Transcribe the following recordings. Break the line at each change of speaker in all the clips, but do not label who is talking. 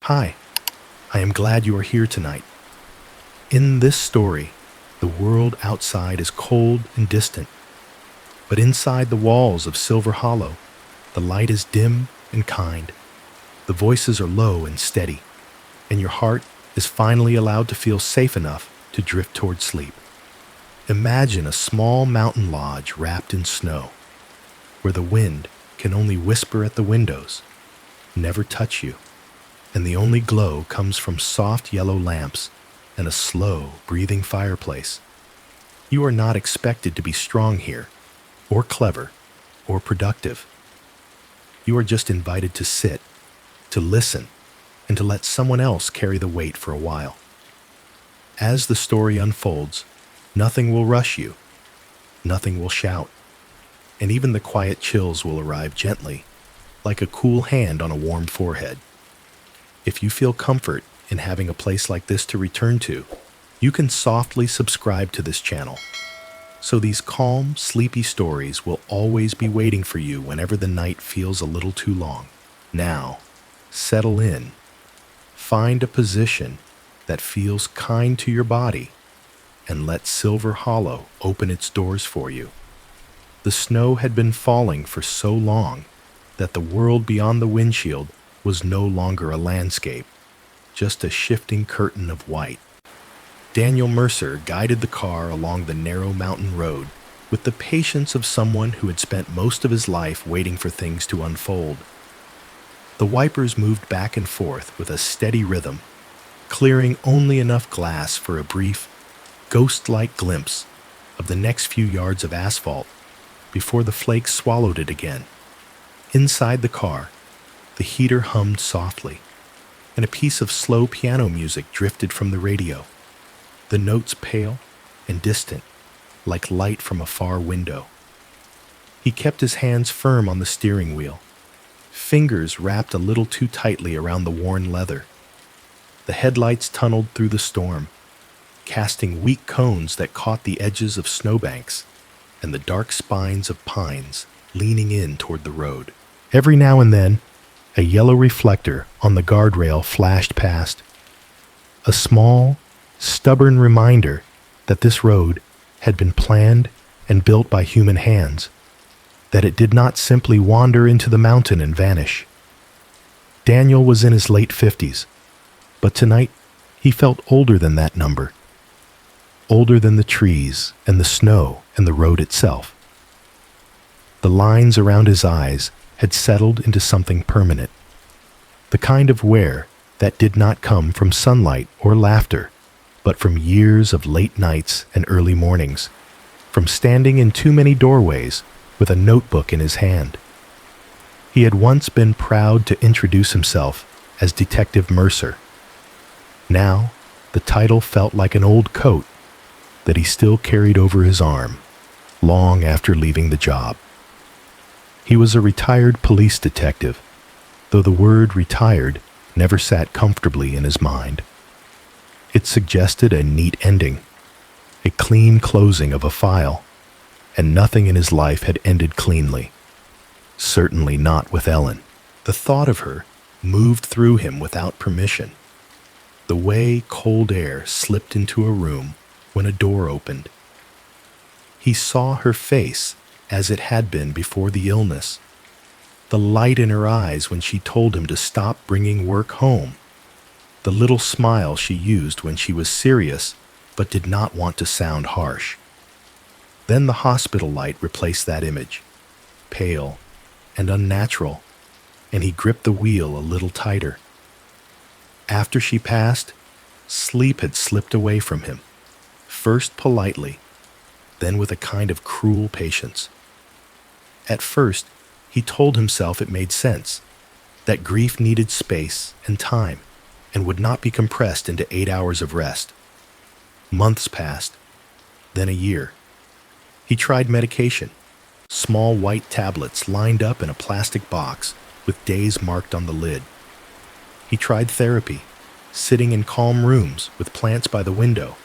Hi, I am glad you are here tonight. In this story, the world outside is cold and distant, but inside the walls of Silver Hollow, the light is dim and kind. The voices are low and steady, and your heart is finally allowed to feel safe enough to drift toward sleep. Imagine a small mountain lodge wrapped in snow, where the wind can only whisper at the windows, never touch you, and the only glow comes from soft yellow lamps and a slow, breathing fireplace. You are not expected to be strong here, or clever, or productive. You are just invited to sit, to listen, and to let someone else carry the weight for a while. As the story unfolds, nothing will rush you, nothing will shout, and even the quiet chills will arrive gently, like a cool hand on a warm forehead. If you feel comfort in having a place like this to return to, you can softly subscribe to this channel, so these calm, sleepy stories will always be waiting for you whenever the night feels a little too long. Now, settle in. Find a position that feels kind to your body, and let Silver Hollow open its doors for you. The snow had been falling for so long that the world beyond the windshield was no longer a landscape, just a shifting curtain of white. Daniel Mercer guided the car along the narrow mountain road with the patience of someone who had spent most of his life waiting for things to unfold. The wipers moved back and forth with a steady rhythm, clearing only enough glass for a brief, ghost-like glimpse of the next few yards of asphalt before the flakes swallowed it again. Inside the car, the heater hummed softly, and a piece of slow piano music drifted from the radio, the notes pale and distant, like light from a far window. He kept his hands firm on the steering wheel, fingers wrapped a little too tightly around the worn leather. The headlights tunneled through the storm, casting weak cones that caught the edges of snowbanks and the dark spines of pines leaning in toward the road. Every now and then, a yellow reflector on the guardrail flashed past, a small, stubborn reminder that this road had been planned and built by human hands, that it did not simply wander into the mountain and vanish. Daniel was in his late 50s, but tonight he felt older than that number, older than the trees and the snow and the road itself. The lines around his eyes had settled into something permanent, the kind of wear that did not come from sunlight or laughter, but from years of late nights and early mornings, from standing in too many doorways with a notebook in his hand. He had once been proud to introduce himself as Detective Mercer. Now, the title felt like an old coat that he still carried over his arm, long after leaving the job. He was a retired police detective, though the word retired never sat comfortably in his mind. It suggested a neat ending, a clean closing of a file, and nothing in his life had ended cleanly. Certainly not with Ellen. The thought of her moved through him without permission, the way cold air slipped into a room when a door opened. He saw her face as it had been before the illness, the light in her eyes when she told him to stop bringing work home, the little smile she used when she was serious but did not want to sound harsh. Then the hospital light replaced that image, pale and unnatural, and he gripped the wheel a little tighter. After she passed, sleep had slipped away from him, first politely, then with a kind of cruel patience. At first, he told himself it made sense, that grief needed space and time, and would not be compressed into 8 hours of rest. Months passed, then a year. He tried medication, small white tablets lined up in a plastic box with days marked on the lid. He tried therapy, sitting in calm rooms with plants by the window,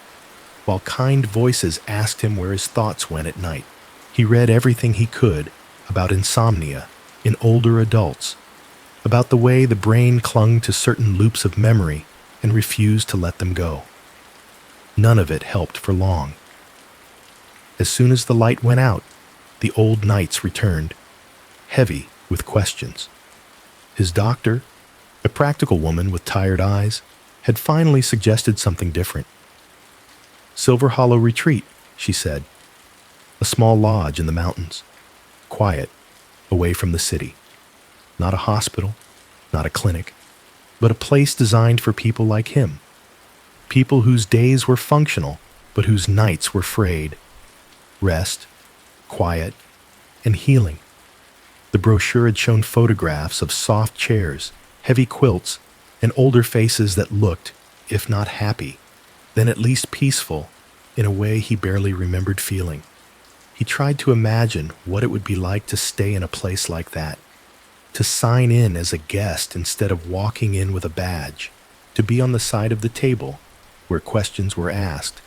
while kind voices asked him where his thoughts went at night. He read everything he could about insomnia in older adults, about the way the brain clung to certain loops of memory and refused to let them go. None of it helped for long. As soon as the light went out, the old nights returned, heavy with questions. His doctor, a practical woman with tired eyes, had finally suggested something different. Silver Hollow Retreat, she said. A small lodge in the mountains. Quiet, away from the city. Not a hospital, not a clinic, but a place designed for people like him. People whose days were functional, but whose nights were frayed. Rest, quiet, and healing. The brochure had shown photographs of soft chairs, heavy quilts, and older faces that looked, if not happy, then at least peaceful, in a way he barely remembered feeling. He tried to imagine what it would be like to stay in a place like that, to sign in as a guest instead of walking in with a badge, to be on the side of the table where questions were asked,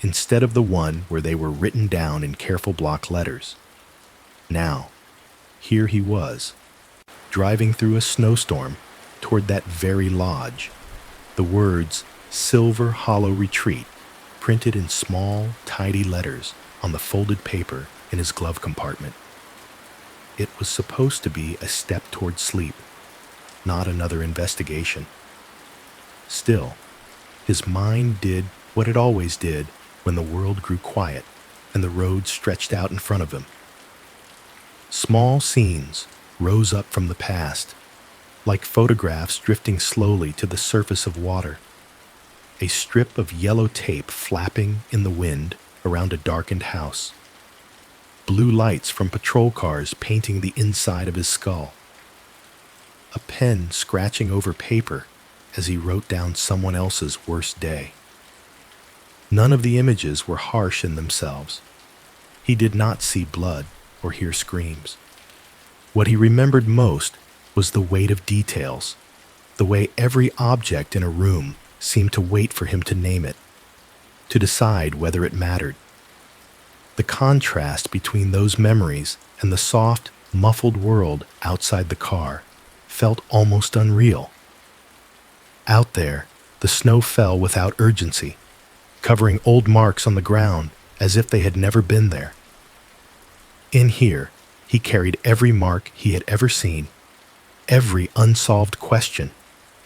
instead of the one where they were written down in careful block letters. Now, here he was, driving through a snowstorm toward that very lodge, the words Silver Hollow Retreat printed in small, tidy letters on the folded paper in his glove compartment. It was supposed to be a step toward sleep, not another investigation. Still, his mind did what it always did when the world grew quiet and the road stretched out in front of him. Small scenes rose up from the past, like photographs drifting slowly to the surface of water. A strip of yellow tape flapping in the wind around a darkened house. Blue lights from patrol cars painting the inside of his skull. A pen scratching over paper as he wrote down someone else's worst day. None of the images were harsh in themselves. He did not see blood or hear screams. What he remembered most was the weight of details, the way every object in a room seemed to wait for him to name it, to decide whether it mattered. The contrast between those memories and the soft, muffled world outside the car felt almost unreal. Out there, the snow fell without urgency, covering old marks on the ground as if they had never been there. In here, he carried every mark he had ever seen, every unsolved question,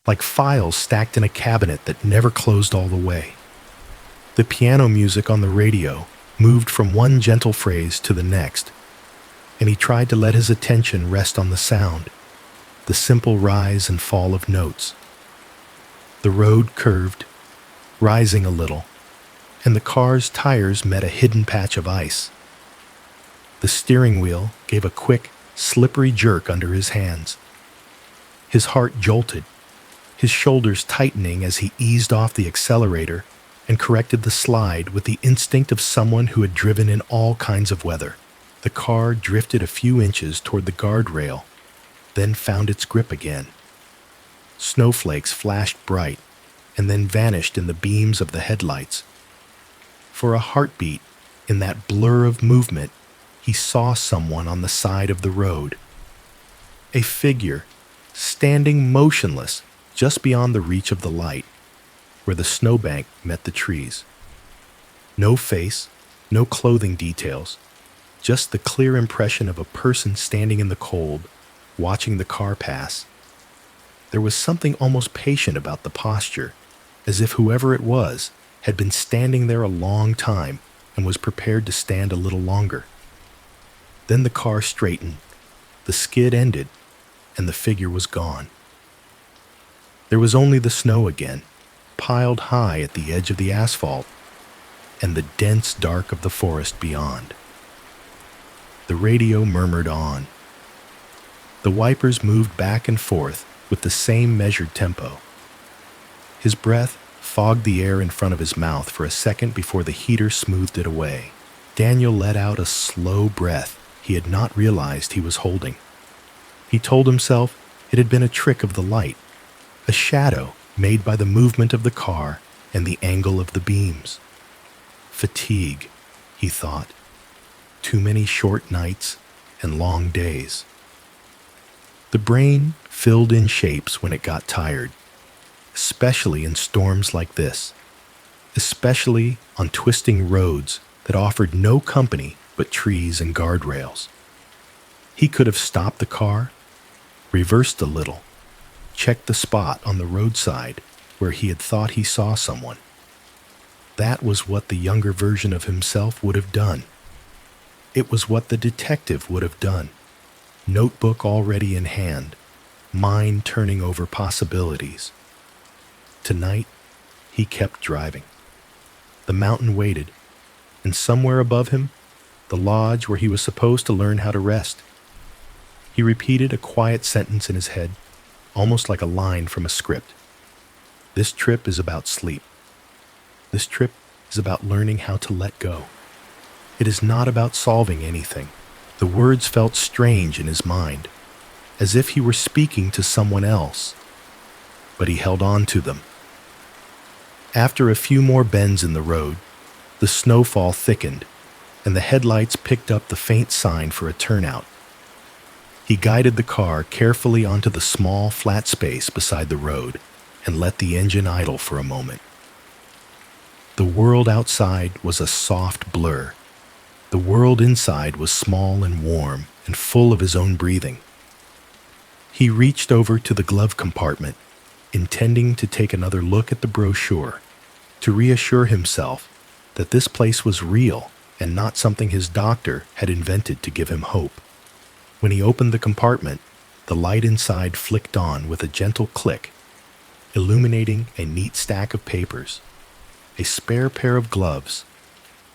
like files stacked in a cabinet that never closed all the way. The piano music on the radio moved from one gentle phrase to the next, and he tried to let his attention rest on the sound, the simple rise and fall of notes. The road curved, rising a little, and the car's tires met a hidden patch of ice. The steering wheel gave a quick, slippery jerk under his hands. His heart jolted, his shoulders tightening as he eased off the accelerator and corrected the slide with the instinct of someone who had driven in all kinds of weather. The car drifted a few inches toward the guardrail, then found its grip again. Snowflakes flashed bright and then vanished in the beams of the headlights. For a heartbeat, in that blur of movement, he saw someone on the side of the road. A figure, standing motionless just beyond the reach of the light, where the snowbank met the trees. No face, no clothing details, just the clear impression of a person standing in the cold, watching the car pass. There was something almost patient about the posture, as if whoever it was had been standing there a long time and was prepared to stand a little longer. Then the car straightened, the skid ended, and the figure was gone. There was only the snow again, piled high at the edge of the asphalt, and the dense dark of the forest beyond. The radio murmured on. The wipers moved back and forth with the same measured tempo. His breath fogged the air in front of his mouth for a second before the heater smoothed it away. Daniel let out a slow breath he had not realized he was holding. He told himself it had been a trick of the light, a shadow made by the movement of the car and the angle of the beams. Fatigue, he thought. Too many short nights and long days. The brain filled in shapes when it got tired, especially in storms like this, especially on twisting roads that offered no company but trees and guardrails. He could have stopped the car, reversed a little, checked the spot on the roadside where he had thought he saw someone. That was what the younger version of himself would have done. It was what the detective would have done. Notebook already in hand, mind turning over possibilities. Tonight, he kept driving. The mountain waited, and somewhere above him, the lodge where he was supposed to learn how to rest. He repeated a quiet sentence in his head, almost like a line from a script. This trip is about sleep. This trip is about learning how to let go. It is not about solving anything. The words felt strange in his mind, as if he were speaking to someone else, but he held on to them. After a few more bends in the road, the snowfall thickened, and the headlights picked up the faint sign for a turnout. He guided the car carefully onto the small, flat space beside the road and let the engine idle for a moment. The world outside was a soft blur. The world inside was small and warm and full of his own breathing. He reached over to the glove compartment, intending to take another look at the brochure, to reassure himself that this place was real and not something his doctor had invented to give him hope. When he opened the compartment, the light inside flicked on with a gentle click, illuminating a neat stack of papers, a spare pair of gloves,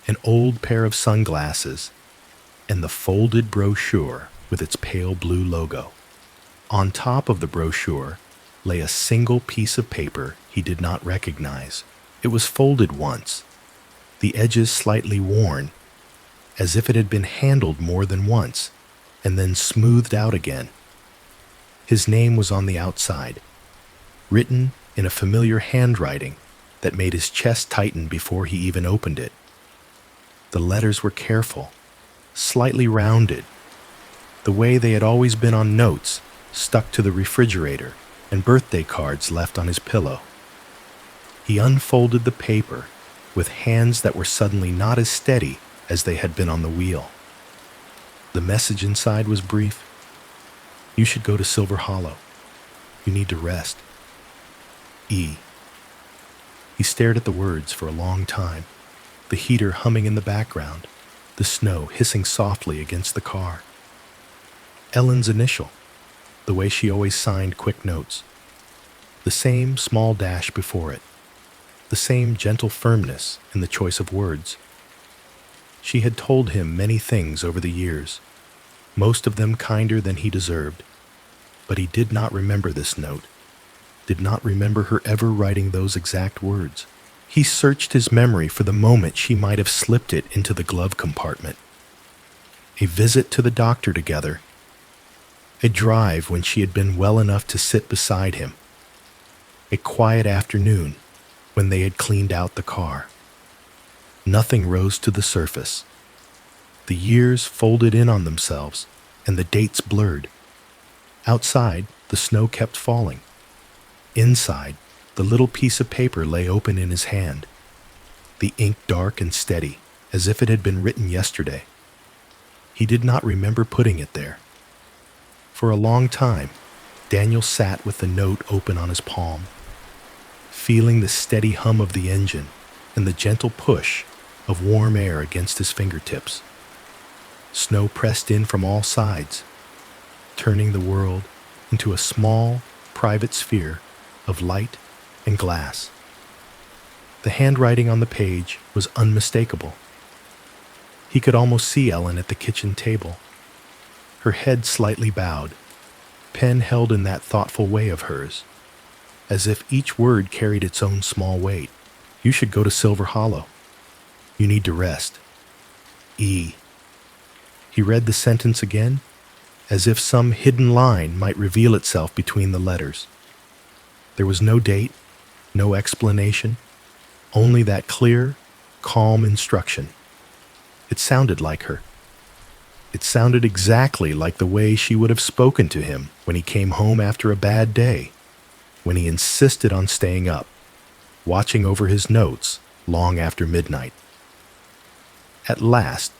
an old pair of sunglasses, and the folded brochure with its pale blue logo. On top of the brochure lay a single piece of paper he did not recognize. It was folded once, the edges slightly worn, as if it had been handled more than once, and then smoothed out again. His name was on the outside, written in a familiar handwriting that made his chest tighten before he even opened it. The letters were careful, slightly rounded, the way they had always been on notes stuck to the refrigerator and birthday cards left on his pillow. He unfolded the paper with hands that were suddenly not as steady as they had been on the wheel. The message inside was brief. You should go to Silver Hollow. You need to rest. E. He stared at the words for a long time, the heater humming in the background, the snow hissing softly against the car. Ellen's initial, the way she always signed quick notes. The same small dash before it, the same gentle firmness in the choice of words. She had told him many things over the years, most of them kinder than he deserved, but he did not remember this note, did not remember her ever writing those exact words. He searched his memory for the moment she might have slipped it into the glove compartment. A visit to the doctor together, a drive when she had been well enough to sit beside him, a quiet afternoon when they had cleaned out the car. Nothing rose to the surface. The years folded in on themselves, and the dates blurred. Outside, the snow kept falling. Inside, the little piece of paper lay open in his hand, the ink dark and steady, as if it had been written yesterday. He did not remember putting it there. For a long time, Daniel sat with the note open on his palm, feeling the steady hum of the engine and the gentle push of warm air against his fingertips. Snow pressed in from all sides, turning the world into a small, private sphere of light and glass. The handwriting on the page was unmistakable. He could almost see Ellen at the kitchen table, her head slightly bowed, pen held in that thoughtful way of hers, as if each word carried its own small weight. You should go to Silver Hollow. You need to rest. E. He read the sentence again, as if some hidden line might reveal itself between the letters. There was no date, no explanation, only that clear, calm instruction. It sounded like her. It sounded exactly like the way she would have spoken to him when he came home after a bad day, when he insisted on staying up, watching over his notes long after midnight. At last,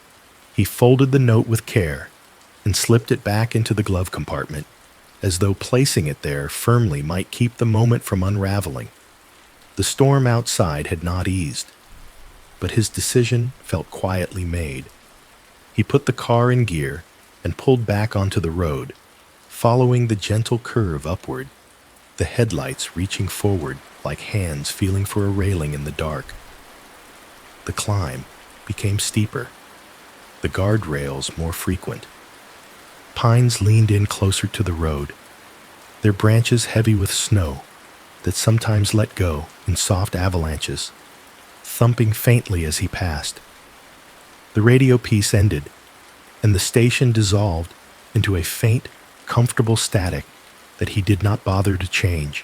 he folded the note with care and slipped it back into the glove compartment, as though placing it there firmly might keep the moment from unraveling. The storm outside had not eased, but his decision felt quietly made. He put the car in gear and pulled back onto the road, following the gentle curve upward, the headlights reaching forward like hands feeling for a railing in the dark. The climb became steeper, the guardrails more frequent. Pines leaned in closer to the road, their branches heavy with snow that sometimes let go in soft avalanches, thumping faintly as he passed. The radio piece ended, and the station dissolved into a faint, comfortable static that he did not bother to change.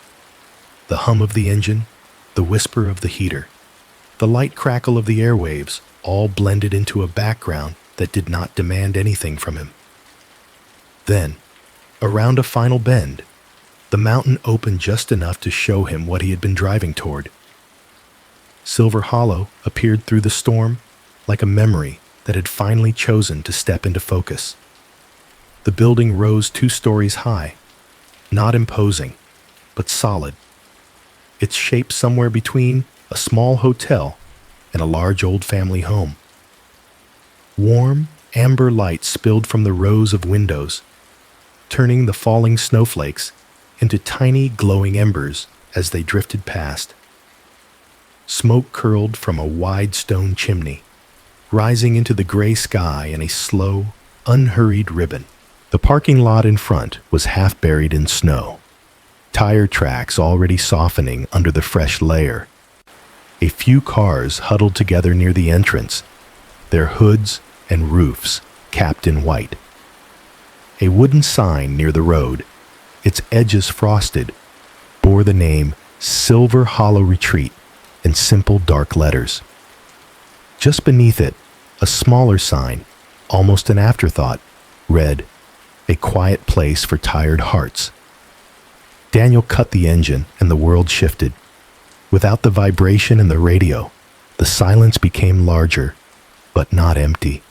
The hum of the engine, the whisper of the heater, the light crackle of the airwaves all blended into a background that did not demand anything from him. Then, around a final bend, the mountain opened just enough to show him what he had been driving toward. Silver Hollow appeared through the storm like a memory that had finally chosen to step into focus. The building rose 2 stories high, not imposing, but solid, its shape somewhere between a small hotel and a large old family home. Warm, amber light spilled from the rows of windows, turning the falling snowflakes into tiny glowing embers as they drifted past. Smoke curled from a wide stone chimney, rising into the gray sky in a slow, unhurried ribbon. The parking lot in front was half buried in snow, tire tracks already softening under the fresh layer. A few cars huddled together near the entrance, their hoods and roofs capped in white. A wooden sign near the road, its edges frosted, bore the name Silver Hollow Retreat in simple dark letters. Just beneath it, a smaller sign, almost an afterthought, read, "A quiet place for tired hearts." Daniel cut the engine and the world shifted. Without the vibration in the radio, the silence became larger, but not empty.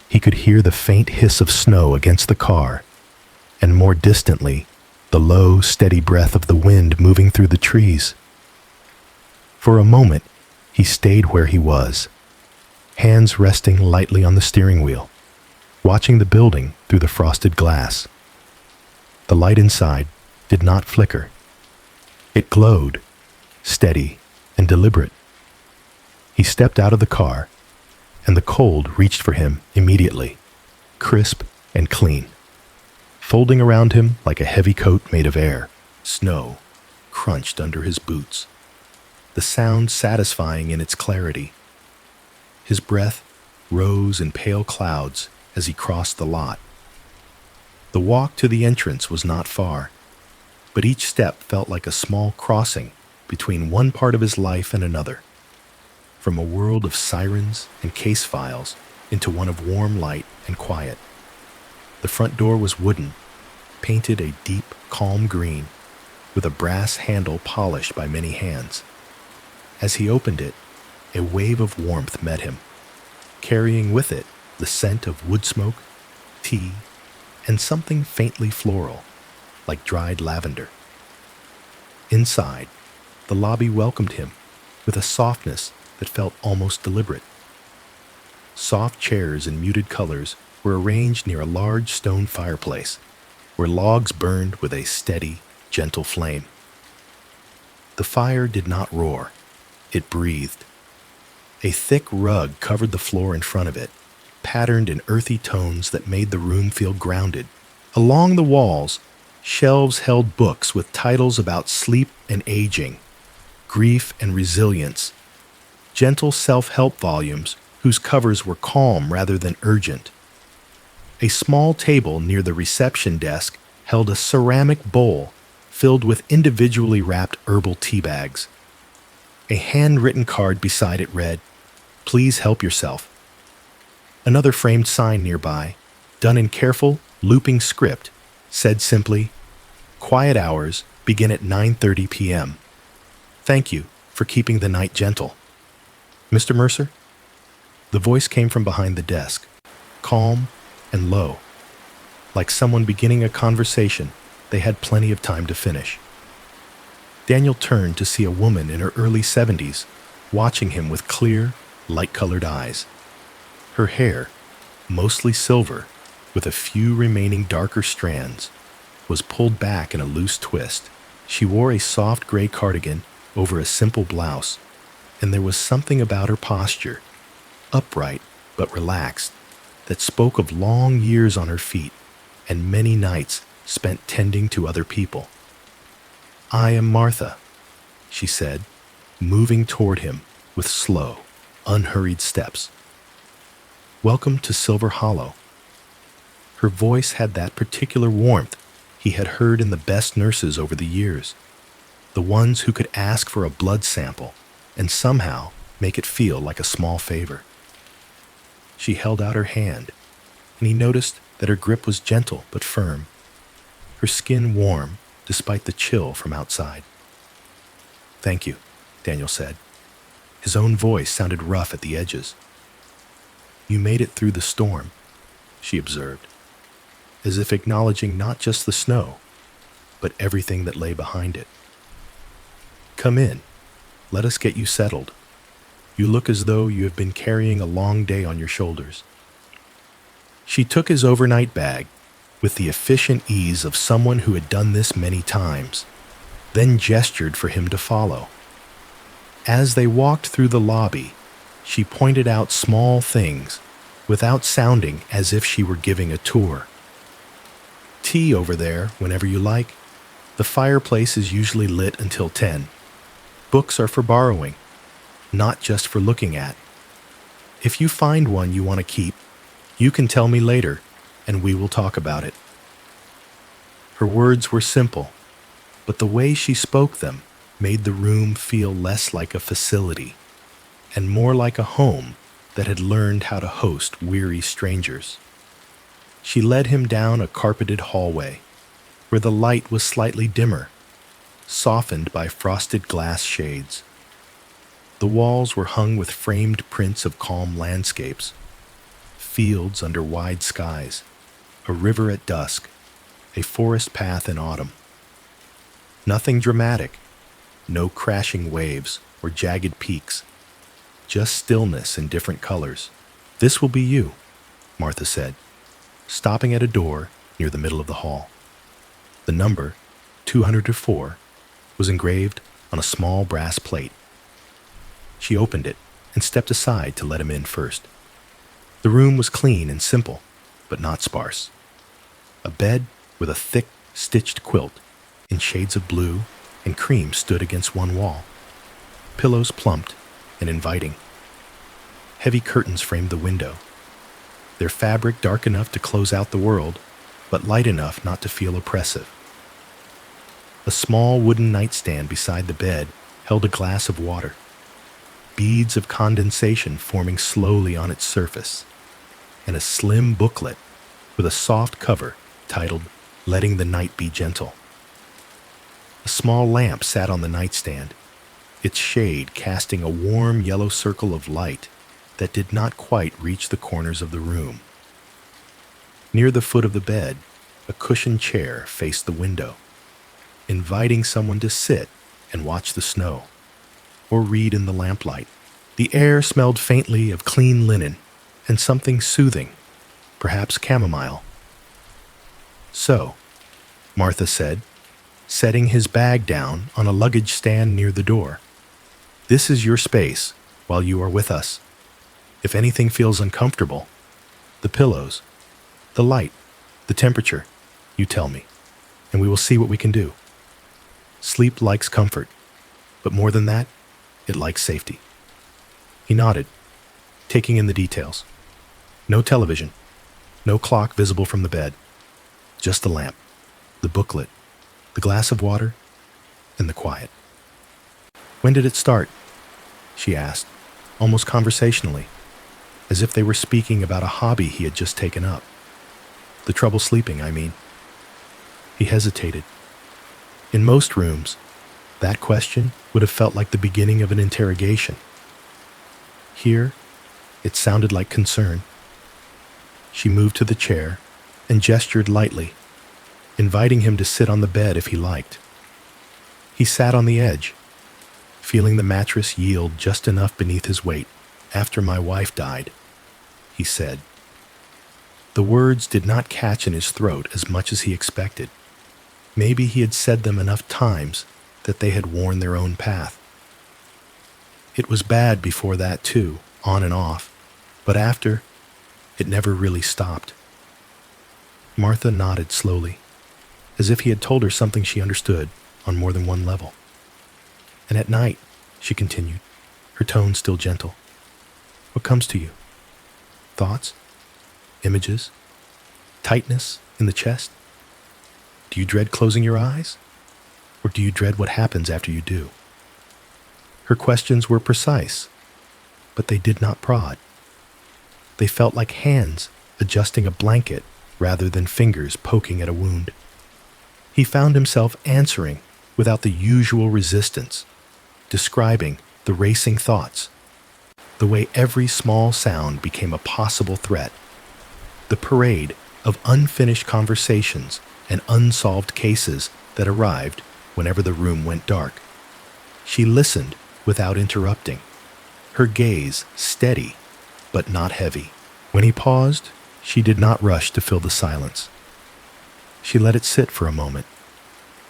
He could hear the faint hiss of snow against the car, and more distantly, the low, steady breath of the wind moving through the trees. For a moment, he stayed where he was, hands resting lightly on the steering wheel, watching the building through the frosted glass. The light inside did not flicker. It glowed, steady and deliberate. He stepped out of the car, and the cold reached for him immediately, crisp and clean. Folding around him like a heavy coat made of air, snow crunched under his boots, the sound satisfying in its clarity. His breath rose in pale clouds as he crossed the lot. The walk to the entrance was not far, but each step felt like a small crossing between one part of his life and another, from a world of sirens and case files into one of warm light and quiet. The front door was wooden, painted a deep, calm green, with a brass handle polished by many hands. As he opened it, a wave of warmth met him, carrying with it the scent of wood smoke, tea, and something faintly floral, like dried lavender. Inside, the lobby welcomed him with a softness that felt almost deliberate. Soft chairs in muted colors were arranged near a large stone fireplace, where logs burned with a steady, gentle flame. The fire did not roar, it breathed. A thick rug covered the floor in front of it, patterned in earthy tones that made the room feel grounded. Along the walls, shelves held books with titles about sleep and aging, grief and resilience, gentle self-help volumes whose covers were calm rather than urgent. A small table near the reception desk held a ceramic bowl filled with individually wrapped herbal tea bags. A handwritten card beside it read, "Please help yourself." Another framed sign nearby, done in careful, looping script, said simply, "Quiet hours begin at 9:30 p.m. Thank you for keeping the night gentle." "Mr. Mercer?" The voice came from behind the desk, calm and low, like someone beginning a conversation they had plenty of time to finish. Daniel turned to see a woman in her early 70s watching him with clear, light-colored eyes. Her hair, mostly silver, with a few remaining darker strands, was pulled back in a loose twist. She wore a soft gray cardigan over a simple blouse, and there was something about her posture, upright but relaxed, that spoke of long years on her feet and many nights spent tending to other people. "I am Martha," she said, moving toward him with slow, unhurried steps. "Welcome to Silver Hollow." Her voice had that particular warmth he had heard in the best nurses over the years, the ones who could ask for a blood sample and somehow make it feel like a small favor. She held out her hand, and he noticed that her grip was gentle but firm, her skin warm despite the chill from outside. "Thank you," Daniel said. His own voice sounded rough at the edges. "You made it through the storm," she observed, as if acknowledging not just the snow, but everything that lay behind it. "Come in. Let us get you settled. You look as though you have been carrying a long day on your shoulders." She took his overnight bag with the efficient ease of someone who had done this many times, then gestured for him to follow. As they walked through the lobby, she pointed out small things without sounding as if she were giving a tour. "Tea over there whenever you like. The fireplace is usually lit until 10. Books are for borrowing, not just for looking at. If you find one you want to keep, you can tell me later, and we will talk about it." Her words were simple, but the way she spoke them made the room feel less like a facility and more like a home that had learned how to host weary strangers. She led him down a carpeted hallway where the light was slightly dimmer, softened by frosted glass shades. The walls were hung with framed prints of calm landscapes, fields under wide skies, a river at dusk, a forest path in autumn. Nothing dramatic, no crashing waves or jagged peaks, just stillness in different colors. "This will be you," Martha said, stopping at a door near the middle of the hall. The number, 204, was engraved on a small brass plate. She opened it and stepped aside to let him in first. The room was clean and simple, but not sparse. A bed with a thick, stitched quilt in shades of blue and cream stood against one wall, pillows plumped and inviting. Heavy curtains framed the window, their fabric dark enough to close out the world, but light enough not to feel oppressive. A small wooden nightstand beside the bed held a glass of water, beads of condensation forming slowly on its surface, and a slim booklet with a soft cover titled "Letting the Night Be Gentle." A small lamp sat on the nightstand, its shade casting a warm yellow circle of light that did not quite reach the corners of the room. Near the foot of the bed, a cushioned chair faced the window, inviting someone to sit and watch the snow, or read in the lamplight. The air smelled faintly of clean linen and something soothing, perhaps chamomile. "So," Martha said, setting his bag down on a luggage stand near the door, "this is your space while you are with us. If anything feels uncomfortable, the pillows, the light, the temperature, you tell me, and we will see what we can do. Sleep likes comfort, but more than that, it likes safety." He nodded, taking in the details. No television, no clock visible from the bed, just the lamp, the booklet, the glass of water, and the quiet. "When did it start?" she asked, almost conversationally. as if they were speaking about a hobby he had just taken up. The trouble sleeping, I mean. He hesitated. In most rooms, that question would have felt like the beginning of an interrogation. Here, it sounded like concern. She moved to the chair and gestured lightly, inviting him to sit on the bed if he liked. He sat on the edge, feeling the mattress yield just enough beneath his weight. "After my wife died," he said. The words did not catch in his throat as much as he expected. Maybe he had said them enough times that they had worn their own path. It was bad before that too, on and off, but after, it never really stopped. Martha nodded slowly, as if he had told her something she understood on more than one level. "And at night," she continued, her tone still gentle, "what comes to you? Thoughts? Images? Tightness in the chest? Do you dread closing your eyes? Or do you dread what happens after you do?" Her questions were precise, but they did not prod. They felt like hands adjusting a blanket rather than fingers poking at a wound. He found himself answering without the usual resistance, describing the racing thoughts, the way every small sound became a possible threat, the parade of unfinished conversations and unsolved cases that arrived whenever the room went dark. She listened without interrupting, her gaze steady but not heavy. When he paused, she did not rush to fill the silence. She let it sit for a moment,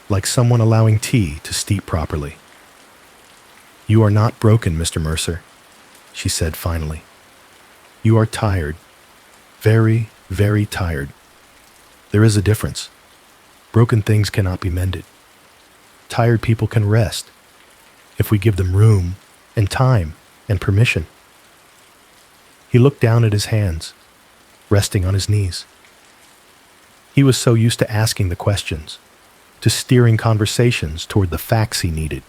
like someone allowing tea to steep properly. "You are not broken, Mr. Mercer," she said finally. "You are tired. Very, very tired. There is a difference. Broken things cannot be mended. Tired people can rest, if we give them room and time and permission." He looked down at his hands, resting on his knees. He was so used to asking the questions, to steering conversations toward the facts he needed.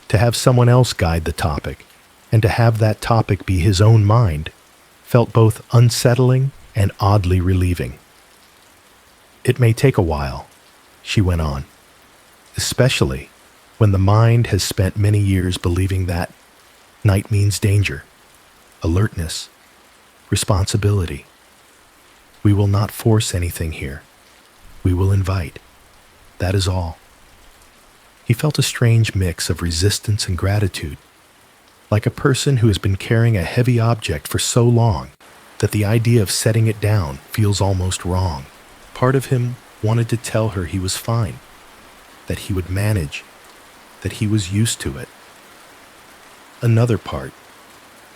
To have someone else guide the topic, and to have that topic be his own mind, felt both unsettling and oddly relieving. "It may take a while," she went on, "especially when the mind has spent many years believing that night means danger, alertness, responsibility. We will not force anything here. We will invite. That is all." He felt a strange mix of resistance and gratitude, like a person who has been carrying a heavy object for so long that the idea of setting it down feels almost wrong. Part of him wanted to tell her he was fine, that he would manage, that he was used to it. Another part,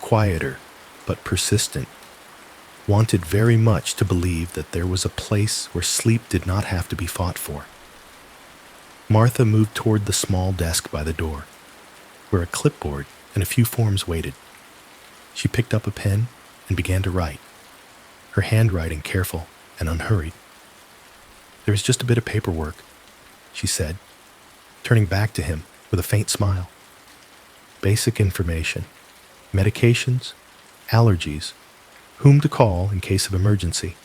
quieter but persistent, wanted very much to believe that there was a place where sleep did not have to be fought for. Martha moved toward the small desk by the door, where a clipboard and a few forms waited. She picked up a pen and began to write, her handwriting careful and unhurried. "There is just a bit of paperwork," she said, turning back to him with a faint smile. "Basic information, medications, allergies, whom to call in case of emergency.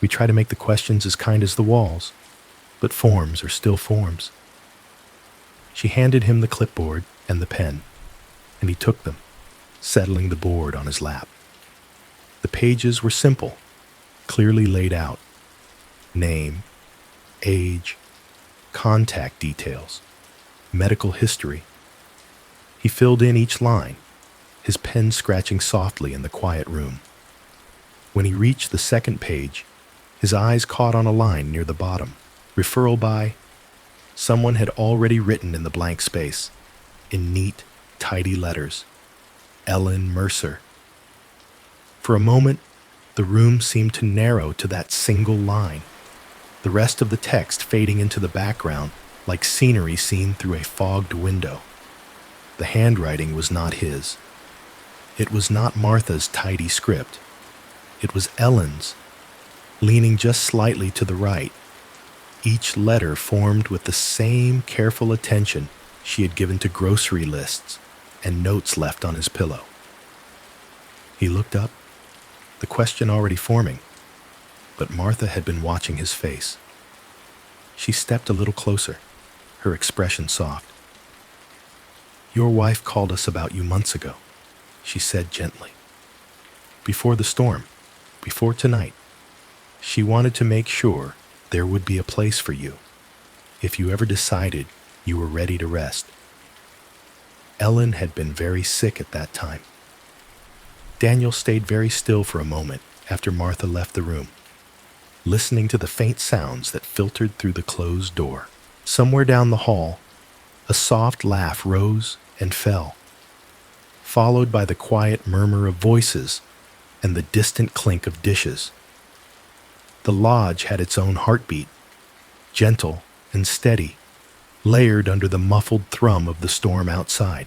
We try to make the questions as kind as the walls, but forms are still forms." She handed him the clipboard and the pen, and he took them, settling the board on his lap. The pages were simple, clearly laid out. Name, age, contact details, medical history. He filled in each line, his pen scratching softly in the quiet room. When he reached the second page, his eyes caught on a line near the bottom, referral by. Someone had already written in the blank space, in neat, tidy letters, Ellen Mercer. For a moment, the room seemed to narrow to that single line, the rest of the text fading into the background like scenery seen through a fogged window. The handwriting was not his. It was not Martha's tidy script. It was Ellen's, leaning just slightly to the right, each letter formed with the same careful attention she had given to grocery lists and notes left on his pillow. He looked up, the question already forming, but Martha had been watching his face. She stepped a little closer, her expression soft. "Your wife called us about you months ago," she said gently. "Before the storm, before tonight, she wanted to make sure there would be a place for you if you ever decided you were ready to rest." Ellen had been very sick at that time. Daniel stayed very still for a moment after Martha left the room, listening to the faint sounds that filtered through the closed door. Somewhere down the hall, a soft laugh rose and fell, followed by the quiet murmur of voices and the distant clink of dishes. The lodge had its own heartbeat, gentle and steady, layered under the muffled thrum of the storm outside.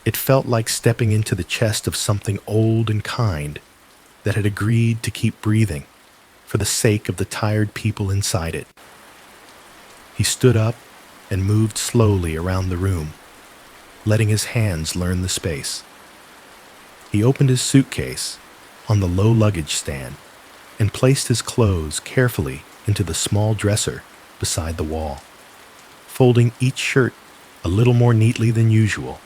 It felt like stepping into the chest of something old and kind that had agreed to keep breathing for the sake of the tired people inside it. He stood up and moved slowly around the room, letting his hands learn the space. He opened his suitcase on the low luggage stand and placed his clothes carefully into the small dresser beside the wall, folding each shirt a little more neatly than usual,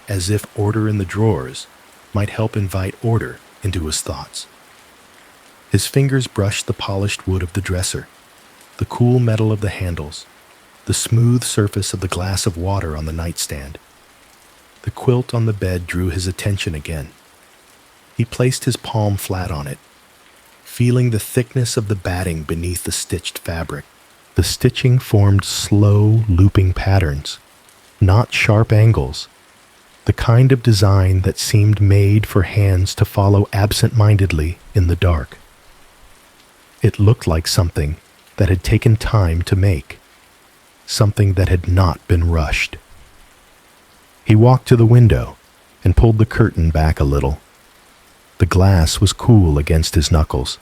as if order in the drawers might help invite order into his thoughts. His fingers brushed the polished wood of the dresser, the cool metal of the handles, the smooth surface of the glass of water on the nightstand. The quilt on the bed drew his attention again. He placed his palm flat on it, feeling the thickness of the batting beneath the stitched fabric. The stitching formed slow, looping patterns, not sharp angles, the kind of design that seemed made for hands to follow absent-mindedly in the dark. It looked like something that had taken time to make, something that had not been rushed. He walked to the window and pulled the curtain back a little. The glass was cool against his knuckles.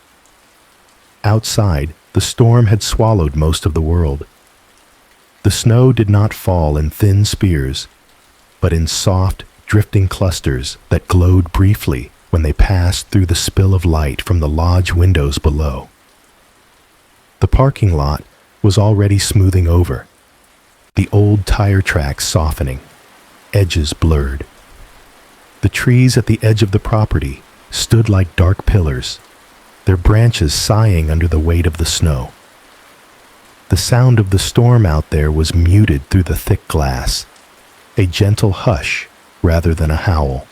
Outside, the storm had swallowed most of the world. The snow did not fall in thin spears, but in soft, drifting clusters that glowed briefly when they passed through the spill of light from the lodge windows below. The parking lot was already smoothing over, the old tire tracks softening, edges blurred. The trees at the edge of the property stood like dark pillars, their branches sighing under the weight of the snow. The sound of the storm out there was muted through the thick glass, a gentle hush rather than a howl.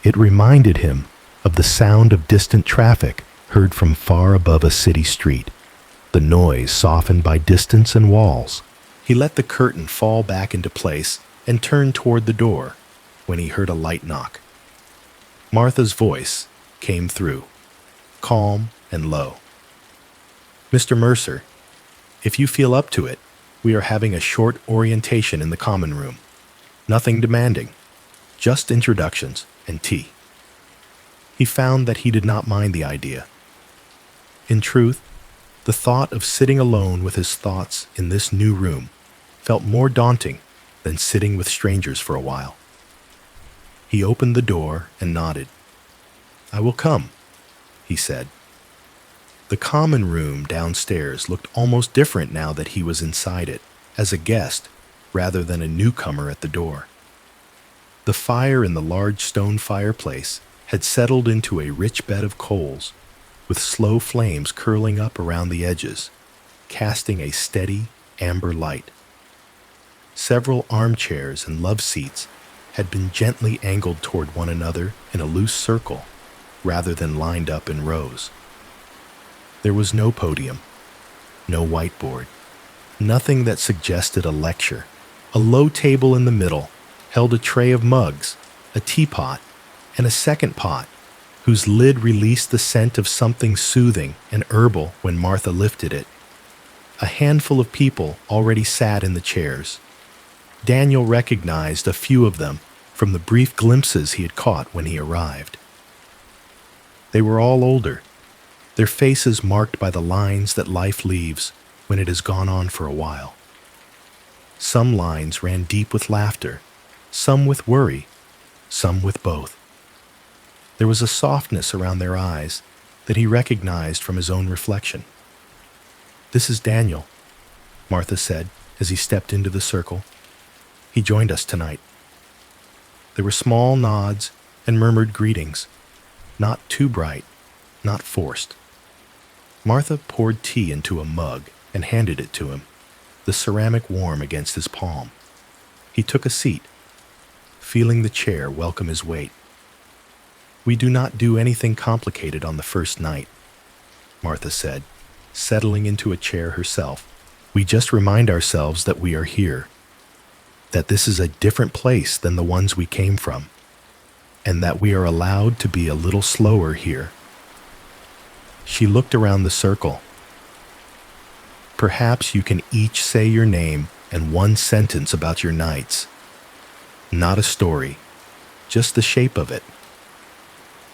It reminded him of the sound of distant traffic heard from far above a city street, the noise softened by distance and walls. He let the curtain fall back into place and turned toward the door when he heard a light knock. Martha's voice came through, calm and low. "Mr. Mercer, if you feel up to it, we are having a short orientation in the common room. Nothing demanding, just introductions and tea." He found that he did not mind the idea. In truth, the thought of sitting alone with his thoughts in this new room felt more daunting than sitting with strangers for a while. He opened the door and nodded. "I will come," he said. The common room downstairs looked almost different now that he was inside it, as a guest rather than a newcomer at the door. The fire in the large stone fireplace had settled into a rich bed of coals, with slow flames curling up around the edges, casting a steady, amber light. Several armchairs and love seats had been gently angled toward one another in a loose circle, rather than lined up in rows. There was no podium, no whiteboard, nothing that suggested a lecture. A low table in the middle held a tray of mugs, a teapot, and a second pot, whose lid released the scent of something soothing and herbal when Martha lifted it. A handful of people already sat in the chairs. Daniel recognized a few of them from the brief glimpses he had caught when he arrived. They were all older, their faces marked by the lines that life leaves when it has gone on for a while. Some lines ran deep with laughter, some with worry, some with both. There was a softness around their eyes that he recognized from his own reflection. "This is Daniel," Martha said as he stepped into the circle. "He joined us tonight." There were small nods and murmured greetings, not too bright, not forced. Martha poured tea into a mug and handed it to him, the ceramic warm against his palm. He took a seat, feeling the chair welcome his weight. "We do not do anything complicated on the first night," Martha said, settling into a chair herself. "We just remind ourselves that we are here, that this is a different place than the ones we came from, and that we are allowed to be a little slower here." She looked around the circle. "Perhaps you can each say your name and one sentence about your nights. Not a story, just the shape of it."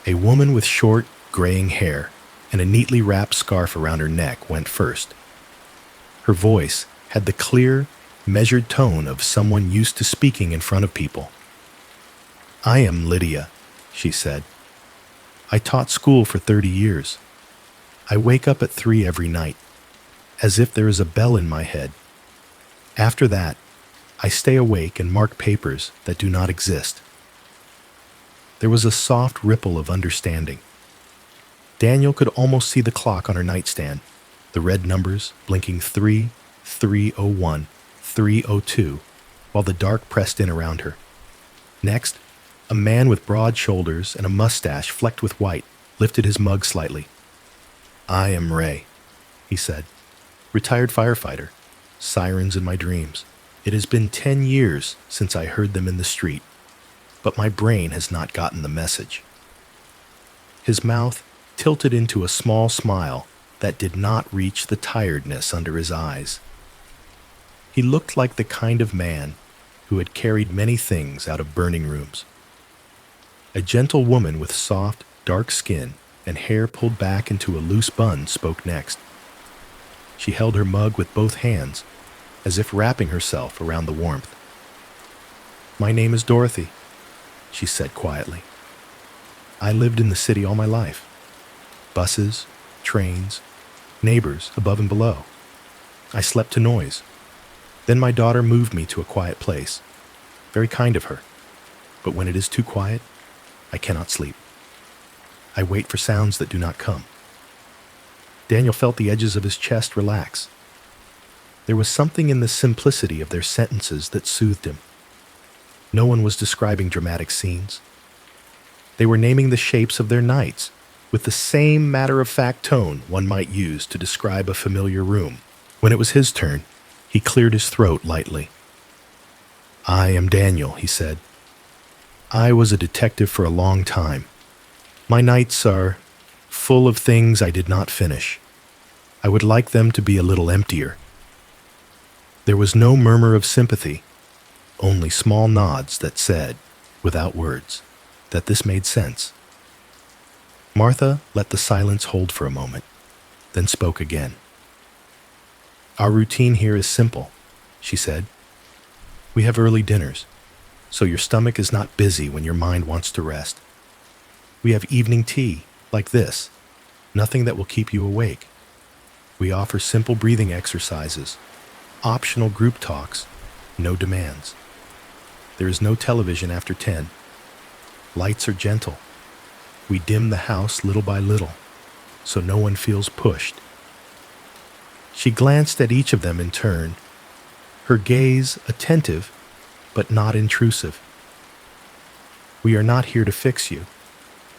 A woman with short, graying hair and a neatly wrapped scarf around her neck went first. Her voice had the clear, measured tone of someone used to speaking in front of people. "I am Lydia," she said. "I taught school for 30 years. I wake up at 3 every night, as if there is a bell in my head. After that, I stay awake and mark papers that do not exist." There was a soft ripple of understanding. Daniel could almost see the clock on her nightstand, the red numbers blinking 3, 3:01, 3:02, while the dark pressed in around her. Next, a man with broad shoulders and a mustache flecked with white lifted his mug slightly. "I am Ray," he said. "Retired firefighter. Sirens in my dreams. It has been 10 years since I heard them in the street, but my brain has not gotten the message." His mouth tilted into a small smile that did not reach the tiredness under his eyes. He looked like the kind of man who had carried many things out of burning rooms. A gentle woman with soft, dark skin and hair pulled back into a loose bun spoke next. She held her mug with both hands, as if wrapping herself around the warmth. "My name is Dorothy," she said quietly. "I lived in the city all my life. Buses, trains, neighbors above and below. I slept to noise. Then my daughter moved me to a quiet place. Very kind of her. But when it is too quiet, I cannot sleep. I wait for sounds that do not come." Daniel felt the edges of his chest relax. There was something in the simplicity of their sentences that soothed him. No one was describing dramatic scenes. They were naming the shapes of their nights, with the same matter-of-fact tone one might use to describe a familiar room. When it was his turn, he cleared his throat lightly. "I am Daniel," he said. "I was a detective for a long time. My nights are full of things I did not finish. I would like them to be a little emptier." There was no murmur of sympathy, only small nods that said, without words, that this made sense. Martha let the silence hold for a moment, then spoke again. "Our routine here is simple," she said. "We have early dinners, so your stomach is not busy when your mind wants to rest. We have evening tea, like this, nothing that will keep you awake. We offer simple breathing exercises, optional group talks, no demands. There is no television after 10. Lights are gentle. We dim the house little by little, so no one feels pushed." She glanced at each of them in turn, her gaze attentive but not intrusive. "We are not here to fix you,"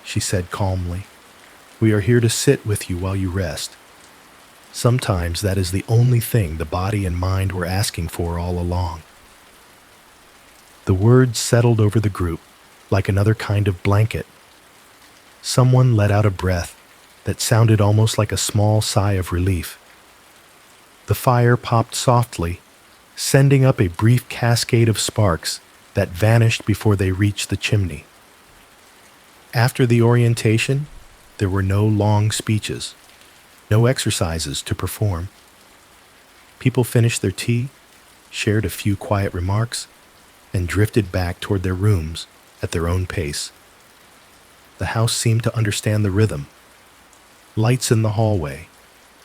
she said calmly. "We are here to sit with you while you rest. Sometimes that is the only thing the body and mind were asking for all along." The words settled over the group like another kind of blanket. Someone let out a breath that sounded almost like a small sigh of relief. The fire popped softly, sending up a brief cascade of sparks that vanished before they reached the chimney. After the orientation, there were no long speeches, no exercises to perform. People finished their tea, shared a few quiet remarks, and drifted back toward their rooms at their own pace. The house seemed to understand the rhythm. Lights in the hallway,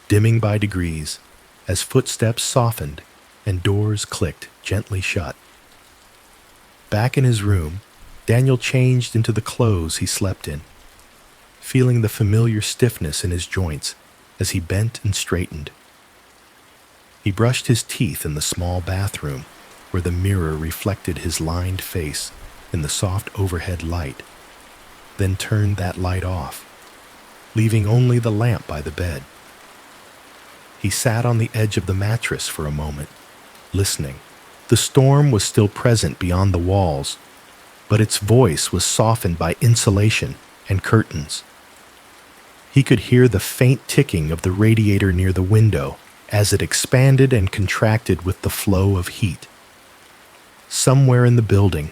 dimming by degrees as footsteps softened and doors clicked gently shut. Back in his room, Daniel changed into the clothes he slept in, feeling the familiar stiffness in his joints as he bent and straightened. He brushed his teeth in the small bathroom where the mirror reflected his lined face in the soft overhead light, then turned that light off, leaving only the lamp by the bed. He sat on the edge of the mattress for a moment, listening. The storm was still present beyond the walls, but its voice was softened by insulation and curtains. He could hear the faint ticking of the radiator near the window as it expanded and contracted with the flow of heat. Somewhere in the building,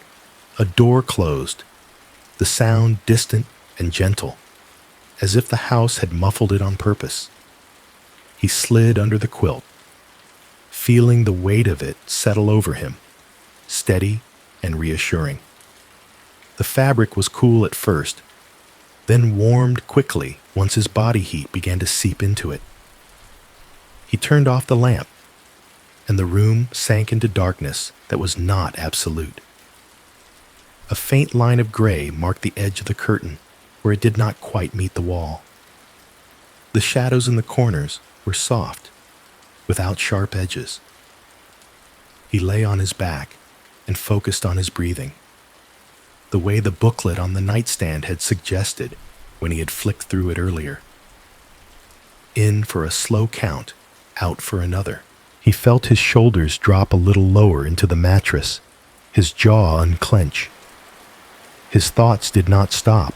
a door closed, the sound distant and gentle, as if the house had muffled it on purpose. He slid under the quilt, feeling the weight of it settle over him, steady and reassuring. The fabric was cool at first, then warmed quickly once his body heat began to seep into it. He turned off the lamp, and the room sank into darkness that was not absolute. A faint line of gray marked the edge of the curtain where it did not quite meet the wall. The shadows in the corners were soft, without sharp edges. He lay on his back and focused on his breathing, the way the booklet on the nightstand had suggested when he had flicked through it earlier. In for a slow count, out for another. He felt his shoulders drop a little lower into the mattress, his jaw unclench. His thoughts did not stop,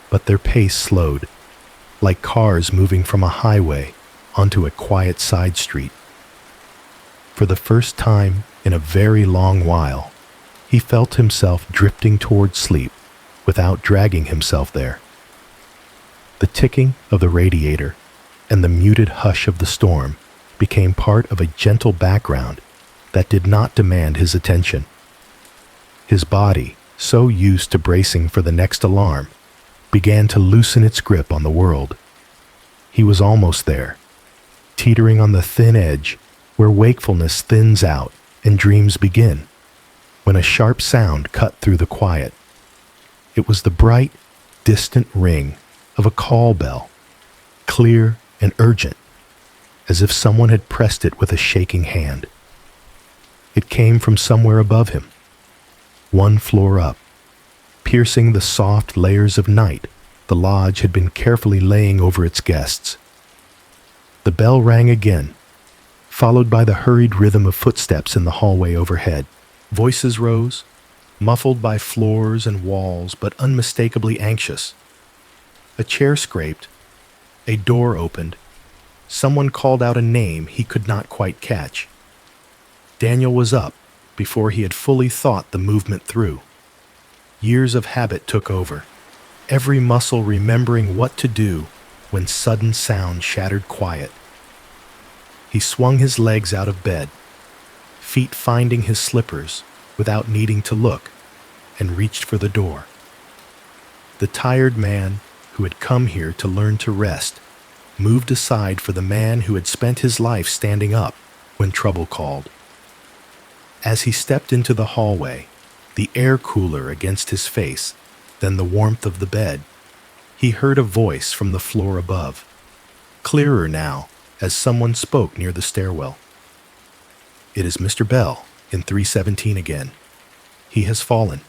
but their pace slowed, like cars moving from a highway onto a quiet side street. For the first time in a very long while, he felt himself drifting toward sleep without dragging himself there. The ticking of the radiator and the muted hush of the storm became part of a gentle background that did not demand his attention. His body, so used to bracing for the next alarm, began to loosen its grip on the world. He was almost there, teetering on the thin edge where wakefulness thins out and dreams begin, when a sharp sound cut through the quiet. It was the bright, distant ring of a call bell, clear and urgent, as if someone had pressed it with a shaking hand. It came from somewhere above him, one floor up, piercing the soft layers of night the lodge had been carefully laying over its guests. The bell rang again, followed by the hurried rhythm of footsteps in the hallway overhead. Voices rose, muffled by floors and walls but unmistakably anxious. A chair scraped, a door opened, someone called out a name he could not quite catch. Daniel was up before he had fully thought the movement through. Years of habit took over, every muscle remembering what to do when sudden sound shattered quiet. He swung his legs out of bed, feet finding his slippers without needing to look, and reached for the door. The tired man who had come here to learn to rest moved aside for the man who had spent his life standing up when trouble called. As he stepped into the hallway, the air cooler against his face than the warmth of the bed, he heard a voice from the floor above, clearer now as someone spoke near the stairwell. "It is Mr. Bell in 317 again. He has fallen."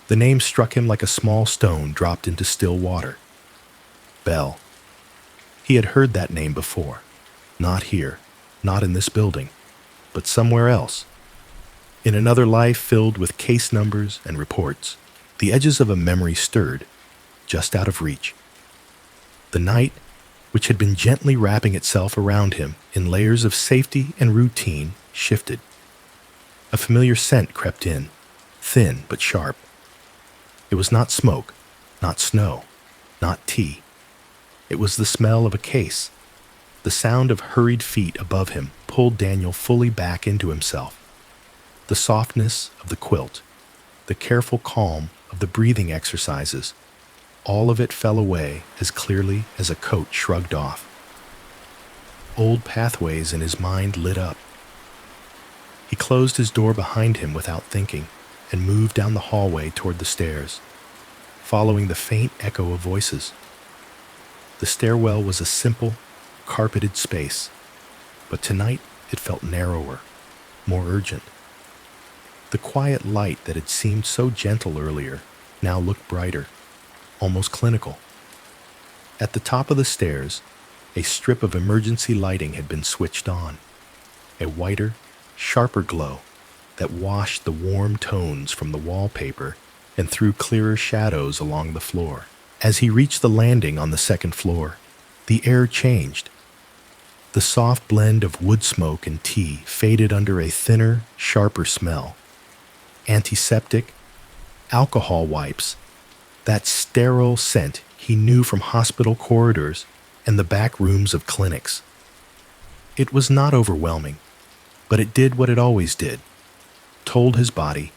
The name struck him like a small stone dropped into still water. Bell. He had heard that name before. Not here, not in this building, but somewhere else. In another life filled with case numbers and reports, the edges of a memory stirred, just out of reach. The night, which had been gently wrapping itself around him in layers of safety and routine, shifted. A familiar scent crept in, thin but sharp. It was not smoke, not snow, not tea. It was the smell of a case. The sound of hurried feet above him pulled Daniel fully back into himself. The softness of the quilt, the careful calm of the breathing exercises all of it fell away as clearly as a coat shrugged off. Old pathways in his mind lit up. He closed his door behind him without thinking and moved down the hallway toward the stairs, following the faint echo of voices. The stairwell was a simple, carpeted space, but tonight it felt narrower, more urgent. The quiet light that had seemed so gentle earlier now looked brighter, almost clinical. At the top of the stairs, a strip of emergency lighting had been switched on, a whiter, sharper glow that washed the warm tones from the wallpaper and threw clearer shadows along the floor. As he reached the landing on the second floor, the air changed. The soft blend of wood smoke and tea faded under a thinner, sharper smell. Antiseptic, alcohol wipes, that sterile scent he knew from hospital corridors and the back rooms of clinics. It was not overwhelming, but it did what it always did, told his body,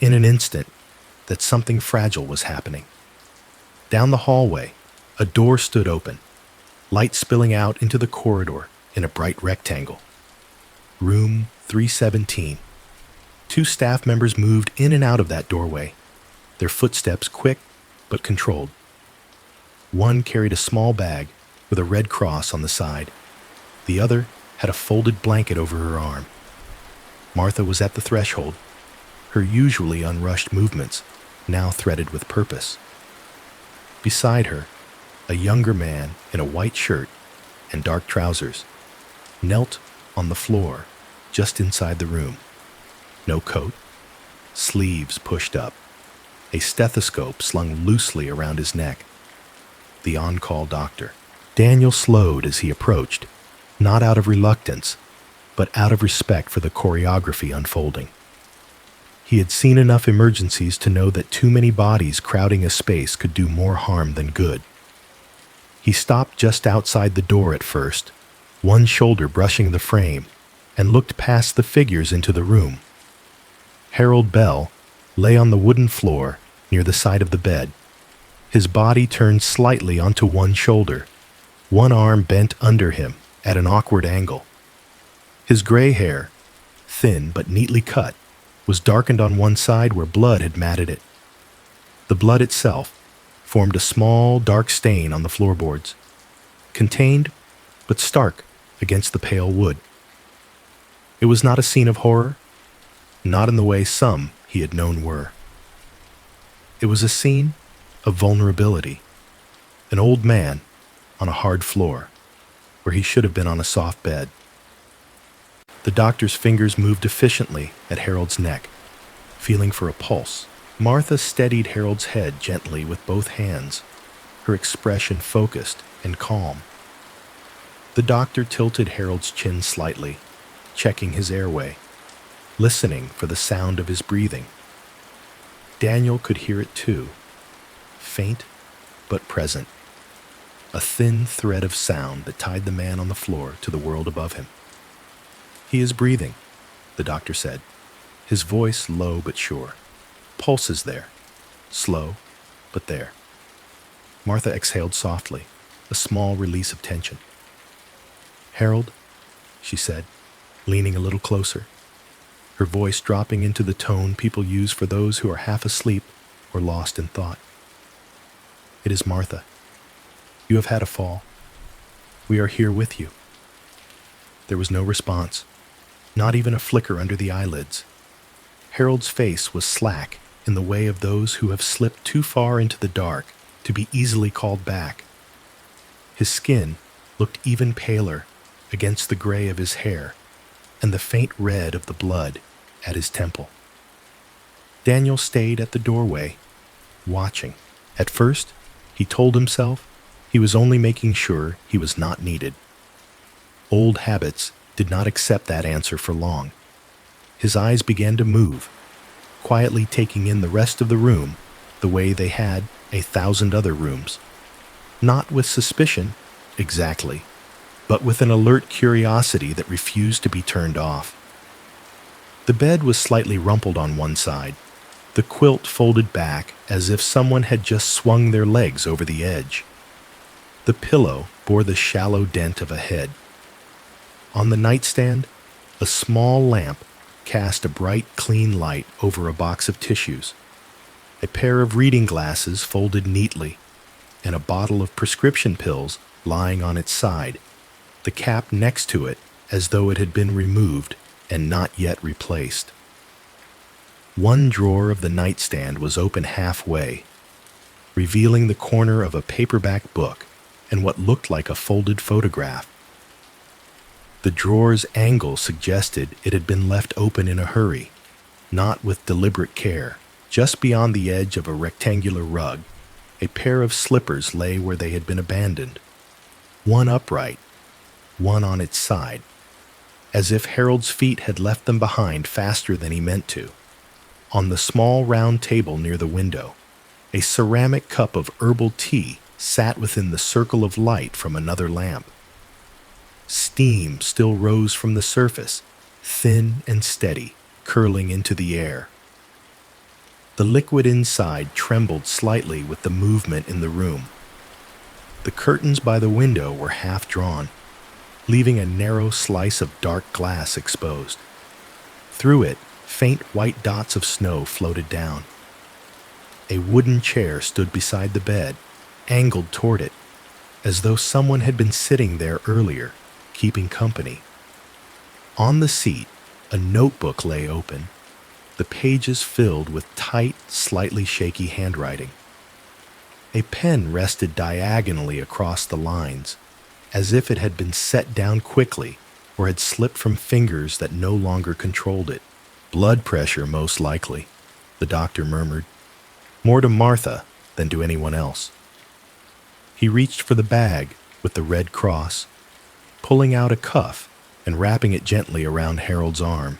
in an instant, that something fragile was happening. Down the hallway, a door stood open, light spilling out into the corridor in a bright rectangle. Room 317. Two staff members moved in and out of that doorway, their footsteps quick but controlled. One carried a small bag with a red cross on the side. The other had a folded blanket over her arm. Martha was at the threshold, her usually unrushed movements now threaded with purpose. Beside her, a younger man in a white shirt and dark trousers knelt on the floor just inside the room. No coat, sleeves pushed up, a stethoscope slung loosely around his neck. The on-call doctor. Daniel slowed as he approached, not out of reluctance, but out of respect for the choreography unfolding. He had seen enough emergencies to know that too many bodies crowding a space could do more harm than good. He stopped just outside the door at first, one shoulder brushing the frame, and looked past the figures into the room. Harold Bell lay on the wooden floor near the side of the bed, his body turned slightly onto one shoulder, one arm bent under him at an awkward angle. His gray hair, thin but neatly cut, was darkened on one side where blood had matted it. The blood itself formed a small, dark stain on the floorboards, contained but stark against the pale wood. It was not a scene of horror, not in the way some he had known were. It was a scene of vulnerability, an old man on a hard floor, where he should have been on a soft bed. The doctor's fingers moved efficiently at Harold's neck, feeling for a pulse. Martha steadied Harold's head gently with both hands, her expression focused and calm. The doctor tilted Harold's chin slightly, checking his airway, listening for the sound of his breathing. Daniel could hear it too, faint but present, a thin thread of sound that tied the man on the floor to the world above him. "He is breathing," the doctor said, his voice low but sure. "Pulse is there, slow, but there." Martha exhaled softly, a small release of tension. "Harold," she said, leaning a little closer, her voice dropping into the tone people use for those who are half asleep or lost in thought. "It is Martha. You have had a fall. We are here with you." There was no response, not even a flicker under the eyelids. Harold's face was slack in the way of those who have slipped too far into the dark to be easily called back. His skin looked even paler against the gray of his hair and the faint red of the blood at his temple. Daniel stayed at the doorway, watching. At first, he told himself he was only making sure he was not needed. Old habits did not accept that answer for long. His eyes began to move, quietly taking in the rest of the room the way they had 1,000 other rooms. Not with suspicion, exactly, but with an alert curiosity that refused to be turned off. The bed was slightly rumpled on one side, the quilt folded back as if someone had just swung their legs over the edge. The pillow bore the shallow dent of a head. On the nightstand, a small lamp cast a bright, clean light over a box of tissues, a pair of reading glasses folded neatly, and a bottle of prescription pills lying on its side, the cap next to it as though it had been removed and not yet replaced. One drawer of the nightstand was open halfway, revealing the corner of a paperback book and what looked like a folded photograph. The drawer's angle suggested it had been left open in a hurry, not with deliberate care. Just beyond the edge of a rectangular rug, a pair of slippers lay where they had been abandoned, one upright, one on its side, as if Harold's feet had left them behind faster than he meant to. On the small round table near the window, a ceramic cup of herbal tea sat within the circle of light from another lamp. Steam still rose from the surface, thin and steady, curling into the air. The liquid inside trembled slightly with the movement in the room. The curtains by the window were half drawn, leaving a narrow slice of dark glass exposed. Through it, faint white dots of snow floated down. A wooden chair stood beside the bed, angled toward it, as though someone had been sitting there earlier, keeping company. On the seat, a notebook lay open, the pages filled with tight, slightly shaky handwriting. A pen rested diagonally across the lines, as if it had been set down quickly or had slipped from fingers that no longer controlled it. Blood pressure, most likely, the doctor murmured, more to Martha than to anyone else. He reached for the bag with the red cross, pulling out a cuff and wrapping it gently around Harold's arm.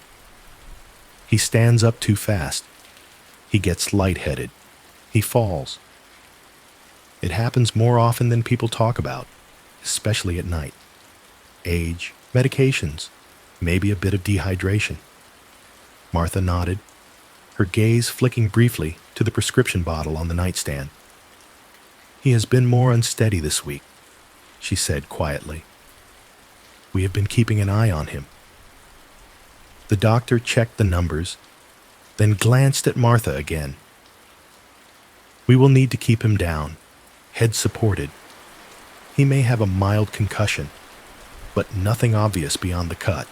He stands up too fast. He gets lightheaded. He falls. It happens more often than people talk about, especially at night. Age, medications, maybe a bit of dehydration. Martha nodded, her gaze flicking briefly to the prescription bottle on the nightstand. He has been more unsteady this week, she said quietly. We have been keeping an eye on him. The doctor checked the numbers, then glanced at Martha again. We will need to keep him down, head supported. He may have a mild concussion, but nothing obvious beyond the cut.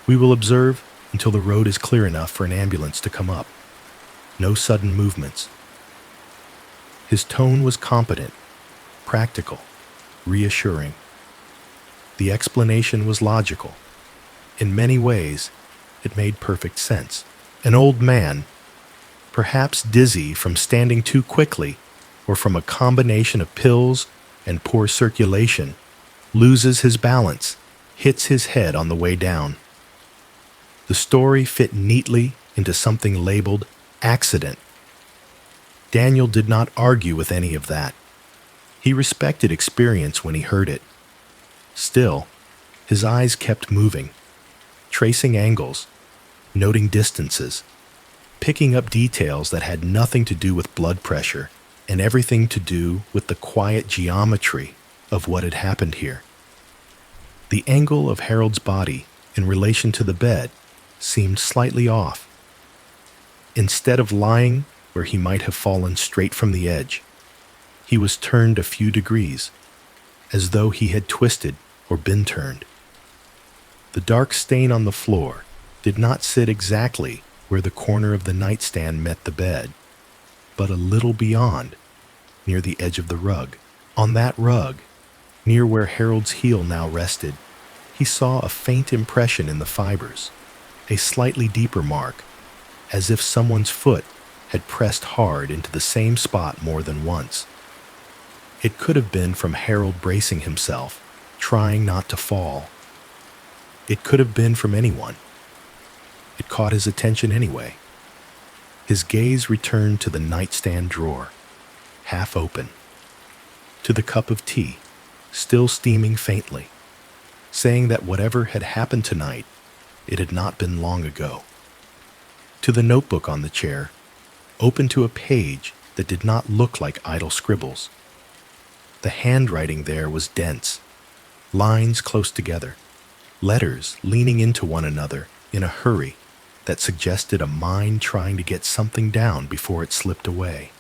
We will observe until the road is clear enough for an ambulance to come up. No sudden movements. His tone was competent, practical, reassuring. The explanation was logical. In many ways, it made perfect sense. An old man, perhaps dizzy from standing too quickly or from a combination of pills and poor circulation, loses his balance, hits his head on the way down. The story fit neatly into something labeled accident. Daniel did not argue with any of that. He respected experience when he heard it. Still, his eyes kept moving, tracing angles, noting distances, picking up details that had nothing to do with blood pressure and everything to do with the quiet geometry of what had happened here. The angle of Harold's body in relation to the bed seemed slightly off. Instead of lying where he might have fallen straight from the edge, he was turned a few degrees, as though he had twisted or been turned. The dark stain on the floor did not sit exactly where the corner of the nightstand met the bed, but a little beyond, near the edge of the rug. On that rug, near where Harold's heel now rested, he saw a faint impression in the fibers, a slightly deeper mark, as if someone's foot had pressed hard into the same spot more than once. It could have been from Harold bracing himself, trying not to fall. It could have been from anyone. It caught his attention anyway. His gaze returned to the nightstand drawer, half open, to the cup of tea, still steaming faintly, saying that whatever had happened tonight, it had not been long ago. to the notebook on the chair, open to a page that did not look like idle scribbles. The handwriting there was dense, lines close together, letters leaning into one another in a hurry that suggested a mind trying to get something down before it slipped away.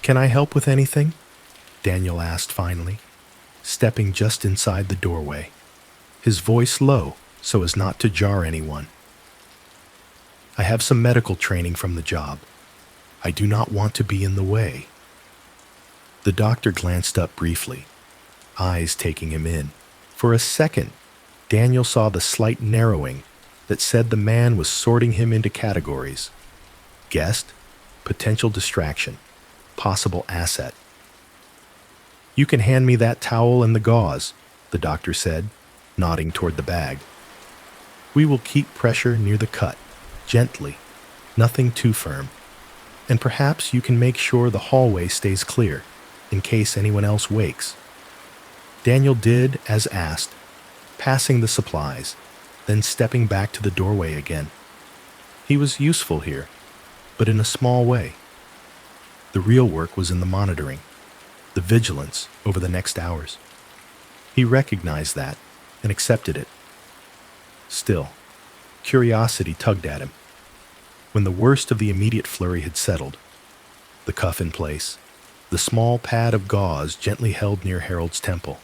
"Can I help with anything?" Daniel asked finally, stepping just inside the doorway, his voice low so as not to jar anyone. "I have some medical training from the job. I do not want to be in the way." The doctor glanced up briefly, eyes taking him in. For a second, Daniel saw the slight narrowing that said the man was sorting him into categories: guest, potential distraction, possible asset. "You can hand me that towel and the gauze," the doctor said, nodding toward the bag. "We will keep pressure near the cut, gently, nothing too firm. And perhaps you can make sure the hallway stays clear, in case anyone else wakes." Daniel did as asked, passing the supplies, then stepping back to the doorway again. He was useful here, but in a small way. The real work was in the monitoring, the vigilance over the next hours. He recognized that and accepted it. Still, curiosity tugged at him. When the worst of the immediate flurry had settled, the cuff in place, the small pad of gauze gently held near Harold's temple,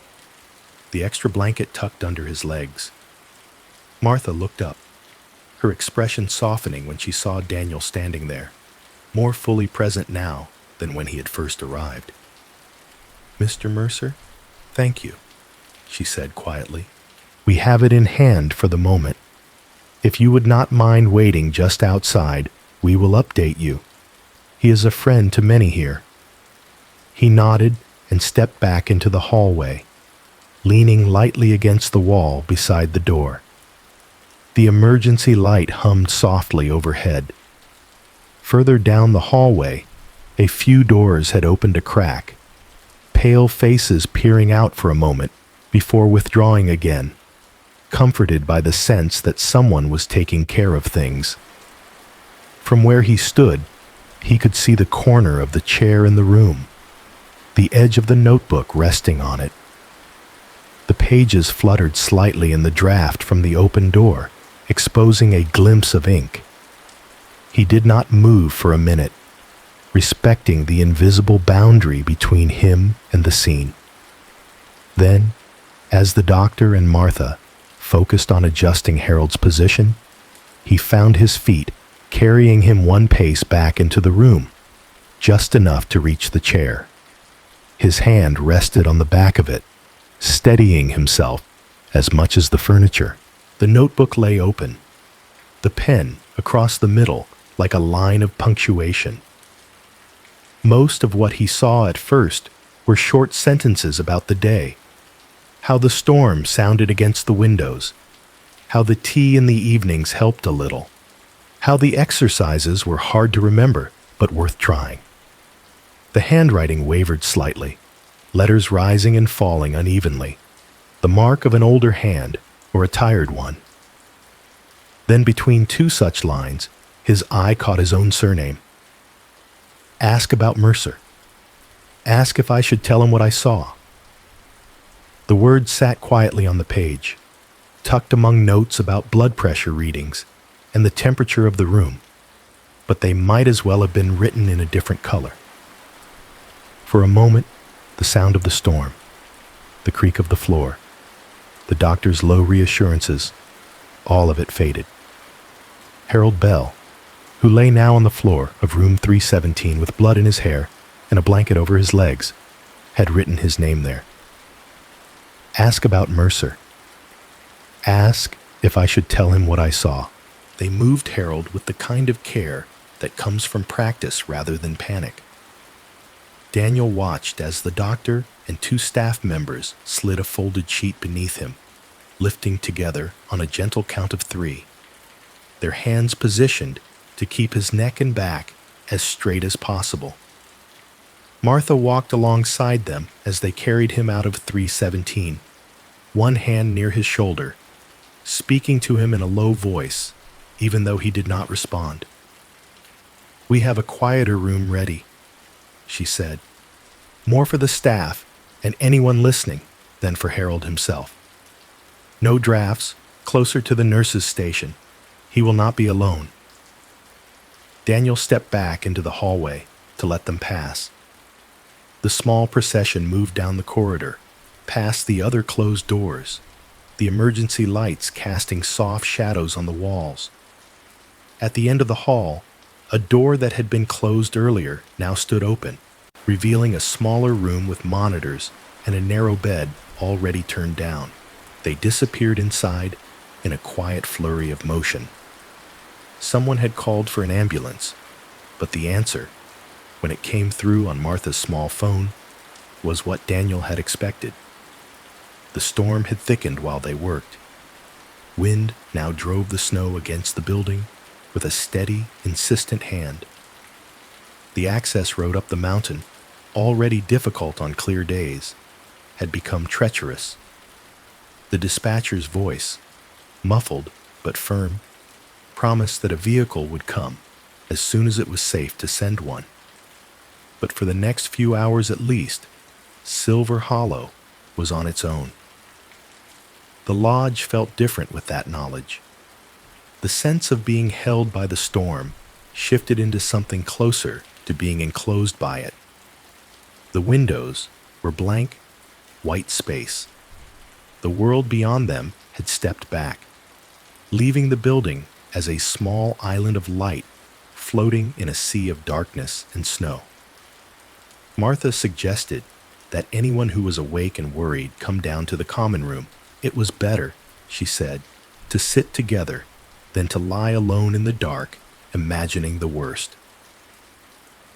the extra blanket tucked under his legs, Martha looked up, her expression softening when she saw Daniel standing there, more fully present now than when he had first arrived. "Mr. Mercer, thank you," she said quietly. "We have it in hand for the moment. If you would not mind waiting just outside, we will update you. He is a friend to many here." He nodded and stepped back into the hallway, leaning lightly against the wall beside the door. The emergency light hummed softly overhead. Further down the hallway, a few doors had opened a crack, pale faces peering out for a moment before withdrawing again, comforted by the sense that someone was taking care of things. From where he stood, he could see the corner of the chair in the room, the edge of the notebook resting on it. The pages fluttered slightly in the draft from the open door, exposing a glimpse of ink. He did not move for a minute, respecting the invisible boundary between him and the scene. Then, as the doctor and Martha focused on adjusting Harold's position, he found his feet carrying him one pace back into the room, just enough to reach the chair. His hand rested on the back of it, steadying himself as much as the furniture. The notebook lay open, the pen across the middle like a line of punctuation. Most of what he saw at first were short sentences about the day, how the storm sounded against the windows, how the tea in the evenings helped a little, how the exercises were hard to remember but worth trying. The handwriting wavered slightly, letters rising and falling unevenly, the mark of an older hand or a tired one. Then between two such lines, his eye caught his own surname. "Ask about Mercer. Ask if I should tell him what I saw." The words sat quietly on the page, tucked among notes about blood pressure readings and the temperature of the room, but they might as well have been written in a different color. For a moment, the sound of the storm, the creak of the floor, the doctor's low reassurances, all of it faded. Harold Bell, who lay now on the floor of room 317 with blood in his hair and a blanket over his legs, had written his name there. Ask about Mercer. Ask if I should tell him what I saw. They moved Harold with the kind of care that comes from practice rather than panic. Daniel watched as the doctor and two staff members slid a folded sheet beneath him, lifting together on a gentle count of 3, their hands positioned to keep his neck and back as straight as possible. Martha walked alongside them as they carried him out of 317, one hand near his shoulder, speaking to him in a low voice, even though he did not respond. "We have a quieter room ready," she said, "more for the staff and anyone listening than for Harold himself. No drafts, closer to the nurse's station. He will not be alone." Daniel stepped back into the hallway to let them pass. The small procession moved down the corridor, past the other closed doors, the emergency lights casting soft shadows on the walls. At the end of the hall, a door that had been closed earlier now stood open, revealing a smaller room with monitors and a narrow bed already turned down. They disappeared inside in a quiet flurry of motion. Someone had called for an ambulance, but the answer, when it came through on Martha's small phone, was what Daniel had expected. The storm had thickened while they worked. Wind now drove the snow against the building with a steady, insistent hand. The access road up the mountain, already difficult on clear days, had become treacherous. The dispatcher's voice, muffled but firm, promised that a vehicle would come as soon as it was safe to send one. But for the next few hours at least, Silver Hollow was on its own. The lodge felt different with that knowledge. The sense of being held by the storm shifted into something closer to being enclosed by it. The windows were blank, white space. The world beyond them had stepped back, leaving the building as a small island of light floating in a sea of darkness and snow. Martha suggested that anyone who was awake and worried come down to the common room. It was better, she said, to sit together than to lie alone in the dark, imagining the worst.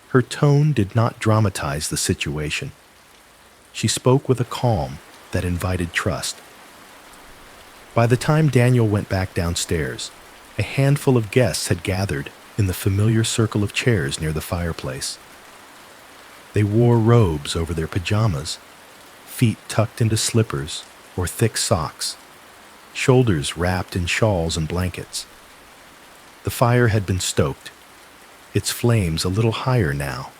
Her tone did not dramatize the situation. She spoke with a calm that invited trust. By the time Daniel went back downstairs, a handful of guests had gathered in the familiar circle of chairs near the fireplace. They wore robes over their pajamas, feet tucked into slippers or thick socks, shoulders wrapped in shawls and blankets. The fire had been stoked, its flames a little higher now,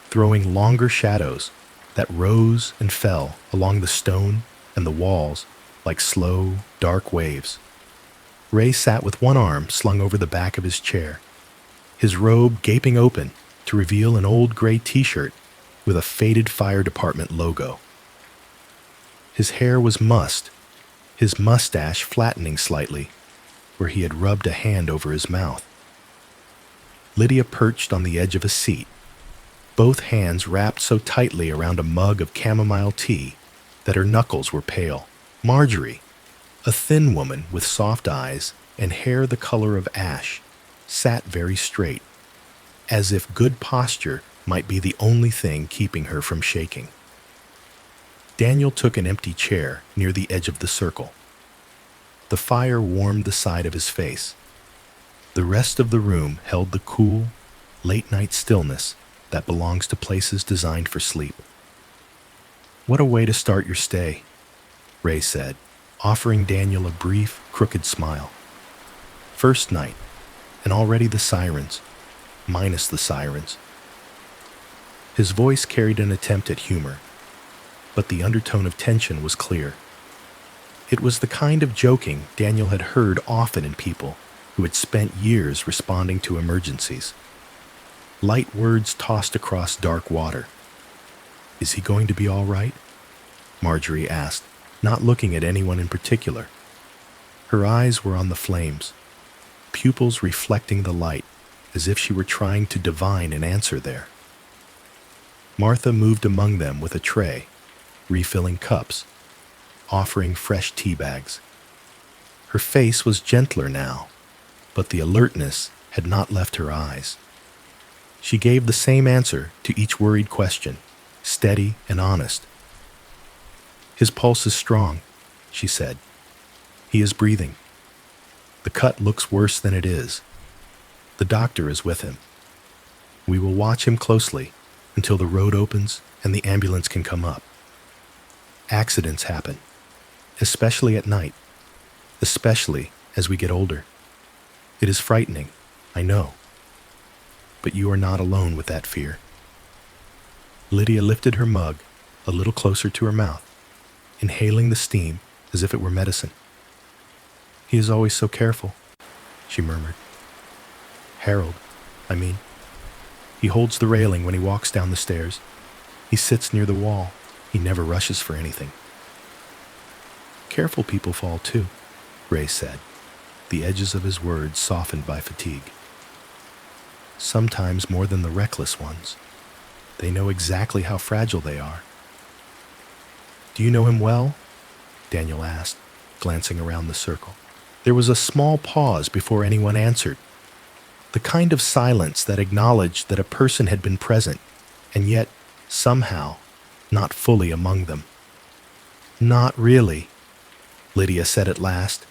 throwing longer shadows that rose and fell along the stone and the walls like slow, dark waves. Ray sat with one arm slung over the back of his chair, his robe gaping open to reveal an old gray t-shirt with a faded fire department logo. His hair was mussed, his mustache flattening slightly, where he had rubbed a hand over his mouth. Lydia perched on the edge of a seat, both hands wrapped so tightly around a mug of chamomile tea that her knuckles were pale. Marjorie, a thin woman with soft eyes and hair the color of ash, sat very straight, as if good posture might be the only thing keeping her from shaking. Daniel took an empty chair near the edge of the circle. The fire warmed the side of his face. The rest of the room held the cool, late-night stillness that belongs to places designed for sleep. "What a way to start your stay," Ray said, offering Daniel a brief, crooked smile. "First night, and already the sirens, minus the sirens." His voice carried an attempt at humor, but the undertone of tension was clear. It was the kind of joking Daniel had heard often in people who had spent years responding to emergencies. Light words tossed across dark water. "Is he going to be all right?" Marjorie asked, not looking at anyone in particular. Her eyes were on the flames, pupils reflecting the light as if she were trying to divine an answer there. Martha moved among them with a tray, refilling cups, offering fresh tea bags. Her face was gentler now, but the alertness had not left her eyes. She gave the same answer to each worried question, steady and honest. "His pulse is strong," she said. "He is breathing. The cut looks worse than it is. The doctor is with him. We will watch him closely until the road opens and the ambulance can come up. Accidents happen, especially at night, especially as we get older." It is frightening, I know. But you are not alone with that fear. Lydia lifted her mug a little closer to her mouth, inhaling the steam as if it were medicine. He is always so careful, she murmured. Harold, I mean. He holds the railing when he walks down the stairs. He sits near the wall. He never rushes for anything. Careful people fall too, Ray said, the edges of his words softened by fatigue. Sometimes more than the reckless ones. They know exactly how fragile they are. Do you know him well? Daniel asked, glancing around the circle. There was a small pause before anyone answered. The kind of silence that acknowledged that a person had been present, and yet, somehow, not fully among them. Not really, Lydia said at last.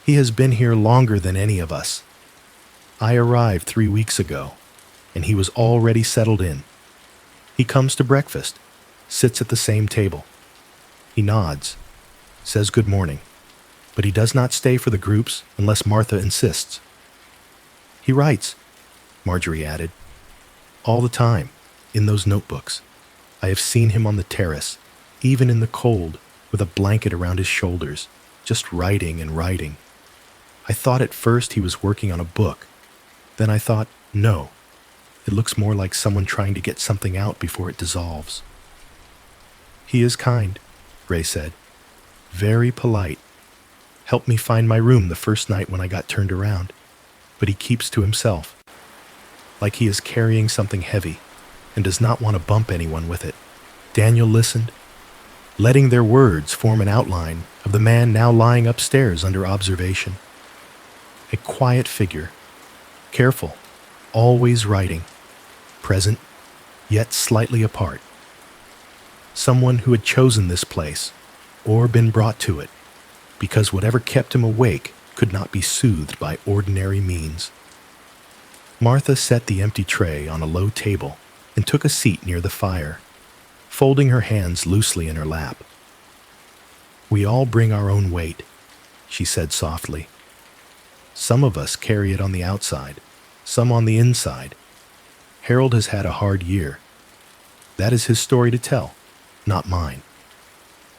He has been here longer than any of us. I arrived 3 weeks ago, and he was already settled in. He comes to breakfast, sits at the same table. He nods, says good morning, but he does not stay for the groups unless Martha insists. He writes, Marjorie added, all the time, in those notebooks. I have seen him on the terrace, even in the cold, with a blanket around his shoulders, just writing and writing. I thought at first he was working on a book. Then I thought, no, it looks more like someone trying to get something out before it dissolves. He is kind, Ray said. Very polite. Helped me find my room the first night when I got turned around, but he keeps to himself. Like he is carrying something heavy and does not want to bump anyone with it. Daniel listened, letting their words form an outline of the man now lying upstairs under observation. A quiet figure, careful, always writing, present, yet slightly apart. Someone who had chosen this place, or been brought to it, because whatever kept him awake could not be soothed by ordinary means. Martha set the empty tray on a low table and took a seat near the fire, folding her hands loosely in her lap. We all bring our own weight, she said softly. Some of us carry it on the outside, some on the inside. Harold has had a hard year. That is his story to tell, not mine.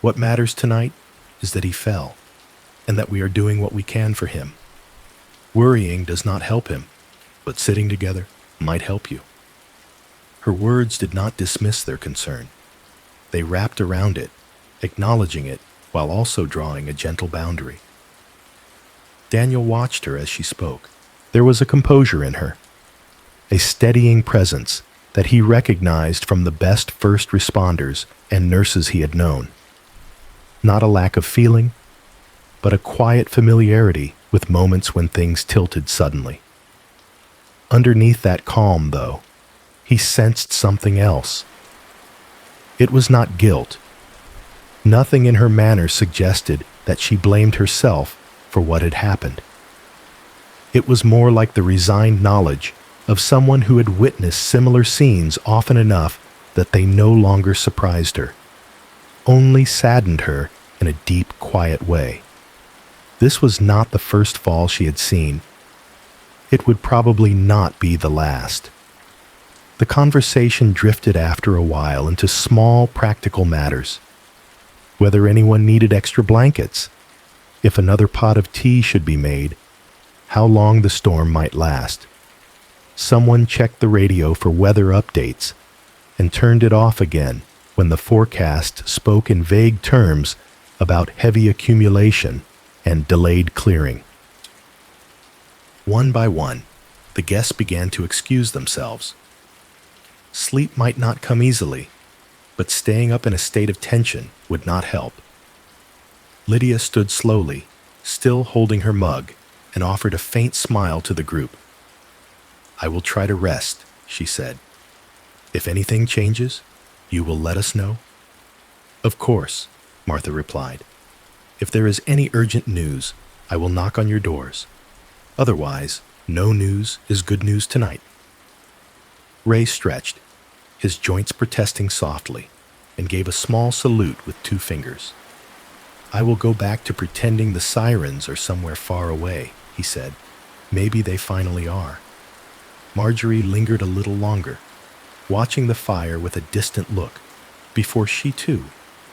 What matters tonight is that he fell, and that we are doing what we can for him. Worrying does not help him, but sitting together might help you. Her words did not dismiss their concern. They wrapped around it, acknowledging it while also drawing a gentle boundary. Daniel watched her as she spoke. There was a composure in her, a steadying presence that he recognized from the best first responders and nurses he had known. Not a lack of feeling, but a quiet familiarity with moments when things tilted suddenly. Underneath that calm, though, he sensed something else. It was not guilt. Nothing in her manner suggested that she blamed herself for what had happened. It was more like the resigned knowledge of someone who had witnessed similar scenes often enough that they no longer surprised her, only saddened her in a deep, quiet way. This was not the first fall she had seen. It would probably not be the last. The conversation drifted after a while into small, practical matters. Whether anyone needed extra blankets, if another pot of tea should be made, how long the storm might last. Someone checked the radio for weather updates and turned it off again when the forecast spoke in vague terms about heavy accumulation and delayed clearing. One by one, the guests began to excuse themselves. Sleep might not come easily, but staying up in a state of tension would not help. Lydia stood slowly, still holding her mug, and offered a faint smile to the group. I will try to rest, she said. If anything changes, you will let us know? Of course, Martha replied. If there is any urgent news, I will knock on your doors. Otherwise, no news is good news tonight. Ray stretched, his joints protesting softly, and gave a small salute with 2 fingers. I will go back to pretending the sirens are somewhere far away, he said. Maybe they finally are. Marjorie lingered a little longer, watching the fire with a distant look, before she too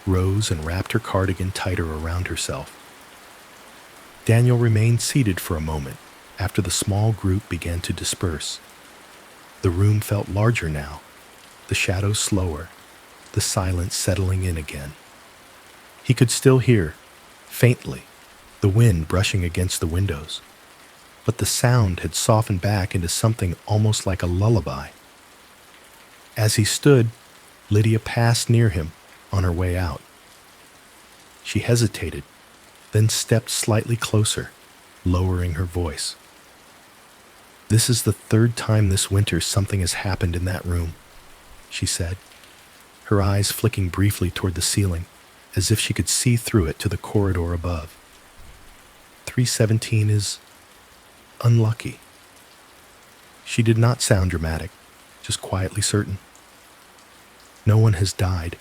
rose and wrapped her cardigan tighter around herself. Daniel remained seated for a moment after the small group began to disperse. The room felt larger now, the shadows slower, the silence settling in again. He could still hear, faintly, the wind brushing against the windows, but the sound had softened back into something almost like a lullaby. As he stood, Lydia passed near him on her way out. She hesitated, then stepped slightly closer, lowering her voice. "This is the third time this winter something has happened in that room," she said, her eyes flicking briefly toward the ceiling, as if she could see through it to the corridor above. 317 is unlucky. She did not sound dramatic, just quietly certain. "No one has died,"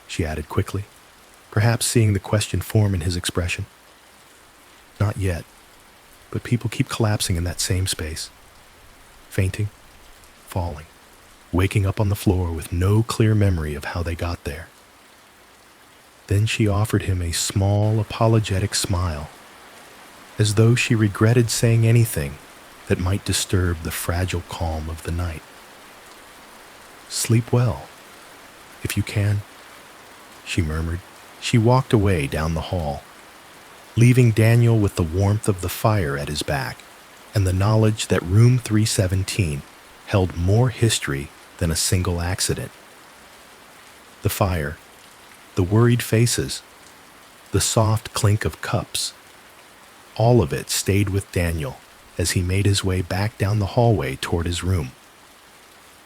she added quickly, perhaps seeing the question form in his expression. "Not yet, but people keep collapsing in that same space. Fainting, falling, waking up on the floor with no clear memory of how they got there." Then she offered him a small, apologetic smile, as though she regretted saying anything that might disturb the fragile calm of the night. "Sleep well, if you can," she murmured. She walked away down the hall, leaving Daniel with the warmth of the fire at his back and the knowledge that room 317 held more history than a single accident. The fire, the worried faces, the soft clink of cups, all of it stayed with Daniel as he made his way back down the hallway toward his room.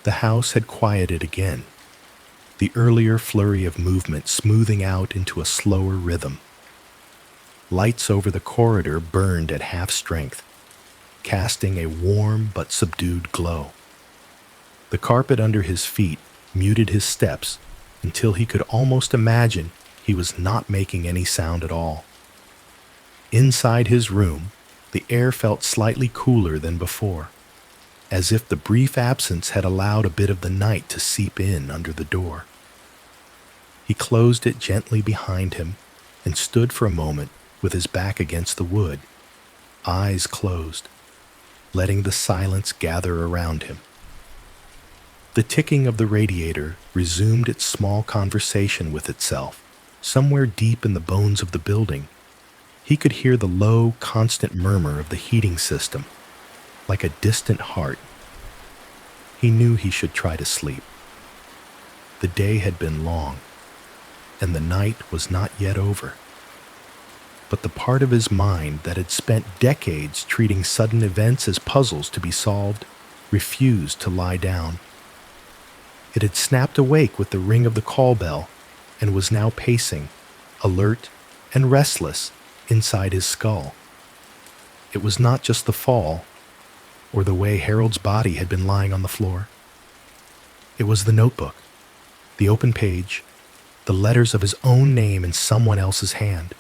The house had quieted again, the earlier flurry of movement smoothing out into a slower rhythm. Lights over the corridor burned at half strength, casting a warm but subdued glow. The carpet under his feet muted his steps until he could almost imagine he was not making any sound at all. Inside his room, the air felt slightly cooler than before, as if the brief absence had allowed a bit of the night to seep in under the door. He closed it gently behind him and stood for a moment with his back against the wood, eyes closed, letting the silence gather around him. The ticking of the radiator resumed its small conversation with itself. Somewhere deep in the bones of the building, he could hear the low, constant murmur of the heating system, like a distant heart. He knew he should try to sleep. The day had been long, and the night was not yet over. But the part of his mind that had spent decades treating sudden events as puzzles to be solved refused to lie down. It had snapped awake with the ring of the call bell and was now pacing, alert and restless, inside his skull. It was not just the fall, or the way Harold's body had been lying on the floor. It was the notebook, the open page, the letters of his own name in someone else's hand.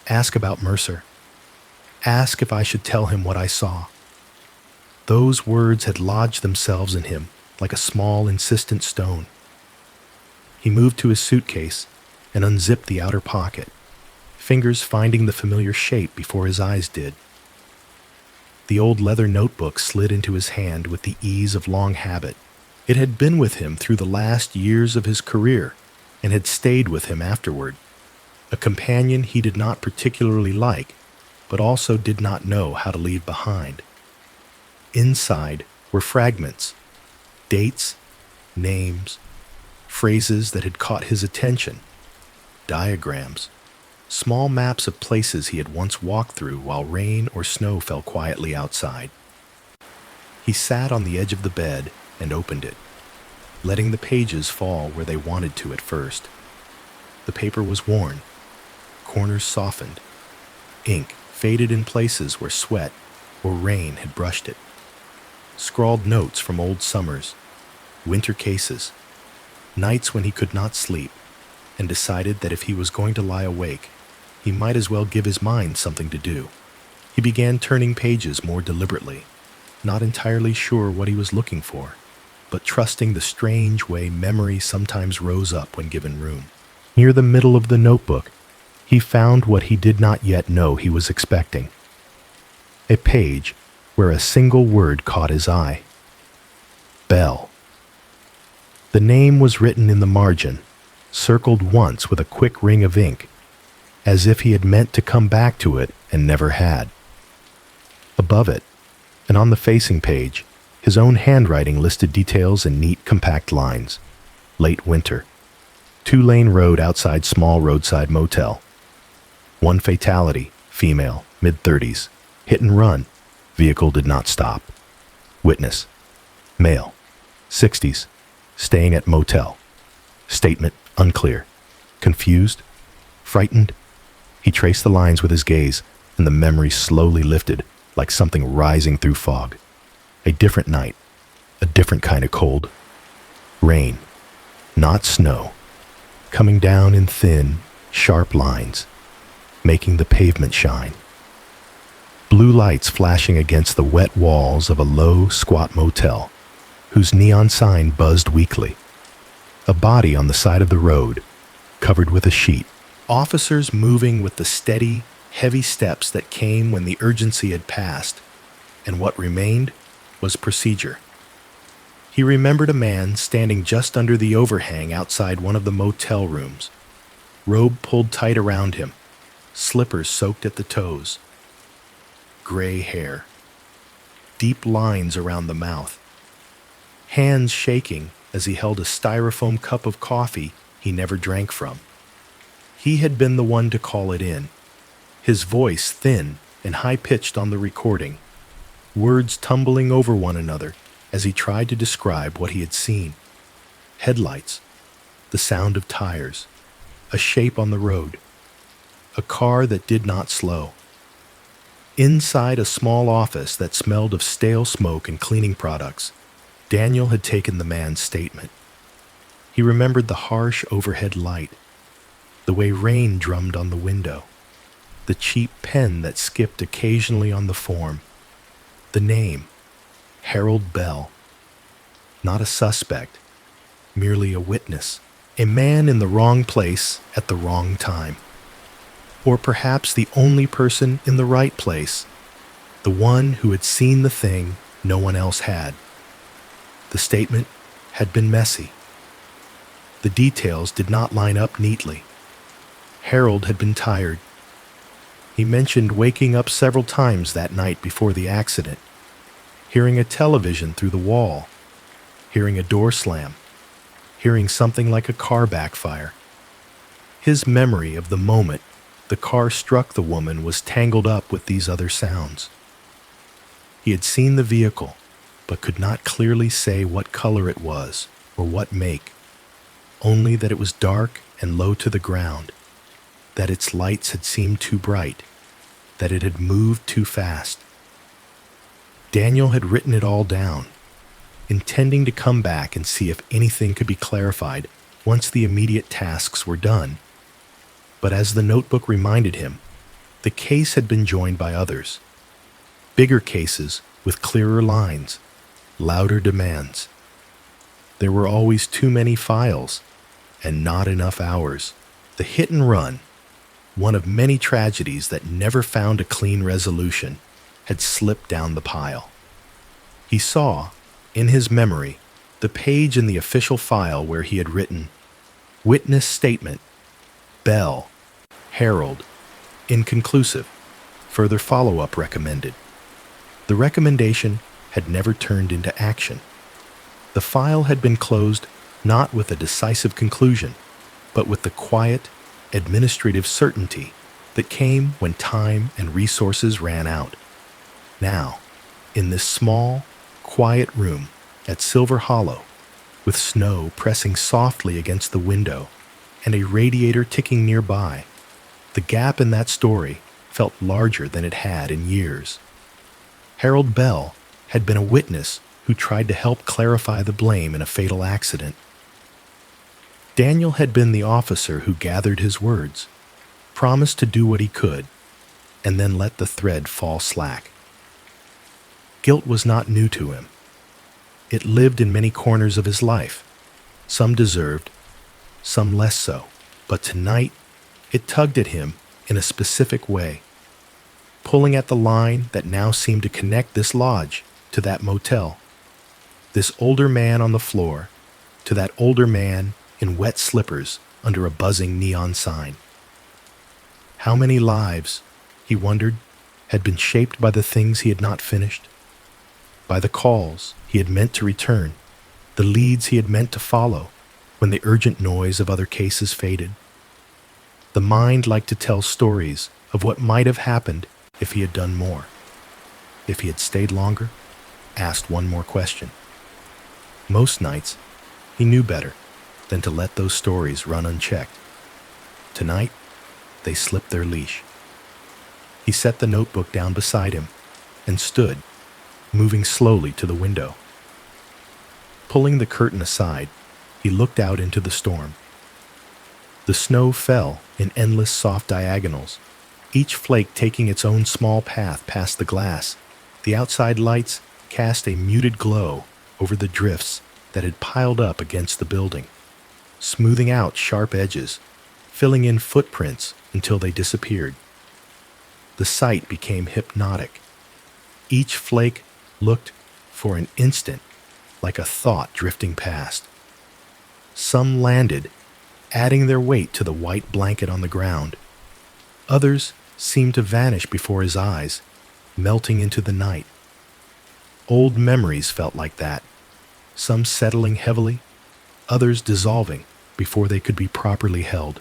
Ask about Mercer. Ask if I should tell him what I saw. Those words had lodged themselves in him like a small, insistent stone. He moved to his suitcase and unzipped the outer pocket, fingers finding the familiar shape before his eyes did. The old leather notebook slid into his hand with the ease of long habit. It had been with him through the last years of his career and had stayed with him afterward. A companion he did not particularly like, but also did not know how to leave behind. Inside were fragments, dates, names, phrases that had caught his attention, diagrams, small maps of places he had once walked through while rain or snow fell quietly outside. He sat on the edge of the bed and opened it, letting the pages fall where they wanted to at first. The paper was worn, corners softened, ink faded in places where sweat or rain had brushed it. Scrawled notes from old summers, winter cases, nights when he could not sleep, and decided that if he was going to lie awake, he might as well give his mind something to do. He began turning pages more deliberately, not entirely sure what he was looking for, but trusting the strange way memory sometimes rose up when given room. Near the middle of the notebook, he found what he did not yet know he was expecting. A page where a single word caught his eye. Bell. The name was written in the margin, circled once with a quick ring of ink, as if he had meant to come back to it and never had. Above it, and on the facing page, his own handwriting listed details in neat, compact lines. Late winter. 2-lane road outside small roadside motel. 1 fatality, female, mid-30s. Hit and run. Vehicle did not stop. Witness. Male. 60s. Staying at motel. Statement unclear. Confused? Frightened? He traced the lines with his gaze, and the memory slowly lifted, like something rising through fog. A different night. A different kind of cold. Rain. Not snow. Coming down in thin, sharp lines, making the pavement shine. Blue lights flashing against the wet walls of a low, squat motel, whose neon sign buzzed weakly. A body on the side of the road, covered with a sheet. Officers moving with the steady, heavy steps that came when the urgency had passed, and what remained was procedure. He remembered a man standing just under the overhang outside one of the motel rooms, robe pulled tight around him, slippers soaked at the toes. Gray hair, deep lines around the mouth, hands shaking as he held a styrofoam cup of coffee he never drank from. He had been the one to call it in, his voice thin and high-pitched on the recording, words tumbling over one another as he tried to describe what he had seen. Headlights, the sound of tires, a shape on the road, a car that did not slow. Inside a small office that smelled of stale smoke and cleaning products, Daniel had taken the man's statement. He remembered the harsh overhead light, the way rain drummed on the window, the cheap pen that skipped occasionally on the form, the name, Harold Bell. Not a suspect, merely a witness, a man in the wrong place at the wrong time. Or perhaps the only person in the right place, the one who had seen the thing no one else had. The statement had been messy. The details did not line up neatly. Harold had been tired. He mentioned waking up several times that night before the accident, hearing a television through the wall, hearing a door slam, hearing something like a car backfire. His memory of the moment the car struck the woman was tangled up with these other sounds. He had seen the vehicle, but could not clearly say what color it was or what make, only that it was dark and low to the ground, that its lights had seemed too bright, that it had moved too fast. Daniel had written it all down, intending to come back and see if anything could be clarified once the immediate tasks were done. But as the notebook reminded him, the case had been joined by others. Bigger cases with clearer lines, louder demands. There were always too many files, and not enough hours. The hit and run, one of many tragedies that never found a clean resolution, had slipped down the pile. He saw, in his memory, the page in the official file where he had written, "Witness statement, Bell, Harold, inconclusive, further follow-up recommended." The recommendation had never turned into action. The file had been closed not with a decisive conclusion, but with the quiet, administrative certainty that came when time and resources ran out. Now, in this small, quiet room at Silver Hollow, with snow pressing softly against the window and a radiator ticking nearby, the gap in that story felt larger than it had in years. Harold Bell had been a witness who tried to help clarify the blame in a fatal accident. Daniel had been the officer who gathered his words, promised to do what he could, and then let the thread fall slack. Guilt was not new to him. It lived in many corners of his life. Some deserved, some less so. But tonight, it tugged at him in a specific way, pulling at the line that now seemed to connect this lodge to that motel, this older man on the floor to that older man in wet slippers under a buzzing neon sign. How many lives, he wondered, had been shaped by the things he had not finished, by the calls he had meant to return, the leads he had meant to follow when the urgent noise of other cases faded. The mind liked to tell stories of what might have happened if he had done more, if he had stayed longer, asked one more question. Most nights, he knew better than to let those stories run unchecked. Tonight, they slipped their leash. He set the notebook down beside him and stood, moving slowly to the window. Pulling the curtain aside, he looked out into the storm. The snow fell in endless soft diagonals, each flake taking its own small path past the glass. The outside lights cast a muted glow over the drifts that had piled up against the building, smoothing out sharp edges, filling in footprints until they disappeared. The sight became hypnotic. Each flake looked, for an instant, like a thought drifting past. Some landed, adding their weight to the white blanket on the ground. Others seemed to vanish before his eyes, melting into the night. Old memories felt like that, some settling heavily, others dissolving before they could be properly held.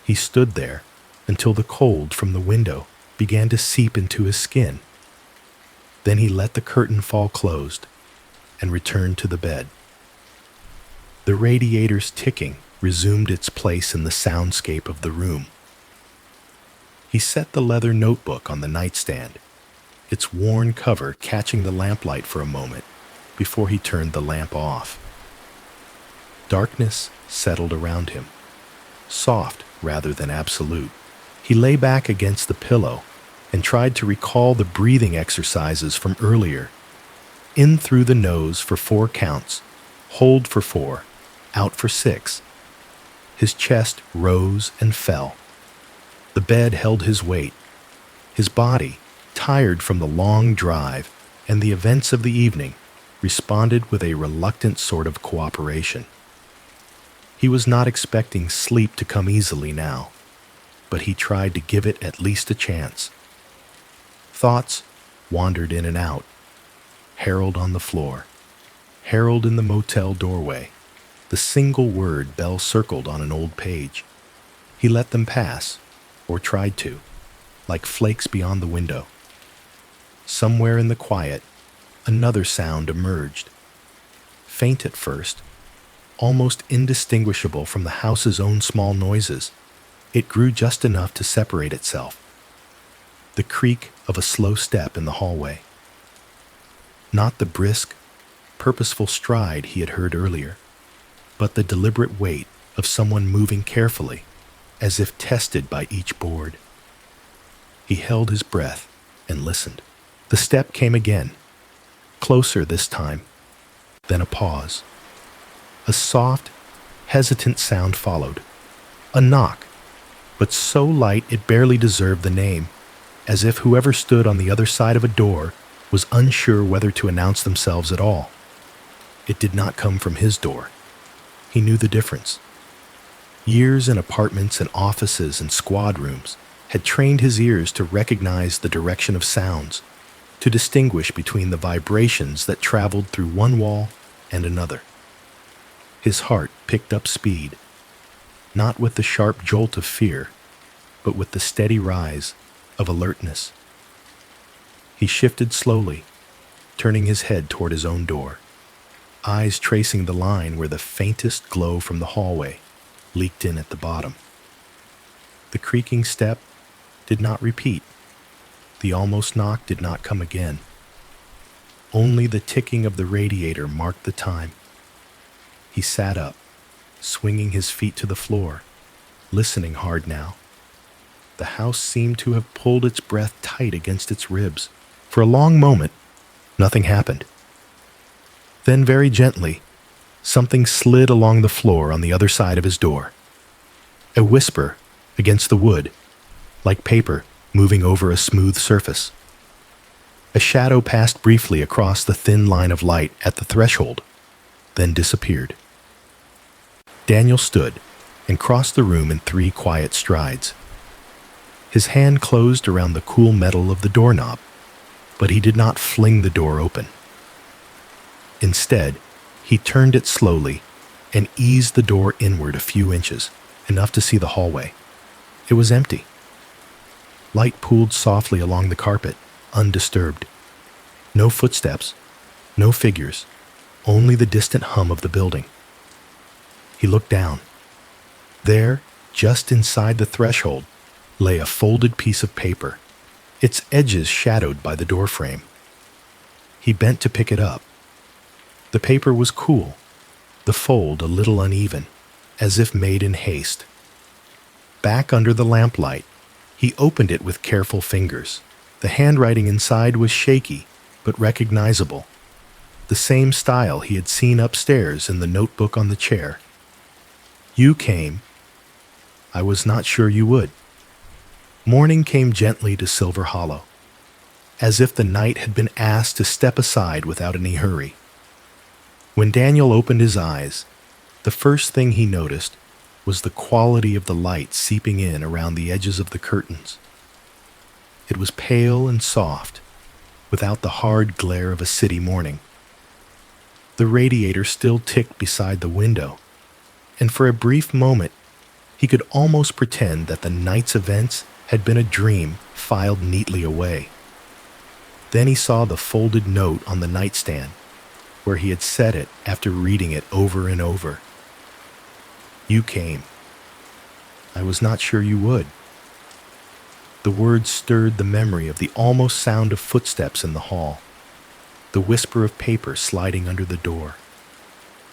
He stood there until the cold from the window began to seep into his skin. Then he let the curtain fall closed and returned to the bed. The radiator's ticking resumed its place in the soundscape of the room. He set the leather notebook on the nightstand, its worn cover catching the lamplight for a moment before he turned the lamp off. Darkness settled around him, soft rather than absolute. He lay back against the pillow and tried to recall the breathing exercises from earlier. In through the nose for 4 counts, hold for 4, out for 6. His chest rose and fell. The bed held his weight. His body, tired from the long drive and the events of the evening, responded with a reluctant sort of cooperation. He was not expecting sleep to come easily now, but he tried to give it at least a chance. Thoughts wandered in and out. Harold on the floor, Harold in the motel doorway, the single word Belle circled on an old page. He let them pass, or tried to, like flakes beyond the window. Somewhere in the quiet, another sound emerged. Faint at first, almost indistinguishable from the house's own small noises, it grew just enough to separate itself. The creak of a slow step in the hallway. Not the brisk, purposeful stride he had heard earlier, but the deliberate weight of someone moving carefully, as if tested by each board. He held his breath and listened. The step came again, closer this time, then a pause. A soft, hesitant sound followed. A knock, but so light it barely deserved the name, as if whoever stood on the other side of a door was unsure whether to announce themselves at all. It did not come from his door. He knew the difference. Years in apartments and offices and squad rooms had trained his ears to recognize the direction of sounds, to distinguish between the vibrations that traveled through one wall and another. His heart picked up speed, not with the sharp jolt of fear, but with the steady rise of alertness. He shifted slowly, turning his head toward his own door, eyes tracing the line where the faintest glow from the hallway leaked in at the bottom. The creaking step did not repeat. The almost knock did not come again. Only the ticking of the radiator marked the time. He sat up, swinging his feet to the floor, listening hard now. the house seemed to have pulled its breath tight against its ribs. For a long moment, nothing happened. Then very gently, something slid along the floor on the other side of his door. A whisper against the wood, like paper moving over a smooth surface. A shadow passed briefly across the thin line of light at the threshold, then disappeared. Daniel stood and crossed the room in 3 quiet strides. His hand closed around the cool metal of the doorknob, but he did not fling the door open. Instead, he turned it slowly and eased the door inward a few inches, enough to see the hallway. It was empty. Light pooled softly along the carpet, undisturbed. No footsteps, no figures, only the distant hum of the building. He looked down. There, just inside the threshold, lay a folded piece of paper, its edges shadowed by the doorframe. He bent to pick it up. The paper was cool, the fold a little uneven, as if made in haste. Back under the lamplight, he opened it with careful fingers. The handwriting inside was shaky, but recognizable. The same style he had seen upstairs in the notebook on the chair. "You came. I was not sure you would." Morning came gently to Silver Hollow, as if the night had been asked to step aside without any hurry. When Daniel opened his eyes, the first thing he noticed was the quality of the light seeping in around the edges of the curtains. It was pale and soft, without the hard glare of a city morning. The radiator still ticked beside the window, and for a brief moment, he could almost pretend that the night's events had been a dream filed neatly away. Then he saw the folded note on the nightstand, where he had set it after reading it over and over. "You came. I was not sure you would." The words stirred the memory of the almost sound of footsteps in the hall, the whisper of paper sliding under the door.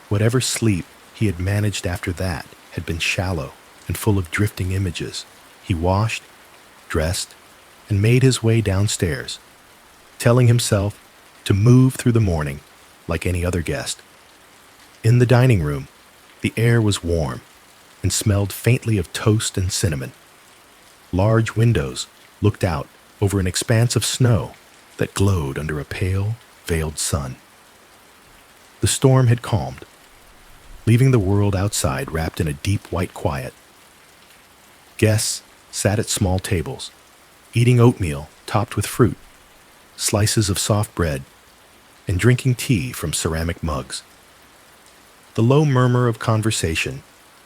Whatever sleep he had managed after that had been shallow and full of drifting images. He washed, dressed, and made his way downstairs, telling himself to move through the morning like any other guest. In the dining room, the air was warm and smelled faintly of toast and cinnamon. Large windows looked out over an expanse of snow that glowed under a pale, veiled sun. The storm had calmed, leaving the world outside wrapped in a deep white quiet. Guests sat at small tables, eating oatmeal topped with fruit, slices of soft bread, and drinking tea from ceramic mugs. The low murmur of conversation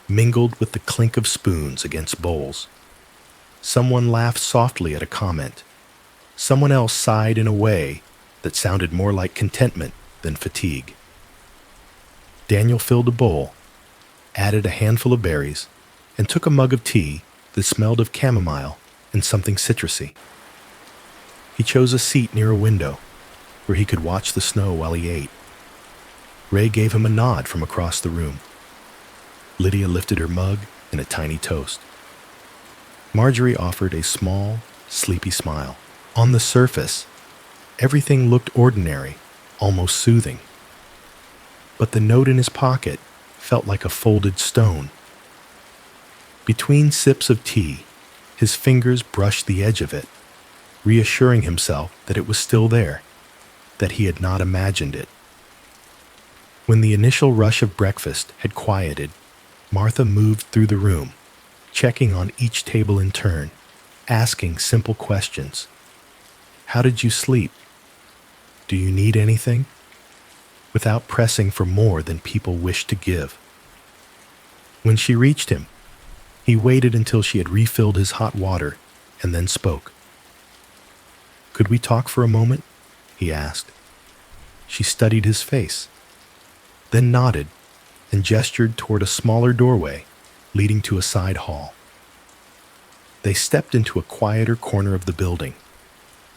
mingled with the clink of spoons against bowls. Someone laughed softly at a comment. Someone else sighed in a way that sounded more like contentment than fatigue. Daniel filled a bowl, added a handful of berries, and took a mug of tea that smelled of chamomile and something citrusy. He chose a seat near a window where he could watch the snow while he ate. Ray gave him a nod from across the room. Lydia lifted her mug and a tiny toast. Marjorie offered a small, sleepy smile. On the surface, everything looked ordinary, almost soothing. But the note in his pocket felt like a folded stone. Between sips of tea, his fingers brushed the edge of it, reassuring himself that it was still there, that he had not imagined it. When the initial rush of breakfast had quieted, Martha moved through the room, checking on each table in turn, asking simple questions. "How did you sleep? Do you need anything?" Without pressing for more than people wished to give. When she reached him, he waited until she had refilled his hot water and then spoke. "Could we talk for a moment?" he asked. She studied his face, then nodded and gestured toward a smaller doorway leading to a side hall. They stepped into a quieter corner of the building,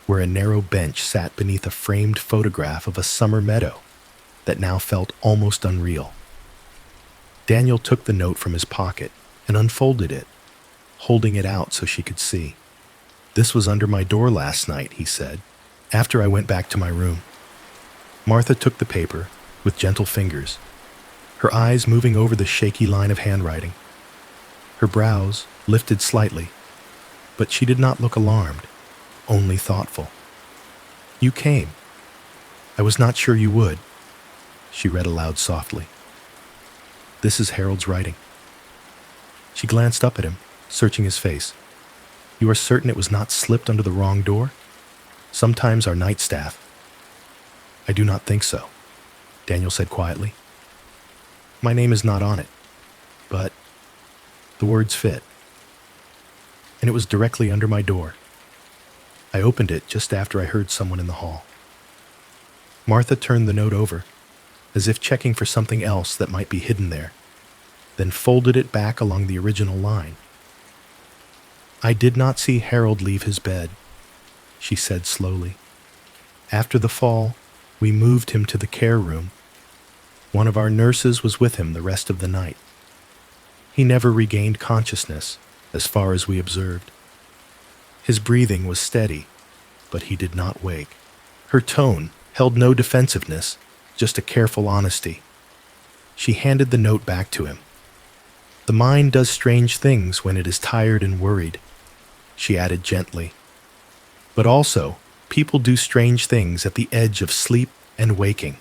where a narrow bench sat beneath a framed photograph of a summer meadow that now felt almost unreal. Daniel took the note from his pocket and unfolded it, holding it out so she could see. "This was under my door last night," he said, after I went back to my room. Martha took the paper with gentle fingers, her eyes moving over the shaky line of handwriting. Her brows lifted slightly, but she did not look alarmed, only thoughtful. "You came. I was not sure you would," she read aloud softly. "This is Harold's writing." She glanced up at him, searching his face. "You are certain it was not slipped under the wrong door? Sometimes our night staff—" "I do not think so," Daniel said quietly. "My name is not on it, but the words fit. And it was directly under my door. I opened it just after I heard someone in the hall." Martha turned the note over, as if checking for something else that might be hidden there, then folded it back along the original line. "I did not see Harold leave his bed," she said slowly. "After the fall, we moved him to the care room. One of our nurses was with him the rest of the night. He never regained consciousness, as far as we observed. His breathing was steady, but he did not wake." Her tone held no defensiveness, just a careful honesty. She handed the note back to him. "The mind does strange things when it is tired and worried," she added gently. "But also, people do strange things at the edge of sleep and waking.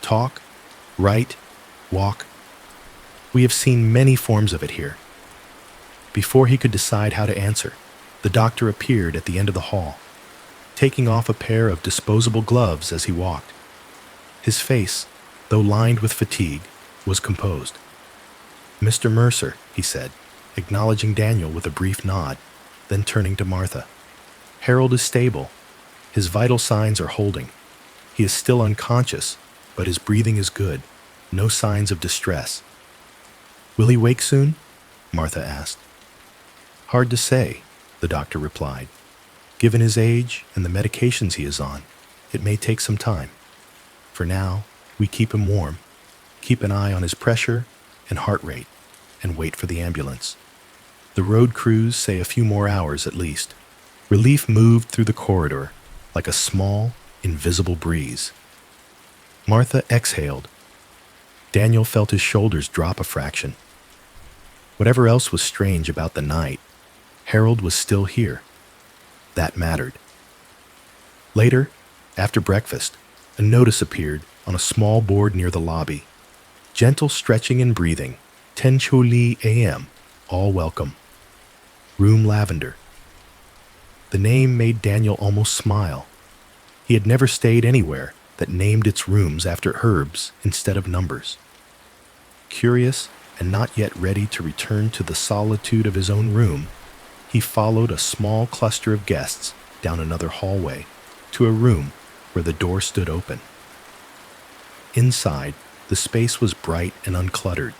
Talk, write, walk. We have seen many forms of it here." Before he could decide how to answer, the doctor appeared at the end of the hall, taking off a pair of disposable gloves as he walked. His face, though lined with fatigue, was composed. "Mr. Mercer," he said, acknowledging Daniel with a brief nod, then turning to Martha. "Harold is stable. His vital signs are holding. He is still unconscious, but his breathing is good. No signs of distress." "Will he wake soon?" Martha asked. "Hard to say," the doctor replied. "Given his age and the medications he is on, it may take some time. For now, we keep him warm, keep an eye on his pressure and heart rate, and wait for the ambulance. The road crews say a few more hours at least." Relief moved through the corridor like a small, invisible breeze. Martha exhaled. Daniel felt his shoulders drop a fraction. Whatever else was strange about the night, Harold was still here. That mattered. Later, after breakfast, a notice appeared on a small board near the lobby. "Gentle stretching and breathing, 10 Choli a.m., all welcome. Room lavender." The name made Daniel almost smile. He had never stayed anywhere that named its rooms after herbs instead of numbers. Curious and not yet ready to return to the solitude of his own room, he followed a small cluster of guests down another hallway to a room where the door stood open. Inside, the space was bright and uncluttered,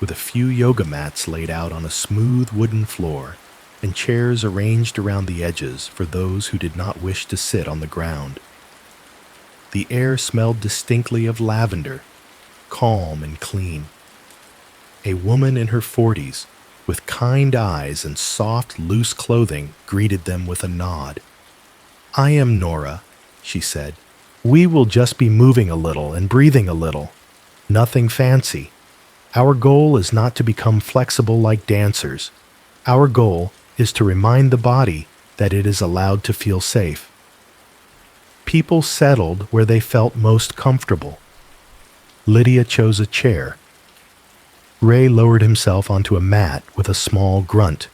with a few yoga mats laid out on a smooth wooden floor and chairs arranged around the edges for those who did not wish to sit on the ground. The air smelled distinctly of lavender, calm and clean. A woman in her 40s, with kind eyes and soft, loose clothing, greeted them with a nod. "I am Nora," she said. "We will just be moving a little and breathing a little. Nothing fancy. Our goal is not to become flexible like dancers. Our goal is to remind the body that it is allowed to feel safe." People settled where they felt most comfortable. Lydia chose a chair. Ray lowered himself onto a mat with a small grunt.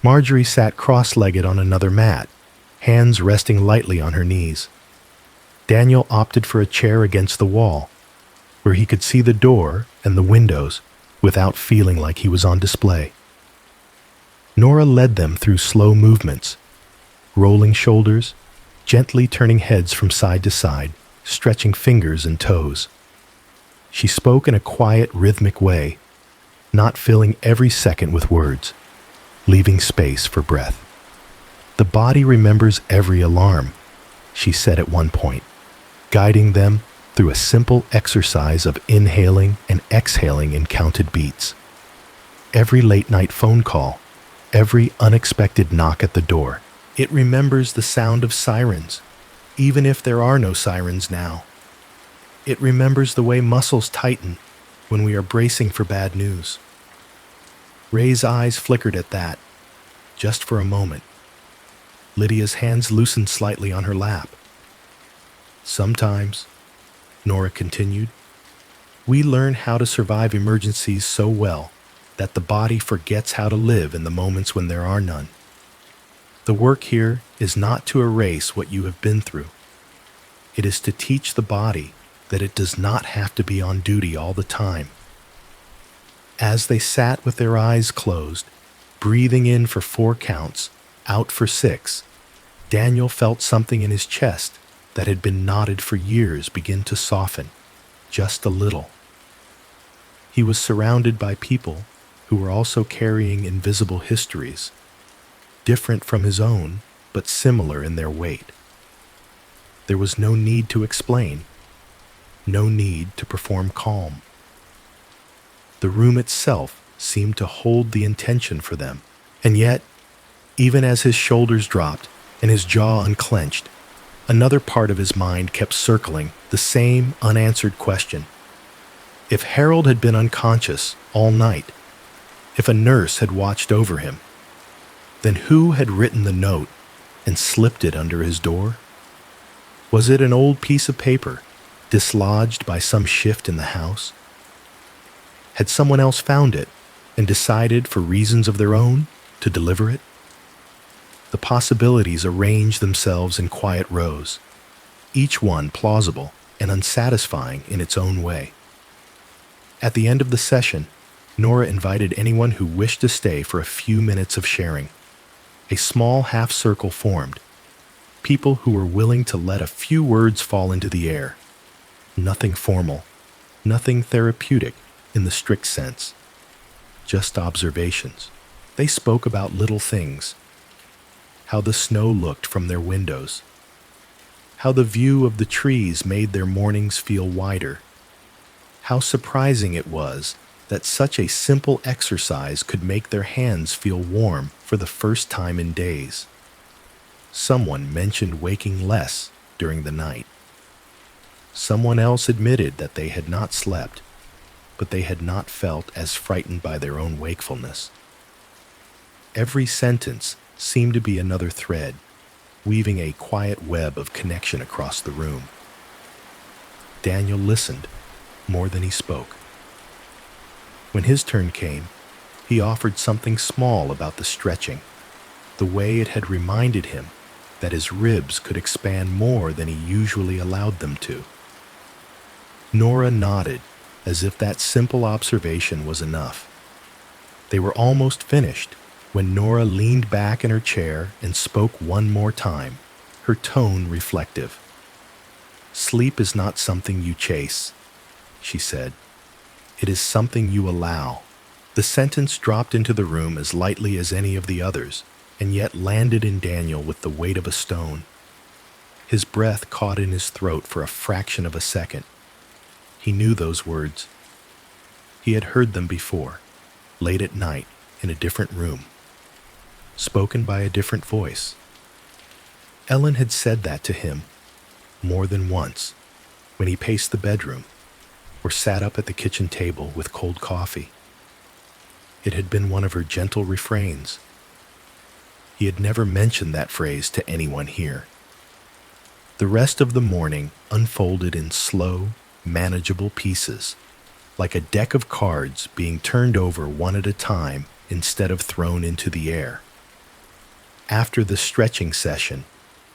Marjorie sat cross-legged on another mat, hands resting lightly on her knees. Daniel opted for a chair against the wall, where he could see the door and the windows without feeling like he was on display. Nora led them through slow movements, rolling shoulders, gently turning heads from side to side, stretching fingers and toes. She spoke in a quiet, rhythmic way, not filling every second with words, leaving space for breath. "The body remembers every alarm," she said at one point, guiding them through a simple exercise of inhaling and exhaling in counted beats. "Every late-night phone call, every unexpected knock at the door. It remembers the sound of sirens, even if there are no sirens now. It remembers the way muscles tighten when we are bracing for bad news. Ray's eyes flickered at that, just for a moment. Lydia's hands loosened slightly on her lap. Sometimes, Nora continued, we learn how to survive emergencies so well that the body forgets how to live in the moments when there are none. The work here is not to erase what you have been through. It is to teach the body that it does not have to be on duty all the time. As they sat with their eyes closed, breathing in for 4 counts, out for 6, Daniel felt something in his chest that had been knotted for years begin to soften, just a little. He was surrounded by people who were also carrying invisible histories, different from his own, but similar in their weight. There was no need to explain, no need to perform calm. The room itself seemed to hold the intention for them, and yet, even as his shoulders dropped and his jaw unclenched, another part of his mind kept circling the same unanswered question. If Harold had been unconscious all night, if a nurse had watched over him, then who had written the note and slipped it under his door? Was it an old piece of paper, dislodged by some shift in the house? Had someone else found it and decided, for reasons of their own, to deliver it? The possibilities arranged themselves in quiet rows, each one plausible and unsatisfying in its own way. At the end of the session, Nora invited anyone who wished to stay for a few minutes of sharing. A small half-circle formed, people who were willing to let a few words fall into the air. Nothing formal, nothing therapeutic in the strict sense, just observations. They spoke about little things, how the snow looked from their windows, how the view of the trees made their mornings feel wider, how surprising it was that such a simple exercise could make their hands feel warm for the first time in days. Someone mentioned waking less during the night. Someone else admitted that they had not slept, but they had not felt as frightened by their own wakefulness. Every sentence seemed to be another thread, weaving a quiet web of connection across the room. Daniel listened more than he spoke. When his turn came, he offered something small about the stretching, the way it had reminded him that his ribs could expand more than he usually allowed them to. Nora nodded, as if that simple observation was enough. They were almost finished when Nora leaned back in her chair and spoke one more time, her tone reflective. "Sleep is not something you chase," she said. "It is something you allow." The sentence dropped into the room as lightly as any of the others, and yet landed in Daniel with the weight of a stone. His breath caught in his throat for a fraction of a second. He knew those words. He had heard them before, late at night, in a different room, spoken by a different voice. Ellen had said that to him more than once when he paced the bedroom or sat up at the kitchen table with cold coffee. It had been one of her gentle refrains. He had never mentioned that phrase to anyone here. The rest of the morning unfolded in slow, manageable pieces, like a deck of cards being turned over one at a time instead of thrown into the air. After the stretching session,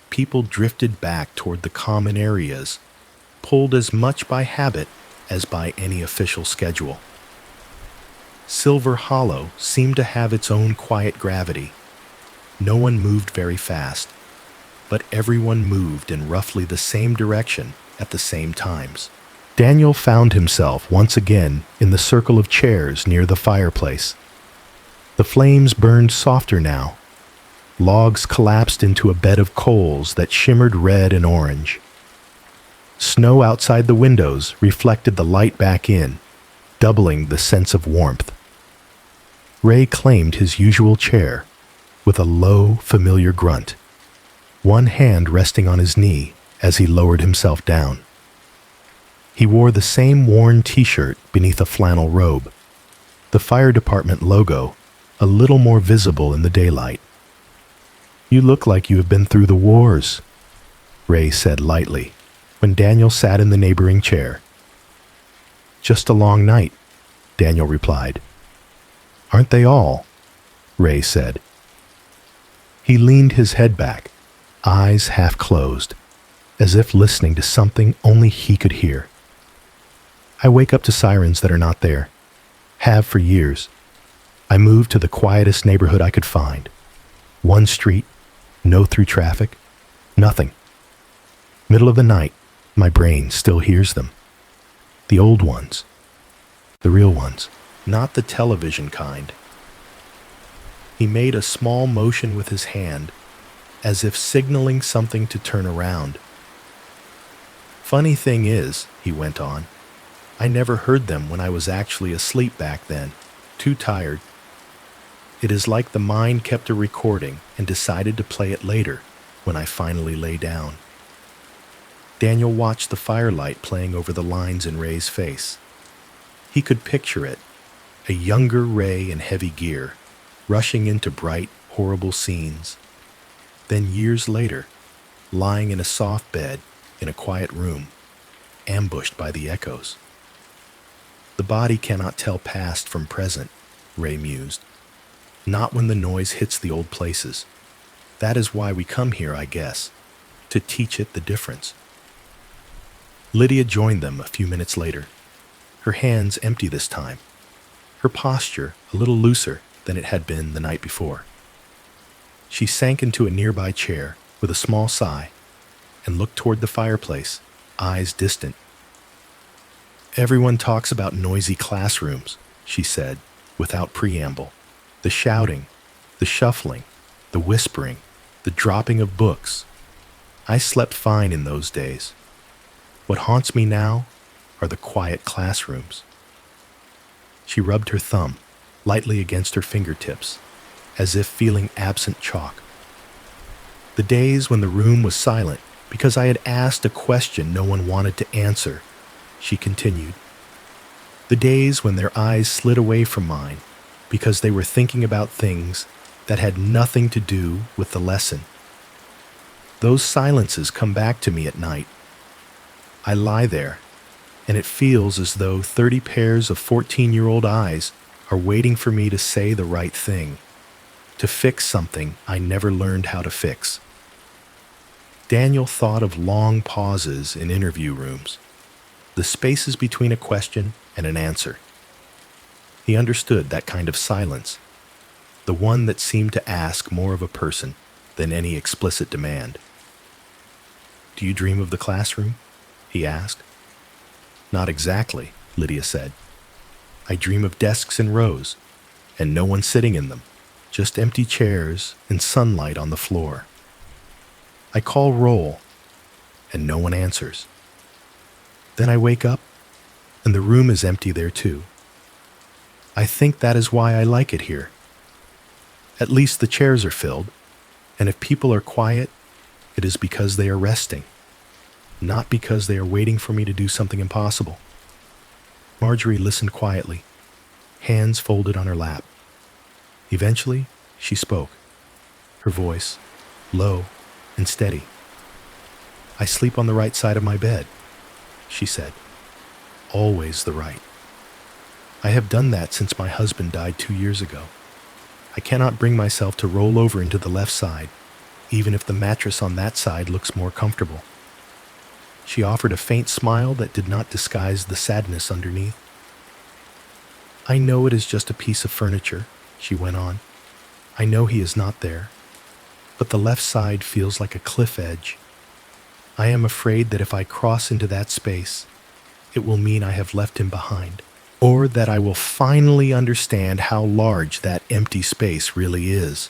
people drifted back toward the common areas, pulled as much by habit as by any official schedule. Silver Hollow seemed to have its own quiet gravity. No one moved very fast, but everyone moved in roughly the same direction at the same times. Daniel found himself once again in the circle of chairs near the fireplace. The flames burned softer now. Logs collapsed into a bed of coals that shimmered red and orange. Snow outside the windows reflected the light back in, doubling the sense of warmth. Ray claimed his usual chair with a low, familiar grunt, one hand resting on his knee as he lowered himself down. He wore the same worn t-shirt beneath a flannel robe, the fire department logo a little more visible in the daylight. "You look like you have been through the wars," Ray said lightly when Daniel sat in the neighboring chair. "Just a long night," Daniel replied. "Aren't they all?" Ray said. He leaned his head back, eyes half closed, as if listening to something only he could hear. "I wake up to sirens that are not there. Have for years. I moved to the quietest neighborhood I could find. One street, no through traffic, nothing. Middle of the night, my brain still hears them. The old ones. The real ones. Not the television kind." He made a small motion with his hand, as if signaling something to turn around. "Funny thing is," he went on, "I never heard them when I was actually asleep back then, too tired. It is like the mind kept a recording and decided to play it later when I finally lay down." Daniel watched the firelight playing over the lines in Ray's face. He could picture it, a younger Ray in heavy gear, rushing into bright, horrible scenes. Then years later, lying in a soft bed in a quiet room, ambushed by the echoes. "The body cannot tell past from present," Ray mused. "Not when the noise hits the old places. That is why we come here, I guess, to teach it the difference." Lydia joined them a few minutes later, her hands empty this time, her posture a little looser than it had been the night before. She sank into a nearby chair with a small sigh and looked toward the fireplace, eyes distant. "Everyone talks about noisy classrooms," she said, without preamble. "The shouting, the shuffling, the whispering, the dropping of books. I slept fine in those days. What haunts me now are the quiet classrooms." She rubbed her thumb lightly against her fingertips, as if feeling absent chalk. "The days when the room was silent because I had asked a question no one wanted to answer," she continued. "The days when their eyes slid away from mine because they were thinking about things that had nothing to do with the lesson. Those silences come back to me at night. I lie there, and it feels as though 30 pairs of 14-year-old eyes are waiting for me to say the right thing, to fix something I never learned how to fix." Daniel thought of long pauses in interview rooms, the spaces between a question and an answer. He understood that kind of silence, the one that seemed to ask more of a person than any explicit demand. "Do you dream of the classroom?" he asked. "Not exactly," Lydia said. "I dream of desks in rows, and no one sitting in them, just empty chairs and sunlight on the floor. I call roll, and no one answers. Then I wake up, and the room is empty there too. I think that is why I like it here. At least the chairs are filled, and if people are quiet, it is because they are resting, not because they are waiting for me to do something impossible." Marjorie listened quietly, hands folded on her lap. Eventually, she spoke, her voice low and steady. "I sleep on the right side of my bed," she said. "Always the right. I have done that since my husband died 2 years ago. I cannot bring myself to roll over into the left side, even if the mattress on that side looks more comfortable." She offered a faint smile that did not disguise the sadness underneath. "I know it is just a piece of furniture," she went on. "I know he is not there, but the left side feels like a cliff edge. I am afraid that if I cross into that space, it will mean I have left him behind, or that I will finally understand how large that empty space really is."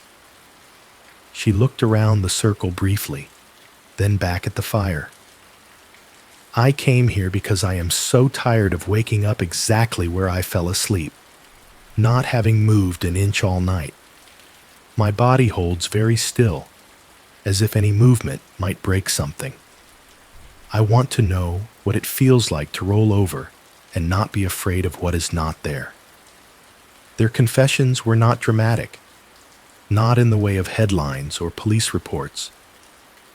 She looked around the circle briefly, then back at the fire. "I came here because I am so tired of waking up exactly where I fell asleep. not having moved an inch all night. My body holds very still, as if any movement might break something. I want to know what it feels like to roll over and not be afraid of what is not there. Their confessions were not dramatic, not in the way of headlines or police reports.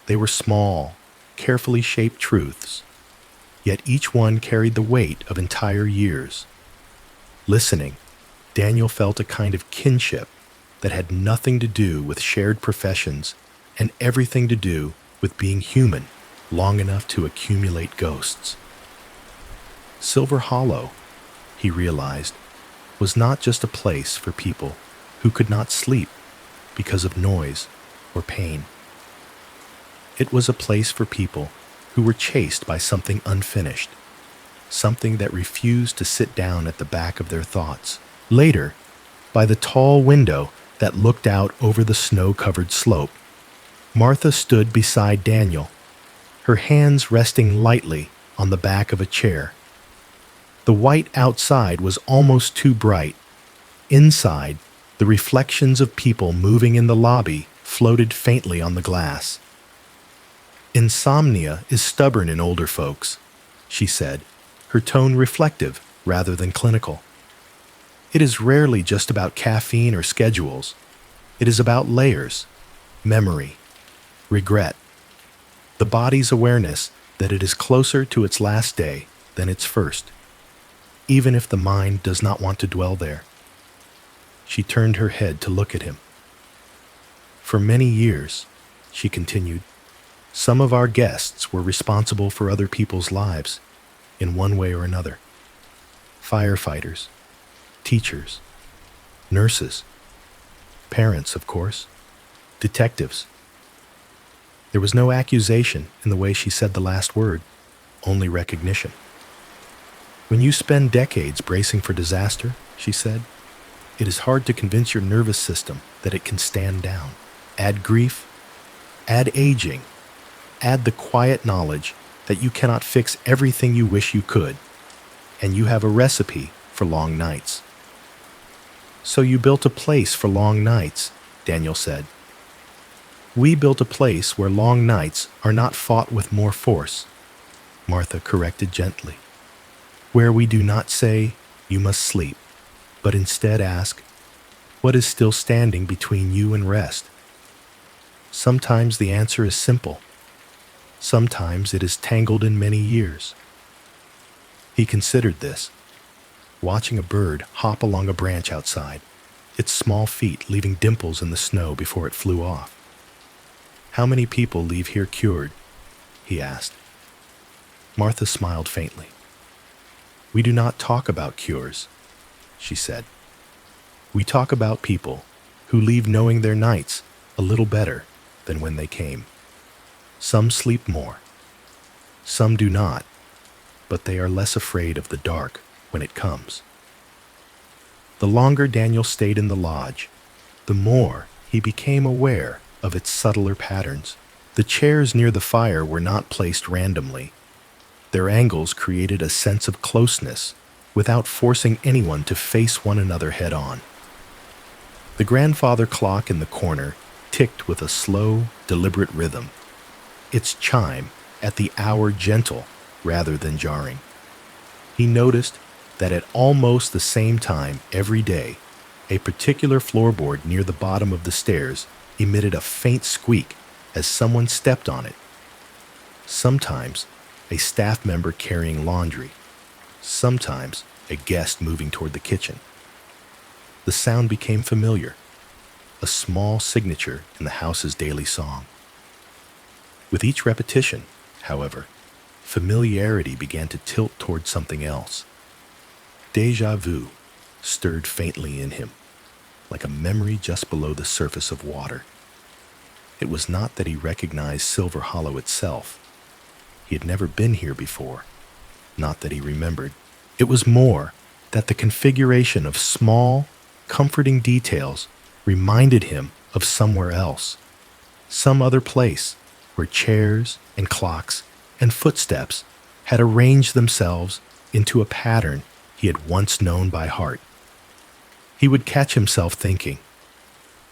They were small, carefully shaped truths, yet each one carried the weight of entire years. Listening, Daniel felt a kind of kinship that had nothing to do with shared professions and everything to do with being human long enough to accumulate ghosts. Silver Hollow, he realized, was not just a place for people who could not sleep because of noise or pain. It was a place for people who were chased by something unfinished, something that refused to sit down at the back of their thoughts. Later, by the tall window that looked out over the snow-covered slope, Martha stood beside Daniel, her hands resting lightly on the back of a chair. The white outside was almost too bright. Inside, the reflections of people moving in the lobby floated faintly on the glass. "Insomnia is stubborn in older folks," she said, her tone reflective rather than clinical. "It is rarely just about caffeine or schedules. It is about layers, memory, regret, the body's awareness that it is closer to its last day than its first, even if the mind does not want to dwell there." She turned her head to look at him. "For many years," she continued, "some of our guests were responsible for other people's lives in one way or another. Firefighters, teachers, nurses, parents, of course, detectives." There was no accusation in the way she said the last word, only recognition. "When you spend decades bracing for disaster," she said, "it is hard to convince your nervous system that it can stand down. Add grief, add aging, add the quiet knowledge that you cannot fix everything you wish you could, and you have a recipe for long nights." "So you built a place for long nights," Daniel said. "We built a place where long nights are not fought with more force," Martha corrected gently. "Where we do not say, 'You must sleep,' but instead ask, 'What is still standing between you and rest?' Sometimes the answer is simple. Sometimes it is tangled in many years." He considered this, watching a bird hop along a branch outside, its small feet leaving dimples in the snow before it flew off. "How many people leave here cured?" he asked. Martha smiled faintly. "We do not talk about cures," she said. "We talk about people who leave knowing their nights a little better than when they came. Some sleep more. Some do not, but they are less afraid of the dark when it comes." The longer Daniel stayed in the lodge, the more he became aware of its subtler patterns. The chairs near the fire were not placed randomly. Their angles created a sense of closeness without forcing anyone to face one another head-on. The grandfather clock in the corner ticked with a slow, deliberate rhythm, its chime at the hour gentle rather than jarring. He noticed that at almost the same time every day, a particular floorboard near the bottom of the stairs emitted a faint squeak as someone stepped on it. Sometimes a staff member carrying laundry, sometimes a guest moving toward the kitchen. The sound became familiar, a small signature in the house's daily song. With each repetition, however, familiarity began to tilt toward something else. Déjà vu stirred faintly in him, like a memory just below the surface of water. It was not that he recognized Silver Hollow itself. He had never been here before, not that he remembered. It was more that the configuration of small, comforting details reminded him of somewhere else, some other place where chairs and clocks and footsteps had arranged themselves into a pattern he had once known by heart. He would catch himself thinking,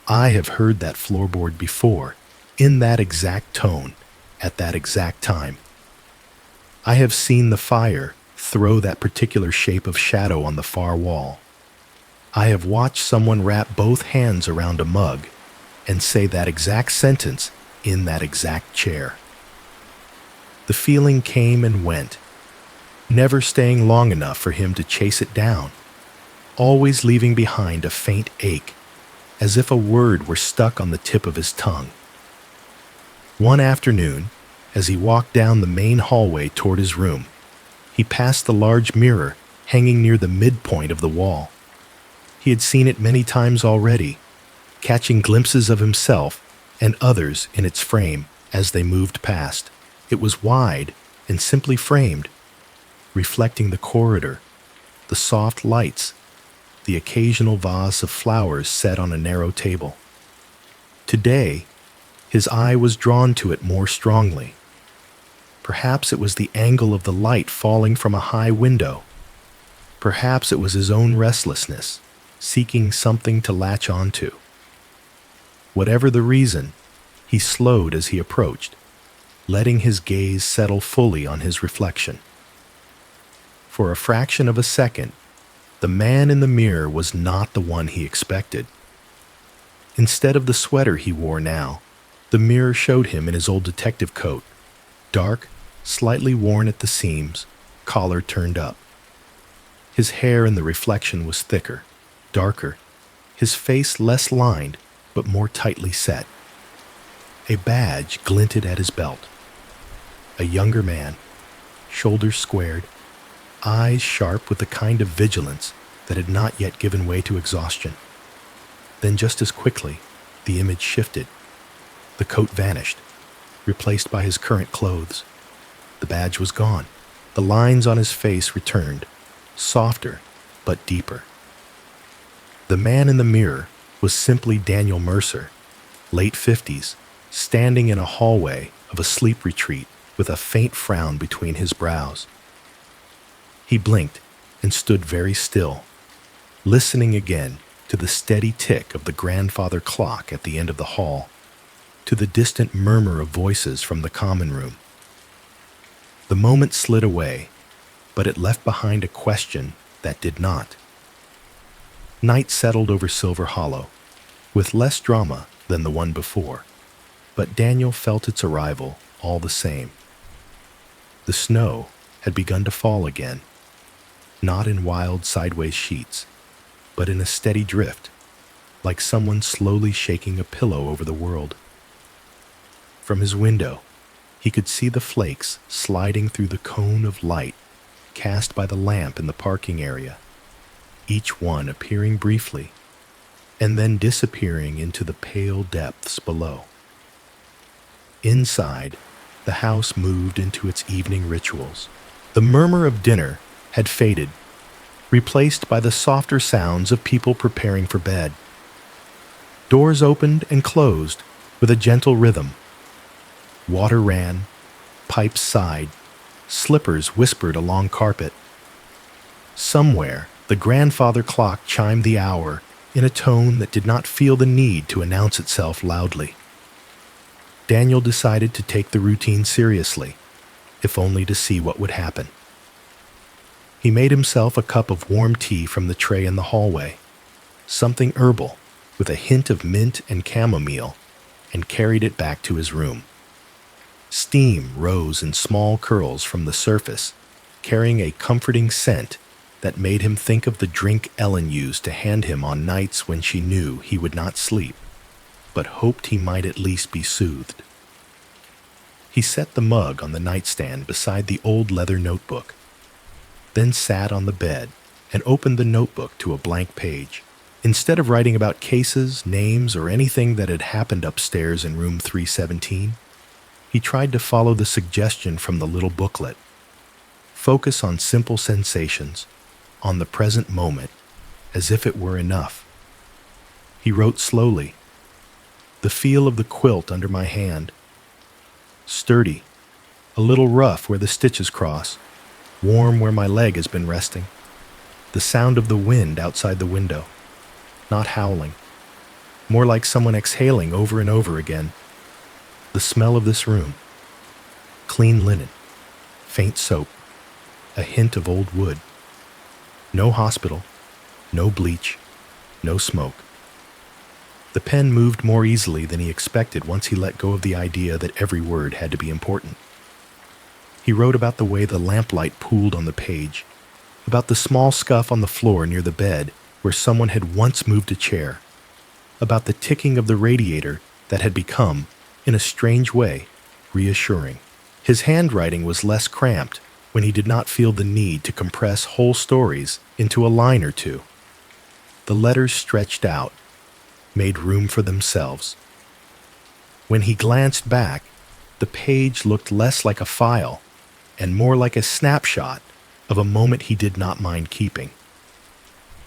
I have heard that floorboard before, in that exact tone, at that exact time. I have seen the fire throw that particular shape of shadow on the far wall. I have watched someone wrap both hands around a mug and say that exact sentence in that exact chair. The feeling came and went, never staying long enough for him to chase it down, always leaving behind a faint ache, as if a word were stuck on the tip of his tongue. One afternoon, as he walked down the main hallway toward his room, he passed the large mirror hanging near the midpoint of the wall. He had seen it many times already, catching glimpses of himself and others in its frame as they moved past. It was wide and simply framed, reflecting the corridor, the soft lights, the occasional vase of flowers set on a narrow table. Today, his eye was drawn to it more strongly. Perhaps it was the angle of the light falling from a high window. Perhaps it was his own restlessness, seeking something to latch onto. Whatever the reason, he slowed as he approached, letting his gaze settle fully on his reflection. For a fraction of a second, the man in the mirror was not the one he expected. Instead of the sweater he wore now, the mirror showed him in his old detective coat, dark, slightly worn at the seams, collar turned up. His hair in the reflection was thicker, darker, his face less lined but more tightly set. A badge glinted at his belt. A younger man, shoulders squared, eyes sharp with the kind of vigilance that had not yet given way to exhaustion. Then just as quickly, the image shifted. The coat vanished, replaced by his current clothes. The badge was gone. The lines on his face returned, softer but deeper. The man in the mirror was simply Daniel Mercer, late 50s, standing in a hallway of a sleep retreat with a faint frown between his brows. He blinked and stood very still, listening again to the steady tick of the grandfather clock at the end of the hall, to the distant murmur of voices from the common room. The moment slid away, but it left behind a question that did not. Night settled over Silver Hollow, with less drama than the one before, but Daniel felt its arrival all the same. The snow had begun to fall again, not in wild sideways sheets, but in a steady drift, like someone slowly shaking a pillow over the world. From his window, he could see the flakes sliding through the cone of light cast by the lamp in the parking area, each one appearing briefly and then disappearing into the pale depths below. Inside, the house moved into its evening rituals. The murmur of dinner had faded, replaced by the softer sounds of people preparing for bed. Doors opened and closed with a gentle rhythm. Water ran, pipes sighed, slippers whispered along carpet. Somewhere, the grandfather clock chimed the hour in a tone that did not feel the need to announce itself loudly. Daniel decided to take the routine seriously, if only to see what would happen. He made himself a cup of warm tea from the tray in the hallway, something herbal with a hint of mint and chamomile, and carried it back to his room. Steam rose in small curls from the surface, carrying a comforting scent that made him think of the drink Ellen used to hand him on nights when she knew he would not sleep, but hoped he might at least be soothed. He set the mug on the nightstand beside the old leather notebook, then sat on the bed and opened the notebook to a blank page. Instead of writing about cases, names, or anything that had happened upstairs in room 317, he tried to follow the suggestion from the little booklet. Focus on simple sensations, on the present moment, as if it were enough. He wrote slowly. The feel of the quilt under my hand. Sturdy, a little rough where the stitches cross, warm where my leg has been resting. The sound of the wind outside the window. not howling, more like someone exhaling over and over again. The smell of this room, clean linen, faint soap, a hint of old wood. No hospital, no bleach, no smoke. The pen moved more easily than he expected once he let go of the idea that every word had to be important. He wrote about the way the lamplight pooled on the page, about the small scuff on the floor near the bed where someone had once moved a chair, about the ticking of the radiator that had become, in a strange way, reassuring. His handwriting was less cramped when he did not feel the need to compress whole stories into a line or two. The letters stretched out, made room for themselves. When he glanced back, the page looked less like a file and more like a snapshot of a moment he did not mind keeping.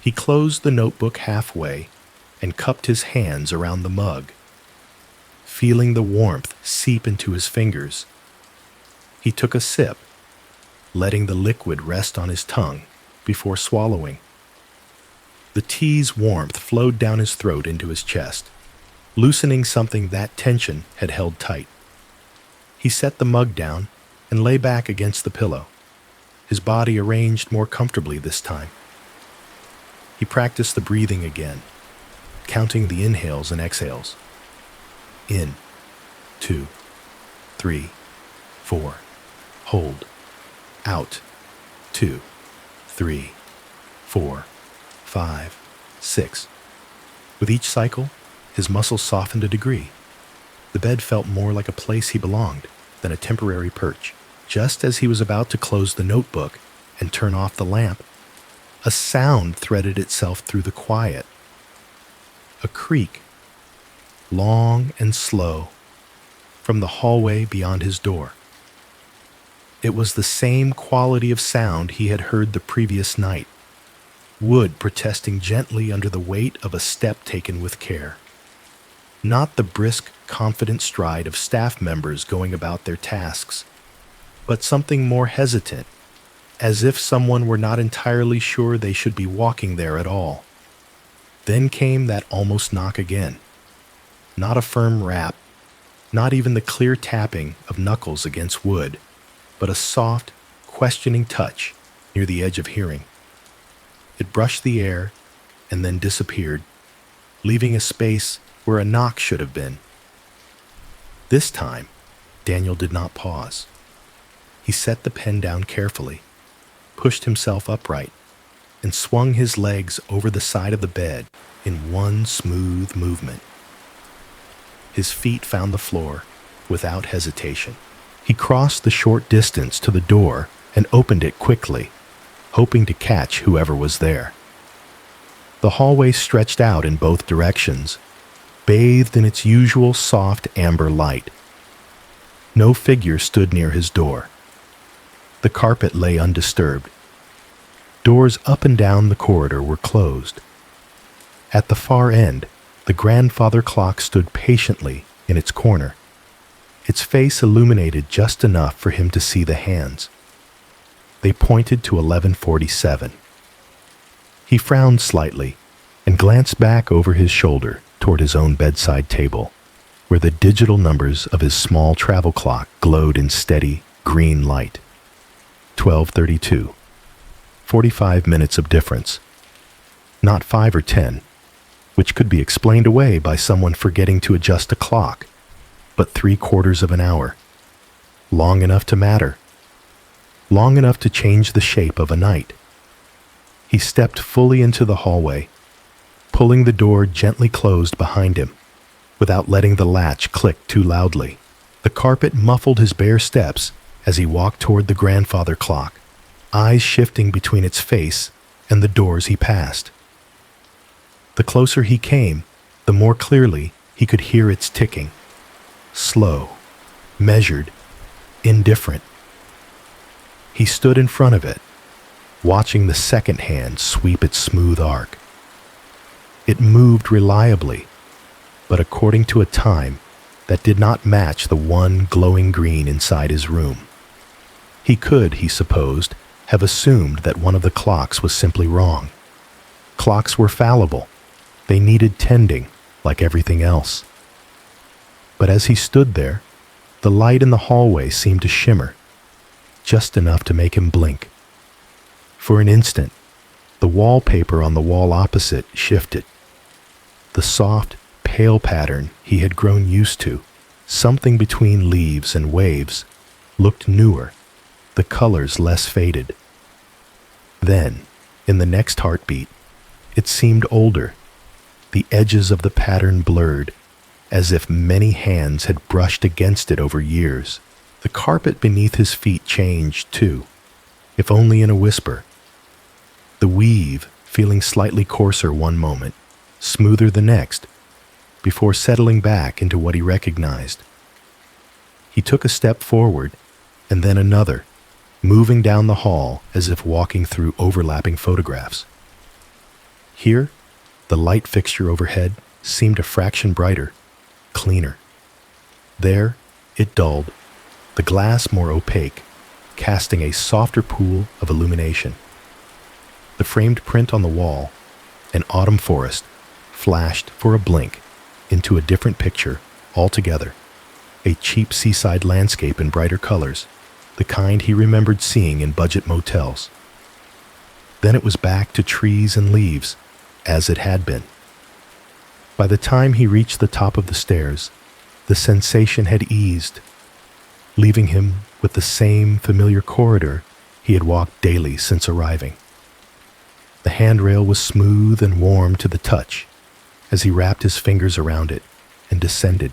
He closed the notebook halfway and cupped his hands around the mug, feeling the warmth seep into his fingers. He took a sip, letting the liquid rest on his tongue before swallowing. The tea's warmth flowed down his throat into his chest, loosening something that tension had held tight. He set the mug down and lay back against the pillow, his body arranged more comfortably this time. He practiced the breathing again, counting the inhales and exhales. In, 2, 3, 4, hold. Out, 2, 3, 4, 5, 6. With each cycle, his muscles softened a degree. The bed felt more like a place he belonged than a temporary perch. Just as he was about to close the notebook and turn off the lamp, a sound threaded itself through the quiet. A creak, long and slow, from the hallway beyond his door. It was the same quality of sound he had heard the previous night, wood protesting gently under the weight of a step taken with care. Not the brisk, confident stride of staff members going about their tasks, but something more hesitant, as if someone were not entirely sure they should be walking there at all. Then came that almost knock again. Not a firm rap, not even the clear tapping of knuckles against wood, but a soft, questioning touch near the edge of hearing. It brushed the air and then disappeared, leaving a space where a knock should have been. This time, Daniel did not pause. He set the pen down carefully, pushed himself upright, and swung his legs over the side of the bed in one smooth movement. His feet found the floor without hesitation. He crossed the short distance to the door and opened it quickly, hoping to catch whoever was there. The hallway stretched out in both directions, bathed in its usual soft amber light. No figure stood near his door. The carpet lay undisturbed. Doors up and down the corridor were closed. At the far end, the grandfather clock stood patiently in its corner, its face illuminated just enough for him to see the hands. They pointed to 11:47. He frowned slightly and glanced back over his shoulder toward his own bedside table, where the digital numbers of his small travel clock glowed in steady, green light. 12:32. 45 minutes of difference. Not 5 or 10, which could be explained away by someone forgetting to adjust a clock, but 3/4 of an hour. Long enough to matter. Long enough to change the shape of a night. He stepped fully into the hallway, pulling the door gently closed behind him, without letting the latch click too loudly. The carpet muffled his bare steps as he walked toward the grandfather clock, eyes shifting between its face and the doors he passed. The closer he came, the more clearly he could hear its ticking. Slow, measured, indifferent. He stood in front of it, watching the second hand sweep its smooth arc. It moved reliably, but according to a time that did not match the one glowing green inside his room. He could, he supposed, have assumed that one of the clocks was simply wrong. Clocks were fallible, They needed tending, like everything else. But as he stood there, the light in the hallway seemed to shimmer, just enough to make him blink. For an instant, the wallpaper on the wall opposite shifted. The soft, pale pattern he had grown used to, something between leaves and waves, looked newer, the colors less faded. Then, in the next heartbeat, it seemed older, the edges of the pattern blurred, as if many hands had brushed against it over years. The carpet beneath his feet changed, too, if only in a whisper. The weave feeling slightly coarser one moment, smoother the next, before settling back into what he recognized. He took a step forward, and then another, moving down the hall as if walking through overlapping photographs. Here, the light fixture overhead seemed a fraction brighter, cleaner. There, it dulled, the glass more opaque, casting a softer pool of illumination. The framed print on the wall, an autumn forest, flashed for a blink into a different picture altogether, a cheap seaside landscape in brighter colors, the kind he remembered seeing in budget motels. Then it was back to trees and leaves, as it had been. By the time he reached the top of the stairs, the sensation had eased, leaving him with the same familiar corridor he had walked daily since arriving. The handrail was smooth and warm to the touch as he wrapped his fingers around it and descended.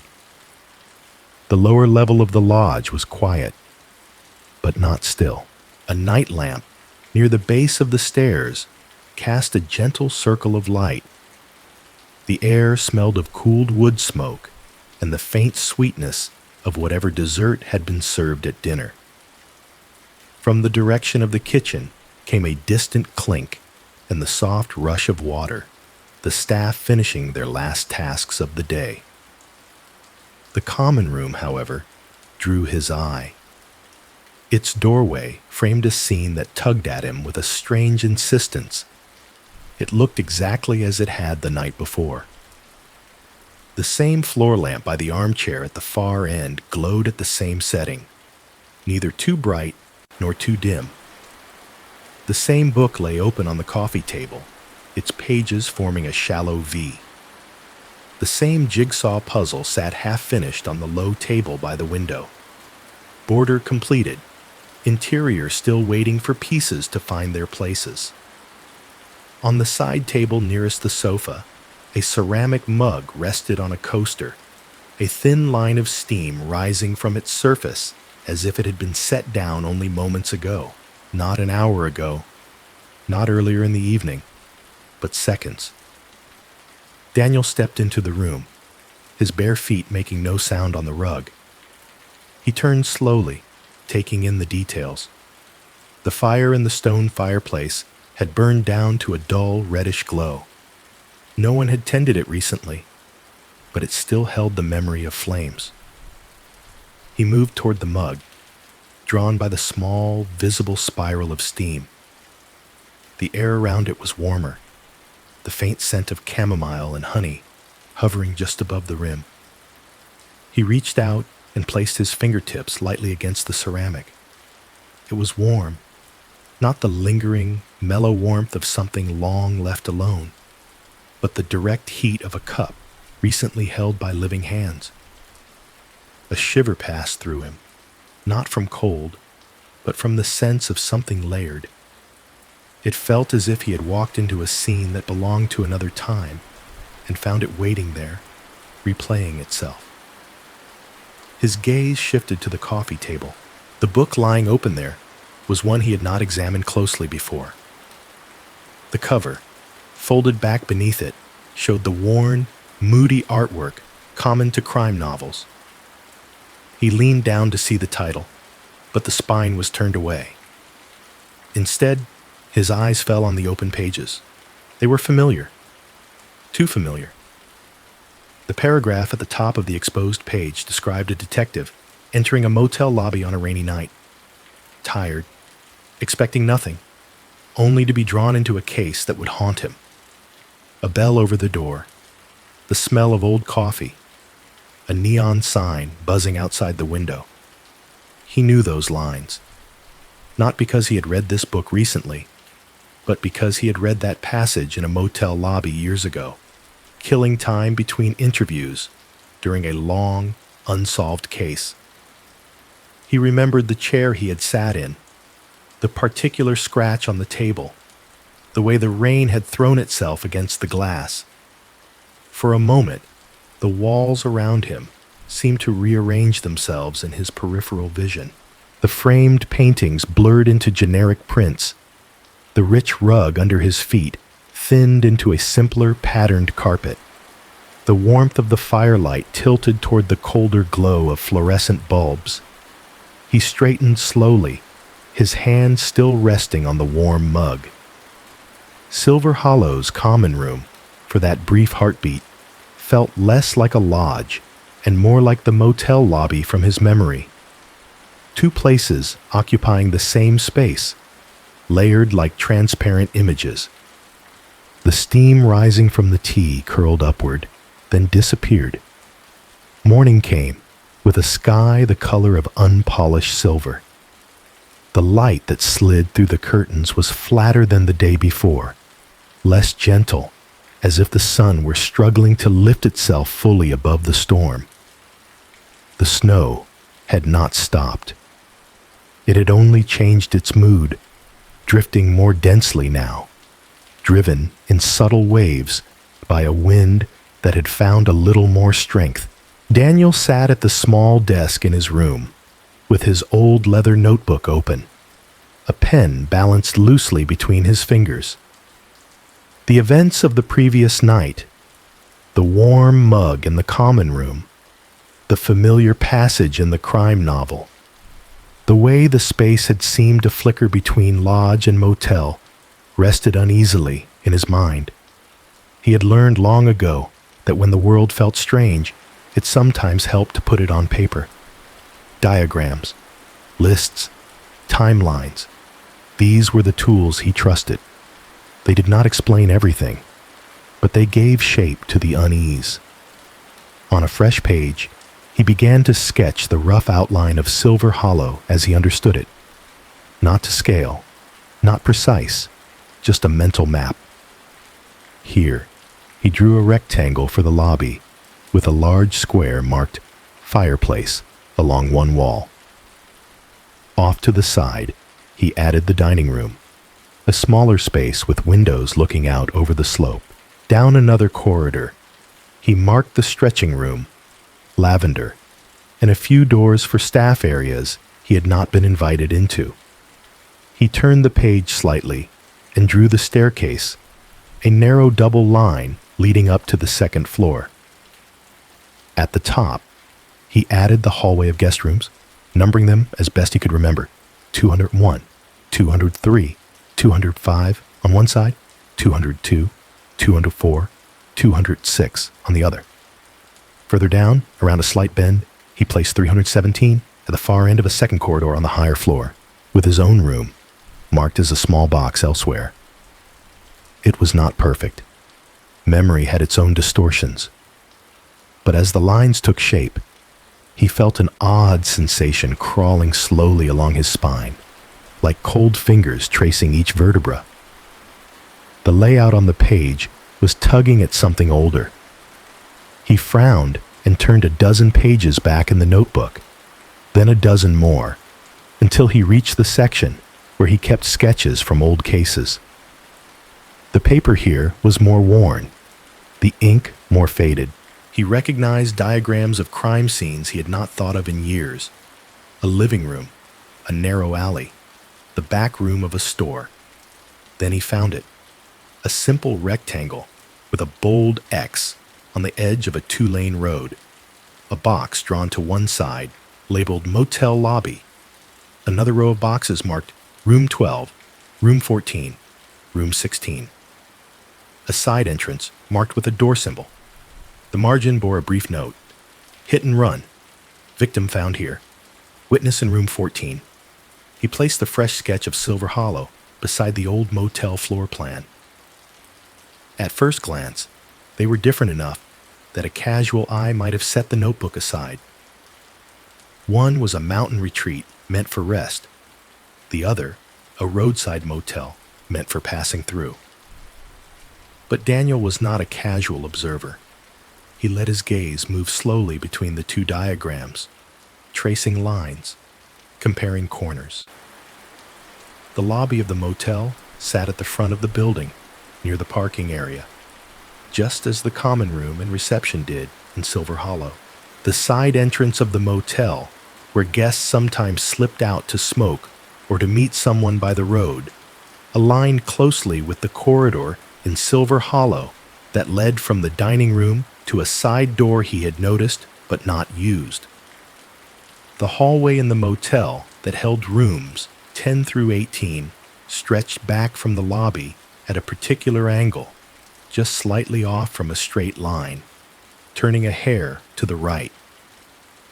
The lower level of the lodge was quiet, but not still. A night lamp near the base of the stairs cast a gentle circle of light. The air smelled of cooled wood smoke and the faint sweetness of whatever dessert had been served at dinner. From the direction of the kitchen came a distant clink and the soft rush of water, the staff finishing their last tasks of the day. The common room, however, drew his eye. Its doorway framed a scene that tugged at him with a strange insistence. It looked exactly as it had the night before. The same floor lamp by the armchair at the far end glowed at the same setting, neither too bright nor too dim. The same book lay open on the coffee table, its pages forming a shallow V. The same jigsaw puzzle sat half-finished on the low table by the window. Border completed, interior still waiting for pieces to find their places. On the side table nearest the sofa, a ceramic mug rested on a coaster, a thin line of steam rising from its surface as if it had been set down only moments ago, not an hour ago, not earlier in the evening, but seconds. Daniel stepped into the room, his bare feet making no sound on the rug. He turned slowly, taking in the details. The fire in the stone fireplace had burned down to a dull reddish glow. No one had tended it recently, but it still held the memory of flames. He moved toward the mug, drawn by the small, visible spiral of steam. The air around it was warmer, the faint scent of chamomile and honey hovering just above the rim. He reached out and placed his fingertips lightly against the ceramic. It was warm, not the lingering, mellow warmth of something long left alone, but the direct heat of a cup recently held by living hands. A shiver passed through him, not from cold, but from the sense of something layered. It felt as if he had walked into a scene that belonged to another time and found it waiting there, replaying itself. His gaze shifted to the coffee table. The book lying open there was one he had not examined closely before. The cover, folded back beneath it, showed the worn, moody artwork common to crime novels. He leaned down to see the title, but the spine was turned away. Instead, his eyes fell on the open pages. They were familiar. Too familiar. The paragraph at the top of the exposed page described a detective entering a motel lobby on a rainy night. Tired, expecting nothing, only to be drawn into a case that would haunt him. a bell over the door, the smell of old coffee, a neon sign buzzing outside the window. He knew those lines, not because he had read this book recently, but because he had read that passage in a motel lobby years ago, killing time between interviews during a long, unsolved case. He remembered the chair he had sat in, the particular scratch on the table, the way the rain had thrown itself against the glass. For a moment, the walls around him seemed to rearrange themselves in his peripheral vision. The framed paintings blurred into generic prints. The rich rug under his feet thinned into a simpler patterned carpet. The warmth of the firelight tilted toward the colder glow of fluorescent bulbs. He straightened slowly, his hand still resting on the warm mug. Silver Hollow's common room, for that brief heartbeat, felt less like a lodge and more like the motel lobby from his memory. Two places occupying the same space, layered like transparent images. The steam rising from the tea curled upward, then disappeared. Morning came, with a sky the color of unpolished silver. The light that slid through the curtains was flatter than the day before, less gentle, as if the sun were struggling to lift itself fully above the storm. The snow had not stopped. It had only changed its mood, drifting more densely now, driven in subtle waves by a wind that had found a little more strength. Daniel sat at the small desk in his room, with his old leather notebook open, a pen balanced loosely between his fingers. The events of the previous night, the warm mug in the common room, the familiar passage in the crime novel, the way the space had seemed to flicker between lodge and motel, rested uneasily in his mind. He had learned long ago that when the world felt strange, it sometimes helped to put it on paper. Diagrams, lists, timelines, these were the tools he trusted. They did not explain everything, but they gave shape to the unease. On a fresh page, he began to sketch the rough outline of Silver Hollow as he understood it. Not to scale, not precise, just a mental map. Here, he drew a rectangle for the lobby, with a large square marked fireplace along one wall. Off to the side, he added the dining room, a smaller space with windows looking out over the slope. Down another corridor, he marked the stretching room, lavender, and a few doors for staff areas he had not been invited into. He turned the page slightly and drew the staircase, a narrow double line leading up to the second floor. At the top, he added the hallway of guest rooms, numbering them as best he could remember: 201, 203, 205 on one side, 202, 204, 206 on the other. Further down, around a slight bend, he placed 317 at the far end of a second corridor on the higher floor, with his own room, marked as a small box elsewhere. It was not perfect. Memory had its own distortions. But as the lines took shape, he felt an odd sensation crawling slowly along his spine, like cold fingers tracing each vertebra. The layout on the page was tugging at something older. He frowned and turned a dozen pages back in the notebook, then a dozen more, until he reached the section where he kept sketches from old cases. The paper here was more worn, the ink more faded. He recognized diagrams of crime scenes he had not thought of in years. A living room, a narrow alley, the back room of a store. Then he found it, a simple rectangle with a bold X on the edge of a two-lane road, a box drawn to one side labeled Motel Lobby, another row of boxes marked Room 12, Room 14, Room 16. A side entrance marked with a door symbol. The margin bore a brief note: hit and run, victim found here, witness in room 14. He placed the fresh sketch of Silver Hollow beside the old motel floor plan. At first glance, they were different enough that a casual eye might have set the notebook aside. One was a mountain retreat meant for rest, the other, a roadside motel meant for passing through. But Daniel was not a casual observer. He let his gaze move slowly between the two diagrams, tracing lines, comparing corners. The lobby of the motel sat at the front of the building, near the parking area, just as the common room and reception did in Silver Hollow. The side entrance of the motel, where guests sometimes slipped out to smoke or to meet someone by the road, aligned closely with the corridor in Silver Hollow that led from the dining room to a side door he had noticed but not used. The hallway in the motel that held rooms 10 through 18 stretched back from the lobby at a particular angle, just slightly off from a straight line, turning a hair to the right.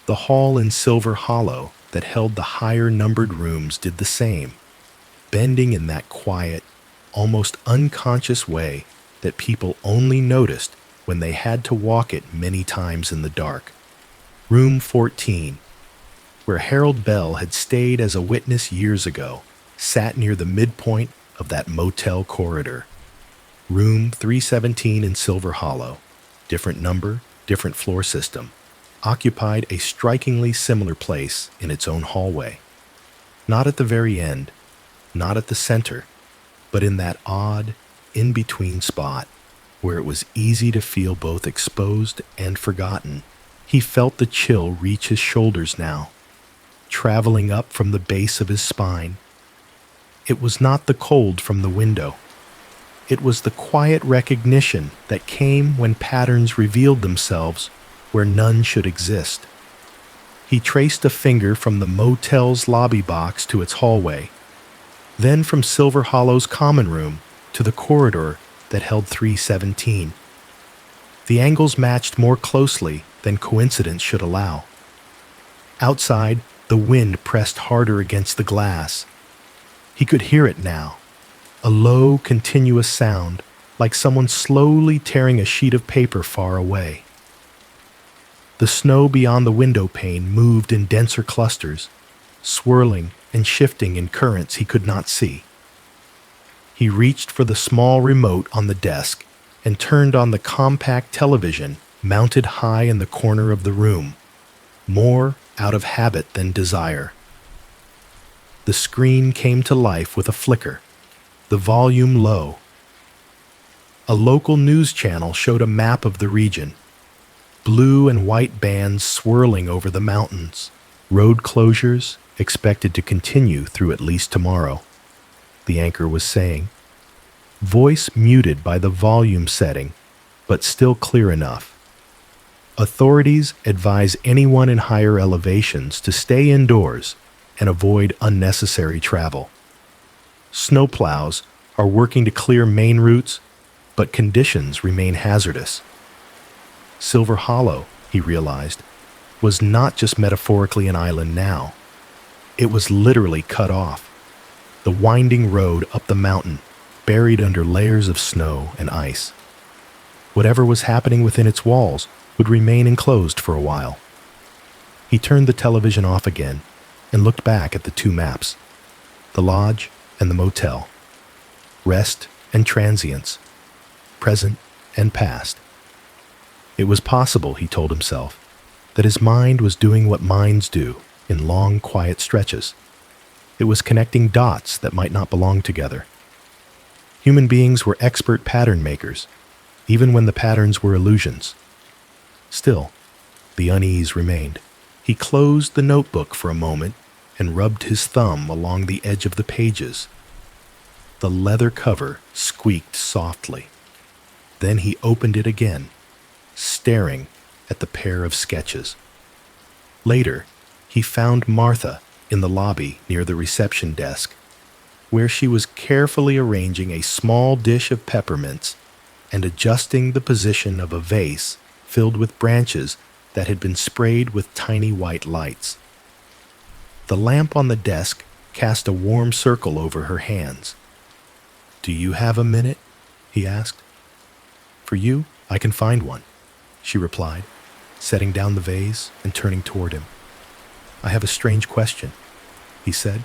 The hall in Silver Hollow that held the higher numbered rooms did the same, bending in that quiet, almost unconscious way that people only noticed when they had to walk it many times in the dark. Room 14, where Harold Bell had stayed as a witness years ago, sat near the midpoint of that motel corridor. Room 317 in Silver Hollow, different number, different floor system, occupied a strikingly similar place in its own hallway. Not at the very end, not at the center, but in that odd, in-between spot where it was easy to feel both exposed and forgotten. He felt the chill reach his shoulders now, traveling up from the base of his spine. It was not the cold from the window. It was the quiet recognition that came when patterns revealed themselves where none should exist. He traced a finger from the motel's lobby box to its hallway, then from Silver Hollow's common room to the corridor that held 317. The angles matched more closely than coincidence should allow. Outside, the wind pressed harder against the glass. He could hear it now, a low, continuous sound, like someone slowly tearing a sheet of paper far away. The snow beyond the window pane moved in denser clusters, swirling and shifting in currents he could not see. He reached for the small remote on the desk and turned on the compact television mounted high in the corner of the room, more out of habit than desire. The screen came to life with a flicker, the volume low. A local news channel showed a map of the region, blue and white bands swirling over the mountains, road closures expected to continue through at least tomorrow, the anchor was saying, voice muted by the volume setting, but still clear enough. Authorities advise anyone in higher elevations to stay indoors and avoid unnecessary travel. Snowplows are working to clear main routes, but conditions remain hazardous. Silver Hollow, he realized, was not just metaphorically an island now. It was literally cut off. The winding road up the mountain, buried under layers of snow and ice. Whatever was happening within its walls would remain enclosed for a while. He turned the television off again and looked back at the two maps, the lodge and the motel, rest and transience, present and past. It was possible, he told himself, that his mind was doing what minds do in long, quiet stretches. It was connecting dots that might not belong together. Human beings were expert pattern makers, even when the patterns were illusions. Still, the unease remained. He closed the notebook for a moment and rubbed his thumb along the edge of the pages. The leather cover squeaked softly. Then he opened it again, staring at the pair of sketches. Later, he found Martha in the lobby near the reception desk, where she was carefully arranging a small dish of peppermints and adjusting the position of a vase filled with branches that had been sprayed with tiny white lights. The lamp on the desk cast a warm circle over her hands. "Do you have a minute?" he asked. For you, I can find one, she replied, setting down the vase and turning toward him. I have a strange question, he said,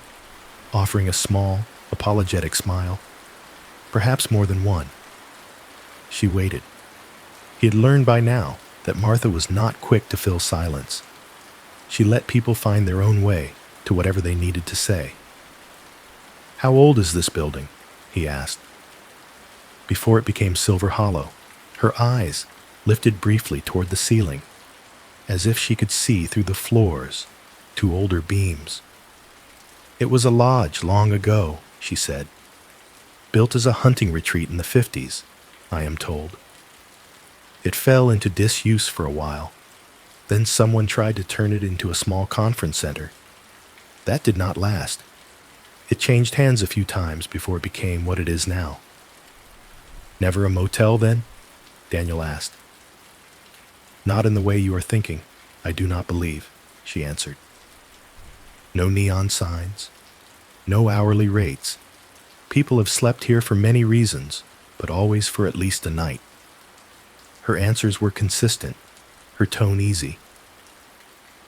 offering a small, apologetic smile. Perhaps more than one. She waited. He had learned by now that Martha was not quick to fill silence. She let people find their own way to whatever they needed to say. How old is this building? He asked. Before it became Silver Hollow, her eyes lifted briefly toward the ceiling, as if she could see through the floors to older beams. It was a lodge long ago, she said, built as a hunting retreat in the 50s, I am told. It fell into disuse for a while. Then someone tried to turn it into a small conference center. That did not last. It changed hands a few times before it became what it is now. Never a motel, then? Daniel asked. Not in the way you are thinking, I do not believe, she answered. No neon signs, no hourly rates. People have slept here for many reasons, but always for at least a night. Her answers were consistent, her tone easy.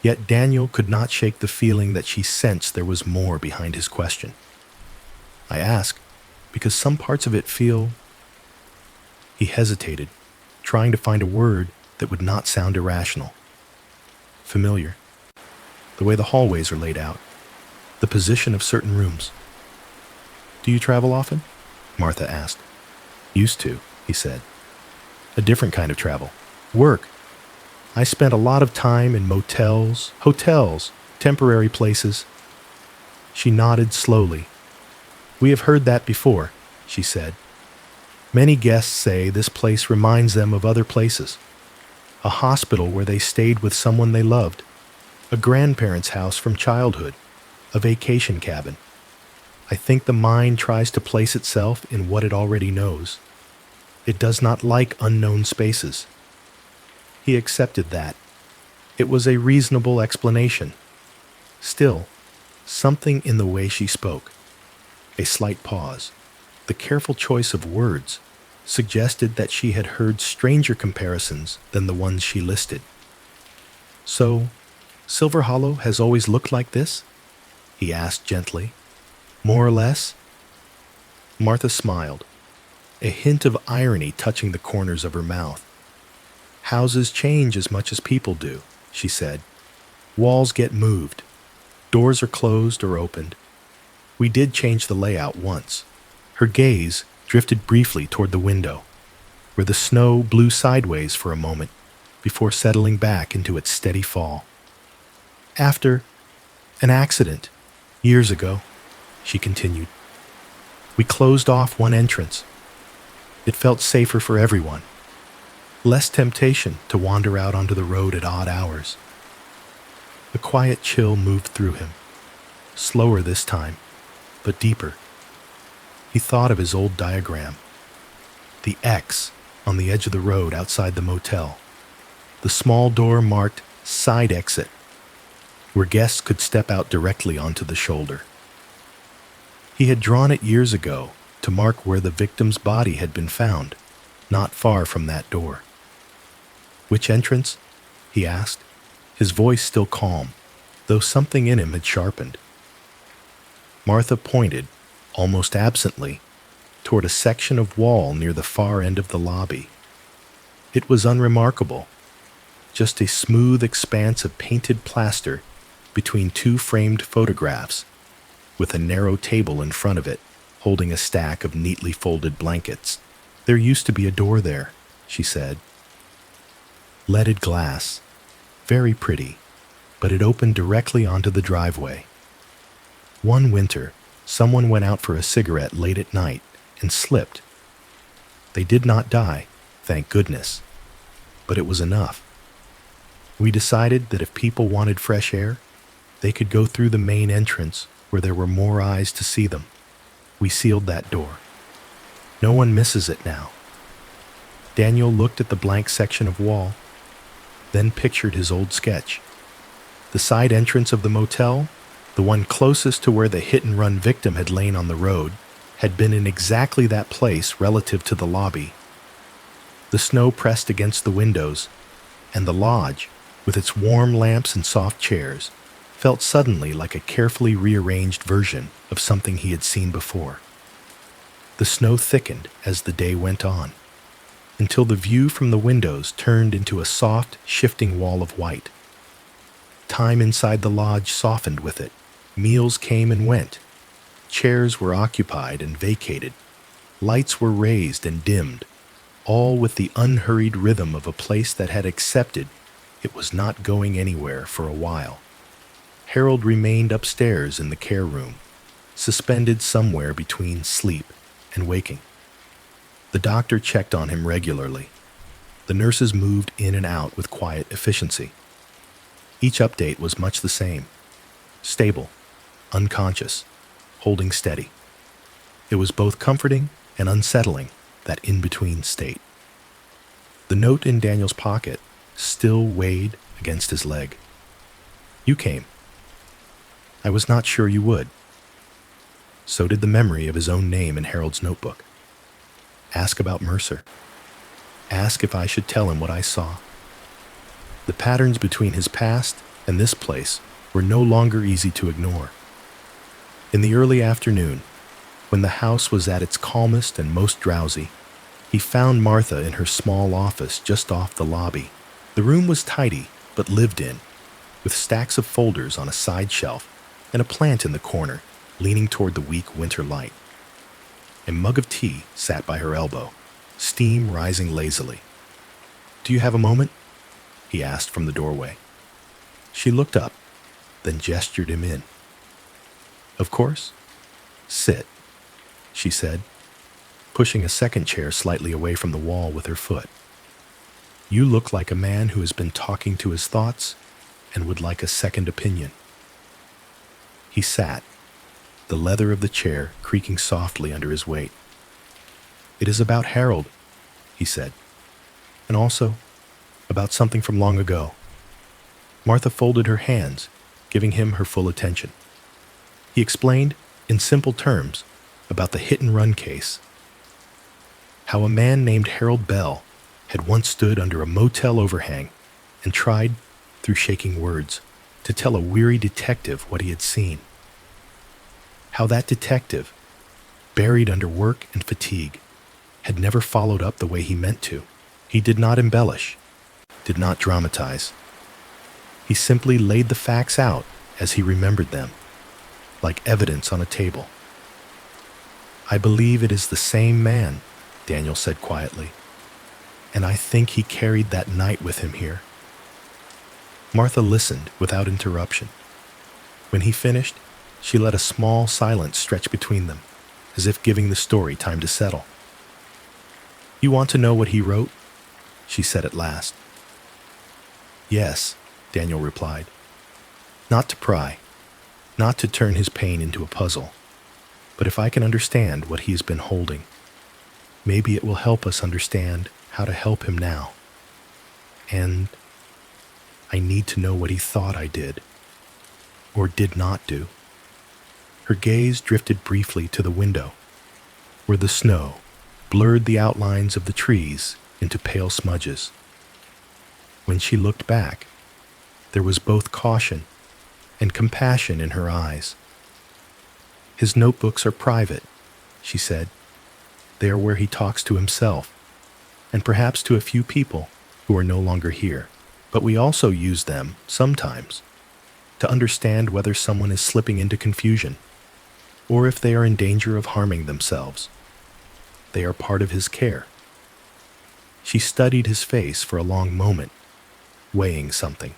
Yet Daniel could not shake the feeling that she sensed there was more behind his question. I ask because some parts of it feel... He hesitated, trying to find a word that would not sound irrational. Familiar. The way the hallways are laid out. The position of certain rooms. Do you travel often? Martha asked. Used to, he said. A different kind of travel. Work. I spent a lot of time in motels, hotels, temporary places. She nodded slowly. We have heard that before, she said. Many guests say this place reminds them of other places. A hospital where they stayed with someone they loved. A grandparent's house from childhood. A vacation cabin. I think the mind tries to place itself in what it already knows. It does not like unknown spaces. He accepted that. It was a reasonable explanation. Still, something in the way she spoke, a slight pause, the careful choice of words, suggested that she had heard stranger comparisons than the ones she listed. So, Silver Hollow has always looked like this? He asked gently. More or less? Martha smiled, a hint of irony touching the corners of her mouth. Houses change as much as people do, she said. Walls get moved. Doors are closed or opened. We did change the layout once. Her gaze drifted briefly toward the window, where the snow blew sideways for a moment before settling back into its steady fall. After an accident, years ago, she continued, we closed off one entrance. It felt safer for everyone. Less temptation to wander out onto the road at odd hours. A quiet chill moved through him, slower this time, but deeper. He thought of his old diagram. The X on the edge of the road outside the motel. The small door marked side exit, where guests could step out directly onto the shoulder. He had drawn it years ago to mark where the victim's body had been found, not far from that door. Which entrance? He asked, his voice still calm, though something in him had sharpened. Martha pointed, almost absently, toward a section of wall near the far end of the lobby. It was unremarkable, just a smooth expanse of painted plaster between two framed photographs, with a narrow table in front of it, holding a stack of neatly folded blankets. There used to be a door there, she said. Leaded glass, very pretty, but it opened directly onto the driveway. One winter, someone went out for a cigarette late at night and slipped. They did not die, thank goodness, but it was enough. We decided that if people wanted fresh air, they could go through the main entrance where there were more eyes to see them. We sealed that door. No one misses it now. Daniel looked at the blank section of wall, then pictured his old sketch. The side entrance of the motel, the one closest to where the hit-and-run victim had lain on the road, had been in exactly that place relative to the lobby. The snow pressed against the windows, and the lodge, with its warm lamps and soft chairs, felt suddenly like a carefully rearranged version of something he had seen before. The snow thickened as the day went on, until the view from the windows turned into a soft, shifting wall of white. Time inside the lodge softened with it. Meals came and went. Chairs were occupied and vacated. Lights were raised and dimmed, all with the unhurried rhythm of a place that had accepted it was not going anywhere for a while. Harold remained upstairs in the care room, suspended somewhere between sleep and waking. The doctor checked on him regularly. The nurses moved in and out with quiet efficiency. Each update was much the same: stable, unconscious, holding steady. It was both comforting and unsettling, that in-between state. The note in Daniel's pocket still weighed against his leg. You came. I was not sure you would. So did the memory of his own name in Harold's notebook. Ask about Mercer. Ask if I should tell him what I saw. The patterns between his past and this place were no longer easy to ignore. In the early afternoon, when the house was at its calmest and most drowsy, he found Martha in her small office just off the lobby. The room was tidy but lived in, with stacks of folders on a side shelf and a plant in the corner leaning toward the weak winter light. A mug of tea sat by her elbow, steam rising lazily. "Do you have a moment?" he asked from the doorway. She looked up, then gestured him in. "Of course. Sit," she said, pushing a second chair slightly away from the wall with her foot. "You look like a man who has been talking to his thoughts and would like a second opinion." He sat, the leather of the chair creaking softly under his weight. "It is about Harold," he said, "and also about something from long ago." Martha folded her hands, giving him her full attention. He explained, in simple terms, about the hit-and-run case. How a man named Harold Bell had once stood under a motel overhang and tried, through shaking words, to tell a weary detective what he had seen. How that detective, buried under work and fatigue, had never followed up the way he meant to. He did not embellish, did not dramatize. He simply laid the facts out as he remembered them, like evidence on a table. "I believe it is the same man," Daniel said quietly, "and I think he carried that night with him here." Martha listened without interruption. When he finished, she let a small silence stretch between them, as if giving the story time to settle. "You want to know what he wrote?" she said at last. "Yes," Daniel replied. "Not to pry, not to turn his pain into a puzzle, but if I can understand what he has been holding, maybe it will help us understand how to help him now. And I need to know what he thought I did, or did not do." Her gaze drifted briefly to the window, where the snow blurred the outlines of the trees into pale smudges. When she looked back, there was both caution and compassion in her eyes. "His notebooks are private," she said. "They are where he talks to himself, and perhaps to a few people who are no longer here. But we also use them, sometimes, to understand whether someone is slipping into confusion, or if they are in danger of harming themselves. They are part of his care." She studied his face for a long moment, weighing something.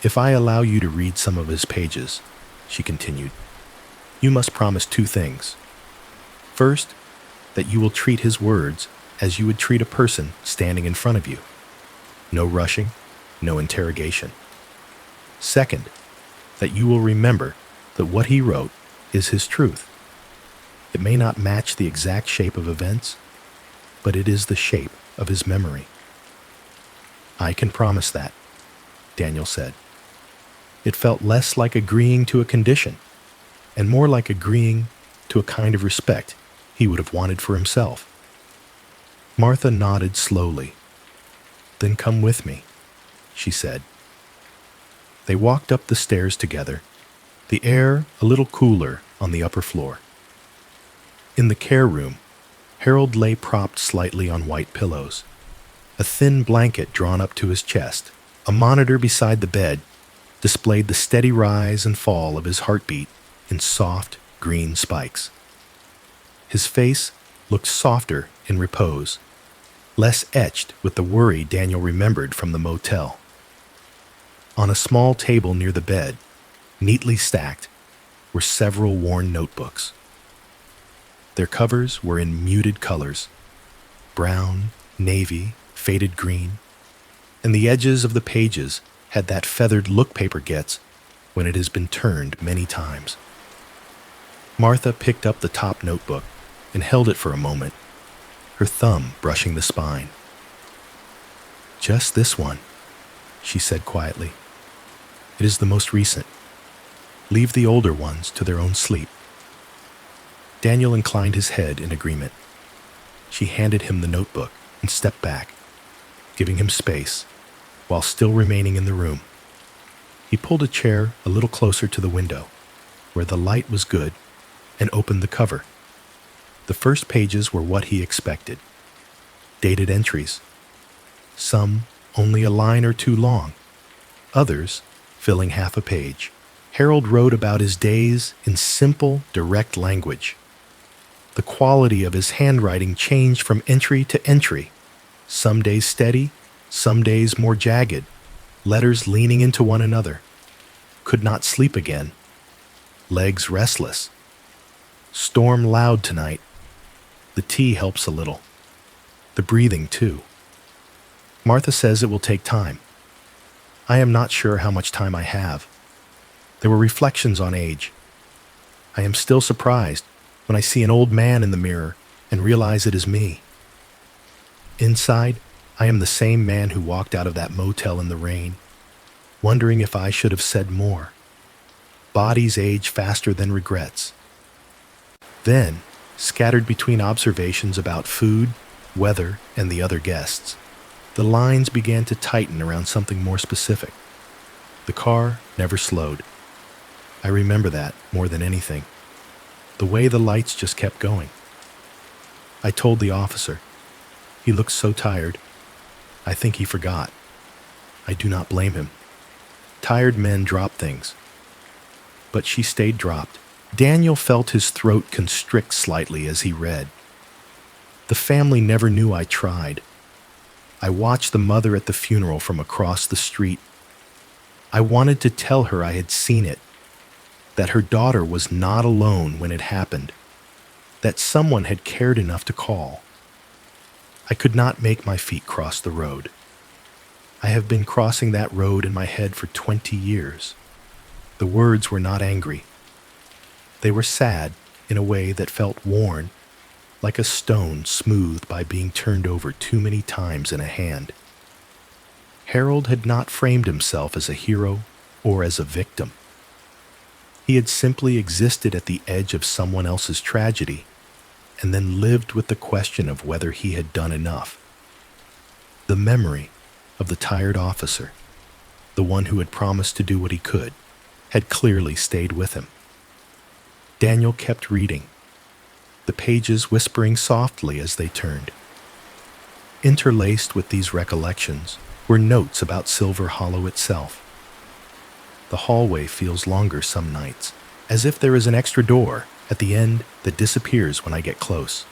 "If I allow you to read some of his pages," she continued, "you must promise two things. First, that you will treat his words as you would treat a person standing in front of you. No rushing, no interrogation. Second, that you will remember that what he wrote is his truth. It may not match the exact shape of events, but it is the shape of his memory." "I can promise that," Daniel said. It felt less like agreeing to a condition, and more like agreeing to a kind of respect he would have wanted for himself. Martha nodded slowly. "Then come with me," she said. They walked up the stairs together, the air a little cooler on the upper floor. In the care room, Harold lay propped slightly on white pillows, a thin blanket drawn up to his chest. A monitor beside the bed displayed the steady rise and fall of his heartbeat in soft, green spikes. His face looked softer in repose, less etched with the worry Daniel remembered from the motel. On a small table near the bed, neatly stacked, were several worn notebooks. Their covers were in muted colors: brown, navy, faded green, and the edges of the pages had that feathered look paper gets when it has been turned many times. Martha picked up the top notebook and held it for a moment, her thumb brushing the spine. "Just this one," she said quietly. "It is the most recent. Leave the older ones to their own sleep." Daniel inclined his head in agreement. She handed him the notebook and stepped back, giving him space, while still remaining in the room. He pulled a chair a little closer to the window, where the light was good, and opened the cover. The first pages were what he expected: dated entries, some only a line or two long, others filling half a page. Harold wrote about his days in simple, direct language. The quality of his handwriting changed from entry to entry, some days steady, some days more jagged, letters leaning into one another. Could not sleep again. Legs restless. Storm loud tonight. The tea helps a little. The breathing, too. Martha says it will take time. I am not sure how much time I have. There were reflections on age. I am still surprised when I see an old man in the mirror and realize it is me. Inside, I am the same man who walked out of that motel in the rain, wondering if I should have said more. Bodies age faster than regrets. Then, scattered between observations about food, weather, and the other guests, the lines began to tighten around something more specific. The car never slowed. I remember that more than anything. The way the lights just kept going. I told the officer. He looked so tired. I think he forgot. I do not blame him. Tired men drop things. But she stayed dropped. Daniel felt his throat constrict slightly as he read. The family never knew I tried. I watched the mother at the funeral from across the street. I wanted to tell her I had seen it, that her daughter was not alone when it happened, that someone had cared enough to call. I could not make my feet cross the road. I have been crossing that road in my head for 20 years. The words were not angry. They were sad in a way that felt worn, like a stone smoothed by being turned over too many times in a hand. Harold had not framed himself as a hero or as a victim. He had simply existed at the edge of someone else's tragedy, and then lived with the question of whether he had done enough. The memory of the tired officer, the one who had promised to do what he could, had clearly stayed with him. Daniel kept reading, the pages whispering softly as they turned. Interlaced with these recollections were notes about Silver Hollow itself. The hallway feels longer some nights, as if there is an extra door at the end that disappears when I get close.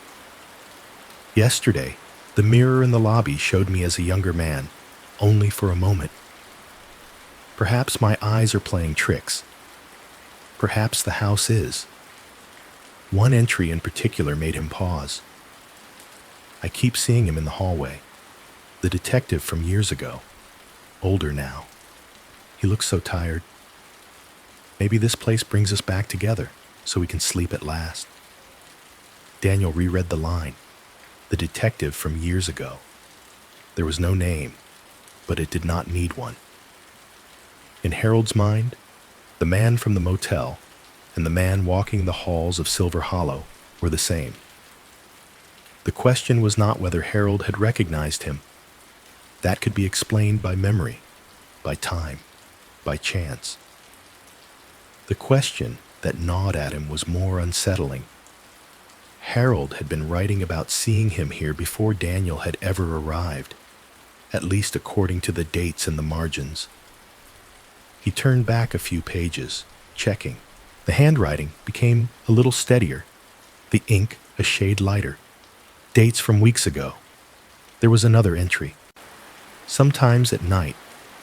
Yesterday, the mirror in the lobby showed me as a younger man, only for a moment. Perhaps my eyes are playing tricks. Perhaps the house is. One entry in particular made him pause. I keep seeing him in the hallway, the detective from years ago, older now. He looks so tired. Maybe this place brings us back together so we can sleep at last. Daniel reread the line, the detective from years ago. There was no name, but it did not need one. In Harold's mind, the man from the motel and the man walking the halls of Silver Hollow were the same. The question was not whether Harold had recognized him. That could be explained by memory, by time, by chance. The question that gnawed at him was more unsettling. Harold had been writing about seeing him here before Daniel had ever arrived, at least according to the dates in the margins. He turned back a few pages, checking. The handwriting became a little steadier, the ink a shade lighter. Dates from weeks ago. There was another entry. Sometimes at night,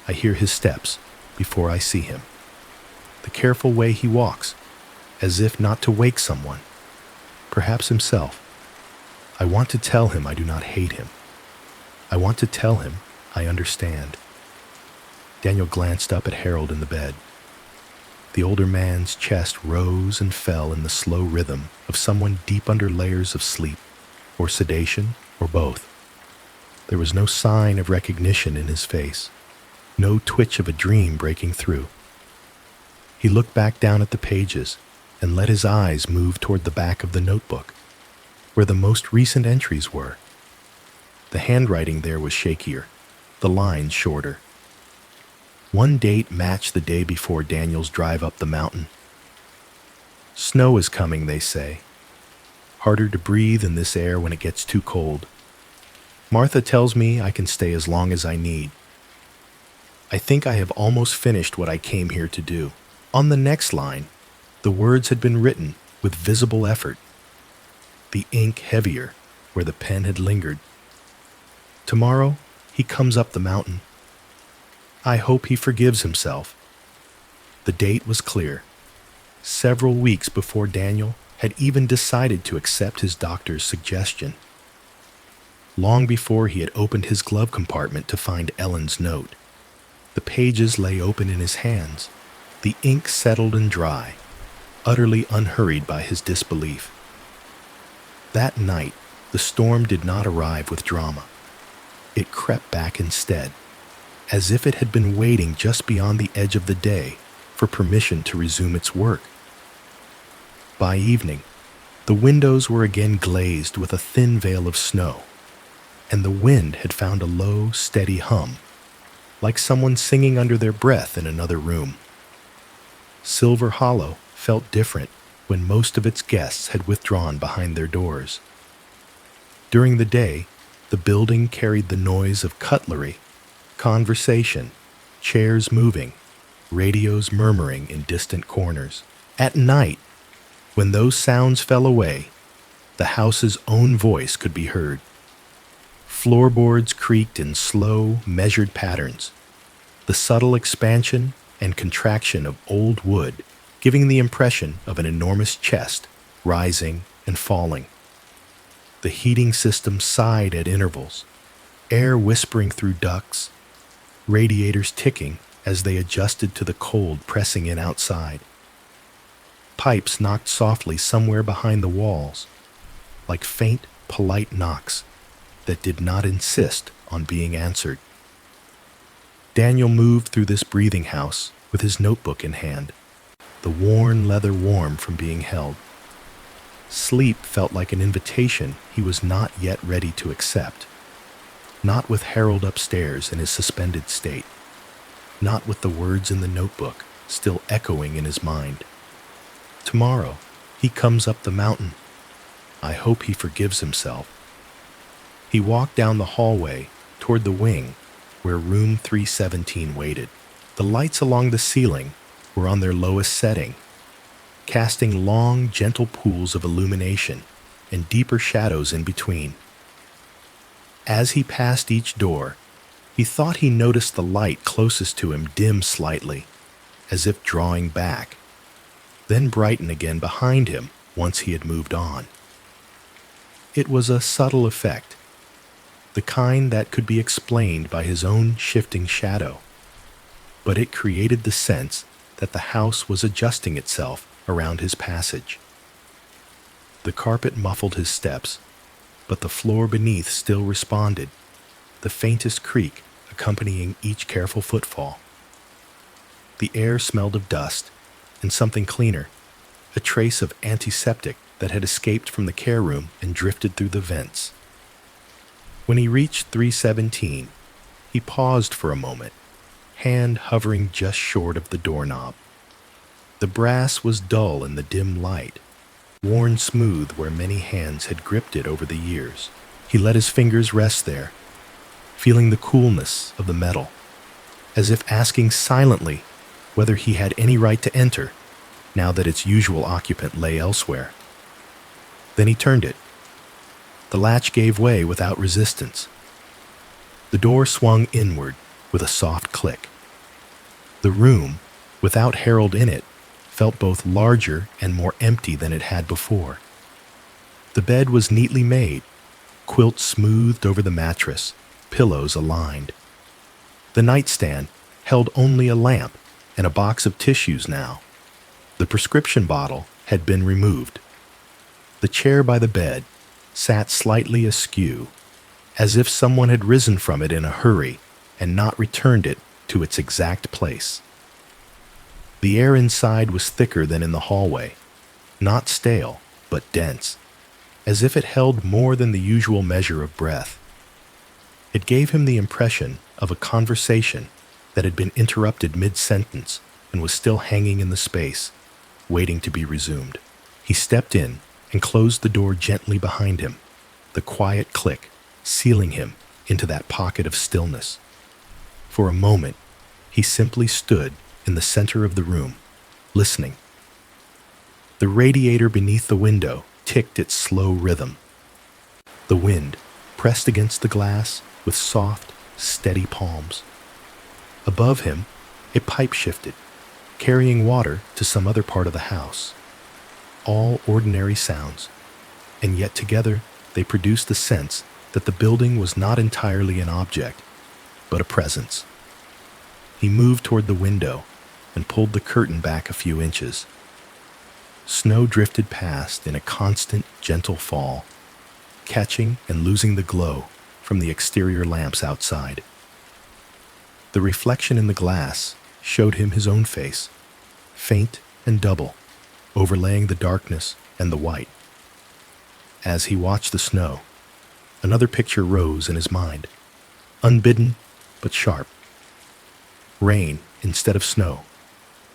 I hear his steps before I see him. The careful way he walks, as if not to wake someone, perhaps himself. I want to tell him I do not hate him. I want to tell him I understand. Daniel glanced up at Harold in the bed. The older man's chest rose and fell in the slow rhythm of someone deep under layers of sleep, or sedation, or both. There was no sign of recognition in his face, no twitch of a dream breaking through. He looked back down at the pages and let his eyes move toward the back of the notebook, where the most recent entries were. The handwriting there was shakier, the lines shorter. One date matched the day before Daniel's drive up the mountain. Snow is coming, they say. Harder to breathe in this air when it gets too cold. Martha tells me I can stay as long as I need. I think I have almost finished what I came here to do. On the next line, the words had been written with visible effort, the ink heavier where the pen had lingered. Tomorrow, he comes up the mountain. I hope he forgives himself. The date was clear. Several weeks before Daniel had even decided to accept his doctor's suggestion. Long before he had opened his glove compartment to find Ellen's note. The pages lay open in his hands, the ink settled and dry, utterly unhurried by his disbelief. That night, the storm did not arrive with drama. It crept back instead, as if it had been waiting just beyond the edge of the day for permission to resume its work. By evening, the windows were again glazed with a thin veil of snow, and the wind had found a low, steady hum, like someone singing under their breath in another room. Silver Hollow felt different when most of its guests had withdrawn behind their doors. During the day, the building carried the noise of cutlery, conversation, chairs moving, radios murmuring in distant corners. At night, when those sounds fell away, the house's own voice could be heard. Floorboards creaked in slow, measured patterns, the subtle expansion and contraction of old wood giving the impression of an enormous chest rising and falling. The heating system sighed at intervals, air whispering through ducts, radiators ticking as they adjusted to the cold pressing in outside. Pipes knocked softly somewhere behind the walls, like faint, polite knocks that did not insist on being answered. Daniel moved through this breathing house with his notebook in hand, the worn leather warm from being held. Sleep felt like an invitation he was not yet ready to accept. Not with Harold upstairs in his suspended state. Not with the words in the notebook still echoing in his mind. Tomorrow, he comes up the mountain. I hope he forgives himself. He walked down the hallway toward the wing where room 317 waited. The lights along the ceiling were on their lowest setting, casting long, gentle pools of illumination and deeper shadows in between. As he passed each door, he thought he noticed the light closest to him dim slightly, as if drawing back, then brighten again behind him once he had moved on. It was a subtle effect, the kind that could be explained by his own shifting shadow, but it created the sense that the house was adjusting itself around his passage. The carpet muffled his steps, but the floor beneath still responded, the faintest creak accompanying each careful footfall. The air smelled of dust and something cleaner, a trace of antiseptic that had escaped from the care room and drifted through the vents. When he reached 317, he paused for a moment, hand hovering just short of the doorknob. The brass was dull in the dim light, worn smooth where many hands had gripped it over the years. He let his fingers rest there, feeling the coolness of the metal, as if asking silently whether he had any right to enter, now that its usual occupant lay elsewhere. Then he turned it. The latch gave way without resistance. The door swung inward with a soft click. The room, without Harold in it, felt both larger and more empty than it had before. The bed was neatly made, quilts smoothed over the mattress, pillows aligned. The nightstand held only a lamp and a box of tissues now. The prescription bottle had been removed. The chair by the bed sat slightly askew, as if someone had risen from it in a hurry and not returned it to its exact place. The air inside was thicker than in the hallway, not stale, but dense, as if it held more than the usual measure of breath. It gave him the impression of a conversation that had been interrupted mid-sentence and was still hanging in the space, waiting to be resumed. He stepped in and closed the door gently behind him, the quiet click sealing him into that pocket of stillness. For a moment, he simply stood in the center of the room, listening. The radiator beneath the window ticked its slow rhythm. The wind pressed against the glass with soft, steady palms. Above him, a pipe shifted, carrying water to some other part of the house. All ordinary sounds, and yet together they produced the sense that the building was not entirely an object, but a presence. He moved toward the window and pulled the curtain back a few inches. Snow drifted past in a constant, gentle fall, catching and losing the glow from the exterior lamps outside. The reflection in the glass showed him his own face, faint and double, overlaying the darkness and the white. As he watched the snow, another picture rose in his mind, unbidden but sharp. Rain instead of snow,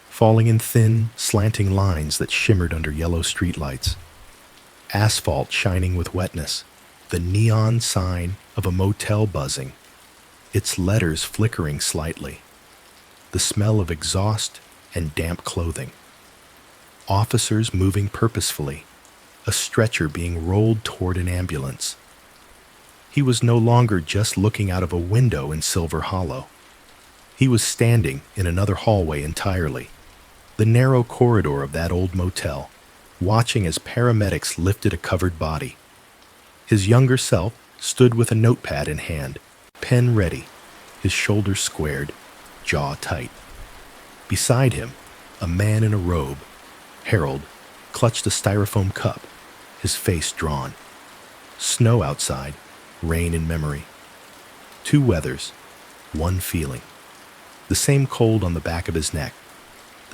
falling in thin, slanting lines that shimmered under yellow streetlights. Asphalt shining with wetness, the neon sign of a motel buzzing, its letters flickering slightly, the smell of exhaust and damp clothing. Officers moving purposefully, a stretcher being rolled toward an ambulance. He was no longer just looking out of a window in Silver Hollow. He was standing in another hallway entirely, the narrow corridor of that old motel, watching as paramedics lifted a covered body. His younger self stood with a notepad in hand, pen ready, his shoulders squared, jaw tight. Beside him, a man in a robe, Harold, clutched a styrofoam cup, his face drawn. Snow outside, rain in memory. Two weathers, one feeling. The same cold on the back of his neck,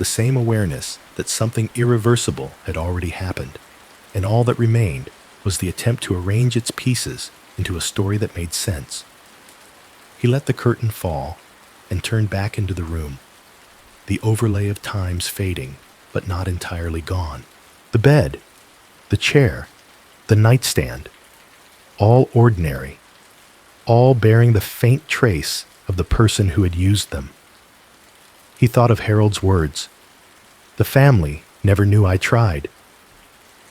the same awareness that something irreversible had already happened, and all that remained was the attempt to arrange its pieces into a story that made sense. He let the curtain fall and turned back into the room, the overlay of times fading, but not entirely gone. The bed, the chair, the nightstand, all ordinary, all bearing the faint trace of the person who had used them. He thought of Harold's words. The family never knew I tried.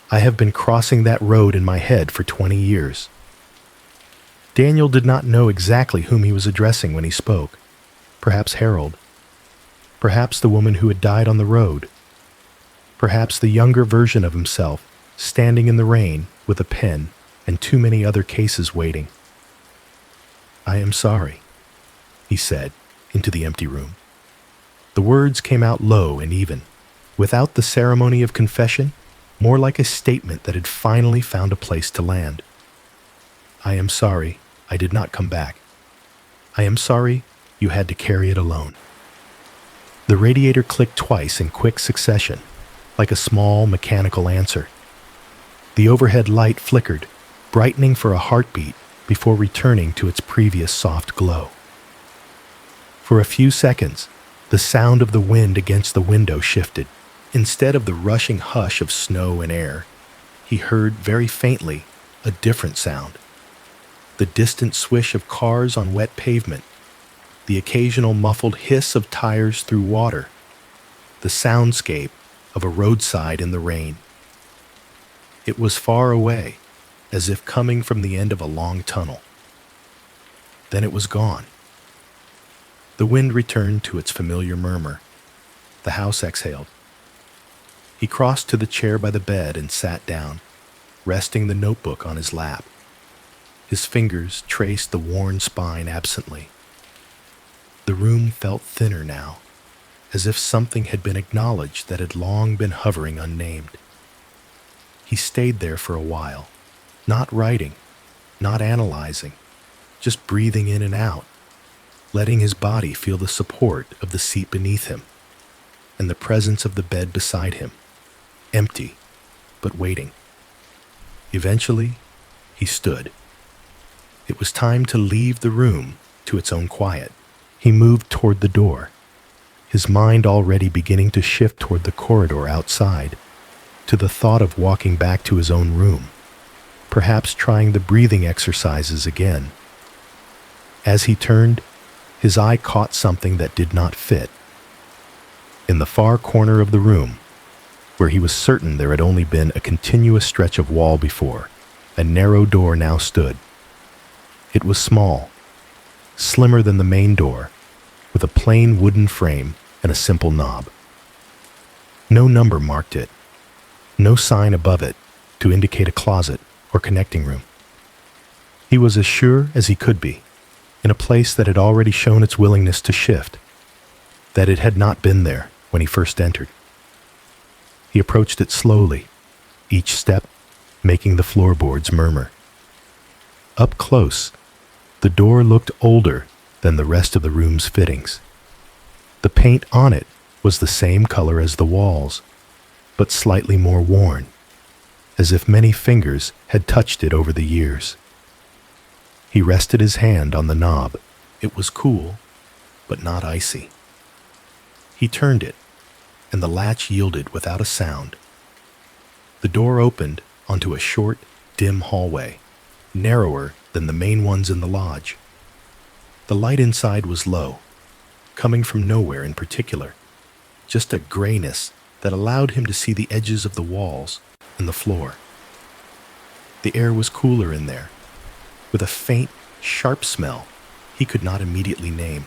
I have been crossing that road in my head for 20 years. Daniel did not know exactly whom he was addressing when he spoke. Perhaps Harold. Perhaps the woman who had died on the road. Perhaps the younger version of himself, standing in the rain with a pen and too many other cases waiting. I am sorry, he said into the empty room. The words came out low and even, without the ceremony of confession, more like a statement that had finally found a place to land. I am sorry I did not come back. I am sorry you had to carry it alone. The radiator clicked twice in quick succession, like a small mechanical answer. The overhead light flickered, brightening for a heartbeat before returning to its previous soft glow. For a few seconds, the sound of the wind against the window shifted. Instead of the rushing hush of snow and air, he heard very faintly a different sound. The distant swish of cars on wet pavement, the occasional muffled hiss of tires through water, the soundscape of a roadside in the rain. It was far away, as if coming from the end of a long tunnel. Then it was gone. The wind returned to its familiar murmur. The house exhaled. He crossed to the chair by the bed and sat down, resting the notebook on his lap. His fingers traced the worn spine absently. The room felt thinner now, as if something had been acknowledged that had long been hovering unnamed. He stayed there for a while, not writing, not analyzing, just breathing in and out, letting his body feel the support of the seat beneath him and the presence of the bed beside him, empty, but waiting. Eventually, he stood. It was time to leave the room to its own quiet. He moved toward the door, his mind already beginning to shift toward the corridor outside, to the thought of walking back to his own room, perhaps trying the breathing exercises again. As he turned, his eye caught something that did not fit. In the far corner of the room, where he was certain there had only been a continuous stretch of wall before, a narrow door now stood. It was small, slimmer than the main door, with a plain wooden frame and a simple knob. No number marked it, no sign above it to indicate a closet or connecting room. He was as sure as he could be, in a place that had already shown its willingness to shift, that it had not been there when he first entered. He approached it slowly, each step making the floorboards murmur. Up close, the door looked older than the rest of the room's fittings. The paint on it was the same color as the walls, but slightly more worn, as if many fingers had touched it over the years. He rested his hand on the knob. It was cool, but not icy. He turned it, and the latch yielded without a sound. The door opened onto a short, dim hallway, narrower than the main ones in the lodge. The light inside was low, coming from nowhere in particular, just a grayness that allowed him to see the edges of the walls and the floor. The air was cooler in there, with a faint, sharp smell he could not immediately name.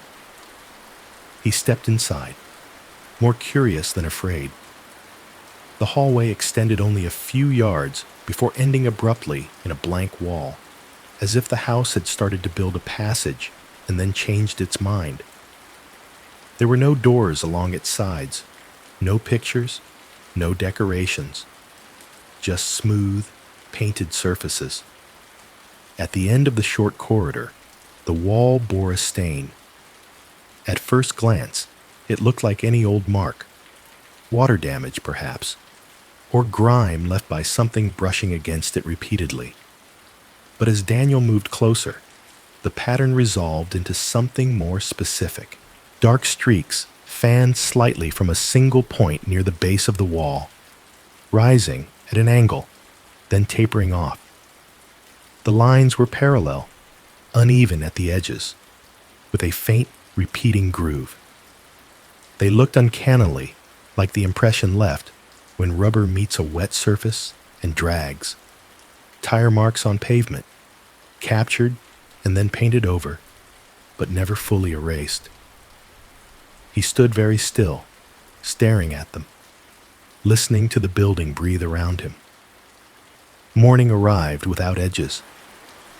He stepped inside, more curious than afraid. The hallway extended only a few yards before ending abruptly in a blank wall, as if the house had started to build a passage and then changed its mind. There were no doors along its sides, no pictures, no decorations, just smooth, painted surfaces. At the end of the short corridor, the wall bore a stain. At first glance, it looked like any old mark, water damage perhaps, or grime left by something brushing against it repeatedly. But as Daniel moved closer, the pattern resolved into something more specific. Dark streaks fanned slightly from a single point near the base of the wall, rising at an angle, then tapering off. The lines were parallel, uneven at the edges, with a faint, repeating groove. They looked uncannily like the impression left when rubber meets a wet surface and drags. Tire marks on pavement, captured and then painted over, but never fully erased. He stood very still, staring at them, listening to the building breathe around him. Morning arrived without edges.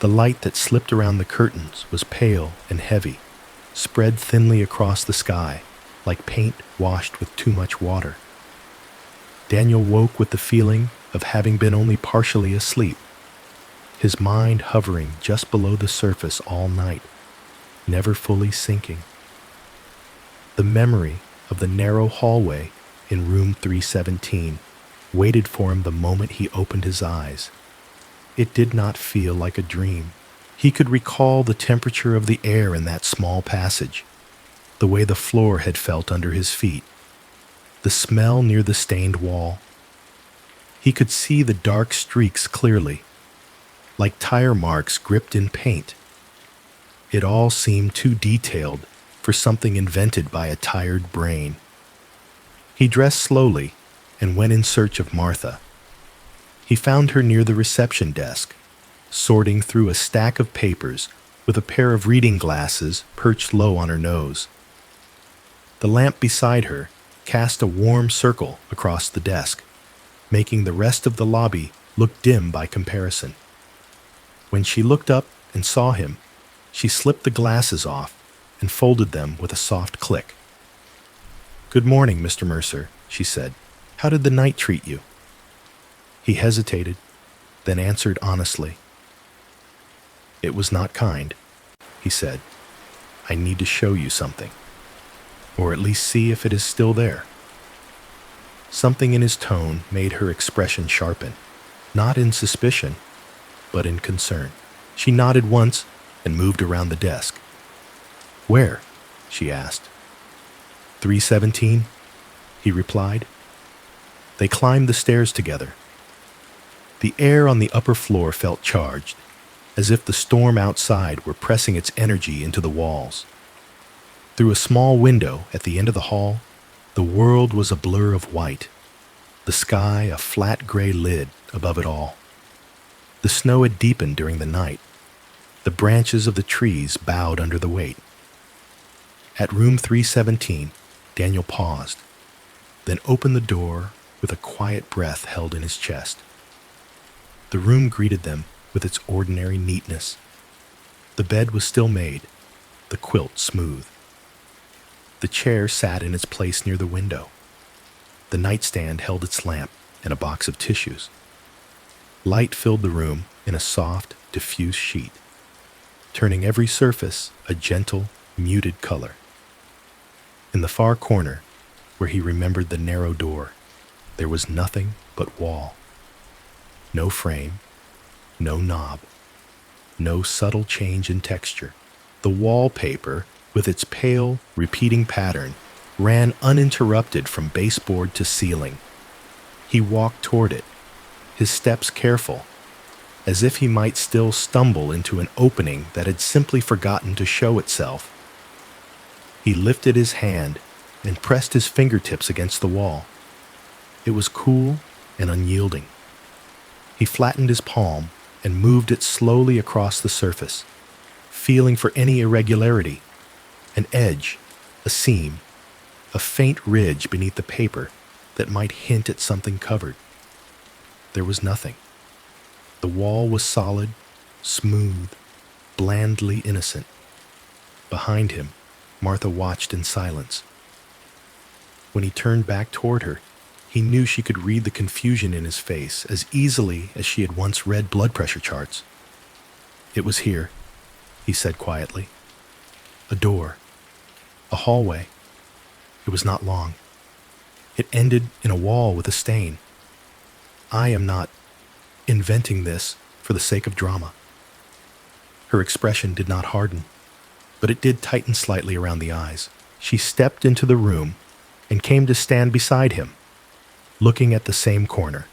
The light that slipped around the curtains was pale and heavy, spread thinly across the sky, like paint washed with too much water. Daniel woke with the feeling of having been only partially asleep, his mind hovering just below the surface all night, never fully sinking. The memory of the narrow hallway in room 317, waited for him the moment he opened his eyes. It did not feel like a dream. He could recall the temperature of the air in that small passage, the way the floor had felt under his feet, the smell near the stained wall. He could see the dark streaks clearly, like tire marks gripped in paint. It all seemed too detailed for something invented by a tired brain. He dressed slowly and went in search of Martha. He found her near the reception desk, sorting through a stack of papers with a pair of reading glasses perched low on her nose. The lamp beside her cast a warm circle across the desk, making the rest of the lobby look dim by comparison. When she looked up and saw him, she slipped the glasses off and folded them with a soft click. "Good morning, Mr. Mercer," she said. "How did the night treat you?" He hesitated, then answered honestly. "It was not kind," he said. "I need to show you something, or at least see if it is still there." Something in his tone made her expression sharpen, not in suspicion, but in concern. She nodded once and moved around the desk. "Where?" she asked. 317, he replied. They climbed the stairs together. The air on the upper floor felt charged, as if the storm outside were pressing its energy into the walls. Through a small window at the end of the hall, the world was a blur of white, the sky a flat gray lid above it all. The snow had deepened during the night. The branches of the trees bowed under the weight. At room 317, Daniel paused, then opened the door with a quiet breath held in his chest. The room greeted them with its ordinary neatness. The bed was still made, the quilt smooth. The chair sat in its place near the window. The nightstand held its lamp and a box of tissues. Light filled the room in a soft, diffuse sheet, turning every surface a gentle, muted color. In the far corner, where he remembered the narrow door, there was nothing but wall. No frame, no knob, no subtle change in texture. The wallpaper, with its pale, repeating pattern, ran uninterrupted from baseboard to ceiling. He walked toward it, his steps careful, as if he might still stumble into an opening that had simply forgotten to show itself. He lifted his hand and pressed his fingertips against the wall. It was cool and unyielding. He flattened his palm and moved it slowly across the surface, feeling for any irregularity, an edge, a seam, a faint ridge beneath the paper that might hint at something covered. There was nothing. The wall was solid, smooth, blandly innocent. Behind him, Martha watched in silence. When he turned back toward her, he knew she could read the confusion in his face as easily as she had once read blood pressure charts. "It was here," he said quietly. "A door. A hallway. It was not long. It ended in a wall with a stain. I am not inventing this for the sake of drama." Her expression did not harden, but it did tighten slightly around the eyes. She stepped into the room and came to stand beside him, looking at the same corner.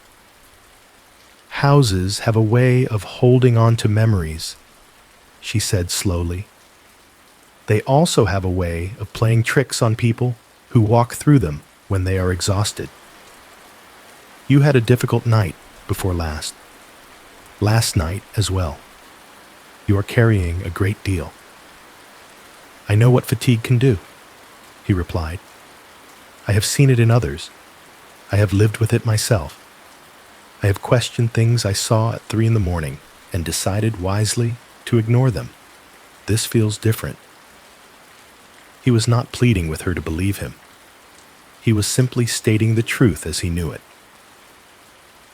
"Houses have a way of holding on to memories," she said slowly. "They also have a way of playing tricks on people who walk through them when they are exhausted. You had a difficult night before last. Last night as well. You are carrying a great deal." "I know what fatigue can do," he replied. "I have seen it in others. I have lived with it myself. I have questioned things I saw at 3 a.m. and decided wisely to ignore them. This feels different." He was not pleading with her to believe him. He was simply stating the truth as he knew it.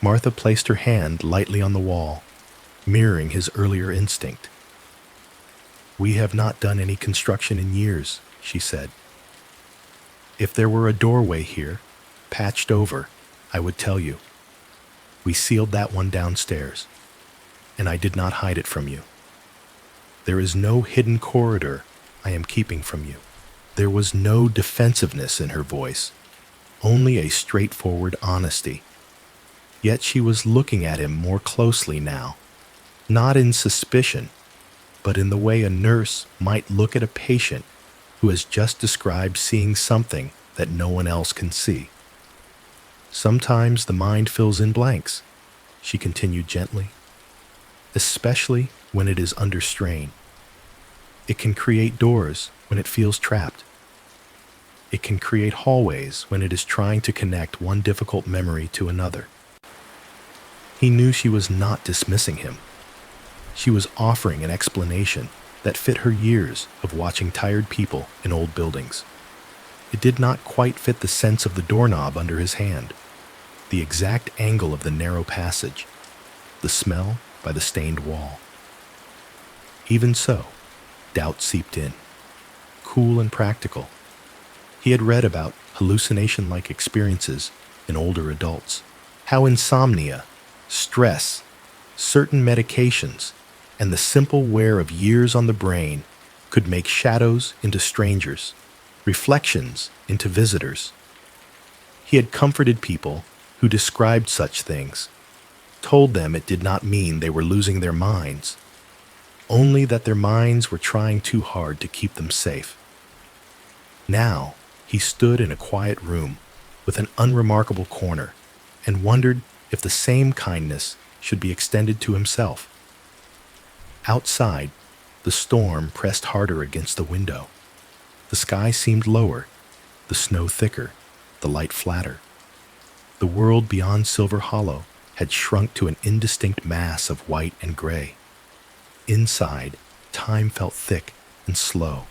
Martha placed her hand lightly on the wall, mirroring his earlier instinct. "We have not done any construction in years," she said. "If there were a doorway here, patched over, I would tell you. We sealed that one downstairs, and I did not hide it from you. There is no hidden corridor I am keeping from you." There was no defensiveness in her voice, only a straightforward honesty. Yet she was looking at him more closely now, not in suspicion, but in the way a nurse might look at a patient who has just described seeing something that no one else can see. "Sometimes the mind fills in blanks," she continued gently, "especially when it is under strain. It can create doors when it feels trapped. It can create hallways when it is trying to connect one difficult memory to another." He knew she was not dismissing him. She was offering an explanation that fit her years of watching tired people in old buildings. It did not quite fit the sense of the doorknob under his hand, the exact angle of the narrow passage, the smell by the stained wall. Even so, doubt seeped in, cool and practical. He had read about hallucination-like experiences in older adults, how insomnia, stress, certain medications, and the simple wear of years on the brain could make shadows into strangers, reflections into visitors. He had comforted people who described such things, told them it did not mean they were losing their minds, only that their minds were trying too hard to keep them safe. Now, he stood in a quiet room with an unremarkable corner and wondered if the same kindness should be extended to himself. Outside, the storm pressed harder against the window. The sky seemed lower, the snow thicker, the light flatter. The world beyond Silver Hollow had shrunk to an indistinct mass of white and gray. Inside, time felt thick and slow,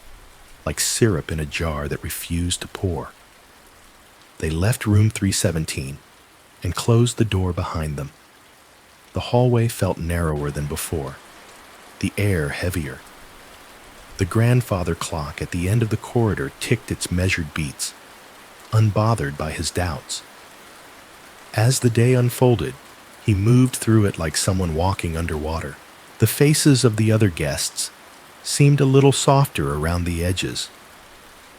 like syrup in a jar that refused to pour. They left room 317 and closed the door behind them. The hallway felt narrower than before, the air heavier. The grandfather clock at the end of the corridor ticked its measured beats, unbothered by his doubts. As the day unfolded, he moved through it like someone walking underwater. The faces of the other guests seemed a little softer around the edges,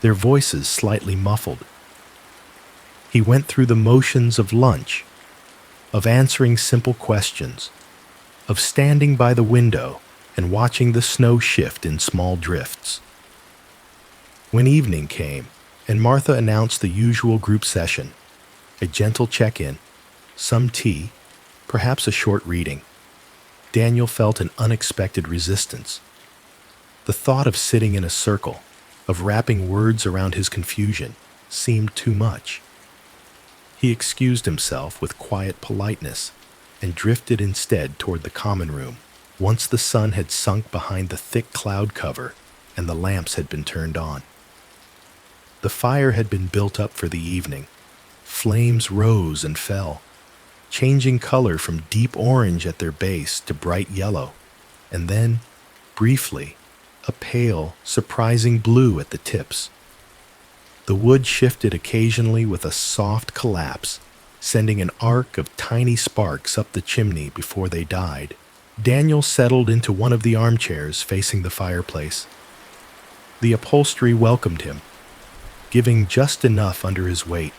their voices slightly muffled. He went through the motions of lunch, of answering simple questions, of standing by the window and watching the snow shift in small drifts. When evening came and Martha announced the usual group session, a gentle check-in, some tea, perhaps a short reading, Daniel felt an unexpected resistance. The thought of sitting in a circle, of wrapping words around his confusion, seemed too much. He excused himself with quiet politeness and drifted instead toward the common room, once the sun had sunk behind the thick cloud cover and the lamps had been turned on. The fire had been built up for the evening. Flames rose and fell, changing color from deep orange at their base to bright yellow, and then, briefly, a pale, surprising blue at the tips. The wood shifted occasionally with a soft collapse, sending an arc of tiny sparks up the chimney before they died. Daniel settled into one of the armchairs facing the fireplace. The upholstery welcomed him, giving just enough under his weight.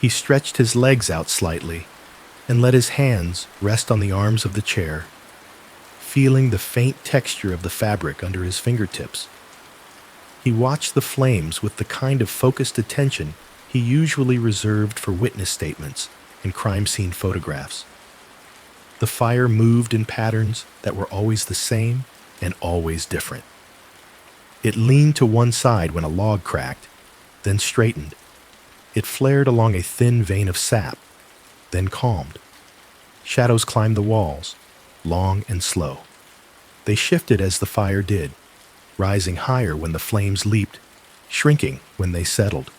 He stretched his legs out slightly and let his hands rest on the arms of the chair, feeling the faint texture of the fabric under his fingertips. He watched the flames with the kind of focused attention he usually reserved for witness statements and crime scene photographs. The fire moved in patterns that were always the same and always different. It leaned to one side when a log cracked, then straightened. It flared along a thin vein of sap, then calmed. Shadows climbed the walls, long and slow. They shifted as the fire did, rising higher when the flames leaped, shrinking when they settled.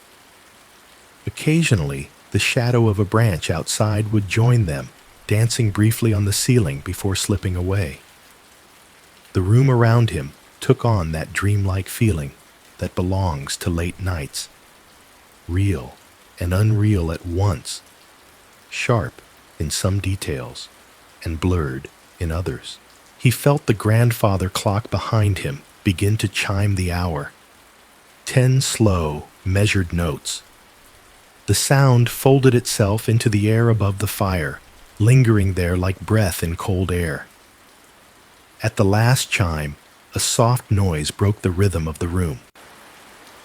Occasionally, the shadow of a branch outside would join them, dancing briefly on the ceiling before slipping away. The room around him took on that dreamlike feeling that belongs to late nights. Real and unreal at once. Sharp in some details and blurred in others. He felt the grandfather clock behind him begin to chime the hour. 10 slow, measured notes. The sound folded itself into the air above the fire, lingering there like breath in cold air. At the last chime, a soft noise broke the rhythm of the room.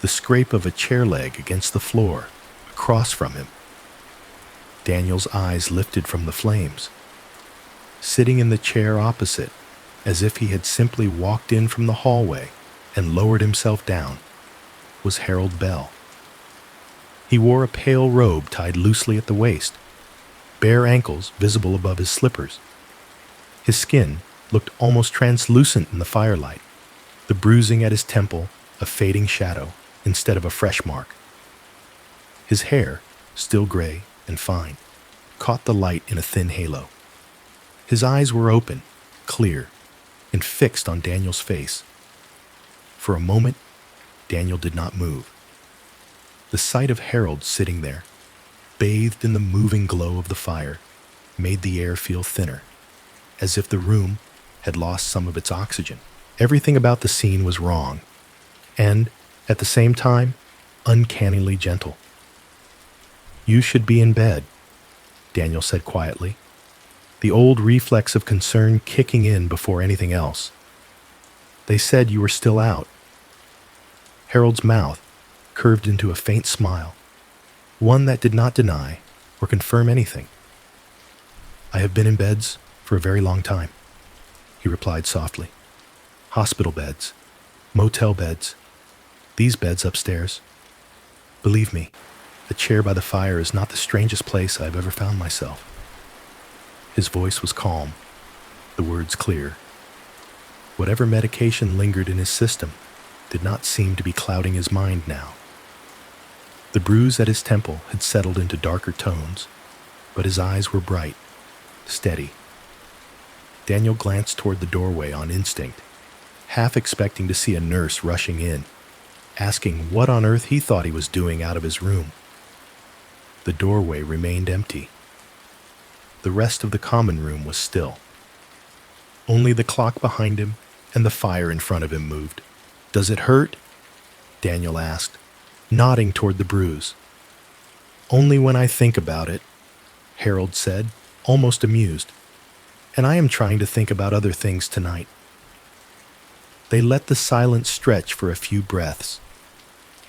The scrape of a chair leg against the floor, across from him. Daniel's eyes lifted from the flames. Sitting in the chair opposite, as if he had simply walked in from the hallway and lowered himself down, was Harold Bell. He wore a pale robe tied loosely at the waist, bare ankles visible above his slippers. His skin looked almost translucent in the firelight, the bruising at his temple a fading shadow instead of a fresh mark. His hair, still gray and fine, caught the light in a thin halo. His eyes were open, clear, and fixed on Daniel's face. For a moment, Daniel did not move. The sight of Harold sitting there, bathed in the moving glow of the fire, made the air feel thinner, as if the room had lost some of its oxygen. Everything about the scene was wrong, and, at the same time, uncannily gentle. "You should be in bed," Daniel said quietly, the old reflex of concern kicking in before anything else. "They said you were still out." Harold's mouth curved into a faint smile, one that did not deny or confirm anything. "I have been in beds for a very long time," he replied softly. "Hospital beds, motel beds, these beds upstairs. Believe me, a chair by the fire is not the strangest place I have ever found myself." His voice was calm, the words clear. Whatever medication lingered in his system did not seem to be clouding his mind now. The bruise at his temple had settled into darker tones, but his eyes were bright, steady. Daniel glanced toward the doorway on instinct, half expecting to see a nurse rushing in, asking what on earth he thought he was doing out of his room. The doorway remained empty. The rest of the common room was still. Only the clock behind him and the fire in front of him moved. "Does it hurt?" Daniel asked, nodding toward the bruise. "Only when I think about it," Harold said, almost amused. "And I am trying to think about other things tonight." They let the silence stretch for a few breaths.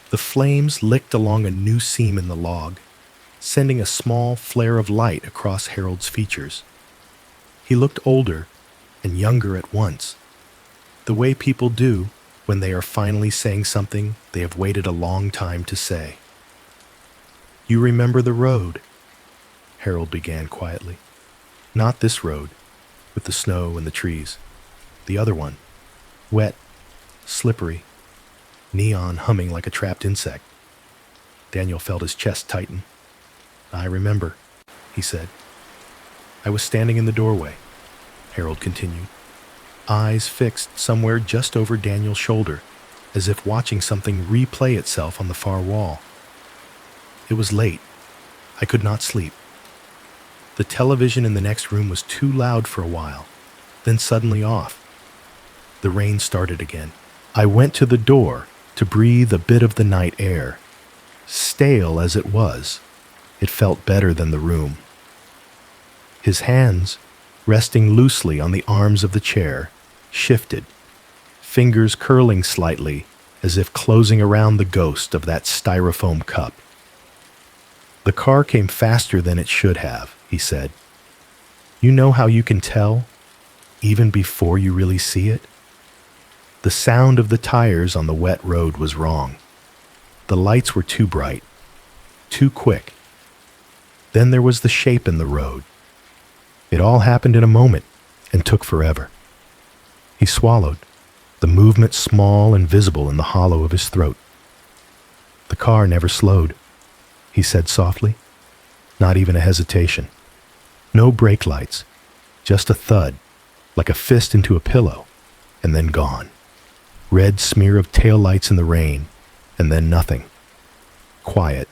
The flames licked along a new seam in the log, sending a small flare of light across Harold's features. He looked older and younger at once, the way people do when they are finally saying something they have waited a long time to say. "You remember the road?" Harold began quietly. "Not this road, with the snow and the trees. The other one, wet, slippery, neon humming like a trapped insect." Daniel felt his chest tighten. "I remember," he said. "I was standing in the doorway," Harold continued, eyes fixed somewhere just over Daniel's shoulder, as if watching something replay itself on the far wall. "It was late. I could not sleep. The television in the next room was too loud for a while, then suddenly off. The rain started again. I went to the door to breathe a bit of the night air. Stale as it was, it felt better than the room." His hands, resting loosely on the arms of the chair, shifted, fingers curling slightly as if closing around the ghost of that styrofoam cup. "The car came faster than it should have," he said. "You know how you can tell, even before you really see it? The sound of the tires on the wet road was wrong. The lights were too bright, too quick. Then there was the shape in the road. It all happened in a moment and took forever." He swallowed, the movement small and visible in the hollow of his throat. "The car never slowed," he said softly. "Not even a hesitation. No brake lights, just a thud, like a fist into a pillow, and then gone. Red smear of taillights in the rain, and then nothing. Quiet,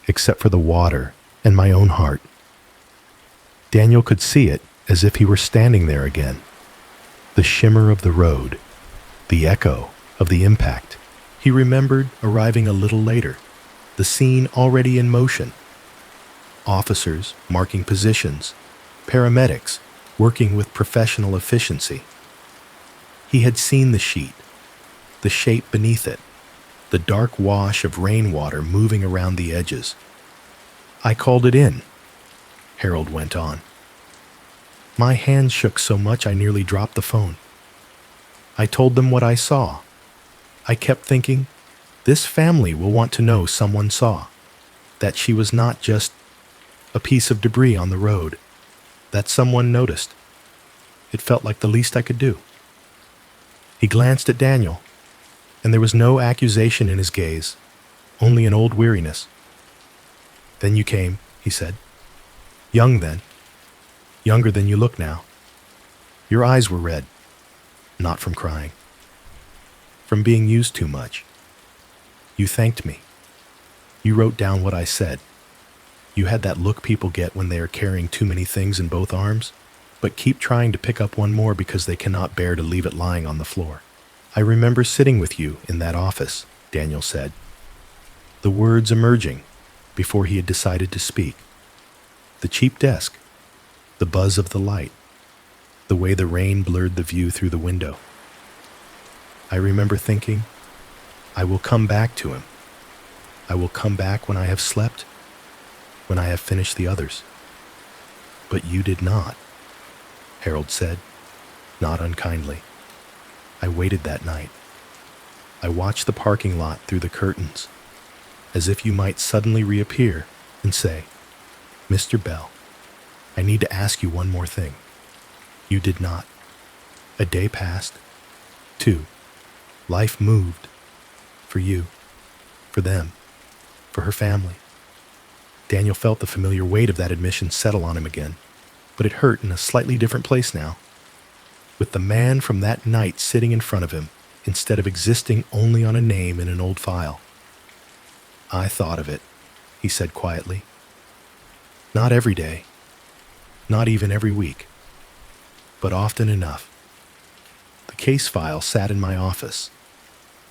except for the water and my own heart." Daniel could see it as if he were standing there again. The shimmer of the road, the echo of the impact. He remembered arriving a little later, the scene already in motion. Officers marking positions, paramedics working with professional efficiency. He had seen the sheet, the shape beneath it, the dark wash of rainwater moving around the edges. "I called it in," Harold went on. My hand shook so much I nearly dropped the phone. I told them what I saw. I kept thinking, this family will want to know someone saw, that she was not just a piece of debris on the road, that someone noticed. It felt like the least I could do. He glanced at Daniel, and there was no accusation in his gaze, only an old weariness. "Then you came," he said. "Young then. Younger than you look now. Your eyes were red, not from crying, from being used too much. You thanked me. You wrote down what I said. You had that look people get when they are carrying too many things in both arms, but keep trying to pick up one more because they cannot bear to leave it lying on the floor. I remember sitting with you in that office," Daniel said, the words emerging before he had decided to speak. The cheap desk, the buzz of the light, the way the rain blurred the view through the window. I remember thinking, I will come back to him. I will come back when I have slept, when I have finished the others. But you did not, Harold said, not unkindly. I waited that night. I watched the parking lot through the curtains, as if you might suddenly reappear and say, "Mr. Bell, I need to ask you one more thing." You did not. A day passed. 2. Life moved. For you. For them. For her family. Daniel felt the familiar weight of that admission settle on him again, but it hurt in a slightly different place now. With the man from that night sitting in front of him, instead of existing only on a name in an old file. "I thought of it," he said quietly. "Not every day. Not even every week. But often enough." The case file sat in my office.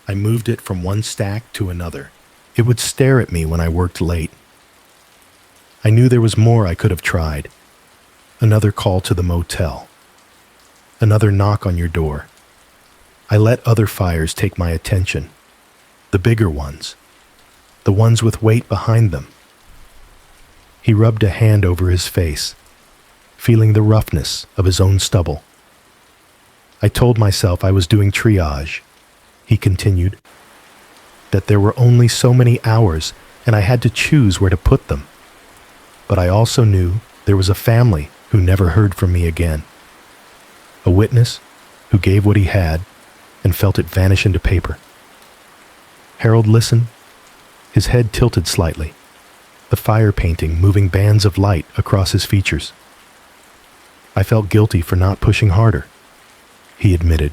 I moved it from one stack to another. It would stare at me when I worked late. I knew there was more I could have tried. Another call to the motel. Another knock on your door. I let other fires take my attention. The bigger ones. The ones with weight behind them. He rubbed a hand over his face, feeling the roughness of his own stubble. I told myself I was doing triage, he continued, that there were only so many hours and I had to choose where to put them. But I also knew there was a family who never heard from me again. A witness who gave what he had and felt it vanish into paper. Harold listened, his head tilted slightly, the fire painting moving bands of light across his features. I felt guilty for not pushing harder, he admitted.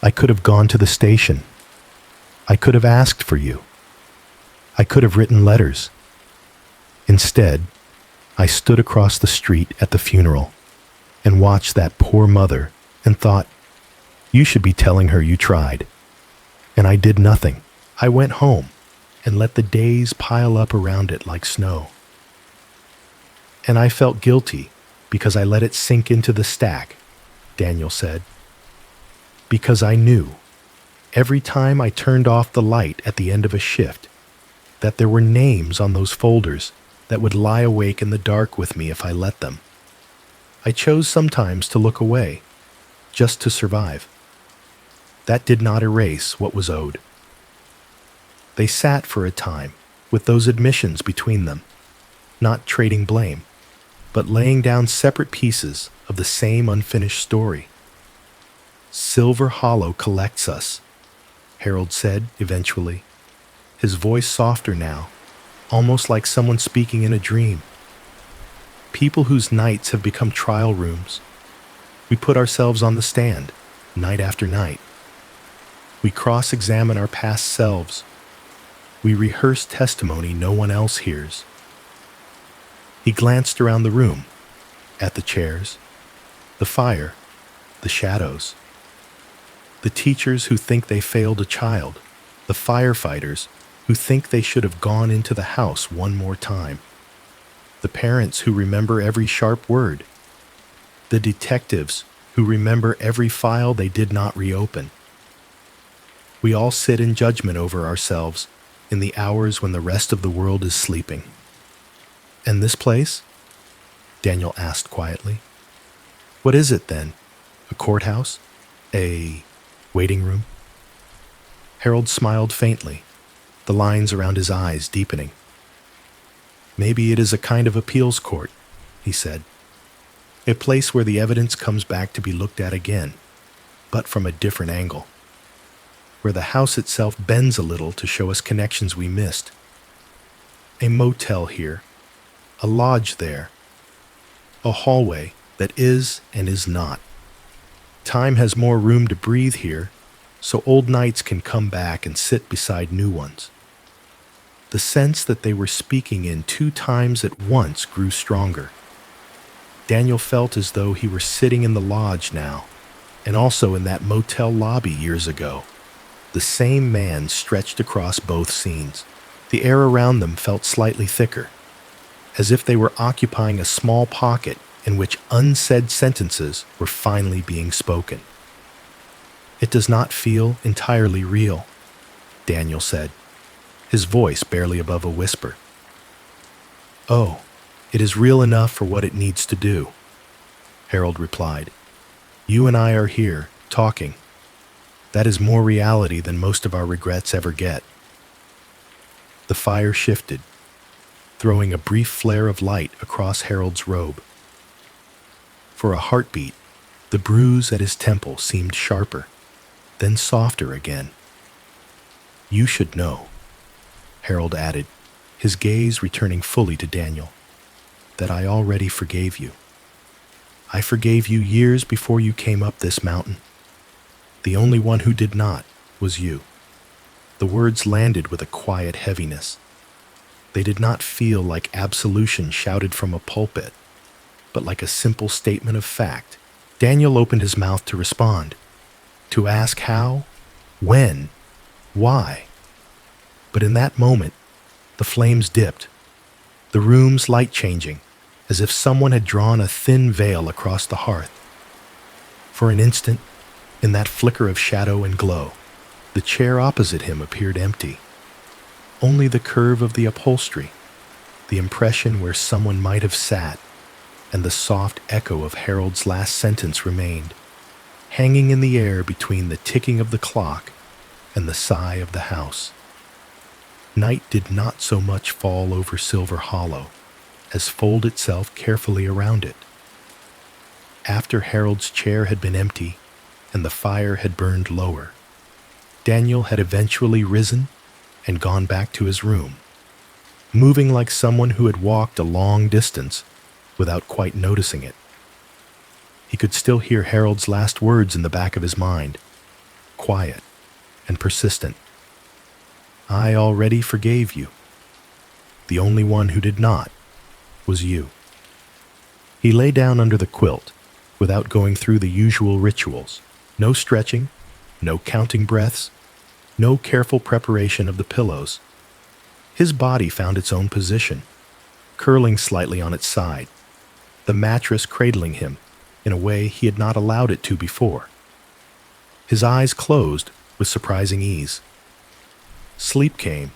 I could have gone to the station. I could have asked for you. I could have written letters. Instead, I stood across the street at the funeral and watched that poor mother and thought, you should be telling her you tried. And I did nothing. I went home and let the days pile up around it like snow. And I felt guilty because I let it sink into the stack, Daniel said. Because I knew, every time I turned off the light at the end of a shift, that there were names on those folders that would lie awake in the dark with me if I let them. I chose sometimes to look away, just to survive. That did not erase what was owed. They sat for a time, with those admissions between them, not trading blame, but laying down separate pieces of the same unfinished story. Silver Hollow collects us, Harold said eventually, his voice softer now, almost like someone speaking in a dream. People whose nights have become trial rooms. We put ourselves on the stand, night after night. We cross-examine our past selves. We rehearse testimony no one else hears. He glanced around the room, At the chairs, the fire, the shadows. The teachers who think they failed a child, the firefighters who think they should have gone into the house one more time, the parents who remember every sharp word, the detectives who remember every file they did not reopen. We all sit in judgment over ourselves in the hours when the rest of the world is sleeping. And this place? Daniel asked quietly. What is it then? A courthouse? A waiting room? Harold smiled faintly, the lines around his eyes deepening. Maybe it is a kind of appeals court, he said. A place where the evidence comes back to be looked at again, but from a different angle. Where the house itself bends a little to show us connections we missed. A motel here, a lodge there, a hallway that is and is not. Time has more room to breathe here, so old nights can come back and sit beside new ones. The sense that they were speaking in 2 times at once grew stronger. Daniel felt as though he were sitting in the lodge now, and also in that motel lobby years ago. The same man stretched across both scenes. The air around them felt slightly thicker, as if they were occupying a small pocket in which unsaid sentences were finally being spoken. It does not feel entirely real, Daniel said, his voice barely above a whisper. Oh, it is real enough for what it needs to do, Harold replied. You and I are here, talking. That is more reality than most of our regrets ever get. The fire shifted, throwing a brief flare of light across Harold's robe. For a heartbeat, the bruise at his temple seemed sharper, then softer again. You should know, Harold added, his gaze returning fully to Daniel, that I already forgave you. I forgave you years before you came up this mountain. The only one who did not was you. The words landed with a quiet heaviness. They did not feel like absolution shouted from a pulpit, but like a simple statement of fact. Daniel opened his mouth to respond, to ask how, when, why. But in that moment, the flames dipped, the room's light changing, as if someone had drawn a thin veil across the hearth. For an instant, in that flicker of shadow and glow, the chair opposite him appeared empty. Only the curve of the upholstery, the impression where someone might have sat, and the soft echo of Harold's last sentence remained, hanging in the air between the ticking of the clock and the sigh of the house. Night did not so much fall over Silver Hollow as fold itself carefully around it. After Harold's chair had been empty and the fire had burned lower, Daniel had eventually risen and gone back to his room, moving like someone who had walked a long distance without quite noticing it. He could still hear Harold's last words in the back of his mind, quiet and persistent. I already forgave you. The only one who did not was you. He lay down under the quilt without going through the usual rituals. No stretching, no counting breaths, no careful preparation of the pillows. His body found its own position, curling slightly on its side, the mattress cradling him in a way he had not allowed it to before. His eyes closed with surprising ease. Sleep came,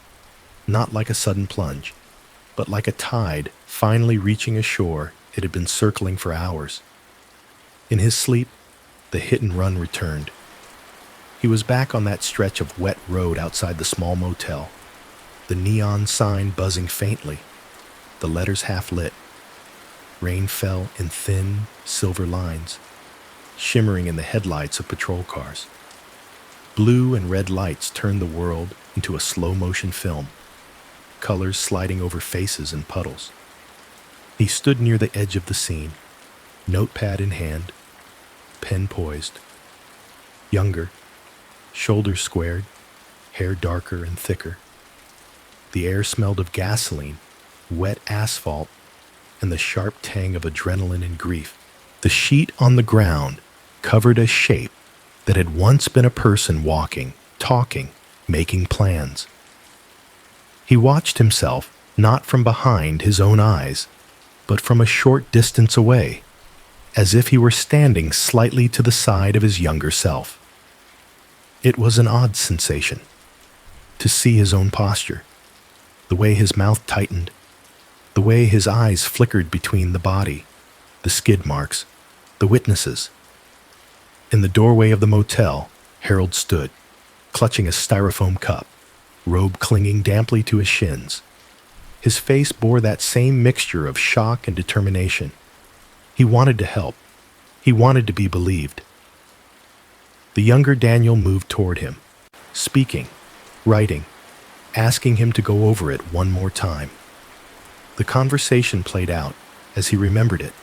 not like a sudden plunge, but like a tide finally reaching a shore it had been circling for hours. In his sleep, the hit and run returned. He was back on that stretch of wet road outside the small motel, the neon sign buzzing faintly, the letters half lit. Rain fell in thin, silver lines, shimmering in the headlights of patrol cars. Blue and red lights turned the world into a slow-motion film, colors sliding over faces and puddles. He stood near the edge of the scene, notepad in hand, pen poised. Younger, shoulders squared, hair darker and thicker. The air smelled of gasoline, wet asphalt, and the sharp tang of adrenaline and grief. The sheet on the ground covered a shape that had once been a person walking, talking, making plans. He watched himself not from behind his own eyes, but from a short distance away, as if he were standing slightly to the side of his younger self. It was an odd sensation to see his own posture, the way his mouth tightened, the way his eyes flickered between the body, the skid marks, the witnesses. In the doorway of the motel, Harold stood, clutching a styrofoam cup, robe clinging damply to his shins. His face bore that same mixture of shock and determination. He wanted to help. He wanted to be believed. The younger Daniel moved toward him, speaking, writing, asking him to go over it one more time. The conversation played out as he remembered it,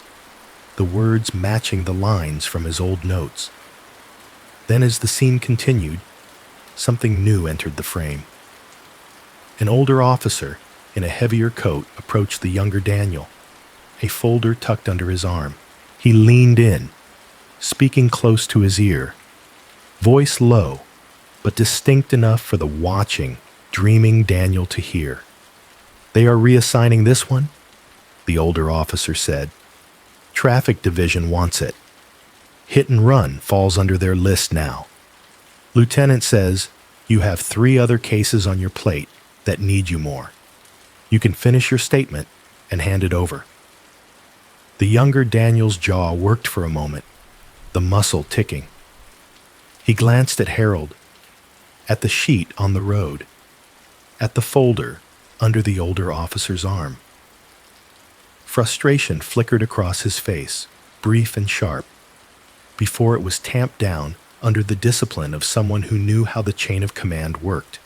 the words matching the lines from his old notes. Then as the scene continued, something new entered the frame. An older officer in a heavier coat approached the younger Daniel, a folder tucked under his arm. He leaned in, speaking close to his ear, voice low, but distinct enough for the watching, dreaming Daniel to hear. "They are reassigning this one?" the older officer said. "Traffic division wants it. Hit and run falls under their list now. Lieutenant says you have 3 other cases on your plate that need you more. You can finish your statement and hand it over." The younger Daniel's jaw worked for a moment, the muscle ticking. He glanced at Harold, at the sheet on the road, at the folder under the older officer's arm. Frustration flickered across his face, brief and sharp, before it was tamped down under the discipline of someone who knew how the chain of command worked.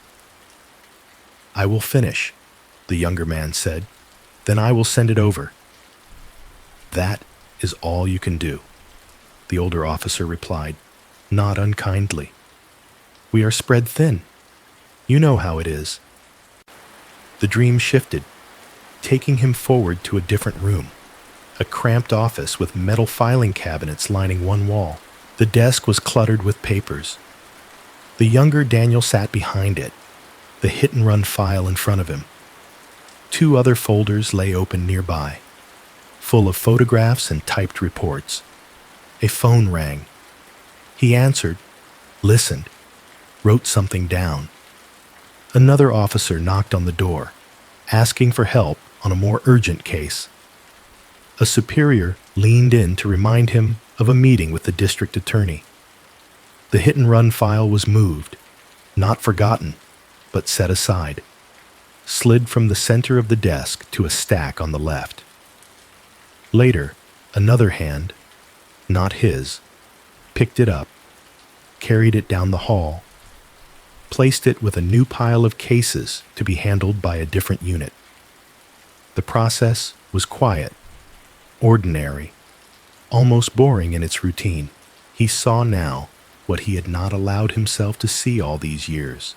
"I will finish," the younger man said. "Then I will send it over." "That is all you can do," the older officer replied, not unkindly. "We are spread thin. You know how it is." The dream shifted, taking him forward to a different room, a cramped office with metal filing cabinets lining one wall. The desk was cluttered with papers. The younger Daniel sat behind it, the hit-and-run file in front of him. 2 other folders lay open nearby, full of photographs and typed reports. A phone rang. He answered, listened, wrote something down. Another officer knocked on the door, asking for help on a more urgent case. A superior leaned in to remind him of a meeting with the district attorney. The hit-and-run file was moved, not forgotten, but set aside, slid from the center of the desk to a stack on the left. Later, another hand, not his, picked it up, carried it down the hall, placed it with a new pile of cases to be handled by a different unit. The process was quiet, ordinary, almost boring in its routine. He saw now what he had not allowed himself to see all these years,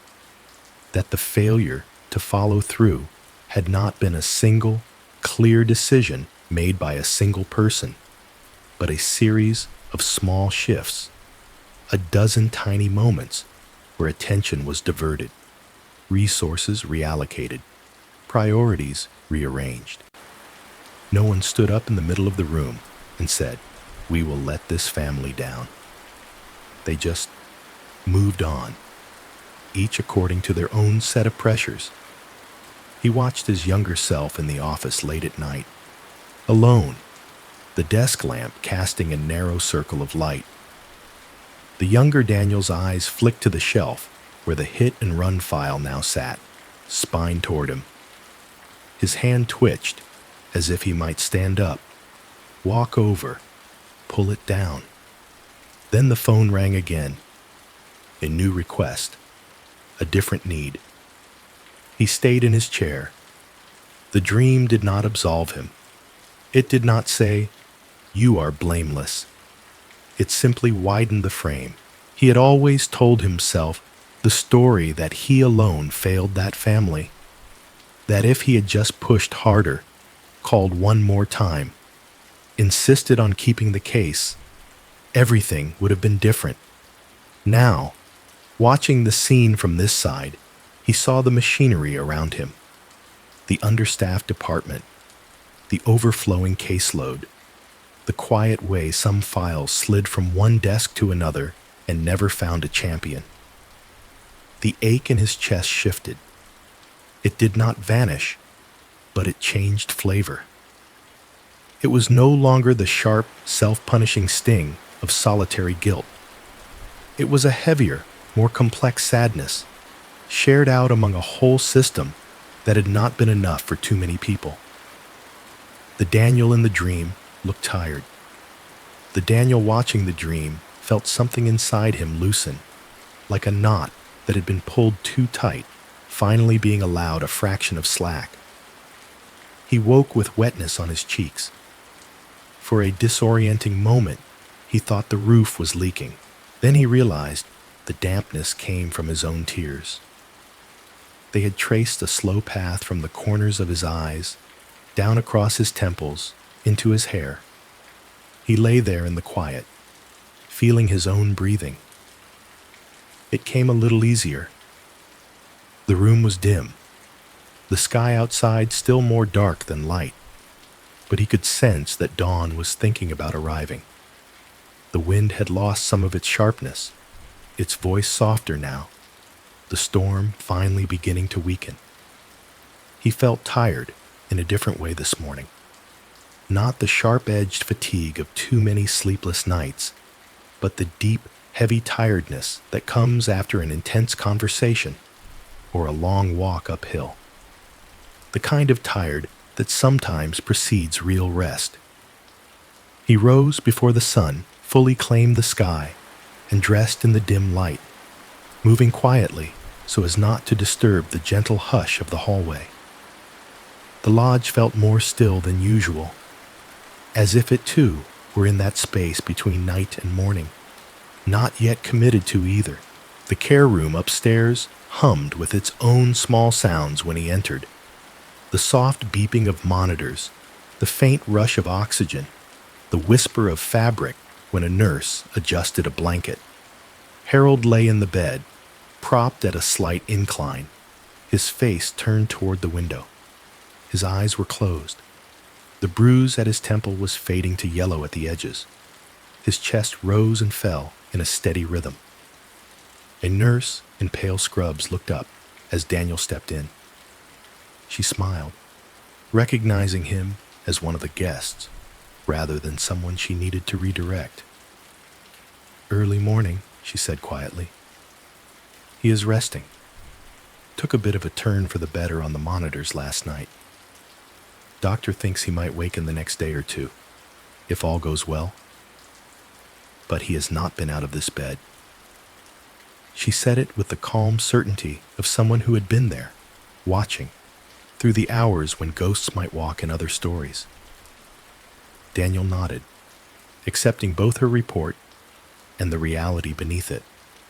that the failure to follow through had not been a single, clear decision made by a single person, but a series of small shifts, a dozen tiny moments where attention was diverted, resources reallocated, priorities rearranged. No one stood up in the middle of the room and said, "We will let this family down." They just moved on, each according to their own set of pressures. He watched his younger self in the office late at night, alone, the desk lamp casting a narrow circle of light. The younger Daniel's eyes flicked to the shelf where the hit-and-run file now sat, spine toward him. His hand twitched as if he might stand up, walk over, pull it down. Then the phone rang again. A new request, a different need. He stayed in his chair. The dream did not absolve him. It did not say, "You are blameless." It simply widened the frame. He had always told himself the story that he alone failed that family, that if he had just pushed harder, called one more time, insisted on keeping the case, everything would have been different. Now, watching the scene from this side, he saw the machinery around him, the understaffed department, the overflowing caseload, the quiet way some files slid from one desk to another and never found a champion. The ache in his chest shifted. It did not vanish, but it changed flavor. It was no longer the sharp, self-punishing sting of solitary guilt. It was a heavier, more complex sadness, shared out among a whole system that had not been enough for too many people. The Daniel in the dream looked tired. The Daniel watching the dream felt something inside him loosen, like a knot that had been pulled too tight, finally being allowed a fraction of slack. He woke with wetness on his cheeks. For a disorienting moment, he thought the roof was leaking. Then he realized the dampness came from his own tears. They had traced a slow path from the corners of his eyes, down across his temples, into his hair. He lay there in the quiet, feeling his own breathing. It came a little easier. The room was dim, the sky outside still more dark than light, but he could sense that dawn was thinking about arriving. The wind had lost some of its sharpness, its voice softer now, the storm finally beginning to weaken. He felt tired in a different way this morning. Not the sharp-edged fatigue of too many sleepless nights, but the deep, heavy tiredness that comes after an intense conversation or a long walk uphill. The kind of tired that sometimes precedes real rest. He rose before the sun fully claimed the sky and dressed in the dim light, moving quietly so as not to disturb the gentle hush of the hallway. The lodge felt more still than usual, as if it too were in that space between night and morning, not yet committed to either. The care room upstairs hummed with its own small sounds when he entered. The soft beeping of monitors, the faint rush of oxygen, the whisper of fabric when a nurse adjusted a blanket. Harold lay in the bed, propped at a slight incline, his face turned toward the window. His eyes were closed. The bruise at his temple was fading to yellow at the edges. His chest rose and fell in a steady rhythm. A nurse in pale scrubs looked up as Daniel stepped in. She smiled, recognizing him as one of the guests, rather than someone she needed to redirect. "Early morning," she said quietly. "He is resting. Took a bit of a turn for the better on the monitors last night. Doctor thinks he might wake in the next day or two, if all goes well. But he has not been out of this bed." She said it with the calm certainty of someone who had been there, watching, through the hours when ghosts might walk in other stories. Daniel nodded, accepting both her report and the reality beneath it.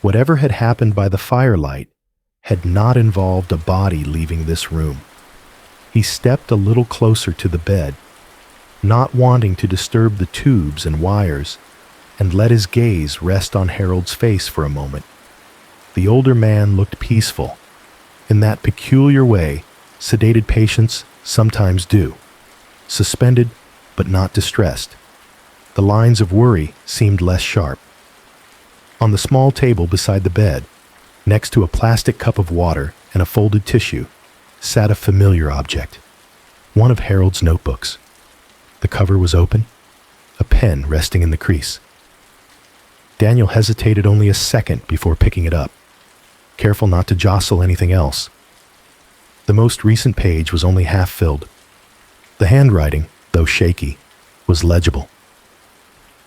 Whatever had happened by the firelight had not involved a body leaving this room. He stepped a little closer to the bed, not wanting to disturb the tubes and wires, and let his gaze rest on Harold's face for a moment. The older man looked peaceful, in that peculiar way sedated patients sometimes do, suspended but not distressed. The lines of worry seemed less sharp. On the small table beside the bed, next to a plastic cup of water and a folded tissue, sat a familiar object, one of Harold's notebooks. The cover was open, a pen resting in the crease. Daniel hesitated only a second before picking it up, careful not to jostle anything else. The most recent page was only half filled. The handwriting, though shaky, was legible.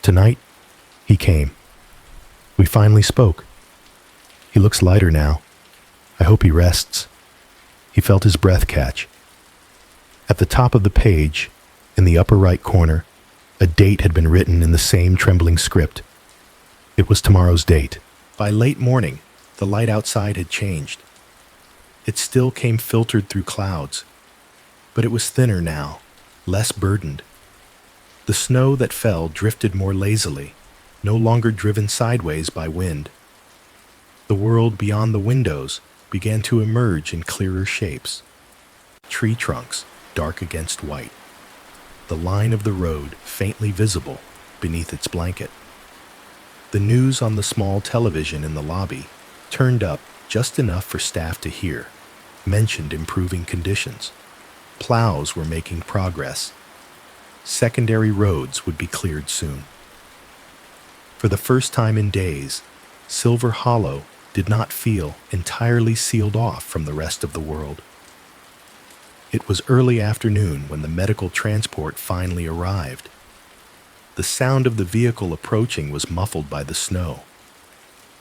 Tonight, he came. We finally spoke. He looks lighter now. I hope he rests. He felt his breath catch. At the top of the page, in the upper right corner, a date had been written in the same trembling script. It was tomorrow's date. By late morning, the light outside had changed. It still came filtered through clouds, but it was thinner now, less burdened. The snow that fell drifted more lazily, no longer driven sideways by wind. The world beyond the windows began to emerge in clearer shapes. Tree trunks, dark against white. The line of the road faintly visible beneath its blanket. The news on the small television in the lobby turned up just enough for staff to hear, mentioned improving conditions. Plows were making progress. Secondary roads would be cleared soon. For the first time in days, Silver Hollow did not feel entirely sealed off from the rest of the world. It was early afternoon when the medical transport finally arrived. The sound of the vehicle approaching was muffled by the snow,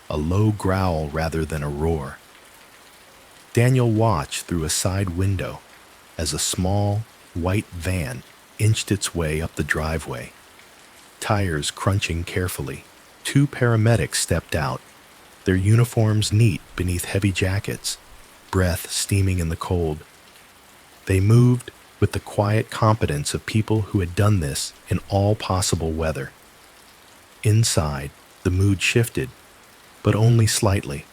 a low growl rather than a roar. Daniel watched through a side window as a small, white van inched its way up the driveway, tires crunching carefully. 2 paramedics stepped out, their uniforms neat beneath heavy jackets, breath steaming in the cold. They moved with the quiet competence of people who had done this in all possible weather. Inside, the mood shifted, but only slightly.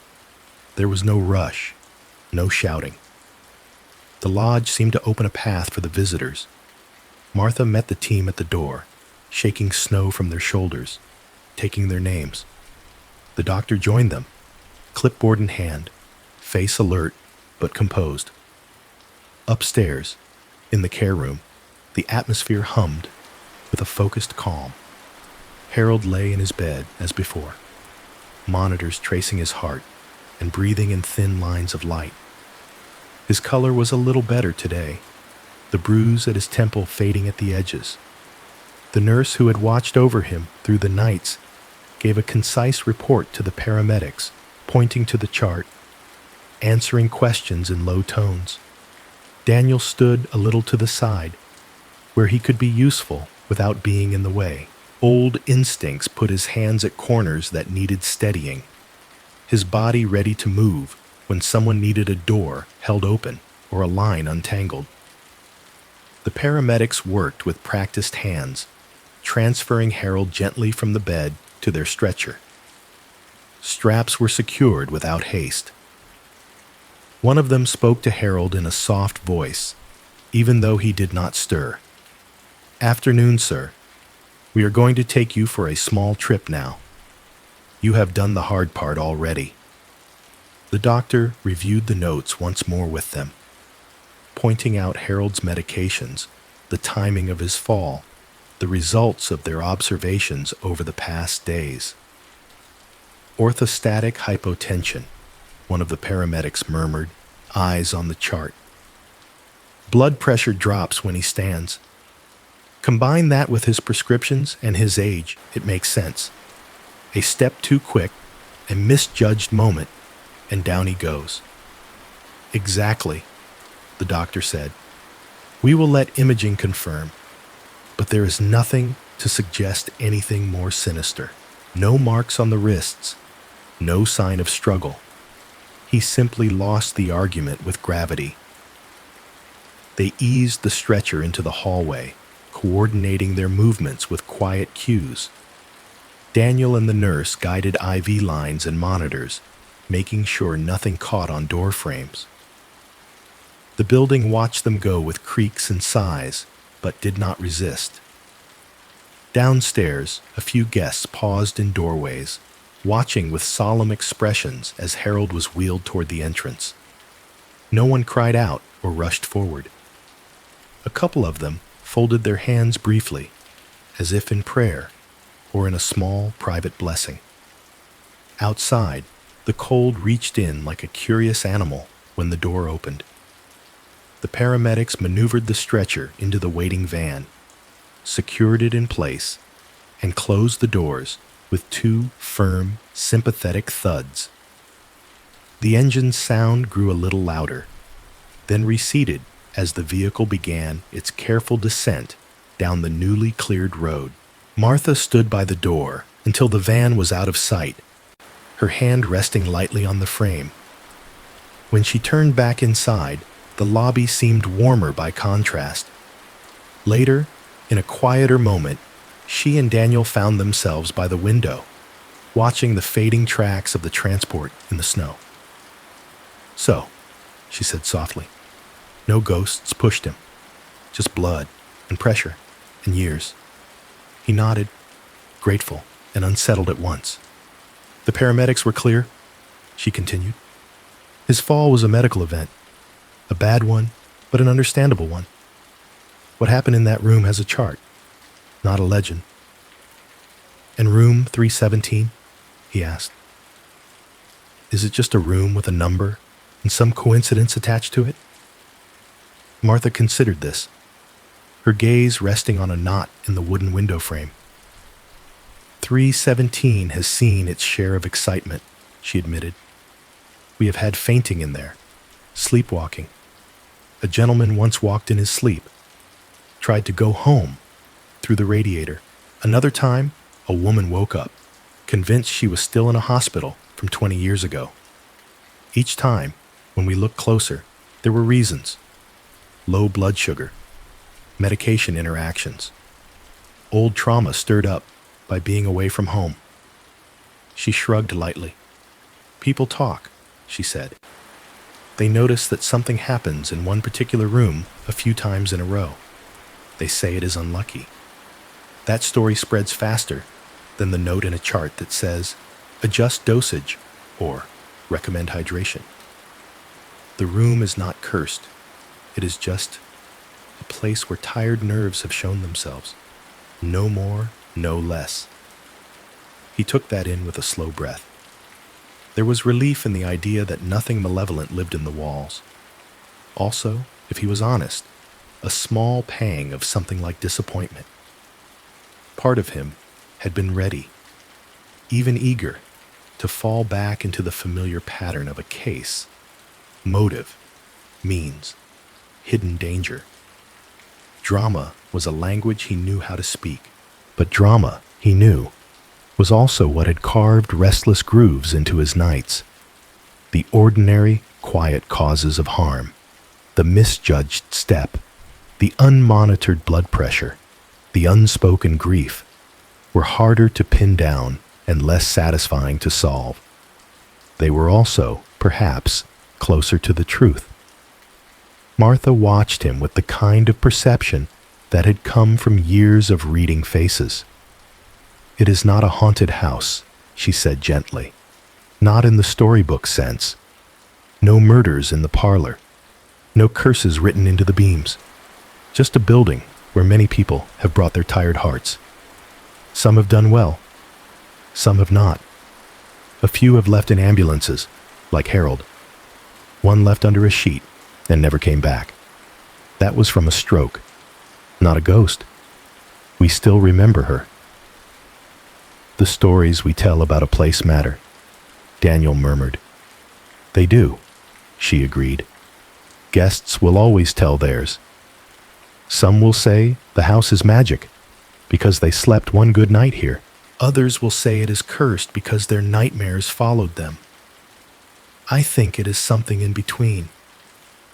There was no rush, no shouting. The lodge seemed to open a path for the visitors. Martha met the team at the door, shaking snow from their shoulders, taking their names. The doctor joined them, clipboard in hand, face alert but composed. Upstairs, in the care room, the atmosphere hummed with a focused calm. Harold lay in his bed as before, monitors tracing his heart and breathing in thin lines of light. His color was a little better today, the bruise at his temple fading at the edges. The nurse who had watched over him through the nights gave a concise report to the paramedics, pointing to the chart, answering questions in low tones. Daniel stood a little to the side, where he could be useful without being in the way. Old instincts put his hands at corners that needed steadying, his body ready to move when someone needed a door held open or a line untangled. The paramedics worked with practiced hands, transferring Harold gently from the bed to their stretcher. Straps were secured without haste. One of them spoke to Harold in a soft voice, even though he did not stir. "Afternoon, sir. We are going to take you for a small trip now. You have done the hard part already." The doctor reviewed the notes once more with them, pointing out Harold's medications, the timing of his fall, the results of their observations over the past days. "Orthostatic hypotension," one of the paramedics murmured, eyes on the chart. "Blood pressure drops when he stands. Combine that with his prescriptions and his age, it makes sense. A step too quick, a misjudged moment, and down he goes." "Exactly," the doctor said. "We will let imaging confirm, but there is nothing to suggest anything more sinister. No marks on the wrists, no sign of struggle. He simply lost the argument with gravity." They eased the stretcher into the hallway, coordinating their movements with quiet cues. Daniel and the nurse guided IV lines and monitors, making sure nothing caught on door frames. The building watched them go with creaks and sighs, but did not resist. Downstairs, a few guests paused in doorways, watching with solemn expressions as Harold was wheeled toward the entrance. No one cried out or rushed forward. A couple of them folded their hands briefly, as if in prayer or in a small private blessing. Outside, the cold reached in like a curious animal when the door opened. The paramedics maneuvered the stretcher into the waiting van, secured it in place, and closed the doors with 2 firm, sympathetic thuds. The engine's sound grew a little louder, then receded as the vehicle began its careful descent down the newly cleared road. Martha stood by the door until the van was out of sight, her hand resting lightly on the frame. When she turned back inside, the lobby seemed warmer by contrast. Later, in a quieter moment, she and Daniel found themselves by the window, watching the fading tracks of the transport in the snow. "So," she said softly, "no ghosts pushed him, just blood and pressure and years." He nodded, grateful and unsettled at once. "The paramedics were clear," she continued. "His fall was a medical event, a bad one, but an understandable one. What happened in that room has a chart, not a legend." "And room 317? He asked. "Is it just a room with a number and some coincidence attached to it?" Martha considered this, her gaze resting on a knot in the wooden window frame. 317 has seen its share of excitement," she admitted. "We have had fainting in there, sleepwalking. A gentleman once walked in his sleep, tried to go home through the radiator. Another time, a woman woke up, convinced she was still in a hospital from 20 years ago. Each time, when we looked closer, there were reasons: low blood sugar, medication interactions, old trauma stirred up by being away from home." She shrugged lightly. "People talk," she said. "They notice that something happens in one particular room a few times in a row. They say it is unlucky. That story spreads faster than the note in a chart that says, 'Adjust dosage' or 'Recommend hydration.' The room is not cursed. It is just a place where tired nerves have shown themselves. No more, no less." He took that in with a slow breath. There was relief in the idea that nothing malevolent lived in the walls. Also, if he was honest, a small pang of something like disappointment. Part of him had been ready, even eager, to fall back into the familiar pattern of a case: motive, means, hidden danger. Drama was a language he knew how to speak, but drama, he knew, was also what had carved restless grooves into his nights. The ordinary, quiet causes of harm, the misjudged step, the unmonitored blood pressure, the unspoken grief, were harder to pin down and less satisfying to solve. They were also, perhaps, closer to the truth. Martha watched him with the kind of perception that had come from years of reading faces. "It is not a haunted house," she said gently. "Not in the storybook sense. No murders in the parlor. No curses written into the beams. Just a building where many people have brought their tired hearts. Some have done well. Some have not. A few have left in ambulances, like Harold. One left under a sheet and never came back. That was from a stroke, not a ghost. We still remember her." "The stories we tell about a place matter," Daniel murmured. "They do," she agreed. "Guests will always tell theirs. Some will say the house is magic because they slept one good night here. Others will say it is cursed because their nightmares followed them. I think it is something in between.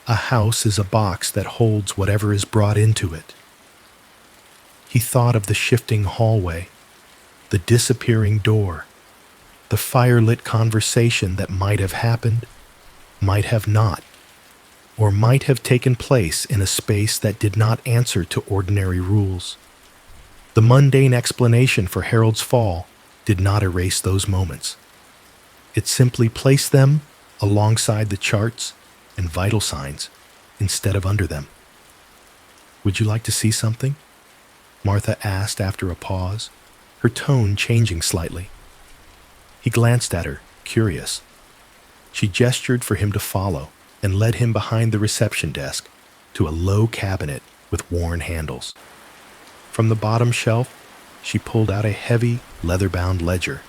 A house is a box that holds whatever is brought into it." He thought of the shifting hallway, the disappearing door, the firelit conversation that might have happened, might have not, or might have taken place in a space that did not answer to ordinary rules. The mundane explanation for Harold's fall did not erase those moments. It simply placed them alongside the charts and vital signs instead of under them. "Would you like to see something?" Martha asked after a pause, her tone changing slightly. He glanced at her, curious. She gestured for him to follow and led him behind the reception desk to a low cabinet with worn handles. From the bottom shelf, she pulled out a heavy, leather-bound ledger,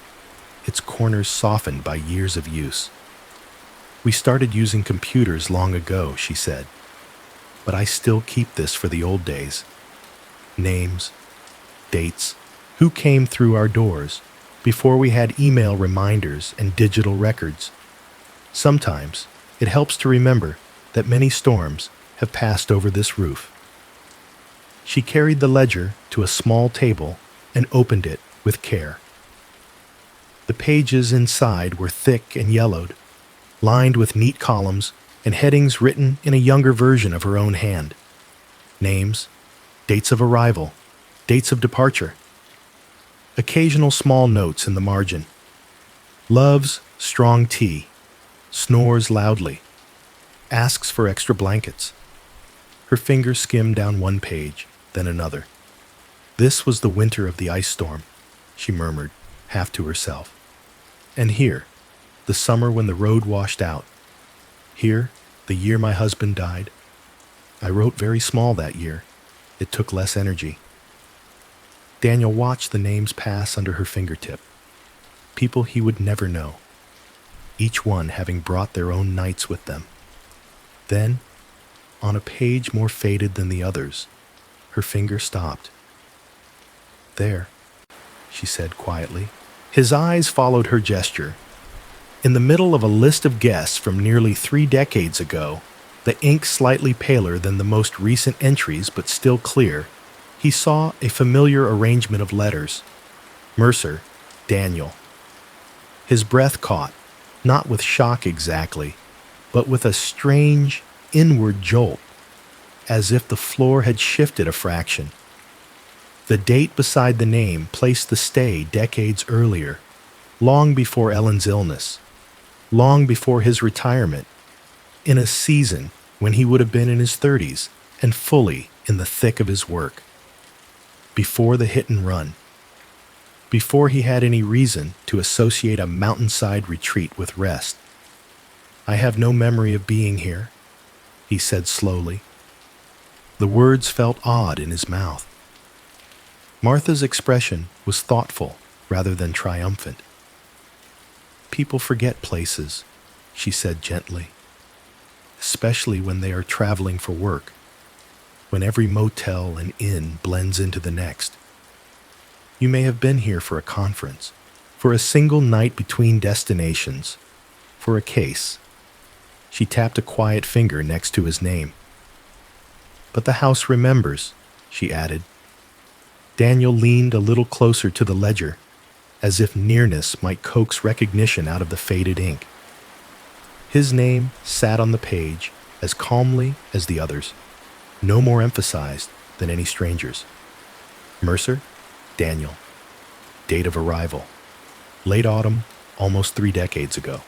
its corners softened by years of use. "We started using computers long ago," she said, "but I still keep this for the old days. Names, dates, who came through our doors before we had email reminders and digital records. Sometimes it helps to remember that many storms have passed over this roof." She carried the ledger to a small table and opened it with care. The pages inside were thick and yellowed, lined with neat columns and headings written in a younger version of her own hand. Names, dates of arrival, dates of departure. Occasional small notes in the margin. Loves strong tea, snores loudly, asks for extra blankets. Her fingers skimmed down one page, then another. This was the winter of the ice storm, she murmured, half to herself. And here, the summer when the road washed out. Here, the year my husband died. I wrote very small that year. It took less energy. Daniel watched the names pass under her fingertip. People he would never know, each one having brought their own nights with them. Then, on a page more faded than the others, her finger stopped. There, she said quietly. His eyes followed her gesture. In the middle of a list of guests from nearly 3 decades ago, the ink slightly paler than the most recent entries but still clear, he saw a familiar arrangement of letters. Mercer, Daniel. His breath caught, not with shock exactly, but with a strange, inward jolt, as if the floor had shifted a fraction. The date beside the name placed the stay decades earlier, long before Ellen's illness, long before his retirement, in a season when he would have been in his 30s and fully in the thick of his work. Before the hit and run. Before he had any reason to associate a mountainside retreat with rest. I have no memory of being here, he said slowly. The words felt odd in his mouth. Martha's expression was thoughtful rather than triumphant. People forget places, she said gently, especially when they are traveling for work, when every motel and inn blends into the next. You may have been here for a conference, for a single night between destinations, for a case. She tapped a quiet finger next to his name. But the house remembers, she added. Daniel leaned a little closer to the ledger, as if nearness might coax recognition out of the faded ink. His name sat on the page as calmly as the others, no more emphasized than any stranger's. Mercer, Daniel. Date of arrival. Late autumn, almost 3 decades ago.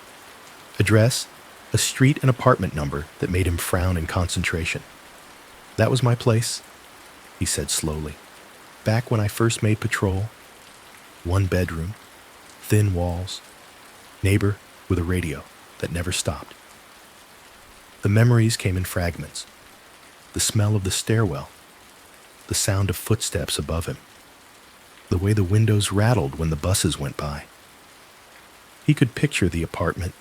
Address, a street and apartment number that made him frown in concentration. That was my place, he said slowly. Back when I first made patrol. 1 bedroom, thin walls, neighbor with a radio that never stopped. The memories came in fragments. The smell of the stairwell, the sound of footsteps above him, the way the windows rattled when the buses went by. He could picture the apartment,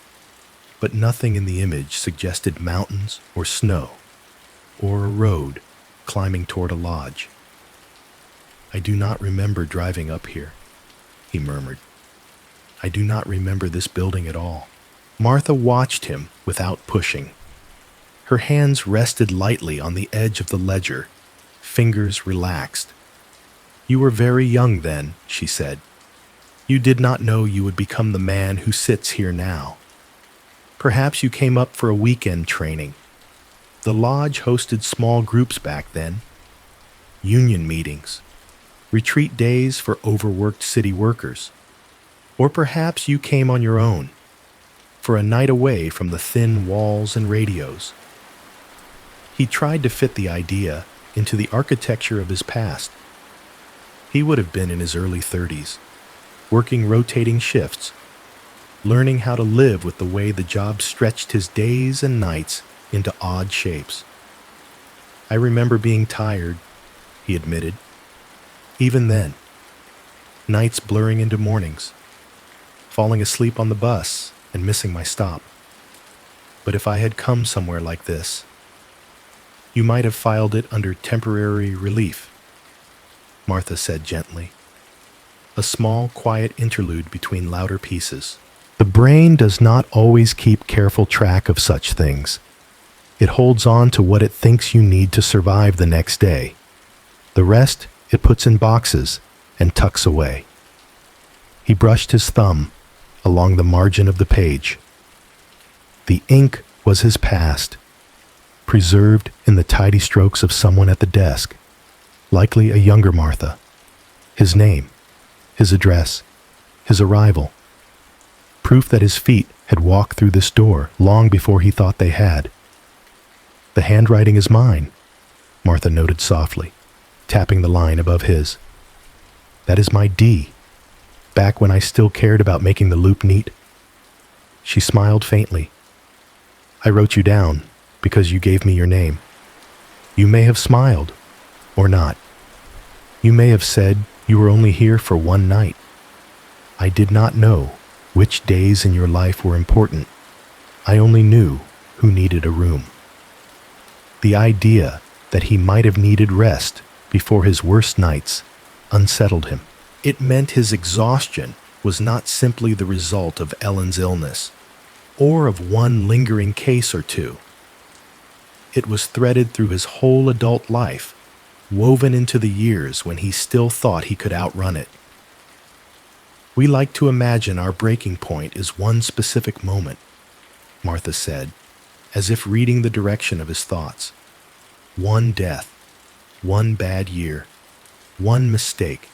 but nothing in the image suggested mountains or snow, or a road climbing toward a lodge. I do not remember driving up here, he murmured. I do not remember this building at all. Martha watched him without pushing. Her hands rested lightly on the edge of the ledger, fingers relaxed. You were very young then, she said. You did not know you would become the man who sits here now. Perhaps you came up for a weekend training. The lodge hosted small groups back then. Union meetings. Retreat days for overworked city workers. Or perhaps you came on your own, for a night away from the thin walls and radios. He tried to fit the idea into the architecture of his past. He would have been in his early 30s, working rotating shifts, learning how to live with the way the job stretched his days and nights into odd shapes. I remember being tired, he admitted. Even then, nights blurring into mornings, falling asleep on the bus and missing my stop. But if I had come somewhere like this, you might have filed it under temporary relief, Martha said gently. A small, quiet interlude between louder pieces. The brain does not always keep careful track of such things. It holds on to what it thinks you need to survive the next day. The rest it puts in boxes and tucks away. He brushed his thumb along the margin of the page. The ink was his past, preserved in the tidy strokes of someone at the desk, likely a younger Martha. His name, his address, his arrival. Proof that his feet had walked through this door long before he thought they had. The handwriting is mine, Martha noted softly, tapping the line above his. That is my D, back when I still cared about making the loop neat. She smiled faintly. I wrote you down because you gave me your name. You may have smiled, or not. You may have said you were only here for one night. I did not know which days in your life were important. I only knew who needed a room. The idea that he might have needed rest before his worst nights unsettled him. It meant his exhaustion was not simply the result of Ellen's illness, or of one lingering case or two. It was threaded through his whole adult life, woven into the years when he still thought he could outrun it. We like to imagine our breaking point is one specific moment, Martha said, as if reading the direction of his thoughts. One death, one bad year, one mistake.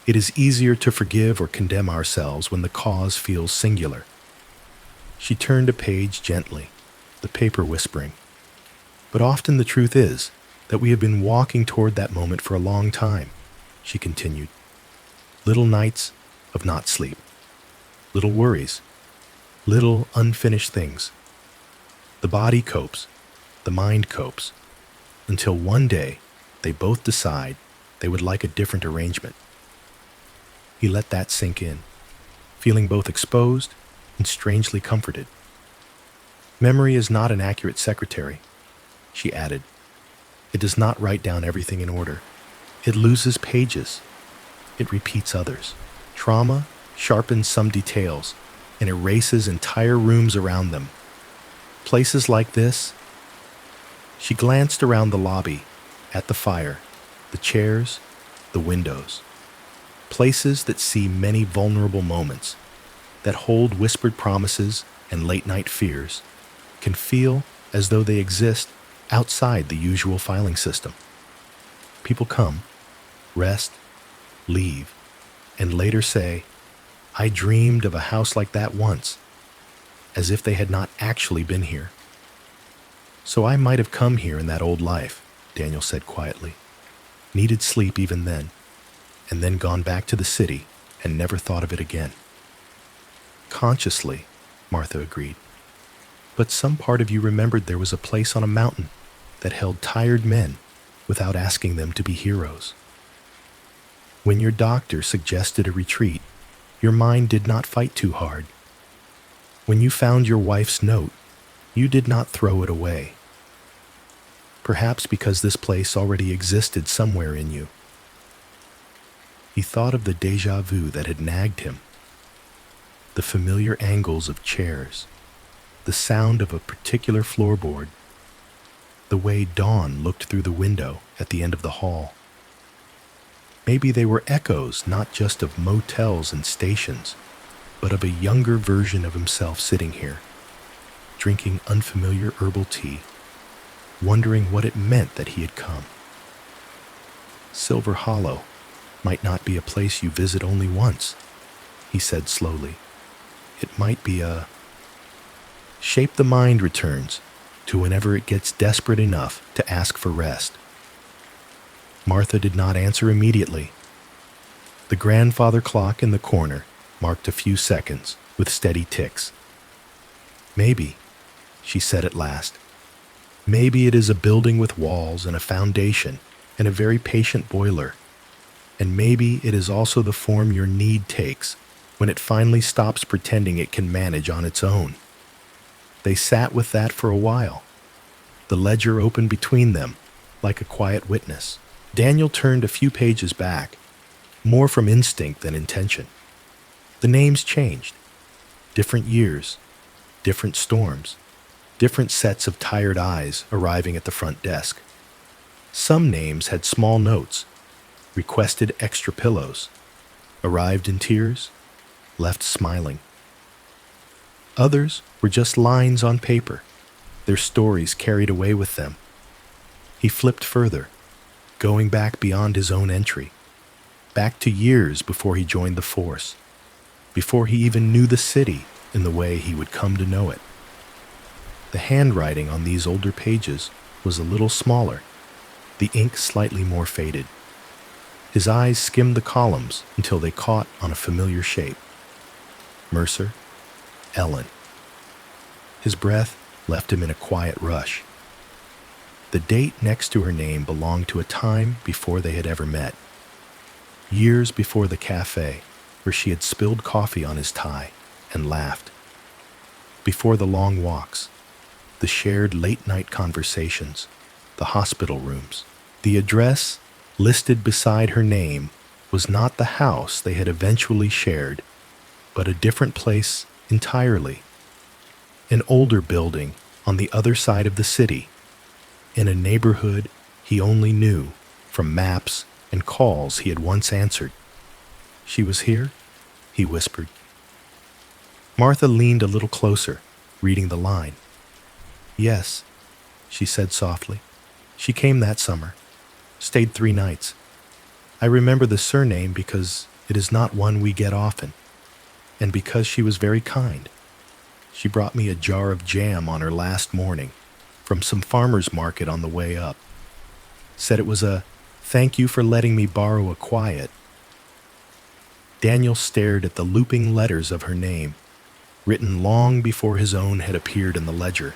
It is easier to forgive or condemn ourselves when the cause feels singular. She turned a page gently, the paper whispering. But often the truth is that we have been walking toward that moment for a long time, she continued. Little nights of not sleep, little worries, little unfinished things. The body copes, the mind copes, until one day they both decide they would like a different arrangement. He let that sink in, feeling both exposed and strangely comforted. Memory is not an accurate secretary, she added. It does not write down everything in order. It loses pages. It repeats others. Trauma sharpens some details and erases entire rooms around them. Places like this. She glanced around the lobby, at the fire, the chairs, the windows. Places that see many vulnerable moments, that hold whispered promises and late-night fears, can feel as though they exist outside the usual filing system. People come, rest, leave, and later say, I dreamed of a house like that once, as if they had not actually been here. So I might have come here in that old life, Daniel said quietly. Needed sleep even then, and then gone back to the city and never thought of it again. Consciously, Martha agreed. But some part of you remembered there was a place on a mountain that held tired men without asking them to be heroes. When your doctor suggested a retreat, your mind did not fight too hard. When you found your wife's note, you did not throw it away. Perhaps because this place already existed somewhere in you. He thought of the déjà vu that had nagged him. The familiar angles of chairs, the sound of a particular floorboard, the way dawn looked through the window at the end of the hall. Maybe they were echoes not just of motels and stations, but of a younger version of himself sitting here, drinking unfamiliar herbal tea, wondering what it meant that he had come. Silver Hollow might not be a place you visit only once, he said slowly. It might be a... Shape the mind returns to whenever it gets desperate enough to ask for rest. Martha did not answer immediately. The grandfather clock in the corner marked a few seconds with steady ticks. Maybe, she said at last, maybe it is a building with walls and a foundation and a very patient boiler. And maybe it is also the form your need takes when it finally stops pretending it can manage on its own. They sat with that for a while, the ledger open between them like a quiet witness. Daniel turned a few pages back, more from instinct than intention. The names changed. Different years, different storms, different sets of tired eyes arriving at the front desk. Some names had small notes, requested extra pillows, arrived in tears, left smiling. Others were just lines on paper, their stories carried away with them. He flipped further, going back beyond his own entry, back to years before he joined the force, before he even knew the city in the way he would come to know it. The handwriting on these older pages was a little smaller, the ink slightly more faded. His eyes skimmed the columns until they caught on a familiar shape. Mercer, Ellen. His breath left him in a quiet rush. The date next to her name belonged to a time before they had ever met. Years before the cafe, where she had spilled coffee on his tie and laughed. Before the long walks, the shared late-night conversations, the hospital rooms. The address listed beside her name was not the house they had eventually shared, but a different place entirely. An older building on the other side of the city, in a neighborhood he only knew from maps and calls he had once answered. She was here, he whispered. Martha leaned a little closer, reading the line. Yes, she said softly. She came that summer, stayed 3 nights. I remember the surname because it is not one we get often, and because she was very kind. She brought me a jar of jam on her last morning from some farmer's market on the way up. Said it was a thank you for letting me borrow a quiet. Daniel stared at the looping letters of her name, written long before his own had appeared in the ledger.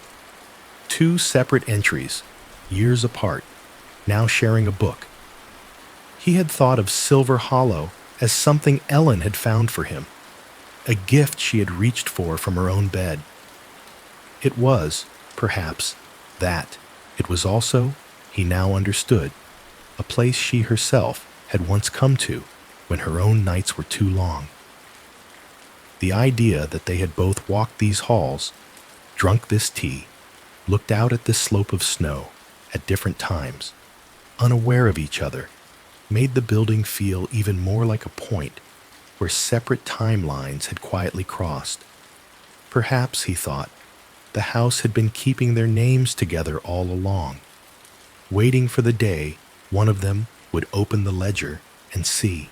2 separate entries, years apart, now sharing a book. He had thought of Silver Hollow as something Ellen had found for him, a gift she had reached for from her own bed. It was, perhaps, that. It was also, he now understood, a place she herself had once come to when her own nights were too long. The idea that they had both walked these halls, drunk this tea, looked out at this slope of snow at different times, unaware of each other, made the building feel even more like a point where separate timelines had quietly crossed. Perhaps, he thought, the house had been keeping their names together all along, waiting for the day one of them would open the ledger and see.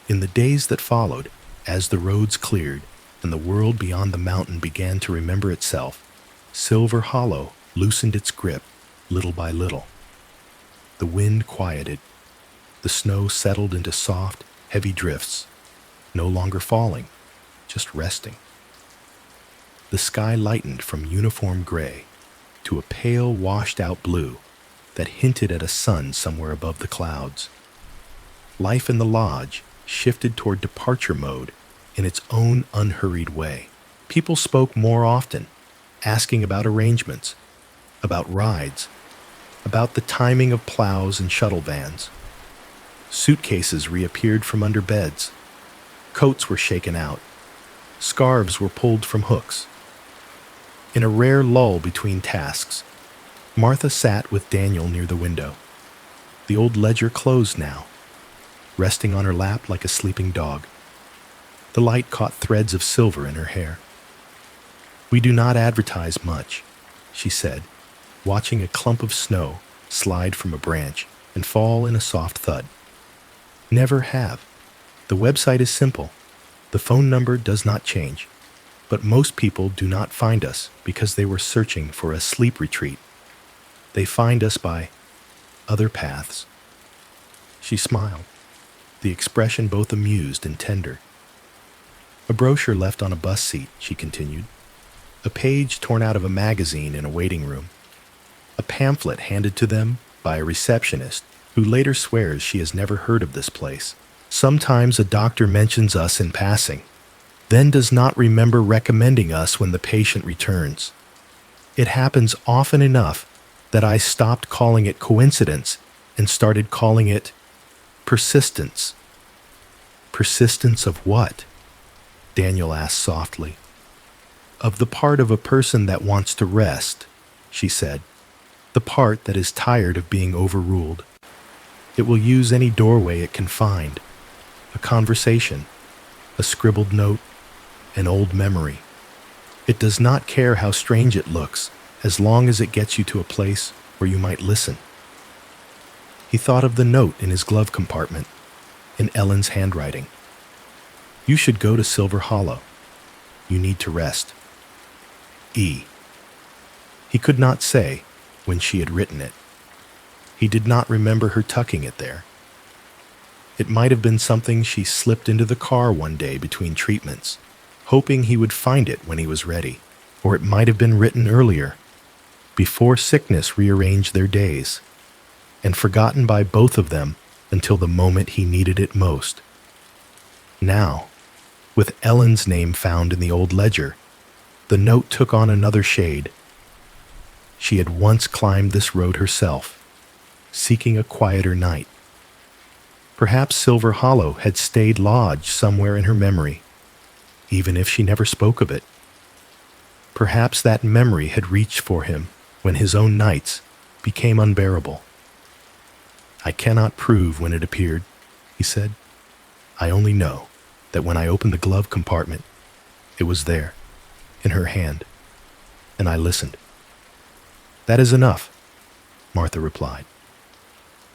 In the days that followed, as the roads cleared and the world beyond the mountain began to remember itself, Silver Hollow loosened its grip little by little. The wind quieted. The snow settled into soft, heavy drifts, no longer falling, just resting. The sky lightened from uniform gray to a pale, washed-out blue that hinted at a sun somewhere above the clouds. Life in the lodge shifted toward departure mode in its own unhurried way. People spoke more often, asking about arrangements, about rides, about the timing of plows and shuttle vans. Suitcases reappeared from under beds. Coats were shaken out. Scarves were pulled from hooks. In a rare lull between tasks, Martha sat with Daniel near the window. The old ledger closed now, resting on her lap like a sleeping dog. The light caught threads of silver in her hair. We do not advertise much, she said, watching a clump of snow slide from a branch and fall in a soft thud. Never have. The website is simple. The phone number does not change. But most people do not find us because they were searching for a sleep retreat. They find us by other paths. She smiled, the expression both amused and tender. A brochure left on a bus seat, she continued. A page torn out of a magazine in a waiting room. A pamphlet handed to them by a receptionist who later swears she has never heard of this place. Sometimes a doctor mentions us in passing, then does not remember recommending us when the patient returns. It happens often enough that I stopped calling it coincidence and started calling it persistence. Persistence of what? Daniel asked softly. Of the part of a person that wants to rest, she said. the part that is tired of being overruled. It will use any doorway it can find, a conversation, a scribbled note, an old memory. It does not care how strange it looks, as long as it gets you to a place where you might listen. He thought of the note in his glove compartment, in Ellen's handwriting. You should go to Silver Hollow. You need to rest. E. He could not say when she had written it. He did not remember her tucking it there. It might have been something she slipped into the car one day between treatments, hoping he would find it when he was ready. Or it might have been written earlier, before sickness rearranged their days, and forgotten by both of them until the moment he needed it most. Now, with Ellen's name found in the old ledger, the note took on another shade. She had once climbed this road herself, seeking a quieter night. Perhaps Silver Hollow had stayed lodged somewhere in her memory, even if she never spoke of it. Perhaps that memory had reached for him when his own nights became unbearable. I cannot prove when it appeared, he said. I only know that when I opened the glove compartment, it was there, in her hand, and I listened. That is enough, Martha replied.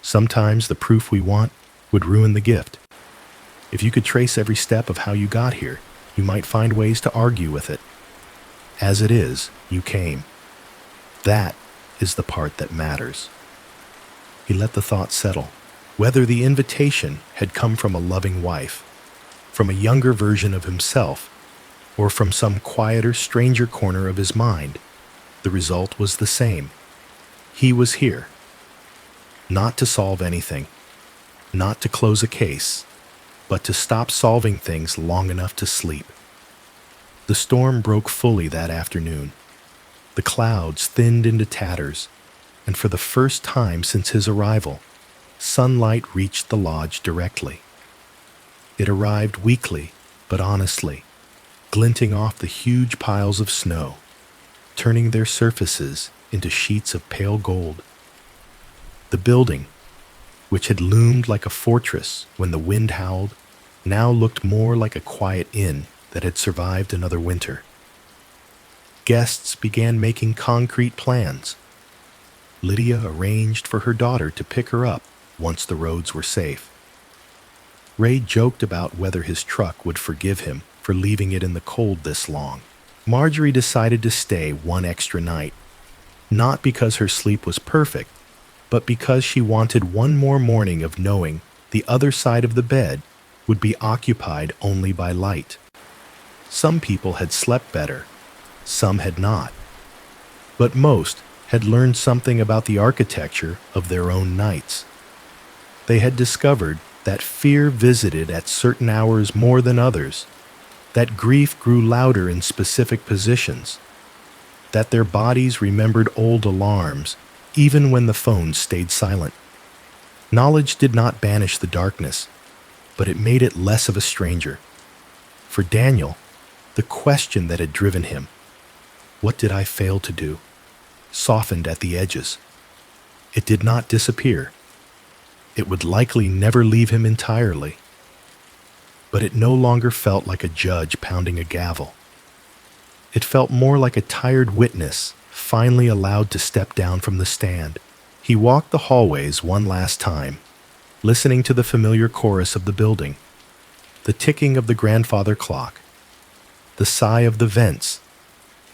Sometimes the proof we want would ruin the gift. If you could trace every step of how you got here, you might find ways to argue with it. As it is, you came. That is the part that matters. He let the thought settle. Whether the invitation had come from a loving wife, from a younger version of himself, or from some quieter, stranger corner of his mind, the result was the same. He was here. Not to solve anything, not to close a case, but to stop solving things long enough to sleep. The storm broke fully that afternoon. The clouds thinned into tatters, and for the first time since his arrival, sunlight reached the lodge directly. It arrived weakly, but honestly, glinting off the huge piles of snow, turning their surfaces into sheets of pale gold. The building, which had loomed like a fortress when the wind howled, now looked more like a quiet inn that had survived another winter. Guests began making concrete plans. Lydia arranged for her daughter to pick her up once the roads were safe. Ray joked about whether his truck would forgive him for leaving it in the cold this long. Marjorie decided to stay one extra night, not because her sleep was perfect, but because she wanted one more morning of knowing the other side of the bed would be occupied only by light. Some people had slept better, some had not, but most had learned something about the architecture of their own nights. They had discovered that fear visited at certain hours more than others, that grief grew louder in specific positions, that their bodies remembered old alarms even when the phone stayed silent. Knowledge did not banish the darkness, but it made it less of a stranger. For Daniel, the question that had driven him, "What did I fail to do?" softened at the edges. It did not disappear. It would likely never leave him entirely. But it no longer felt like a judge pounding a gavel. It felt more like a tired witness finally allowed to step down from the stand. He walked the hallways one last time, listening to the familiar chorus of the building, the ticking of the grandfather clock, the sigh of the vents,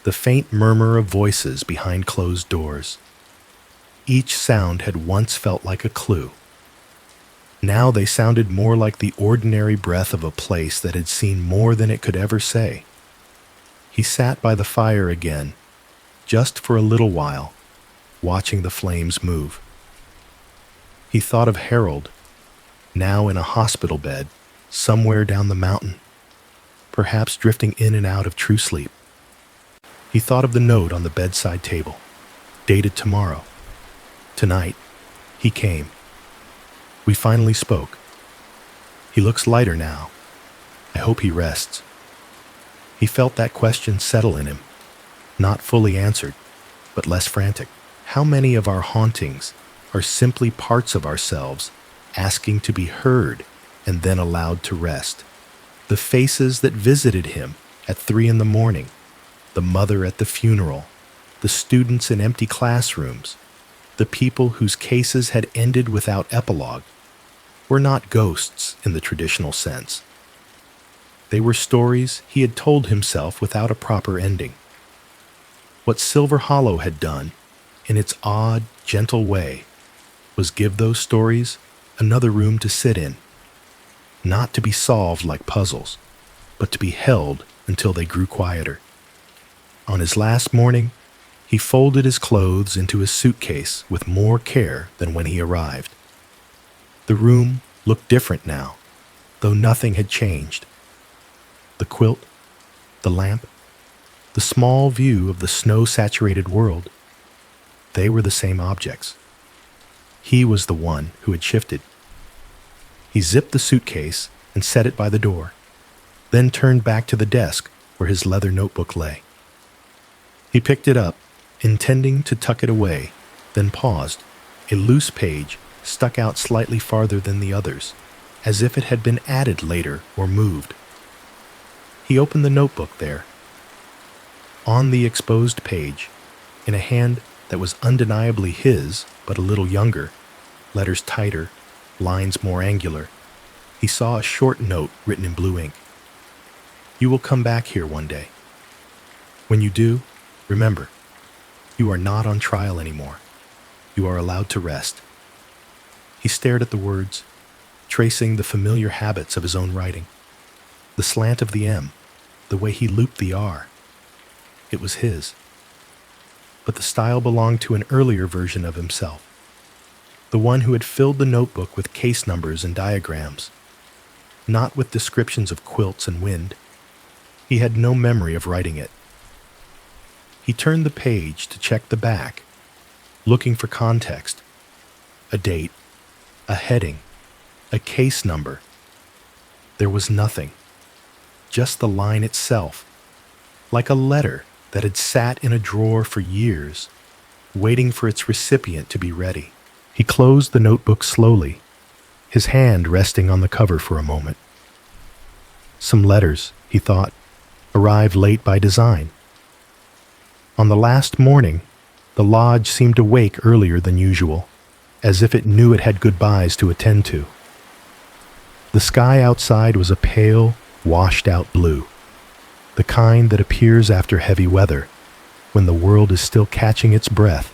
the faint murmur of voices behind closed doors. Each sound had once felt like a clue. Now they sounded more like the ordinary breath of a place that had seen more than it could ever say. He sat by the fire again, just for a little while, watching the flames move. He thought of Harold, now in a hospital bed, somewhere down the mountain, perhaps drifting in and out of true sleep. He thought of the note on the bedside table, dated tomorrow. Tonight, he came. We finally spoke. He looks lighter now. I hope he rests. He felt that question settle in him, not fully answered, but less frantic. How many of our hauntings are simply parts of ourselves asking to be heard and then allowed to rest? The faces that visited him at 3 in the morning, the mother at the funeral, the students in empty classrooms, the people whose cases had ended without epilogue, were not ghosts in the traditional sense. They were stories he had told himself without a proper ending. What Silver Hollow had done, in its odd, gentle way, was give those stories another room to sit in, not to be solved like puzzles, but to be held until they grew quieter. On his last morning, he folded his clothes into his suitcase with more care than when he arrived. The room looked different now, though nothing had changed. The quilt, the lamp, the small view of the snow-saturated world, they were the same objects. He was the one who had shifted. He zipped the suitcase and set it by the door, then turned back to the desk where his leather notebook lay. He picked it up, intending to tuck it away, then paused. A loose page stuck out slightly farther than the others, as if it had been added later or moved. He opened the notebook there. On the exposed page, in a hand that was undeniably his, but a little younger, letters tighter, lines more angular, he saw a short note written in blue ink. "You will come back here one day. When you do, remember, you are not on trial anymore. You are allowed to rest." He stared at the words, tracing the familiar habits of his own writing. The slant of the M, the way he looped the R. It was his. But the style belonged to an earlier version of himself, the one who had filled the notebook with case numbers and diagrams, not with descriptions of quilts and wind. He had no memory of writing it. He turned the page to check the back, looking for context, a date, a heading, a case number. There was nothing, just the line itself, like a letter that had sat in a drawer for years, waiting for its recipient to be ready. He closed the notebook slowly, his hand resting on the cover for a moment. Some letters, he thought, arrived late by design. On the last morning, the lodge seemed to wake earlier than usual, as if it knew it had goodbyes to attend to. The sky outside was a pale, washed-out blue, the kind that appears after heavy weather, when the world is still catching its breath.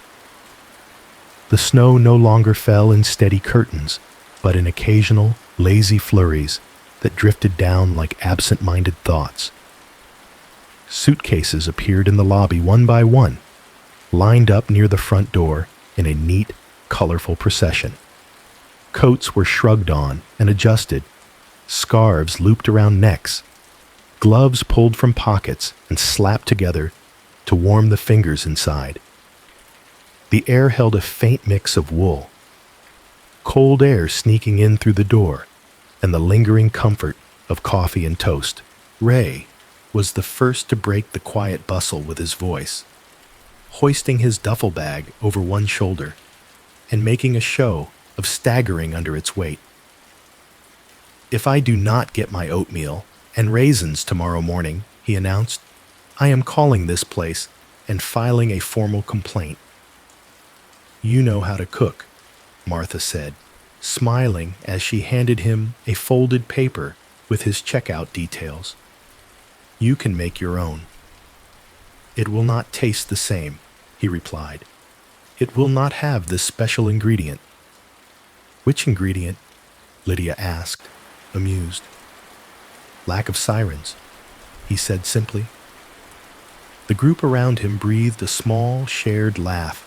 The snow no longer fell in steady curtains, but in occasional, lazy flurries that drifted down like absent-minded thoughts. Suitcases appeared in the lobby one by one, lined up near the front door in a neat, colorful procession. Coats were shrugged on and adjusted, scarves looped around necks, gloves pulled from pockets and slapped together to warm the fingers inside. The air held a faint mix of wool, cold air sneaking in through the door, and the lingering comfort of coffee and toast. Ray was the first to break the quiet bustle with his voice, hoisting his duffel bag over one shoulder and making a show of staggering under its weight. "If I do not get my oatmeal and raisins tomorrow morning," he announced, "I am calling this place and filing a formal complaint." "You know how to cook," Martha said, smiling as she handed him a folded paper with his checkout details. "You can make your own." "It will not taste the same," he replied. "It will not have this special ingredient." "Which ingredient?" Lydia asked, amused. "Lack of sirens," he said simply. The group around him breathed a small, shared laugh,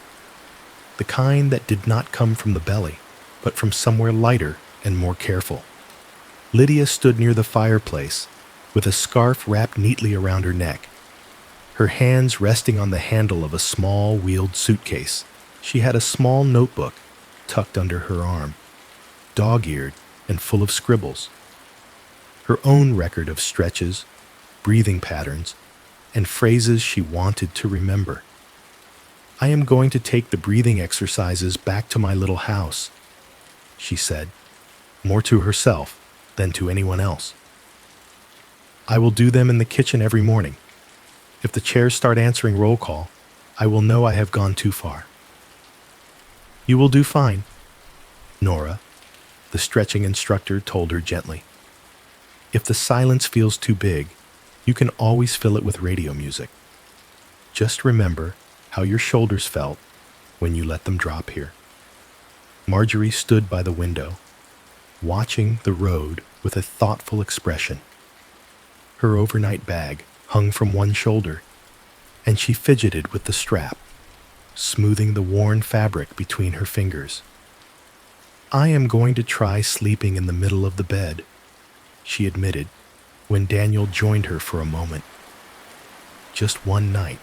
the kind that did not come from the belly, but from somewhere lighter and more careful. Lydia stood near the fireplace, with a scarf wrapped neatly around her neck, her hands resting on the handle of a small wheeled suitcase. She had a small notebook tucked under her arm, dog-eared and full of scribbles, her own record of stretches, breathing patterns, and phrases she wanted to remember. I am going to take the breathing exercises back to my little house, she said, more to herself than to anyone else. I will do them in the kitchen every morning. If the chairs start answering roll call, I will know I have gone too far. You will do fine, Nora, the stretching instructor told her gently. If the silence feels too big, you can always fill it with radio music. Just remember how your shoulders felt when you let them drop here. Marjorie stood by the window, watching the road with a thoughtful expression. Her overnight bag hung from one shoulder, and she fidgeted with the strap, smoothing the worn fabric between her fingers. I am going to try sleeping in the middle of the bed, she admitted when Daniel joined her for a moment. Just one night.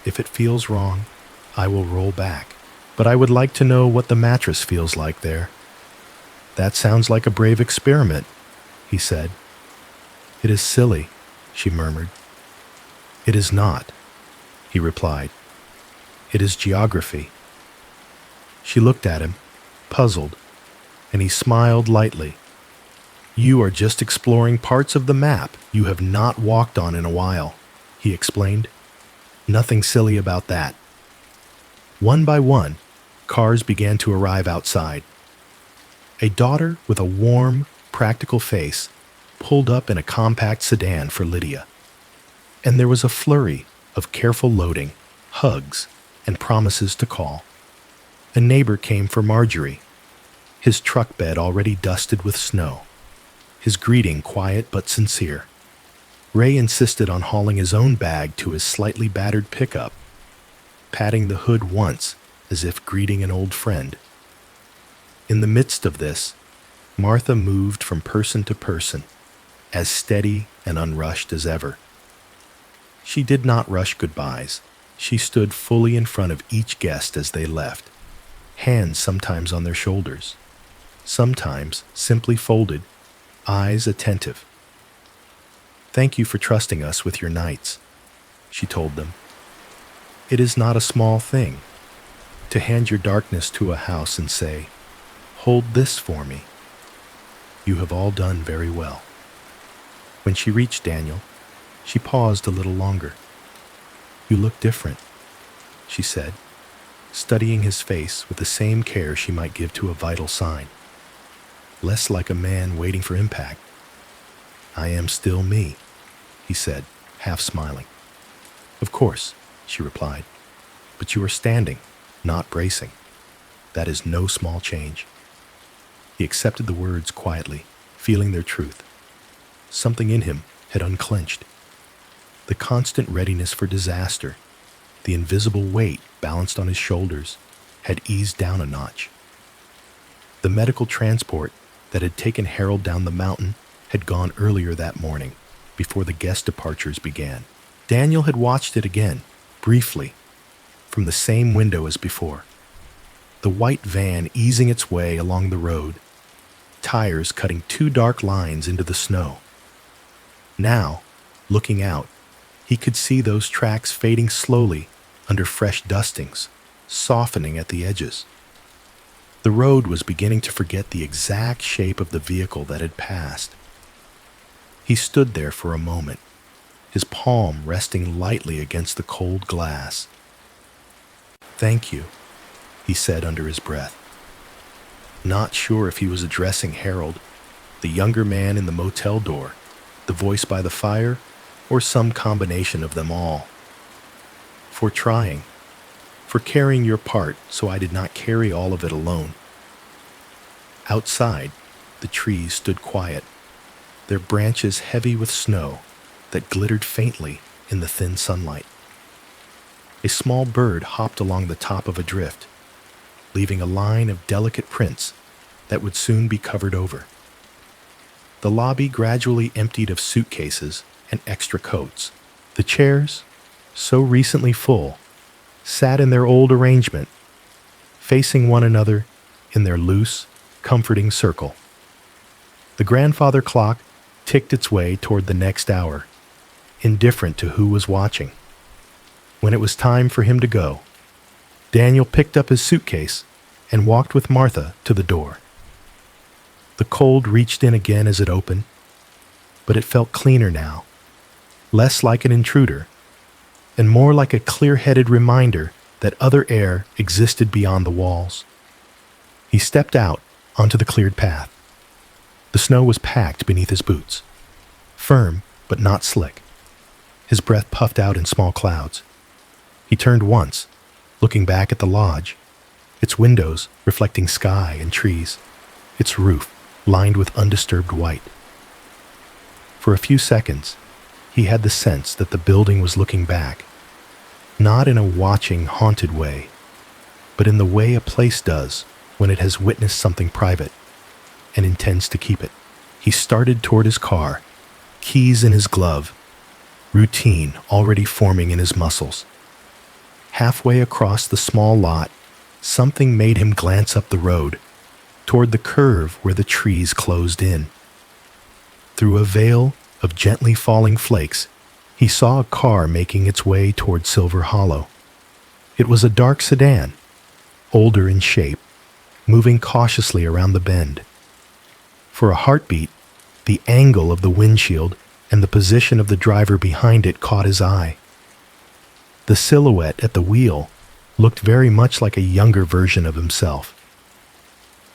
If it feels wrong, I will roll back, but I would like to know what the mattress feels like there. That sounds like a brave experiment, he said. It is silly, she murmured. It is not, he replied. It is geography. She looked at him, puzzled, and he smiled lightly. You are just exploring parts of the map you have not walked on in a while, he explained. Nothing silly about that. One by one, cars began to arrive outside. A daughter with a warm, practical face pulled up in a compact sedan for Lydia. And there was a flurry of careful loading, hugs, and promises to call. A neighbor came for Marjorie, his truck bed already dusted with snow, his greeting quiet but sincere. Ray insisted on hauling his own bag to his slightly battered pickup, patting the hood once as if greeting an old friend. In the midst of this, Martha moved from person to person, as steady and unrushed as ever. She did not rush goodbyes. She stood fully in front of each guest as they left, hands sometimes on their shoulders, sometimes simply folded, eyes attentive. Thank you for trusting us with your nights, she told them. It is not a small thing to hand your darkness to a house and say, hold this for me. You have all done very well. When she reached Daniel, she paused a little longer. You look different, she said, studying his face with the same care she might give to a vital sign. Less like a man waiting for impact. I am still me, he said, half smiling. Of course, she replied, but you are standing, not bracing. That is no small change. He accepted the words quietly, feeling their truth. Something in him had unclenched. The constant readiness for disaster, the invisible weight balanced on his shoulders, had eased down a notch. The medical transport that had taken Harold down the mountain had gone earlier that morning, before the guest departures began. Daniel had watched it again, briefly, from the same window as before. The white van easing its way along the road, tires cutting two dark lines into the snow. Now, looking out, he could see those tracks fading slowly under fresh dustings, softening at the edges. The road was beginning to forget the exact shape of the vehicle that had passed. He stood there for a moment, his palm resting lightly against the cold glass. Thank you, he said under his breath. Not sure if he was addressing Harold, the younger man in the motel door, the voice by the fire, or some combination of them all. For trying, for carrying your part so I did not carry all of it alone. Outside, the trees stood quiet, their branches heavy with snow that glittered faintly in the thin sunlight. A small bird hopped along the top of a drift, leaving a line of delicate prints that would soon be covered over. The lobby gradually emptied of suitcases and extra coats. The chairs, so recently full, sat in their old arrangement, facing one another in their loose, comforting circle. The grandfather clock ticked its way toward the next hour, indifferent to who was watching. When it was time for him to go, Daniel picked up his suitcase and walked with Martha to the door. The cold reached in again as it opened, but it felt cleaner now, less like an intruder, and more like a clear-headed reminder that other air existed beyond the walls. He stepped out onto the cleared path. The snow was packed beneath his boots, firm but not slick. His breath puffed out in small clouds. He turned once, looking back at the lodge, its windows reflecting sky and trees, its roof lined with undisturbed white. For a few seconds, he had the sense that the building was looking back, not in a watching, haunted way, but in the way a place does when it has witnessed something private and intends to keep it. He started toward his car, keys in his glove, routine already forming in his muscles. Halfway across the small lot, something made him glance up the road, toward the curve where the trees closed in. Through a veil of gently falling flakes, he saw a car making its way toward Silver Hollow. It was a dark sedan, older in shape, moving cautiously around the bend. For a heartbeat, the angle of the windshield and the position of the driver behind it caught his eye. The silhouette at the wheel looked very much like a younger version of himself.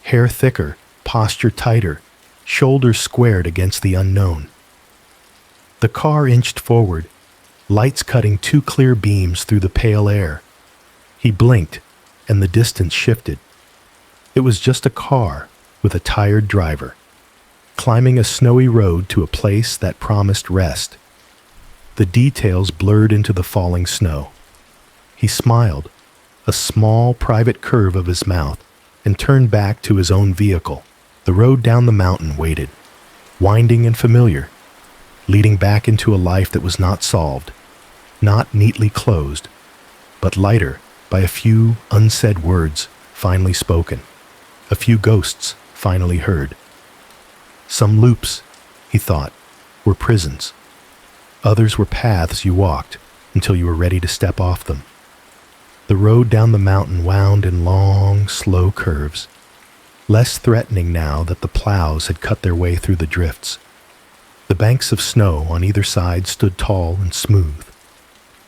Hair thicker, posture tighter, shoulders squared against the unknown. The car inched forward, lights cutting two clear beams through the pale air. He blinked, and the distance shifted. It was just a car with a tired driver, climbing a snowy road to a place that promised rest. The details blurred into the falling snow. He smiled, a small private curve of his mouth, and turned back to his own vehicle. The road down the mountain waited, winding and familiar, leading back into a life that was not solved, not neatly closed, but lighter by a few unsaid words finally spoken, a few ghosts finally heard. Some loops, he thought, were prisons. Others were paths you walked until you were ready to step off them. The road down the mountain wound in long, slow curves, less threatening now that the plows had cut their way through the drifts. The banks of snow on either side stood tall and smooth,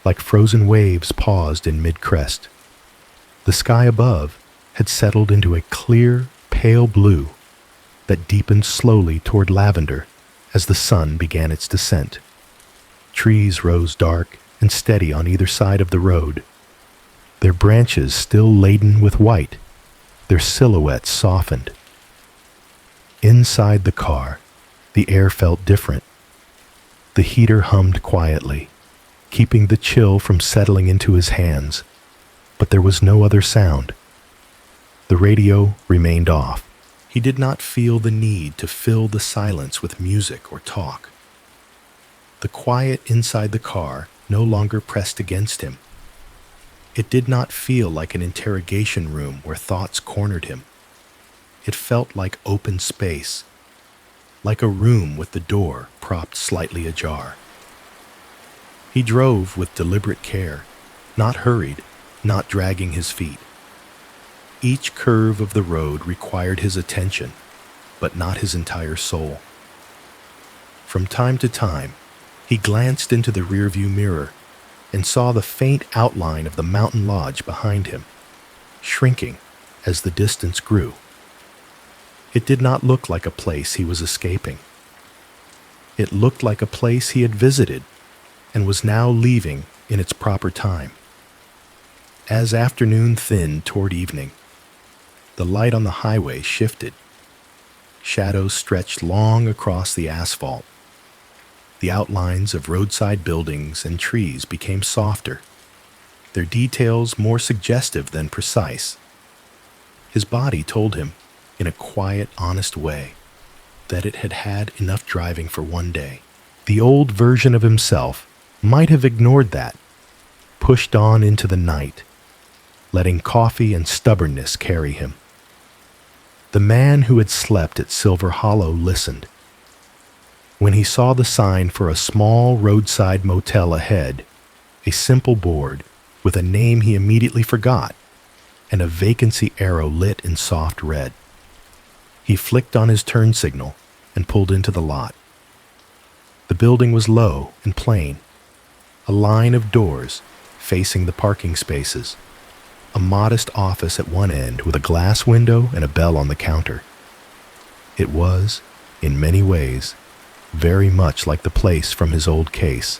like frozen waves paused in mid-crest. The sky above had settled into a clear, pale blue that deepened slowly toward lavender as the sun began its descent. Trees rose dark and steady on either side of the road, their branches still laden with white, their silhouettes softened. Inside the car, the air felt different. The heater hummed quietly, keeping the chill from settling into his hands, but there was no other sound. The radio remained off. He did not feel the need to fill the silence with music or talk. The quiet inside the car no longer pressed against him. It did not feel like an interrogation room where thoughts cornered him. It felt like open space, like a room with the door propped slightly ajar. He drove with deliberate care, not hurried, not dragging his feet. Each curve of the road required his attention, but not his entire soul. From time to time, he glanced into the rearview mirror and saw the faint outline of the mountain lodge behind him, shrinking as the distance grew. It did not look like a place he was escaping. It looked like a place he had visited and was now leaving in its proper time. As afternoon thinned toward evening, the light on the highway shifted. Shadows stretched long across the asphalt. The outlines of roadside buildings and trees became softer, their details more suggestive than precise. His body told him, in a quiet, honest way, that it had had enough driving for one day. The old version of himself might have ignored that, pushed on into the night, letting coffee and stubbornness carry him. The man who had slept at Silver Hollow listened. When he saw the sign for a small roadside motel ahead, a simple board with a name he immediately forgot, and a vacancy arrow lit in soft red. He flicked on his turn signal and pulled into the lot. The building was low and plain, a line of doors facing the parking spaces, a modest office at one end with a glass window and a bell on the counter. It was, in many ways, very much like the place from his old case.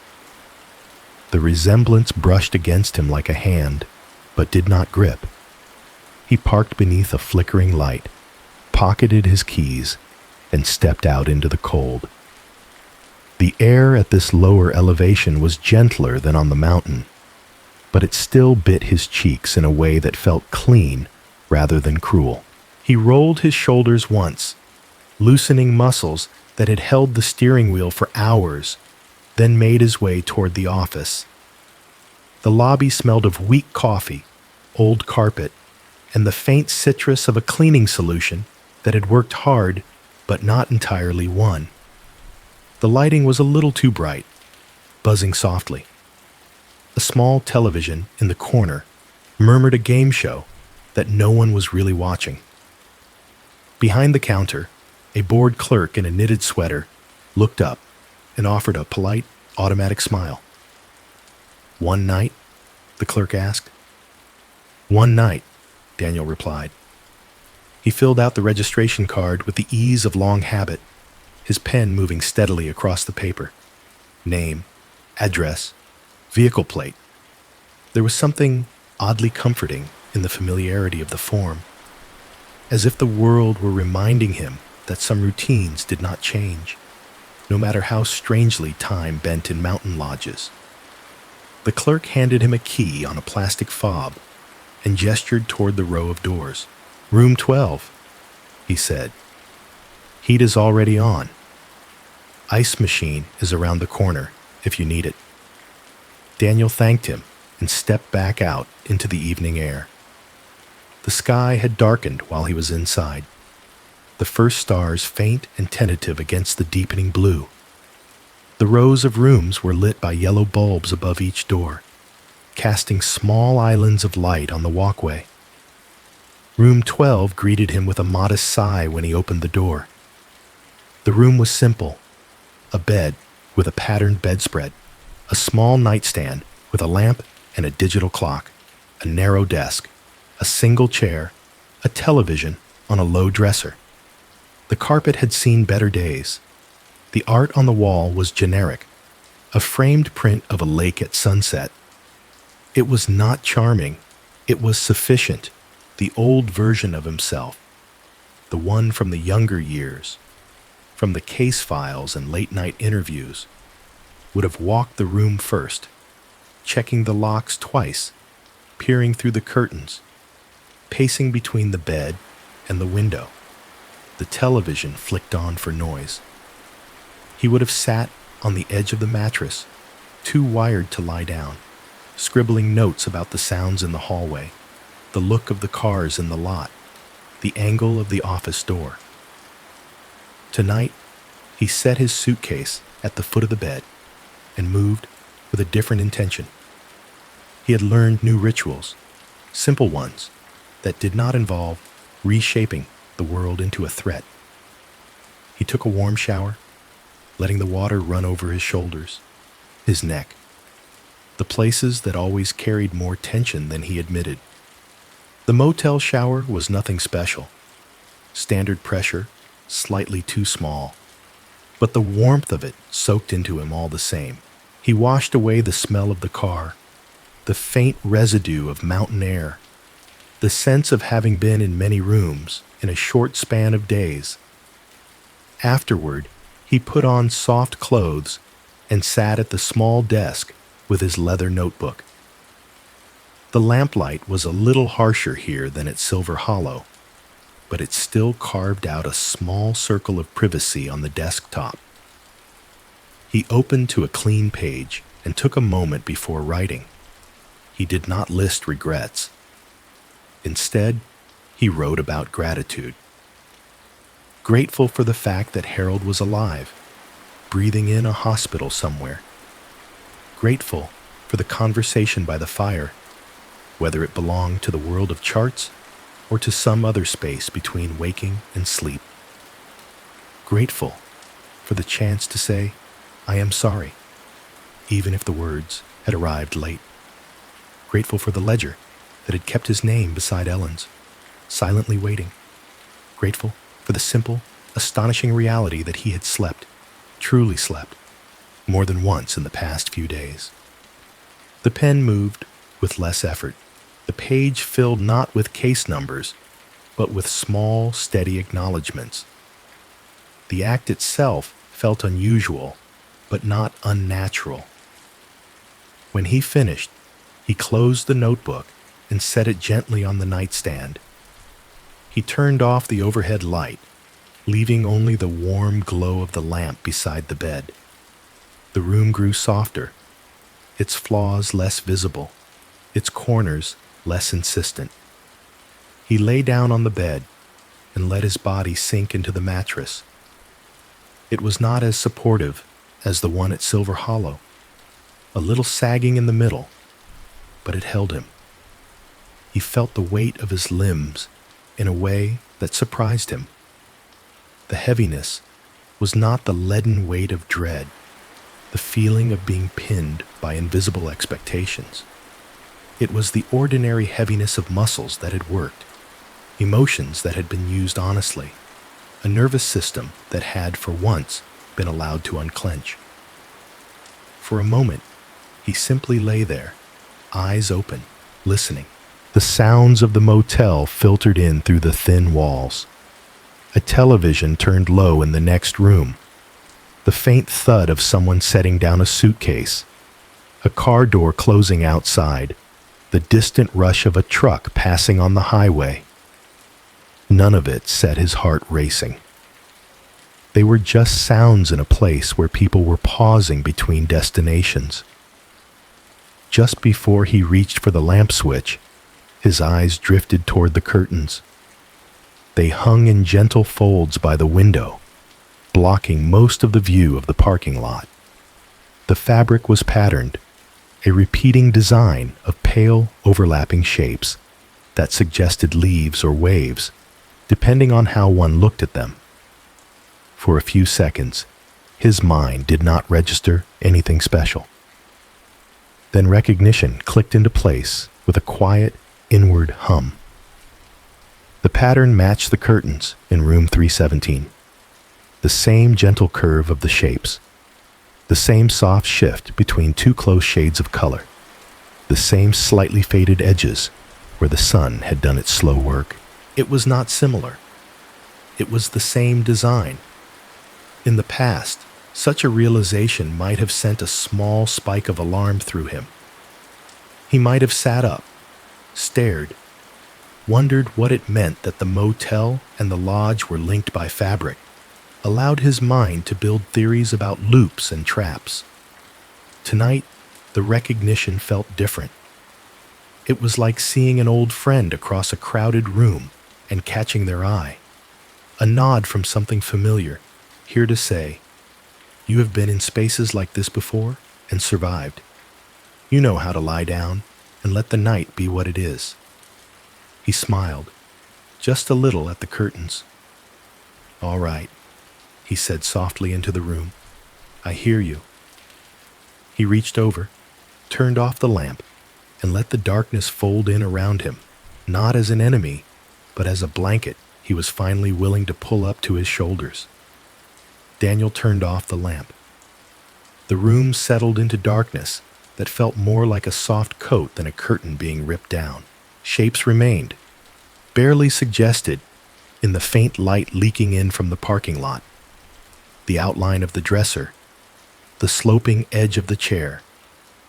The resemblance brushed against him like a hand, but did not grip. He parked beneath a flickering light, pocketed his keys, and stepped out into the cold. The air at this lower elevation was gentler than on the mountain, but it still bit his cheeks in a way that felt clean rather than cruel. He rolled his shoulders once, loosening muscles that had held the steering wheel for hours, then made his way toward the office. The lobby smelled of weak coffee, old carpet, and the faint citrus of a cleaning solution that had worked hard but not entirely won. The lighting was a little too bright, buzzing softly. A small television in the corner murmured a game show that no one was really watching. Behind the counter, a bored clerk in a knitted sweater looked up and offered a polite, automatic smile. "One night?" the clerk asked. "One night," Daniel replied. He filled out the registration card with the ease of long habit, his pen moving steadily across the paper. Name, address, vehicle plate. There was something oddly comforting in the familiarity of the form, as if the world were reminding him that some routines did not change, no matter how strangely time bent in mountain lodges. The clerk handed him a key on a plastic fob and gestured toward the row of doors. "Room 12, he said. "Heat is already on. Ice machine is around the corner if you need it." Daniel thanked him and stepped back out into the evening air. The sky had darkened while he was inside, the first stars faint and tentative against the deepening blue. The rows of rooms were lit by yellow bulbs above each door, casting small islands of light on the walkway. Room 12 greeted him with a modest sigh when he opened the door. The room was simple: a bed with a patterned bedspread, a small nightstand with a lamp and a digital clock, a narrow desk, a single chair, a television on a low dresser. The carpet had seen better days. The art on the wall was generic, a framed print of a lake at sunset. It was not charming, it was sufficient. The old version of himself, the one from the younger years, from the case files and late-night interviews, would have walked the room first, checking the locks twice, peering through the curtains, pacing between the bed and the window. The television flicked on for noise. He would have sat on the edge of the mattress, too wired to lie down, scribbling notes about the sounds in the hallway, the look of the cars in the lot, the angle of the office door. Tonight, he set his suitcase at the foot of the bed and moved with a different intention. He had learned new rituals, simple ones, that did not involve reshaping the world into a threat. He took a warm shower, letting the water run over his shoulders, his neck, the places that always carried more tension than he admitted. The motel shower was nothing special. Standard pressure, slightly too small. But the warmth of it soaked into him all the same. He washed away the smell of the car, the faint residue of mountain air, the sense of having been in many rooms in a short span of days. Afterward, he put on soft clothes and sat at the small desk with his leather notebook. The lamplight was a little harsher here than at Silver Hollow, but it still carved out a small circle of privacy on the desktop. He opened to a clean page and took a moment before writing. He did not list regrets. Instead, he wrote about gratitude. Grateful for the fact that Harold was alive, breathing in a hospital somewhere. Grateful for the conversation by the fire, whether it belonged to the world of charts or to some other space between waking and sleep. Grateful for the chance to say, "I am sorry," even if the words had arrived late. Grateful for the ledger that had kept his name beside Ellen's, silently waiting. Grateful for the simple, astonishing reality that he had slept, truly slept, more than once in the past few days. The pen moved with less effort. The page filled not with case numbers, but with small, steady acknowledgments. The act itself felt unusual, but not unnatural. When he finished, he closed the notebook and set it gently on the nightstand. He turned off the overhead light, leaving only the warm glow of the lamp beside the bed. The room grew softer, its flaws less visible, its corners less insistent. He lay down on the bed and let his body sink into the mattress. It was not as supportive as the one at Silver Hollow, a little sagging in the middle, but it held him. He felt the weight of his limbs in a way that surprised him. The heaviness was not the leaden weight of dread, the feeling of being pinned by invisible expectations. It was the ordinary heaviness of muscles that had worked, emotions that had been used honestly, a nervous system that had, for once, been allowed to unclench. For a moment, he simply lay there, eyes open, listening. The sounds of the motel filtered in through the thin walls. A television turned low in the next room. The faint thud of someone setting down a suitcase. A car door closing outside. The distant rush of a truck passing on the highway. None of it set his heart racing. They were just sounds in a place where people were pausing between destinations. Just before he reached for the lamp switch, his eyes drifted toward the curtains. They hung in gentle folds by the window, blocking most of the view of the parking lot. The fabric was patterned, a repeating design of pale, overlapping shapes that suggested leaves or waves, depending on how one looked at them. For a few seconds, his mind did not register anything special. Then recognition clicked into place with a quiet, inward hum. The pattern matched the curtains in room 317. The same gentle curve of the shapes. The same soft shift between two close shades of color. The same slightly faded edges where the sun had done its slow work. It was not similar. It was the same design. In the past, such a realization might have sent a small spike of alarm through him. He might have sat up, stared, wondered what it meant that the motel and the lodge were linked by fabric, allowed his mind to build theories about loops and traps. Tonight, the recognition felt different. It was like seeing an old friend across a crowded room and catching their eye. A nod from something familiar, here to say, "You have been in spaces like this before and survived. You know how to lie down and let the night be what it is." He smiled, just a little at the curtains. "All right," he said softly into the room. "I hear you." He reached over, turned off the lamp, and let the darkness fold in around him, not as an enemy, but as a blanket he was finally willing to pull up to his shoulders. Daniel turned off the lamp. The room settled into darkness that felt more like a soft coat than a curtain being ripped down. Shapes remained, barely suggested, in the faint light leaking in from the parking lot. The outline of the dresser, the sloping edge of the chair,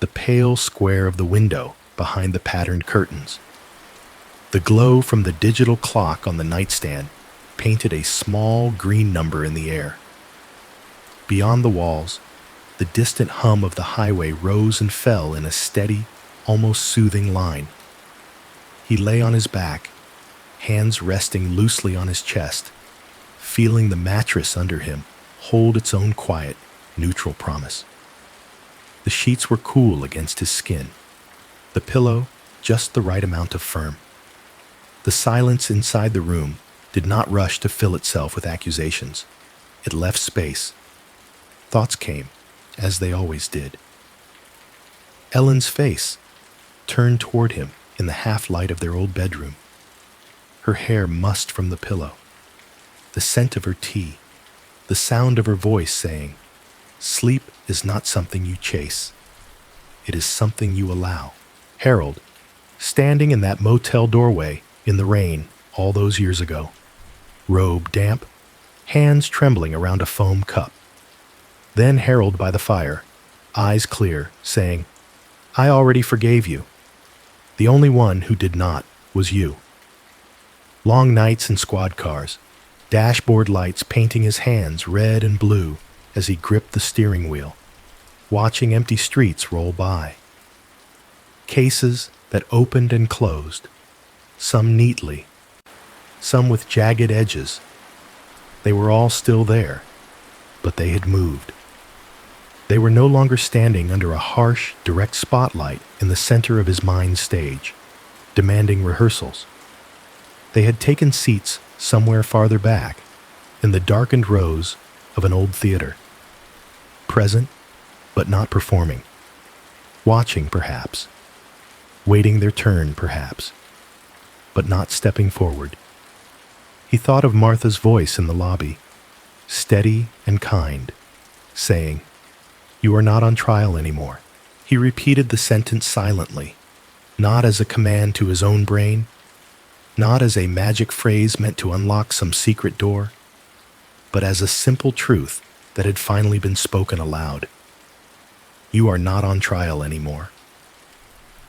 the pale square of the window behind the patterned curtains. The glow from the digital clock on the nightstand painted a small green number in the air. Beyond the walls, the distant hum of the highway rose and fell in a steady, almost soothing line. He lay on his back, hands resting loosely on his chest, feeling the mattress under him hold its own quiet, neutral promise. The sheets were cool against his skin. The pillow, just the right amount of firm. The silence inside the room did not rush to fill itself with accusations. It left space. Thoughts came, as they always did. Ellen's face turned toward him in the half-light of their old bedroom. Her hair mussed from the pillow. The scent of her tea. The sound of her voice saying, "Sleep is not something you chase. It is something you allow." Harold, standing in that motel doorway in the rain all those years ago, robe damp, hands trembling around a foam cup. Then Harold by the fire, eyes clear, saying, "I already forgave you. The only one who did not was you." Long nights in squad cars, dashboard lights painting his hands red and blue as he gripped the steering wheel, watching empty streets roll by. Cases that opened and closed, some neatly, some with jagged edges. They were all still there, but they had moved. They were no longer standing under a harsh, direct spotlight in the center of his mind's stage, demanding rehearsals. They had taken seats somewhere farther back, in the darkened rows of an old theater, present but not performing, watching perhaps, waiting their turn perhaps, but not stepping forward. He thought of Martha's voice in the lobby, steady and kind, saying, "You are not on trial anymore." He repeated the sentence silently, not as a command to his own brain, not as a magic phrase meant to unlock some secret door, but as a simple truth that had finally been spoken aloud. You are not on trial anymore.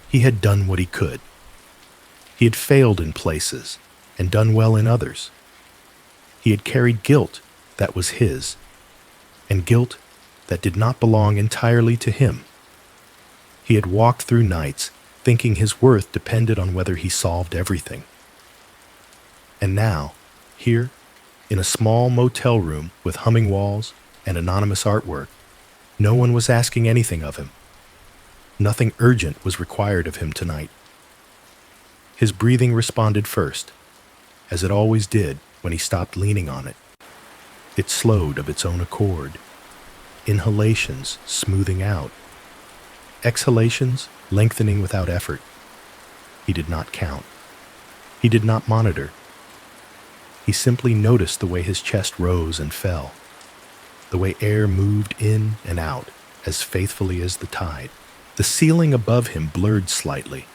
He had done what he could. He had failed in places and done well in others. He had carried guilt that was his, and guilt that did not belong entirely to him. He had walked through nights thinking his worth depended on whether he solved everything. And now, here, in a small motel room with humming walls and anonymous artwork, no one was asking anything of him. Nothing urgent was required of him tonight. His breathing responded first, as it always did when he stopped leaning on it. It slowed of its own accord, inhalations smoothing out, exhalations lengthening without effort. He did not count. He did not monitor. He simply noticed the way his chest rose and fell, the way air moved in and out as faithfully as the tide. The ceiling above him blurred slightly,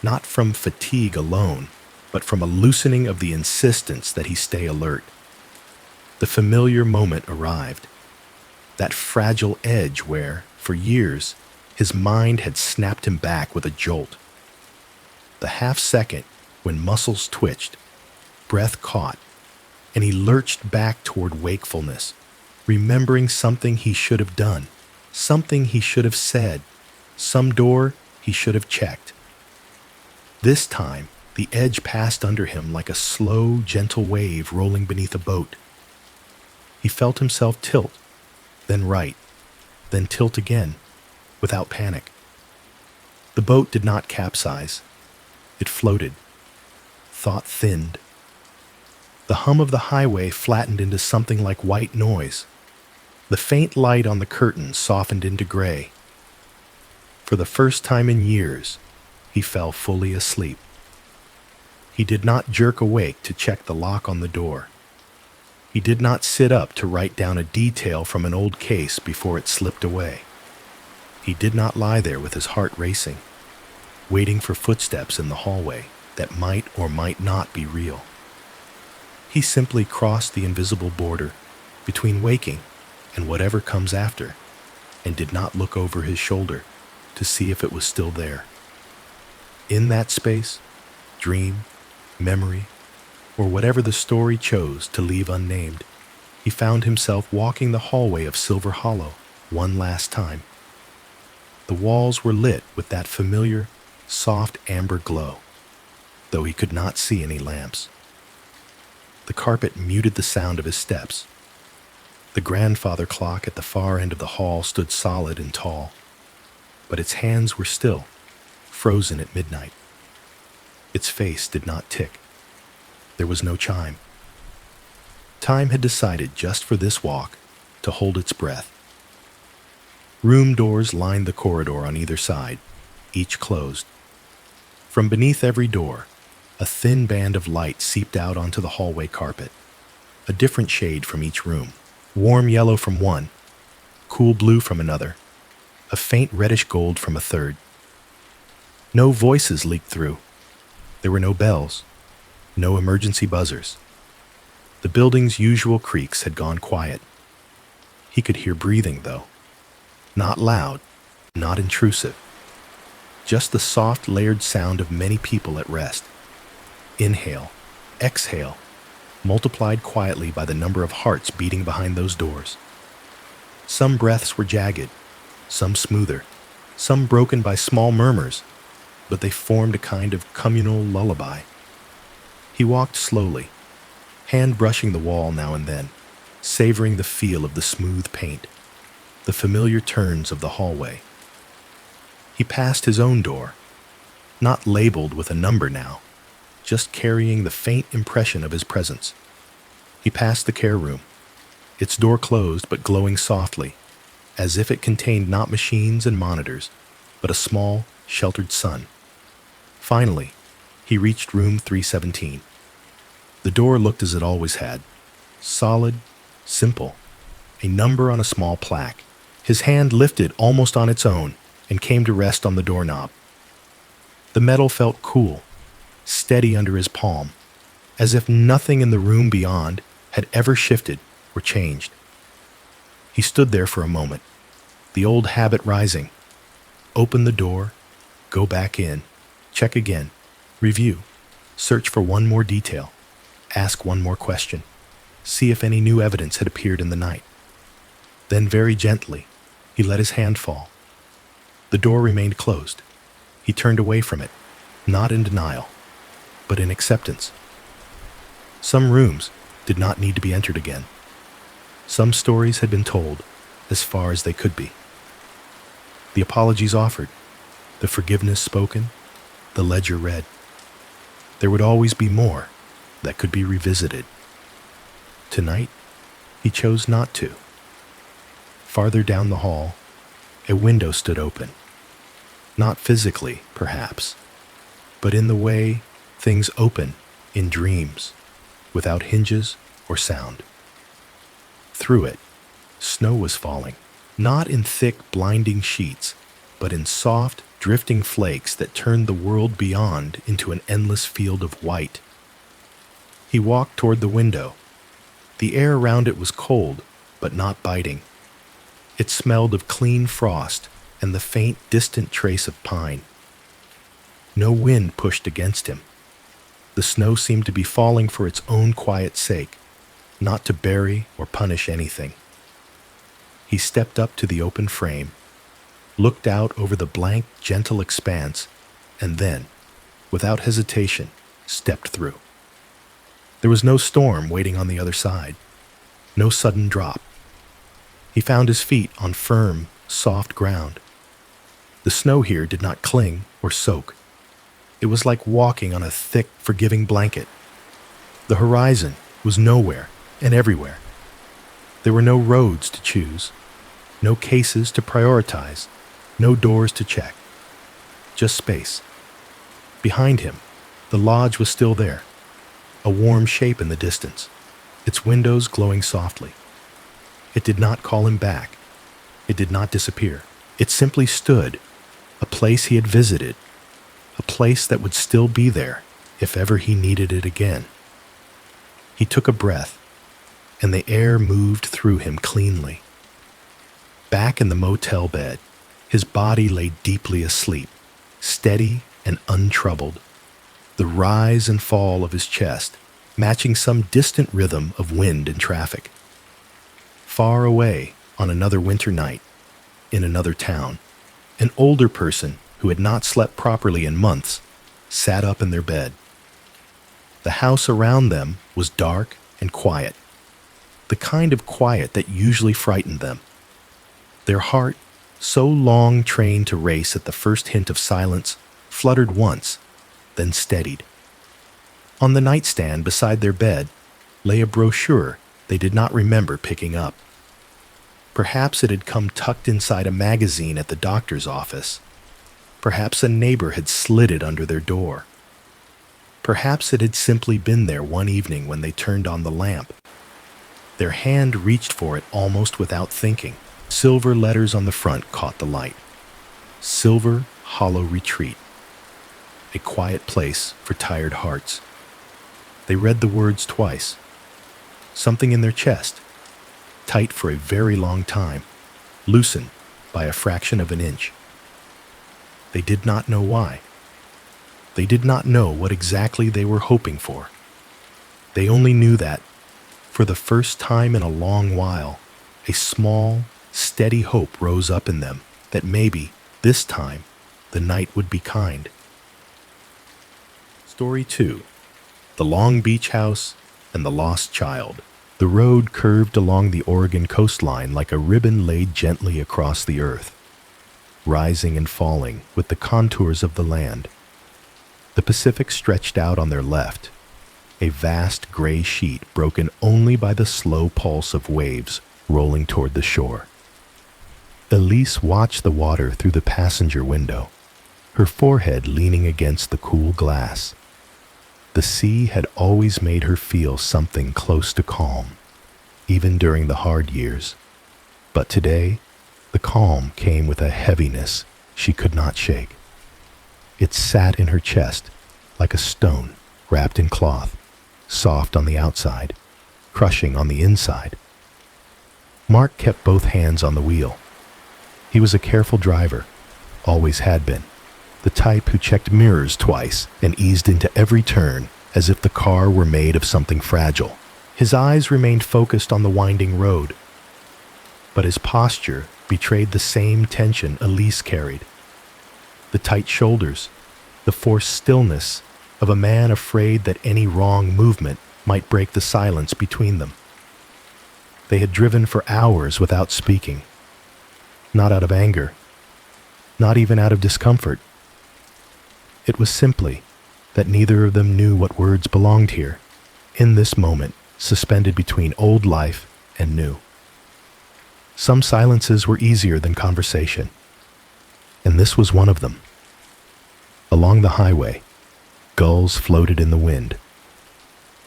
not from fatigue alone, but from a loosening of the insistence that he stay alert. The familiar moment arrived, that fragile edge where, for years, his mind had snapped him back with a jolt. The half second when muscles twitched, breath caught, and he lurched back toward wakefulness, remembering something he should have done, something he should have said, some door he should have checked. This time, the edge passed under him like a slow, gentle wave rolling beneath a boat. He felt himself tilt, then right, then tilt again, without panic. The boat did not capsize. It floated. Thought thinned. The hum of the highway flattened into something like white noise. The faint light on the curtain softened into gray. For the first time in years, he fell fully asleep. He did not jerk awake to check the lock on the door. He did not sit up to write down a detail from an old case before it slipped away. He did not lie there with his heart racing, waiting for footsteps in the hallway that might or might not be real. He simply crossed the invisible border between waking and whatever comes after, and did not look over his shoulder to see if it was still there. In that space, dream, memory, or whatever the story chose to leave unnamed, he found himself walking the hallway of Silver Hollow one last time. The walls were lit with that familiar, soft amber glow, though he could not see any lamps. The carpet muted the sound of his steps. The grandfather clock at the far end of the hall stood solid and tall, but its hands were still, frozen at midnight. Its face did not tick. There was no chime. Time had decided just for this walk to hold its breath. Room doors lined the corridor on either side, each closed. From beneath every door, a thin band of light seeped out onto the hallway carpet, a different shade from each room. Warm yellow from one, cool blue from another, a faint reddish gold from a third. No voices leaked through. There were no bells, no emergency buzzers. The building's usual creaks had gone quiet. He could hear breathing, though. Not loud, not intrusive. Just the soft, layered sound of many people at rest. Inhale, exhale, multiplied quietly by the number of hearts beating behind those doors. Some breaths were jagged, some smoother, some broken by small murmurs, but they formed a kind of communal lullaby. He walked slowly, hand brushing the wall now and then, savoring the feel of the smooth paint, the familiar turns of the hallway. He passed his own door, not labeled with a number now, just carrying the faint impression of his presence. He passed the care room, its door closed but glowing softly, as if it contained not machines and monitors, but a small, sheltered sun. Finally, he reached room 317. The door looked as it always had, solid, simple, a number on a small plaque. His hand lifted almost on its own and came to rest on the doorknob. The metal felt cool, steady under his palm, as if nothing in the room beyond had ever shifted or changed. He stood there for a moment, the old habit rising. Open the door, go back in, check again, review, search for one more detail, ask one more question, see if any new evidence had appeared in the night. Then very gently, he let his hand fall. The door remained closed. He turned away from it, not in denial, but in acceptance. Some rooms did not need to be entered again. Some stories had been told as far as they could be. The apologies offered, the forgiveness spoken, the ledger read. There would always be more that could be revisited. Tonight, he chose not to. Farther down the hall, a window stood open. Not physically, perhaps, but in the way things open in dreams, without hinges or sound. Through it, snow was falling, not in thick, blinding sheets, but in soft, drifting flakes that turned the world beyond into an endless field of white. He walked toward the window. The air around it was cold, but not biting. It smelled of clean frost and the faint, distant trace of pine. No wind pushed against him. The snow seemed to be falling for its own quiet sake, not to bury or punish anything. He stepped up to the open frame, looked out over the blank, gentle expanse, and then, without hesitation, stepped through. There was no storm waiting on the other side, no sudden drop. He found his feet on firm, soft ground. The snow here did not cling or soak. It was like walking on a thick, forgiving blanket. The horizon was nowhere and everywhere. There were no roads to choose, no cases to prioritize, no doors to check. Just space. Behind him, the lodge was still there, a warm shape in the distance, its windows glowing softly. It did not call him back. It did not disappear. It simply stood, a place he had visited, a place that would still be there if ever he needed it again. He took a breath, and the air moved through him cleanly. Back in the motel bed, his body lay deeply asleep, steady and untroubled, the rise and fall of his chest matching some distant rhythm of wind and traffic. Far away, on another winter night, in another town, an older person who had not slept properly in months sat up in their bed. The house around them was dark and quiet, the kind of quiet that usually frightened them. Their heart, so long trained to race at the first hint of silence, fluttered once, then steadied. On the nightstand beside their bed lay a brochure they did not remember picking up. Perhaps it had come tucked inside a magazine at the doctor's office. Perhaps a neighbor had slid it under their door. Perhaps it had simply been there one evening when they turned on the lamp. Their hand reached for it almost without thinking. Silver letters on the front caught the light. Silver Hollow Retreat. A quiet place for tired hearts. They read the words twice. Something in their chest, tight for a very long time, loosened by a fraction of an inch. They did not know why. They did not know what exactly they were hoping for. They only knew that, for the first time in a long while, a small, steady hope rose up in them that maybe, this time, the night would be kind. Story 2. The Long Beach House and the Lost Child. The road curved along the Oregon coastline like a ribbon laid gently across the earth, rising and falling with the contours of the land. The Pacific stretched out on their left, a vast gray sheet broken only by the slow pulse of waves rolling toward the shore. Elise watched the water through the passenger window, her forehead leaning against the cool glass. The sea had always made her feel something close to calm, even during the hard years. But today, the calm came with a heaviness she could not shake. It sat in her chest like a stone wrapped in cloth, soft on the outside, crushing on the inside. Mark kept both hands on the wheel. He was a careful driver, always had been. The type who checked mirrors twice and eased into every turn as if the car were made of something fragile. His eyes remained focused on the winding road, but his posture betrayed the same tension Elise carried. The tight shoulders, the forced stillness of a man afraid that any wrong movement might break the silence between them. They had driven for hours without speaking, not out of anger, not even out of discomfort. It was simply that neither of them knew what words belonged here, in this moment, suspended between old life and new. Some silences were easier than conversation, and this was one of them. Along the highway, gulls floated in the wind,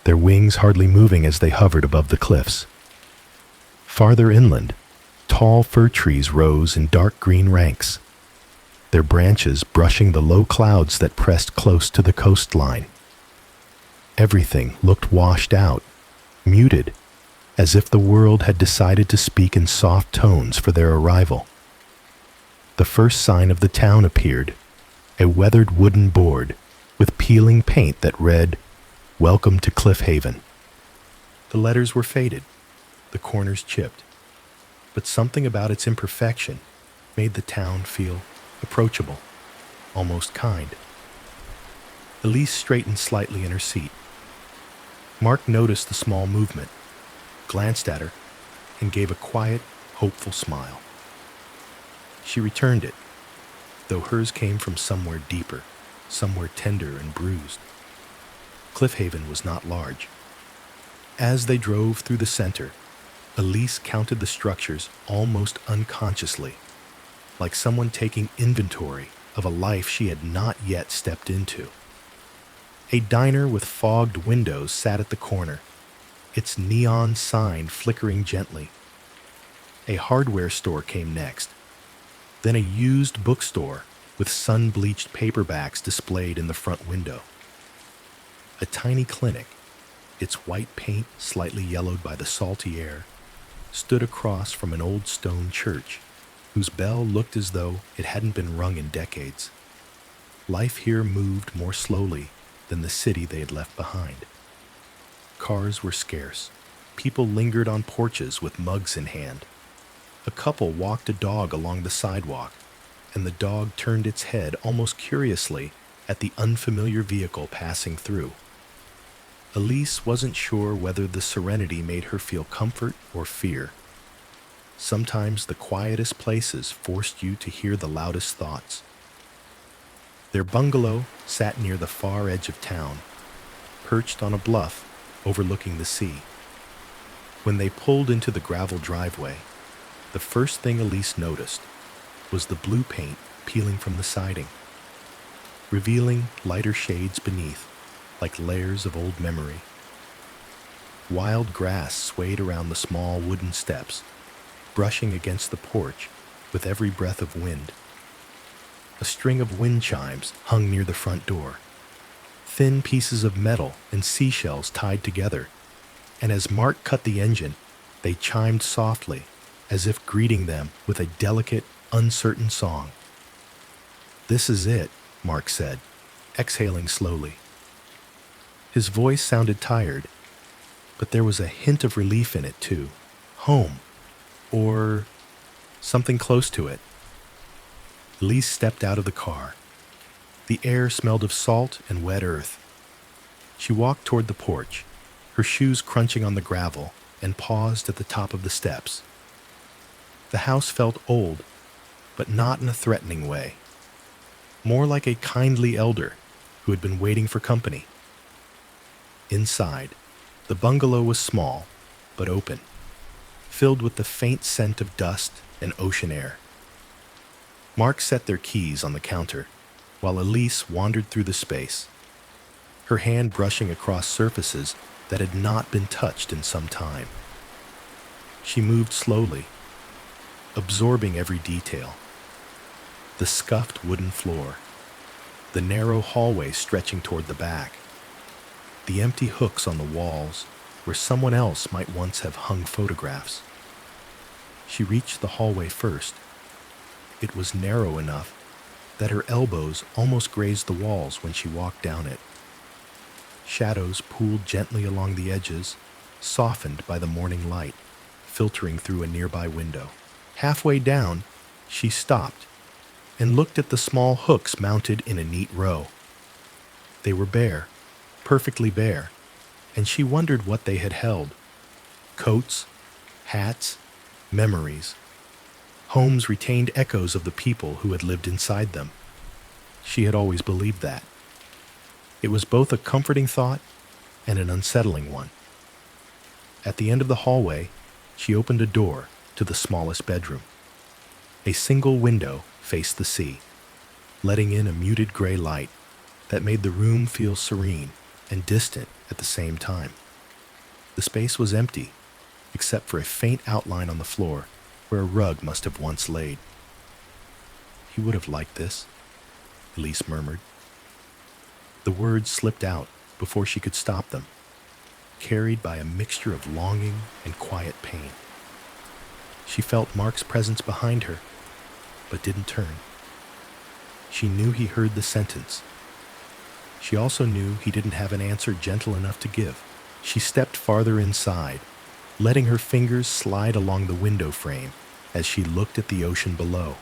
their wings hardly moving as they hovered above the cliffs. Farther inland, tall fir trees rose in dark green ranks, their branches brushing the low clouds that pressed close to the coastline. Everything looked washed out, muted, as if the world had decided to speak in soft tones for their arrival. The first sign of the town appeared, a weathered wooden board with peeling paint that read, "Welcome to Cliff Haven." The letters were faded, the corners chipped, but something about its imperfection made the town feel approachable, almost kind. Elise straightened slightly in her seat. Mark noticed the small movement, glanced at her, and gave a quiet, hopeful smile. She returned it, though hers came from somewhere deeper, somewhere tender and bruised. Cliff Haven was not large. As they drove through the center, Elise counted the structures almost unconsciously, like someone taking inventory of a life she had not yet stepped into. A diner with fogged windows sat at the corner, its neon sign flickering gently. A hardware store came next, then a used bookstore with sun-bleached paperbacks displayed in the front window. A tiny clinic, its white paint slightly yellowed by the salty air, stood across from an old stone church, whose bell looked as though it hadn't been rung in decades. Life here moved more slowly than the city they had left behind. Cars were scarce. People lingered on porches with mugs in hand. A couple walked a dog along the sidewalk, and the dog turned its head almost curiously at the unfamiliar vehicle passing through. Elise wasn't sure whether the serenity made her feel comfort or fear. Sometimes the quietest places forced you to hear the loudest thoughts. Their bungalow sat near the far edge of town, perched on a bluff overlooking the sea. When they pulled into the gravel driveway, the first thing Elise noticed was the blue paint peeling from the siding, revealing lighter shades beneath, like layers of old memory. Wild grass swayed around the small wooden steps, brushing against the porch with every breath of wind. A string of wind chimes hung near the front door, thin pieces of metal and seashells tied together, and as Mark cut the engine, they chimed softly, as if greeting them with a delicate, uncertain song. "This is it," Mark said, exhaling slowly. His voice sounded tired, but there was a hint of relief in it too. Home, or something close to it. Elise stepped out of the car. The air smelled of salt and wet earth. She walked toward the porch, her shoes crunching on the gravel, and paused at the top of the steps. The house felt old, but not in a threatening way. More like a kindly elder who had been waiting for company. Inside, the bungalow was small, but open, filled with the faint scent of dust and ocean air. Mark set their keys on the counter, while Elise wandered through the space, her hand brushing across surfaces that had not been touched in some time. She moved slowly, absorbing every detail. The scuffed wooden floor, the narrow hallway stretching toward the back, the empty hooks on the walls where someone else might once have hung photographs. She reached the hallway first. It was narrow enough that her elbows almost grazed the walls when she walked down it. Shadows pooled gently along the edges, softened by the morning light, filtering through a nearby window. Halfway down, she stopped and looked at the small hooks mounted in a neat row. They were bare, perfectly bare, and she wondered what they had held. Coats, hats, memories. Homes retained echoes of the people who had lived inside them. She had always believed that. It was both a comforting thought and an unsettling one. At the end of the hallway, she opened a door to the smallest bedroom. A single window faced the sea, letting in a muted gray light that made the room feel serene and distant at the same time. The space was empty, except for a faint outline on the floor where a rug must have once laid. "He would have liked this," Elise murmured. The words slipped out before she could stop them, carried by a mixture of longing and quiet pain. She felt Mark's presence behind her, but didn't turn. She knew he heard the sentence. She also knew he didn't have an answer gentle enough to give. She stepped farther inside, letting her fingers slide along the window frame as she looked at the ocean below.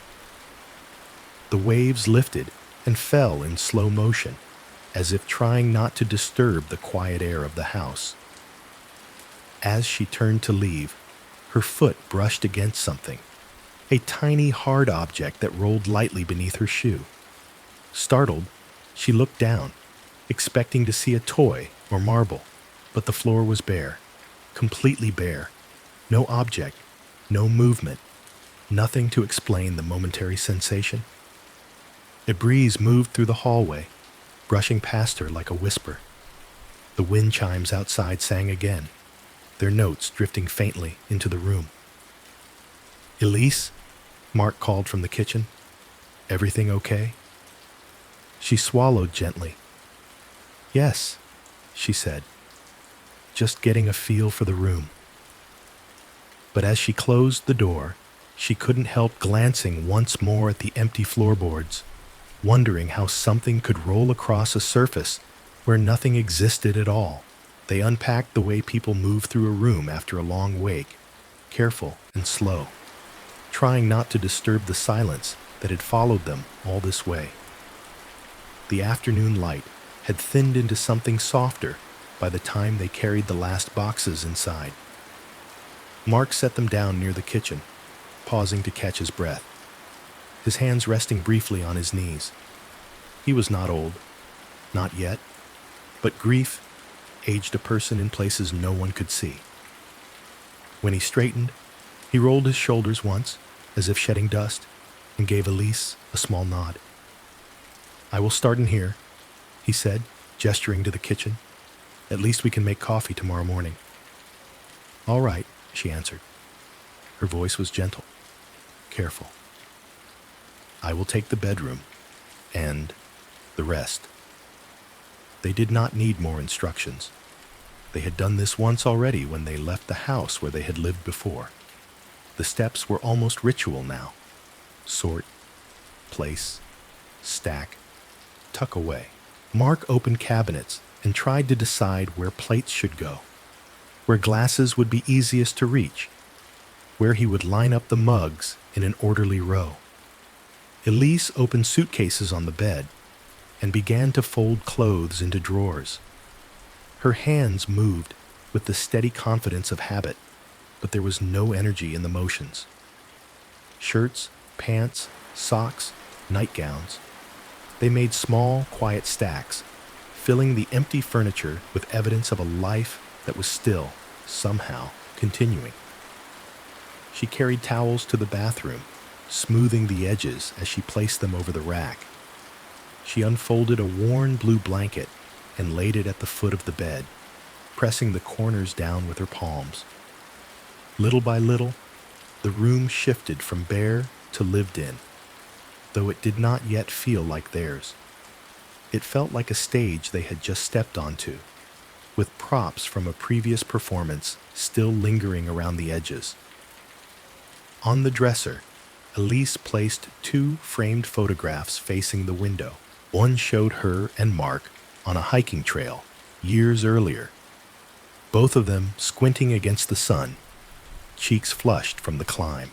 The waves lifted and fell in slow motion, as if trying not to disturb the quiet air of the house. As she turned to leave, her foot brushed against something, a tiny hard object that rolled lightly beneath her shoe. Startled, she looked down, expecting to see a toy or marble, but the floor was bare, completely bare. No object, no movement, nothing to explain the momentary sensation. A breeze moved through the hallway, brushing past her like a whisper. The wind chimes outside sang again, their notes drifting faintly into the room. "Elise?" Mark called from the kitchen. "Everything okay?" She swallowed gently. "Yes," she said, just getting a feel for the room. But as she closed the door, she couldn't help glancing once more at the empty floorboards, wondering how something could roll across a surface where nothing existed at all. They unpacked the way people move through a room after a long wake, careful and slow, trying not to disturb the silence that had followed them all this way. The afternoon light had thinned into something softer by the time they carried the last boxes inside. Mark set them down near the kitchen, pausing to catch his breath, his hands resting briefly on his knees. He was not old, not yet, but grief aged a person in places no one could see. When he straightened, he rolled his shoulders once, as if shedding dust, and gave Elise a small nod. "I will start in here," he said, gesturing to the kitchen. "At least we can make coffee tomorrow morning." "All right," she answered. Her voice was gentle, careful. "I will take the bedroom, and the rest." They did not need more instructions. They had done this once already when they left the house where they had lived before. The steps were almost ritual now. Sort, place, stack, tuck away. Mark opened cabinets and tried to decide where plates should go, where glasses would be easiest to reach, where he would line up the mugs in an orderly row. Elise opened suitcases on the bed and began to fold clothes into drawers. Her hands moved with the steady confidence of habit, but there was no energy in the motions. Shirts, pants, socks, nightgowns. They made small, quiet stacks, filling the empty furniture with evidence of a life that was still, somehow, continuing. She carried towels to the bathroom, smoothing the edges as she placed them over the rack. She unfolded a worn blue blanket and laid it at the foot of the bed, pressing the corners down with her palms. Little by little, the room shifted from bare to lived in, though it did not yet feel like theirs. It felt like a stage they had just stepped onto, with props from a previous performance still lingering around the edges. On the dresser, Elise placed 2 framed photographs facing the window. One showed her and Mark on a hiking trail years earlier, both of them squinting against the sun, cheeks flushed from the climb.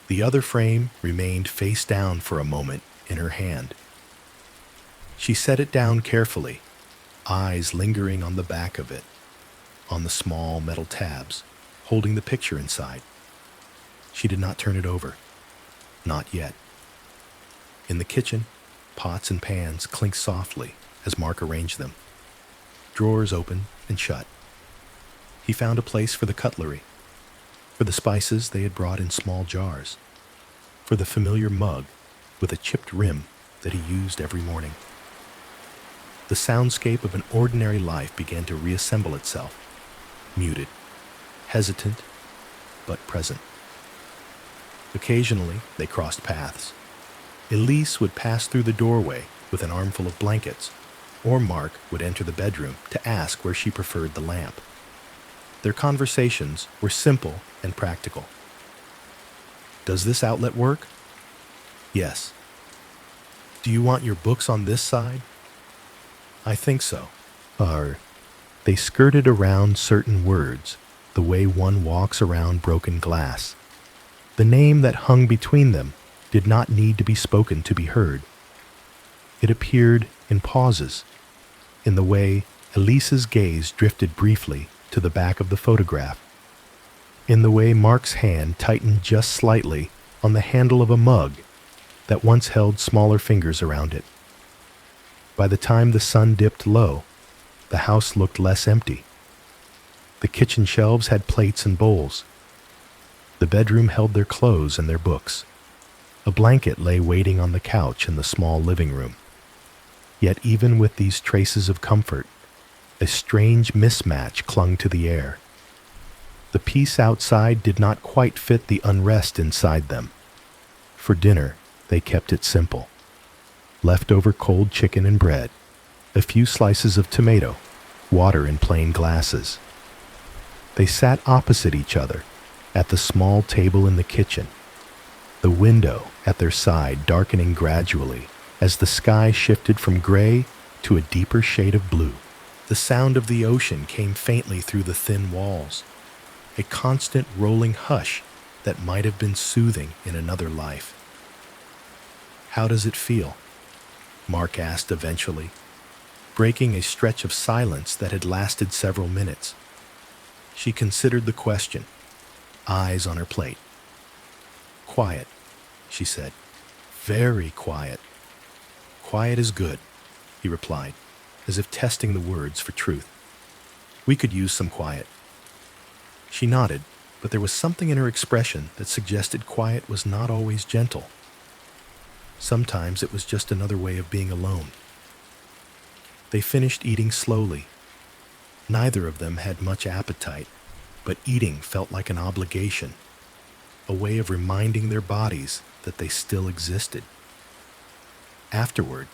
The other frame remained face down for a moment in her hand. She set it down carefully, eyes lingering on the back of it, on the small metal tabs, holding the picture inside. She did not turn it over. Not yet. In the kitchen, pots and pans clinked softly as Mark arranged them. Drawers opened and shut. He found a place for the cutlery, for the spices they had brought in small jars, for the familiar mug with a chipped rim that he used every morning. The soundscape of an ordinary life began to reassemble itself, muted, hesitant, but present. Occasionally, they crossed paths. Elise would pass through the doorway with an armful of blankets, or Mark would enter the bedroom to ask where she preferred the lamp. Their conversations were simple and practical. "Does this outlet work?" "Yes." "Do you want your books on this side?" "I think so." They skirted around certain words, the way one walks around broken glass. The name that hung between them did not need to be spoken to be heard. It appeared in pauses, in the way Elise's gaze drifted briefly to the back of the photograph, in the way Mark's hand tightened just slightly on the handle of a mug that once held smaller fingers around it. By the time the sun dipped low, the house looked less empty. The kitchen shelves had plates and bowls. The bedroom held their clothes and their books. A blanket lay waiting on the couch in the small living room. Yet even with these traces of comfort, a strange mismatch clung to the air. The peace outside did not quite fit the unrest inside them. For dinner, they kept it simple. Leftover cold chicken and bread, a few slices of tomato, water in plain glasses. They sat opposite each other at the small table in the kitchen, the window at their side darkening gradually as the sky shifted from gray to a deeper shade of blue. The sound of the ocean came faintly through the thin walls, a constant rolling hush that might have been soothing in another life. "How does it feel?" Mark asked eventually, breaking a stretch of silence that had lasted several minutes. She considered the question, eyes on her plate. "Quiet," she said. "Very quiet. Quiet is good, he replied, as if testing the words for truth. We could use some quiet. She nodded, but there was something in her expression that suggested quiet was not always gentle. Sometimes it was just another way of being alone. They finished eating slowly. Neither of them had much appetite, but eating felt like an obligation, a way of reminding their bodies that they still existed. Afterward,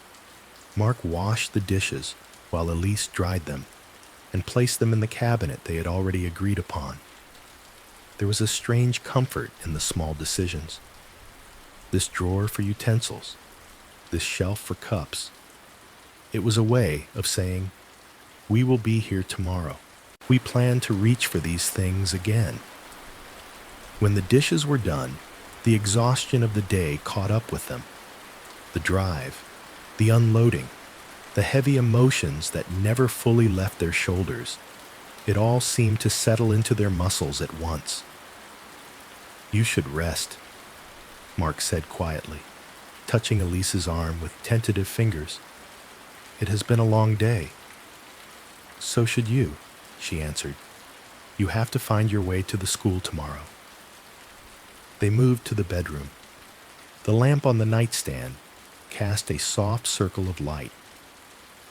Mark washed the dishes while Elise dried them and placed them in the cabinet they had already agreed upon. There was a strange comfort in the small decisions. This drawer for utensils, this shelf for cups. It was a way of saying, we will be here tomorrow. We plan to reach for these things again. When the dishes were done, the exhaustion of the day caught up with them. The drive, the unloading, the heavy emotions that never fully left their shoulders. It all seemed to settle into their muscles at once. You should rest, Mark said quietly, touching Elise's arm with tentative fingers. It has been a long day. So should you, she answered. You have to find your way to the school tomorrow. They moved to the bedroom. The lamp on the nightstand cast a soft circle of light,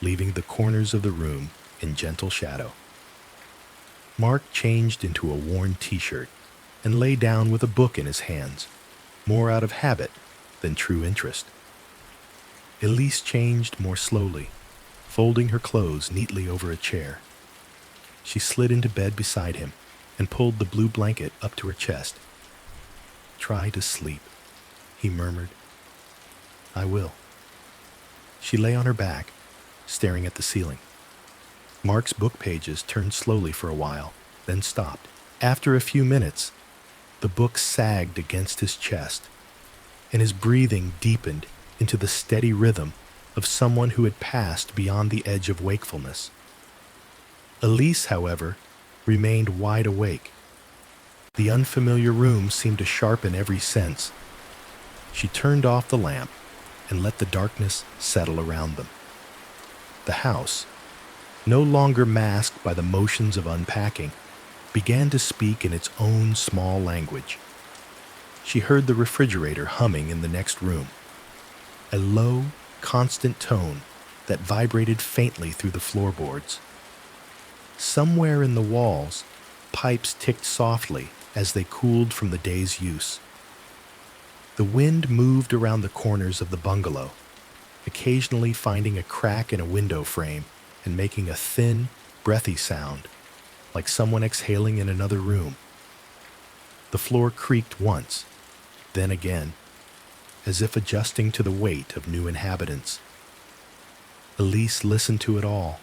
leaving the corners of the room in gentle shadow. Mark changed into a worn t-shirt and lay down with a book in his hands, more out of habit than true interest. Elise changed more slowly, folding her clothes neatly over a chair. She slid into bed beside him and pulled the blue blanket up to her chest. Try to sleep, he murmured. I will. She lay on her back, staring at the ceiling. Mark's book pages turned slowly for a while, then stopped. After a few minutes, the book sagged against his chest, and his breathing deepened into the steady rhythm of someone who had passed beyond the edge of wakefulness. Elise, however, remained wide awake. The unfamiliar room seemed to sharpen every sense. She turned off the lamp and let the darkness settle around them. The house, no longer masked by the motions of unpacking, began to speak in its own small language. She heard the refrigerator humming in the next room, a low, constant tone that vibrated faintly through the floorboards. Somewhere in the walls, pipes ticked softly as they cooled from the day's use. The wind moved around the corners of the bungalow, occasionally finding a crack in a window frame and making a thin, breathy sound, like someone exhaling in another room. The floor creaked once, then again, as if adjusting to the weight of new inhabitants. Elise listened to it all,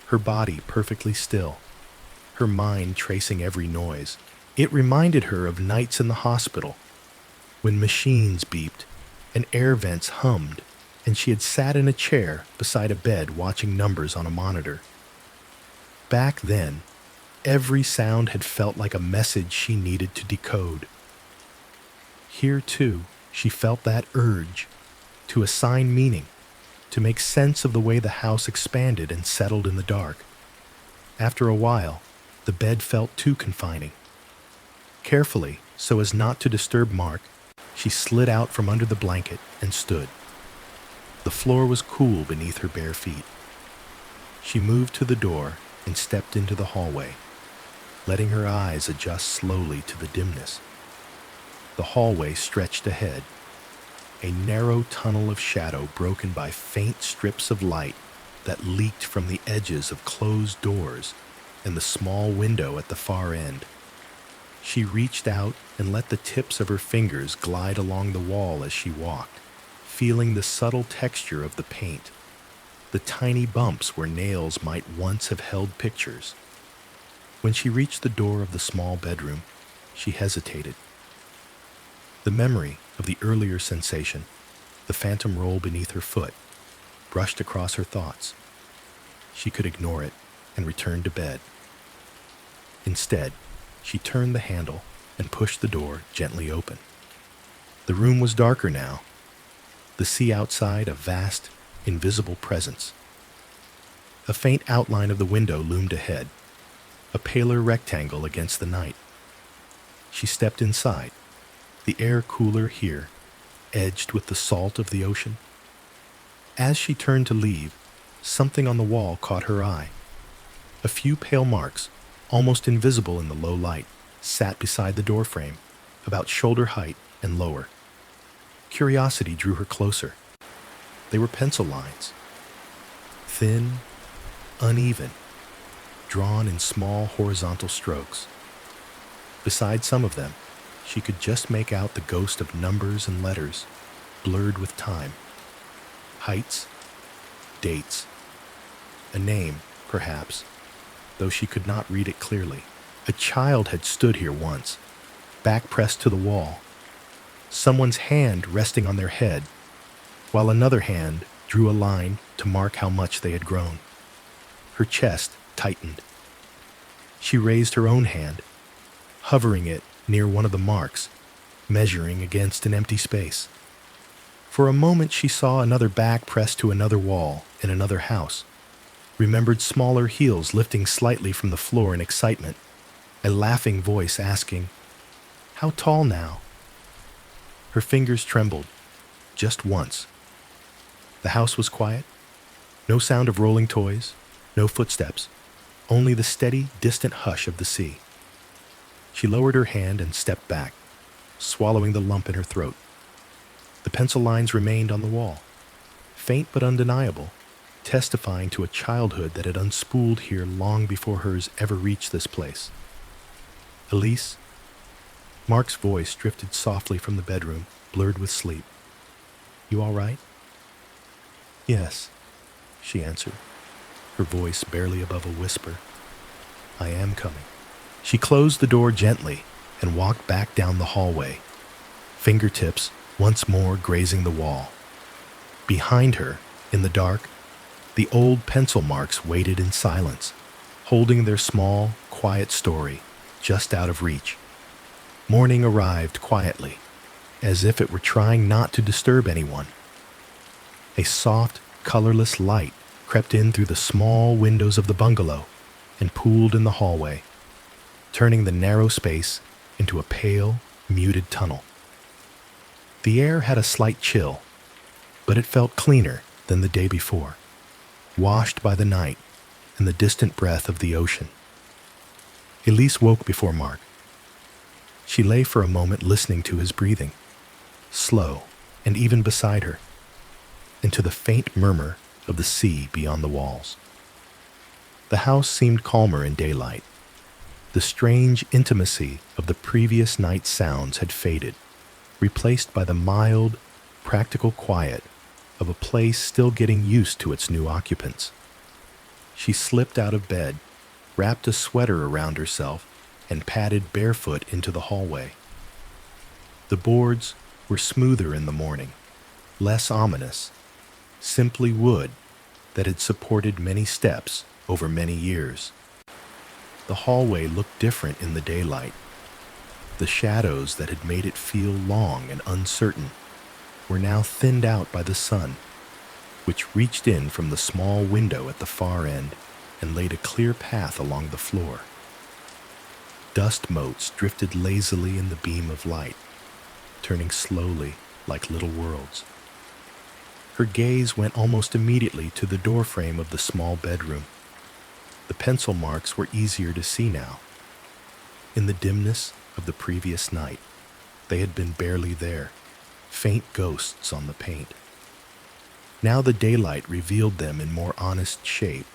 her body perfectly still, her mind tracing every noise. It reminded her of nights in the hospital, when machines beeped and air vents hummed, and she had sat in a chair beside a bed watching numbers on a monitor. Back then, every sound had felt like a message she needed to decode. Here, too, she felt that urge to assign meaning, to make sense of the way the house expanded and settled in the dark. After a while, the bed felt too confining. Carefully, so as not to disturb Mark, she slid out from under the blanket and stood. The floor was cool beneath her bare feet. She moved to the door and stepped into the hallway, letting her eyes adjust slowly to the dimness. The hallway stretched ahead, a narrow tunnel of shadow broken by faint strips of light that leaked from the edges of closed doors and the small window at the far end. She reached out and let the tips of her fingers glide along the wall as she walked, feeling the subtle texture of the paint, the tiny bumps where nails might once have held pictures. When she reached the door of the small bedroom, she hesitated. The memory of the earlier sensation, the phantom roll beneath her foot, brushed across her thoughts. She could ignore it and return to bed. Instead, she turned the handle and pushed the door gently open. The room was darker now, the sea outside a vast, invisible presence. A faint outline of the window loomed ahead, a paler rectangle against the night. She stepped inside, the air cooler here, edged with the salt of the ocean. As she turned to leave, something on the wall caught her eye. A few pale marks, almost invisible in the low light, sat beside the doorframe, about shoulder height and lower. Curiosity drew her closer. They were pencil lines, thin, uneven, drawn in small horizontal strokes. Beside some of them, she could just make out the ghost of numbers and letters, blurred with time. Heights, dates, a name, perhaps, though she could not read it clearly. A child had stood here once, back pressed to the wall, someone's hand resting on their head, while another hand drew a line to mark how much they had grown. Her chest tightened. She raised her own hand, hovering it near one of the marks, measuring against an empty space. For a moment she saw another back pressed to another wall in another house, remembered smaller heels lifting slightly from the floor in excitement, a laughing voice asking, "How tall now?" Her fingers trembled, just once. The house was quiet, no sound of rolling toys, no footsteps, only the steady, distant hush of the sea. She lowered her hand and stepped back, swallowing the lump in her throat. The pencil lines remained on the wall, faint but undeniable, testifying to a childhood that had unspooled here long before hers ever reached this place. "Elise?" Mark's voice drifted softly from the bedroom, blurred with sleep. "You all right?" "Yes," she answered, her voice barely above a whisper. "I am coming." She closed the door gently and walked back down the hallway, fingertips once more grazing the wall. Behind her, in the dark, the old pencil marks waited in silence, holding their small, quiet story just out of reach. Morning arrived quietly, as if it were trying not to disturb anyone. A soft, colorless light crept in through the small windows of the bungalow and pooled in the hallway, turning the narrow space into a pale, muted tunnel. The air had a slight chill, but it felt cleaner than the day before, washed by the night and the distant breath of the ocean. Elise woke before Mark. She lay for a moment listening to his breathing, slow and even beside her, and to the faint murmur of the sea beyond the walls. The house seemed calmer in daylight. The strange intimacy of the previous night's sounds had faded, replaced by the mild, practical quiet of a place still getting used to its new occupants. She slipped out of bed, wrapped a sweater around herself, and padded barefoot into the hallway. The boards were smoother in the morning, less ominous, simply wood that had supported many steps over many years. The hallway looked different in the daylight. The shadows that had made it feel long and uncertain were now thinned out by the sun, which reached in from the small window at the far end and laid a clear path along the floor. Dust motes drifted lazily in the beam of light, turning slowly like little worlds. Her gaze went almost immediately to the doorframe of the small bedroom. The pencil marks were easier to see now. In the dimness of the previous night, they had been barely there, faint ghosts on the paint. Now the daylight revealed them in more honest shape,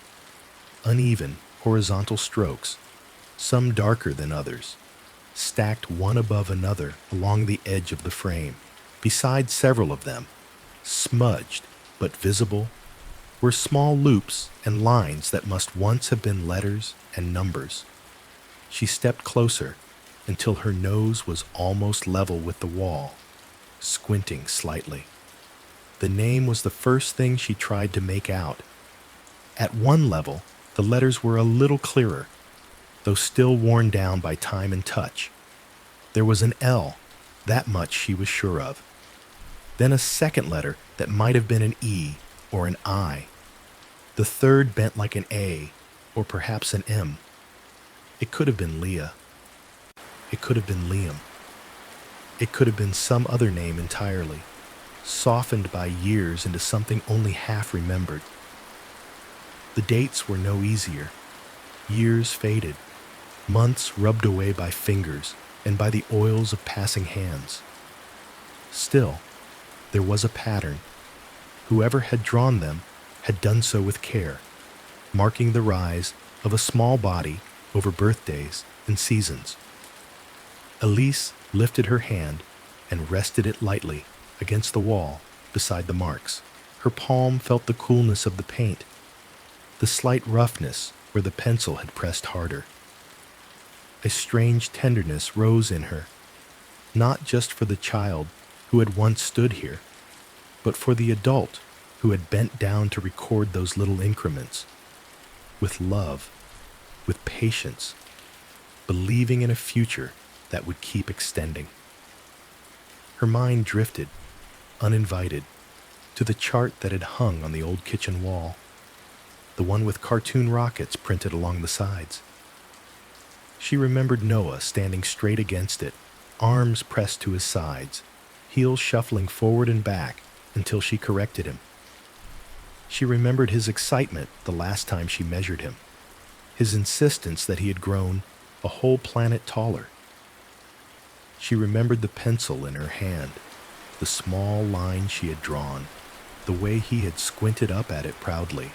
uneven, horizontal strokes, some darker than others, stacked one above another along the edge of the frame. Beside several of them, smudged but visible, were small loops and lines that must once have been letters and numbers. She stepped closer until her nose was almost level with the wall, squinting slightly. The name was the first thing she tried to make out. At one level, the letters were a little clearer, though still worn down by time and touch. There was an L, that much she was sure of. Then a second letter that might have been an E or an I. The third bent like an A or perhaps an M. It could have been Leah. It could have been Liam. It could have been some other name entirely, softened by years into something only half remembered. The dates were no easier. Years faded, months rubbed away by fingers and by the oils of passing hands. Still, there was a pattern. Whoever had drawn them had done so with care, marking the rise of a small body over birthdays and seasons. Elise lifted her hand and rested it lightly against the wall beside the marks. Her palm felt the coolness of the paint, the slight roughness where the pencil had pressed harder. A strange tenderness rose in her, not just for the child who had once stood here, but for the adult who had bent down to record those little increments. With love, with patience, believing in a future that would keep extending. Her mind drifted, uninvited, to the chart that had hung on the old kitchen wall, the one with cartoon rockets printed along the sides. She remembered Noah standing straight against it, arms pressed to his sides, heels shuffling forward and back until she corrected him. She remembered his excitement the last time she measured him, his insistence that he had grown a whole planet taller. She remembered the pencil in her hand, the small line she had drawn, the way he had squinted up at it proudly.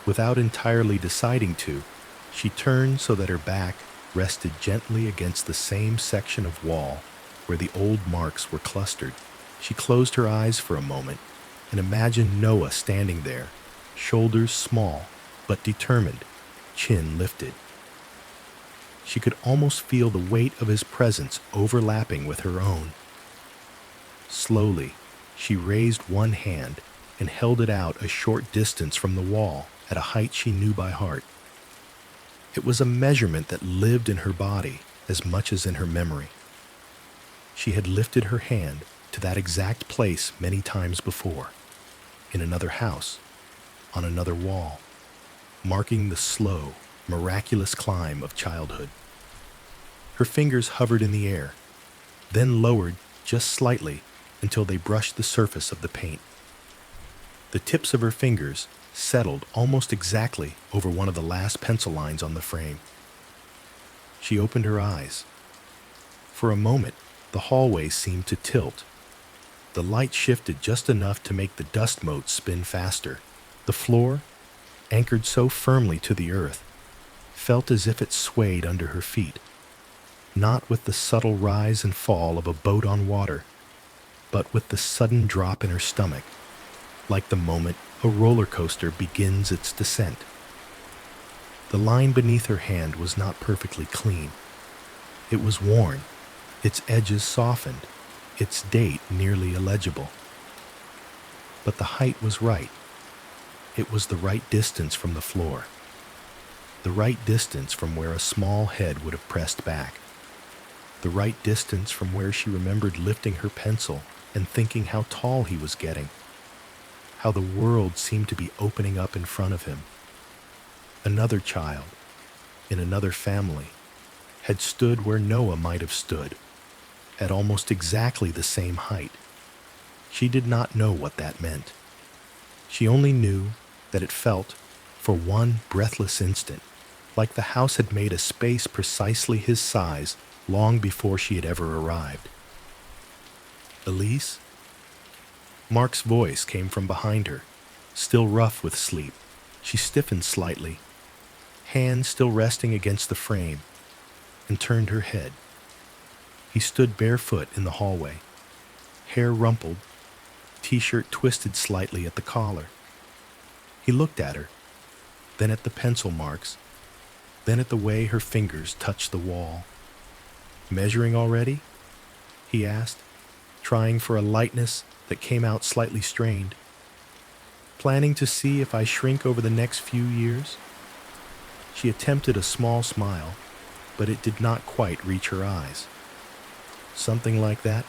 Without entirely deciding to, she turned so that her back rested gently against the same section of wall where the old marks were clustered. She closed her eyes for a moment and imagined Noah standing there, shoulders small but determined, chin lifted. She could almost feel the weight of his presence overlapping with her own. Slowly, she raised one hand and held it out a short distance from the wall at a height she knew by heart. It was a measurement that lived in her body as much as in her memory. She had lifted her hand to that exact place many times before, in another house, on another wall, marking the slow, miraculous climb of childhood. Her fingers hovered in the air, then lowered just slightly until they brushed the surface of the paint. The tips of her fingers settled almost exactly over one of the last pencil lines on the frame. She opened her eyes. For a moment, the hallway seemed to tilt. The light shifted just enough to make the dust motes spin faster. The floor, anchored so firmly to the earth, felt as if it swayed under her feet, not with the subtle rise and fall of a boat on water, but with the sudden drop in her stomach, like the moment a roller coaster begins its descent. The line beneath her hand was not perfectly clean. It was worn, its edges softened, its date nearly illegible. But the height was right. It was the right distance from the floor, the right distance from where a small head would have pressed back, the right distance from where she remembered lifting her pencil and thinking how tall he was getting, how the world seemed to be opening up in front of him. Another child, in another family, had stood where Noah might have stood, at almost exactly the same height. She did not know what that meant. She only knew that it felt, for one breathless instant, like the house had made a space precisely his size long before she had ever arrived. Elise? Mark's voice came from behind her, still rough with sleep. She stiffened slightly, hands still resting against the frame, and turned her head. He stood barefoot in the hallway, hair rumpled, t-shirt twisted slightly at the collar. He looked at her, then at the pencil marks, then at the way her fingers touched the wall. "Measuring already?" he asked, trying for a lightness that came out slightly strained. "Planning to see if I shrink over the next few years?" She attempted a small smile, but it did not quite reach her eyes. "Something like that."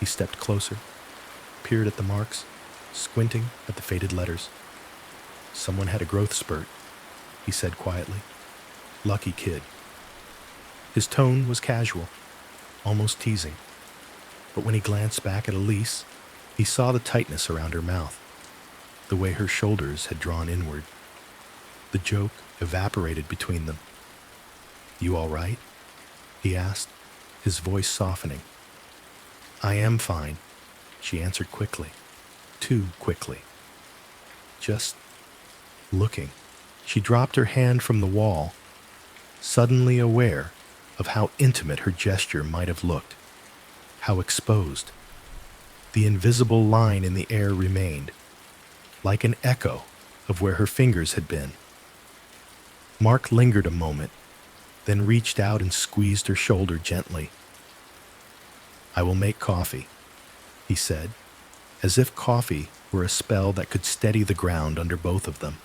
He stepped closer, peered at the marks, squinting at the faded letters. Someone had a growth spurt, he said quietly. Lucky kid. His tone was casual, almost teasing. But when he glanced back at Elise, he saw the tightness around her mouth, the way her shoulders had drawn inward. The joke evaporated between them. You all right? He asked, his voice softening. I am fine, she answered quickly, too quickly. Just looking. She dropped her hand from the wall, suddenly aware of how intimate her gesture might have looked, how exposed. The invisible line in the air remained, like an echo of where her fingers had been. Mark lingered a moment, then reached out and squeezed her shoulder gently. I will make coffee, he said, as if coffee were a spell that could steady the ground under both of them.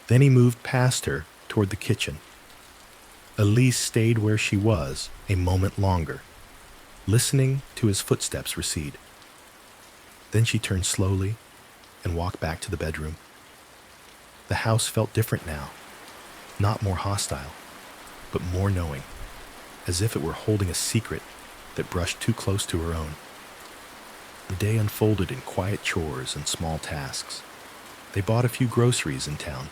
Then he moved past her toward the kitchen. Elise stayed where she was a moment longer, listening to his footsteps recede. Then she turned slowly and walked back to the bedroom. The house felt different now, not more hostile, but more knowing, as if it were holding a secret that brushed too close to her own. The day unfolded in quiet chores and small tasks. They bought a few groceries in town.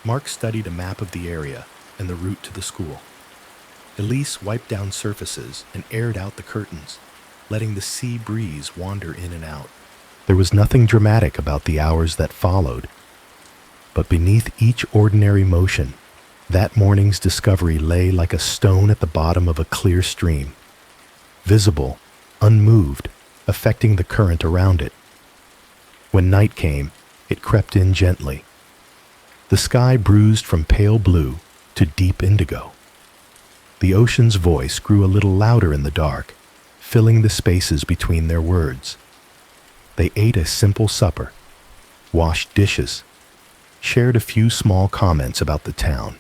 Mark studied a map of the area and the route to the school. Elise wiped down surfaces and aired out the curtains, letting the sea breeze wander in and out. There was nothing dramatic about the hours that followed, but beneath each ordinary motion, that morning's discovery lay like a stone at the bottom of a clear stream, visible, unmoved, affecting the current around it. When night came, it crept in gently. The sky bruised from pale blue to deep indigo. The ocean's voice grew a little louder in the dark, filling the spaces between their words. They ate a simple supper, washed dishes, shared a few small comments about the town,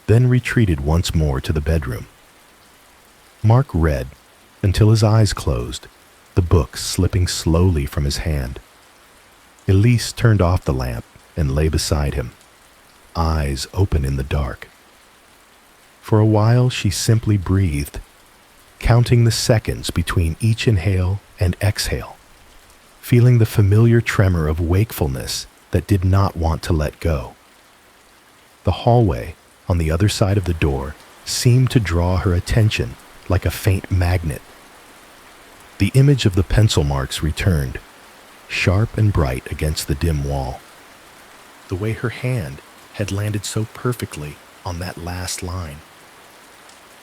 then retreated once more to the bedroom. Mark read until his eyes closed, the book slipping slowly from his hand. Elise turned off the lamp and lay beside him, eyes open in the dark. For a while she simply breathed, counting the seconds between each inhale and exhale, feeling the familiar tremor of wakefulness that did not want to let go. The hallway on the other side of the door seemed to draw her attention like a faint magnet. The image of the pencil marks returned, sharp and bright against the dim wall. The way her hand had landed so perfectly on that last line.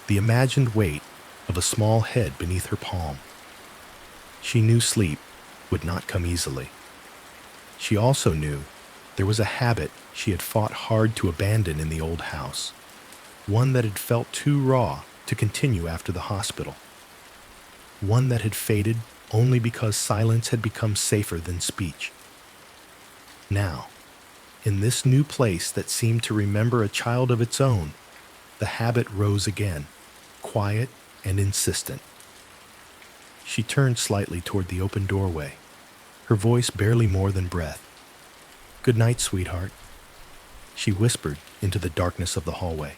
The imagined weight of a small head beneath her palm. She knew sleep would not come easily. She also knew there was a habit she had fought hard to abandon in the old house, one that had felt too raw to continue after the hospital, one that had faded only because silence had become safer than speech. Now, in this new place that seemed to remember a child of its own, the habit rose again, quiet and insistent. She turned slightly toward the open doorway, her voice barely more than breath. "Good night, sweetheart," she whispered into the darkness of the hallway.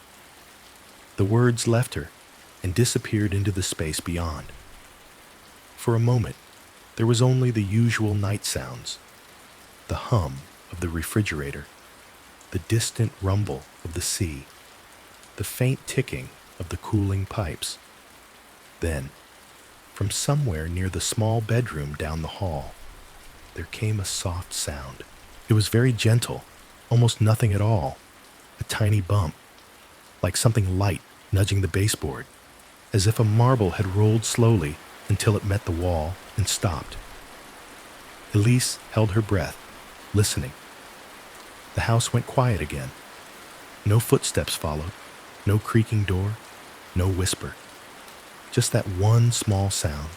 The words left her and disappeared into the space beyond. For a moment, there was only the usual night sounds, the hum of the refrigerator, the distant rumble of the sea, the faint ticking of the cooling pipes. Then, from somewhere near the small bedroom down the hall, there came a soft sound. It was very gentle, almost nothing at all, a tiny bump, like something light nudging the baseboard, as if a marble had rolled slowly until it met the wall and stopped. Elise held her breath, listening. The house went quiet again. No footsteps followed, no creaking door, no whisper. Just that one small sound,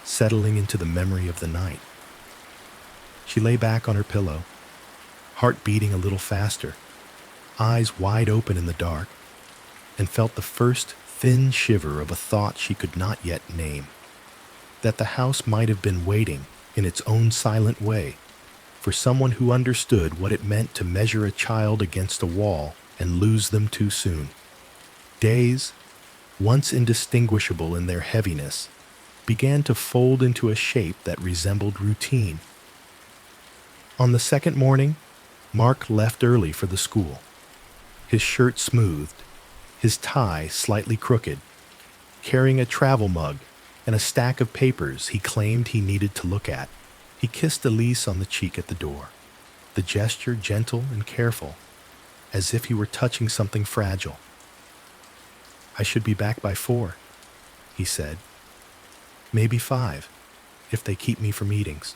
settling into the memory of the night. She lay back on her pillow, heart beating a little faster, eyes wide open in the dark, and felt the first thin shiver of a thought she could not yet name. that the house might have been waiting, in its own silent way, for someone who understood what it meant to measure a child against a wall and lose them too soon. Days, once indistinguishable in their heaviness, began to fold into a shape that resembled routine. On the second morning, Mark left early for the school, his shirt smoothed, his tie slightly crooked, carrying a travel mug and a stack of papers he claimed he needed to look at. He kissed Elise on the cheek at the door, the gesture gentle and careful, as if he were touching something fragile. "I should be back by 4, he said. "Maybe 5, if they keep me for meetings."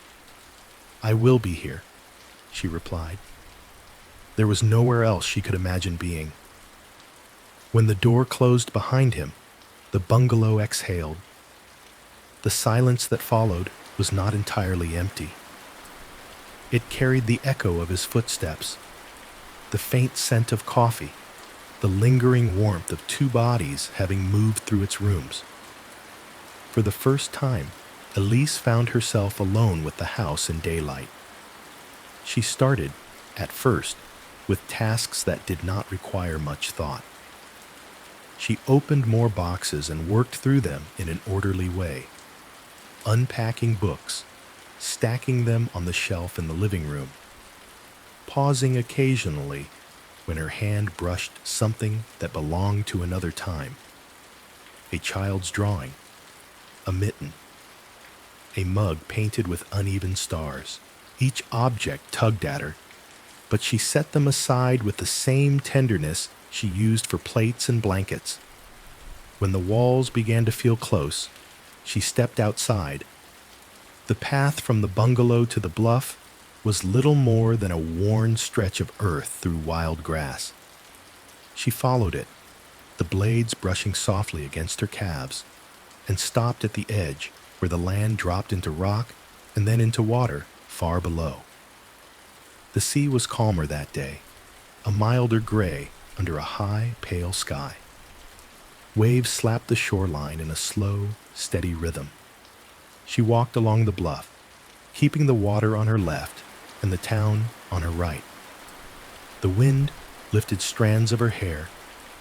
"I will be here," she replied. There was nowhere else she could imagine being. When the door closed behind him, the bungalow exhaled. The silence that followed was not entirely empty. It carried the echo of his footsteps, the faint scent of coffee, the lingering warmth of 2 bodies having moved through its rooms. For the first time, Elise found herself alone with the house in daylight. She started, at first, with tasks that did not require much thought. She opened more boxes and worked through them in an orderly way, unpacking books, stacking them on the shelf in the living room, pausing occasionally when her hand brushed something that belonged to another time. A child's drawing, a mitten, a mug painted with uneven stars. Each object tugged at her, but she set them aside with the same tenderness she used for plates and blankets. When the walls began to feel close, she stepped outside. The path from the bungalow to the bluff was little more than a worn stretch of earth through wild grass. She followed it, the blades brushing softly against her calves, and stopped at the edge where the land dropped into rock and then into water far below. The sea was calmer that day, a milder gray under a high, pale sky. Waves slapped the shoreline in a slow, steady rhythm. She walked along the bluff, keeping the water on her left and the town on her right. The wind lifted strands of her hair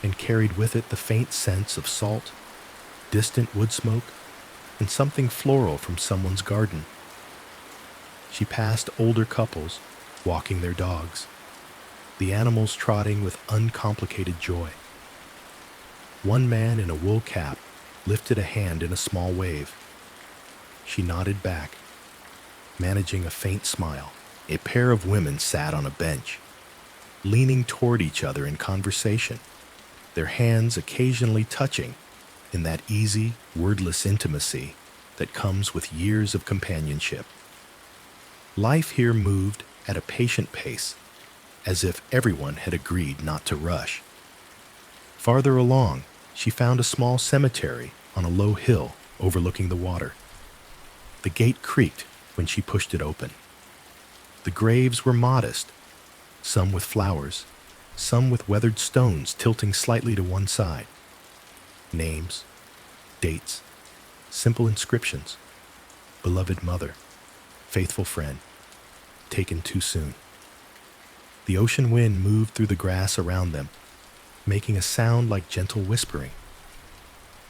and carried with it the faint scents of salt, distant wood smoke, and something floral from someone's garden. She passed older couples walking their dogs, the animals trotting with uncomplicated joy. One man in a wool cap lifted a hand in a small wave. She nodded back, managing a faint smile. A pair of women sat on a bench, leaning toward each other in conversation, their hands occasionally touching in that easy, wordless intimacy that comes with years of companionship. Life here moved at a patient pace, as if everyone had agreed not to rush. Farther along, she found a small cemetery on a low hill overlooking the water. The gate creaked when she pushed it open. The graves were modest, some with flowers, some with weathered stones tilting slightly to one side. Names, dates, simple inscriptions. Beloved mother, faithful friend, taken too soon. The ocean wind moved through the grass around them, making a sound like gentle whispering.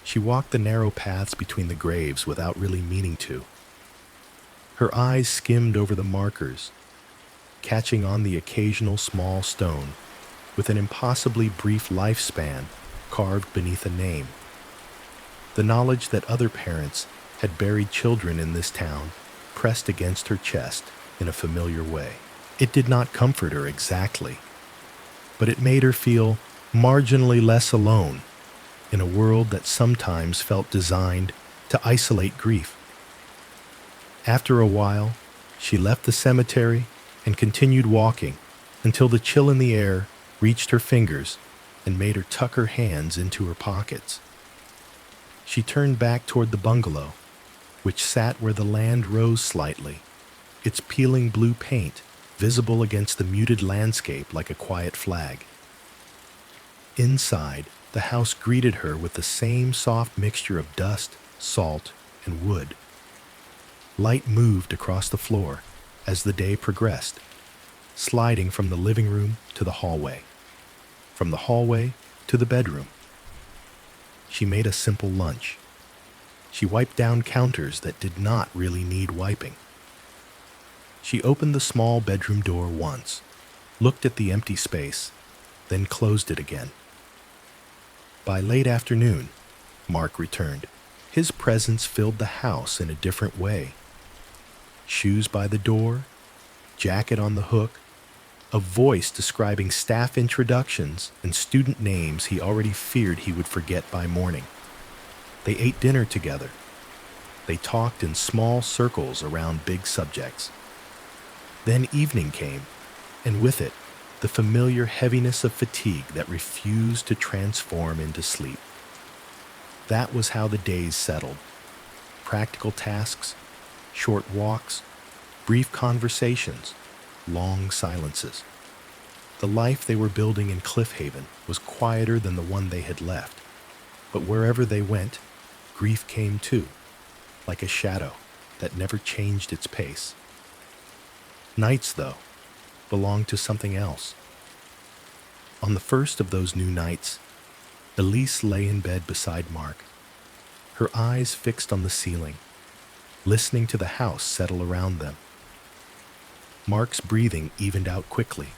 She walked the narrow paths between the graves without really meaning to. Her eyes skimmed over the markers, catching on the occasional small stone with an impossibly brief lifespan carved beneath a name. The knowledge that other parents had buried children in this town pressed against her chest in a familiar way. It did not comfort her exactly, but it made her feel marginally less alone in a world that sometimes felt designed to isolate grief. After a while, she left the cemetery and continued walking until the chill in the air reached her fingers and made her tuck her hands into her pockets. She turned back toward the bungalow, which sat where the land rose slightly, its peeling blue paint visible against the muted landscape like a quiet flag. Inside, the house greeted her with the same soft mixture of dust, salt, and wood. Light moved across the floor as the day progressed, sliding from the living room to the hallway, from the hallway to the bedroom. She made a simple lunch. She wiped down counters that did not really need wiping. She opened the small bedroom door once, looked at the empty space, then closed it again. By late afternoon, Mark returned. His presence filled the house in a different way. Shoes by the door, jacket on the hook, a voice describing staff introductions and student names he already feared he would forget by morning. They ate dinner together. They talked in small circles around big subjects. Then evening came, and with it, the familiar heaviness of fatigue that refused to transform into sleep. That was how the days settled. Practical tasks, short walks, brief conversations, long silences. The life they were building in Cliff Haven was quieter than the one they had left, but wherever they went, grief came too, like a shadow that never changed its pace. Nights, though, belonged to something else. On the first of those new nights, Elise lay in bed beside Mark, her eyes fixed on the ceiling, listening to the house settle around them. Mark's breathing evened out quickly,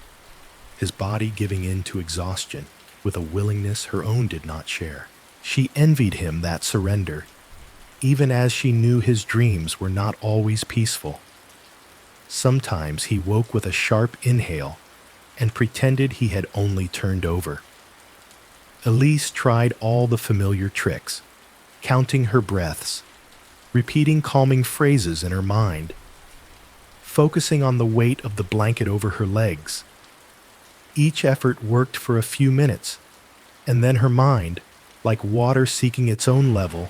his body giving in to exhaustion with a willingness her own did not share. She envied him that surrender, even as she knew his dreams were not always peaceful. Sometimes he woke with a sharp inhale and pretended he had only turned over. Elise tried all the familiar tricks, counting her breaths, repeating calming phrases in her mind, focusing on the weight of the blanket over her legs. Each effort worked for a few minutes, and then her mind, like water seeking its own level,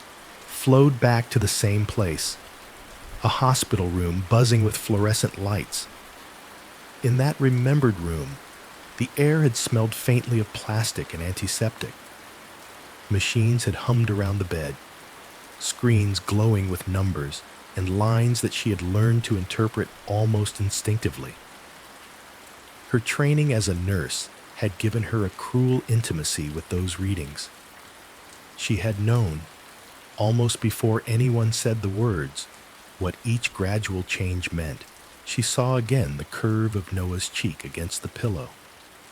flowed back to the same place, a hospital room buzzing with fluorescent lights. In that remembered room, the air had smelled faintly of plastic and antiseptic. Machines had hummed around the bed, screens glowing with numbers and lines that she had learned to interpret almost instinctively. Her training as a nurse had given her a cruel intimacy with those readings. She had known, almost before anyone said the words, what each gradual change meant. She saw again the curve of Noah's cheek against the pillow,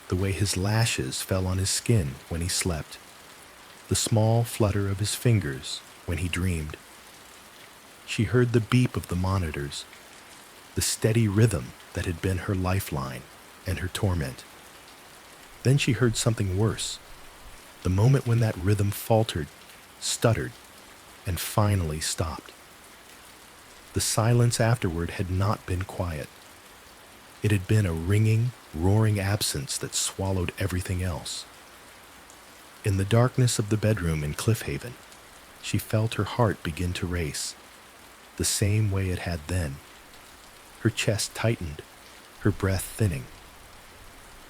the way his lashes fell on his skin when he slept, the small flutter of his fingers when he dreamed. She heard the beep of the monitors, the steady rhythm that had been her lifeline and her torment. Then she heard something worse, the moment when that rhythm faltered, stuttered, and finally stopped. The silence afterward had not been quiet. It had been a ringing, roaring absence that swallowed everything else. In the darkness of the bedroom in Cliff Haven, she felt her heart begin to race, the same way it had then. Her chest tightened, her breath thinning.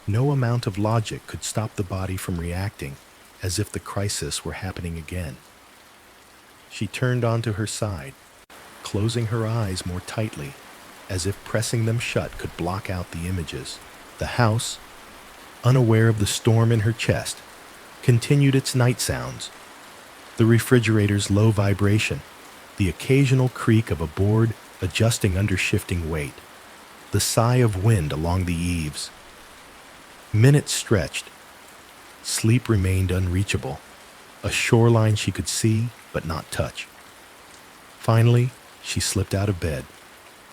No amount of logic could stop the body from reacting as if the crisis were happening again. She turned onto her side, closing her eyes more tightly, as if pressing them shut could block out the images. The house, unaware of the storm in her chest, continued its night sounds. The refrigerator's low vibration, the occasional creak of a board adjusting under shifting weight, the sigh of wind along the eaves. Minutes stretched. Sleep remained unreachable, a shoreline she could see but not touch. Finally, she slipped out of bed,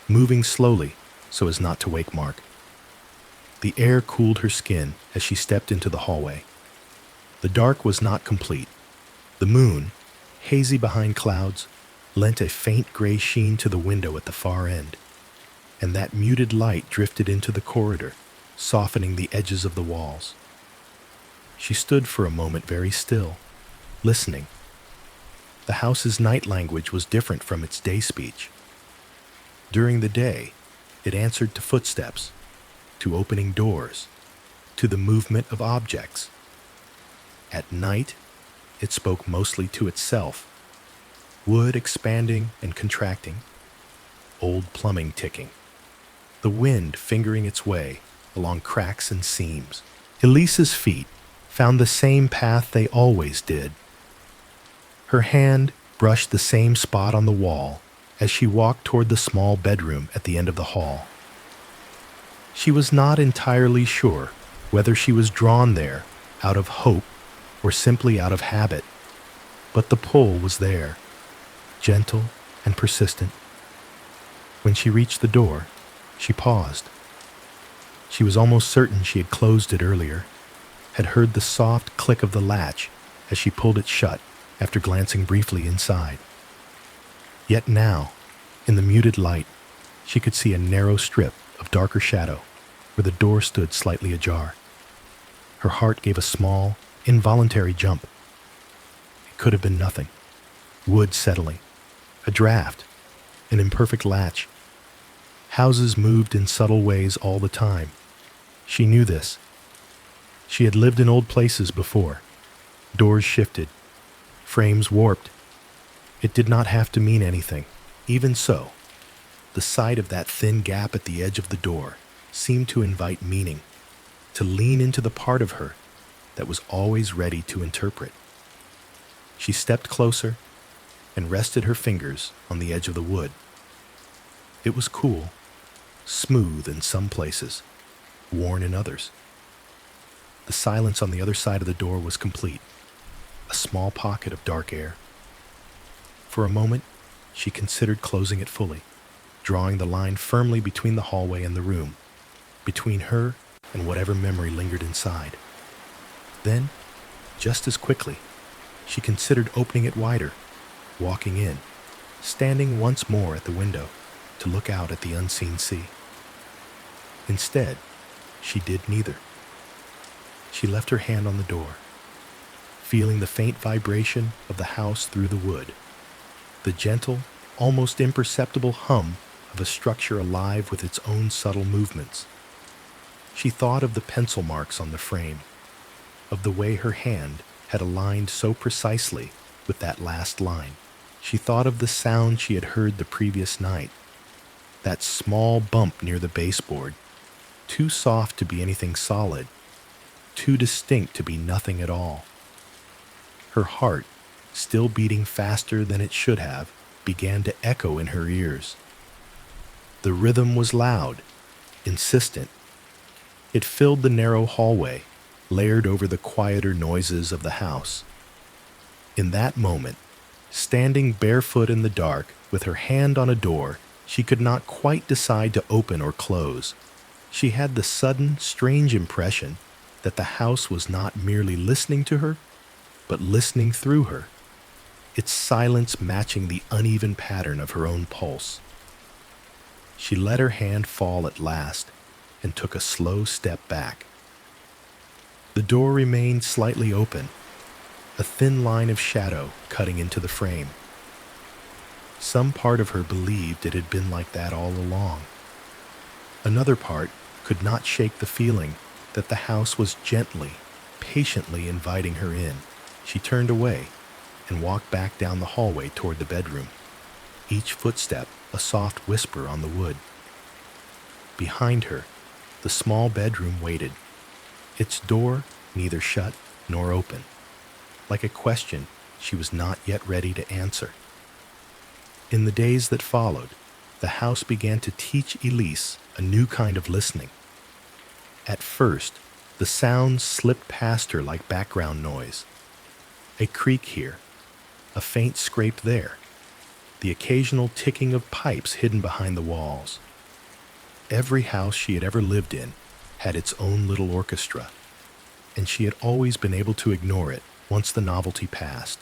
moving slowly so as not to wake Mark. The air cooled her skin as she stepped into the hallway. The dark was not complete. The moon, hazy behind clouds, lent a faint gray sheen to the window at the far end, and that muted light drifted into the corridor, softening the edges of the walls. She stood for a moment very still, listening. The house's night language was different from its day speech. During the day, it answered to footsteps, to opening doors, to the movement of objects. At night, it spoke mostly to itself, wood expanding and contracting, old plumbing ticking, the wind fingering its way along cracks and seams. Elise's feet found the same path they always did. Her hand brushed the same spot on the wall as she walked toward the small bedroom at the end of the hall. She was not entirely sure whether she was drawn there out of hope or simply out of habit, but the pull was there, gentle and persistent. When she reached the door, she paused. She was almost certain she had closed it earlier, had heard the soft click of the latch as she pulled it shut after glancing briefly inside. Yet now, in the muted light, she could see a narrow strip of darker shadow where the door stood slightly ajar. Her heart gave a small, involuntary jump. It could have been nothing. Wood settling, a draft, an imperfect latch. Houses moved in subtle ways all the time. She knew this. She had lived in old places before. Doors shifted, frames warped. It did not have to mean anything. Even so, the sight of that thin gap at the edge of the door seemed to invite meaning, to lean into the part of her that was always ready to interpret. She stepped closer and rested her fingers on the edge of the wood. It was cool, smooth in some places, worn in others. The silence on the other side of the door was complete, a small pocket of dark air. For a moment, she considered closing it fully, drawing the line firmly between the hallway and the room, between her and whatever memory lingered inside. Then, just as quickly, she considered opening it wider, walking in, standing once more at the window to look out at the unseen sea. Instead, she did neither. She left her hand on the door, feeling the faint vibration of the house through the wood, the gentle, almost imperceptible hum of a structure alive with its own subtle movements. She thought of the pencil marks on the frame, of the way her hand had aligned so precisely with that last line. She thought of the sound she had heard the previous night, that small bump near the baseboard, too soft to be anything solid, too distinct to be nothing at all. Her heart, still beating faster than it should have, began to echo in her ears. The rhythm was loud, insistent. It filled the narrow hallway, layered over the quieter noises of the house. In that moment, standing barefoot in the dark with her hand on a door she could not quite decide to open or close, she had the sudden, strange impression that the house was not merely listening to her, but listening through her, its silence matching the uneven pattern of her own pulse. She let her hand fall at last and took a slow step back. The door remained slightly open, a thin line of shadow cutting into the frame. Some part of her believed it had been like that all along. Another part could not shake the feeling that the house was gently, patiently inviting her in. She turned away and walked back down the hallway toward the bedroom, each footstep a soft whisper on the wood. Behind her, the small bedroom waited, its door neither shut nor open, like a question she was not yet ready to answer. In the days that followed, the house began to teach Elise a new kind of listening. At first, the sounds slipped past her like background noise. A creak here, a faint scrape there, the occasional ticking of pipes hidden behind the walls. Every house she had ever lived in had its own little orchestra, and she had always been able to ignore it once the novelty passed.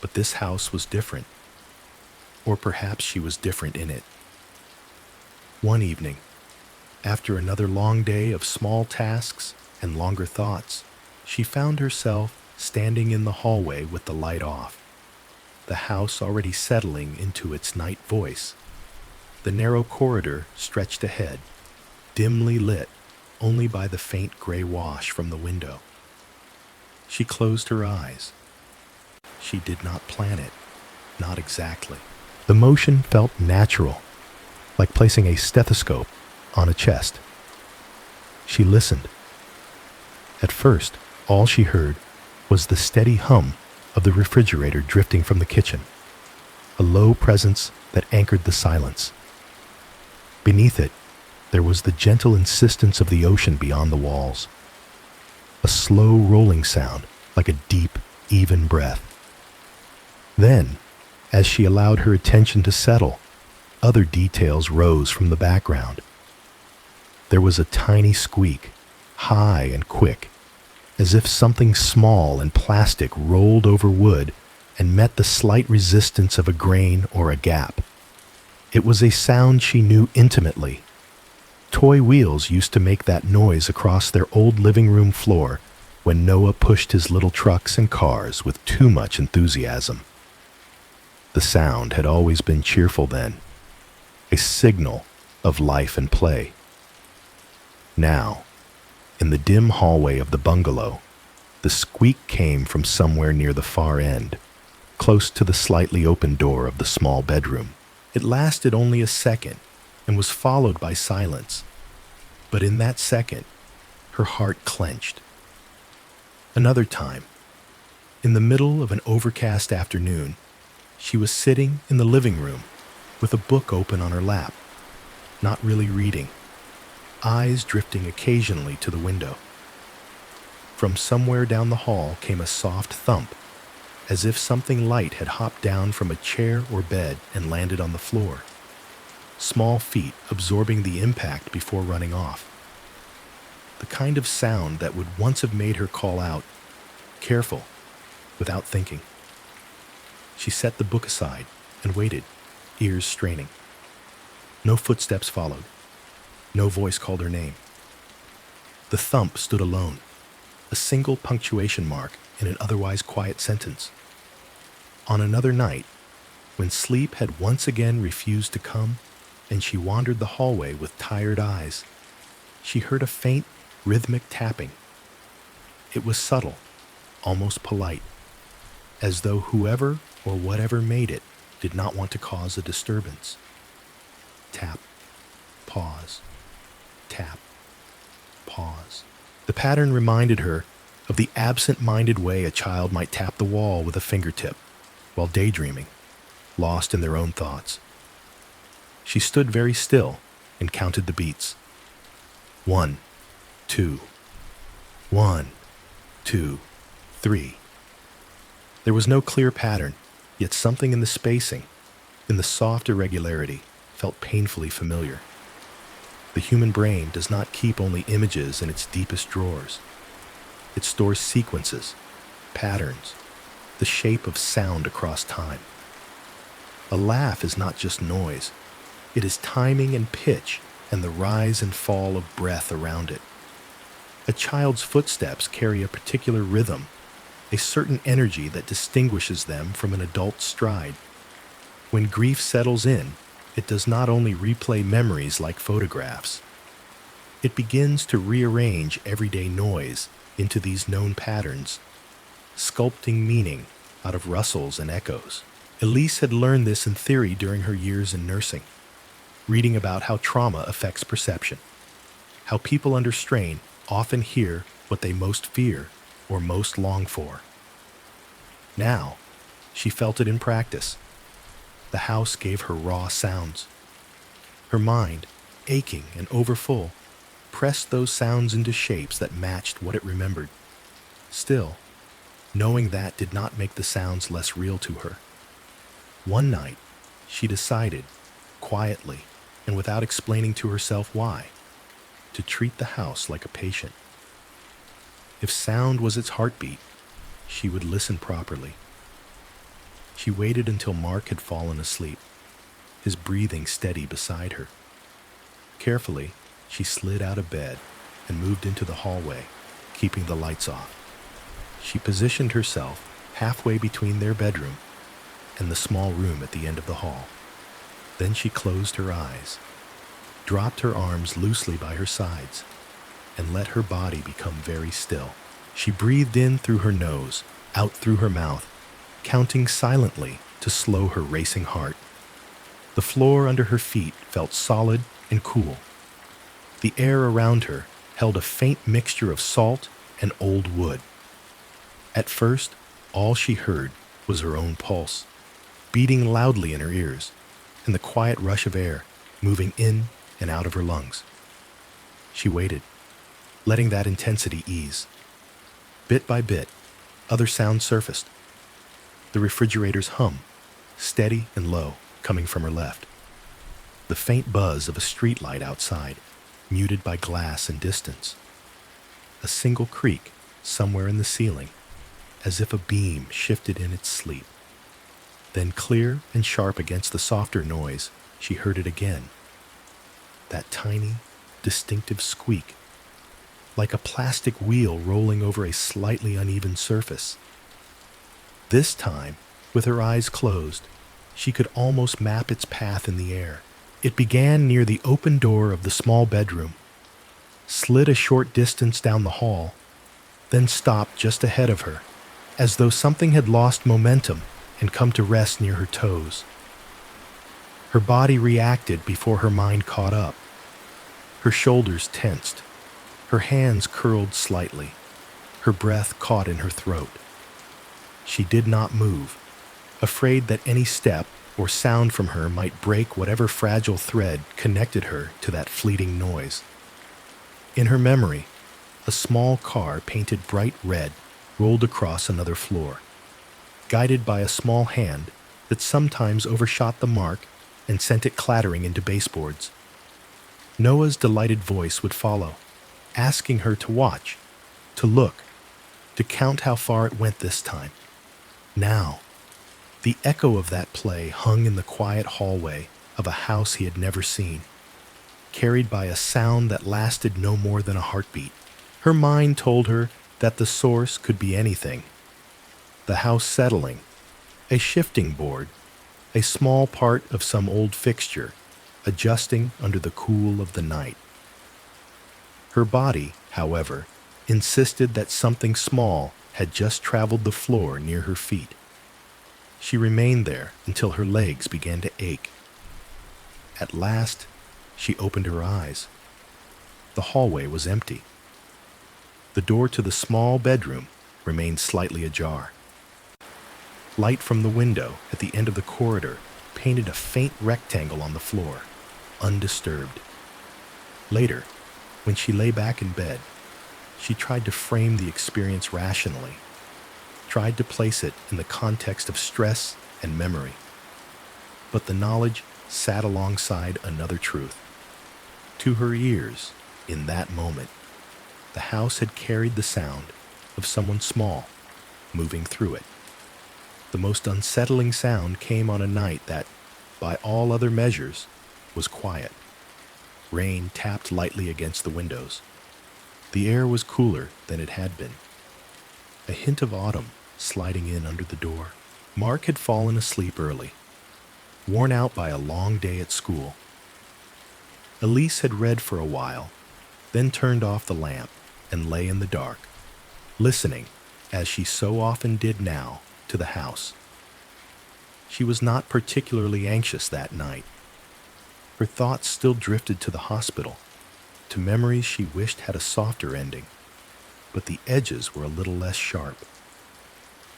But this house was different. Or perhaps she was different in it. One evening, after another long day of small tasks and longer thoughts, she found herself standing in the hallway with the light off, the house already settling into its night voice. The narrow corridor stretched ahead, dimly lit only by the faint gray wash from the window. She closed her eyes. She did not plan it, not exactly. The motion felt natural, like placing a stethoscope on a chest. She listened. At first, all she heard was the steady hum of the refrigerator drifting from the kitchen, a low presence that anchored the silence. Beneath it, there was the gentle insistence of the ocean beyond the walls, a slow rolling sound like a deep, even breath. Then, as she allowed her attention to settle, other details rose from the background. There was a tiny squeak, high and quick, as if something small and plastic rolled over wood and met the slight resistance of a grain or a gap. It was a sound she knew intimately. Toy wheels used to make that noise across their old living room floor when Noah pushed his little trucks and cars with too much enthusiasm. The sound had always been cheerful then, a signal of life and play. Now, in the dim hallway of the bungalow, the squeak came from somewhere near the far end, close to the slightly open door of the small bedroom. It lasted only a second and was followed by silence. But in that second, her heart clenched. Another time, in the middle of an overcast afternoon, she was sitting in the living room with a book open on her lap, not really reading, eyes drifting occasionally to the window. From somewhere down the hall came a soft thump, as if something light had hopped down from a chair or bed and landed on the floor, small feet absorbing the impact before running off. The kind of sound that would once have made her call out, "Careful," without thinking. She set the book aside and waited, ears straining. No footsteps followed. No voice called her name. The thump stood alone, a single punctuation mark in an otherwise quiet sentence. On another night, when sleep had once again refused to come and she wandered the hallway with tired eyes, she heard a faint, rhythmic tapping. It was subtle, almost polite, as though whoever or whatever made it did not want to cause a disturbance. Tap, pause, tap, pause. The pattern reminded her of the absent-minded way a child might tap the wall with a fingertip while daydreaming, lost in their own thoughts. She stood very still and counted the beats. 1, 2, 1, 2, 3. There was no clear pattern, yet something in the spacing, in the soft irregularity, felt painfully familiar. The human brain does not keep only images in its deepest drawers. It stores sequences, patterns, the shape of sound across time. A laugh is not just noise. It is timing and pitch and the rise and fall of breath around it. A child's footsteps carry a particular rhythm, a certain energy that distinguishes them from an adult's stride. When grief settles in, it does not only replay memories like photographs. It begins to rearrange everyday noise into these known patterns, sculpting meaning out of rustles and echoes. Elise had learned this in theory during her years in nursing, reading about how trauma affects perception, how people under strain often hear what they most fear or most long for. Now, she felt it in practice. The house gave her raw sounds. Her mind, aching and overfull, pressed those sounds into shapes that matched what it remembered. Still, knowing that did not make the sounds less real to her. One night, she decided, quietly and without explaining to herself why, to treat the house like a patient. If sound was its heartbeat, she would listen properly. She waited until Mark had fallen asleep, his breathing steady beside her. Carefully, she slid out of bed and moved into the hallway, keeping the lights off. She positioned herself halfway between their bedroom and the small room at the end of the hall. Then she closed her eyes, dropped her arms loosely by her sides, and let her body become very still. She breathed in through her nose, out through her mouth, counting silently to slow her racing heart. The floor under her feet felt solid and cool. The air around her held a faint mixture of salt and old wood. At first, all she heard was her own pulse, beating loudly in her ears, and the quiet rush of air moving in and out of her lungs. She waited, letting that intensity ease. Bit by bit, other sounds surfaced. The refrigerator's hum, steady and low, coming from her left. The faint buzz of a streetlight outside, muted by glass and distance. A single creak somewhere in the ceiling, as if a beam shifted in its sleep. Then clear and sharp against the softer noise, she heard it again. That tiny, distinctive squeak, like a plastic wheel rolling over a slightly uneven surface. This time, with her eyes closed, she could almost map its path in the air. It began near the open door of the small bedroom, slid a short distance down the hall, then stopped just ahead of her, as though something had lost momentum and come to rest near her toes. Her body reacted before her mind caught up. Her shoulders tensed, her hands curled slightly, her breath caught in her throat. She did not move, afraid that any step or sound from her might break whatever fragile thread connected her to that fleeting noise. In her memory, a small car painted bright red rolled across another floor, guided by a small hand that sometimes overshot the mark and sent it clattering into baseboards. Noah's delighted voice would follow, asking her to watch, to look, to count how far it went this time. Now, the echo of that play hung in the quiet hallway of a house he had never seen, carried by a sound that lasted no more than a heartbeat. Her mind told her that the source could be anything. The house settling, a shifting board, a small part of some old fixture, adjusting under the cool of the night. Her body, however, insisted that something small had just traveled the floor near her feet. She remained there until her legs began to ache. At last, she opened her eyes. The hallway was empty. The door to the small bedroom remained slightly ajar. Light from the window at the end of the corridor painted a faint rectangle on the floor, undisturbed. Later, when she lay back in bed, she tried to frame the experience rationally, tried to place it in the context of stress and memory. But the knowledge sat alongside another truth. To her ears, in that moment, the house had carried the sound of someone small moving through it. The most unsettling sound came on a night that, by all other measures, was quiet. Rain tapped lightly against the windows. The air was cooler than it had been. A hint of autumn sliding in under the door. Mark had fallen asleep early, worn out by a long day at school. Elise had read for a while, then turned off the lamp and lay in the dark, listening, as she so often did now, to the house. She was not particularly anxious that night. Her thoughts still drifted to the hospital, to memories she wished had a softer ending, but the edges were a little less sharp.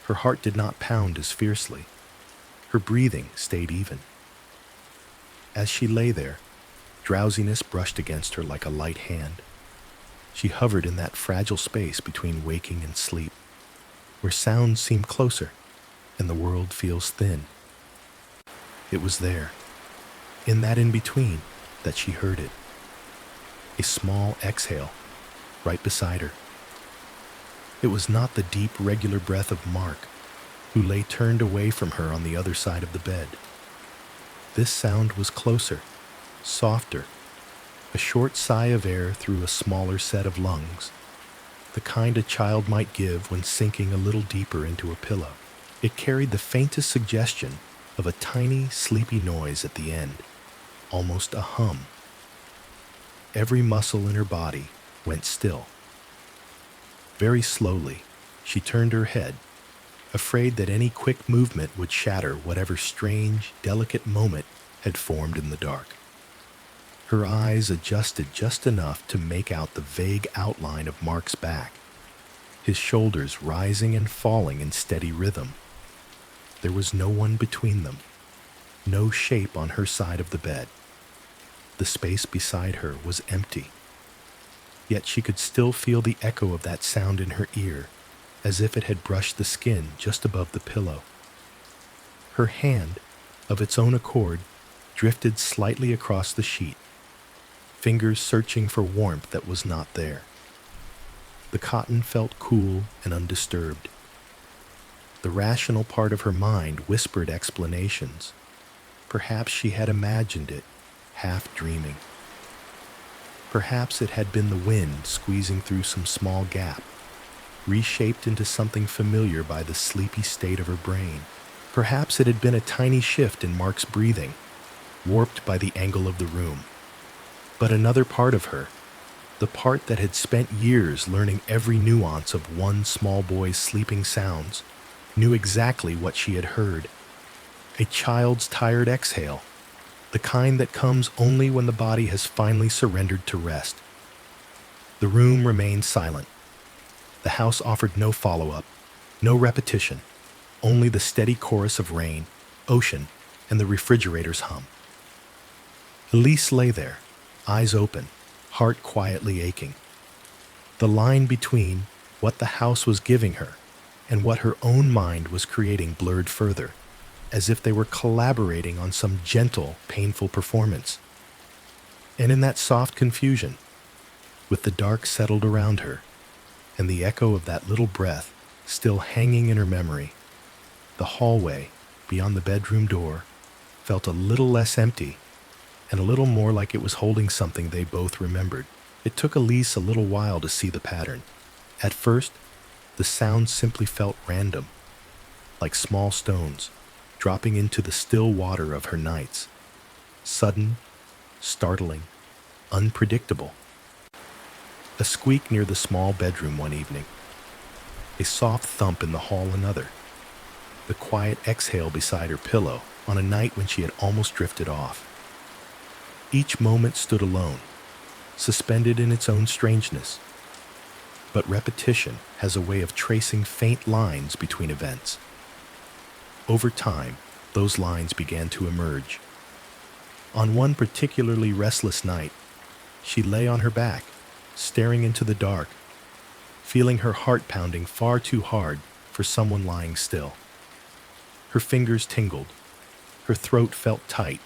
Her heart did not pound as fiercely. Her breathing stayed even. As she lay there, drowsiness brushed against her like a light hand. She hovered in that fragile space between waking and sleep, where sounds seem closer and the world feels thin. It was there, in that in-between, that she heard it. A small exhale, right beside her. It was not the deep, regular breath of Mark, who lay turned away from her on the other side of the bed. This sound was closer, softer, a short sigh of air through a smaller set of lungs, the kind a child might give when sinking a little deeper into a pillow. It carried the faintest suggestion of a tiny, sleepy noise at the end, almost a hum. Every muscle in her body went still. Very slowly, she turned her head, afraid that any quick movement would shatter whatever strange, delicate moment had formed in the dark. Her eyes adjusted just enough to make out the vague outline of Mark's back, his shoulders rising and falling in steady rhythm. There was no one between them, no shape on her side of the bed. The space beside her was empty, yet she could still feel the echo of that sound in her ear, as if it had brushed the skin just above the pillow. Her hand, of its own accord, drifted slightly across the sheet, fingers searching for warmth that was not there. The cotton felt cool and undisturbed. The rational part of her mind whispered explanations. Perhaps she had imagined it, half dreaming. Perhaps it had been the wind squeezing through some small gap, reshaped into something familiar by the sleepy state of her brain. Perhaps it had been a tiny shift in Mark's breathing, warped by the angle of the room. But another part of her, the part that had spent years learning every nuance of one small boy's sleeping sounds, knew exactly what she had heard. A child's tired exhale, the kind that comes only when the body has finally surrendered to rest. The room remained silent. The house offered no follow-up, no repetition, only the steady chorus of rain, ocean, and the refrigerator's hum. Elise lay there, eyes open, heart quietly aching. The line between what the house was giving her and what her own mind was creating blurred further, as if they were collaborating on some gentle, painful performance. And in that soft confusion, with the dark settled around her, and the echo of that little breath still hanging in her memory, the hallway beyond the bedroom door felt a little less empty and a little more like it was holding something they both remembered. It took Elise a little while to see the pattern. At first, the sounds simply felt random, like small stones dropping into the still water of her nights. Sudden, startling, unpredictable. A squeak near the small bedroom one evening. A soft thump in the hall another. The quiet exhale beside her pillow on a night when she had almost drifted off. Each moment stood alone, suspended in its own strangeness. But repetition has a way of tracing faint lines between events. Over time, those lines began to emerge. On one particularly restless night, she lay on her back, staring into the dark, feeling her heart pounding far too hard for someone lying still. Her fingers tingled, her throat felt tight,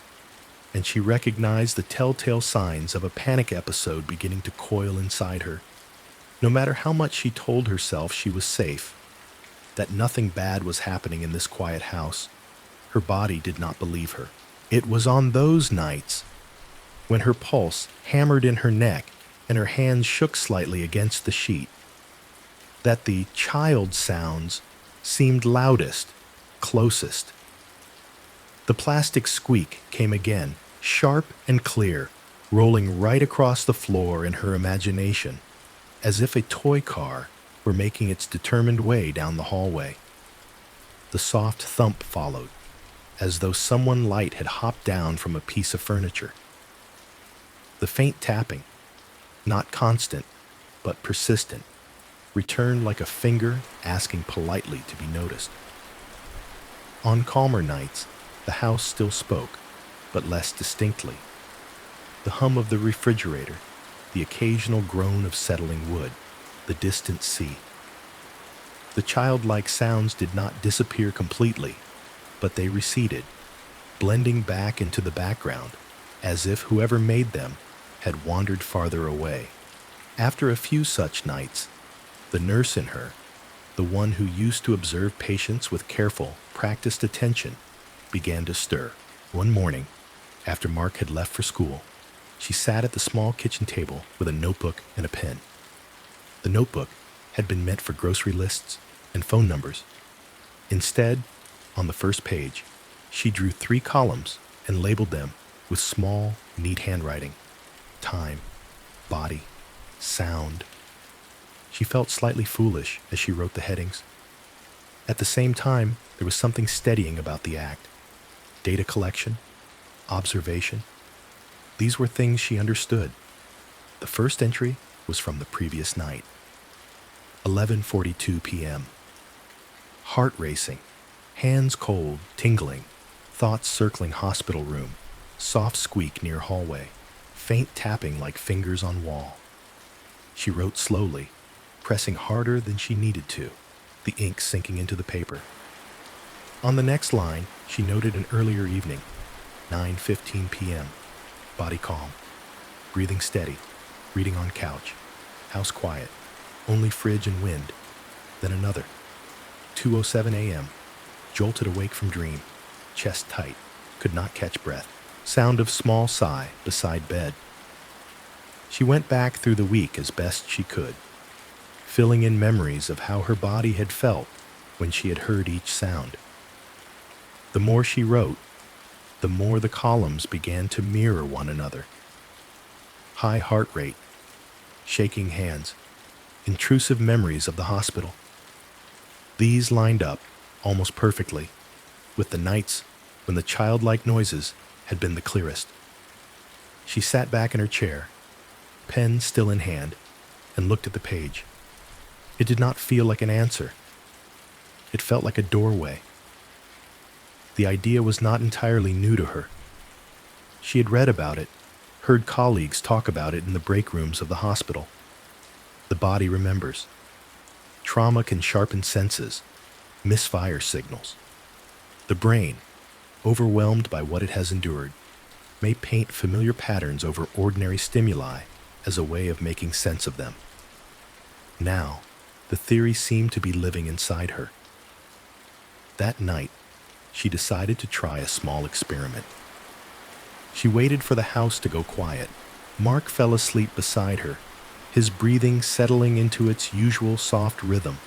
and she recognized the telltale signs of a panic episode beginning to coil inside her. No matter how much she told herself she was safe, that nothing bad was happening in this quiet house, her body did not believe her. It was on those nights, when her pulse hammered in her neck and her hands shook slightly against the sheet, that the child sounds seemed loudest, closest. The plastic squeak came again, sharp and clear, rolling right across the floor in her imagination, as if a toy car were making its determined way down the hallway. The soft thump followed, as though someone light had hopped down from a piece of furniture. The faint tapping, not constant, but persistent, returned like a finger asking politely to be noticed. On calmer nights, the house still spoke, but less distinctly. The hum of the refrigerator, the occasional groan of settling wood, the distant sea. The childlike sounds did not disappear completely, but they receded, blending back into the background, as if whoever made them had wandered farther away. After a few such nights, the nurse in her, the one who used to observe patients with careful, practiced attention, began to stir. One morning, after Mark had left for school, she sat at the small kitchen table with a notebook and a pen. The notebook had been meant for grocery lists and phone numbers. Instead, on the first page, she drew 3 columns and labeled them with small, neat handwriting: time, body, sound. She felt slightly foolish as she wrote the headings. At the same time, there was something steadying about the act. Data collection, observation. These were things she understood. The first entry was from the previous night. 11:42 p.m. Heart racing, hands cold, tingling, thoughts circling hospital room, soft squeak near hallway, faint tapping like fingers on wall. She wrote slowly, pressing harder than she needed to, the ink sinking into the paper. On the next line, she noted an earlier evening, 9:15 p.m. Body calm, breathing steady, reading on couch, house quiet, only fridge and wind. Then another, 2:07 a.m. Jolted awake from dream, chest tight, could not catch breath, sound of small sigh beside bed. She went back through the week as best she could, filling in memories of how her body had felt when she had heard each sound. The more she wrote, the more the columns began to mirror one another. High heart rate, shaking hands, intrusive memories of the hospital. These lined up, almost perfectly, with the nights when the childlike noises had been the clearest. She sat back in her chair, pen still in hand, and looked at the page. It did not feel like an answer. It felt like a doorway. The idea was not entirely new to her. She had read about it, heard colleagues talk about it in the break rooms of the hospital. The body remembers. Trauma can sharpen senses, misfire signals. The brain, overwhelmed by what it has endured, may paint familiar patterns over ordinary stimuli as a way of making sense of them. Now, the theory seemed to be living inside her. That night, she decided to try a small experiment. She waited for the house to go quiet. Mark fell asleep beside her, his breathing settling into its usual soft rhythm.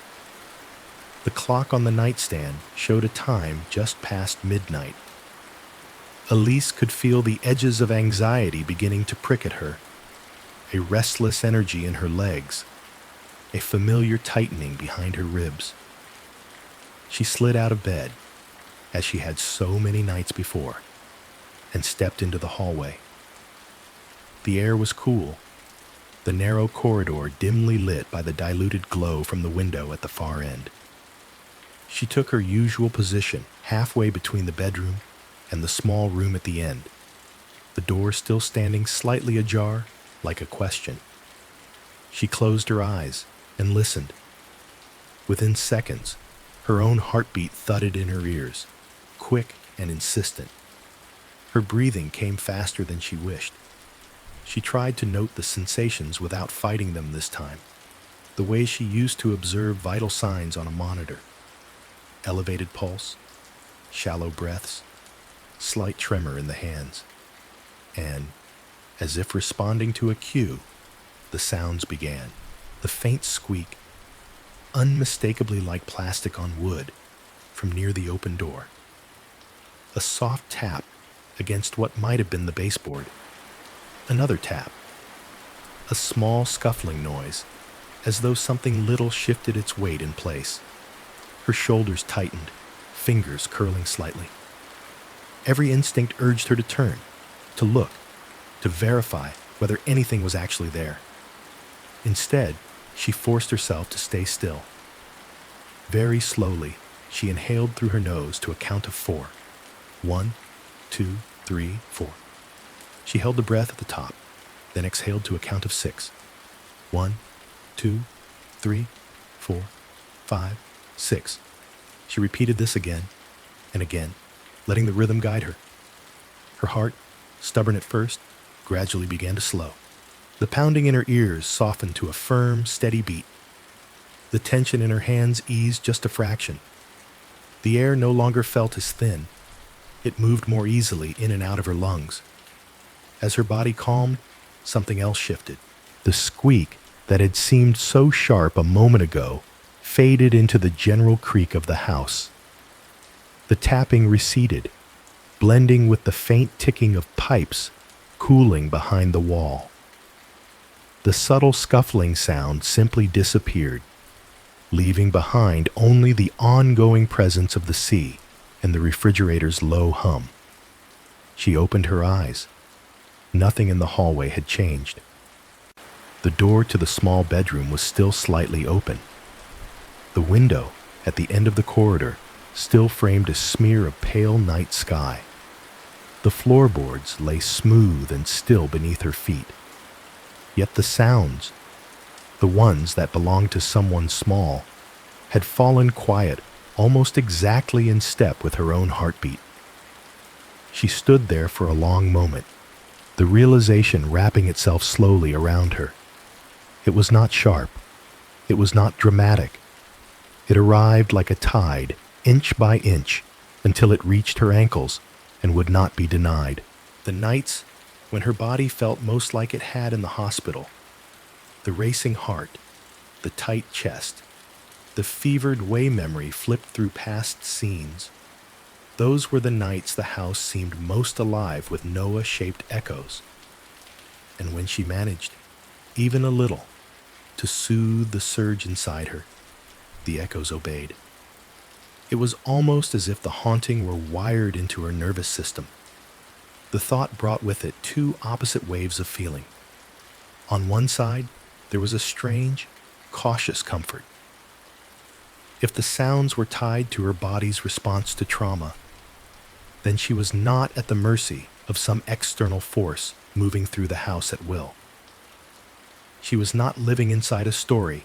The clock on the nightstand showed a time just past midnight. Elise could feel the edges of anxiety beginning to prick at her, a restless energy in her legs, a familiar tightening behind her ribs. She slid out of bed, as she had so many nights before, and stepped into the hallway. The air was cool, the narrow corridor dimly lit by the diluted glow from the window at the far end. She took her usual position halfway between the bedroom and the small room at the end, the door still standing slightly ajar like a question. She closed her eyes and listened. Within seconds, her own heartbeat thudded in her ears, quick and insistent. Her breathing came faster than she wished. She tried to note the sensations without fighting them this time, the way she used to observe vital signs on a monitor. Elevated pulse, shallow breaths, slight tremor in the hands. And, as if responding to a cue, the sounds began. The faint squeak, unmistakably like plastic on wood, from near the open door. A soft tap against what might have been the baseboard. Another tap. A small scuffling noise, as though something little shifted its weight in place. Her shoulders tightened, fingers curling slightly. Every instinct urged her to turn, to look, to verify whether anything was actually there. Instead, she forced herself to stay still. Very slowly, she inhaled through her nose to a count of 4. 1, 2, 3, 4. She held the breath at the top, then exhaled to a count of 6. 1, 2, 3, 4, 5, 6. She repeated this again and again, letting the rhythm guide her. Her heart, stubborn at first, gradually began to slow. The pounding in her ears softened to a firm, steady beat. The tension in her hands eased just a fraction. The air no longer felt as thin. It moved more easily in and out of her lungs. As her body calmed, something else shifted. The squeak that had seemed so sharp a moment ago faded into the general creak of the house. The tapping receded, blending with the faint ticking of pipes cooling behind the wall. The subtle scuffling sound simply disappeared, leaving behind only the ongoing presence of the sea and the refrigerator's low hum. She opened her eyes. Nothing in the hallway had changed. The door to the small bedroom was still slightly open. The window at the end of the corridor still framed a smear of pale night sky. The floorboards lay smooth and still beneath her feet. Yet the sounds, the ones that belonged to someone small, had fallen quiet almost exactly in step with her own heartbeat. She stood there for a long moment, the realization wrapping itself slowly around her. It was not sharp. It was not dramatic. It arrived like a tide, inch by inch, until it reached her ankles and would not be denied. The nights when her body felt most like it had in the hospital, the racing heart, the tight chest, the fevered way memory flipped through past scenes. Those were the nights the house seemed most alive with Noah-shaped echoes. And when she managed, even a little, to soothe the surge inside her, the echoes obeyed. It was almost as if the haunting were wired into her nervous system. The thought brought with it two opposite waves of feeling. On one side, there was a strange, cautious comfort. If the sounds were tied to her body's response to trauma, then she was not at the mercy of some external force moving through the house at will. She was not living inside a story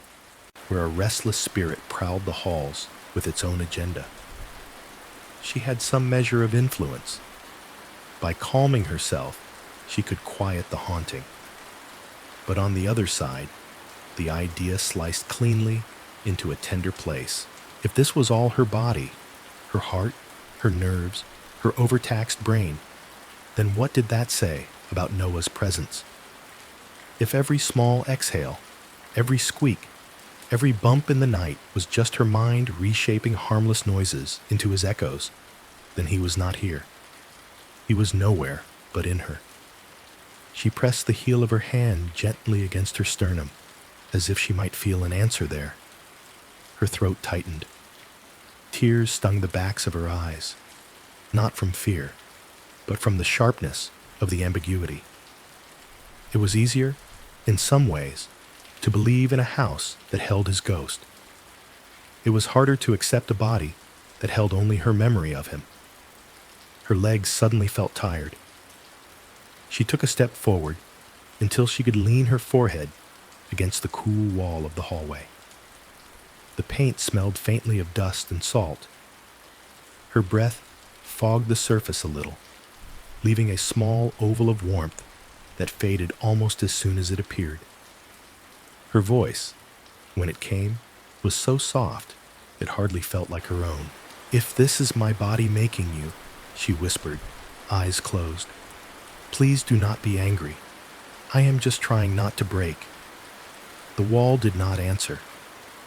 where a restless spirit prowled the halls with its own agenda. She had some measure of influence. By calming herself, she could quiet the haunting. But on the other side, the idea sliced cleanly into a tender place. If this was all her body, her heart, her nerves, her overtaxed brain, then what did that say about Noah's presence? If every small exhale, every squeak, every bump in the night was just her mind reshaping harmless noises into his echoes, then he was not here. He was nowhere but in her. She pressed the heel of her hand gently against her sternum, as if she might feel an answer there. Her throat tightened. Tears stung the backs of her eyes, not from fear, but from the sharpness of the ambiguity. It was easier, in some ways, to believe in a house that held his ghost. It was harder to accept a body that held only her memory of him. Her legs suddenly felt tired. She took a step forward until she could lean her forehead against the cool wall of the hallway. The paint smelled faintly of dust and salt. Her breath fogged the surface a little, leaving a small oval of warmth that faded almost as soon as it appeared. Her voice, when it came, was so soft it hardly felt like her own. "If this is my body making you," she whispered, eyes closed, "please do not be angry. I am just trying not to break." The wall did not answer.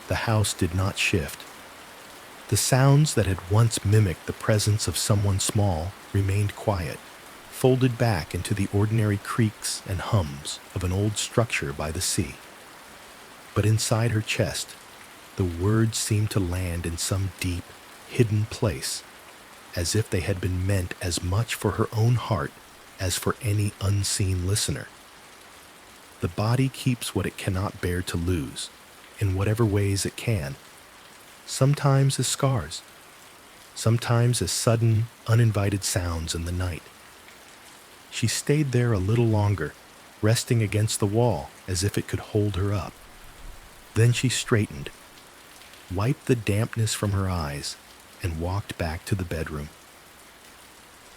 The house did not shift. The sounds that had once mimicked the presence of someone small remained quiet, folded back into the ordinary creaks and hums of an old structure by the sea. But inside her chest, the words seemed to land in some deep, hidden place, as if they had been meant as much for her own heart as for any unseen listener. The body keeps what it cannot bear to lose, in whatever ways it can, sometimes as scars, sometimes as sudden, uninvited sounds in the night. She stayed there a little longer, resting against the wall as if it could hold her up. Then she straightened, wiped the dampness from her eyes, and walked back to the bedroom.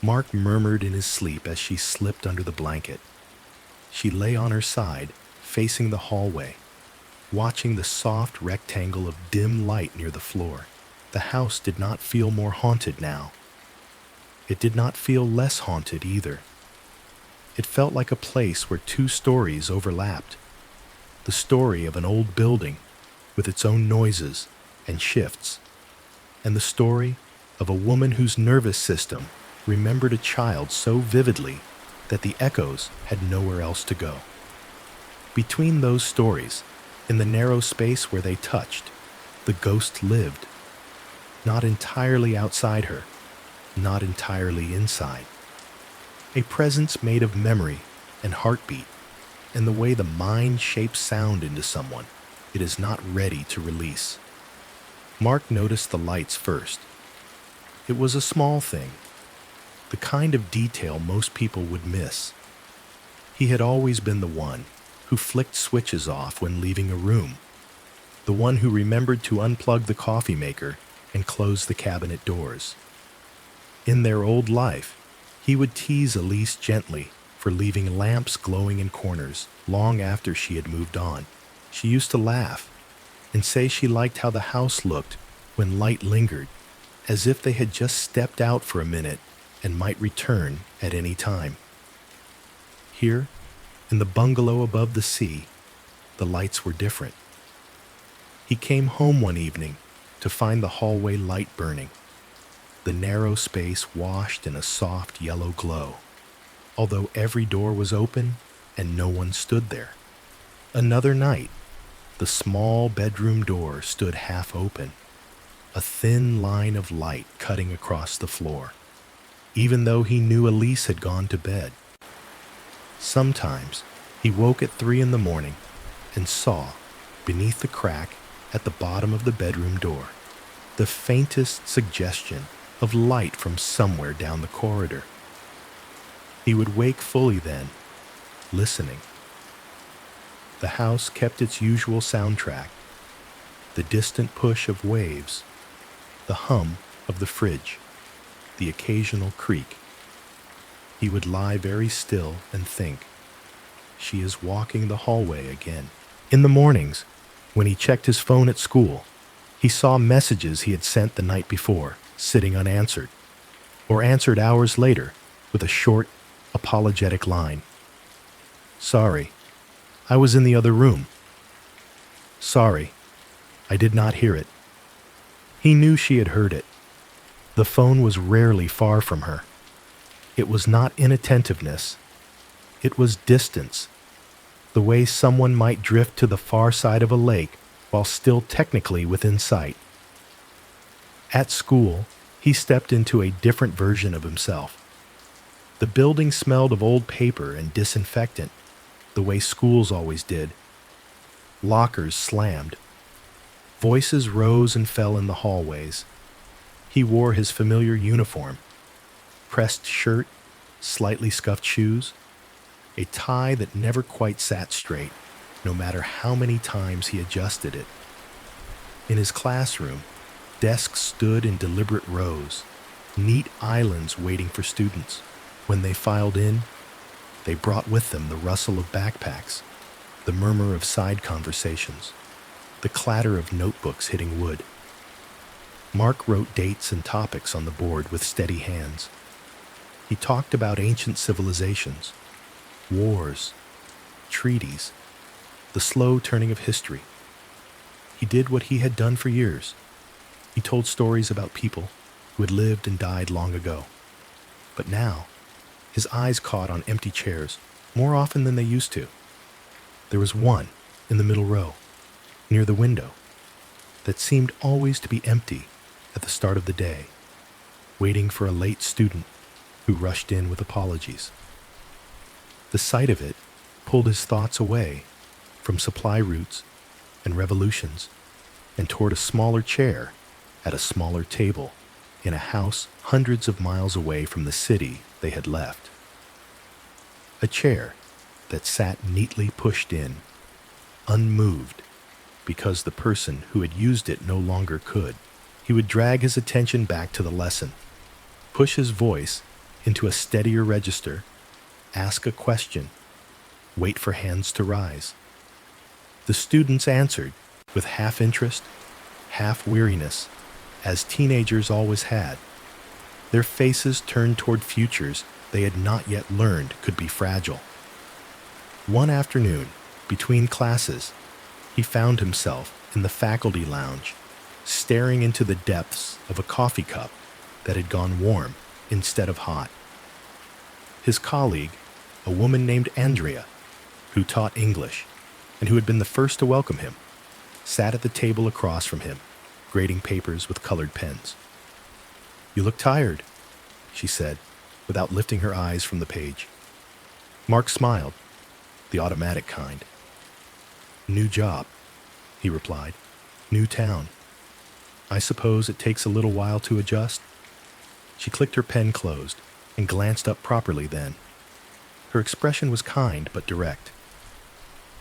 Mark murmured in his sleep as she slipped under the blanket. She lay on her side, facing the hallway, watching the soft rectangle of dim light near the floor. The house did not feel more haunted now. It did not feel less haunted either. It felt like a place where two stories overlapped. The story of an old building with its own noises and shifts, and the story of a woman whose nervous system remembered a child so vividly that the echoes had nowhere else to go. Between those stories, in the narrow space where they touched, the ghost lived, not entirely outside her, not entirely inside. a presence made of memory and heartbeat, and the way the mind shapes sound into someone it is not ready to release. Mark noticed the lights first. It was a small thing, the kind of detail most people would miss. He had always been the one who flicked switches off when leaving a room, the one who remembered to unplug the coffee maker and close the cabinet doors. In their old life, he would tease Elise gently for leaving lamps glowing in corners long after she had moved on. She used to laugh and say she liked how the house looked when light lingered, as if they had just stepped out for a minute and might return at any time. Here, in the bungalow above the sea, the lights were different. He came home one evening to find the hallway light burning, the narrow space washed in a soft yellow glow, although every door was open and no one stood there. Another night, the small bedroom door stood half open, a thin line of light cutting across the floor, even though he knew Elise had gone to bed. Sometimes he woke at 3 in the morning and saw, beneath the crack at the bottom of the bedroom door, the faintest suggestion of light from somewhere down the corridor. He would wake fully then, listening. The house kept its usual soundtrack, the distant push of waves, the hum of the fridge, the occasional creak. He would lie very still and think, she is walking the hallway again. In the mornings, when he checked his phone at school, he saw messages he had sent the night before sitting unanswered, or answered hours later with a short, apologetic line. Sorry, I was in the other room. Sorry, I did not hear it. He knew she had heard it. The phone was rarely far from her. It was not inattentiveness. It was distance, the way someone might drift to the far side of a lake while still technically within sight. At school, he stepped into a different version of himself. The building smelled of old paper and disinfectant, the way schools always did. Lockers slammed. Voices rose and fell in the hallways. He wore his familiar uniform, pressed shirt, slightly scuffed shoes, a tie that never quite sat straight, no matter how many times he adjusted it. In his classroom, desks stood in deliberate rows, neat islands waiting for students. When they filed in, they brought with them the rustle of backpacks, the murmur of side conversations, the clatter of notebooks hitting wood. Mark wrote dates and topics on the board with steady hands. He talked about ancient civilizations, wars, treaties, the slow turning of history. He did what he had done for years. He told stories about people who had lived and died long ago. But now, his eyes caught on empty chairs more often than they used to. There was one in the middle row, near the window, that seemed always to be empty at the start of the day, waiting for a late student who rushed in with apologies. The sight of it pulled his thoughts away from supply routes and revolutions and toward a smaller chair at a smaller table in a house hundreds of miles away from the city they had left. A chair that sat neatly pushed in, unmoved, because the person who had used it no longer could. He would drag his attention back to the lesson, push his voice into a steadier register, ask a question, wait for hands to rise. The students answered with half interest, half weariness, as teenagers always had. Their faces turned toward futures they had not yet learned could be fragile. One afternoon, between classes, he found himself in the faculty lounge, staring into the depths of a coffee cup that had gone warm instead of hot. His colleague, a woman named Andrea, who taught English and who had been the first to welcome him, sat at the table across from him, grading papers with colored pens. "You look tired," she said, without lifting her eyes from the page. Mark smiled, the automatic kind. "New job," he replied. "New town. I suppose it takes a little while to adjust." She clicked her pen closed and glanced up properly then. Her expression was kind but direct.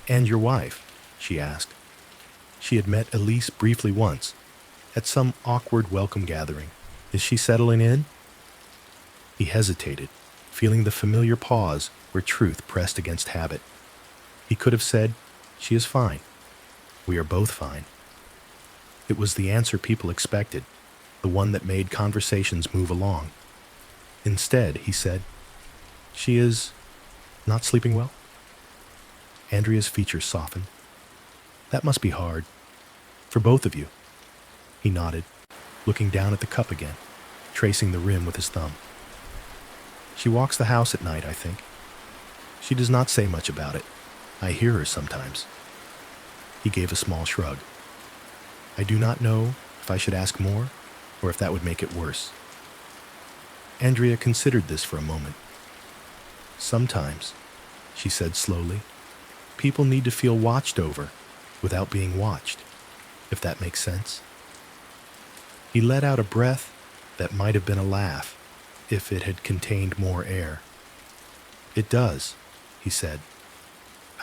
"And your wife?" she asked. She had met Elise briefly once, at some awkward welcome gathering. "Is she settling in?" He hesitated, feeling the familiar pause where truth pressed against habit. He could have said, "She is fine. We are both fine." It was the answer people expected, the one that made conversations move along. Instead, he said, "She is not sleeping well?" Andrea's features softened. "That must be hard. For both of you." He nodded, looking down at the cup again, tracing the rim with his thumb. "She walks the house at night, I think. She does not say much about it. I hear her sometimes." He gave a small shrug. "I do not know if I should ask more, or if that would make it worse." Andrea considered this for a moment. "Sometimes," she said slowly, "people need to feel watched over without being watched, if that makes sense." He let out a breath that might have been a laugh if it had contained more air. "It does," he said.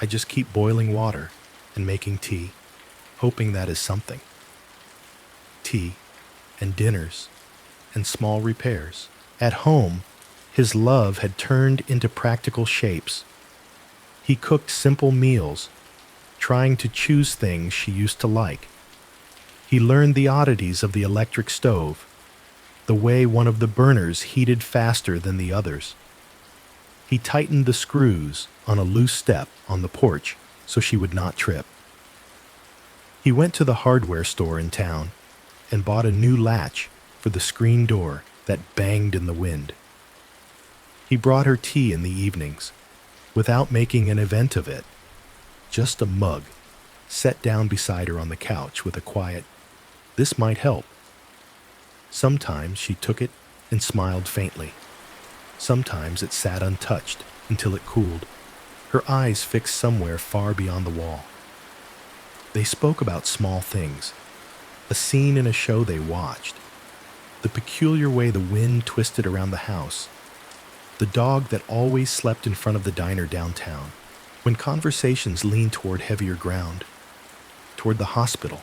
"I just keep boiling water and making tea, hoping that is something. Tea and dinners and small repairs. At home, his love had turned into practical shapes. He cooked simple meals, trying to choose things she used to like. He learned the oddities of the electric stove, the way one of the burners heated faster than the others. He tightened the screws on a loose step on the porch so she would not trip. He went to the hardware store in town and bought a new latch for the screen door that banged in the wind. He brought her tea in the evenings, without making an event of it. Just a mug, set down beside her on the couch with a quiet, "This might help." Sometimes she took it and smiled faintly. Sometimes it sat untouched until it cooled, her eyes fixed somewhere far beyond the wall. They spoke about small things, a scene in a show they watched, the peculiar way the wind twisted around the house, the dog that always slept in front of the diner downtown. When conversations leaned toward heavier ground, toward the hospital,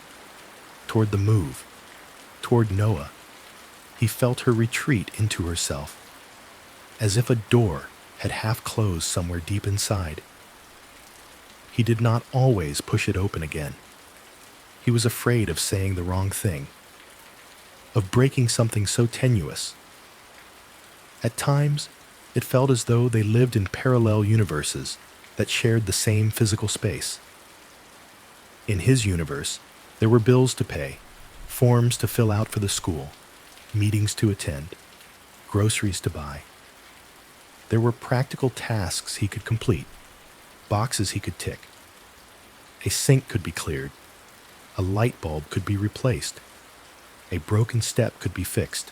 toward the move, toward Noah, he felt her retreat into herself, as if a door had half closed somewhere deep inside. He did not always push it open again. He was afraid of saying the wrong thing, of breaking something so tenuous. At times, it felt as though they lived in parallel universes that shared the same physical space. In his universe, there were bills to pay, forms to fill out for the school, meetings to attend, groceries to buy. There were practical tasks he could complete, boxes he could tick. A sink could be cleared, a light bulb could be replaced, a broken step could be fixed.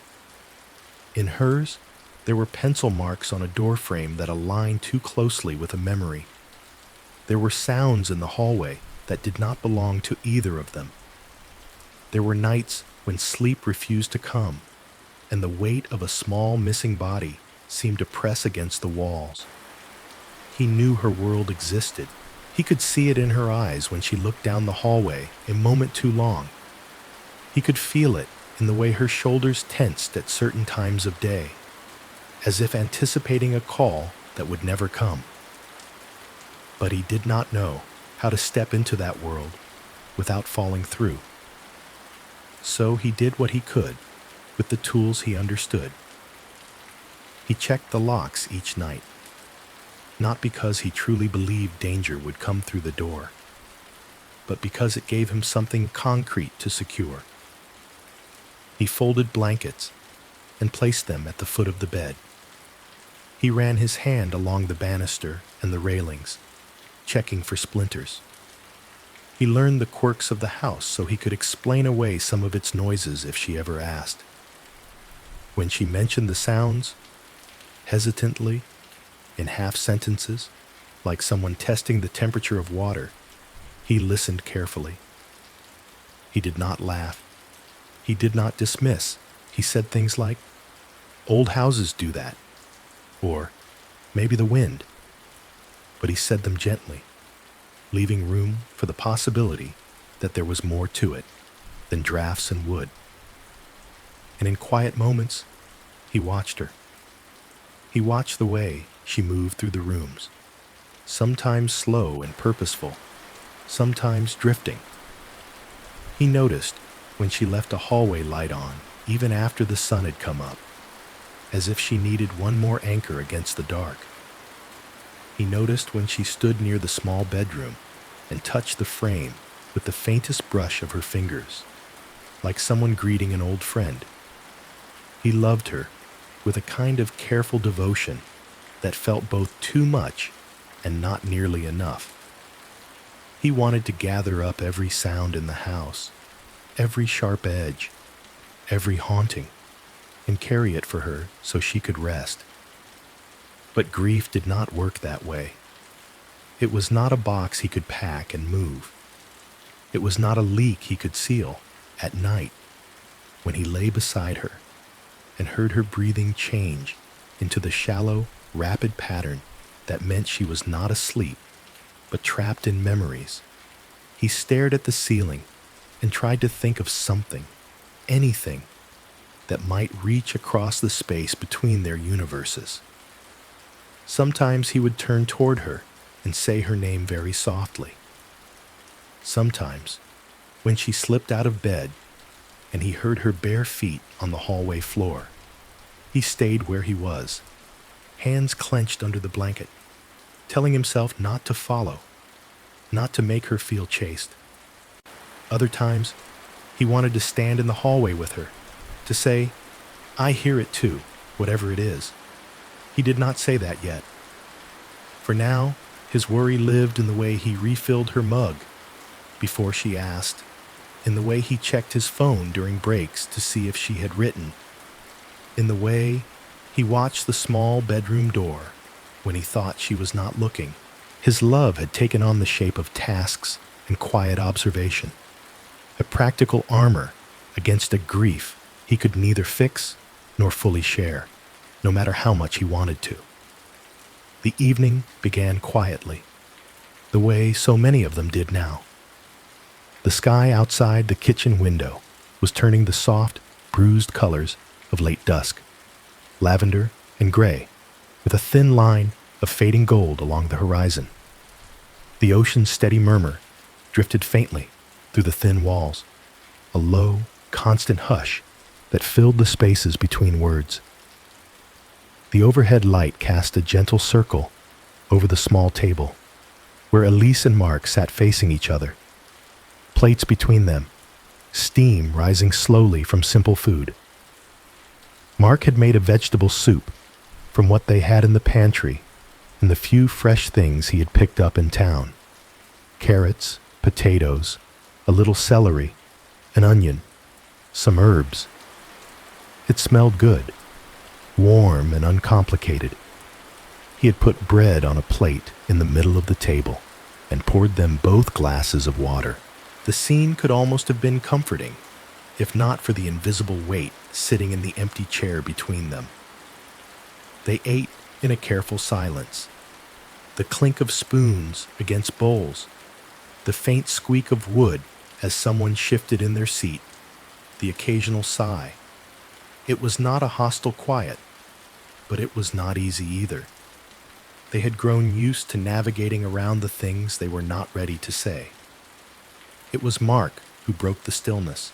In hers, there were pencil marks on a door frame that aligned too closely with a memory. There were sounds in the hallway that did not belong to either of them. There were nights when sleep refused to come, and the weight of a small missing body seemed to press against the walls. He knew her world existed. He could see it in her eyes when she looked down the hallway a moment too long. He could feel it in the way her shoulders tensed at certain times of day, as if anticipating a call that would never come. But he did not know how to step into that world without falling through. So he did what he could with the tools he understood. He checked the locks each night, not because he truly believed danger would come through the door, but because it gave him something concrete to secure. He folded blankets and placed them at the foot of the bed. He ran his hand along the banister and the railings, checking for splinters. He learned the quirks of the house so he could explain away some of its noises if she ever asked. When she mentioned the sounds, Hesitantly, in half sentences, like someone testing the temperature of water, he listened carefully. He did not laugh. He did not dismiss. He said things like, "Old houses do that," or "maybe the wind." But he said them gently, leaving room for the possibility that there was more to it than drafts and wood. And in quiet moments, he watched her. He watched the way she moved through the rooms, sometimes slow and purposeful, sometimes drifting. He noticed when she left a hallway light on, even after the sun had come up, as if she needed one more anchor against the dark. He noticed when she stood near the small bedroom and touched the frame with the faintest brush of her fingers, like someone greeting an old friend. He loved her with a kind of careful devotion that felt both too much and not nearly enough. He wanted to gather up every sound in the house, every sharp edge, every haunting, and carry it for her so she could rest. But grief did not work that way. It was not a box he could pack and move. It was not a leak he could seal at night when he lay beside her and heard her breathing change into the shallow, rapid pattern that meant she was not asleep, but trapped in memories. He stared at the ceiling and tried to think of something, anything, that might reach across the space between their universes. Sometimes he would turn toward her and say her name very softly. Sometimes, when she slipped out of bed and he heard her bare feet on the hallway floor, he stayed where he was, hands clenched under the blanket, telling himself not to follow, not to make her feel chased. Other times, he wanted to stand in the hallway with her, to say, "I hear it too, whatever it is." He did not say that yet. For now, his worry lived in the way he refilled her mug before she asked, in the way he checked his phone during breaks to see if she had written, in the way he watched the small bedroom door when he thought she was not looking. His love had taken on the shape of tasks and quiet observation, a practical armor against a grief he could neither fix nor fully share, no matter how much he wanted to. The evening began quietly, the way so many of them did now. The sky outside the kitchen window was turning the soft, bruised colors of late dusk, lavender and gray, with a thin line of fading gold along the horizon. The ocean's steady murmur drifted faintly through the thin walls, a low, constant hush that filled the spaces between words. The overhead light cast a gentle circle over the small table, where Elise and Mark sat facing each other, plates between them, steam rising slowly from simple food. Mark had made a vegetable soup from what they had in the pantry and the few fresh things he had picked up in town: carrots, potatoes, a little celery, an onion, some herbs. It smelled good, warm and uncomplicated. He had put bread on a plate in the middle of the table and poured them both glasses of water. The scene could almost have been comforting, if not for the invisible weight sitting in the empty chair between them. They ate in a careful silence. The clink of spoons against bowls, the faint squeak of wood as someone shifted in their seat, the occasional sigh. It was not a hostile quiet, but it was not easy either. They had grown used to navigating around the things they were not ready to say. It was Mark who broke the stillness.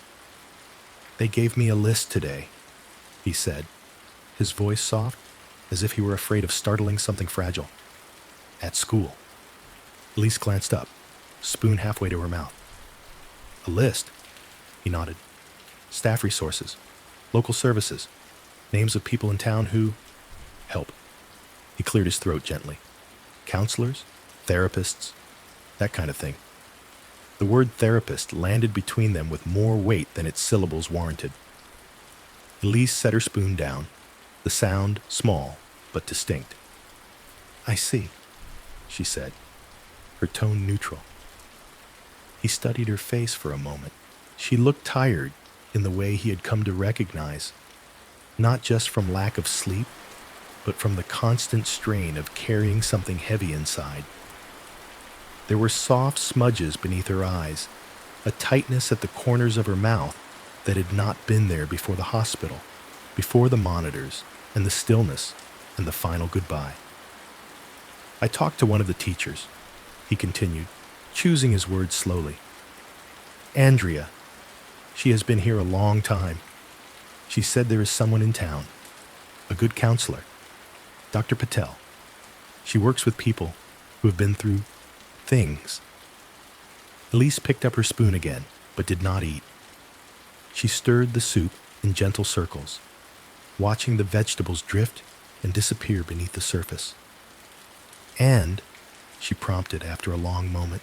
"They gave me a list today," he said, his voice soft, as if he were afraid of startling something fragile. "At school." Elise glanced up, spoon halfway to her mouth. "A list?" He nodded. "Staff resources, local services, names of people in town who help." He cleared his throat gently. "Counselors, therapists, that kind of thing." The word therapist landed between them with more weight than its syllables warranted. Elise set her spoon down, the sound small, but distinct. "I see," she said, her tone neutral. He studied her face for a moment. She looked tired in the way he had come to recognize, not just from lack of sleep, but from the constant strain of carrying something heavy inside. There were soft smudges beneath her eyes, a tightness at the corners of her mouth that had not been there before the hospital, before the monitors, and the stillness, and the final goodbye. "I talked to one of the teachers," he continued, choosing his words slowly. "Andrea. She has been here a long time. She said there is someone in town, a good counselor, Dr. Patel. She works with people who have been through things." Elise picked up her spoon again, but did not eat. She stirred the soup in gentle circles, watching the vegetables drift and disappear beneath the surface. "And," she prompted after a long moment.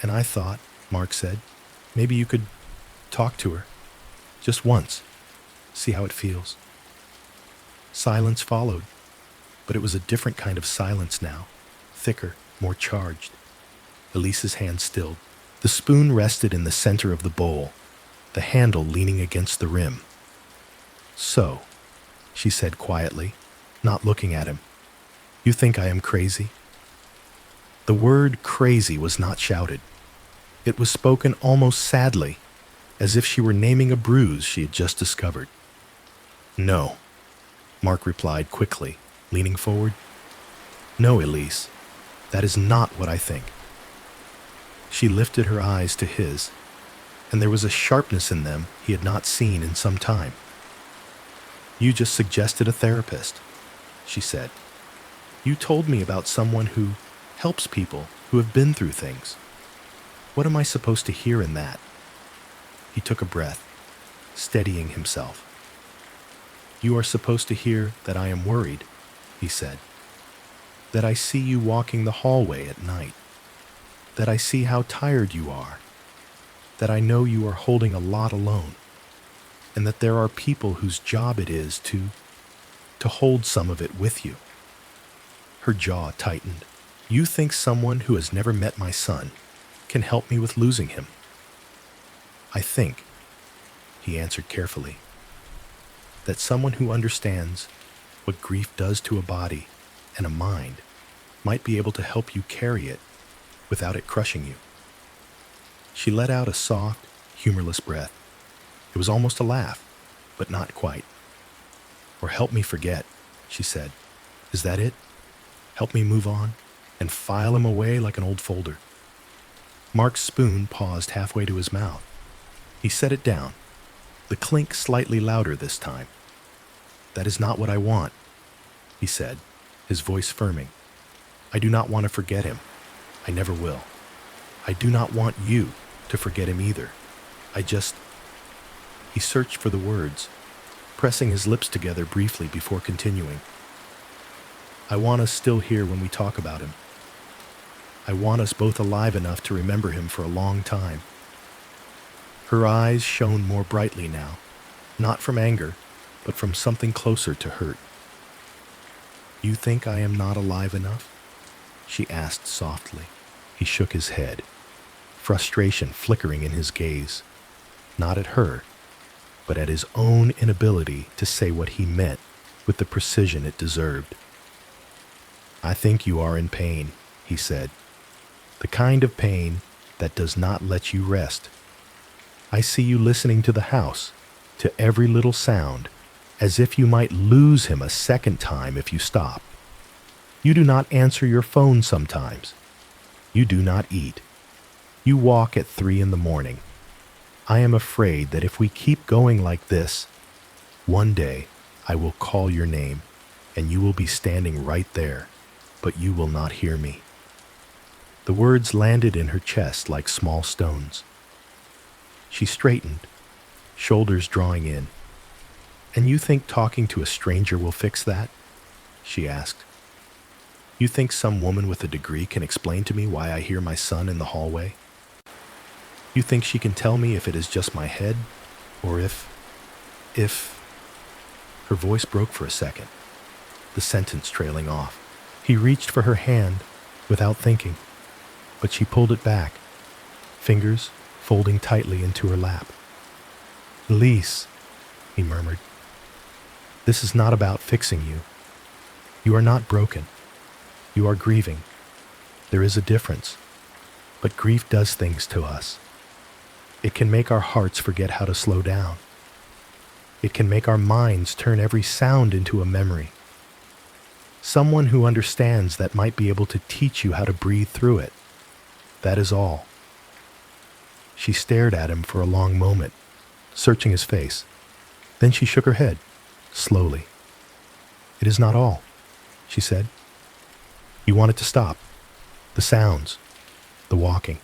"And I thought," Mark said, "maybe you could talk to her. Just once. See how it feels." Silence followed, but it was a different kind of silence now, thicker, more charged. Elise's hand stilled. The spoon rested in the center of the bowl, the handle leaning against the rim. "So," she said quietly, not looking at him, "you think I am crazy?" The word crazy was not shouted. It was spoken almost sadly, as if she were naming a bruise she had just discovered. "No," Mark replied quickly, leaning forward. "No, Elise, that is not what I think." She lifted her eyes to his, and there was a sharpness in them he had not seen in some time. "You just suggested a therapist," she said. "You told me about someone who helps people who have been through things. What am I supposed to hear in that?" He took a breath, steadying himself. "You are supposed to hear that I am worried," he said. "That I see you walking the hallway at night. That I see how tired you are. That I know you are holding a lot alone. And that there are people whose job it is to hold some of it with you." Her jaw tightened. "You think someone who has never met my son can help me with losing him?" "I think," he answered carefully, "that someone who understands what grief does to a body and a mind might be able to help you carry it without it crushing you." She let out a soft, humorless breath. It was almost a laugh, but not quite. "Or help me forget," she said. "Is that it? Help me move on and file him away like an old folder." Mark's spoon paused halfway to his mouth. He set it down, the clink slightly louder this time. "That is not what I want," he said, his voice firming. "I do not want to forget him. I never will. I do not want you to forget him either. I just..." He searched for the words, pressing his lips together briefly before continuing. "I want us still here when we talk about him. I want us both alive enough to remember him for a long time." Her eyes shone more brightly now, not from anger, but from something closer to hurt. "You think I am not alive enough?" she asked softly. He shook his head, frustration flickering in his gaze, not at her, but at his own inability to say what he meant with the precision it deserved. "I think you are in pain," he said, "the kind of pain that does not let you rest. I see you listening to the house, to every little sound, as if you might lose him a second time if you stop. You do not answer your phone sometimes. You do not eat. You walk at 3 a.m. I am afraid that if we keep going like this, one day I will call your name, and you will be standing right there, but you will not hear me." The words landed in her chest like small stones. She straightened, shoulders drawing in. "And you think talking to a stranger will fix that?" she asked. "You think some woman with a degree can explain to me why I hear my son in the hallway? You think she can tell me if it is just my head, or if..." Her voice broke for a second. the sentence trailing off. He reached for her hand without thinking, but she pulled it back, fingers folding tightly into her lap. "Elise," he murmured, "this is not about fixing you. You are not broken. You are grieving. There is a difference. But grief does things to us. It can make our hearts forget how to slow down. It can make our minds turn every sound into a memory. Someone who understands that might be able to teach you how to breathe through it. That is all." She stared at him for a long moment, searching his face. Then she shook her head, slowly. "It is not all," she said. "You want it to stop. The sounds, the walking,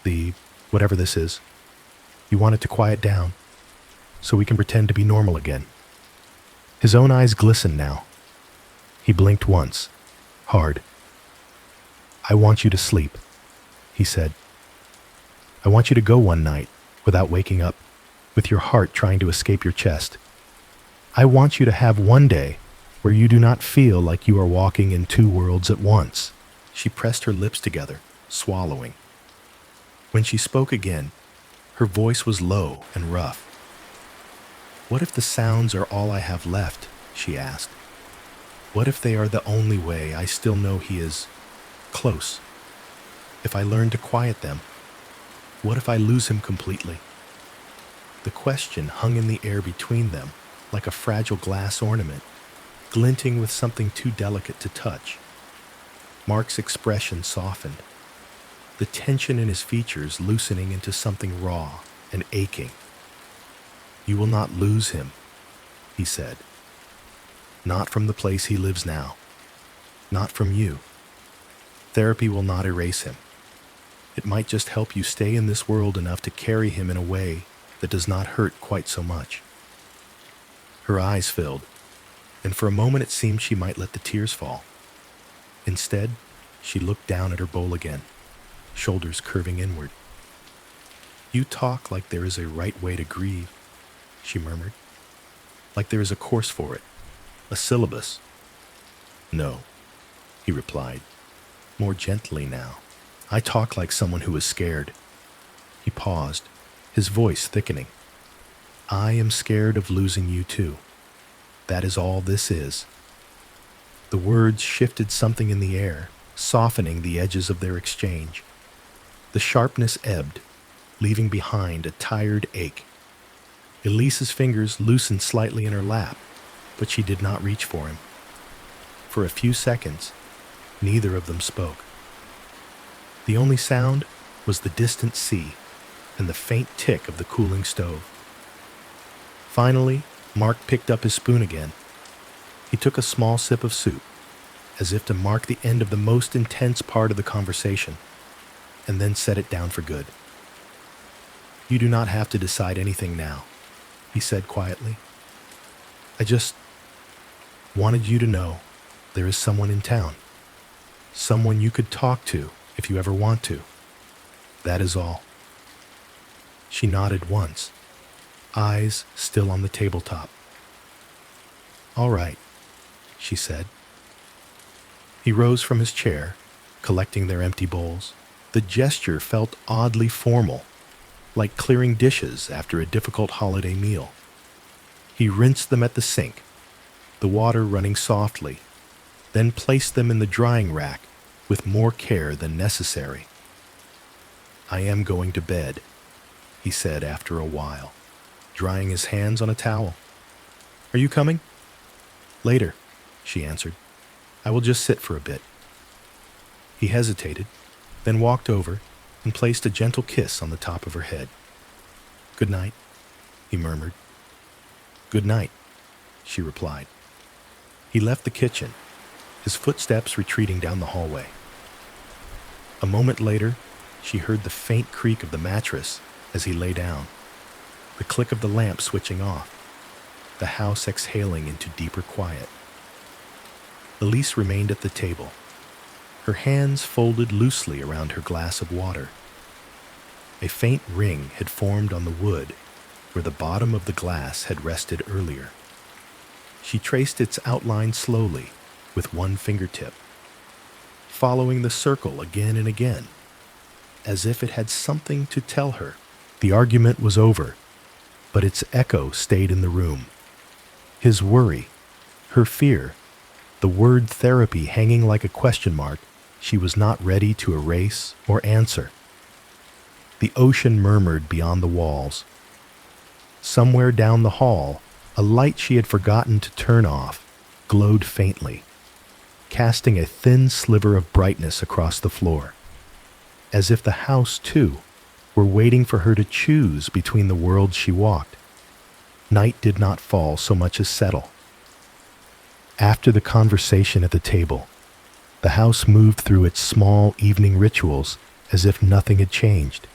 the whatever this is. You want it to quiet down, so we can pretend to be normal again." His own eyes glistened now. He blinked once, hard. "I want you to sleep," he said. "I want you to go one night without waking up, with your heart trying to escape your chest. I want you to have one day where you do not feel like you are walking in two worlds at once." She pressed her lips together, swallowing. When she spoke again, her voice was low and rough. "What if the sounds are all I have left?" she asked. "What if they are the only way I still know he is close? If I learn to quiet them, what if I lose him completely?" The question hung in the air between them like a fragile glass ornament, glinting with something too delicate to touch. Mark's expression softened, the tension in his features loosening into something raw and aching. "You will not lose him," he said. "Not from the place he lives now. Not from you. Therapy will not erase him. It might just help you stay in this world enough to carry him in a way that does not hurt quite so much." Her eyes filled, and for a moment it seemed she might let the tears fall. Instead, she looked down at her bowl again, shoulders curving inward. "You talk like there is a right way to grieve," she murmured. "Like there is a course for it, a syllabus." "No," he replied, more gently now. "I talk like someone who is scared." He paused, his voice thickening. "I am scared of losing you too. That is all this is." The words shifted something in the air, softening the edges of their exchange. The sharpness ebbed, leaving behind a tired ache. Elise's fingers loosened slightly in her lap, but she did not reach for him. For a few seconds, neither of them spoke. The only sound was the distant sea and the faint tick of the cooling stove. Finally, Mark picked up his spoon again. He took a small sip of soup, as if to mark the end of the most intense part of the conversation, and then set it down for good. "You do not have to decide anything now," he said quietly. "I just wanted you to know there is someone in town. Someone you could talk to if you ever want to. That is all." She nodded once, eyes still on the tabletop. "All right," she said. He rose from his chair, collecting their empty bowls. The gesture felt oddly formal, like clearing dishes after a difficult holiday meal. He rinsed them at the sink, the water running softly, then placed them in the drying rack with more care than necessary. "I am going to bed," he said after a while, drying his hands on a towel. "Are you coming?" "Later," she answered. "I will just sit for a bit." He hesitated, then walked over and placed a gentle kiss on the top of her head. "Good night," he murmured. "Good night," she replied. He left the kitchen, his footsteps retreating down the hallway. A moment later, she heard the faint creak of the mattress as he lay down, the click of the lamp switching off, the house exhaling into deeper quiet. Elise remained at the table, her hands folded loosely around her glass of water. A faint ring had formed on the wood where the bottom of the glass had rested earlier. She traced its outline slowly with one fingertip, following the circle again and again, as if it had something to tell her. The argument was over, but its echo stayed in the room. His worry, her fear, the word therapy hanging like a question mark she was not ready to erase or answer. The ocean murmured beyond the walls. Somewhere down the hall, a light she had forgotten to turn off glowed faintly, casting a thin sliver of brightness across the floor, as if the house, too, were waiting for her to choose between the worlds she walked. Night did not fall so much as settle. After the conversation at the table, the house moved through its small evening rituals as if nothing had changed.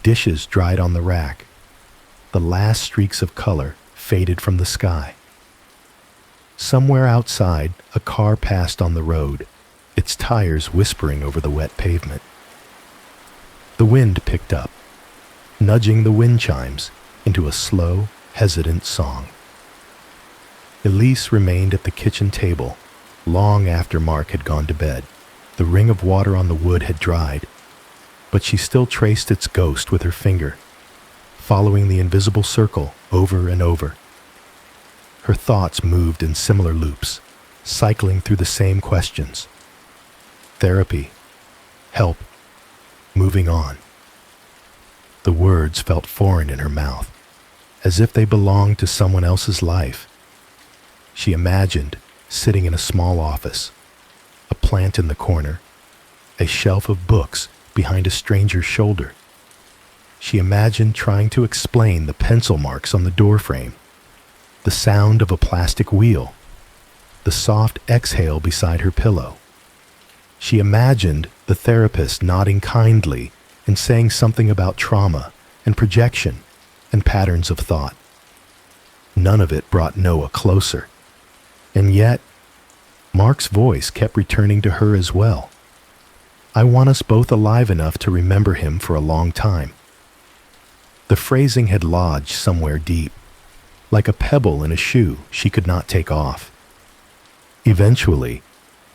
Dishes dried on the rack. The last streaks of color faded from the sky. Somewhere outside, a car passed on the road, its tires whispering over the wet pavement. The wind picked up, nudging the wind chimes into a slow, hesitant song. Elise remained at the kitchen table long after Mark had gone to bed. The ring of water on the wood had dried, but she still traced its ghost with her finger, following the invisible circle over and over. Her thoughts moved in similar loops, cycling through the same questions. Therapy, help, moving on. The words felt foreign in her mouth, as if they belonged to someone else's life. She imagined sitting in a small office, a plant in the corner, a shelf of books behind a stranger's shoulder. She imagined trying to explain the pencil marks on the doorframe, the sound of a plastic wheel, the soft exhale beside her pillow. She imagined the therapist nodding kindly and saying something about trauma and projection and patterns of thought. None of it brought Noah closer. And yet, Mark's voice kept returning to her as well. I want us both alive enough to remember him for a long time. The phrasing had lodged somewhere deep, like a pebble in a shoe she could not take off. Eventually,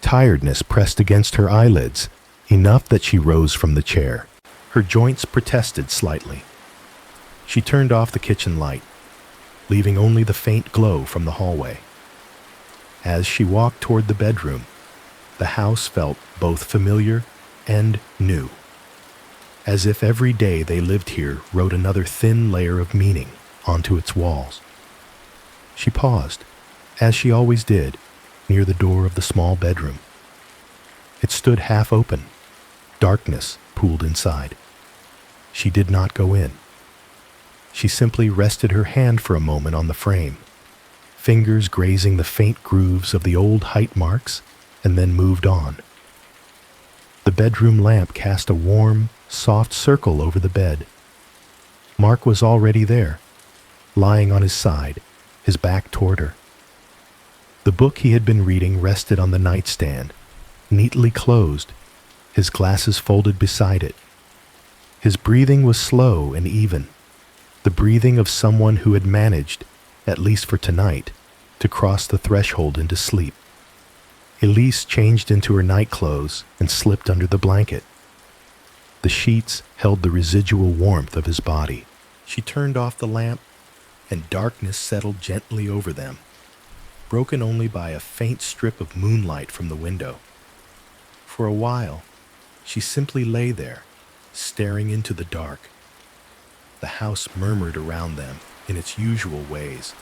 tiredness pressed against her eyelids, enough that she rose from the chair. Her joints protested slightly. She turned off the kitchen light, leaving only the faint glow from the hallway. As she walked toward the bedroom, the house felt both familiar and new, as if every day they lived here wrote another thin layer of meaning onto its walls. She paused, as she always did, near the door of the small bedroom. It stood half open. Darkness pooled inside. She did not go in. She simply rested her hand for a moment on the frame, fingers grazing the faint grooves of the old height marks, and then moved on. The bedroom lamp cast a warm, soft circle over the bed. Mark was already there, lying on his side, his back toward her. The book he had been reading rested on the nightstand, neatly closed, his glasses folded beside it. His breathing was slow and even, the breathing of someone who had managed, at least for tonight, to cross the threshold into sleep. Elise changed into her nightclothes and slipped under the blanket. The sheets held the residual warmth of his body. She turned off the lamp, and darkness settled gently over them, broken only by a faint strip of moonlight from the window. For a while, she simply lay there, staring into the dark. The house murmured around them in its usual ways.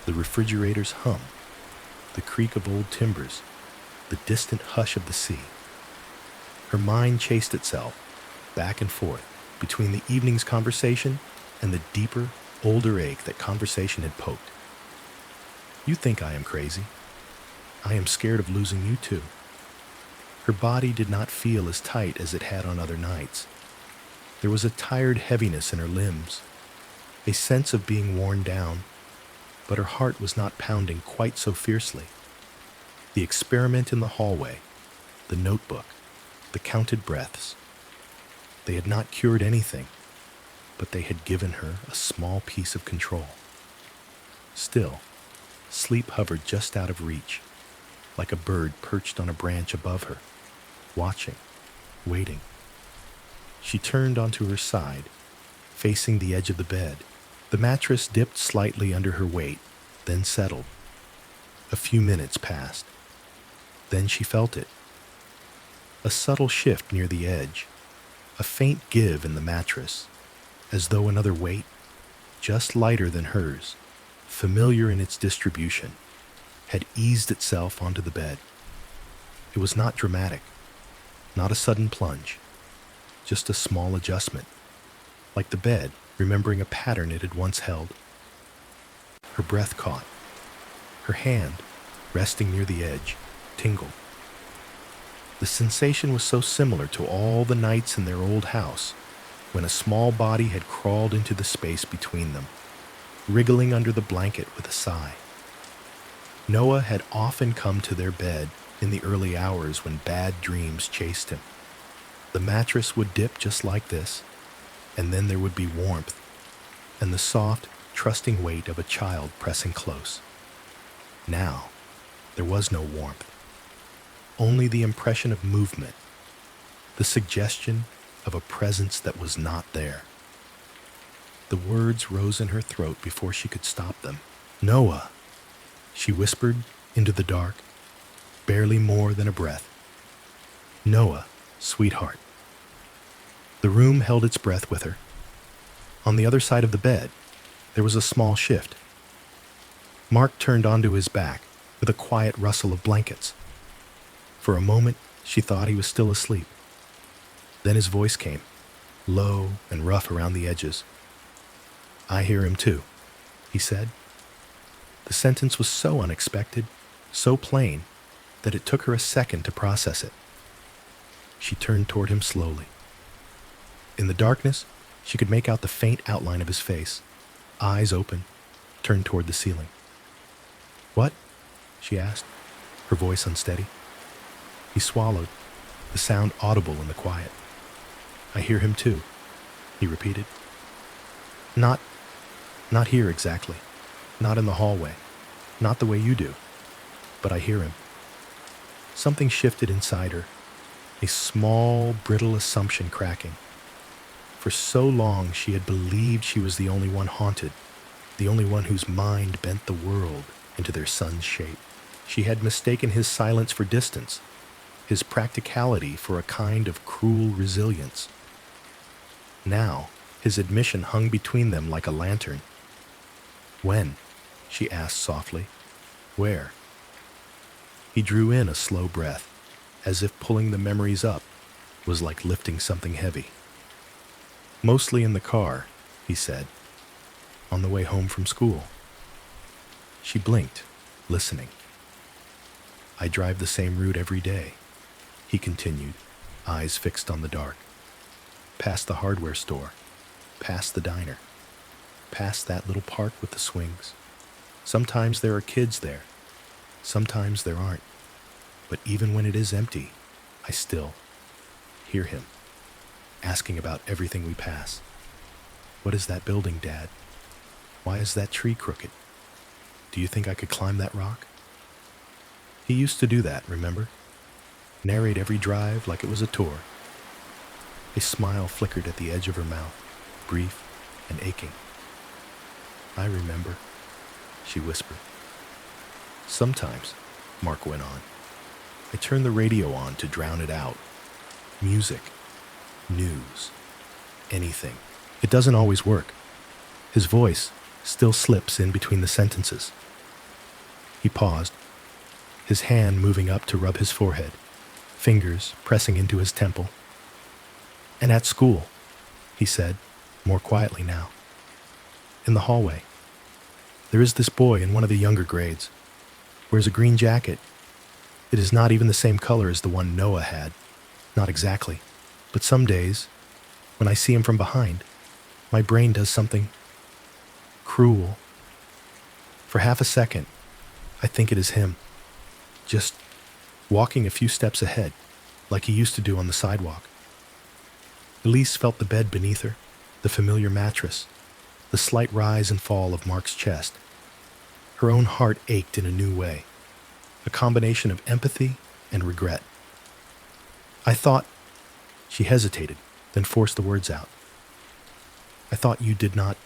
The refrigerator's hum, the creak of old timbers, the distant hush of the sea. Her mind chased itself back and forth between the evening's conversation and the deeper, older ache that conversation had poked. You think I am crazy. I am scared of losing you too. Her body did not feel as tight as it had on other nights. There was a tired heaviness in her limbs, a sense of being worn down, but her heart was not pounding quite so fiercely. The experiment in the hallway, the notebook, the counted breaths. They had not cured anything, but they had given her a small piece of control. Still, Sleep hovered just out of reach, like a bird perched on a branch above her, watching, waiting. She turned onto her side, facing the edge of the bed. The mattress dipped slightly under her weight, then settled. A few minutes passed. Then she felt it. A subtle shift near the edge, a faint give in the mattress, as though another weight, just lighter than hers, familiar in its distribution, had eased itself onto the bed. It was not dramatic, not a sudden plunge, just a small adjustment, like the bed remembering a pattern it had once held. Her breath caught. Her hand, resting near the edge, tingled. The sensation was so similar to all the nights in their old house when a small body had crawled into the space between them, wriggling under the blanket with a sigh. Noah had often come to their bed in the early hours when bad dreams chased him. The mattress would dip just like this, and then there would be warmth and the soft, trusting weight of a child pressing close. Now, there was no warmth, only the impression of movement, the suggestion of a presence that was not there. The words rose in her throat before she could stop them. "Noah," she whispered into the dark, barely more than a breath. "Noah, sweetheart." The room held its breath with her. On the other side of the bed, there was a small shift. Mark turned onto his back with a quiet rustle of blankets. For a moment, she thought he was still asleep. Then his voice came, low and rough around the edges. "I hear him too," he said. The sentence was so unexpected, so plain, that it took her a second to process it. She turned toward him slowly. In the darkness, she could make out the faint outline of his face, eyes open, turned toward the ceiling. "What?" she asked, her voice unsteady. He swallowed, the sound audible in the quiet. "I hear him too," he repeated. Not here exactly. Not in the hallway. Not the way you do. But I hear him." Something shifted inside her, a small, brittle assumption cracking. For so long she had believed she was the only one haunted, the only one whose mind bent the world into their son's shape. She had mistaken his silence for distance, his practicality for a kind of cruel resilience. Now, his admission hung between them like a lantern. "When?" she asked softly. "Where?" He drew in a slow breath, as if pulling the memories up was like lifting something heavy. "Mostly in the car," he said, "on the way home from school." She blinked, listening. "I drive the same route every day," he continued, eyes fixed on the dark. "Past the hardware store, past the diner, past that little park with the swings. Sometimes there are kids there, sometimes there aren't. But even when it is empty, I still hear him, asking about everything we pass. 'What is that building, Dad? Why is that tree crooked? Do you think I could climb that rock?' He used to do that, remember? Narrate every drive like it was a tour." A smile flickered at the edge of her mouth, brief and aching. "I remember," she whispered. "Sometimes," Mark went on, "I turn the radio on to drown it out. Music, news, anything. It doesn't always work." His voice still slips in between the sentences. He paused, his hand moving up to rub his forehead, fingers pressing into his temple. "And at school," he said, more quietly now. "In the hallway. There is this boy in one of the younger grades. Wears a green jacket. It is not even the same color as the one Noah had. Not exactly. But some days, when I see him from behind, my brain does something cruel. For half a second, I think it is him. Just walking a few steps ahead, like he used to do on the sidewalk." Elise felt the bed beneath her, the familiar mattress, the slight rise and fall of Mark's chest. Her own heart ached in a new way, a combination of empathy and regret. I thought, she hesitated, then forced the words out. I thought you did not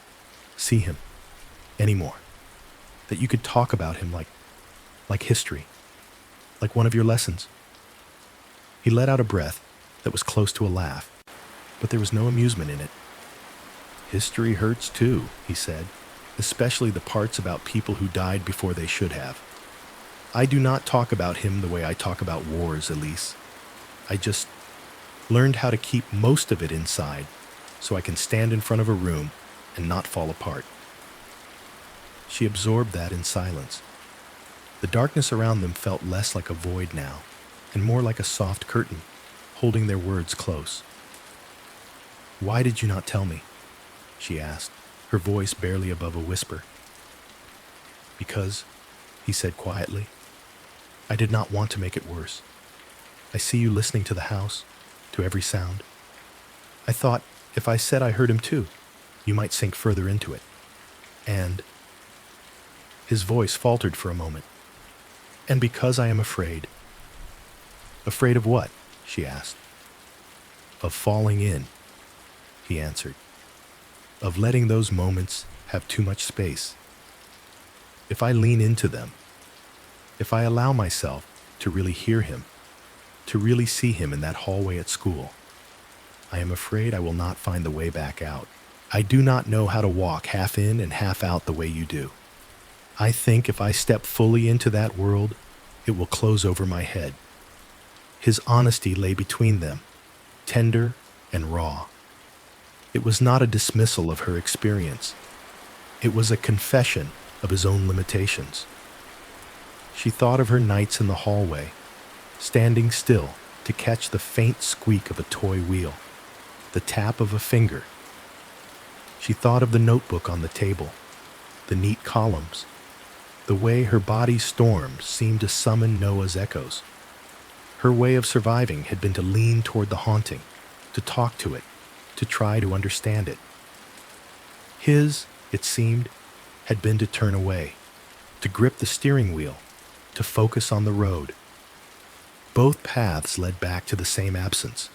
see him anymore, that you could talk about him like history, like one of your lessons. He let out a breath that was close to a laugh, but there was no amusement in it. History hurts too, he said, especially the parts about people who died before they should have. I do not talk about him the way I talk about wars, Elise. I just learned how to keep most of it inside so I can stand in front of a room and not fall apart. She absorbed that in silence. The darkness around them felt less like a void now, and more like a soft curtain, holding their words close. Why did you not tell me? She asked, her voice barely above a whisper. Because, he said quietly, I did not want to make it worse. I see you listening to the house, to every sound. I thought if I said I heard him too, you might sink further into it. And his voice faltered for a moment. And because I am afraid. Afraid of what? She asked. Of falling in, he answered. Of letting those moments have too much space. If I lean into them, if I allow myself to really hear him, to really see him in that hallway at school, I am afraid I will not find the way back out. I do not know how to walk half in and half out the way you do. I think if I step fully into that world, it will close over my head. His honesty lay between them, tender and raw. It was not a dismissal of her experience. It was a confession of his own limitations. She thought of her nights in the hallway, standing still to catch the faint squeak of a toy wheel, the tap of a finger. She thought of the notebook on the table, the neat columns, the way her body stormed seemed to summon Noah's echoes. Her way of surviving had been to lean toward the haunting, to talk to it, to try to understand it. His, it seemed, had been to turn away, to grip the steering wheel, to focus on the road. Both paths led back to the same absence.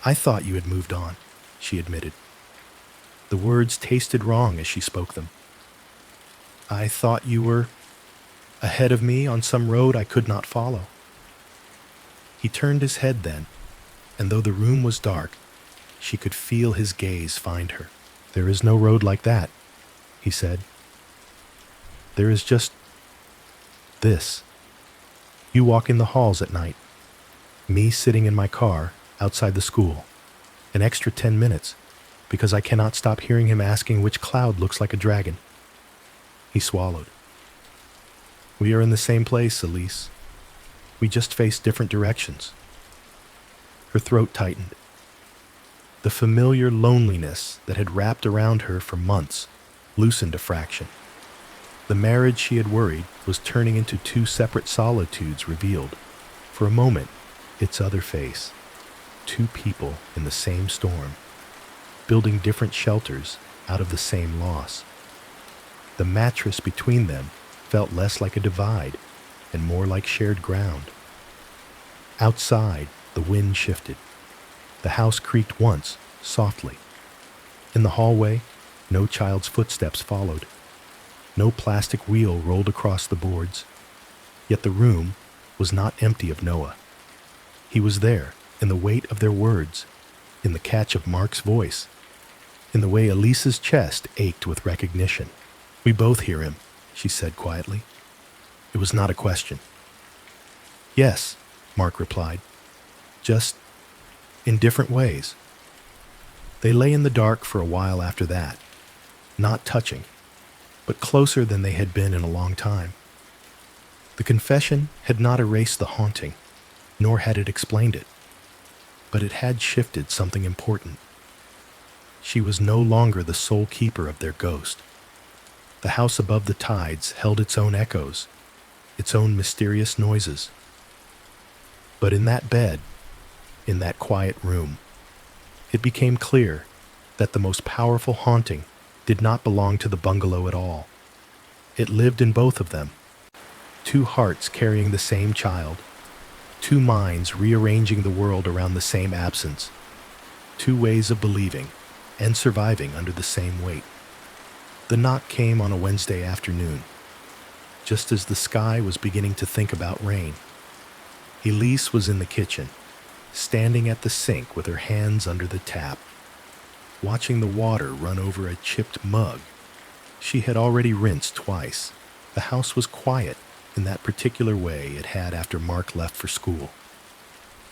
I thought you had moved on, she admitted. The words tasted wrong as she spoke them. I thought you were ahead of me on some road I could not follow. He turned his head then, and though the room was dark, she could feel his gaze find her. There is no road like that, he said. There is just this. You walk in the halls at night, me sitting in my car outside the school, an extra 10 minutes, because I cannot stop hearing him asking which cloud looks like a dragon. He swallowed. We are in the same place, Elise. We just face different directions. Her throat tightened. The familiar loneliness that had wrapped around her for months loosened a fraction. The marriage she had worried was turning into two separate solitudes revealed, for a moment, its other face. Two people in the same storm, building different shelters out of the same loss. The mattress between them felt less like a divide and more like shared ground. Outside, the wind shifted. The house creaked once, softly. In the hallway, no child's footsteps followed. No plastic wheel rolled across the boards. Yet the room was not empty of Noah. He was there, in the weight of their words, in the catch of Mark's voice, in the way Elise's chest ached with recognition. We both hear him, she said quietly. It was not a question. Yes, Mark replied, just in different ways. They lay in the dark for a while after that, not touching, but closer than they had been in a long time. The confession had not erased the haunting, nor had it explained it, but it had shifted something important. She was no longer the sole keeper of their ghost. The house above the tides held its own echoes, its own mysterious noises. But in that bed, in that quiet room, it became clear that the most powerful haunting did not belong to the bungalow at all. It lived in both of them, two hearts carrying the same child, two minds rearranging the world around the same absence, two ways of believing and surviving under the same weight. The knock came on a Wednesday afternoon, just as the sky was beginning to think about rain. Elise was in the kitchen, standing at the sink with her hands under the tap, watching the water run over a chipped mug. She had already rinsed twice. The house was quiet in that particular way it had after Mark left for school.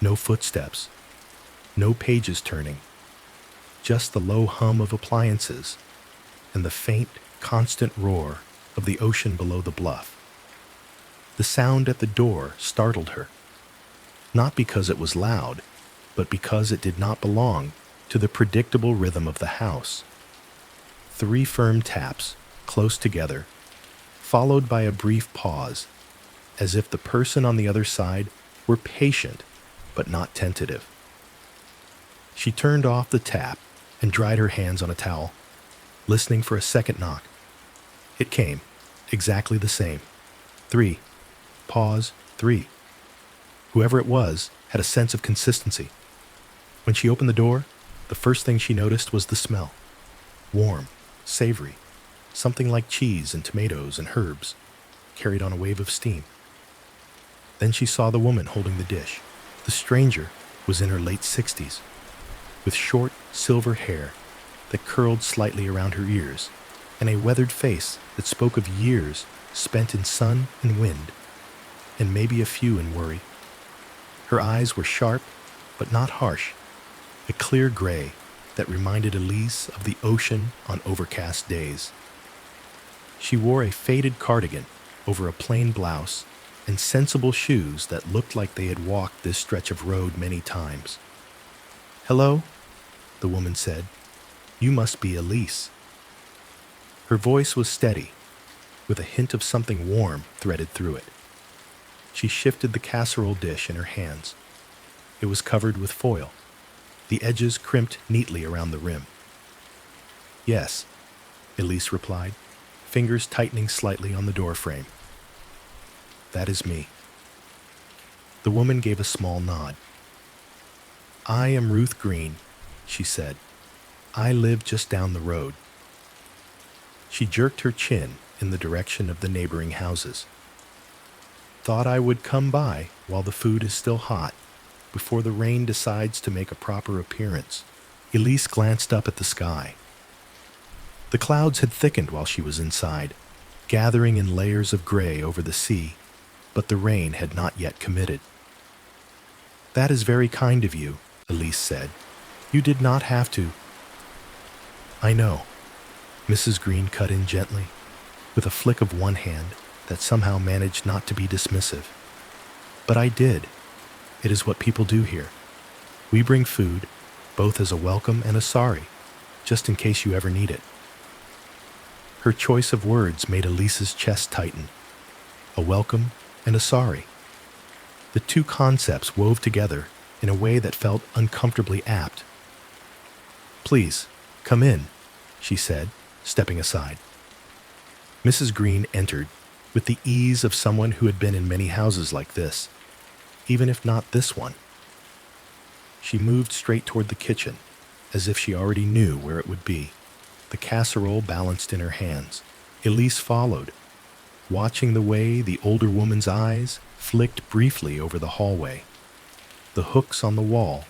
No footsteps, no pages turning, just the low hum of appliances and the faint, constant roar of the ocean below the bluff. The sound at the door startled her, not because it was loud, but because it did not belong to the predictable rhythm of the house. 3 firm taps, close together, followed by a brief pause, as if the person on the other side were patient but not tentative. She turned off the tap and dried her hands on a towel, listening for a second knock. It came, exactly the same. 3. Pause, 3. Whoever it was had a sense of consistency. When she opened the door, the first thing she noticed was the smell. Warm, savory, something like cheese and tomatoes and herbs, carried on a wave of steam. Then she saw the woman holding the dish. The stranger was in her late 60s, with short, silver hair that curled slightly around her ears, and a weathered face that spoke of years spent in sun and wind, and maybe a few in worry. Her eyes were sharp, but not harsh, a clear gray that reminded Elise of the ocean on overcast days. She wore a faded cardigan over a plain blouse and sensible shoes that looked like they had walked this stretch of road many times. "Hello," the woman said. "You must be Elise." Her voice was steady, with a hint of something warm threaded through it. She shifted the casserole dish in her hands. It was covered with foil, the edges crimped neatly around the rim. "Yes," Elise replied, fingers tightening slightly on the door frame. "That is me." The woman gave a small nod. "I am Ruth Green," she said. "I live just down the road." She jerked her chin in the direction of the neighboring houses. "Thought I would come by while the food is still hot, before the rain decides to make a proper appearance." Elise glanced up at the sky. The clouds had thickened while she was inside, gathering in layers of gray over the sea, but the rain had not yet committed. "That is very kind of you," Elise said. "You did not have to." "I know," Mrs. Green cut in gently, with a flick of one hand that somehow managed not to be dismissive. "But I did. It is what people do here. We bring food, both as a welcome and a sorry, just in case you ever need it." Her choice of words made Elise's chest tighten. A welcome and a sorry. The two concepts wove together in a way that felt uncomfortably apt. "Please, come in," she said, stepping aside. Mrs. Green entered with the ease of someone who had been in many houses like this, even if not this one. She moved straight toward the kitchen, as if she already knew where it would be, the casserole balanced in her hands. Elise followed, watching the way the older woman's eyes flicked briefly over the hallway, the hooks on the wall,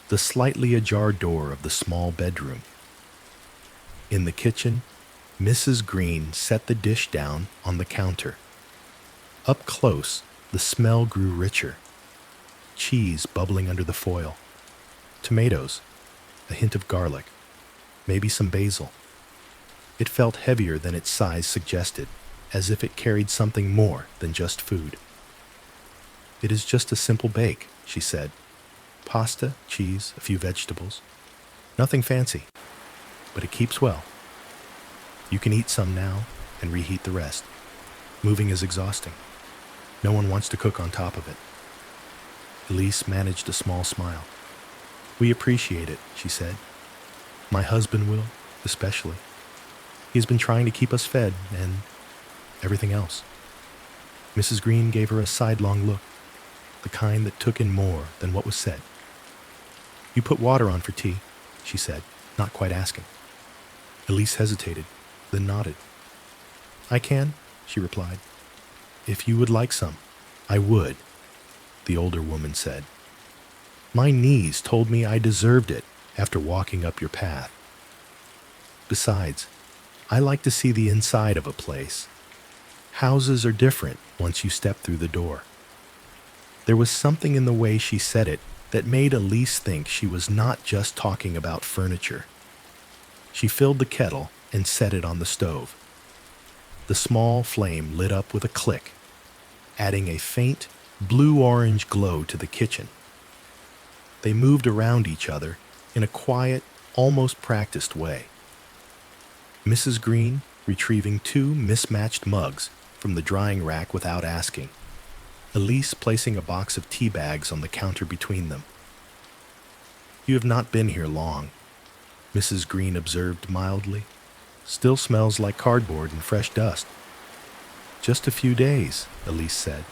the slightly ajar door of the small bedroom. In the kitchen, Mrs. Green set the dish down on the counter. Up close, the smell grew richer. Cheese bubbling under the foil. Tomatoes, a hint of garlic, maybe some basil. It felt heavier than its size suggested, as if it carried something more than just food. "It is just a simple bake," she said. "Pasta, cheese, a few vegetables. Nothing fancy, but it keeps well. You can eat some now and reheat the rest. Moving is exhausting. No one wants to cook on top of it." Elise managed a small smile. "We appreciate it," she said. "My husband will, especially. He's been trying to keep us fed, and everything else. Mrs. Green gave her a sidelong look, the kind that took in more than what was said. "You put water on for tea," she said, not quite asking. Elise hesitated, then nodded. "I can," she replied. "If you would like some, I would," the older woman said. "My knees told me I deserved it after walking up your path. Besides, I like to see the inside of a place. Houses are different once you step through the door." There was something in the way she said it that made Elise think she was not just talking about furniture. She filled the kettle and set it on the stove. The small flame lit up with a click, adding a faint blue-orange glow to the kitchen. They moved around each other in a quiet, almost practiced way. Mrs. Green retrieving 2 mismatched mugs from the drying rack without asking. Elise placing a box of tea bags on the counter between them. "You have not been here long," Mrs. Green observed mildly. "Still smells like cardboard and fresh dust." "Just a few days," Elise said.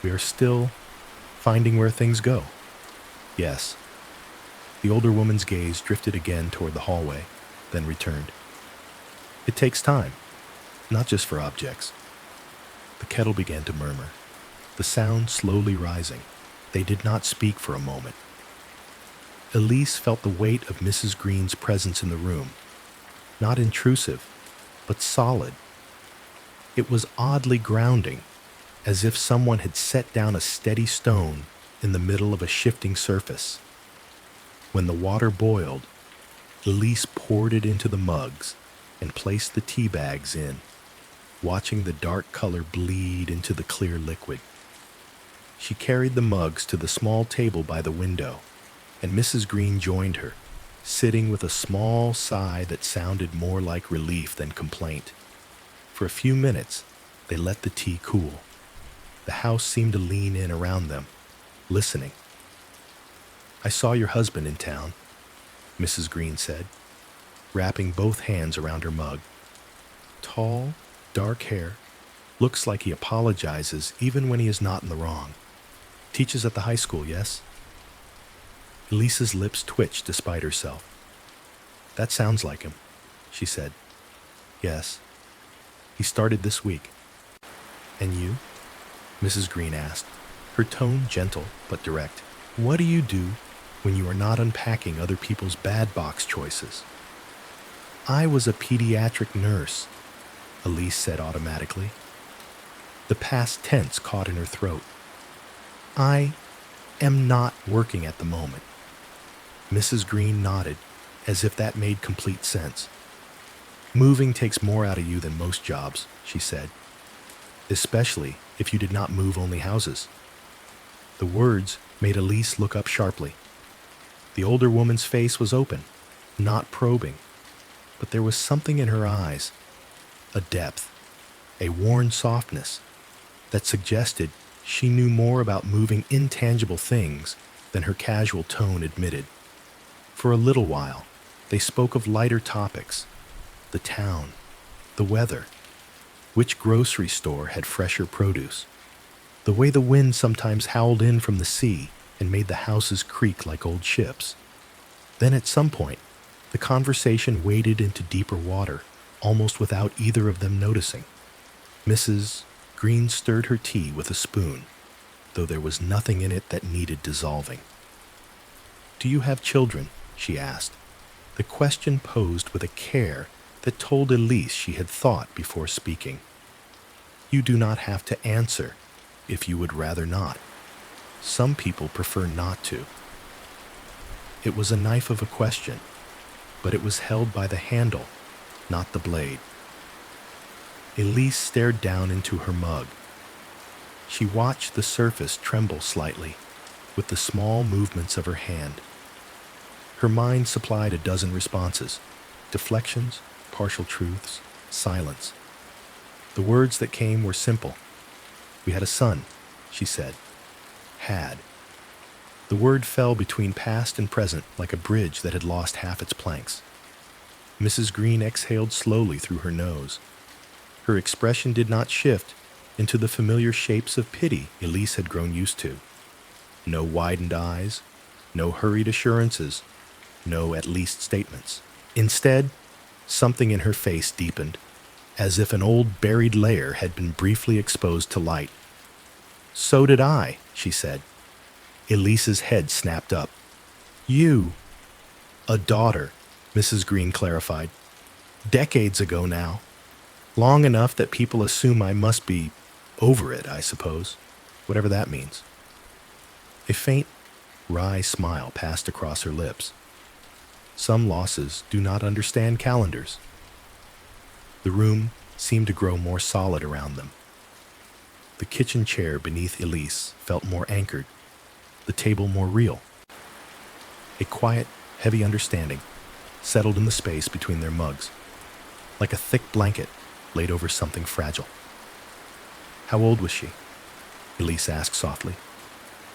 "We are still finding where things go." "Yes." The older woman's gaze drifted again toward the hallway, then returned. "It takes time, not just for objects." The kettle began to murmur, the sound slowly rising. They did not speak for a moment. Elise felt the weight of Mrs. Green's presence in the room, not intrusive, but solid. It was oddly grounding, as if someone had set down a steady stone in the middle of a shifting surface. When the water boiled, Elise poured it into the mugs and placed the tea bags in, watching the dark color bleed into the clear liquid. She carried the mugs to the small table by the window, and Mrs. Green joined her, sitting with a small sigh that sounded more like relief than complaint. For a few minutes, they let the tea cool. The house seemed to lean in around them, listening. "I saw your husband in town," Mrs. Green said, wrapping both hands around her mug. "Tall, dark hair, looks like he apologizes even when he is not in the wrong. Teaches at the high school, yes?" Elise's lips twitched despite herself. "That sounds like him," she said. "Yes. He started this week." "And you?" Mrs. Green asked, her tone gentle but direct. "What do you do when you are not unpacking other people's bad box choices?" "I was a pediatric nurse," Elise said automatically. The past tense caught in her throat. "I am not working at the moment." Mrs. Green nodded, as if that made complete sense. "Moving takes more out of you than most jobs," she said, "especially if you did not move only houses." The words made Elise look up sharply. The older woman's face was open, not probing, but there was something in her eyes, a depth, a worn softness, that suggested she knew more about moving intangible things than her casual tone admitted. For a little while, they spoke of lighter topics: the town, the weather, which grocery store had fresher produce, the way the wind sometimes howled in from the sea and made the houses creak like old ships. Then at some point, the conversation waded into deeper water, almost without either of them noticing. Mrs. Green stirred her tea with a spoon, though there was nothing in it that needed dissolving. "Do you have children?" she asked, the question posed with a care that told Elise she had thought before speaking. "You do not have to answer if you would rather not. Some people prefer not to." It was a knife of a question, but it was held by the handle, not the blade. Elise stared down into her mug. She watched the surface tremble slightly with the small movements of her hand. Her mind supplied a dozen responses: deflections, partial truths, silence. The words that came were simple. "We had a son," she said. "Had." The word fell between past and present like a bridge that had lost half its planks. Mrs. Green exhaled slowly through her nose. Her expression did not shift into the familiar shapes of pity Elise had grown used to. No widened eyes, no hurried assurances, no at least statements. Instead, something in her face deepened, as if an old buried layer had been briefly exposed to light. "So did I," she said. Elise's head snapped up. "You?" "A daughter," Mrs. Green clarified. "Decades ago now. Long enough that people assume I must be over it, I suppose, whatever that means." A faint, wry smile passed across her lips. Some losses do not understand calendars. The room seemed to grow more solid around them. The kitchen chair beneath Elise felt more anchored, the table more real. A quiet, heavy understanding settled in the space between their mugs, like a thick blanket laid over something fragile. "How old was she?" Elise asked softly.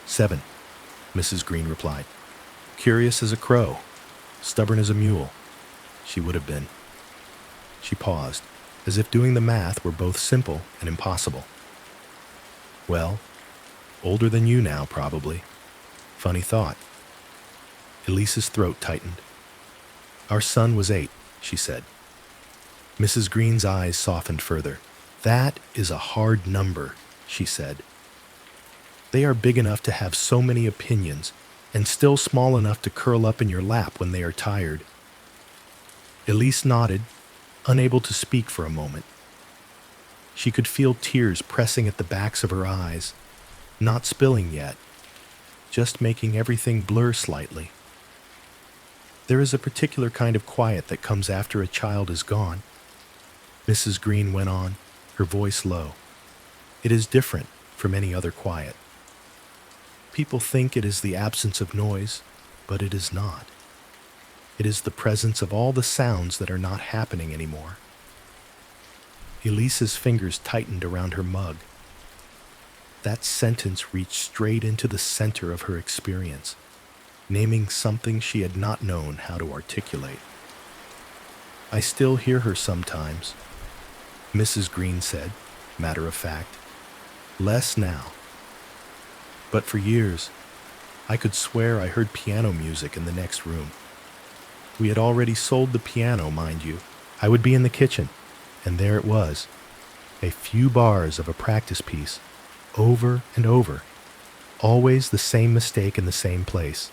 "7," Mrs. Green replied. "Curious as a crow, stubborn as a mule. She would have been." She paused, as if doing the math were both simple and impossible. "Well, older than you now, probably. Funny thought." Elise's throat tightened. "Our son was 8, she said. Mrs. Green's eyes softened further. "That is a hard number," she said. "They are big enough to have so many opinions, and still small enough to curl up in your lap when they are tired." Elise nodded, unable to speak for a moment. She could feel tears pressing at the backs of her eyes, not spilling yet, just making everything blur slightly. "There is a particular kind of quiet that comes after a child is gone," Mrs. Green went on, her voice low. "It is different from any other quiet. People think it is the absence of noise, but it is not. It is the presence of all the sounds that are not happening anymore." Elise's fingers tightened around her mug. That sentence reached straight into the center of her experience, naming something she had not known how to articulate. "I still hear her sometimes," Mrs. Green said, matter of fact. "Less now. But for years, I could swear I heard piano music in the next room. We had already sold the piano, mind you. I would be in the kitchen, and there it was, a few bars of a practice piece, over and over, always the same mistake in the same place."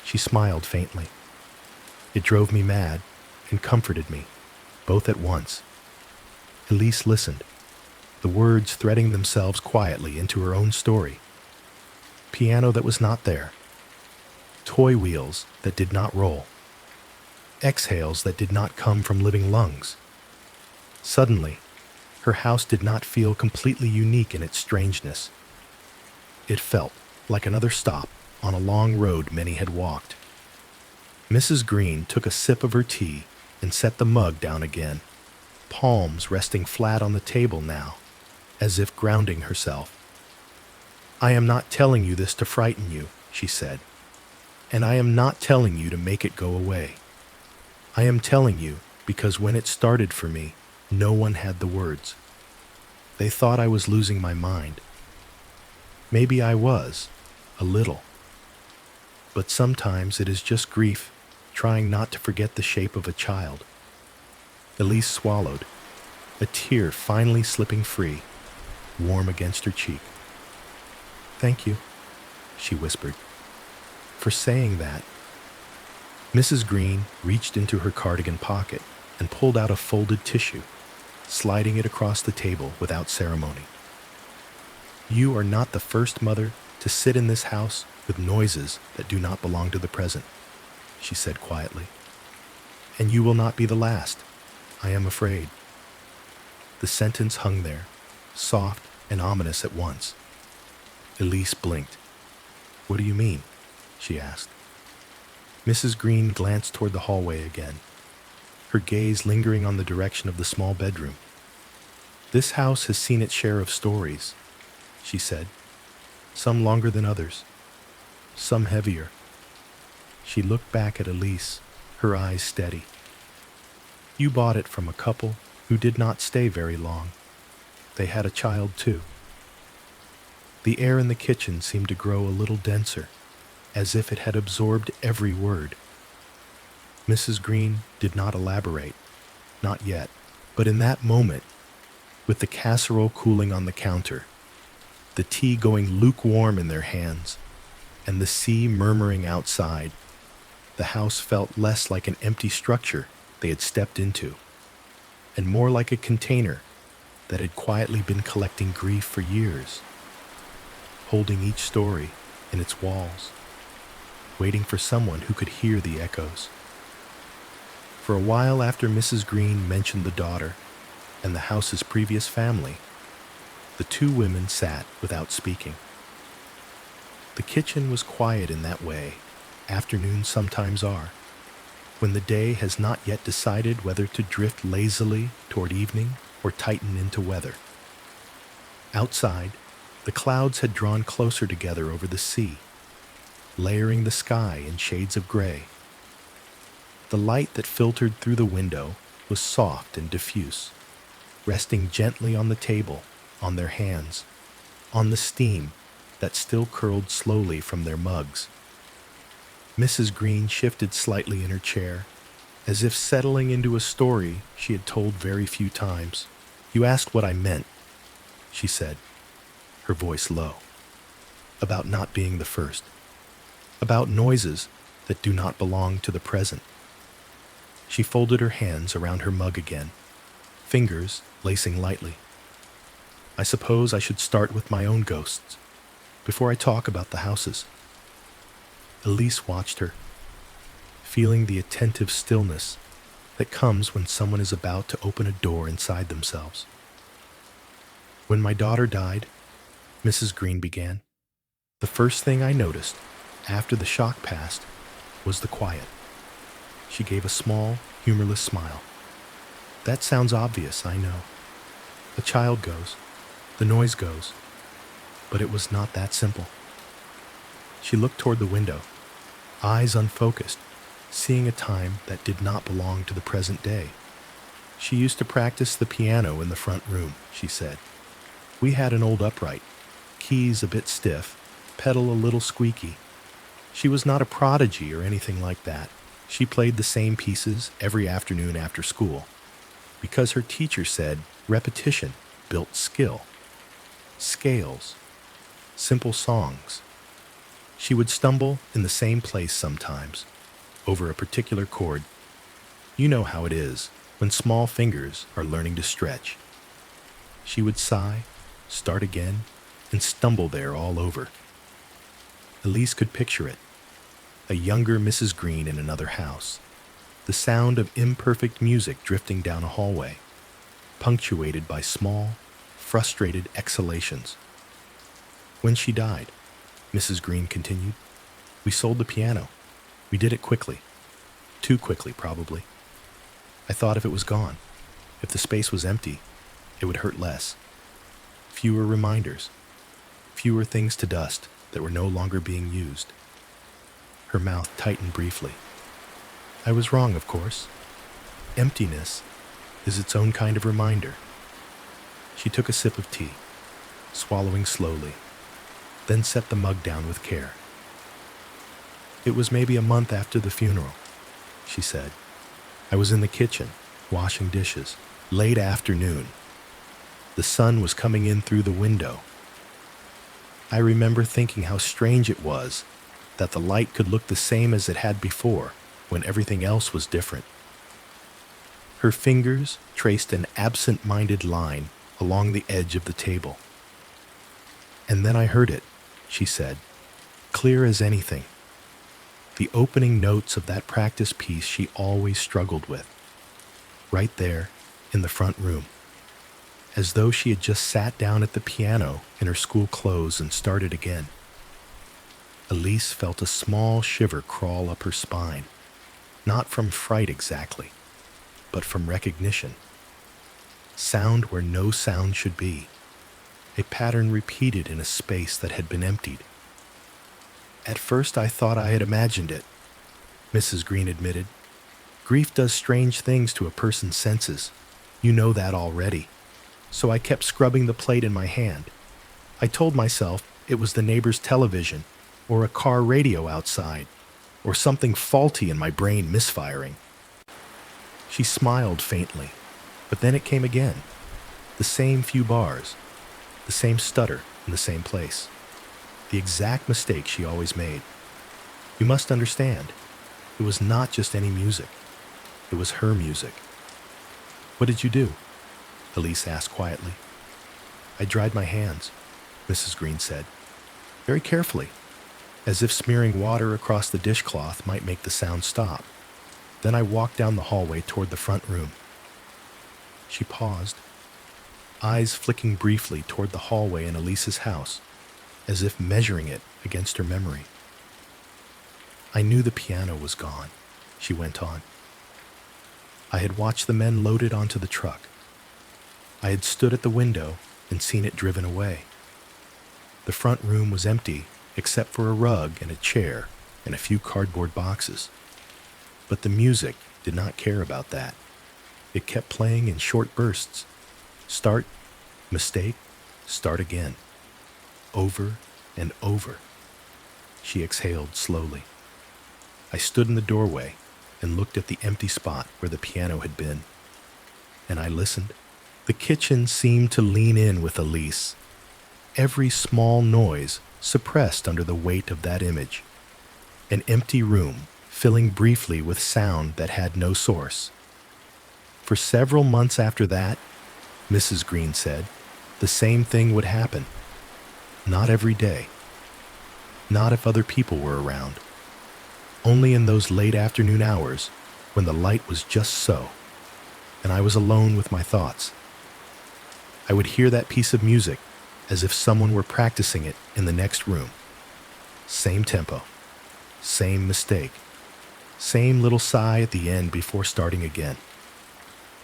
She smiled faintly. It drove me mad and comforted me, both at once. Elise listened, the words threading themselves quietly into her own story. Piano that was not there. Toy wheels that did not roll. Exhales that did not come from living lungs. Suddenly, her house did not feel completely unique in its strangeness. It felt like another stop on a long road many had walked. Mrs. Green took a sip of her tea and set the mug down again, palms resting flat on the table now, as if grounding herself. "I am not telling you this to frighten you," she said, "and I am not telling you to make it go away. I am telling you because when it started for me, no one had the words. They thought I was losing my mind. Maybe I was, a little. But sometimes it is just grief, trying not to forget the shape of a child." Elise swallowed, a tear finally slipping free, warm against her cheek. "Thank you," she whispered, "for saying that." Mrs. Green reached into her cardigan pocket and pulled out a folded tissue, sliding it across the table without ceremony. "You are not the first mother to sit in this house with noises that do not belong to the present," she said quietly. "And you will not be the last, I am afraid." The sentence hung there, soft and ominous at once. Elise blinked. "What do you mean?" she asked. Mrs. Green glanced toward the hallway again, her gaze lingering on the direction of the small bedroom. "This house has seen its share of stories," she said. "Some longer than others, some heavier." She looked back at Elise, her eyes steady. "You bought it from a couple who did not stay very long. They had a child too. The air in the kitchen seemed to grow a little denser, as if it had absorbed every word. Mrs. Green did not elaborate, not yet, but in that moment, with the casserole cooling on the counter, the tea going lukewarm in their hands, and the sea murmuring outside, the house felt less like an empty structure they had stepped into, and more like a container that had quietly been collecting grief for years, holding each story in its walls, waiting for someone who could hear the echoes. For a while after Mrs. Green mentioned the daughter and the house's previous family, the two women sat without speaking. The kitchen was quiet in that way afternoons sometimes are, when the day has not yet decided whether to drift lazily toward evening or tighten into weather. Outside, the clouds had drawn closer together over the sea, layering the sky in shades of gray. The light that filtered through the window was soft and diffuse, resting gently on the table, on their hands, on the steam that still curled slowly from their mugs. Mrs. Green shifted slightly in her chair, as if settling into a story she had told very few times. "You asked what I meant," she said, her voice low, "about not being the first, about noises that do not belong to the present." She folded her hands around her mug again, fingers lacing lightly. "I suppose I should start with my own ghosts, before I talk about the houses." Elise watched her, feeling the attentive stillness that comes when someone is about to open a door inside themselves. "When my daughter died," Mrs. Green began, "the first thing I noticed, after the shock passed, was the quiet." She gave a small, humorless smile. "That sounds obvious, I know. A child goes, the noise goes, but it was not that simple." She looked toward the window, eyes unfocused, seeing a time that did not belong to the present day. "She used to practice the piano in the front room," she said. "We had an old upright, keys a bit stiff, pedal a little squeaky. She was not a prodigy or anything like that. She played the same pieces every afternoon after school, because her teacher said repetition built skill. Scales, simple songs. She would stumble in the same place sometimes, over a particular chord. You know how it is when small fingers are learning to stretch. She would sigh, start again, and stumble there all over." Elise could picture it. A younger Mrs. Green in another house, the sound of imperfect music drifting down a hallway, punctuated by small, frustrated exhalations. "When she died," Mrs. Green continued, "we sold the piano. We did it quickly. Too quickly, probably. I thought if it was gone, if the space was empty, it would hurt less. Fewer reminders, fewer things to dust that were no longer being used." Her mouth tightened briefly. "I was wrong, of course. Emptiness is its own kind of reminder." She took a sip of tea, swallowing slowly, then set the mug down with care. "It was maybe a month after the funeral," she said. "I was in the kitchen, washing dishes, late afternoon. The sun was coming in through the window. I remember thinking how strange it was that the light could look the same as it had before, when everything else was different." Her fingers traced an absent-minded line along the edge of the table. "And then I heard it," she said, "clear as anything. The opening notes of that practice piece she always struggled with. Right there, in the front room. As though she had just sat down at the piano in her school clothes and started again." Elise felt a small shiver crawl up her spine, not from fright exactly, but from recognition. Sound where no sound should be, a pattern repeated in a space that had been emptied. "At first I thought I had imagined it," Mrs. Green admitted. "Grief does strange things to a person's senses. You know that already. So I kept scrubbing the plate in my hand. I told myself it was the neighbor's television, or a car radio outside, or something faulty in my brain misfiring. She smiled faintly, but then it came again. The same few bars, the same stutter in the same place. The exact mistake she always made. You must understand, it was not just any music. It was her music. What did you do? Elise asked quietly. I dried my hands, Mrs. Green said, very carefully, as if smearing water across the dishcloth might make the sound stop. Then I walked down the hallway toward the front room. She paused, eyes flicking briefly toward the hallway in Elise's house, as if measuring it against her memory. I knew the piano was gone, she went on. I had watched the men load it onto the truck. I had stood at the window and seen it driven away. The front room was empty except for a rug and a chair and a few cardboard boxes. But the music did not care about that. It kept playing in short bursts. Start, mistake, start again. Over and over. She exhaled slowly. I stood in the doorway and looked at the empty spot where the piano had been. And I listened. The kitchen seemed to lean in with Elise. Every small noise suppressed under the weight of that image. An empty room filling briefly with sound that had no source. For several months after that, Mrs. Green said, the same thing would happen. Not every day. Not if other people were around. Only in those late afternoon hours when the light was just so, and I was alone with my thoughts. I would hear that piece of music as if someone were practicing it in the next room. Same tempo, same mistake, same little sigh at the end before starting again.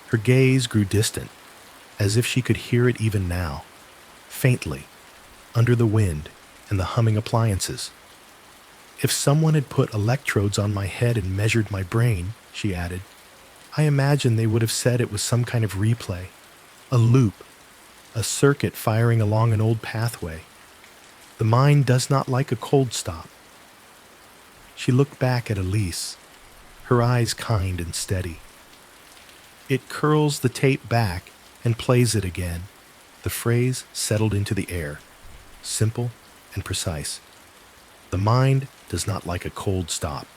Her gaze grew distant, as if she could hear it even now, faintly, under the wind and the humming appliances. If someone had put electrodes on my head and measured my brain, she added, I imagine they would have said it was some kind of replay, a loop, a circuit firing along an old pathway. The mind does not like a cold stop. She looked back at Elise, her eyes kind and steady. It curls the tape back and plays it again. The phrase settled into the air, simple and precise. The mind does not like a cold stop.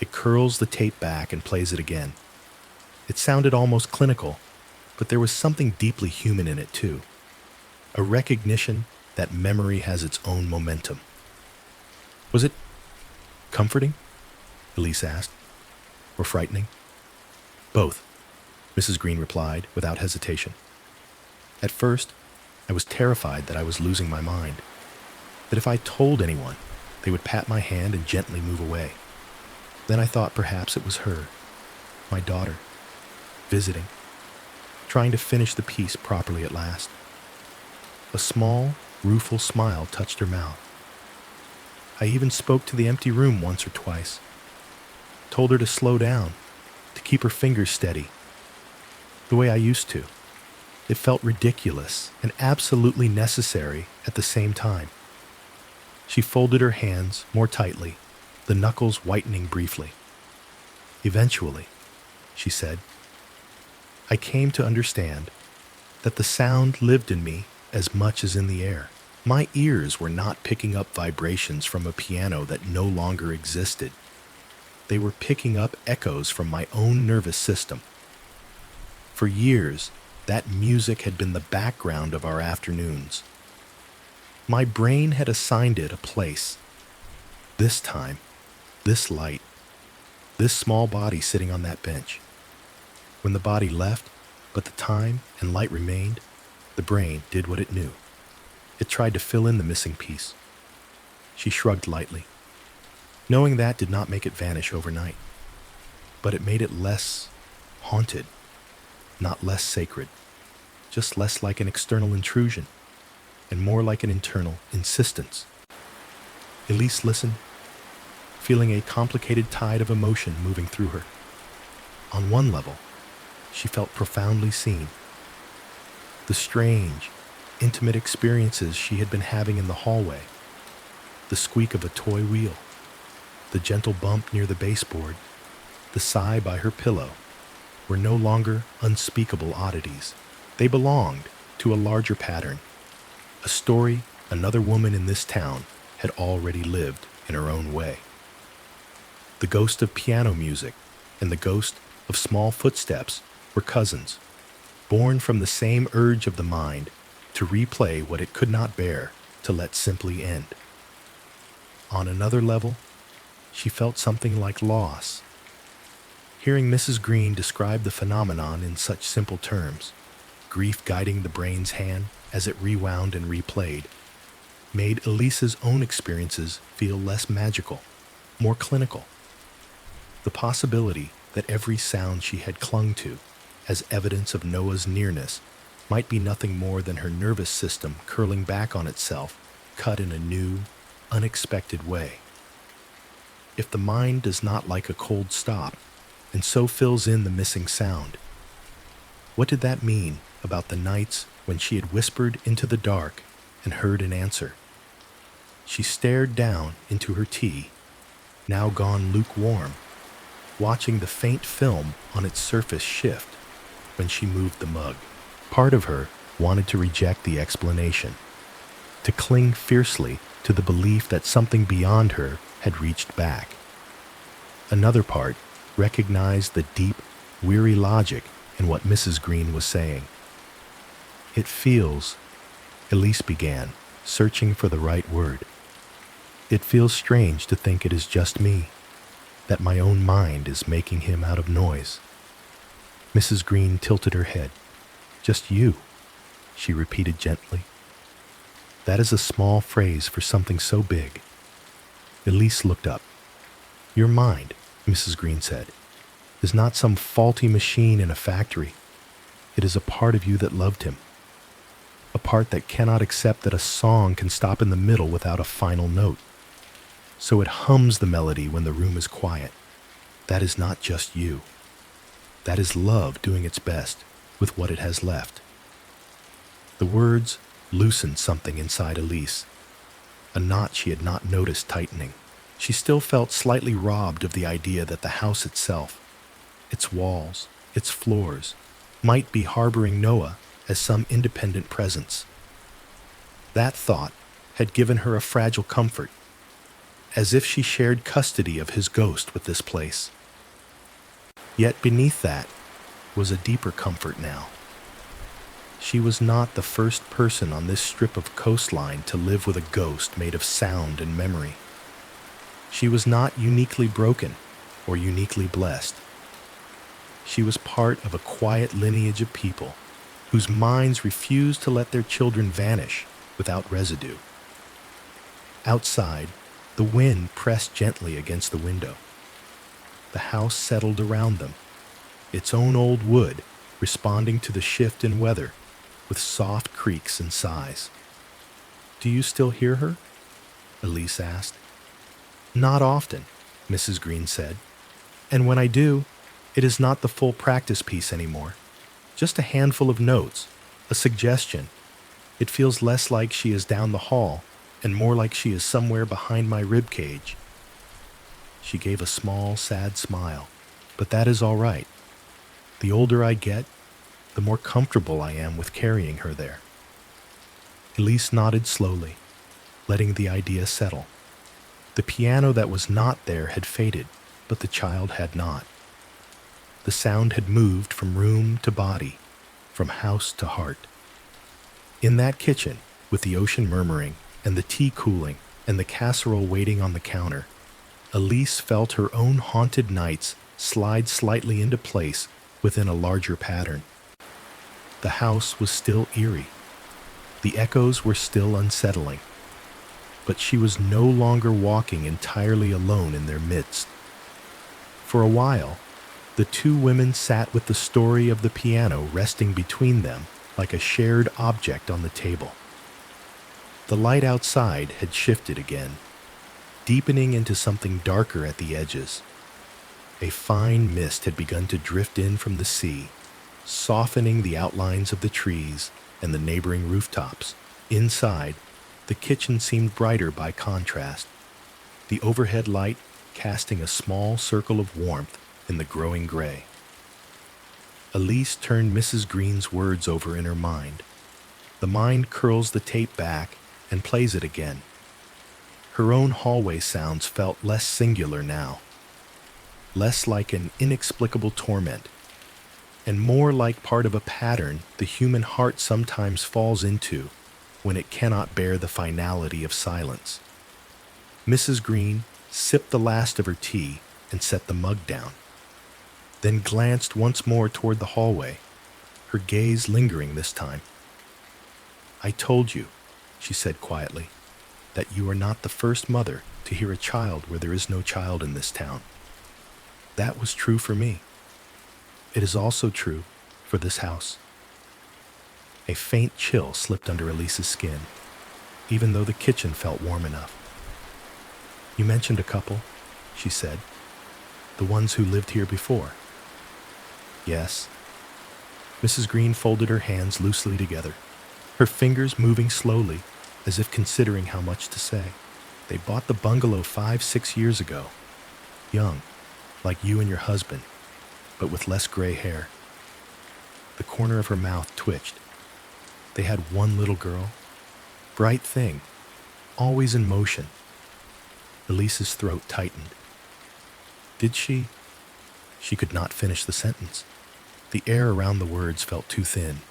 It curls the tape back and plays it again. It sounded almost clinical, but there was something deeply human in it too. A recognition that memory has its own momentum. Was it comforting? Elise asked. Or frightening? Both, Mrs. Green replied without hesitation. At first, I was terrified that I was losing my mind, that if I told anyone, they would pat my hand and gently move away. Then I thought perhaps it was her, my daughter, visiting, trying to finish the piece properly at last. A small, rueful smile touched her mouth. I even spoke to the empty room once or twice, told her to slow down, to keep her fingers steady, the way I used to. It felt ridiculous and absolutely necessary at the same time. She folded her hands more tightly, the knuckles whitening briefly. Eventually, she said, I came to understand that the sound lived in me as much as in the air. My ears were not picking up vibrations from a piano that no longer existed. They were picking up echoes from my own nervous system. For years, that music had been the background of our afternoons. My brain had assigned it a place. This time, this light, this small body sitting on that bench. When the body left, but the time and light remained, the brain did what it knew. It tried to fill in the missing piece. She shrugged lightly. Knowing that did not make it vanish overnight, but it made it less haunted, not less sacred, just less like an external intrusion, and more like an internal insistence. Elise listened, feeling a complicated tide of emotion moving through her. On one level, she felt profoundly seen. The strange, intimate experiences she had been having in the hallway, the squeak of a toy wheel, the gentle bump near the baseboard, the sigh by her pillow, were no longer unspeakable oddities. They belonged to a larger pattern, a story another woman in this town had already lived in her own way. The ghost of piano music and the ghost of small footsteps were cousins, born from the same urge of the mind to replay what it could not bear to let simply end. On another level, she felt something like loss. Hearing Mrs. Green describe the phenomenon in such simple terms, grief guiding the brain's hand as it rewound and replayed, made Elise's own experiences feel less magical, more clinical. The possibility that every sound she had clung to as evidence of Noah's nearness might be nothing more than her nervous system curling back on itself, cut in a new, unexpected way. If the mind does not like a cold stop, and so fills in the missing sound, what did that mean about the nights when she had whispered into the dark and heard an answer? She stared down into her tea, now gone lukewarm, watching the faint film on its surface shift when she moved the mug. Part of her wanted to reject the explanation, to cling fiercely to the belief that something beyond her had reached back. Another part recognized the deep, weary logic in what Mrs. Green was saying. "It feels," Elise began, searching for the right word. "It feels strange to think it is just me, that my own mind is making him out of noise." Mrs. Green tilted her head. "Just you," she repeated gently. "That is a small phrase for something so big." Elise looked up. "Your mind," Mrs. Green said, "is not some faulty machine in a factory. It is a part of you that loved him. A part that cannot accept that a song can stop in the middle without a final note. So it hums the melody when the room is quiet. That is not just you. That is love doing its best with what it has left." The words loosened something inside Elise, a knot she had not noticed tightening. She still felt slightly robbed of the idea that the house itself, its walls, its floors, might be harboring Noah as some independent presence. That thought had given her a fragile comfort, as if she shared custody of his ghost with this place. Yet beneath that was a deeper comfort now. She was not the first person on this strip of coastline to live with a ghost made of sound and memory. She was not uniquely broken or uniquely blessed. She was part of a quiet lineage of people whose minds refused to let their children vanish without residue. Outside, the wind pressed gently against the window. The house settled around them, its own old wood responding to the shift in weather with soft creaks and sighs. "Do you still hear her?" Elise asked. "Not often," Mrs. Green said. "And when I do, it is not the full practice piece anymore. Just a handful of notes, a suggestion. It feels less like she is down the hall and more like she is somewhere behind my rib cage." She gave a small, sad smile. "But that is all right. The older I get, the more comfortable I am with carrying her there." Elise nodded slowly, letting the idea settle. The piano that was not there had faded, but the child had not. The sound had moved from room to body, from house to heart. In that kitchen, with the ocean murmuring, and the tea cooling, and the casserole waiting on the counter, Elise felt her own haunted nights slide slightly into place within a larger pattern. The house was still eerie. The echoes were still unsettling. But she was no longer walking entirely alone in their midst. For a while, the two women sat with the story of the piano resting between them like a shared object on the table. The light outside had shifted again, deepening into something darker at the edges. A fine mist had begun to drift in from the sea, softening the outlines of the trees and the neighboring rooftops. Inside, the kitchen seemed brighter by contrast, the overhead light casting a small circle of warmth in the growing gray. Elise turned Mrs. Green's words over in her mind. The mind curls the tape back and plays it again. Her own hallway sounds felt less singular now, less like an inexplicable torment, and more like part of a pattern the human heart sometimes falls into when it cannot bear the finality of silence. Mrs. Green sipped the last of her tea and set the mug down, then glanced once more toward the hallway, her gaze lingering this time. "I told you," she said quietly, "that you are not the first mother to hear a child where there is no child in this town. That was true for me. It is also true for this house." A faint chill slipped under Elise's skin, even though the kitchen felt warm enough. "You mentioned a couple," she said. "The ones who lived here before." "Yes." Mrs. Green folded her hands loosely together, her fingers moving slowly as if considering how much to say. "They bought the bungalow 5-6 years ago. Young, like you and your husband, but with less gray hair." The corner of her mouth twitched. "They had one little girl. Bright thing, always in motion." Elise's throat tightened. "Did she?" She could not finish the sentence. The air around the words felt too thin.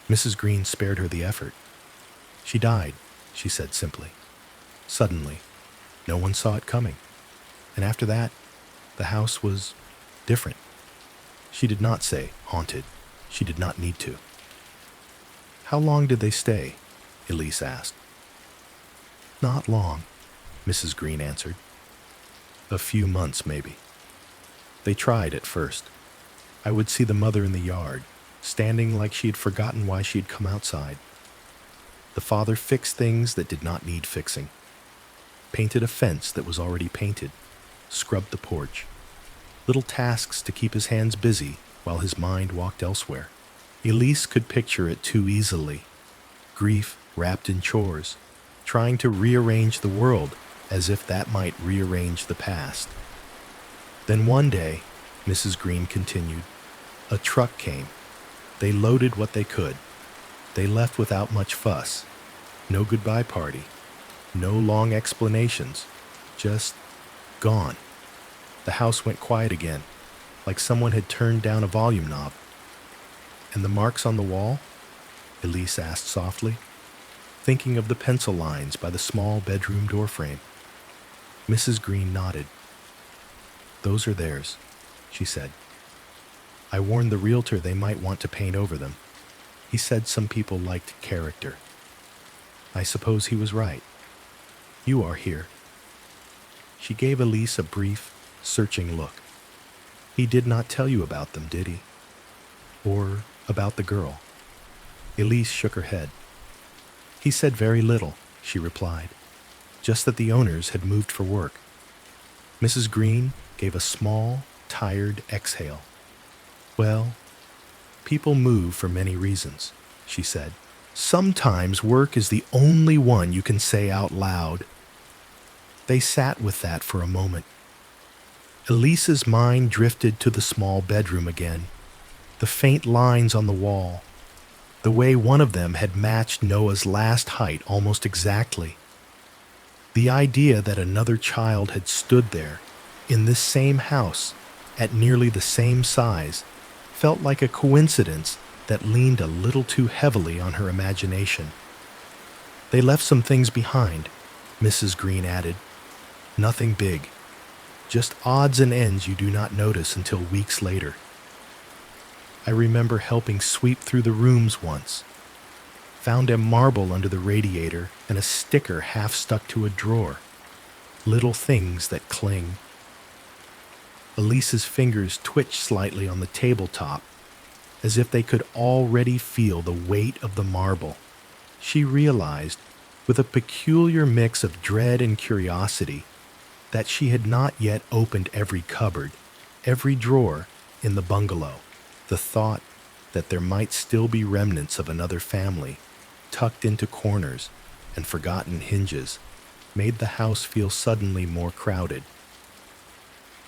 Mrs. Green spared her the effort. "She died," she said simply. "Suddenly. No one saw it coming. And after that, the house was different." She did not say haunted. She did not need to. "How long did they stay?" Elise asked. "Not long," Mrs. Green answered. "A few months, maybe. They tried at first. I would see the mother in the yard, standing like she had forgotten why she had come outside. The father fixed things that did not need fixing, painted a fence that was already painted, scrubbed the porch. Little tasks to keep his hands busy while his mind walked elsewhere. Elise could picture it too easily. Grief wrapped in chores, trying to rearrange the world as if that might rearrange the past. Then one day, Mrs. Green continued, a truck came. They loaded what they could. They left without much fuss. No goodbye party. No long explanations. Just gone. The house went quiet again, like someone had turned down a volume knob. "And the marks on the wall?" Elise asked softly, thinking of the pencil lines by the small bedroom doorframe. Mrs. Green nodded. "Those are theirs," she said. "I warned the realtor they might want to paint over them. He said some people liked character. I suppose he was right. You are here." She gave Elise a brief, searching look. "He did not tell you about them, did he? Or about the girl?" Elise shook her head. "He said very little," she replied, "just that the owners had moved for work." Mrs. Green gave a small, tired exhale. "Well, people move for many reasons," she said. "Sometimes work is the only one you can say out loud." They sat with that for a moment. Elise's mind drifted to the small bedroom again, the faint lines on the wall, the way one of them had matched Noah's last height almost exactly. The idea that another child had stood there, in this same house, at nearly the same size, felt like a coincidence that leaned a little too heavily on her imagination. "They left some things behind," Mrs. Green added. "Nothing big. Just odds and ends you do not notice until weeks later. I remember helping sweep through the rooms once. Found a marble under the radiator and a sticker half stuck to a drawer. Little things that cling." Elise's fingers twitched slightly on the tabletop, as if they could already feel the weight of the marble. She realized, with a peculiar mix of dread and curiosity, that she had not yet opened every cupboard, every drawer in the bungalow. The thought that there might still be remnants of another family, tucked into corners and forgotten hinges, made the house feel suddenly more crowded.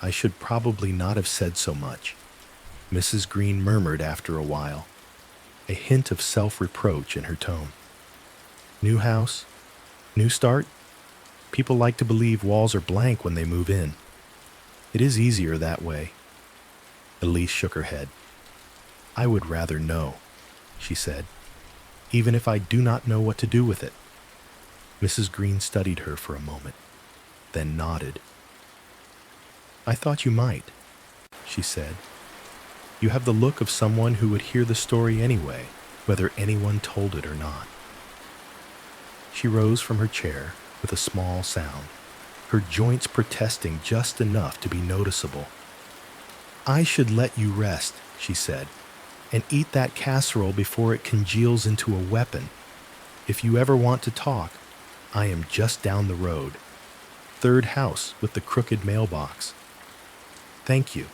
I should probably not have said so much, Mrs. Green murmured after a while, a hint of self-reproach in her tone. New house? New start? People like to believe walls are blank when they move in. It is easier that way. Elise shook her head. I would rather know, she said, even if I do not know what to do with it. Mrs. Green studied her for a moment, then nodded. I thought you might, she said. You have the look of someone who would hear the story anyway, whether anyone told it or not. She rose from her chair with a small sound, her joints protesting just enough to be noticeable. I should let you rest, she said, and eat that casserole before it congeals into a weapon. If you ever want to talk, I am just down the road. Third house with the crooked mailbox. Thank you,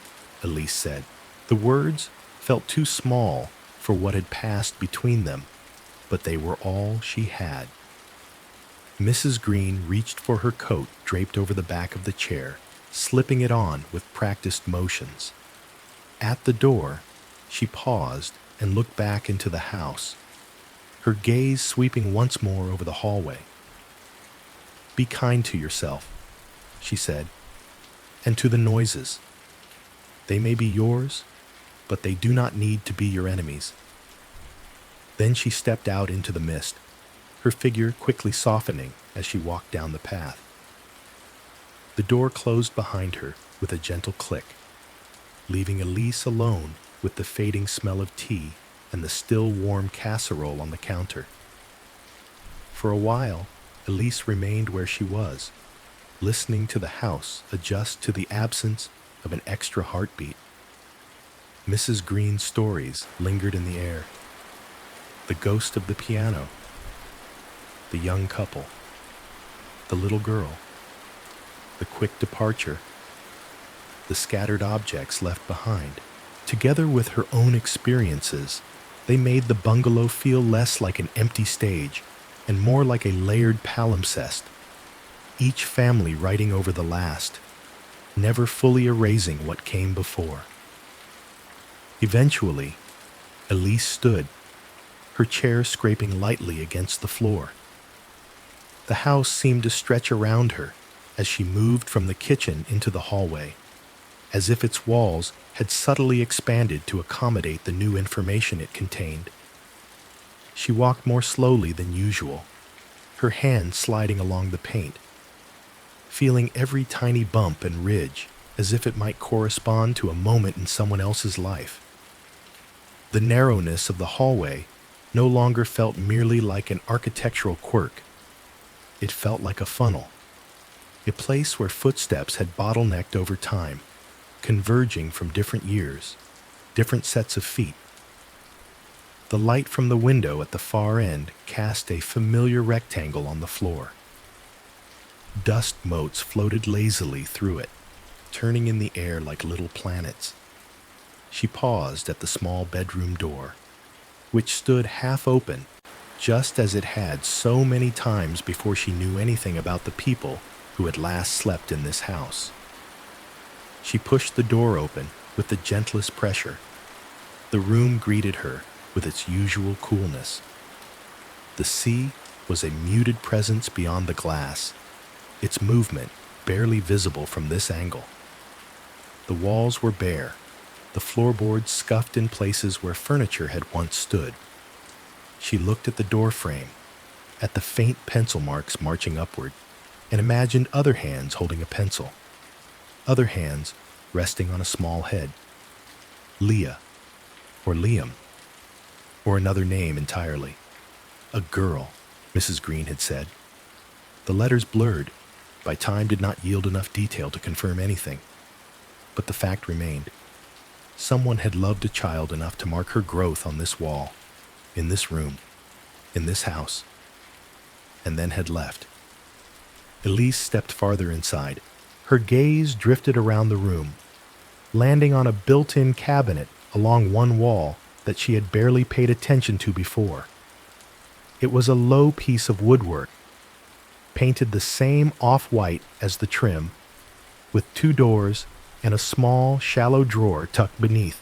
Elise said. The words felt too small for what had passed between them, but they were all she had. Mrs. Green reached for her coat draped over the back of the chair, slipping it on with practiced motions. At the door, she paused and looked back into the house, her gaze sweeping once more over the hallway. Be kind to yourself, she said, and to the noises. They may be yours, but they do not need to be your enemies. Then she stepped out into the mist, her figure quickly softening as she walked down the path. The door closed behind her with a gentle click, leaving Elise alone with the fading smell of tea and the still warm casserole on the counter. For a while, Elise remained where she was, listening to the house adjust to the absence of an extra heartbeat. Mrs. Green's stories lingered in the air. The ghost of the piano, the young couple, the little girl, the quick departure, the scattered objects left behind. Together with her own experiences, they made the bungalow feel less like an empty stage and more like a layered palimpsest, each family writing over the last, never fully erasing what came before. Eventually, Elise stood, her chair scraping lightly against the floor. The house seemed to stretch around her as she moved from the kitchen into the hallway, as if its walls had subtly expanded to accommodate the new information it contained. She walked more slowly than usual, her hand sliding along the paint, feeling every tiny bump and ridge as if it might correspond to a moment in someone else's life. The narrowness of the hallway no longer felt merely like an architectural quirk. It felt like a funnel, a place where footsteps had bottlenecked over time, converging from different years, different sets of feet. The light from the window at the far end cast a familiar rectangle on the floor. Dust motes floated lazily through it, turning in the air like little planets. She paused at the small bedroom door, which stood half open, just as it had so many times before she knew anything about the people who had last slept in this house. She pushed the door open with the gentlest pressure. The room greeted her with its usual coolness. The sea was a muted presence beyond the glass, its movement barely visible from this angle. The walls were bare, the floorboards scuffed in places where furniture had once stood. She looked at the door frame, at the faint pencil marks marching upward, and imagined other hands holding a pencil, other hands resting on a small head. Leah, or Liam, or another name entirely. A girl, Mrs. Green had said. The letters blurred, by time did not yield enough detail to confirm anything. But the fact remained. Someone had loved a child enough to mark her growth on this wall, in this room, in this house, and then had left. Elise stepped farther inside. Her gaze drifted around the room, landing on a built-in cabinet along one wall that she had barely paid attention to before. It was a low piece of woodwork, painted the same off-white as the trim, with 2 doors and a small, shallow drawer tucked beneath.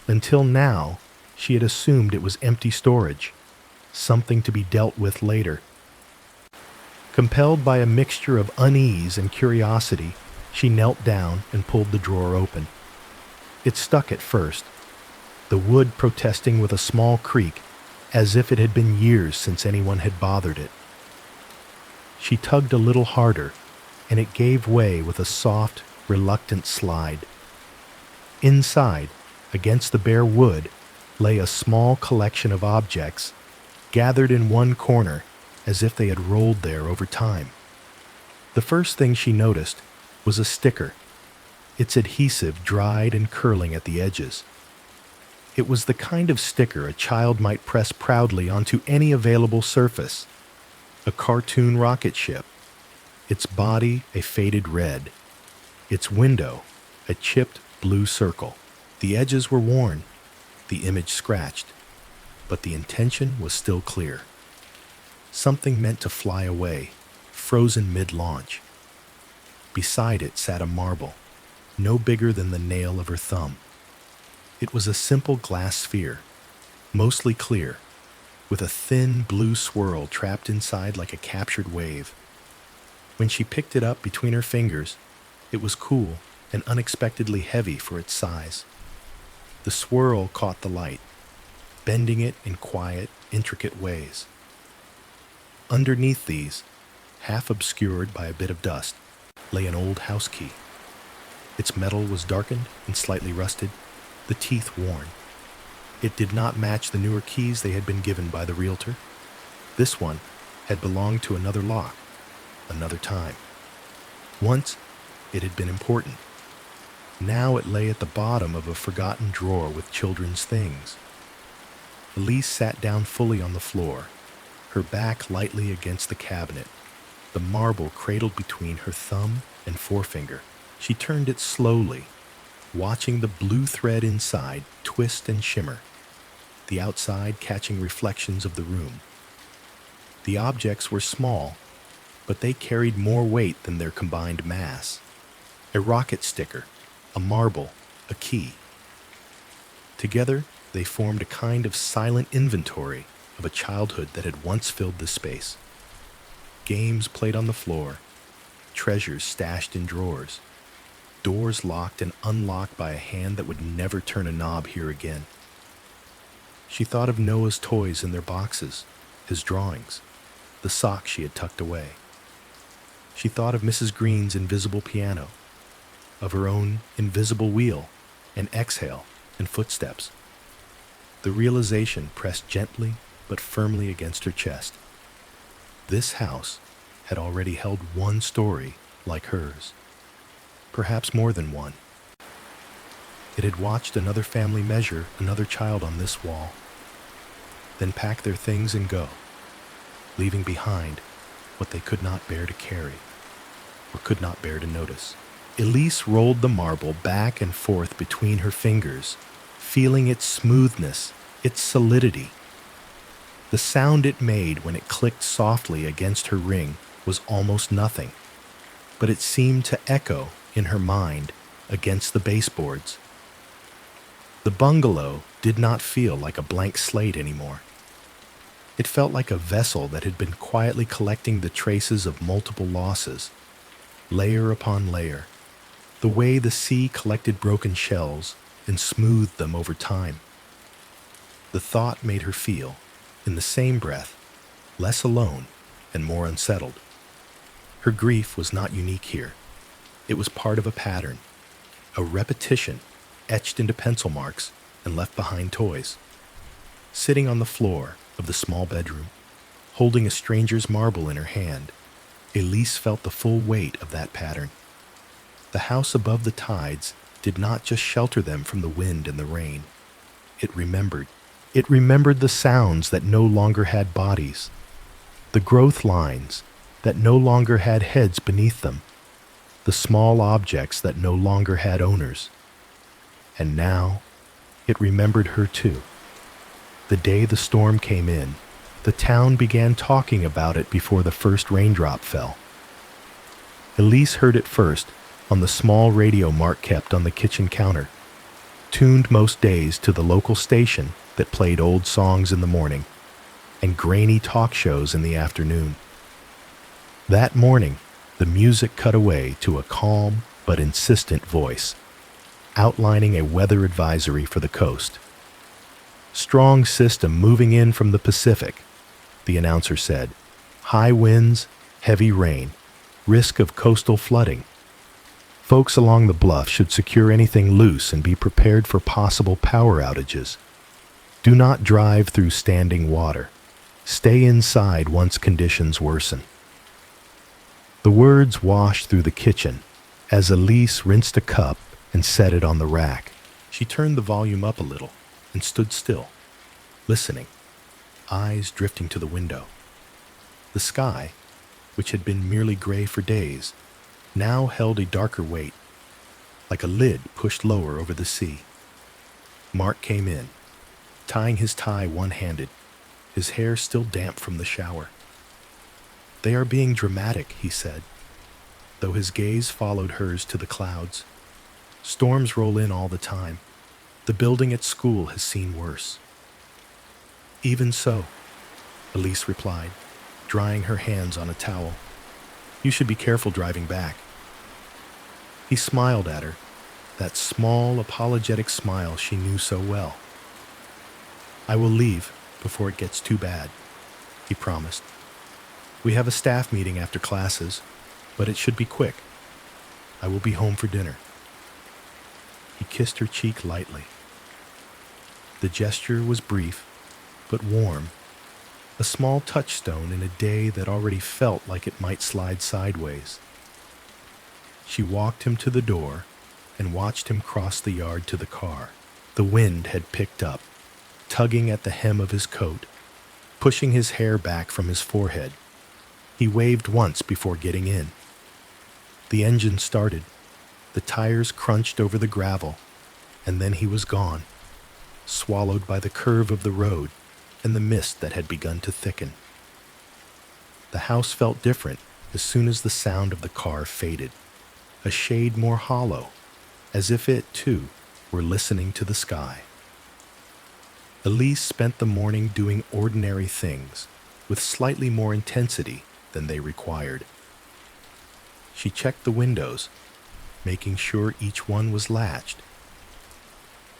Until now, she had assumed it was empty storage, something to be dealt with later. Compelled by a mixture of unease and curiosity, she knelt down and pulled the drawer open. It stuck at first, the wood protesting with a small creak, as if it had been years since anyone had bothered it. She tugged a little harder, and it gave way with a soft, reluctant slide. Inside, against the bare wood, lay a small collection of objects, gathered in one corner as if they had rolled there over time. The first thing she noticed was a sticker, its adhesive dried and curling at the edges. It was the kind of sticker a child might press proudly onto any available surface. A cartoon rocket ship, its body a faded red, its window a chipped blue circle. The edges were worn, the image scratched, but the intention was still clear. Something meant to fly away, frozen mid-launch. Beside it sat a marble, no bigger than the nail of her thumb. It was a simple glass sphere, mostly clear, with a thin blue swirl trapped inside like a captured wave. When she picked it up between her fingers, it was cool and unexpectedly heavy for its size. The swirl caught the light, bending it in quiet, intricate ways. Underneath these, half obscured by a bit of dust, lay an old house key. Its metal was darkened and slightly rusted, the teeth worn. It did not match the newer keys they had been given by the realtor. This one had belonged to another lock, another time. Once, it had been important. Now it lay at the bottom of a forgotten drawer with children's things. Elise sat down fully on the floor, her back lightly against the cabinet, the marble cradled between her thumb and forefinger. She turned it slowly, watching the blue thread inside twist and shimmer, the outside catching reflections of the room. The objects were small, but they carried more weight than their combined mass. A rocket sticker, a marble, a key. Together, they formed a kind of silent inventory of a childhood that had once filled the space. Games played on the floor, treasures stashed in drawers, doors locked and unlocked by a hand that would never turn a knob here again. She thought of Noah's toys in their boxes, his drawings, the socks she had tucked away. She thought of Mrs. Green's invisible piano, of her own invisible wheel and exhale and footsteps. The realization pressed gently but firmly against her chest. This house had already held one story like hers, perhaps more than one. It had watched another family measure another child on this wall, then pack their things and go, leaving behind what they could not bear to carry or could not bear to notice. Elise rolled the marble back and forth between her fingers, feeling its smoothness, its solidity. The sound it made when it clicked softly against her ring was almost nothing, but it seemed to echo in her mind against the baseboards. The bungalow did not feel like a blank slate anymore. It felt like a vessel that had been quietly collecting the traces of multiple losses, layer upon layer, the way the sea collected broken shells and smoothed them over time. The thought made her feel, in the same breath, less alone and more unsettled. Her grief was not unique here. It was part of a pattern, a repetition etched into pencil marks and left behind toys. Sitting on the floor of the small bedroom, holding a stranger's marble in her hand, Elise felt the full weight of that pattern. The house above the tides did not just shelter them from the wind and the rain. It remembered. It remembered the sounds that no longer had bodies, the growth lines that no longer had heads beneath them, the small objects that no longer had owners. And now, It remembered her too. The day the storm came in, the town began talking about it before the first raindrop fell. Elise heard it first on the small radio Mark kept on the kitchen counter, tuned most days to the local station that played old songs in the morning and grainy talk shows in the afternoon. That morning, the music cut away to a calm but insistent voice, outlining a weather advisory for the coast. "Strong system moving in from the Pacific," the announcer said. "High winds, heavy rain, risk of coastal flooding. Folks along the bluff should secure anything loose and be prepared for possible power outages. Do not drive through standing water. Stay inside once conditions worsen." The words washed through the kitchen as Elise rinsed a cup and set it on the rack. She turned the volume up a little and stood still, listening, eyes drifting to the window. The sky, which had been merely gray for days, now held a darker weight, like a lid pushed lower over the sea. Mark came in, tying his tie one-handed, his hair still damp from the shower. "They are being dramatic," he said, though his gaze followed hers to the clouds. "Storms roll in all the time. The building at school has seen worse." "Even so," Elise replied, drying her hands on a towel. "You should be careful driving back." He smiled at her, that small, apologetic smile she knew so well. "I will leave before it gets too bad," he promised. "We have a staff meeting after classes, but it should be quick. I will be home for dinner." He kissed her cheek lightly. The gesture was brief, but warm, a small touchstone in a day that already felt like it might slide sideways. She walked him to the door and watched him cross the yard to the car. The wind had picked up, tugging at the hem of his coat, pushing his hair back from his forehead. He waved once before getting in. The engine started, the tires crunched over the gravel, and then he was gone, swallowed by the curve of the road and the mist that had begun to thicken. The house felt different as soon as the sound of the car faded, a shade more hollow, as if it, too, were listening to the sky. Elise spent the morning doing ordinary things, with slightly more intensity than they required. She checked the windows, making sure each one was latched.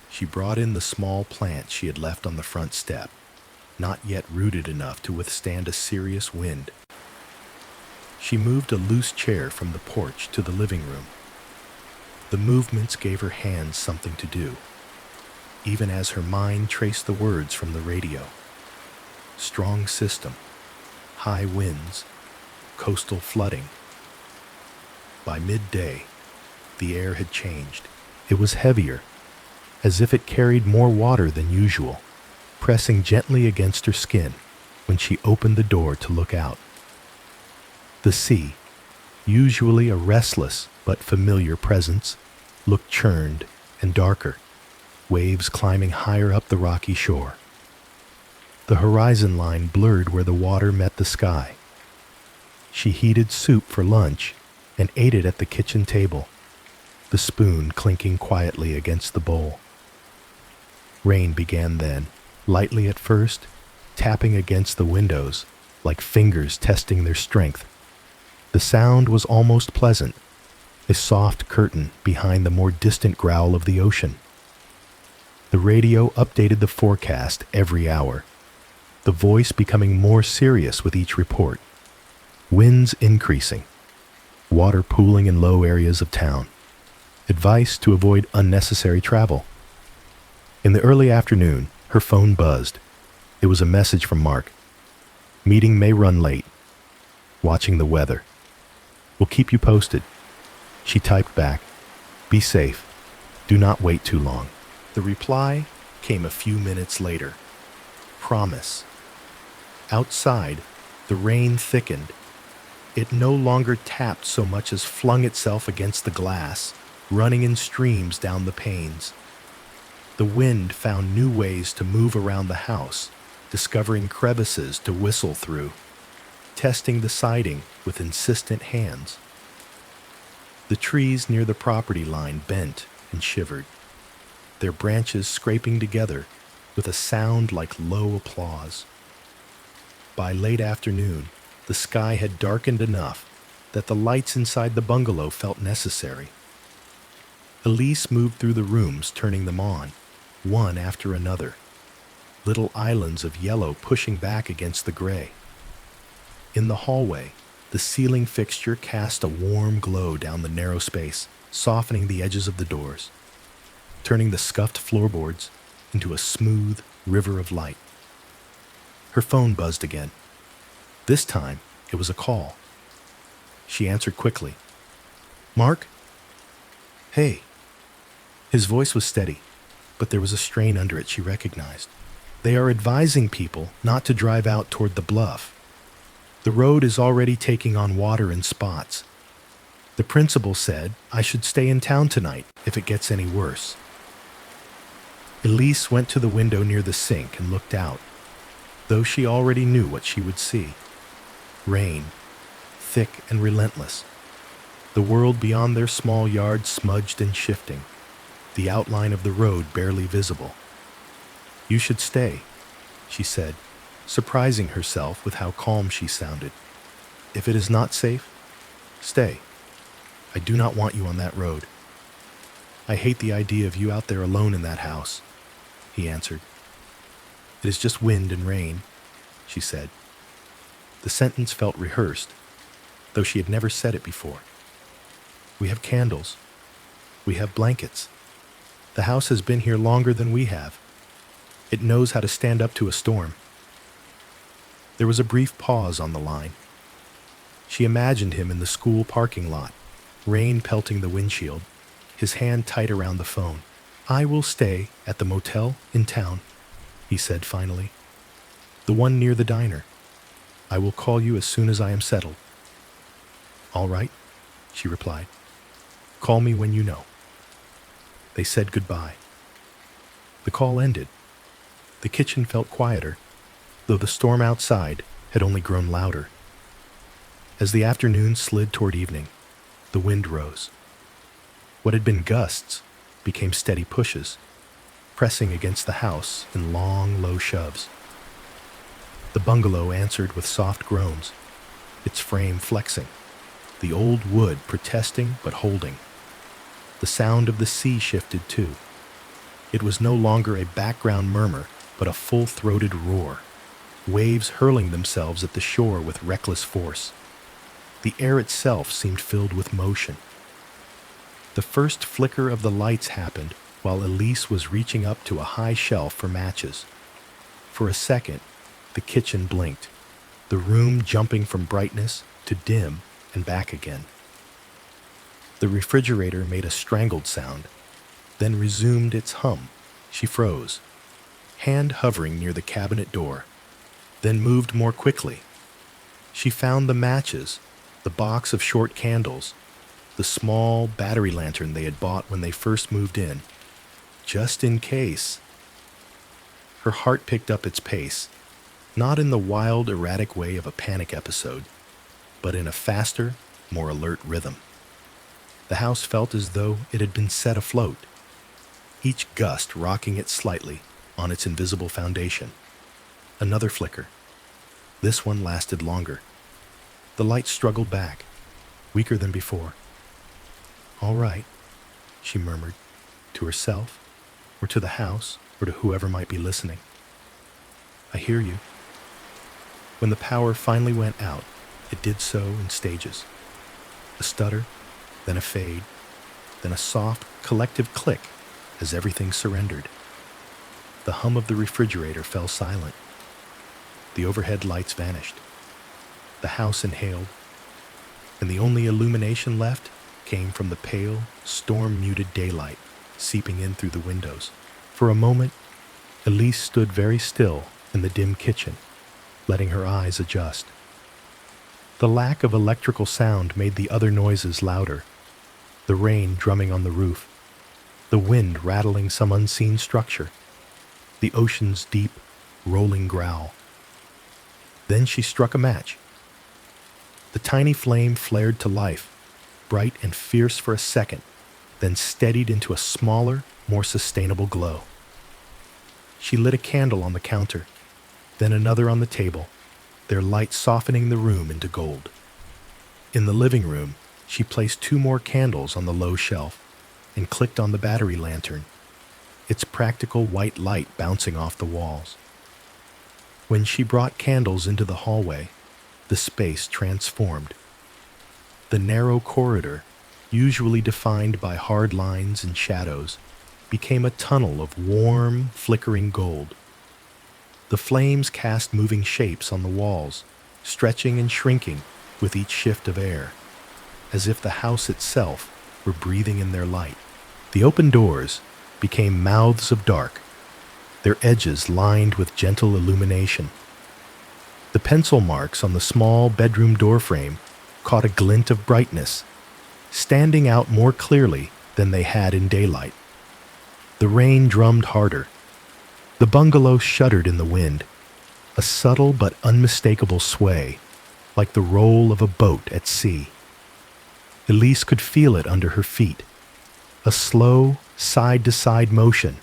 She brought in the small plant she had left on the front step, not yet rooted enough to withstand a serious wind. She moved a loose chair from the porch to the living room. The movements gave her hands something to do, even as her mind traced the words from the radio. Strong system, high winds, coastal flooding. By midday, the air had changed. It was heavier, as if it carried more water than usual, pressing gently against her skin when she opened the door to look out. The sea, usually a restless but familiar presence, looked churned and darker, waves climbing higher up the rocky shore. The horizon line blurred where the water met the sky. She heated soup for lunch and ate it at the kitchen table, the spoon clinking quietly against the bowl. Rain began then, lightly at first, tapping against the windows like fingers testing their strength. The sound was almost pleasant, a soft curtain behind the more distant growl of the ocean. The radio updated the forecast every hour, the voice becoming more serious with each report. Winds increasing, water pooling in low areas of town, advice to avoid unnecessary travel. In the early afternoon, her phone buzzed. It was a message from Mark. "Meeting may run late. Watching the weather. We'll keep you posted." She typed back, "Be safe. Do not wait too long." The reply came a few minutes later. "Promise." Outside, the rain thickened. It no longer tapped so much as flung itself against the glass, running in streams down the panes. The wind found new ways to move around the house, discovering crevices to whistle through, testing the siding with insistent hands. The trees near the property line bent and shivered, their branches scraping together with a sound like low applause. By late afternoon, the sky had darkened enough that the lights inside the bungalow felt necessary. Elise moved through the rooms, turning them on, one after another, little islands of yellow pushing back against the gray. In the hallway, the ceiling fixture cast a warm glow down the narrow space, softening the edges of the doors, turning the scuffed floorboards into a smooth river of light. Her phone buzzed again. This time, it was a call. She answered quickly. "Mark?" "Hey." His voice was steady, but there was a strain under it she recognized. "They are advising people not to drive out toward the bluff. The road is already taking on water in spots. The principal said I should stay in town tonight if it gets any worse." Elise went to the window near the sink and looked out, though she already knew what she would see. Rain, thick and relentless. The world beyond their small yard smudged and shifting, the outline of the road barely visible. "You should stay," she said, surprising herself with how calm she sounded. "If it is not safe, stay. I do not want you on that road." "I hate the idea of you out there alone in that house," he answered. "It is just wind and rain," she said. The sentence felt rehearsed, though she had never said it before. "We have candles. We have blankets. The house has been here longer than we have. It knows how to stand up to a storm." There was a brief pause on the line. She imagined him in the school parking lot, rain pelting the windshield, his hand tight around the phone. "I will stay at the motel in town," he said finally. "The one near the diner. I will call you as soon as I am settled." "All right," she replied. "Call me when you know." They said goodbye. The call ended. The kitchen felt quieter, though the storm outside had only grown louder. As the afternoon slid toward evening, the wind rose. What had been gusts became steady pushes, pressing against the house in long, low shoves. The bungalow answered with soft groans, its frame flexing, the old wood protesting but holding. The sound of the sea shifted too. It was no longer a background murmur, but a full-throated roar, waves hurling themselves at the shore with reckless force. The air itself seemed filled with motion. The first flicker of the lights happened while Elise was reaching up to a high shelf for matches. For a second, the kitchen blinked, the room jumping from brightness to dim and back again. The refrigerator made a strangled sound, then resumed its hum. She froze, hand hovering near the cabinet door, then moved more quickly. She found the matches, the box of short candles, the small battery lantern they had bought when they first moved in, just in case. Her heart picked up its pace, not in the wild, erratic way of a panic episode, but in a faster, more alert rhythm. The house felt as though it had been set afloat, each gust rocking it slightly on its invisible foundation. Another flicker. This one lasted longer. The light struggled back, weaker than before. "All right," she murmured, to herself, or to the house, or to whoever might be listening. "I hear you." When the power finally went out, it did so in stages. A stutter, then a fade, then a soft, collective click as everything surrendered. The hum of the refrigerator fell silent. The overhead lights vanished. The house inhaled, and the only illumination left came from the pale, storm-muted daylight seeping in through the windows. For a moment, Elise stood very still in the dim kitchen, letting her eyes adjust. The lack of electrical sound made the other noises louder, the rain drumming on the roof, the wind rattling some unseen structure, the ocean's deep, rolling growl. Then she struck a match. The tiny flame flared to life, bright and fierce for a second, then steadied into a smaller, more sustainable glow. She lit a candle on the counter, then another on the table, their light softening the room into gold. In the living room, she placed 2 more candles on the low shelf and clicked on the battery lantern, its practical white light bouncing off the walls. When she brought candles into the hallway, the space transformed. The narrow corridor, usually defined by hard lines and shadows, became a tunnel of warm, flickering gold. The flames cast moving shapes on the walls, stretching and shrinking with each shift of air, as if the house itself were breathing in their light. The open doors became mouths of dark, their edges lined with gentle illumination. The pencil marks on the small bedroom doorframe caught a glint of brightness, standing out more clearly than they had in daylight. The rain drummed harder. The bungalow shuddered in the wind, a subtle but unmistakable sway, like the roll of a boat at sea. Elise could feel it under her feet, a slow, side-to-side motion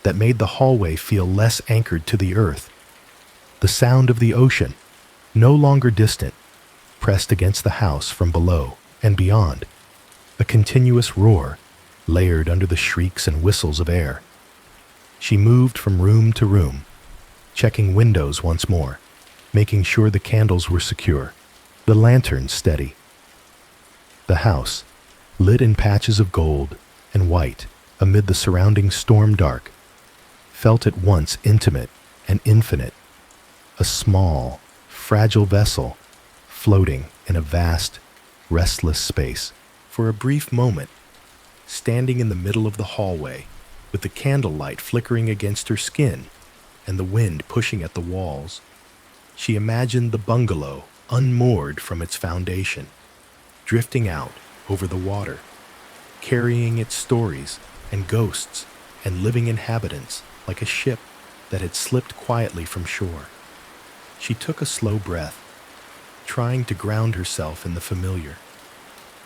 that made the hallway feel less anchored to the earth. The sound of the ocean, no longer distant, pressed against the house from below and beyond, a continuous roar layered under the shrieks and whistles of air. She moved from room to room, checking windows once more, making sure the candles were secure, the lantern steady. The house, lit in patches of gold and white amid the surrounding storm dark, felt at once intimate and infinite, a small, fragile vessel floating in a vast, restless space. For a brief moment, standing in the middle of the hallway, with the candlelight flickering against her skin and the wind pushing at the walls, she imagined the bungalow unmoored from its foundation, drifting out over the water, carrying its stories and ghosts and living inhabitants like a ship that had slipped quietly from shore. She took a slow breath, trying to ground herself in the familiar,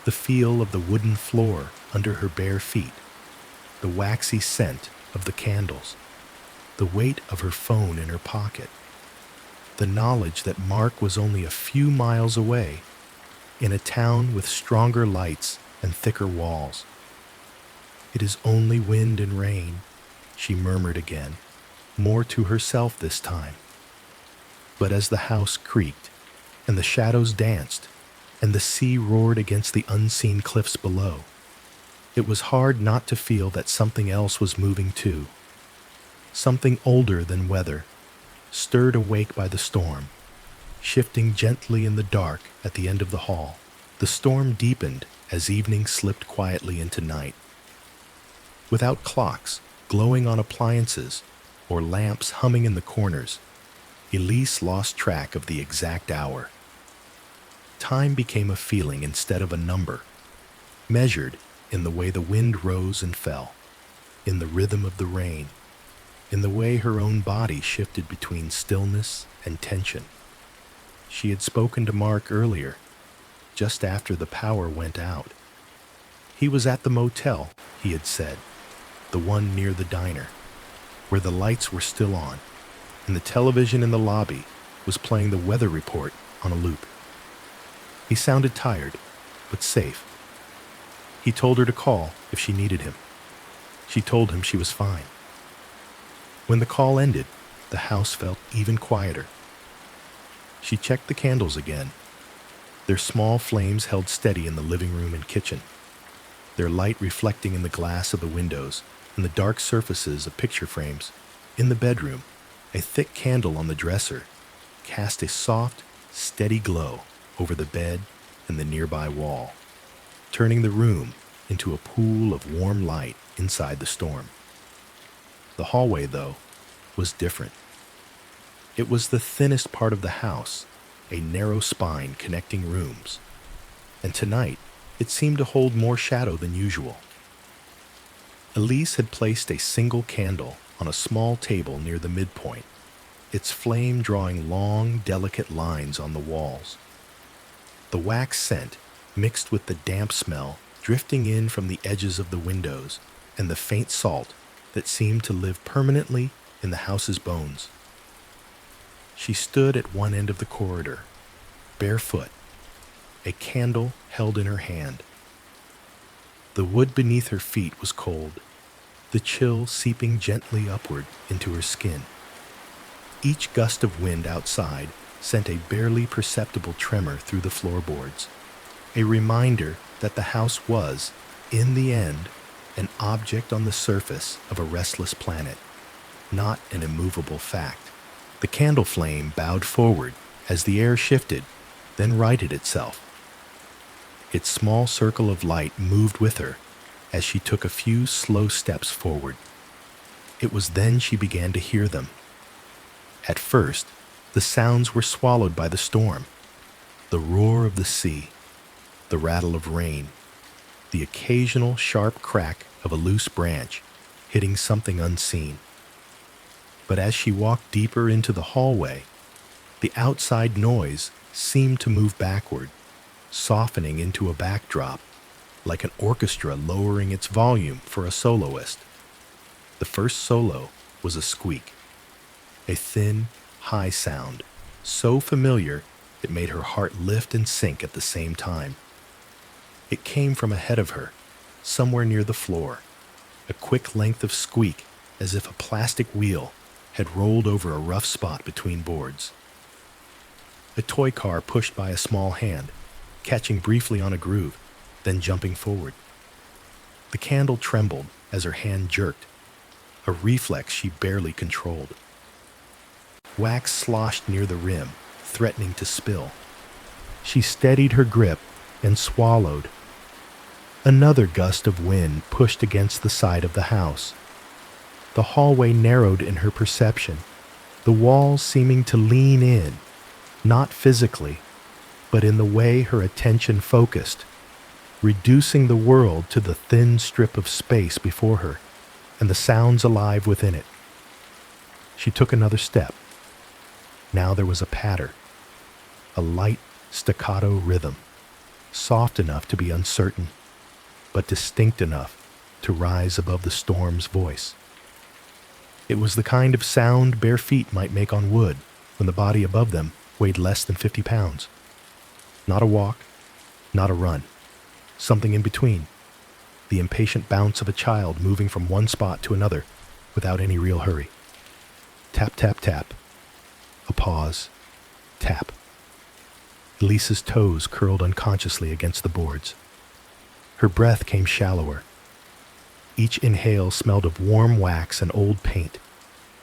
the feel of the wooden floor under her bare feet, the waxy scent of the candles, the weight of her phone in her pocket, the knowledge that Mark was only a few miles away, in a town with stronger lights and thicker walls. "It is only wind and rain," she murmured again, more to herself this time. But as the house creaked, and the shadows danced, and the sea roared against the unseen cliffs below, it was hard not to feel that something else was moving too. Something older than weather, stirred awake by the storm, shifting gently in the dark at the end of the hall. The storm deepened as evening slipped quietly into night. Without clocks glowing on appliances or lamps humming in the corners, Elise lost track of the exact hour. Time became a feeling instead of a number, measured in the way the wind rose and fell, in the rhythm of the rain, in the way her own body shifted between stillness and tension. She had spoken to Mark earlier, just after the power went out. He was at the motel, he had said, the one near the diner, where the lights were still on, and the television in the lobby was playing the weather report on a loop. He sounded tired, but safe. He told her to call if she needed him. She told him she was fine. When the call ended, the house felt even quieter. She checked the candles again. Their small flames held steady in the living room and kitchen, their light reflecting in the glass of the windows and the dark surfaces of picture frames. In the bedroom, a thick candle on the dresser cast a soft, steady glow over the bed and the nearby wall, turning the room into a pool of warm light inside the storm. The hallway, though, was different. It was the thinnest part of the house, a narrow spine connecting rooms, and tonight it seemed to hold more shadow than usual. Elise had placed a single candle on a small table near the midpoint, its flame drawing long, delicate lines on the walls. The wax scent, mixed with the damp smell drifting in from the edges of the windows and the faint salt that seemed to live permanently in the house's bones. She stood at one end of the corridor, barefoot, a candle held in her hand. The wood beneath her feet was cold, the chill seeping gently upward into her skin. Each gust of wind outside sent a barely perceptible tremor through the floorboards, a reminder that the house was, in the end, an object on the surface of a restless planet, not an immovable fact. The candle flame bowed forward as the air shifted, then righted itself. Its small circle of light moved with her as she took a few slow steps forward. It was then she began to hear them. At first, the sounds were swallowed by the storm, the roar of the sea, the rattle of rain, the occasional sharp crack of a loose branch hitting something unseen. But as she walked deeper into the hallway, the outside noise seemed to move backward, softening into a backdrop, like an orchestra lowering its volume for a soloist. The first solo was a squeak, a thin, high sound, so familiar it made her heart lift and sink at the same time. It came from ahead of her, somewhere near the floor, a quick length of squeak as if a plastic wheel had rolled over a rough spot between boards. A toy car pushed by a small hand, catching briefly on a groove, then jumping forward. The candle trembled as her hand jerked, a reflex she barely controlled. Wax sloshed near the rim, threatening to spill. She steadied her grip and swallowed. Another gust of wind pushed against the side of the house. The hallway narrowed in her perception, the walls seeming to lean in, not physically, but in the way her attention focused, reducing the world to the thin strip of space before her and the sounds alive within it. She took another step. Now there was a patter, a light staccato rhythm, soft enough to be uncertain, but distinct enough to rise above the storm's voice. It was the kind of sound bare feet might make on wood when the body above them weighed less than 50 pounds. Not a walk, not a run. Something in between. The impatient bounce of a child moving from one spot to another without any real hurry. Tap, tap, tap. A pause. Tap. Elise's toes curled unconsciously against the boards. Her breath came shallower. Each inhale smelled of warm wax and old paint,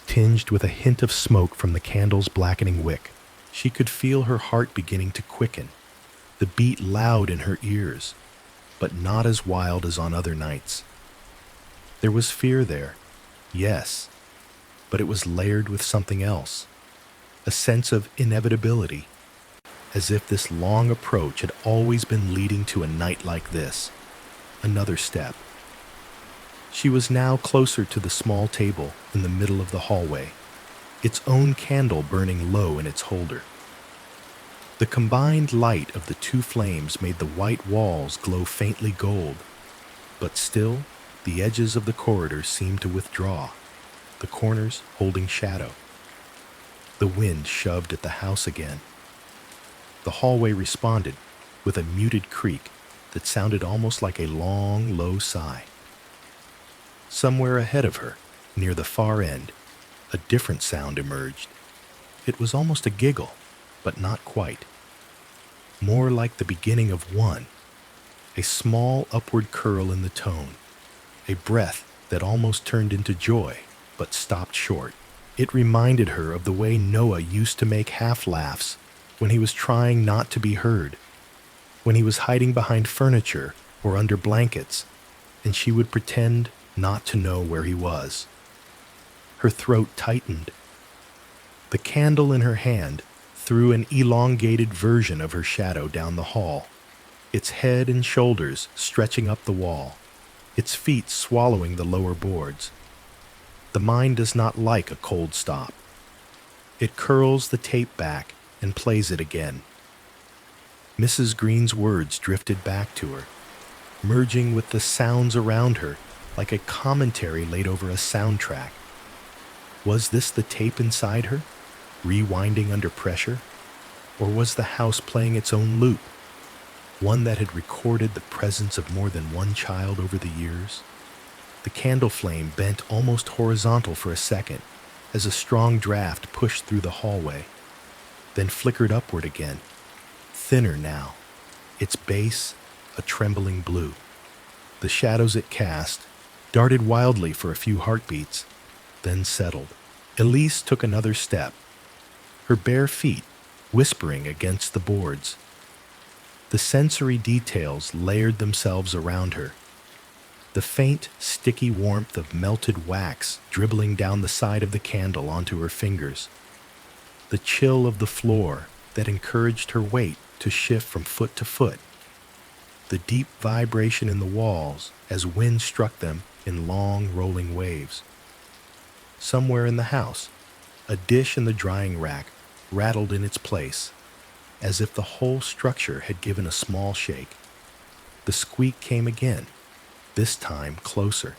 tinged with a hint of smoke from the candle's blackening wick. She could feel her heart beginning to quicken, the beat loud in her ears, but not as wild as on other nights. There was fear there, yes, but it was layered with something else, a sense of inevitability, as if this long approach had always been leading to a night like this. Another step. She was now closer to the small table in the middle of the hallway, its own candle burning low in its holder. The combined light of the two flames made the white walls glow faintly gold, but still the edges of the corridor seemed to withdraw, the corners holding shadow. The wind shoved at the house again. The hallway responded with a muted creak that sounded almost like a long, low sigh. Somewhere ahead of her, near the far end, a different sound emerged. It was almost a giggle, but not quite. More like the beginning of one, a small upward curl in the tone, a breath that almost turned into joy, but stopped short. It reminded her of the way Noah used to make half-laughs when he was trying not to be heard, when he was hiding behind furniture or under blankets, and she would pretend not to know where he was. Her throat tightened. The candle in her hand threw an elongated version of her shadow down the hall, its head and shoulders stretching up the wall, its feet swallowing the lower boards. The mind does not like a cold stop. It curls the tape back and plays it again. Mrs. Green's words drifted back to her, merging with the sounds around her like a commentary laid over a soundtrack. Was this the tape inside her, rewinding under pressure? Or was the house playing its own loop, one that had recorded the presence of more than one child over the years? The candle flame bent almost horizontal for a second as a strong draft pushed through the hallway, then flickered upward again, thinner now, its base a trembling blue. The shadows it cast darted wildly for a few heartbeats, then settled. Elise took another step, her bare feet whispering against the boards. The sensory details layered themselves around her. The faint, sticky warmth of melted wax dribbling down the side of the candle onto her fingers. The chill of the floor that encouraged her weight to shift from foot to foot. The deep vibration in the walls as wind struck them in long, rolling waves. Somewhere in the house, a dish in the drying rack rattled in its place, as if the whole structure had given a small shake. The squeak came again, this time closer.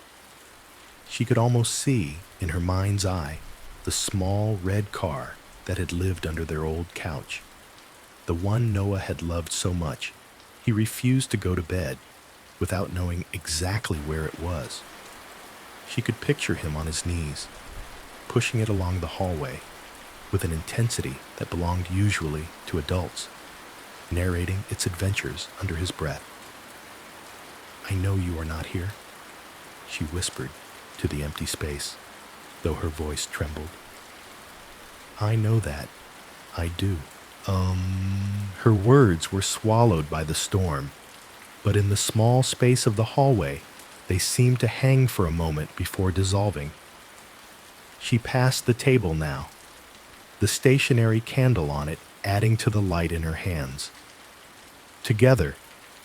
She could almost see, in her mind's eye, the small red car that had lived under their old couch. The one Noah had loved so much, he refused to go to bed without knowing exactly where it was. She could picture him on his knees, pushing it along the hallway with an intensity that belonged usually to adults, narrating its adventures under his breath. "I know you are not here," she whispered to the empty space, though her voice trembled. "I know that. I do." Her words were swallowed by the storm, but in the small space of the hallway, they seemed to hang for a moment before dissolving. She passed the table now, the stationary candle on it adding to the light in her hands. Together,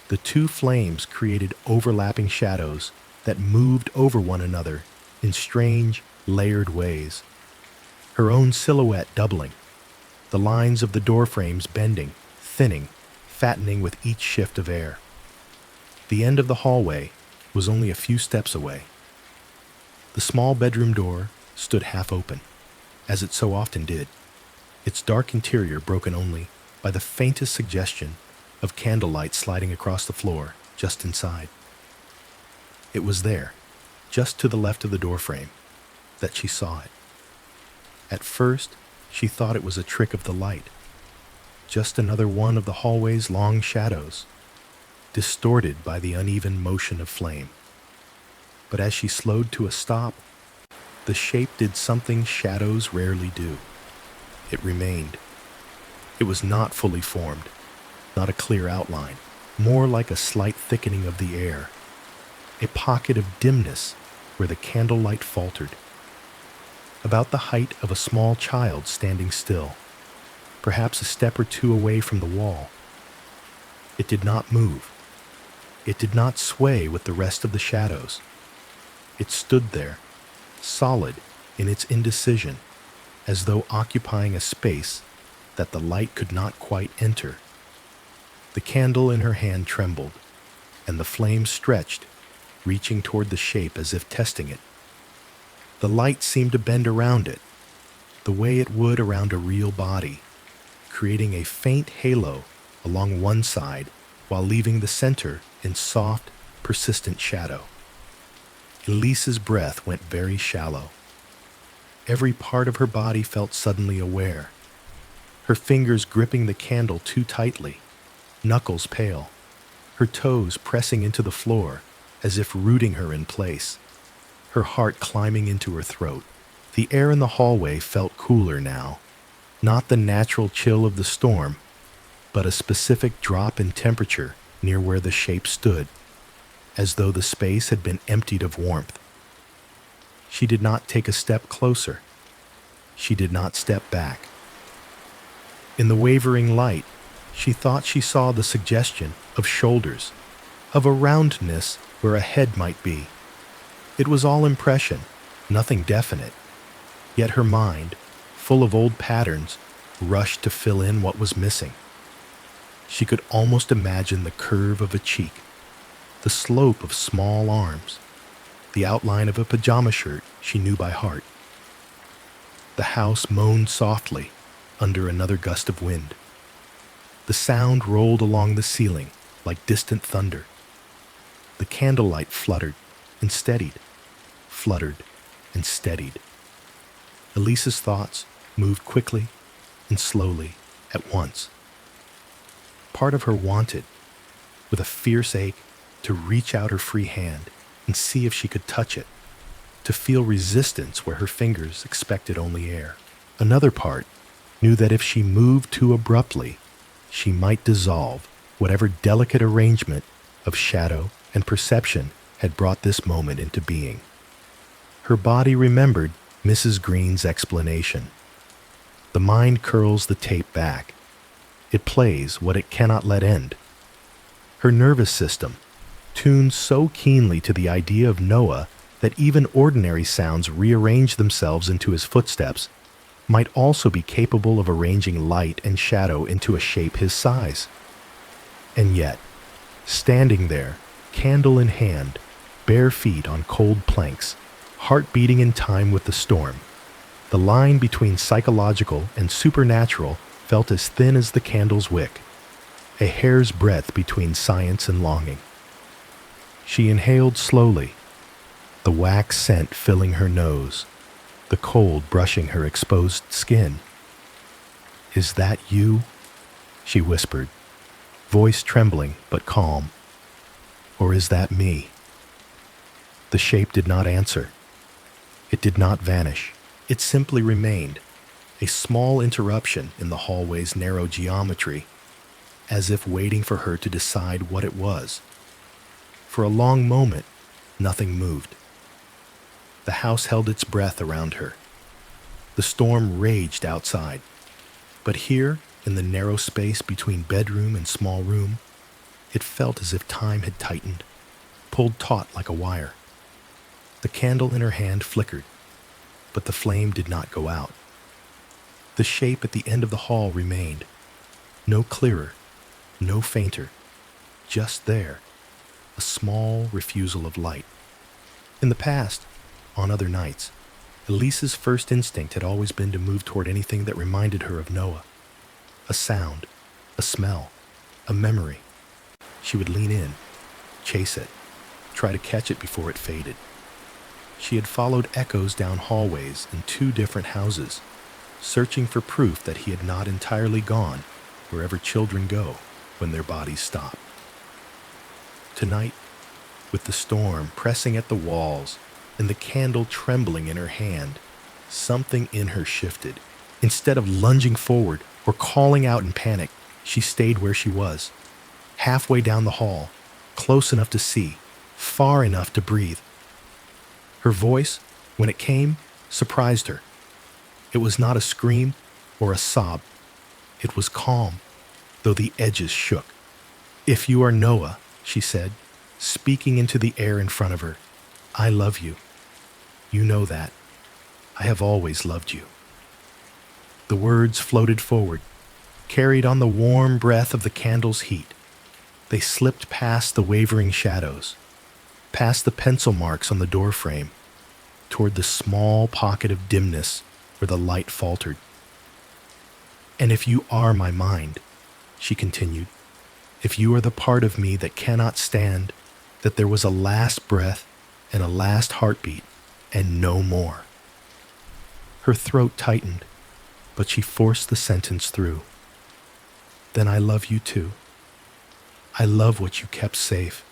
the two flames created overlapping shadows that moved over one another in strange, layered ways. Her own silhouette doubling, the lines of the door frames bending, thinning, fattening with each shift of air. The end of the hallway was only a few steps away. The small bedroom door stood half open, as it so often did, its dark interior broken only by the faintest suggestion of candlelight sliding across the floor just inside. It was there, just to the left of the doorframe, that she saw it. At first, she thought it was a trick of the light, just another one of the hallway's long shadows, distorted by the uneven motion of flame. But as she slowed to a stop, the shape did something shadows rarely do. It remained. It was not fully formed, not a clear outline, more like a slight thickening of the air, a pocket of dimness where the candlelight faltered. About the height of a small child standing still, perhaps a step or two away from the wall. It did not move. It did not sway with the rest of the shadows. It stood there, solid in its indecision, as though occupying a space that the light could not quite enter. The candle in her hand trembled, and the flame stretched, reaching toward the shape as if testing it. The light seemed to bend around it, the way it would around a real body, creating a faint halo along one side while leaving the center in soft, persistent shadow. Elise's breath went very shallow. Every part of her body felt suddenly aware, her fingers gripping the candle too tightly, knuckles pale, her toes pressing into the floor as if rooting her in place, her heart climbing into her throat. The air in the hallway felt cooler now, not the natural chill of the storm, but a specific drop in temperature near where the shape stood, as though the space had been emptied of warmth. She did not take a step closer. She did not step back. In the wavering light, she thought she saw the suggestion of shoulders, of a roundness where a head might be. It was all impression, nothing definite. Yet her mind, full of old patterns, rushed to fill in what was missing. She could almost imagine the curve of a cheek, the slope of small arms, the outline of a pajama shirt she knew by heart. The house moaned softly under another gust of wind. The sound rolled along the ceiling like distant thunder. The candlelight fluttered and steadied, fluttered and steadied. Elisa's thoughts moved quickly and slowly at once. Part of her wanted, with a fierce ache, to reach out her free hand and see if she could touch it, to feel resistance where her fingers expected only air. Another part knew that if she moved too abruptly, she might dissolve whatever delicate arrangement of shadow and perception had brought this moment into being. Her body remembered Mrs. Green's explanation. The mind curls the tape back. It plays what it cannot let end. Her nervous system, tuned so keenly to the idea of Noah that even ordinary sounds rearrange themselves into his footsteps, might also be capable of arranging light and shadow into a shape his size. And yet, standing there, candle in hand, bare feet on cold planks, heart beating in time with the storm, the line between psychological and supernatural felt as thin as the candle's wick, a hair's breadth between science and longing. She inhaled slowly, the wax scent filling her nose, the cold brushing her exposed skin. "Is that you?" she whispered, voice trembling but calm. "Or is that me?" The shape did not answer. It did not vanish. It simply remained, a small interruption in the hallway's narrow geometry, as if waiting for her to decide what it was. For a long moment, nothing moved. The house held its breath around her. The storm raged outside, but here, in the narrow space between bedroom and small room, it felt as if time had tightened, pulled taut like a wire. The candle in her hand flickered, but the flame did not go out. The shape at the end of the hall remained, no clearer, no fainter, just there, a small refusal of light. In the past, on other nights, Elisa's first instinct had always been to move toward anything that reminded her of Noah. A sound, a smell, a memory. She would lean in, chase it, try to catch it before it faded. She had followed echoes down hallways in 2 different houses, searching for proof that he had not entirely gone wherever children go when their bodies stop. Tonight, with the storm pressing at the walls and the candle trembling in her hand, something in her shifted. Instead of lunging forward or calling out in panic, she stayed where she was, halfway down the hall, close enough to see, far enough to breathe. Her voice, when it came, surprised her. It was not a scream or a sob. It was calm, though the edges shook. "If you are Noah," she said, speaking into the air in front of her, "I love you. You know that. I have always loved you." The words floated forward, carried on the warm breath of the candle's heat. They slipped past the wavering shadows, past the pencil marks on the doorframe, toward the small pocket of dimness where the light faltered. "And if you are my mind," she continued, "if you are the part of me that cannot stand, that there was a last breath and a last heartbeat, and no more." Her throat tightened, but she forced the sentence through. "Then I love you too. I love what you kept safe.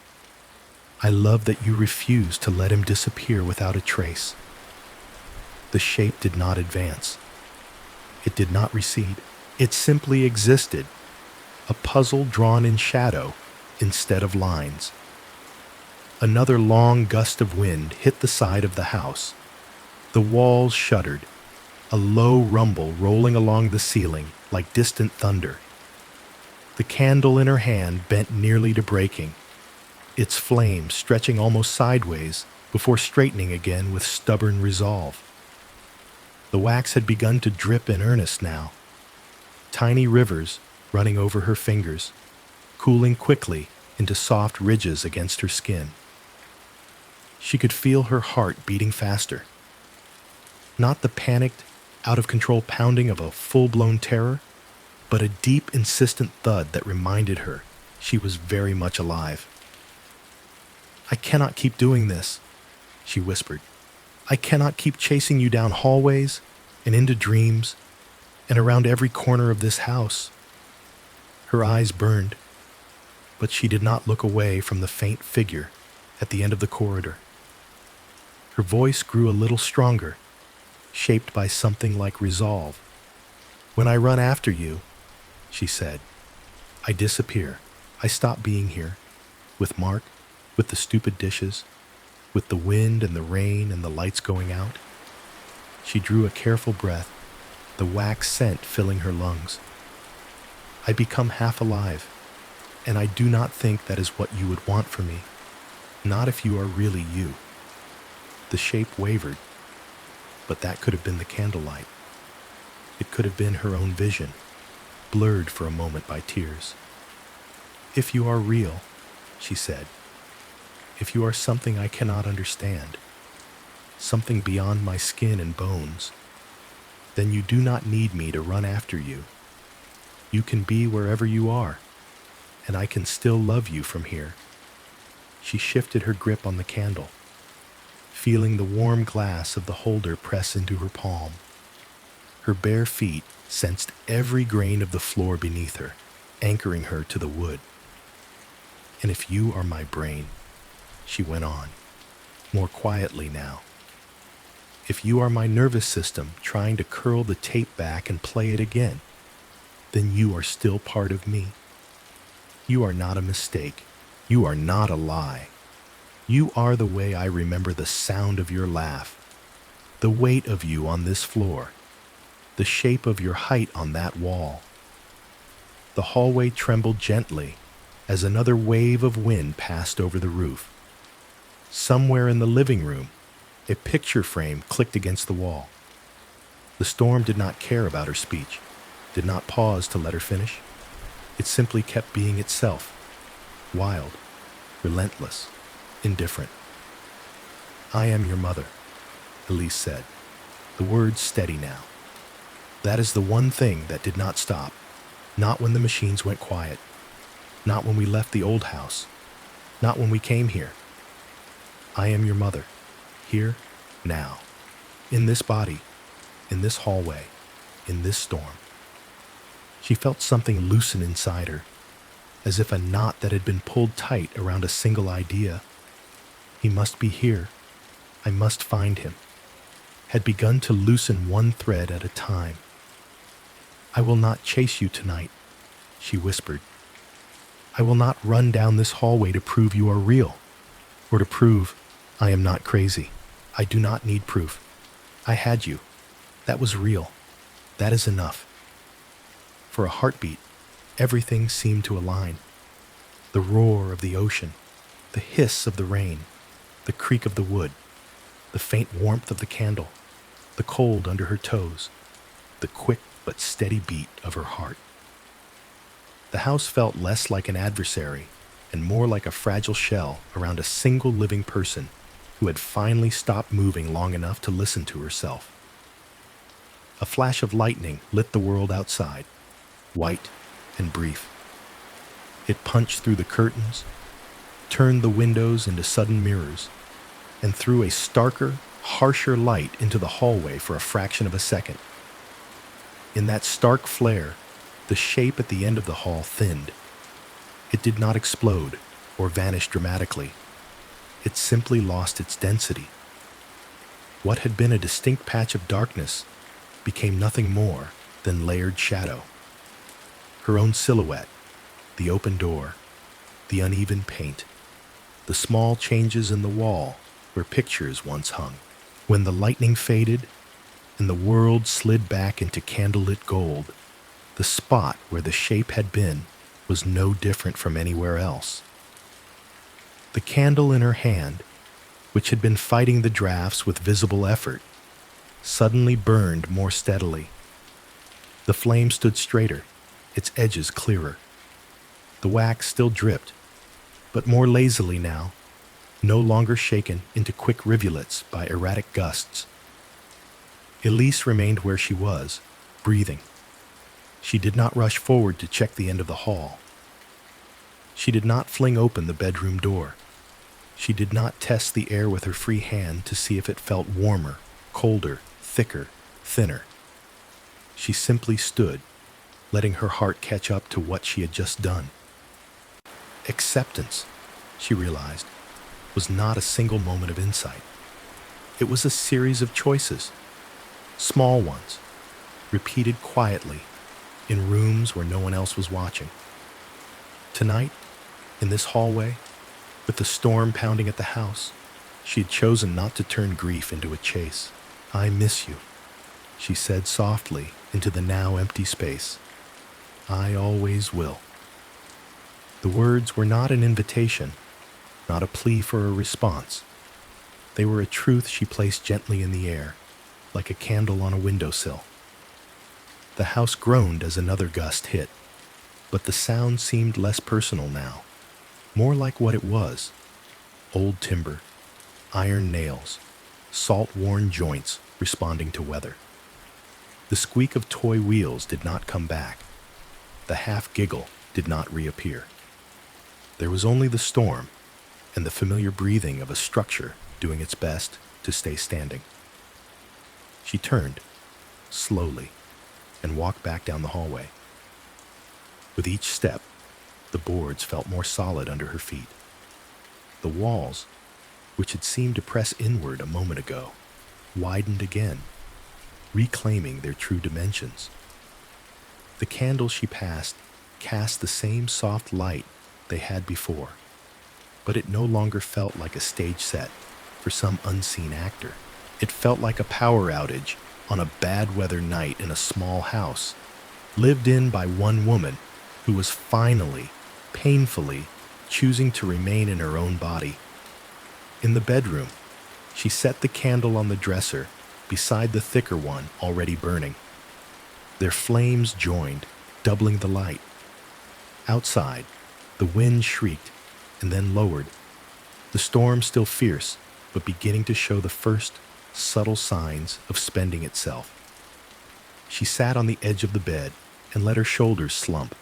I love that you refused to let him disappear without a trace." The shape did not advance. It did not recede. It simply existed, a puzzle drawn in shadow instead of lines. Another long gust of wind hit the side of the house. The walls shuddered, a low rumble rolling along the ceiling like distant thunder. The candle in her hand bent nearly to breaking. its flame stretching almost sideways before straightening again with stubborn resolve. The wax had begun to drip in earnest now, tiny rivers running over her fingers, cooling quickly into soft ridges against her skin. She could feel her heart beating faster. Not the panicked, out-of-control pounding of a full-blown terror, but a deep, insistent thud that reminded her she was very much alive. "I cannot keep doing this," she whispered. "I cannot keep chasing you down hallways and into dreams and around every corner of this house." Her eyes burned, but she did not look away from the faint figure at the end of the corridor. Her voice grew a little stronger, shaped by something like resolve. "When I run after you," she said, "I disappear. I stop being here, with Mark, with the stupid dishes, with the wind and the rain and the lights going out." She drew a careful breath, the wax scent filling her lungs. "I become half alive, and I do not think that is what you would want for me. Not if you are really you." The shape wavered, but that could have been the candlelight. It could have been her own vision, blurred for a moment by tears. "If you are real," she said, "if you are something I cannot understand, something beyond my skin and bones, then you do not need me to run after you. You can be wherever you are, and I can still love you from here." She shifted her grip on the candle, feeling the warm glass of the holder press into her palm. Her bare feet sensed every grain of the floor beneath her, anchoring her to the wood. "And if you are my brain," she went on, more quietly now, "if you are my nervous system trying to curl the tape back and play it again, then you are still part of me. You are not a mistake. You are not a lie. You are the way I remember the sound of your laugh, the weight of you on this floor, the shape of your height on that wall." The hallway trembled gently as another wave of wind passed over the roof. Somewhere in the living room, a picture frame clicked against the wall. The storm did not care about her speech, did not pause to let her finish. It simply kept being itself, wild, relentless, indifferent. "I am your mother," Elise said, the words steady now. "That is the one thing that did not stop, not when the machines went quiet, not when we left the old house, not when we came here. I am your mother, here, now, in this body, in this hallway, in this storm." She felt something loosen inside her, as if a knot that had been pulled tight around a single idea, "He must be here, I must find him," had begun to loosen one thread at a time. "I will not chase you tonight," she whispered. "I will not run down this hallway to prove you are real, or to prove I am not crazy. I do not need proof. I had you. That was real. That is enough." For a heartbeat, everything seemed to align. The roar of the ocean, the hiss of the rain, the creak of the wood, the faint warmth of the candle, the cold under her toes, the quick but steady beat of her heart. The house felt less like an adversary and more like a fragile shell around a single living person who had finally stopped moving long enough to listen to herself. A flash of lightning lit the world outside, white and brief. It punched through the curtains, turned the windows into sudden mirrors, and threw a starker, harsher light into the hallway for a fraction of a second. In that stark flare, the shape at the end of the hall thinned. It did not explode or vanish dramatically. It simply lost its density. What had been a distinct patch of darkness became nothing more than layered shadow. Her own silhouette, the open door, the uneven paint, the small changes in the wall where pictures once hung. When the lightning faded and the world slid back into candlelit gold, the spot where the shape had been was no different from anywhere else. The candle in her hand, which had been fighting the drafts with visible effort, suddenly burned more steadily. The flame stood straighter, its edges clearer. The wax still dripped, but more lazily now, no longer shaken into quick rivulets by erratic gusts. Elise remained where she was, breathing. She did not rush forward to check the end of the hall. She did not fling open the bedroom door. She did not test the air with her free hand to see if it felt warmer, colder, thicker, thinner. She simply stood, letting her heart catch up to what she had just done. Acceptance, she realized, was not a single moment of insight. It was a series of choices, small ones, repeated quietly, in rooms where no one else was watching. Tonight, in this hallway, with the storm pounding at the house, she had chosen not to turn grief into a chase. "I miss you," she said softly into the now empty space. "I always will." The words were not an invitation, not a plea for a response. They were a truth she placed gently in the air, like a candle on a windowsill. The house groaned as another gust hit, but the sound seemed less personal now, more like what it was: old timber, iron nails, salt-worn joints responding to weather. The squeak of toy wheels did not come back. The half-giggle did not reappear. There was only the storm and the familiar breathing of a structure doing its best to stay standing. She turned, slowly, and walked back down the hallway. With each step, the boards felt more solid under her feet. The walls, which had seemed to press inward a moment ago, widened again, reclaiming their true dimensions. The candle she passed cast the same soft light they had before, but it no longer felt like a stage set for some unseen actor. It felt like a power outage on a bad weather night in a small house, lived in by one woman who was finally, painfully, choosing to remain in her own body. In the bedroom, she set the candle on the dresser beside the thicker one already burning. Their flames joined, doubling the light. Outside, the wind shrieked and then lowered, the storm still fierce, but beginning to show the first subtle signs of spending itself. She sat on the edge of the bed and let her shoulders slump.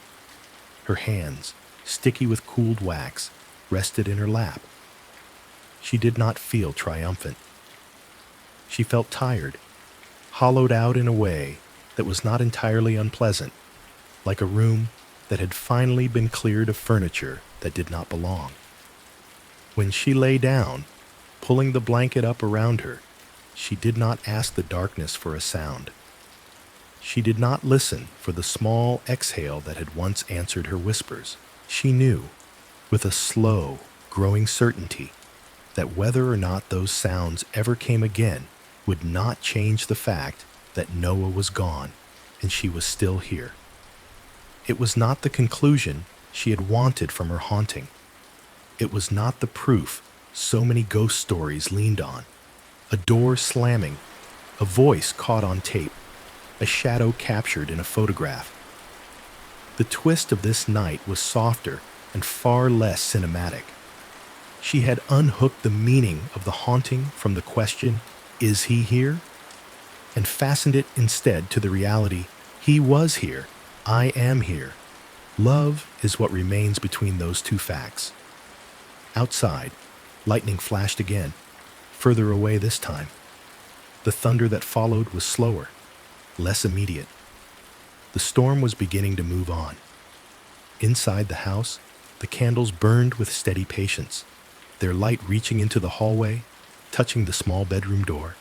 Her hands, sticky with cooled wax, rested in her lap. She did not feel triumphant. She felt tired, hollowed out in a way that was not entirely unpleasant, like a room that had finally been cleared of furniture that did not belong. When she lay down, pulling the blanket up around her, she did not ask the darkness for a sound. She did not listen for the small exhale that had once answered her whispers. She knew, with a slow, growing certainty, that whether or not those sounds ever came again would not change the fact that Noah was gone and she was still here. It was not the conclusion she had wanted from her haunting. It was not the proof so many ghost stories leaned on. A door slamming, a voice caught on tape, a shadow captured in a photograph. The twist of this night was softer and far less cinematic. She had unhooked the meaning of the haunting from the question, "Is he here?" and fastened it instead to the reality, "He was here. I am here." Love is what remains between those two facts. Outside, lightning flashed again, further away this time. The thunder that followed was slower, less immediate. The storm was beginning to move on. Inside the house, the candles burned with steady patience, their light reaching into the hallway, touching the small bedroom door,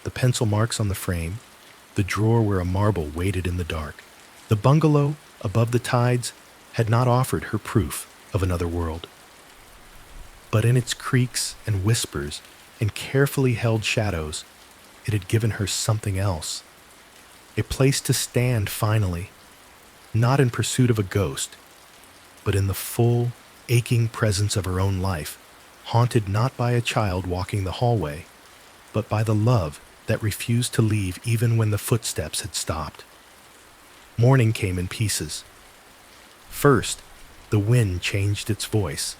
the pencil marks on the frame, the drawer where a marble waited in the dark. The bungalow, above the tides, had not offered her proof of another world. But in its creaks and whispers and carefully held shadows, it had given her something else. A place to stand finally, not in pursuit of a ghost, but in the full, aching presence of her own life, haunted not by a child walking the hallway, but by the love that refused to leave even when the footsteps had stopped. Morning came in pieces. First, the wind changed its voice.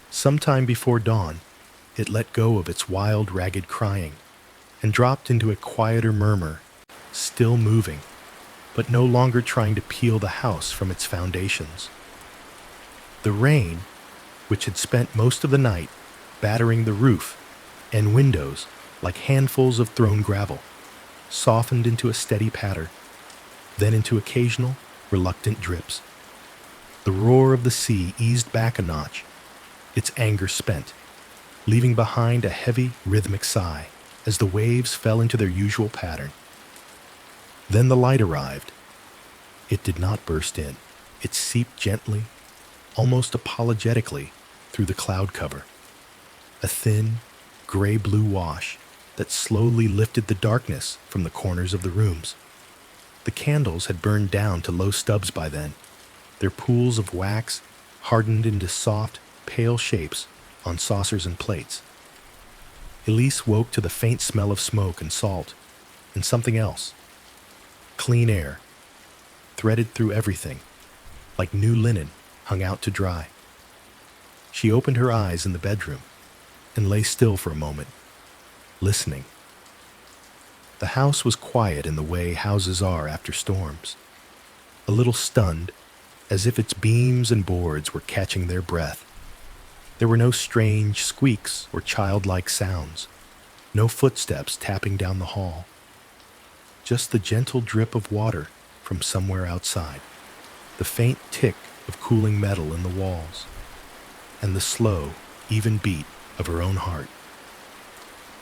Sometime before dawn, it let go of its wild, ragged crying and dropped into a quieter murmur, still moving, but no longer trying to peel the house from its foundations. The rain, which had spent most of the night battering the roof and windows like handfuls of thrown gravel, softened into a steady patter, then into occasional, reluctant drips. The roar of the sea eased back a notch, its anger spent, leaving behind a heavy, rhythmic sigh as the waves fell into their usual pattern. Then the light arrived. It did not burst in. It seeped gently, almost apologetically, through the cloud cover. A thin, gray-blue wash that slowly lifted the darkness from the corners of the rooms. The candles had burned down to low stubs by then, their pools of wax hardened into soft, pale shapes on saucers and plates. Elise woke to the faint smell of smoke and salt, and something else. Clean air, threaded through everything, like new linen hung out to dry. She opened her eyes in the bedroom and lay still for a moment, listening. The house was quiet in the way houses are after storms, a little stunned, as if its beams and boards were catching their breath. There were no strange squeaks or childlike sounds, no footsteps tapping down the hall. Just the gentle drip of water from somewhere outside, the faint tick of cooling metal in the walls, and the slow, even beat of her own heart.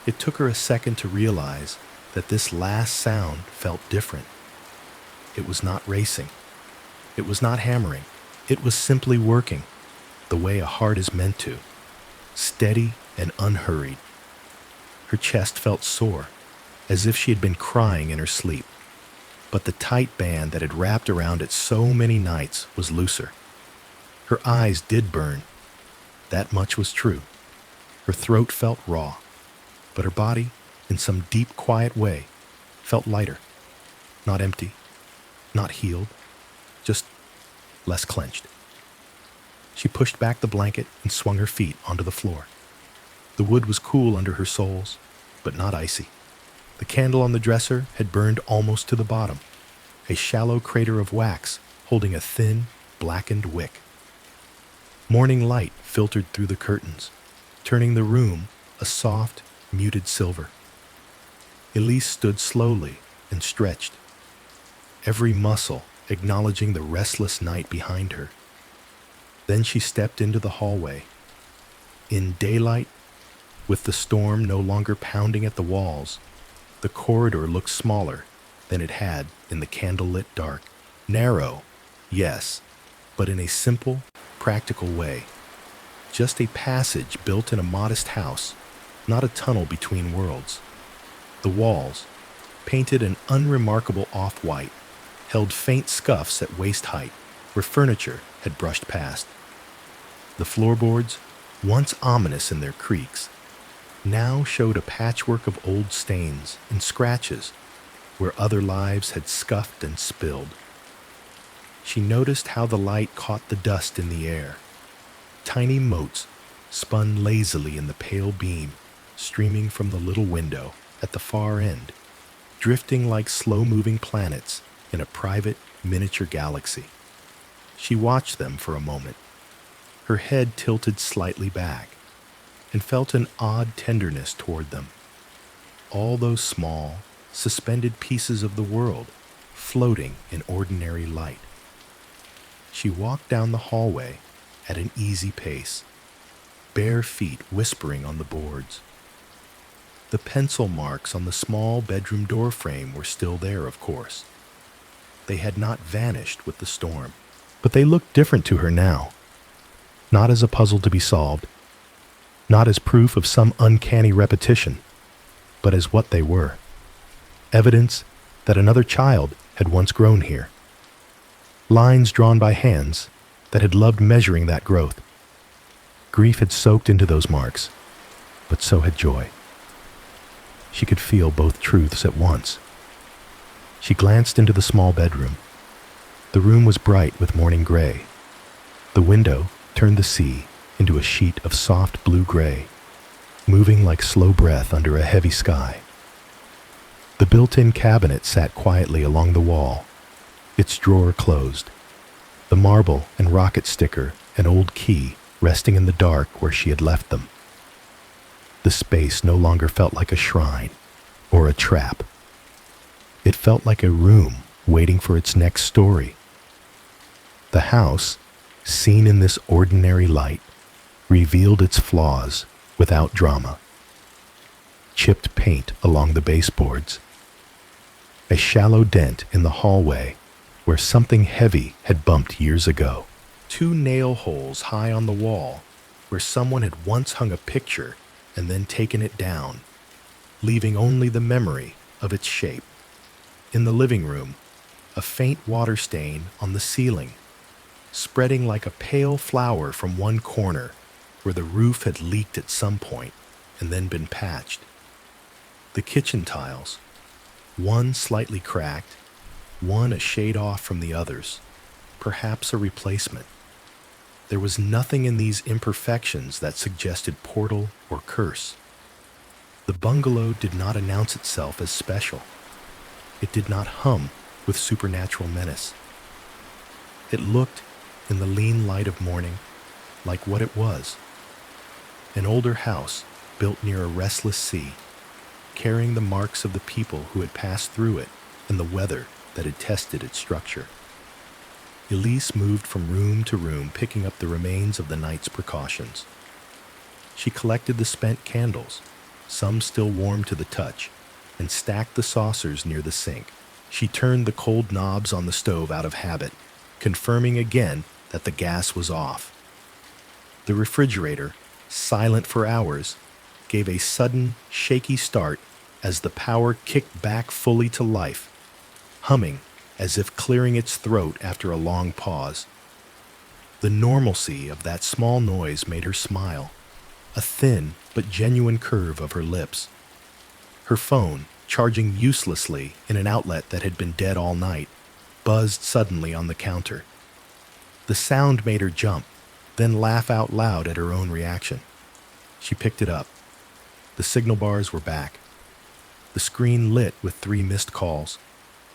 It took her a second to realize that this last sound felt different. It was not racing. It was not hammering. It was simply working, the way a heart is meant to, steady and unhurried. Her chest felt sore, as if she had been crying in her sleep, but the tight band that had wrapped around it so many nights was looser. Her eyes did burn. That much was true. Her throat felt raw, but her body, in some deep, quiet way, felt lighter, not empty, not healed, just less clenched. She pushed back the blanket and swung her feet onto the floor. The wood was cool under her soles, but not icy. The candle on the dresser had burned almost to the bottom, a shallow crater of wax holding a thin, blackened wick. Morning light filtered through the curtains, turning the room a soft, muted silver. Elise stood slowly and stretched, every muscle acknowledging the restless night behind her. Then she stepped into the hallway. In daylight, with the storm no longer pounding at the walls, the corridor looked smaller than it had in the candlelit dark. Narrow, yes, but in a simple, practical way. Just a passage built in a modest house, not a tunnel between worlds. The walls, painted an unremarkable off-white, held faint scuffs at waist height where furniture had brushed past. The floorboards, once ominous in their creaks, now showed a patchwork of old stains and scratches where other lives had scuffed and spilled. She noticed how the light caught the dust in the air. Tiny motes spun lazily in the pale beam streaming from the little window at the far end, drifting like slow-moving planets in a private, miniature galaxy. She watched them for a moment, her head tilted slightly back, and felt an odd tenderness toward them. All those small, suspended pieces of the world floating in ordinary light. She walked down the hallway at an easy pace, bare feet whispering on the boards. The pencil marks on the small bedroom door frame were still there, of course. They had not vanished with the storm, but they looked different to her now. Not as a puzzle to be solved, not as proof of some uncanny repetition, but as what they were. Evidence that another child had once grown here. Lines drawn by hands that had loved measuring that growth. Grief had soaked into those marks, but so had joy. She could feel both truths at once. She glanced into the small bedroom. The room was bright with morning gray. The window turned the sea into a sheet of soft blue-gray, moving like slow breath under a heavy sky. The built-in cabinet sat quietly along the wall, its drawer closed, the marble and rocket sticker and old key resting in the dark where she had left them. The space no longer felt like a shrine or a trap. It felt like a room waiting for its next story. The house, seen in this ordinary light, revealed its flaws without drama. Chipped paint along the baseboards. A shallow dent in the hallway where something heavy had bumped years ago. 2 nail holes high on the wall where someone had once hung a picture and then taken it down, leaving only the memory of its shape. In the living room, a faint water stain on the ceiling, spreading like a pale flower from one corner where the roof had leaked at some point and then been patched. The kitchen tiles, one slightly cracked, one a shade off from the others, perhaps a replacement. There was nothing in these imperfections that suggested portal or curse. The bungalow did not announce itself as special. It did not hum with supernatural menace. It looked, in the lean light of morning, like what it was. An older house built near a restless sea, carrying the marks of the people who had passed through it and the weather that had tested its structure. Elise moved from room to room, picking up the remains of the night's precautions. She collected the spent candles, some still warm to the touch, and stacked the saucers near the sink. She turned the cold knobs on the stove out of habit, confirming again that the gas was off. The refrigerator, silent for hours, gave a sudden, shaky start as the power kicked back fully to life, humming as if clearing its throat after a long pause. The normalcy of that small noise made her smile, a thin but genuine curve of her lips. Her phone, charging uselessly in an outlet that had been dead all night, buzzed suddenly on the counter. The sound made her jump, then laugh out loud at her own reaction. She picked it up. The signal bars were back. The screen lit with 3 missed calls,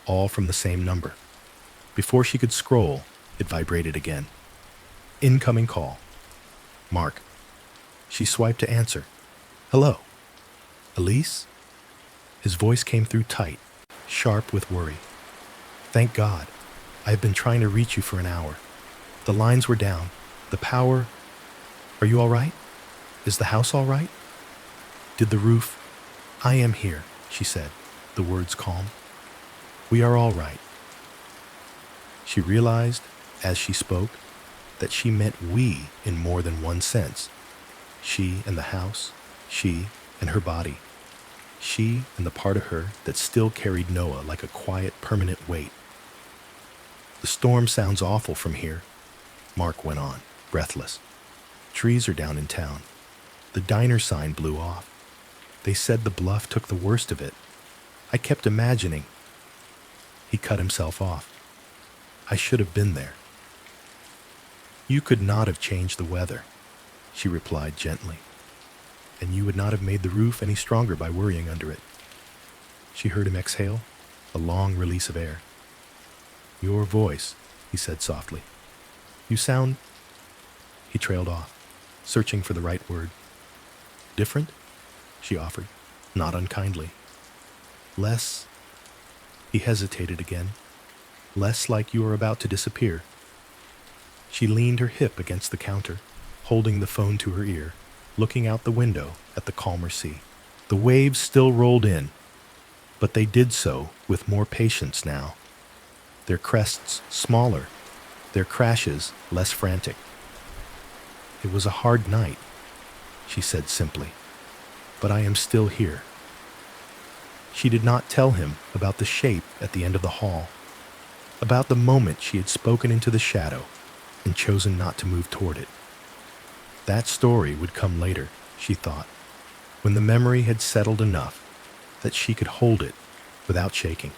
all from the same number. Before she could scroll, it vibrated again. Incoming call. Mark. She swiped to answer. Hello. Elise? His voice came through tight, sharp with worry. Thank God. I've been trying to reach you for an hour. The lines were down. The power... Are you all right? Is the house all right? Did the roof... I am here, she said, the words calm. We are all right. She realized, as she spoke, that she meant we in more than one sense. She and the house, she and her body, she and the part of her that still carried Noah like a quiet, permanent weight. The storm sounds awful from here, Mark went on, breathless. Trees are down in town. The diner sign blew off. They said the bluff took the worst of it. I kept imagining. He cut himself off. I should have been there. You could not have changed the weather, she replied gently, and you would not have made the roof any stronger by worrying under it. She heard him exhale, a long release of air. Your voice, he said softly. You sound... He trailed off, searching for the right word. Different? She offered, not unkindly. Less... He hesitated again. Less like you are about to disappear. She leaned her hip against the counter, holding the phone to her ear, looking out the window at the calmer sea. The waves still rolled in, but they did so with more patience now. Their crests smaller, their crashes less frantic. It was a hard night, she said simply, but I am still here. She did not tell him about the shape at the end of the hall, about the moment she had spoken into the shadow and chosen not to move toward it. That story would come later, she thought, when the memory had settled enough that she could hold it without shaking.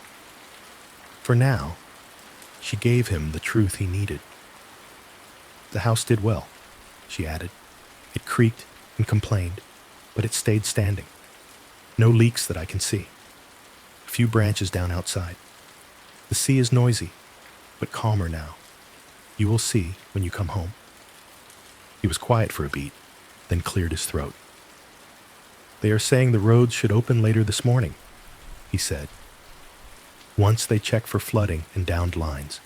For now, she gave him the truth he needed. The house did well, she added. It creaked and complained, but it stayed standing. No leaks that I can see. A few branches down outside. The sea is noisy, but calmer now. You will see when you come home. He was quiet for a beat, then cleared his throat. They are saying the roads should open later this morning, he said. Once they check for flooding and downed lines.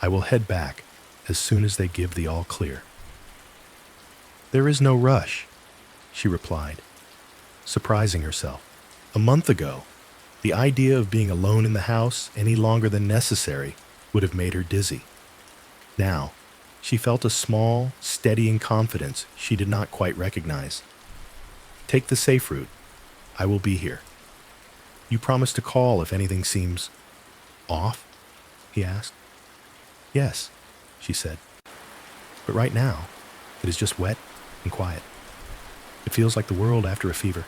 I will head back as soon as they give the all clear. There is no rush, she replied, surprising herself. A month ago, the idea of being alone in the house any longer than necessary would have made her dizzy. Now, she felt a small, steadying confidence she did not quite recognize. Take the safe route. I will be here. You promise to call if anything seems off? He asked. Yes, she said. But right now, it is just wet and quiet. It feels like the world after a fever.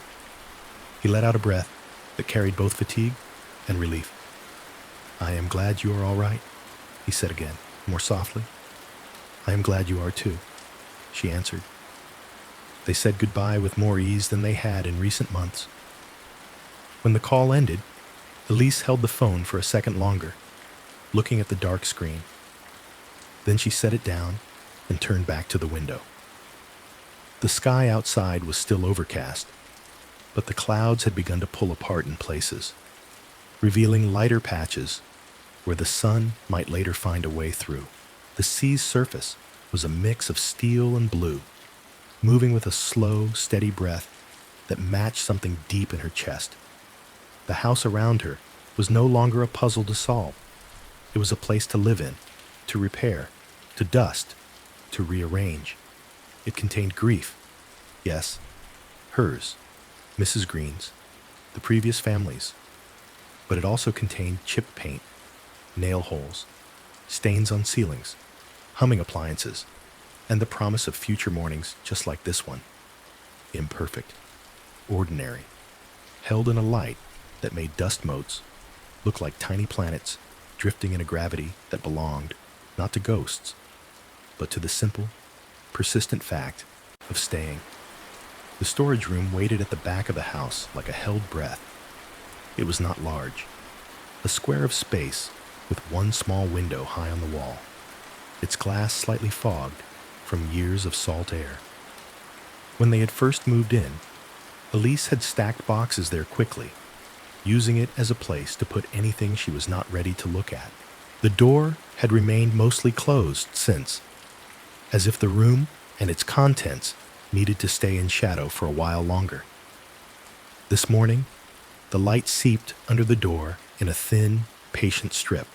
He let out a breath that carried both fatigue and relief. I am glad you are all right, he said again, more softly. I am glad you are too, she answered. They said goodbye with more ease than they had in recent months. When the call ended, Elise held the phone for a second longer, looking at the dark screen. Then she set it down and turned back to the window. The sky outside was still overcast, but the clouds had begun to pull apart in places, revealing lighter patches where the sun might later find a way through. The sea's surface was a mix of steel and blue, moving with a slow, steady breath that matched something deep in her chest. The house around her was no longer a puzzle to solve. It was a place to live in, to repair, to dust, to rearrange. It contained grief. Yes, hers, Mrs. Green's, the previous family's. But it also contained chip paint, nail holes, stains on ceilings, humming appliances, and the promise of future mornings just like this one. Imperfect, ordinary, held in a light that made dust motes look like tiny planets drifting in a gravity that belonged not to ghosts, but to the simple, persistent fact of staying. The storage room waited at the back of the house like a held breath. It was not large, a square of space with one small window high on the wall, its glass slightly fogged from years of salt air. When they had first moved in, Elise had stacked boxes there quickly, using it as a place to put anything she was not ready to look at. The door had remained mostly closed since, as if the room and its contents needed to stay in shadow for a while longer. This morning, the light seeped under the door in a thin, patient strip.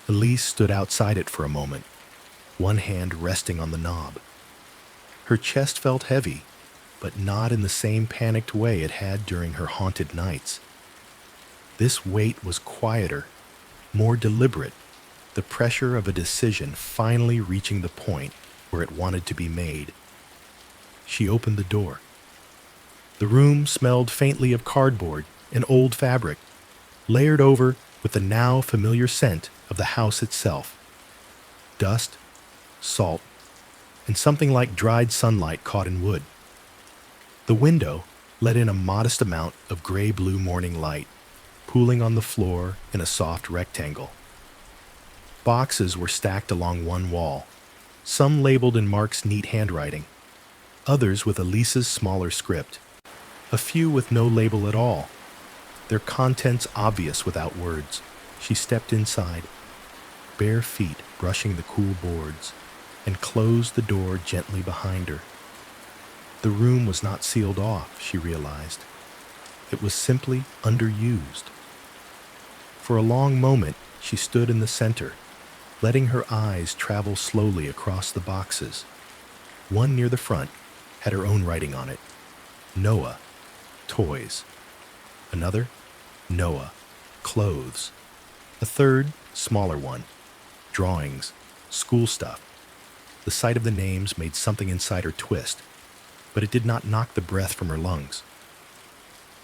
Elise stood outside it for a moment, one hand resting on the knob. Her chest felt heavy, but not in the same panicked way it had during her haunted nights. This weight was quieter, more deliberate, the pressure of a decision finally reaching the point where it wanted to be made. She opened the door. The room smelled faintly of cardboard and old fabric, layered over with the now familiar scent of the house itself. Dust, salt, and something like dried sunlight caught in wood. The window let in a modest amount of gray-blue morning light, pooling on the floor in a soft rectangle. Boxes were stacked along one wall, some labeled in Mark's neat handwriting, others with Elise's smaller script, a few with no label at all, their contents obvious without words. She stepped inside, bare feet brushing the cool boards, and closed the door gently behind her. The room was not sealed off, she realized. It was simply underused. For a long moment, she stood in the center, letting her eyes travel slowly across the boxes. One near the front had her own writing on it. Noah, toys. Another, Noah, clothes. A third, smaller one, drawings, school stuff. The sight of the names made something inside her twist, but it did not knock the breath from her lungs.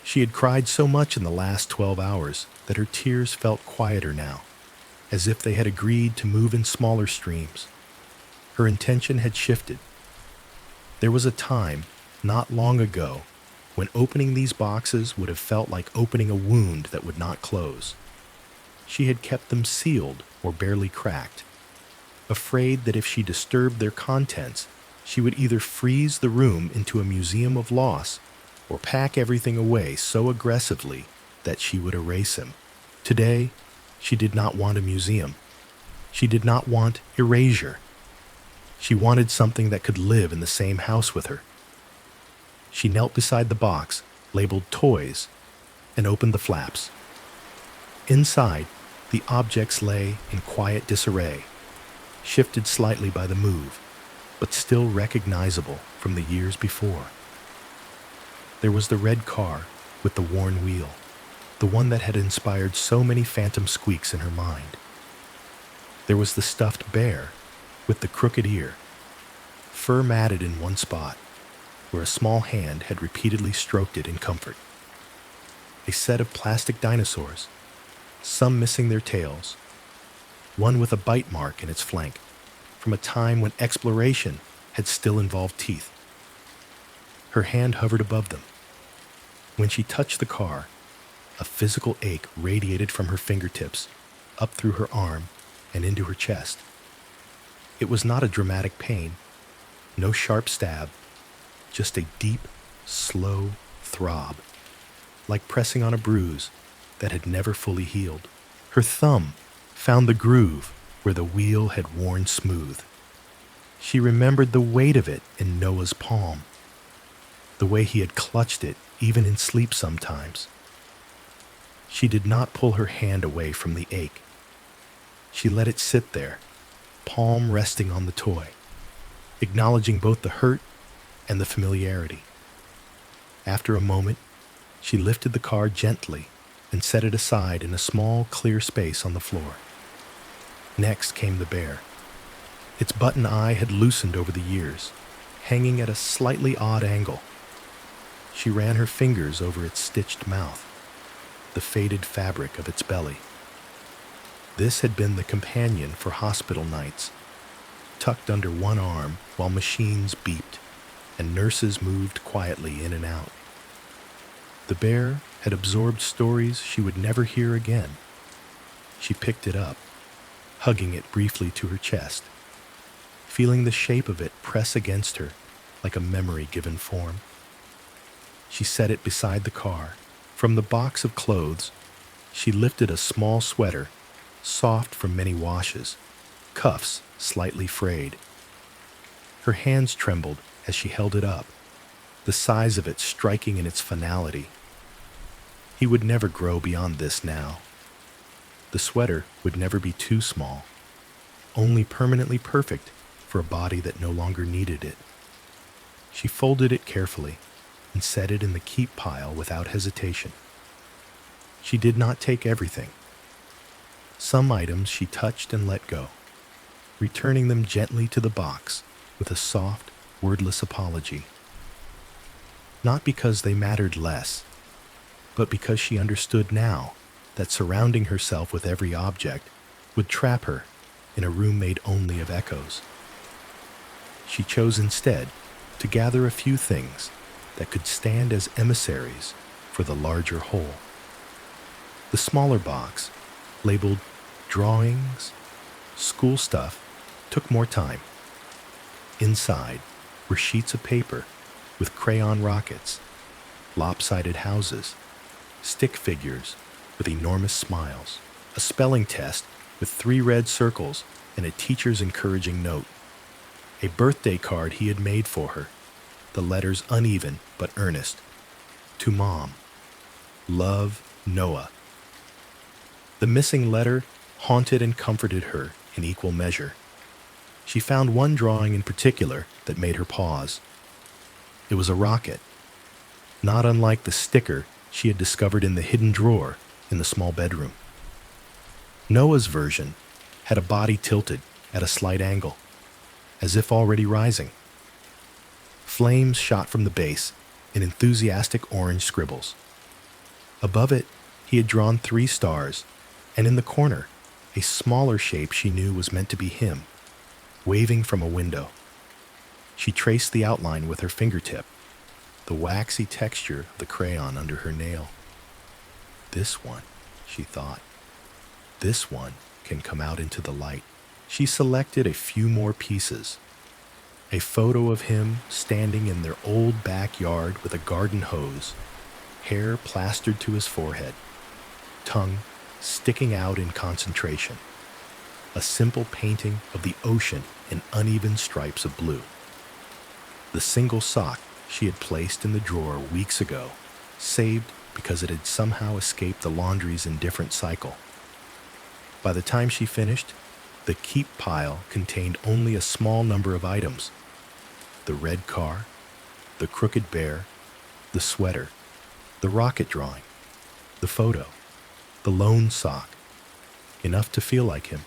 She had cried so much in the last 12 hours that her tears felt quieter now, as if they had agreed to move in smaller streams. Her intention had shifted. There was a time, not long ago, when opening these boxes would have felt like opening a wound that would not close. She had kept them sealed or barely cracked, afraid that if she disturbed their contents, she would either freeze the room into a museum of loss or pack everything away so aggressively that she would erase him. Today, she did not want a museum. She did not want erasure. She wanted something that could live in the same house with her. She knelt beside the box, labeled toys, and opened the flaps. Inside, the objects lay in quiet disarray, shifted slightly by the move, but still recognizable from the years before. There was the red car with the worn wheel, the one that had inspired so many phantom squeaks in her mind. There was the stuffed bear with the crooked ear, fur matted in one spot, where a small hand had repeatedly stroked it in comfort. A set of plastic dinosaurs, some missing their tails, one with a bite mark in its flank, from a time when exploration had still involved teeth. Her hand hovered above them. When she touched the car, a physical ache radiated from her fingertips, up through her arm, and into her chest. It was not a dramatic pain, no sharp stab, just a deep, slow throb, like pressing on a bruise that had never fully healed. Her thumb found the groove where the wheel had worn smooth. She remembered the weight of it in Noah's palm, the way he had clutched it even in sleep sometimes. She did not pull her hand away from the ache. She let it sit there, palm resting on the toy, acknowledging both the hurt and the familiarity. After a moment, she lifted the car gently and set it aside in a small, clear space on the floor. Next came the bear. Its button eye had loosened over the years, hanging at a slightly odd angle. She ran her fingers over its stitched mouth, the faded fabric of its belly. This had been the companion for hospital nights, tucked under one arm while machines beeped and nurses moved quietly in and out. The bear had absorbed stories she would never hear again. She picked it up, hugging it briefly to her chest, feeling the shape of it press against her like a memory given form. She set it beside the car. From the box of clothes, she lifted a small sweater, soft from many washes, cuffs slightly frayed. Her hands trembled as she held it up, the size of it striking in its finality. He would never grow beyond this now. The sweater would never be too small, only permanently perfect for a body that no longer needed it. She folded it carefully and set it in the keep pile without hesitation. She did not take everything. Some items she touched and let go, returning them gently to the box with a soft, wordless apology. Not because they mattered less, but because she understood now that surrounding herself with every object would trap her in a room made only of echoes. She chose instead to gather a few things that could stand as emissaries for the larger whole. The smaller box, labeled drawings, school stuff, took more time. Inside were sheets of paper with crayon rockets, lopsided houses, stick figures with enormous smiles, a spelling test with 3 red circles and a teacher's encouraging note, a birthday card he had made for her, the letters uneven but earnest. To Mom. Love, Noah. The missing letter haunted and comforted her in equal measure. She found one drawing in particular that made her pause. It was a rocket, not unlike the sticker she had discovered in the hidden drawer in the small bedroom. Noah's version had a body tilted at a slight angle, as if already rising. Flames shot from the base in enthusiastic orange scribbles. Above it, he had drawn 3 stars, and in the corner, a smaller shape she knew was meant to be him, waving from a window. She traced the outline with her fingertip, the waxy texture of the crayon under her nail. This one, she thought. This one can come out into the light. She selected a few more pieces. A photo of him standing in their old backyard with a garden hose, hair plastered to his forehead, tongue sticking out in concentration. A simple painting of the ocean in uneven stripes of blue. The single sock she had placed in the drawer weeks ago, saved because it had somehow escaped the laundry's indifferent cycle. By the time she finished, the keep pile contained only a small number of items. The red car, the crooked bear, the sweater, the rocket drawing, the photo, the lone sock. Enough to feel like him.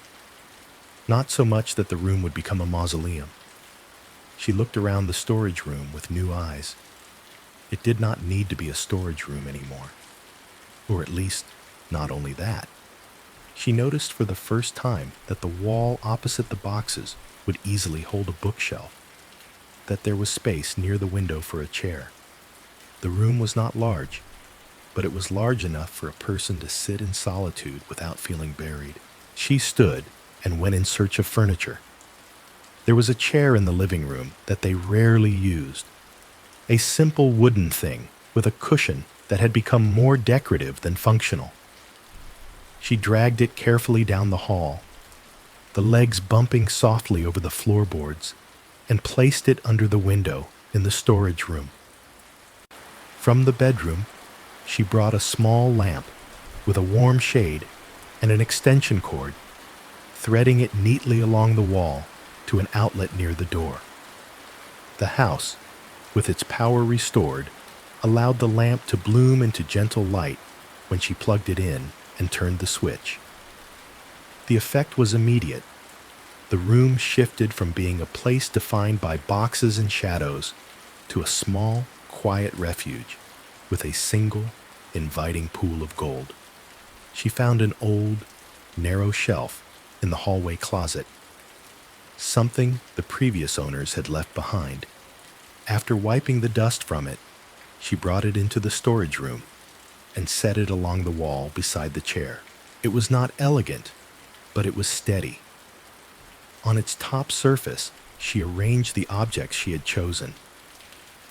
Not so much that the room would become a mausoleum. She looked around the storage room with new eyes. It did not need to be a storage room anymore. Or at least, not only that. She noticed for the first time that the wall opposite the boxes would easily hold a bookshelf, that there was space near the window for a chair. The room was not large, but it was large enough for a person to sit in solitude without feeling buried. She stood and went in search of furniture. There was a chair in the living room that they rarely used, a simple wooden thing with a cushion that had become more decorative than functional. She dragged it carefully down the hall, the legs bumping softly over the floorboards, and placed it under the window in the storage room. From the bedroom, she brought a small lamp with a warm shade and an extension cord, threading it neatly along the wall to an outlet near the door. The house, with its power restored, allowed the lamp to bloom into gentle light when she plugged it in and turned the switch. The effect was immediate. The room shifted from being a place defined by boxes and shadows to a small, quiet refuge with a single, inviting pool of gold. She found an old, narrow shelf in the hallway closet, something the previous owners had left behind. After wiping the dust from it, she brought it into the storage room and set it along the wall beside the chair. It was not elegant, but it was steady. On its top surface, she arranged the objects she had chosen.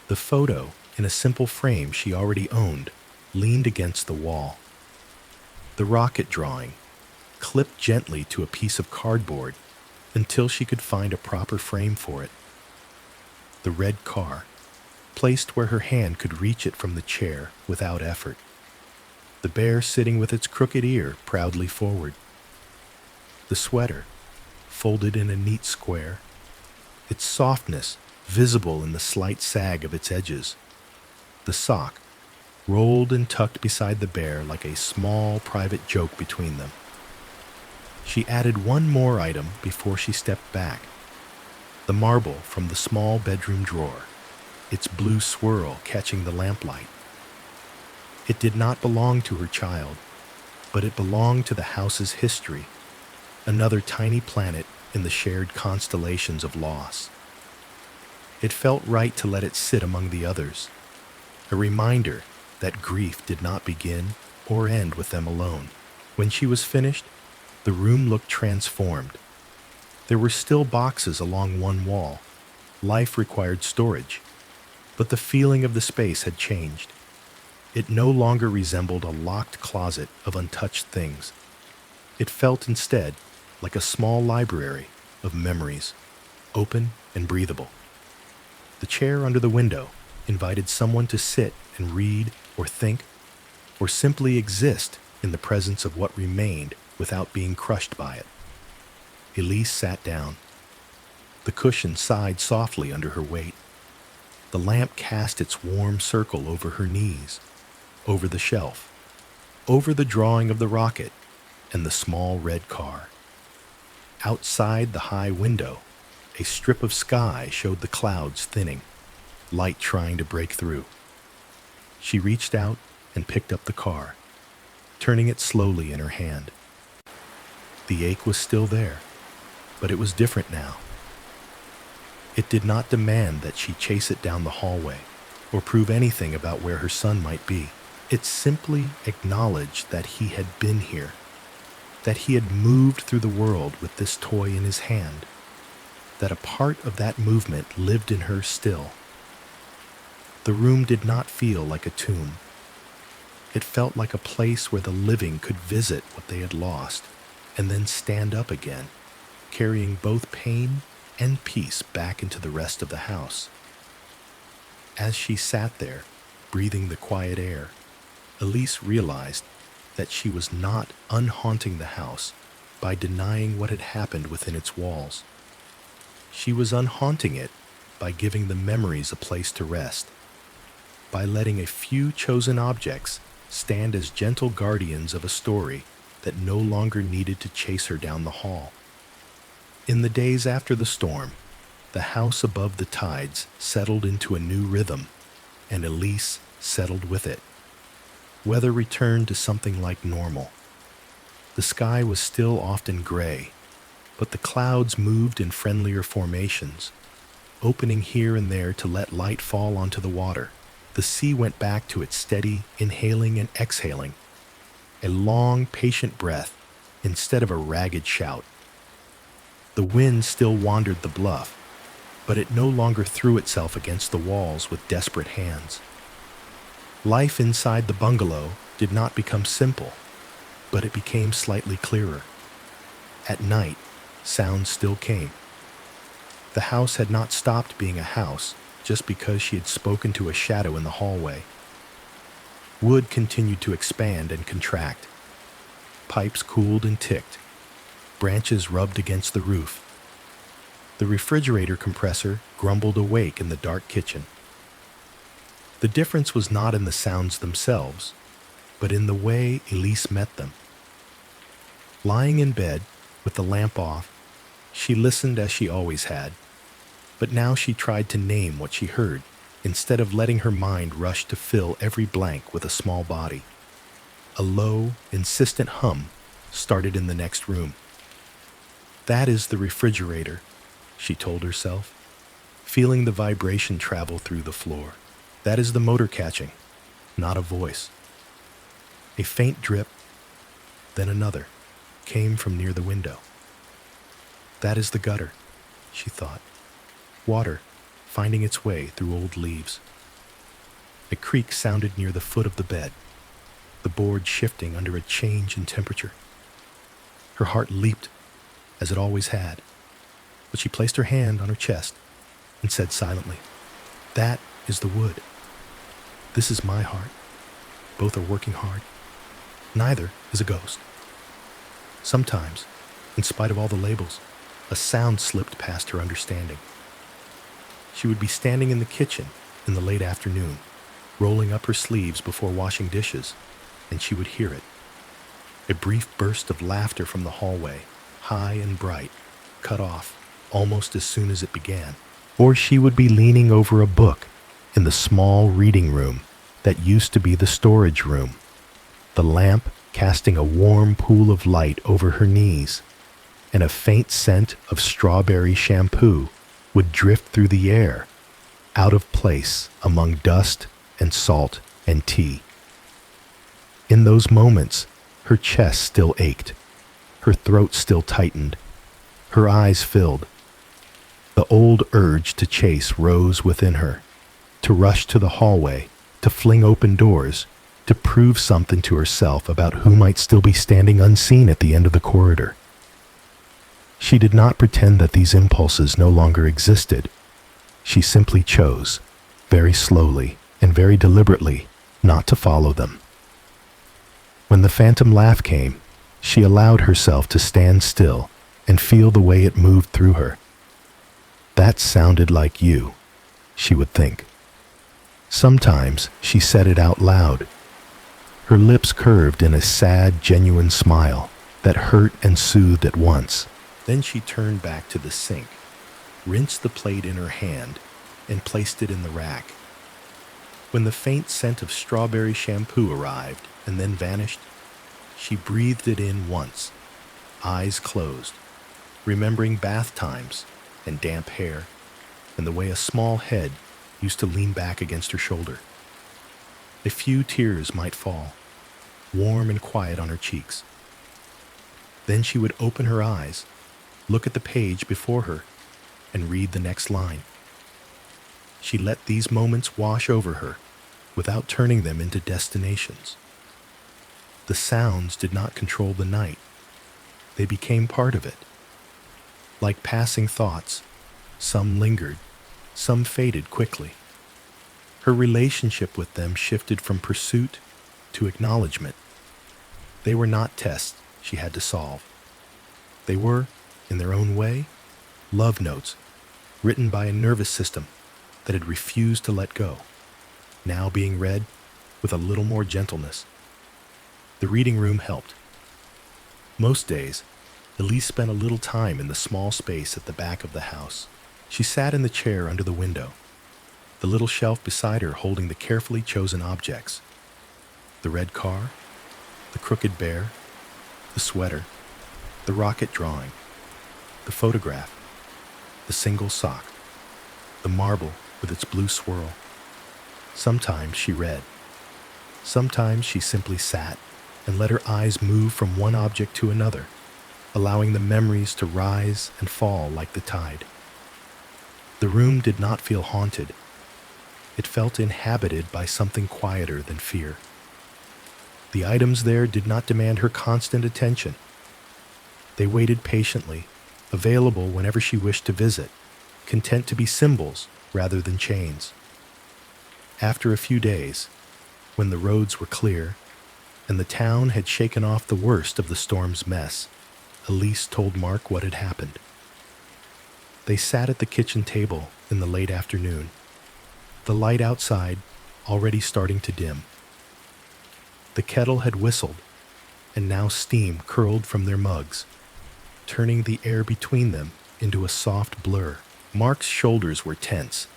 The photo, in a simple frame she already owned, leaned against the wall. The rocket drawing, clipped gently to a piece of cardboard until she could find a proper frame for it. The red car, placed where her hand could reach it from the chair without effort. The bear sitting with its crooked ear proudly forward. The sweater, folded in a neat square, its softness visible in the slight sag of its edges. The sock, rolled and tucked beside the bear like a small private joke between them. She added one more item before she stepped back. The marble from the small bedroom drawer, its blue swirl catching the lamplight. It did not belong to her child, but it belonged to the house's history, another tiny planet in the shared constellations of loss. It felt right to let it sit among the others, a reminder that grief did not begin or end with them alone. When she was finished, the room looked transformed. There were still boxes along one wall. Life required storage, but the feeling of the space had changed. It no longer resembled a locked closet of untouched things. It felt instead like a small library of memories, open and breathable. The chair under the window invited someone to sit and read or think, or simply exist in the presence of what remained without being crushed by it. Elise sat down. The cushion sighed softly under her weight. The lamp cast its warm circle over her knees, over the shelf, over the drawing of the rocket, and the small red car. Outside the high window, A strip of sky showed the clouds thinning, light trying to break through. She reached out and picked up the car, turning it slowly in her hand. The ache was still there, but it was different now. It did not demand that she chase it down the hallway or prove anything about where her son might be. It simply acknowledged that he had been here, that he had moved through the world with this toy in his hand, that a part of that movement lived in her still. The room did not feel like a tomb. It felt like a place where the living could visit what they had lost and then stand up again, carrying both pain and peace back into the rest of the house. As she sat there, breathing the quiet air, Elise realized that she was not unhaunting the house by denying what had happened within its walls. She was unhaunting it by giving the memories a place to rest, by letting a few chosen objects stand as gentle guardians of a story that no longer needed to chase her down the hall. In the days after the storm, the house above the tides settled into a new rhythm, and Elise settled with it. Weather returned to something like normal. The sky was still often gray, but the clouds moved in friendlier formations, opening here and there to let light fall onto the water. The sea went back to its steady inhaling and exhaling, a long, patient breath instead of a ragged shout. The wind still wandered the bluff, but it no longer threw itself against the walls with desperate hands. Life inside the bungalow did not become simple, but it became slightly clearer. At night, sounds still came. The house had not stopped being a house just because she had spoken to a shadow in the hallway. Wood continued to expand and contract. Pipes cooled and ticked. Branches rubbed against the roof. The refrigerator compressor grumbled awake in the dark kitchen. The difference was not in the sounds themselves, but in the way Elise met them. Lying in bed, with the lamp off, she listened as she always had, but now she tried to name what she heard, instead of letting her mind rush to fill every blank with a small body. A low, insistent hum started in the next room. "That is the refrigerator," she told herself, feeling the vibration travel through the floor. "That is the motor catching, not a voice." A faint drip, then another, came from near the window. "That is the gutter," she thought. Water finding its way through old leaves. A creak sounded near the foot of the bed, the board shifting under a change in temperature. Her heart leaped, as it always had, but she placed her hand on her chest and said silently, "That is the wood. This is my heart. Both are working hard. Neither is a ghost." Sometimes, in spite of all the labels, a sound slipped past her understanding. She would be standing in the kitchen in the late afternoon, rolling up her sleeves before washing dishes, and she would hear it. A brief burst of laughter from the hallway, high and bright, cut off almost as soon as it began. Or she would be leaning over a book in the small reading room that used to be the storage room, the lamp casting a warm pool of light over her knees, and a faint scent of strawberry shampoo would drift through the air, out of place among dust and salt and tea. In those moments, her chest still ached, her throat still tightened, her eyes filled. The old urge to chase rose within her, to rush to the hallway, to fling open doors, to prove something to herself about who might still be standing unseen at the end of the corridor. She did not pretend that these impulses no longer existed. She simply chose, very slowly and very deliberately, not to follow them. When the phantom laugh came, she allowed herself to stand still and feel the way it moved through her. "That sounded like you," she would think. Sometimes she said it out loud. Her lips curved in a sad, genuine smile that hurt and soothed at once. Then she turned back to the sink, rinsed the plate in her hand, and placed it in the rack. When the faint scent of strawberry shampoo arrived and then vanished, she breathed it in once, eyes closed, remembering bath times and damp hair and the way a small head used to lean back against her shoulder. A few tears might fall, warm and quiet on her cheeks. Then she would open her eyes, look at the page before her, and read the next line. She let these moments wash over her without turning them into destinations. The sounds did not control the night. They became part of it. Like passing thoughts, some lingered, some faded quickly. Her relationship with them shifted from pursuit to acknowledgement. They were not tests she had to solve. They were, in their own way, love notes written by a nervous system that had refused to let go, now being read with a little more gentleness. The reading room helped. Most days, Elise spent a little time in the small space at the back of the house. She sat in the chair under the window, the little shelf beside her holding the carefully chosen objects: the red car, the crooked bear, the sweater, the rocket drawing, the photograph, the single sock, the marble with its blue swirl. Sometimes she read. Sometimes she simply sat and let her eyes move from one object to another, allowing the memories to rise and fall like the tide. The room did not feel haunted. It felt inhabited by something quieter than fear. The items there did not demand her constant attention. They waited patiently, available whenever she wished to visit, content to be symbols rather than chains. After a few days, when the roads were clear and the town had shaken off the worst of the storm's mess, Elise told Mark what had happened. They sat at the kitchen table in the late afternoon, the light outside already starting to dim. The kettle had whistled, and now steam curled from their mugs, turning the air between them into a soft blur. Mark's shoulders were tense,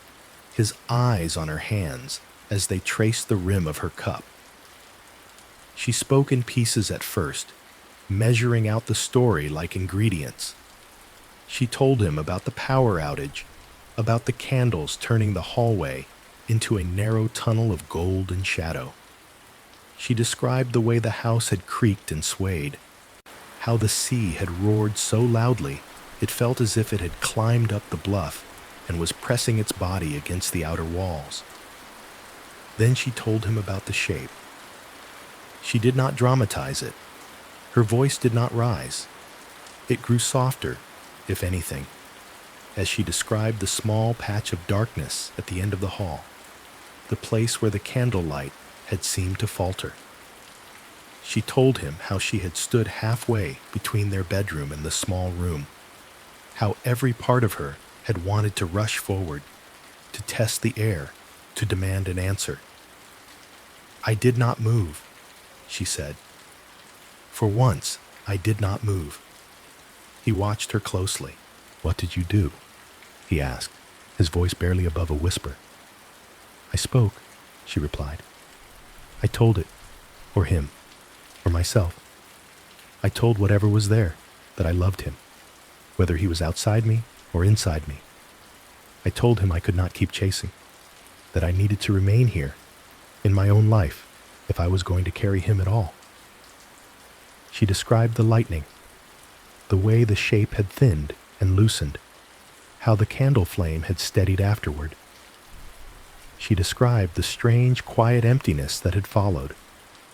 his eyes on her hands as they traced the rim of her cup. She spoke in pieces at first, measuring out the story like ingredients. She told him about the power outage, about the candles turning the hallway into a narrow tunnel of gold and shadow. She described the way the house had creaked and swayed, how the sea had roared so loudly it felt as if it had climbed up the bluff and was pressing its body against the outer walls. Then she told him about the shape. She did not dramatize it. Her voice did not rise. It grew softer, if anything, as she described the small patch of darkness at the end of the hall, the place where the candlelight had seemed to falter. She told him how she had stood halfway between their bedroom and the small room, how every part of her had wanted to rush forward, to test the air, to demand an answer. "I did not move," she said. "For once, I did not move." He watched her closely. "What did you do?" he asked, his voice barely above a whisper. "I spoke," she replied. "I told it, or him, or myself. I told whatever was there that I loved him, whether he was outside me or inside me. I told him I could not keep chasing, that I needed to remain here, in my own life, if I was going to carry him at all." She described the lightning, the way the shape had thinned and loosened, how the candle flame had steadied afterward. She described the strange, quiet emptiness that had followed,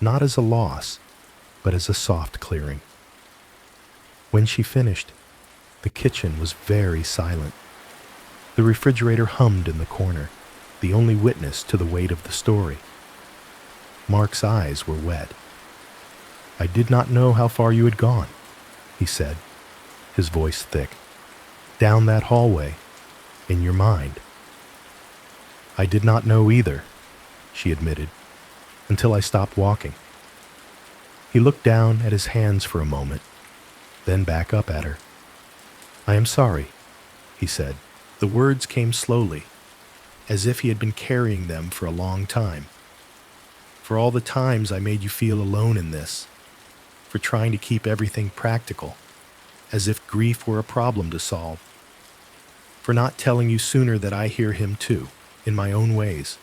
not as a loss, but as a soft clearing. When she finished, the kitchen was very silent. The refrigerator hummed in the corner, the only witness to the weight of the story. Mark's eyes were wet. "I did not know how far you had gone," he said, his voice thick. "Down that hallway, in your mind." "I did not know either," she admitted, "until I stopped walking." He looked down at his hands for a moment, then back up at her. "I am sorry," he said, The words came slowly, as if he had been carrying them for a long time. For all the times I made you feel alone in this, for trying to keep everything practical, as if grief were a problem to solve, for not telling you sooner that I hear him too, in my own ways.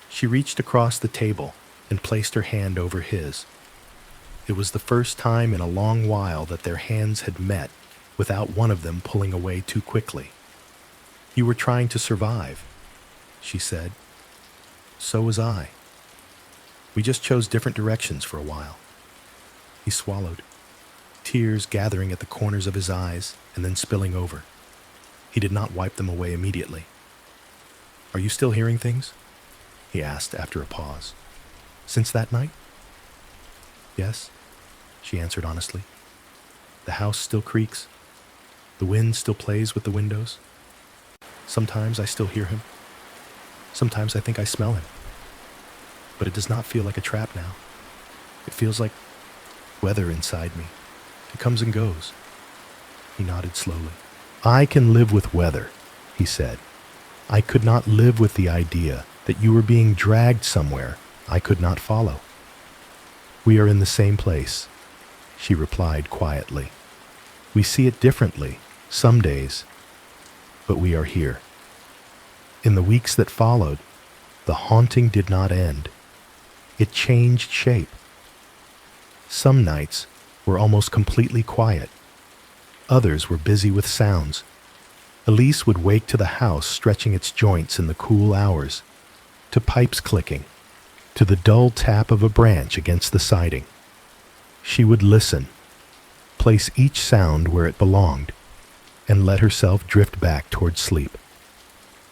She reached across the table and placed her hand over his. It was the first time in a long while that their hands had met without one of them pulling away too quickly. You were trying to survive, she said. So was I. We just chose different directions for a while. He swallowed, tears gathering at the corners of his eyes and then spilling over. He did not wipe them away immediately. Are you still hearing things? He asked after a pause. Since that night? Yes, she answered honestly. The house still creaks. The wind still plays with the windows. Sometimes I still hear him. Sometimes I think I smell him. But it does not feel like a trap now. It feels like weather inside me. It comes and goes. He nodded slowly. I can live with weather, he said. I could not live with the idea that you were being dragged somewhere I could not follow. We are in the same place, she replied quietly. We see it differently, some days, but we are here. In the weeks that followed, the haunting did not end. It changed shape. Some nights were almost completely quiet. Others were busy with sounds. Elise would wake to the house stretching its joints in the cool hours, to pipes clicking, to the dull tap of a branch against the siding. She would listen, place each sound where it belonged, and let herself drift back toward sleep.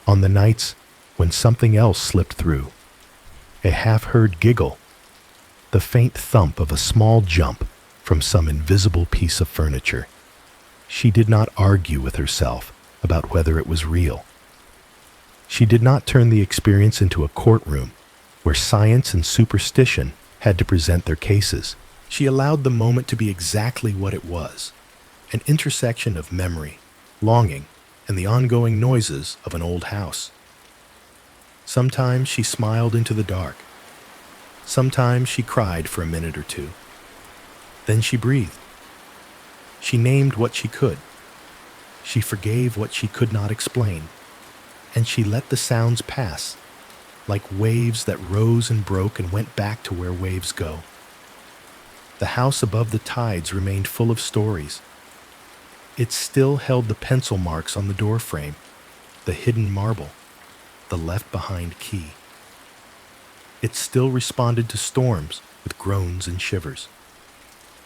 On the nights when something else slipped through, a half-heard giggle, the faint thump of a small jump from some invisible piece of furniture, she did not argue with herself about whether it was real. She did not turn the experience into a courtroom where science and superstition had to present their cases. She allowed the moment to be exactly what it was, an intersection of memory, longing, and the ongoing noises of an old house. Sometimes she smiled into the dark. Sometimes she cried for a minute or two. Then she breathed. She named what she could. She forgave what she could not explain. And she let the sounds pass, like waves that rose and broke and went back to where waves go. The house above the tides remained full of stories. It still held the pencil marks on the door frame, the hidden marble, the left-behind key. It still responded to storms with groans and shivers.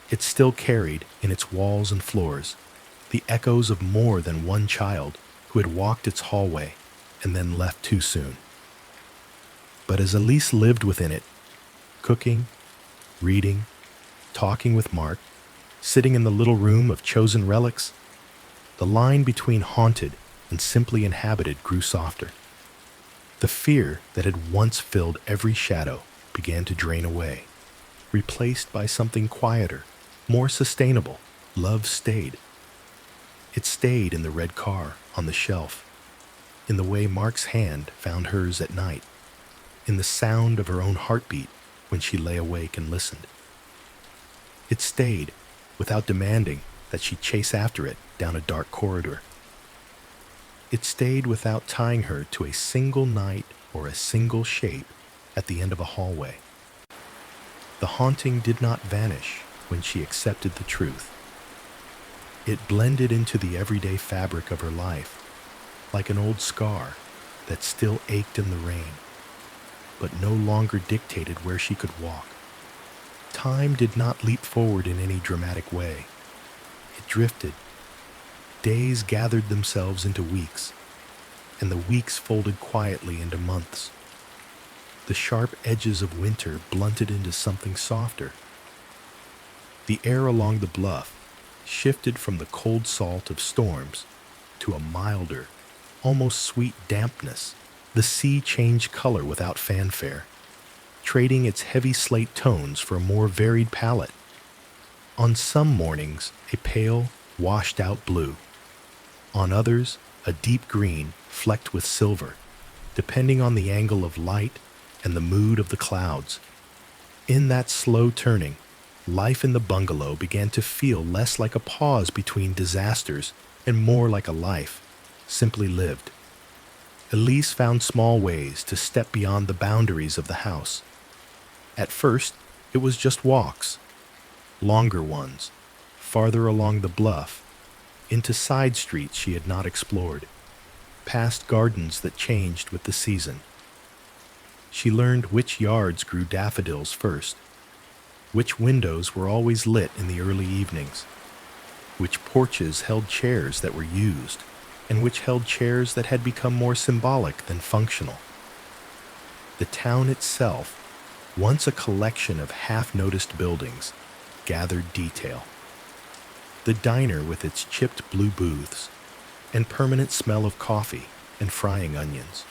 It still carried, in its walls and floors, the echoes of more than one child who had walked its hallway and then left too soon. But as Elise lived within it, cooking, reading, talking with Mark, sitting in the little room of chosen relics, the line between haunted and simply inhabited grew softer. The fear that had once filled every shadow began to drain away, replaced by something quieter, more sustainable. Love stayed. It stayed in the red car on the shelf, in the way Mark's hand found hers at night, in the sound of her own heartbeat when she lay awake and listened. It stayed without demanding that she chase after it down a dark corridor. It stayed without tying her to a single night or a single shape at the end of a hallway. The haunting did not vanish when she accepted the truth. It blended into the everyday fabric of her life, like an old scar that still ached in the rain, but no longer dictated where she could walk. Time did not leap forward in any dramatic way. It drifted. Days gathered themselves into weeks, and the weeks folded quietly into months. The sharp edges of winter blunted into something softer. The air along the bluff shifted from the cold salt of storms to a milder, almost sweet dampness. The sea changed color without fanfare, trading its heavy slate tones for a more varied palette. On some mornings, a pale, washed-out blue. On others, a deep green flecked with silver, depending on the angle of light and the mood of the clouds. In that slow turning, life in the bungalow began to feel less like a pause between disasters and more like a life, simply lived. Elise found small ways to step beyond the boundaries of the house. At first, it was just walks, longer ones, farther along the bluff, into side streets she had not explored, past gardens that changed with the season. She learned which yards grew daffodils first, which windows were always lit in the early evenings, which porches held chairs that were used, and which held chairs that had become more symbolic than functional. The town itself, once a collection of half-noticed buildings, gathered detail. The diner with its chipped blue booths and permanent smell of coffee and frying onions.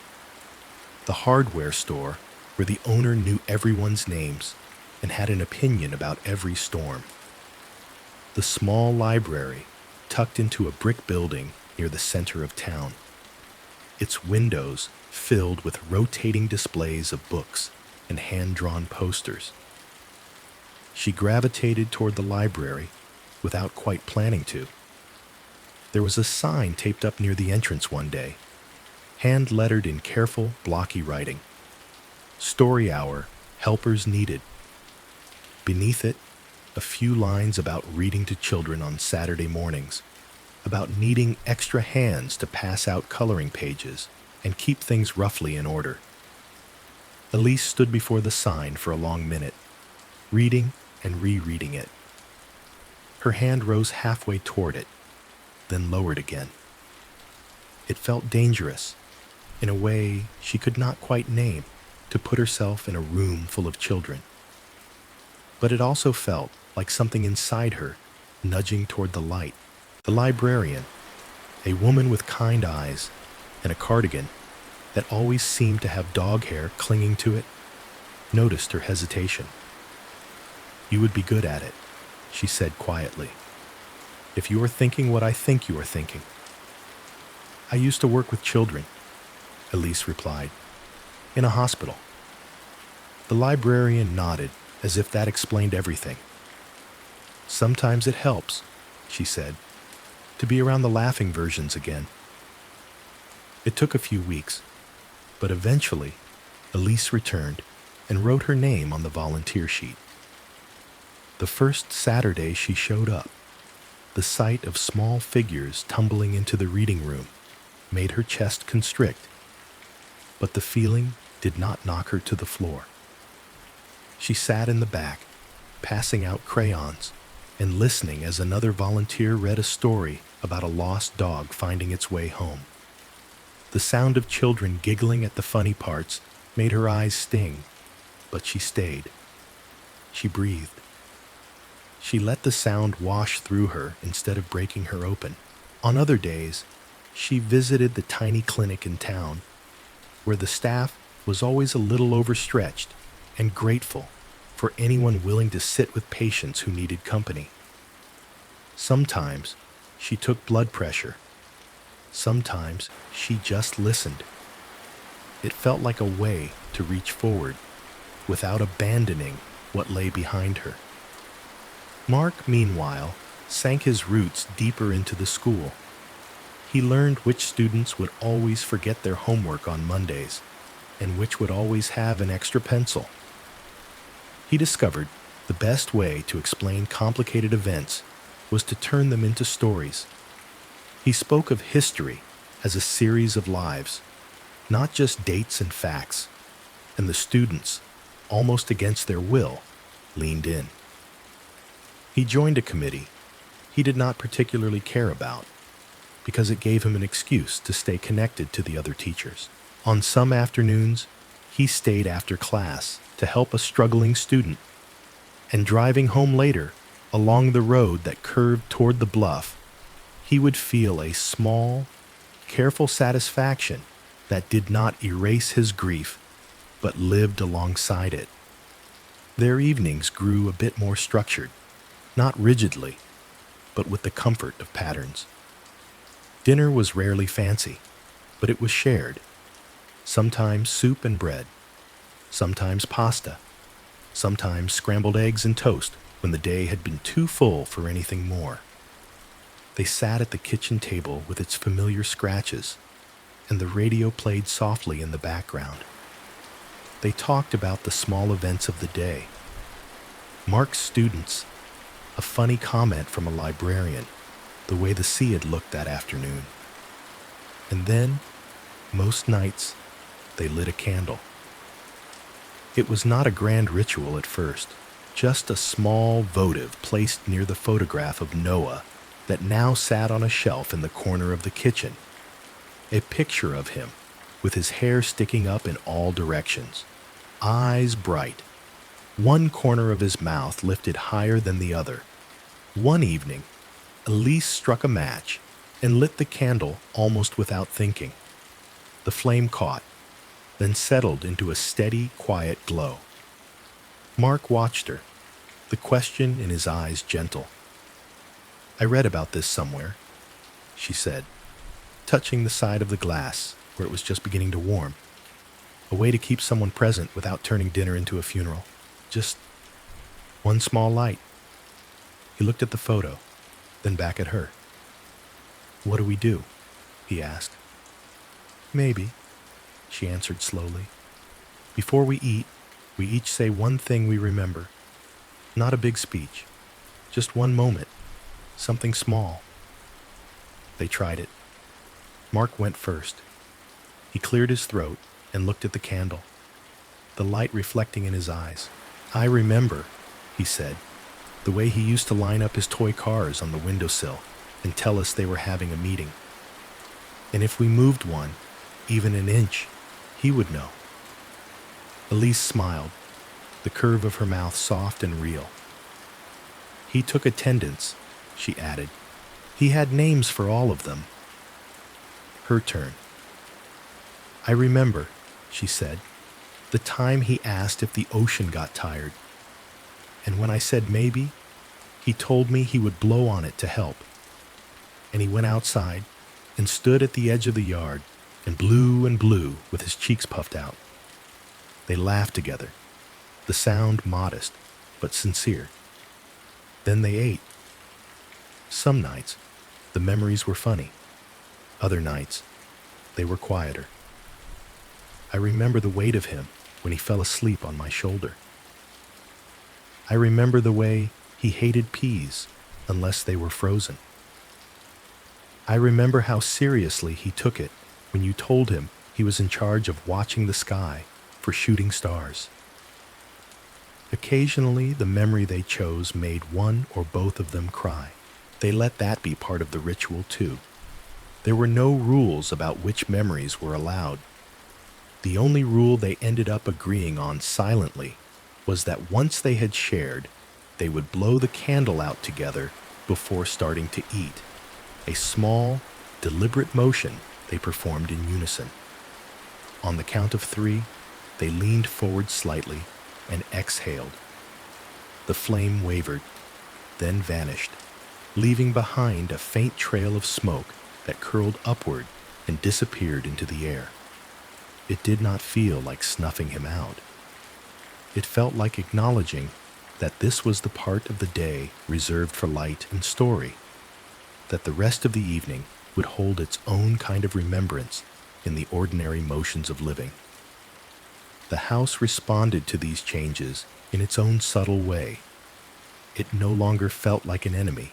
The hardware store where the owner knew everyone's names and had an opinion about every storm. The small library tucked into a brick building near the center of town, its windows filled with rotating displays of books and hand-drawn posters. She gravitated toward the library without quite planning to. There was a sign taped up near the entrance one day, hand-lettered in careful, blocky writing. Story hour, helpers needed. Beneath it, a few lines about reading to children on Saturday mornings, about needing extra hands to pass out coloring pages and keep things roughly in order. Elise stood before the sign for a long minute, reading and rereading it. Her hand rose halfway toward it, then lowered again. It felt dangerous, in a way she could not quite name, to put herself in a room full of children. But it also felt like something inside her nudging toward the light. The librarian, a woman with kind eyes and a cardigan that always seemed to have dog hair clinging to it, noticed her hesitation. "You would be good at it," she said quietly, "if you are thinking what I think you are thinking." "I used to work with children," Elise replied, "in a hospital." The librarian nodded as if that explained everything. "Sometimes it helps," she said, "to be around the laughing versions again." It took a few weeks, but eventually Elise returned and wrote her name on the volunteer sheet. The first Saturday she showed up, the sight of small figures tumbling into the reading room made her chest constrict, but the feeling did not knock her to the floor. She sat in the back, passing out crayons and listening as another volunteer read a story about a lost dog finding its way home. The sound of children giggling at the funny parts made her eyes sting, but she stayed. She breathed. She let the sound wash through her instead of breaking her open. On other days, she visited the tiny clinic in town, where the staff was always a little overstretched and grateful for anyone willing to sit with patients who needed company. Sometimes she took blood pressure. Sometimes she just listened. It felt like a way to reach forward without abandoning what lay behind her. Mark, meanwhile, sank his roots deeper into the school. He learned which students would always forget their homework on Mondays and which would always have an extra pencil. He discovered the best way to explain complicated events was to turn them into stories. He spoke of history as a series of lives, not just dates and facts, and the students, almost against their will, leaned in. He joined a committee he did not particularly care about, because it gave him an excuse to stay connected to the other teachers. On some afternoons, he stayed after class to help a struggling student, and driving home later, along the road that curved toward the bluff, he would feel a small, careful satisfaction that did not erase his grief, but lived alongside it. Their evenings grew a bit more structured, not rigidly, but with the comfort of patterns. Dinner was rarely fancy, but it was shared. Sometimes soup and bread, sometimes pasta, sometimes scrambled eggs and toast when the day had been too full for anything more. They sat at the kitchen table with its familiar scratches, and the radio played softly in the background. They talked about the small events of the day. Mark's students, a funny comment from a librarian, the way the sea had looked that afternoon. And then, most nights, they lit a candle. It was not a grand ritual at first, just a small votive placed near the photograph of Noah that now sat on a shelf in the corner of the kitchen. A picture of him, with his hair sticking up in all directions, eyes bright, one corner of his mouth lifted higher than the other. One evening, Elise struck a match and lit the candle almost without thinking. The flame caught, then settled into a steady, quiet glow. Mark watched her, the question in his eyes gentle. "I read about this somewhere," she said, touching the side of the glass where it was just beginning to warm. "A way to keep someone present without turning dinner into a funeral. Just one small light." He looked at the photo, then back at her. "What do we do?" he asked. "Maybe," she answered slowly. "Before we eat, we each say one thing we remember. Not a big speech, just one moment, something small." They tried it. Mark went first. He cleared his throat and looked at the candle, the light reflecting in his eyes. "I remember," he said, "the way he used to line up his toy cars on the windowsill and tell us they were having a meeting. And if we moved one, even an inch, he would know." Elise smiled, the curve of her mouth soft and real. "He took attendance," she added. "He had names for all of them." Her turn. "I remember," she said, "the time he asked if the ocean got tired. And when I said maybe, he told me he would blow on it to help. And he went outside and stood at the edge of the yard and blew with his cheeks puffed out. They laughed together, the sound modest but sincere. Then they ate. Some nights, the memories were funny. Other nights, they were quieter. I remember the weight of him when he fell asleep on my shoulder. I remember the way he hated peas unless they were frozen. I remember how seriously he took it when you told him he was in charge of watching the sky for shooting stars. Occasionally, the memory they chose made one or both of them cry. They let that be part of the ritual too. There were no rules about which memories were allowed. The only rule they ended up agreeing on silently was that once they had shared, they would blow the candle out together before starting to eat. A small, deliberate motion they performed in unison. On the count of 3, they leaned forward slightly and exhaled. The flame wavered, then vanished, leaving behind a faint trail of smoke that curled upward and disappeared into the air. It did not feel like snuffing him out. It felt like acknowledging that this was the part of the day reserved for light and story, that the rest of the evening would hold its own kind of remembrance in the ordinary motions of living. The house responded to these changes in its own subtle way. It no longer felt like an enemy,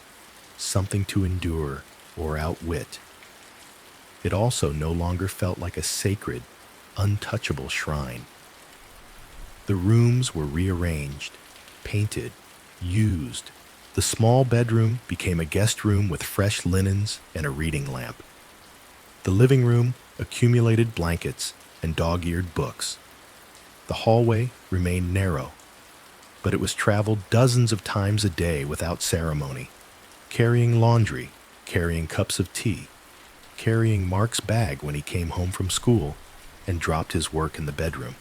something to endure or outwit. It also no longer felt like a sacred, untouchable shrine. The rooms were rearranged, painted, used. The small bedroom became a guest room with fresh linens and a reading lamp. The living room accumulated blankets and dog-eared books. The hallway remained narrow, but it was traveled dozens of times a day without ceremony, carrying laundry, carrying cups of tea, carrying Mark's bag when he came home from school and dropped his work in the bedroom.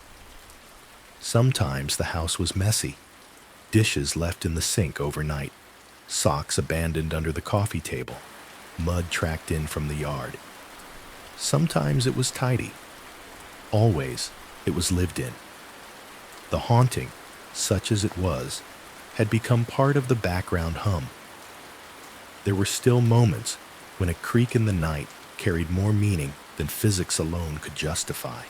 Sometimes the house was messy, dishes left in the sink overnight, socks abandoned under the coffee table, mud tracked in from the yard. Sometimes it was tidy. Always it was lived in. The haunting, such as it was, had become part of the background hum. There were still moments when a creak in the night carried more meaning than physics alone could justify.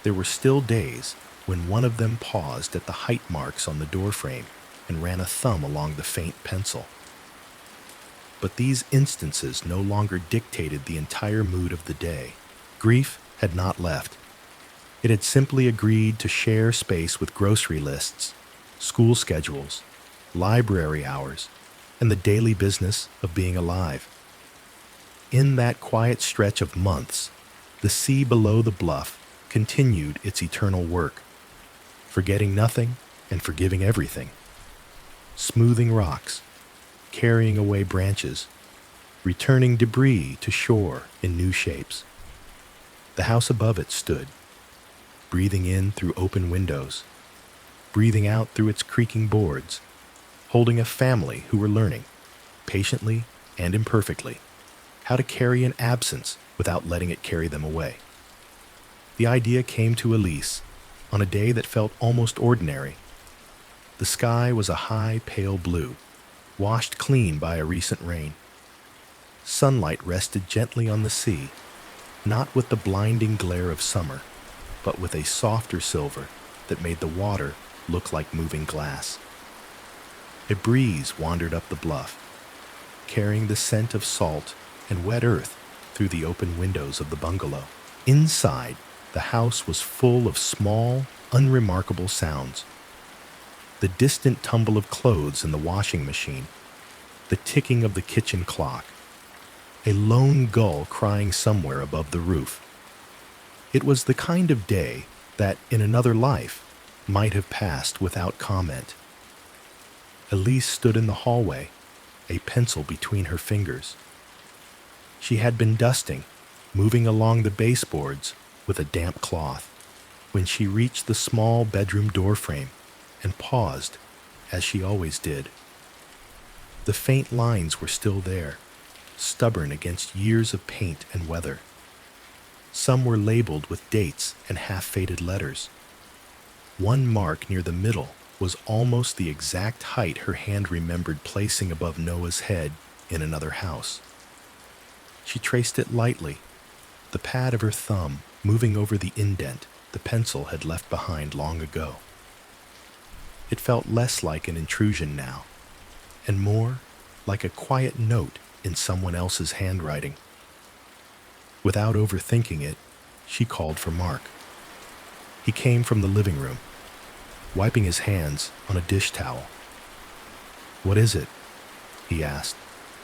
There were still days when one of them paused at the height marks on the doorframe and ran a thumb along the faint pencil. But these instances no longer dictated the entire mood of the day. Grief had not left. It had simply agreed to share space with grocery lists, school schedules, library hours, and the daily business of being alive. In that quiet stretch of months, the sea below the bluff continued its eternal work, forgetting nothing and forgiving everything, smoothing rocks, carrying away branches, returning debris to shore in new shapes. The house above it stood, breathing in through open windows, breathing out through its creaking boards, holding a family who were learning, patiently and imperfectly, how to carry an absence without letting it carry them away. The idea came to Elise on a day that felt almost ordinary. The sky was a high, pale blue, washed clean by a recent rain. Sunlight rested gently on the sea, not with the blinding glare of summer, but with a softer silver that made the water look like moving glass. A breeze wandered up the bluff, carrying the scent of salt and wet earth through the open windows of the bungalow. Inside, the house was full of small, unremarkable sounds. The distant tumble of clothes in the washing machine, the ticking of the kitchen clock, a lone gull crying somewhere above the roof. It was the kind of day that, in another life, might have passed without comment. Elise stood in the hallway, a pencil between her fingers. She had been dusting, moving along the baseboards with a damp cloth, when she reached the small bedroom doorframe and paused, as she always did. The faint lines were still there, stubborn against years of paint and weather. Some were labeled with dates and half-faded letters. One mark near the middle was almost the exact height her hand remembered placing above Noah's head in another house. She traced it lightly, the pad of her thumb moving over the indent the pencil had left behind long ago. It felt less like an intrusion now, and more like a quiet note in someone else's handwriting. Without overthinking it, she called for Mark. He came from the living room, wiping his hands on a dish towel. "What is it?" he asked,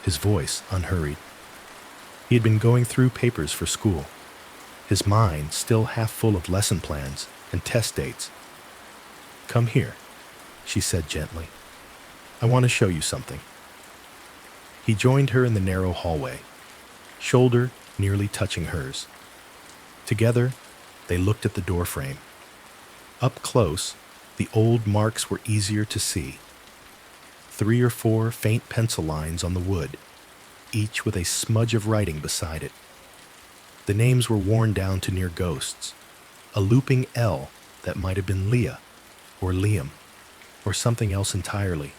his voice unhurried. He had been going through papers for school, his mind still half full of lesson plans and test dates. "Come here," she said gently. "I want to show you something." He joined her in the narrow hallway, shoulder nearly touching hers. Together, they looked at the doorframe. Up close, the old marks were easier to see. 3 or 4 faint pencil lines on the wood, each with a smudge of writing beside it. The names were worn down to near ghosts, a looping L that might have been Leah, or Liam, or something else entirely.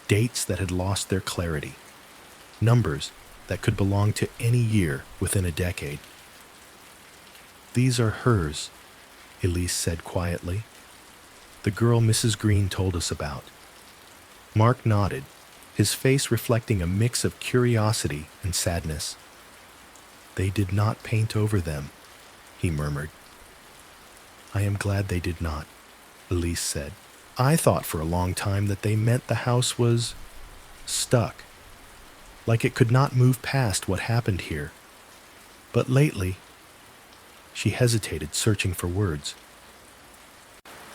Dates that had lost their clarity, numbers that could belong to any year within a decade. "These are hers," Elise said quietly. "The girl Mrs. Green told us about." Mark nodded, his face reflecting a mix of curiosity and sadness. "They did not paint over them," he murmured. "I am glad they did not," Elise said. "I thought for a long time that they meant the house was stuck, like it could not move past what happened here. But lately," she hesitated, searching for words.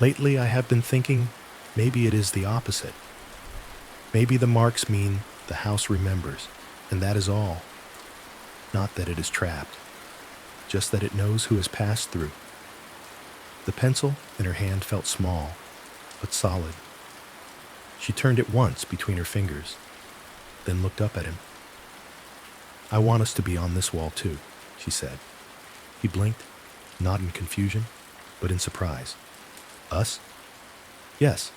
"Lately I have been thinking maybe it is the opposite. Maybe the marks mean the house remembers, and that is all. Not that it is trapped, just that it knows who has passed through." The pencil in her hand felt small, but solid. She turned it once between her fingers, then looked up at him. I want us to be on this wall too, she said. He blinked, not in confusion, but in surprise. Us? Yes,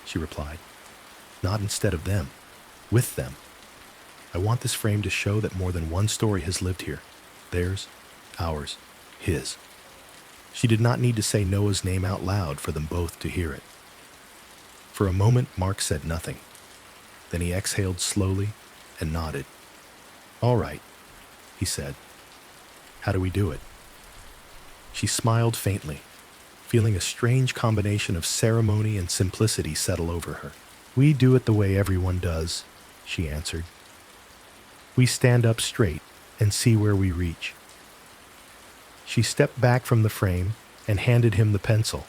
she replied. Not instead of them, with them. I want this frame to show that more than one story has lived here. Theirs, ours, his. She did not need to say Noah's name out loud for them both to hear it. For a moment, Mark said nothing. Then he exhaled slowly and nodded. All right, he said. How do we do it? She smiled faintly, feeling a strange combination of ceremony and simplicity settle over her. We do it the way everyone does, she answered. We stand up straight and see where we reach. She stepped back from the frame and handed him the pencil.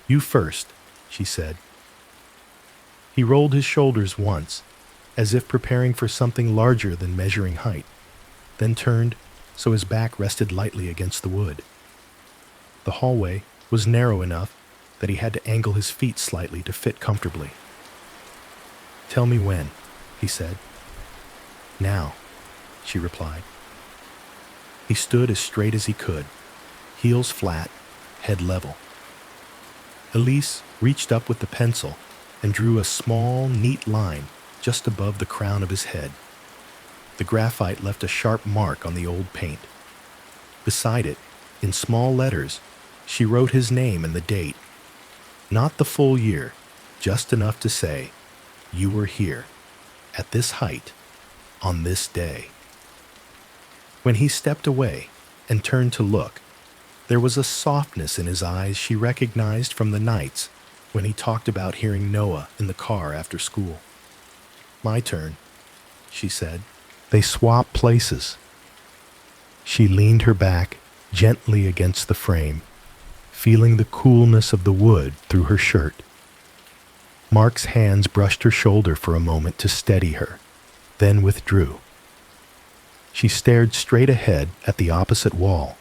You first, she said. He rolled his shoulders once, as if preparing for something larger than measuring height, then turned so his back rested lightly against the wood. The hallway was narrow enough that he had to angle his feet slightly to fit comfortably. Tell me when, he said. Now, she replied. He stood as straight as he could, heels flat, head level. Elise reached up with the pencil and drew a small, neat line just above the crown of his head. The graphite left a sharp mark on the old paint. Beside it, in small letters, she wrote his name and the date. Not the full year, just enough to say, you were here, at this height, on this day. When he stepped away and turned to look, there was a softness in his eyes she recognized from the nights when he talked about hearing Noah in the car after school. My turn, she said. They swapped places. She leaned her back gently against the frame, feeling the coolness of the wood through her shirt. Mark's hands brushed her shoulder for a moment to steady her, then withdrew. She stared straight ahead at the opposite wall,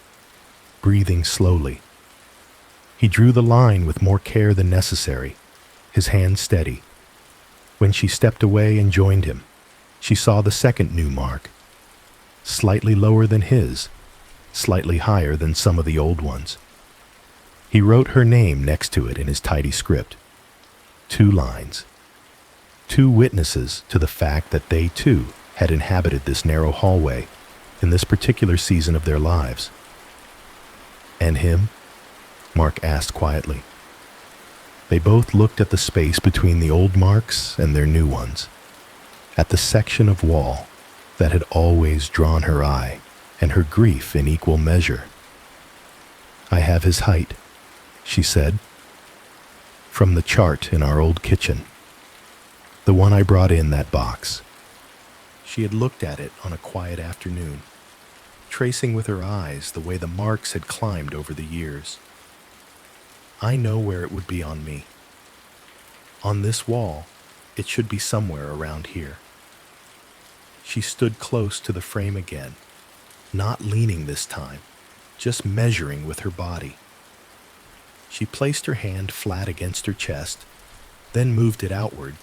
breathing slowly. He drew the line with more care than necessary, his hand steady. When she stepped away and joined him, she saw the second new mark, slightly lower than his, slightly higher than some of the old ones. He wrote her name next to it in his tidy script. 2 lines. 2 witnesses to the fact that they too had inhabited this narrow hallway in this particular season of their lives. And him? Mark asked quietly. They both looked at the space between the old marks and their new ones, at the section of wall that had always drawn her eye and her grief in equal measure. I have his height, she said, from the chart in our old kitchen, the one I brought in that box. She had looked at it on a quiet afternoon, tracing with her eyes the way the marks had climbed over the years. I know where it would be on me. On this wall, it should be somewhere around here. She stood close to the frame again, not leaning this time, just measuring with her body. She placed her hand flat against her chest, then moved it outward,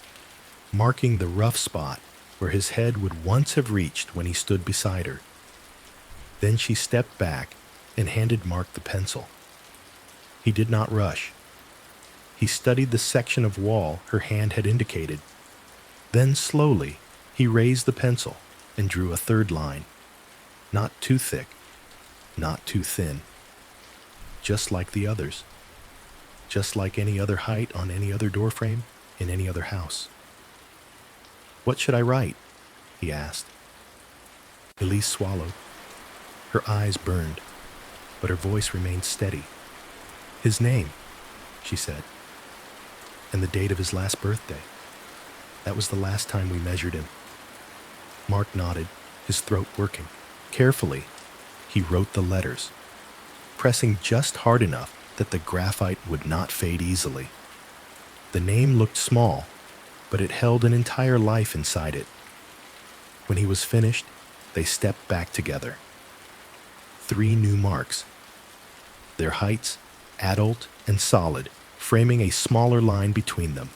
marking the rough spot where his head would once have reached when he stood beside her. Then she stepped back and handed Mark the pencil. He did not rush. He studied the section of wall her hand had indicated. Then slowly, he raised the pencil and drew a 3rd line. Not too thick, not too thin. Just like the others. Just like any other height on any other doorframe in any other house. What should I write? He asked. Elise swallowed. Her eyes burned, but her voice remained steady. His name, she said, and the date of his last birthday. That was the last time we measured him. Mark nodded, his throat working. Carefully, he wrote the letters, pressing just hard enough that the graphite would not fade easily. The name looked small, but it held an entire life inside it. When he was finished, they stepped back together. 3 new marks. Their heights, adult and solid, framing a smaller line between them.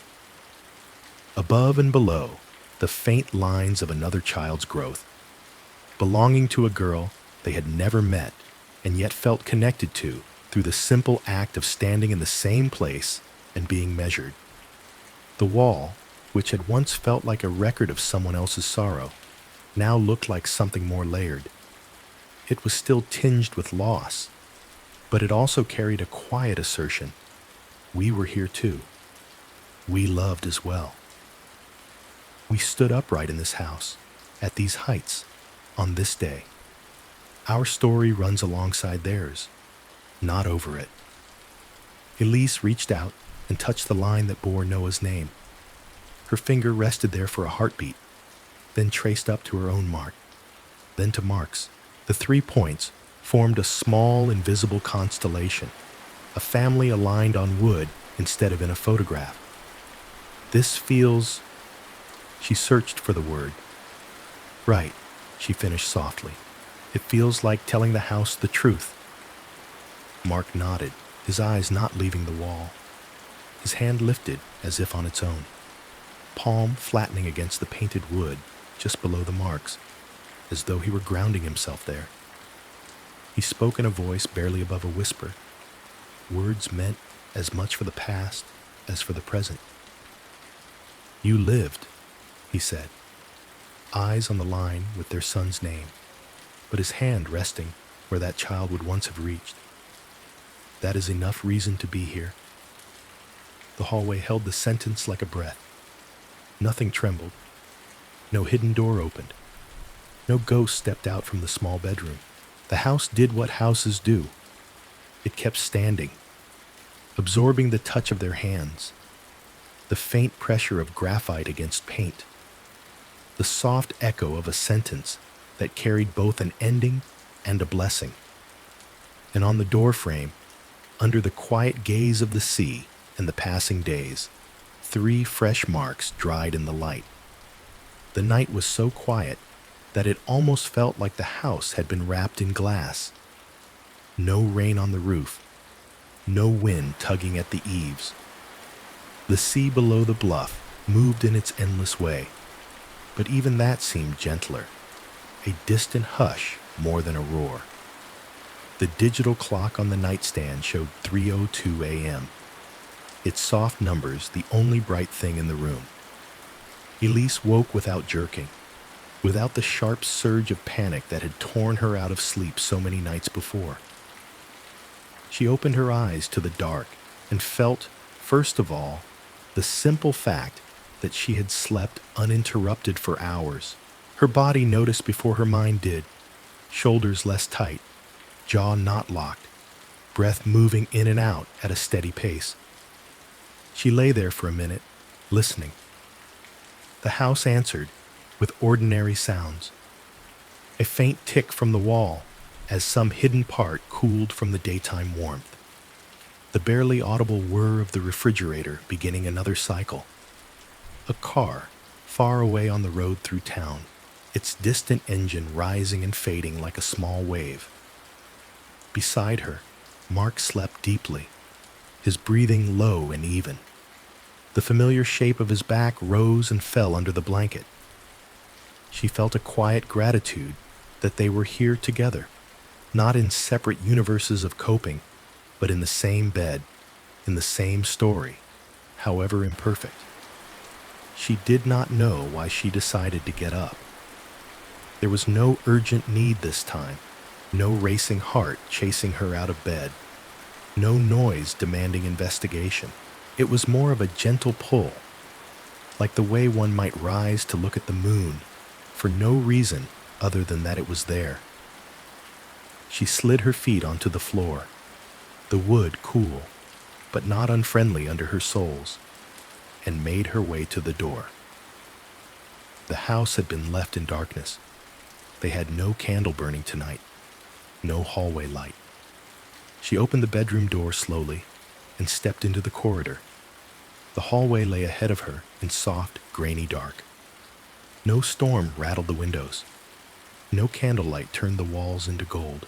Above and below, the faint lines of another child's growth. belonging to a girl they had never met and yet felt connected to through the simple act of standing in the same place and being measured. The wall, which had once felt like a record of someone else's sorrow, now looked like something more layered. It was still tinged with loss, but it also carried a quiet assertion. We were here too. We loved as well. We stood upright in this house, at these heights, on this day. Our story runs alongside theirs, not over it. Elise reached out and touched the line that bore Noah's name. Her finger rested there for a heartbeat, then traced up to her own mark, then to Mark's. The 3 points formed a small, invisible constellation, a family aligned on wood instead of in a photograph. This feels... She searched for the word. Right, she finished softly. It feels like telling the house the truth. Mark nodded, his eyes not leaving the wall. His hand lifted as if on its own, palm flattening against the painted wood just below the marks, as though he were grounding himself there. He spoke in a voice barely above a whisper. Words meant as much for the past as for the present. You lived, he said, eyes on the line with their son's name, but his hand resting where that child would once have reached. That is enough reason to be here. The hallway held the sentence like a breath. Nothing trembled. No hidden door opened. No ghost stepped out from the small bedroom. The house did what houses do. It kept standing, absorbing the touch of their hands, the faint pressure of graphite against paint, the soft echo of a sentence that carried both an ending and a blessing. And on the doorframe, under the quiet gaze of the sea and the passing days, 3 fresh marks dried in the light. The night was so quiet that it almost felt like the house had been wrapped in glass. No rain on the roof, no wind tugging at the eaves. The sea below the bluff moved in its endless way, but even that seemed gentler, a distant hush more than a roar. The digital clock on the nightstand showed 3:02 a.m., its soft numbers the only bright thing in the room. Elise woke without jerking, without the sharp surge of panic that had torn her out of sleep so many nights before. She opened her eyes to the dark and felt, first of all, the simple fact that she had slept uninterrupted for hours. Her body noticed before her mind did, shoulders less tight, jaw not locked, breath moving in and out at a steady pace. She lay there for a minute, listening. The house answered with ordinary sounds. A faint tick from the wall as some hidden part cooled from the daytime warmth. The barely audible whir of the refrigerator beginning another cycle. A car, far away on the road through town, its distant engine rising and fading like a small wave. Beside her, Mark slept deeply, his breathing low and even. The familiar shape of his back rose and fell under the blanket. She felt a quiet gratitude that they were here together, not in separate universes of coping, but in the same bed, in the same story, however imperfect. She did not know why she decided to get up. There was no urgent need this time, no racing heart chasing her out of bed, no noise demanding investigation. It was more of a gentle pull, like the way one might rise to look at the moon, for no reason other than that it was there. She slid her feet onto the floor, the wood cool, but not unfriendly under her soles, and made her way to the door. The house had been left in darkness. They had no candle burning tonight, no hallway light. She opened the bedroom door slowly and stepped into the corridor. The hallway lay ahead of her in soft, grainy dark. No storm rattled the windows. No candlelight turned the walls into gold.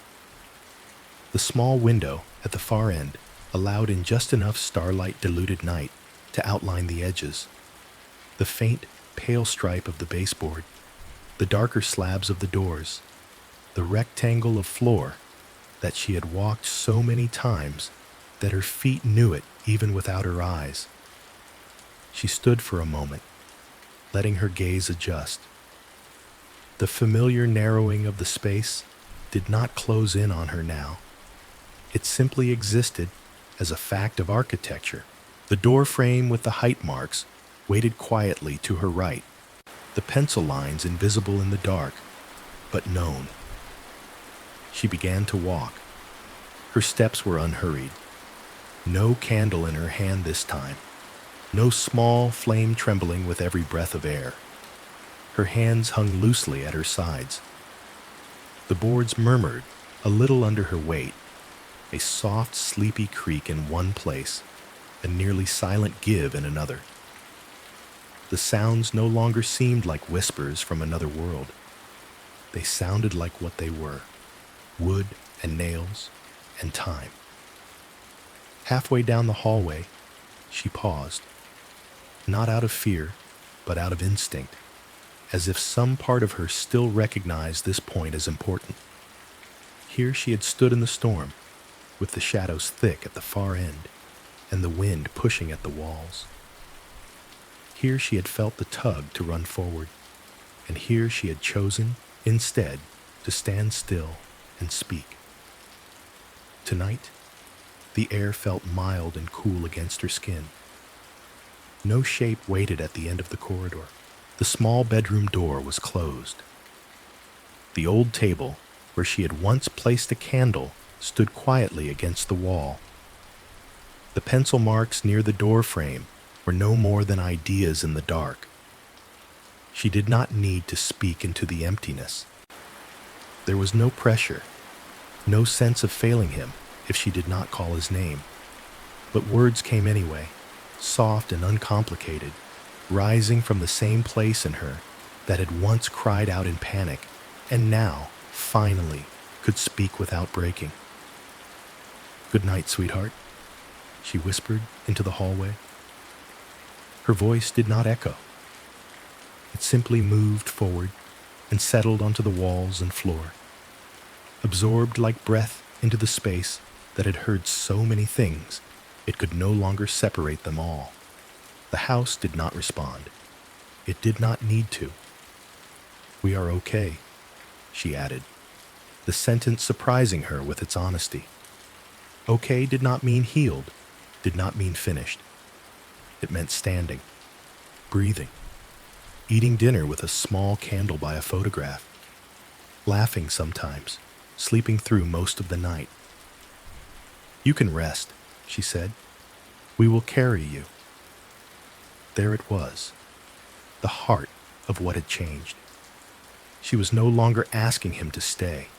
The small window at the far end allowed in just enough starlight-diluted night to outline the edges, the faint, pale stripe of the baseboard, The darker slabs of the doors, the rectangle of floor that she had walked so many times that her feet knew it even without her eyes. She stood for a moment, letting her gaze adjust. The familiar narrowing of the space did not close in on her now. It simply existed as a fact of architecture. The door frame with the height marks waited quietly to her right, the pencil lines invisible in the dark, but known. She began to walk. Her steps were unhurried. No candle in her hand this time. No small flame trembling with every breath of air. Her hands hung loosely at her sides. The boards murmured a little under her weight, a soft, sleepy creak in one place, a nearly silent give in another. The sounds no longer seemed like whispers from another world. They sounded like what they were: wood and nails and time. Halfway down the hallway, she paused, not out of fear, but out of instinct, as if some part of her still recognized this point as important. Here she had stood in the storm, with the shadows thick at the far end, and the wind pushing at the walls. Here she had felt the tug to run forward, and here she had chosen, instead, to stand still and speak. Tonight, the air felt mild and cool against her skin. No shape waited at the end of the corridor. The small bedroom door was closed. The old table, where she had once placed a candle, stood quietly against the wall. The pencil marks near the door frame were no more than ideas in the dark. She did not need to speak into the emptiness. There was no pressure, no sense of failing him if she did not call his name. But words came anyway, soft and uncomplicated, rising from the same place in her that had once cried out in panic, and now, finally, could speak without breaking. "Good night, sweetheart," she whispered into the hallway. Her voice did not echo. It simply moved forward and settled onto the walls and floor, absorbed like breath into the space that had heard so many things it could no longer separate them all. The house did not respond. It did not need to. "We are okay," she added, the sentence surprising her with its honesty. Okay did not mean healed, did not mean finished. It meant standing, breathing, eating dinner with a small candle by a photograph, laughing sometimes, sleeping through most of the night. "You can rest," she said. "We will carry you." There it was, the heart of what had changed. She was no longer asking him to stay,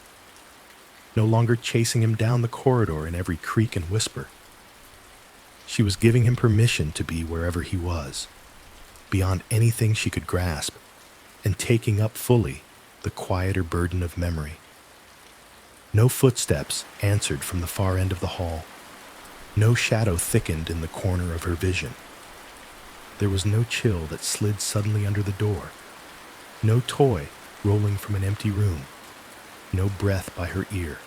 no longer chasing him down the corridor in every creak and whisper. She was giving him permission to be wherever he was, beyond anything she could grasp, and taking up fully the quieter burden of memory. No footsteps answered from the far end of the hall. No shadow thickened in the corner of her vision. There was no chill that slid suddenly under the door. No toy rolling from an empty room. No breath by her ear.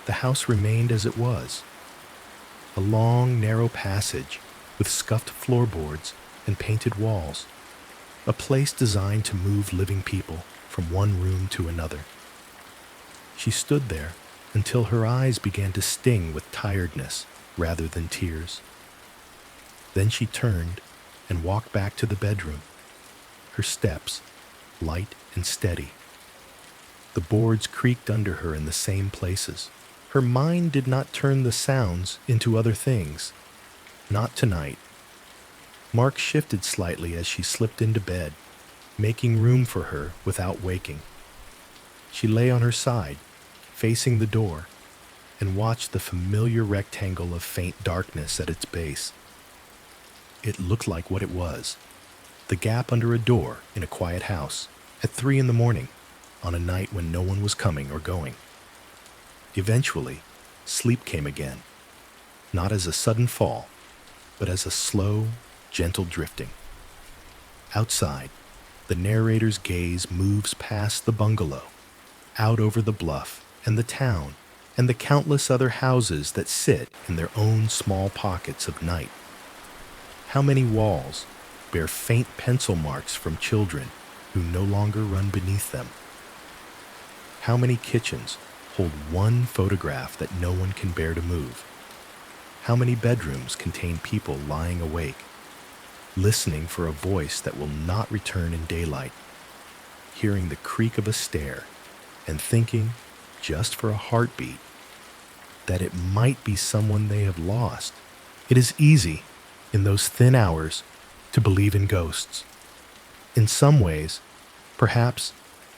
The house remained as it was. A long, narrow passage with scuffed floorboards and painted walls. A place designed to move living people from one room to another. She stood there until her eyes began to sting with tiredness rather than tears. Then she turned and walked back to the bedroom, her steps light and steady. The boards creaked under her in the same places. Her mind did not turn the sounds into other things. Not tonight. Mark shifted slightly as she slipped into bed, making room for her without waking. She lay on her side, facing the door, and watched the familiar rectangle of faint darkness at its base. It looked like what it was, the gap under a door in a quiet house at 3 a.m, on a night when no one was coming or going. Eventually, sleep came again, not as a sudden fall, but as a slow, gentle drifting. Outside, The narrator's gaze moves past the bungalow, out over the bluff and the town and the countless other houses that sit in their own small pockets of night. How many walls bear faint pencil marks from children who no longer run beneath them? How many kitchens hold one photograph that no one can bear to move? How many bedrooms contain people lying awake, listening for a voice that will not return in daylight, hearing the creak of a stair, and thinking, just for a heartbeat, that it might be someone they have lost? It is easy, in those thin hours, to believe in ghosts. In some ways, perhaps,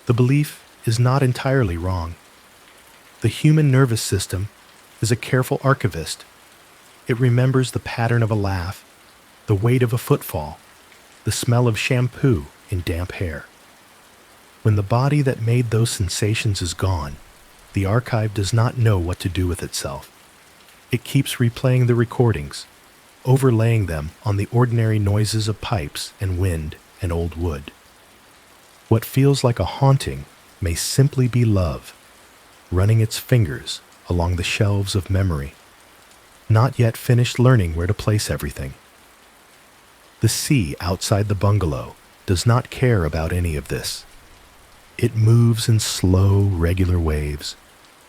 the belief is not entirely wrong. The human nervous system is a careful archivist. It remembers the pattern of a laugh, the weight of a footfall, the smell of shampoo in damp hair. When the body that made those sensations is gone, the archive does not know what to do with itself. It keeps replaying the recordings, overlaying them on the ordinary noises of pipes and wind and old wood. What feels like a haunting may simply be love, running its fingers along the shelves of memory, not yet finished learning where to place everything. The sea outside the bungalow does not care about any of this. It moves in slow, regular waves,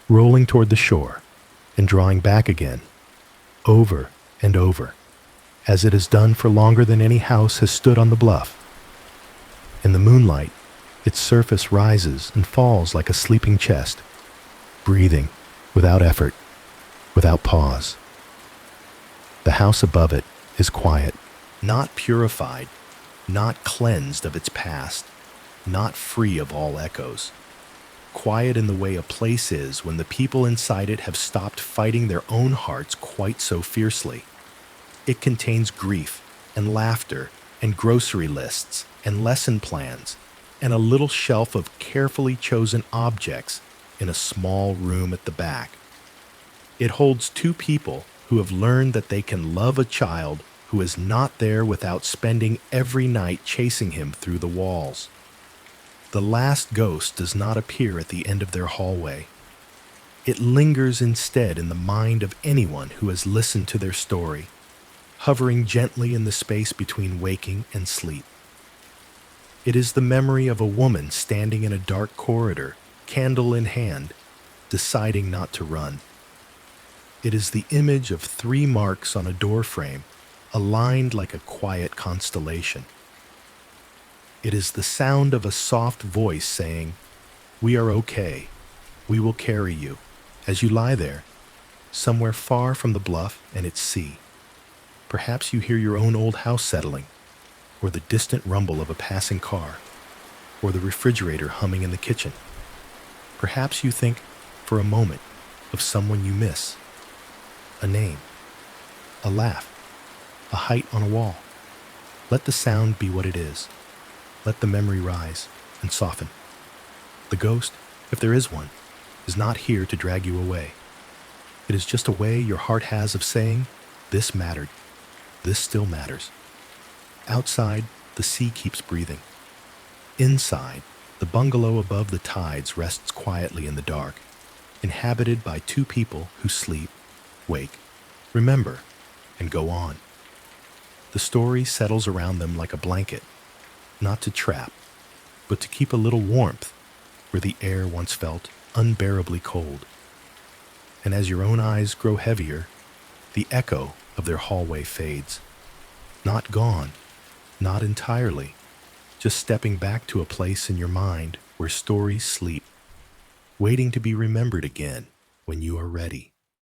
rolling toward the shore and drawing back again, over and over, as it has done for longer than any house has stood on the bluff. In the moonlight, its surface rises and falls like a sleeping chest, breathing without effort, without pause. The house above it is quiet, not purified, not cleansed of its past, not free of all echoes. Quiet in the way a place is when the people inside it have stopped fighting their own hearts quite so fiercely. It contains grief and laughter and grocery lists and lesson plans and a little shelf of carefully chosen objects in a small room at the back. It holds two people who have learned that they can love a child who is not there without spending every night chasing him through the walls. The last ghost does not appear at the end of their hallway. It lingers instead in the mind of anyone who has listened to their story, hovering gently in the space between waking and sleep. It is the memory of a woman standing in a dark corridor, candle in hand, deciding not to run. It is the image of 3 marks on a doorframe, aligned like a quiet constellation. It is the sound of a soft voice saying, "We are okay. We will carry you," as you lie there, somewhere far from the bluff and its sea. Perhaps you hear your own old house settling, or the distant rumble of a passing car, or the refrigerator humming in the kitchen. Perhaps you think, for a moment, of someone you miss. A name, a laugh, a height on a wall. Let the sound be what it is. Let the memory rise and soften. The ghost, if there is one, is not here to drag you away. It is just a way your heart has of saying, "This mattered. This still matters." Outside, the sea keeps breathing. Inside, the bungalow above the tides rests quietly in the dark, inhabited by 2 people who sleep, wake, remember, and go on. The story settles around them like a blanket, not to trap, but to keep a little warmth where the air once felt unbearably cold. And as your own eyes grow heavier, the echo of their hallway fades. Not gone, not entirely, just stepping back to a place in your mind where stories sleep, waiting to be remembered again when you are ready.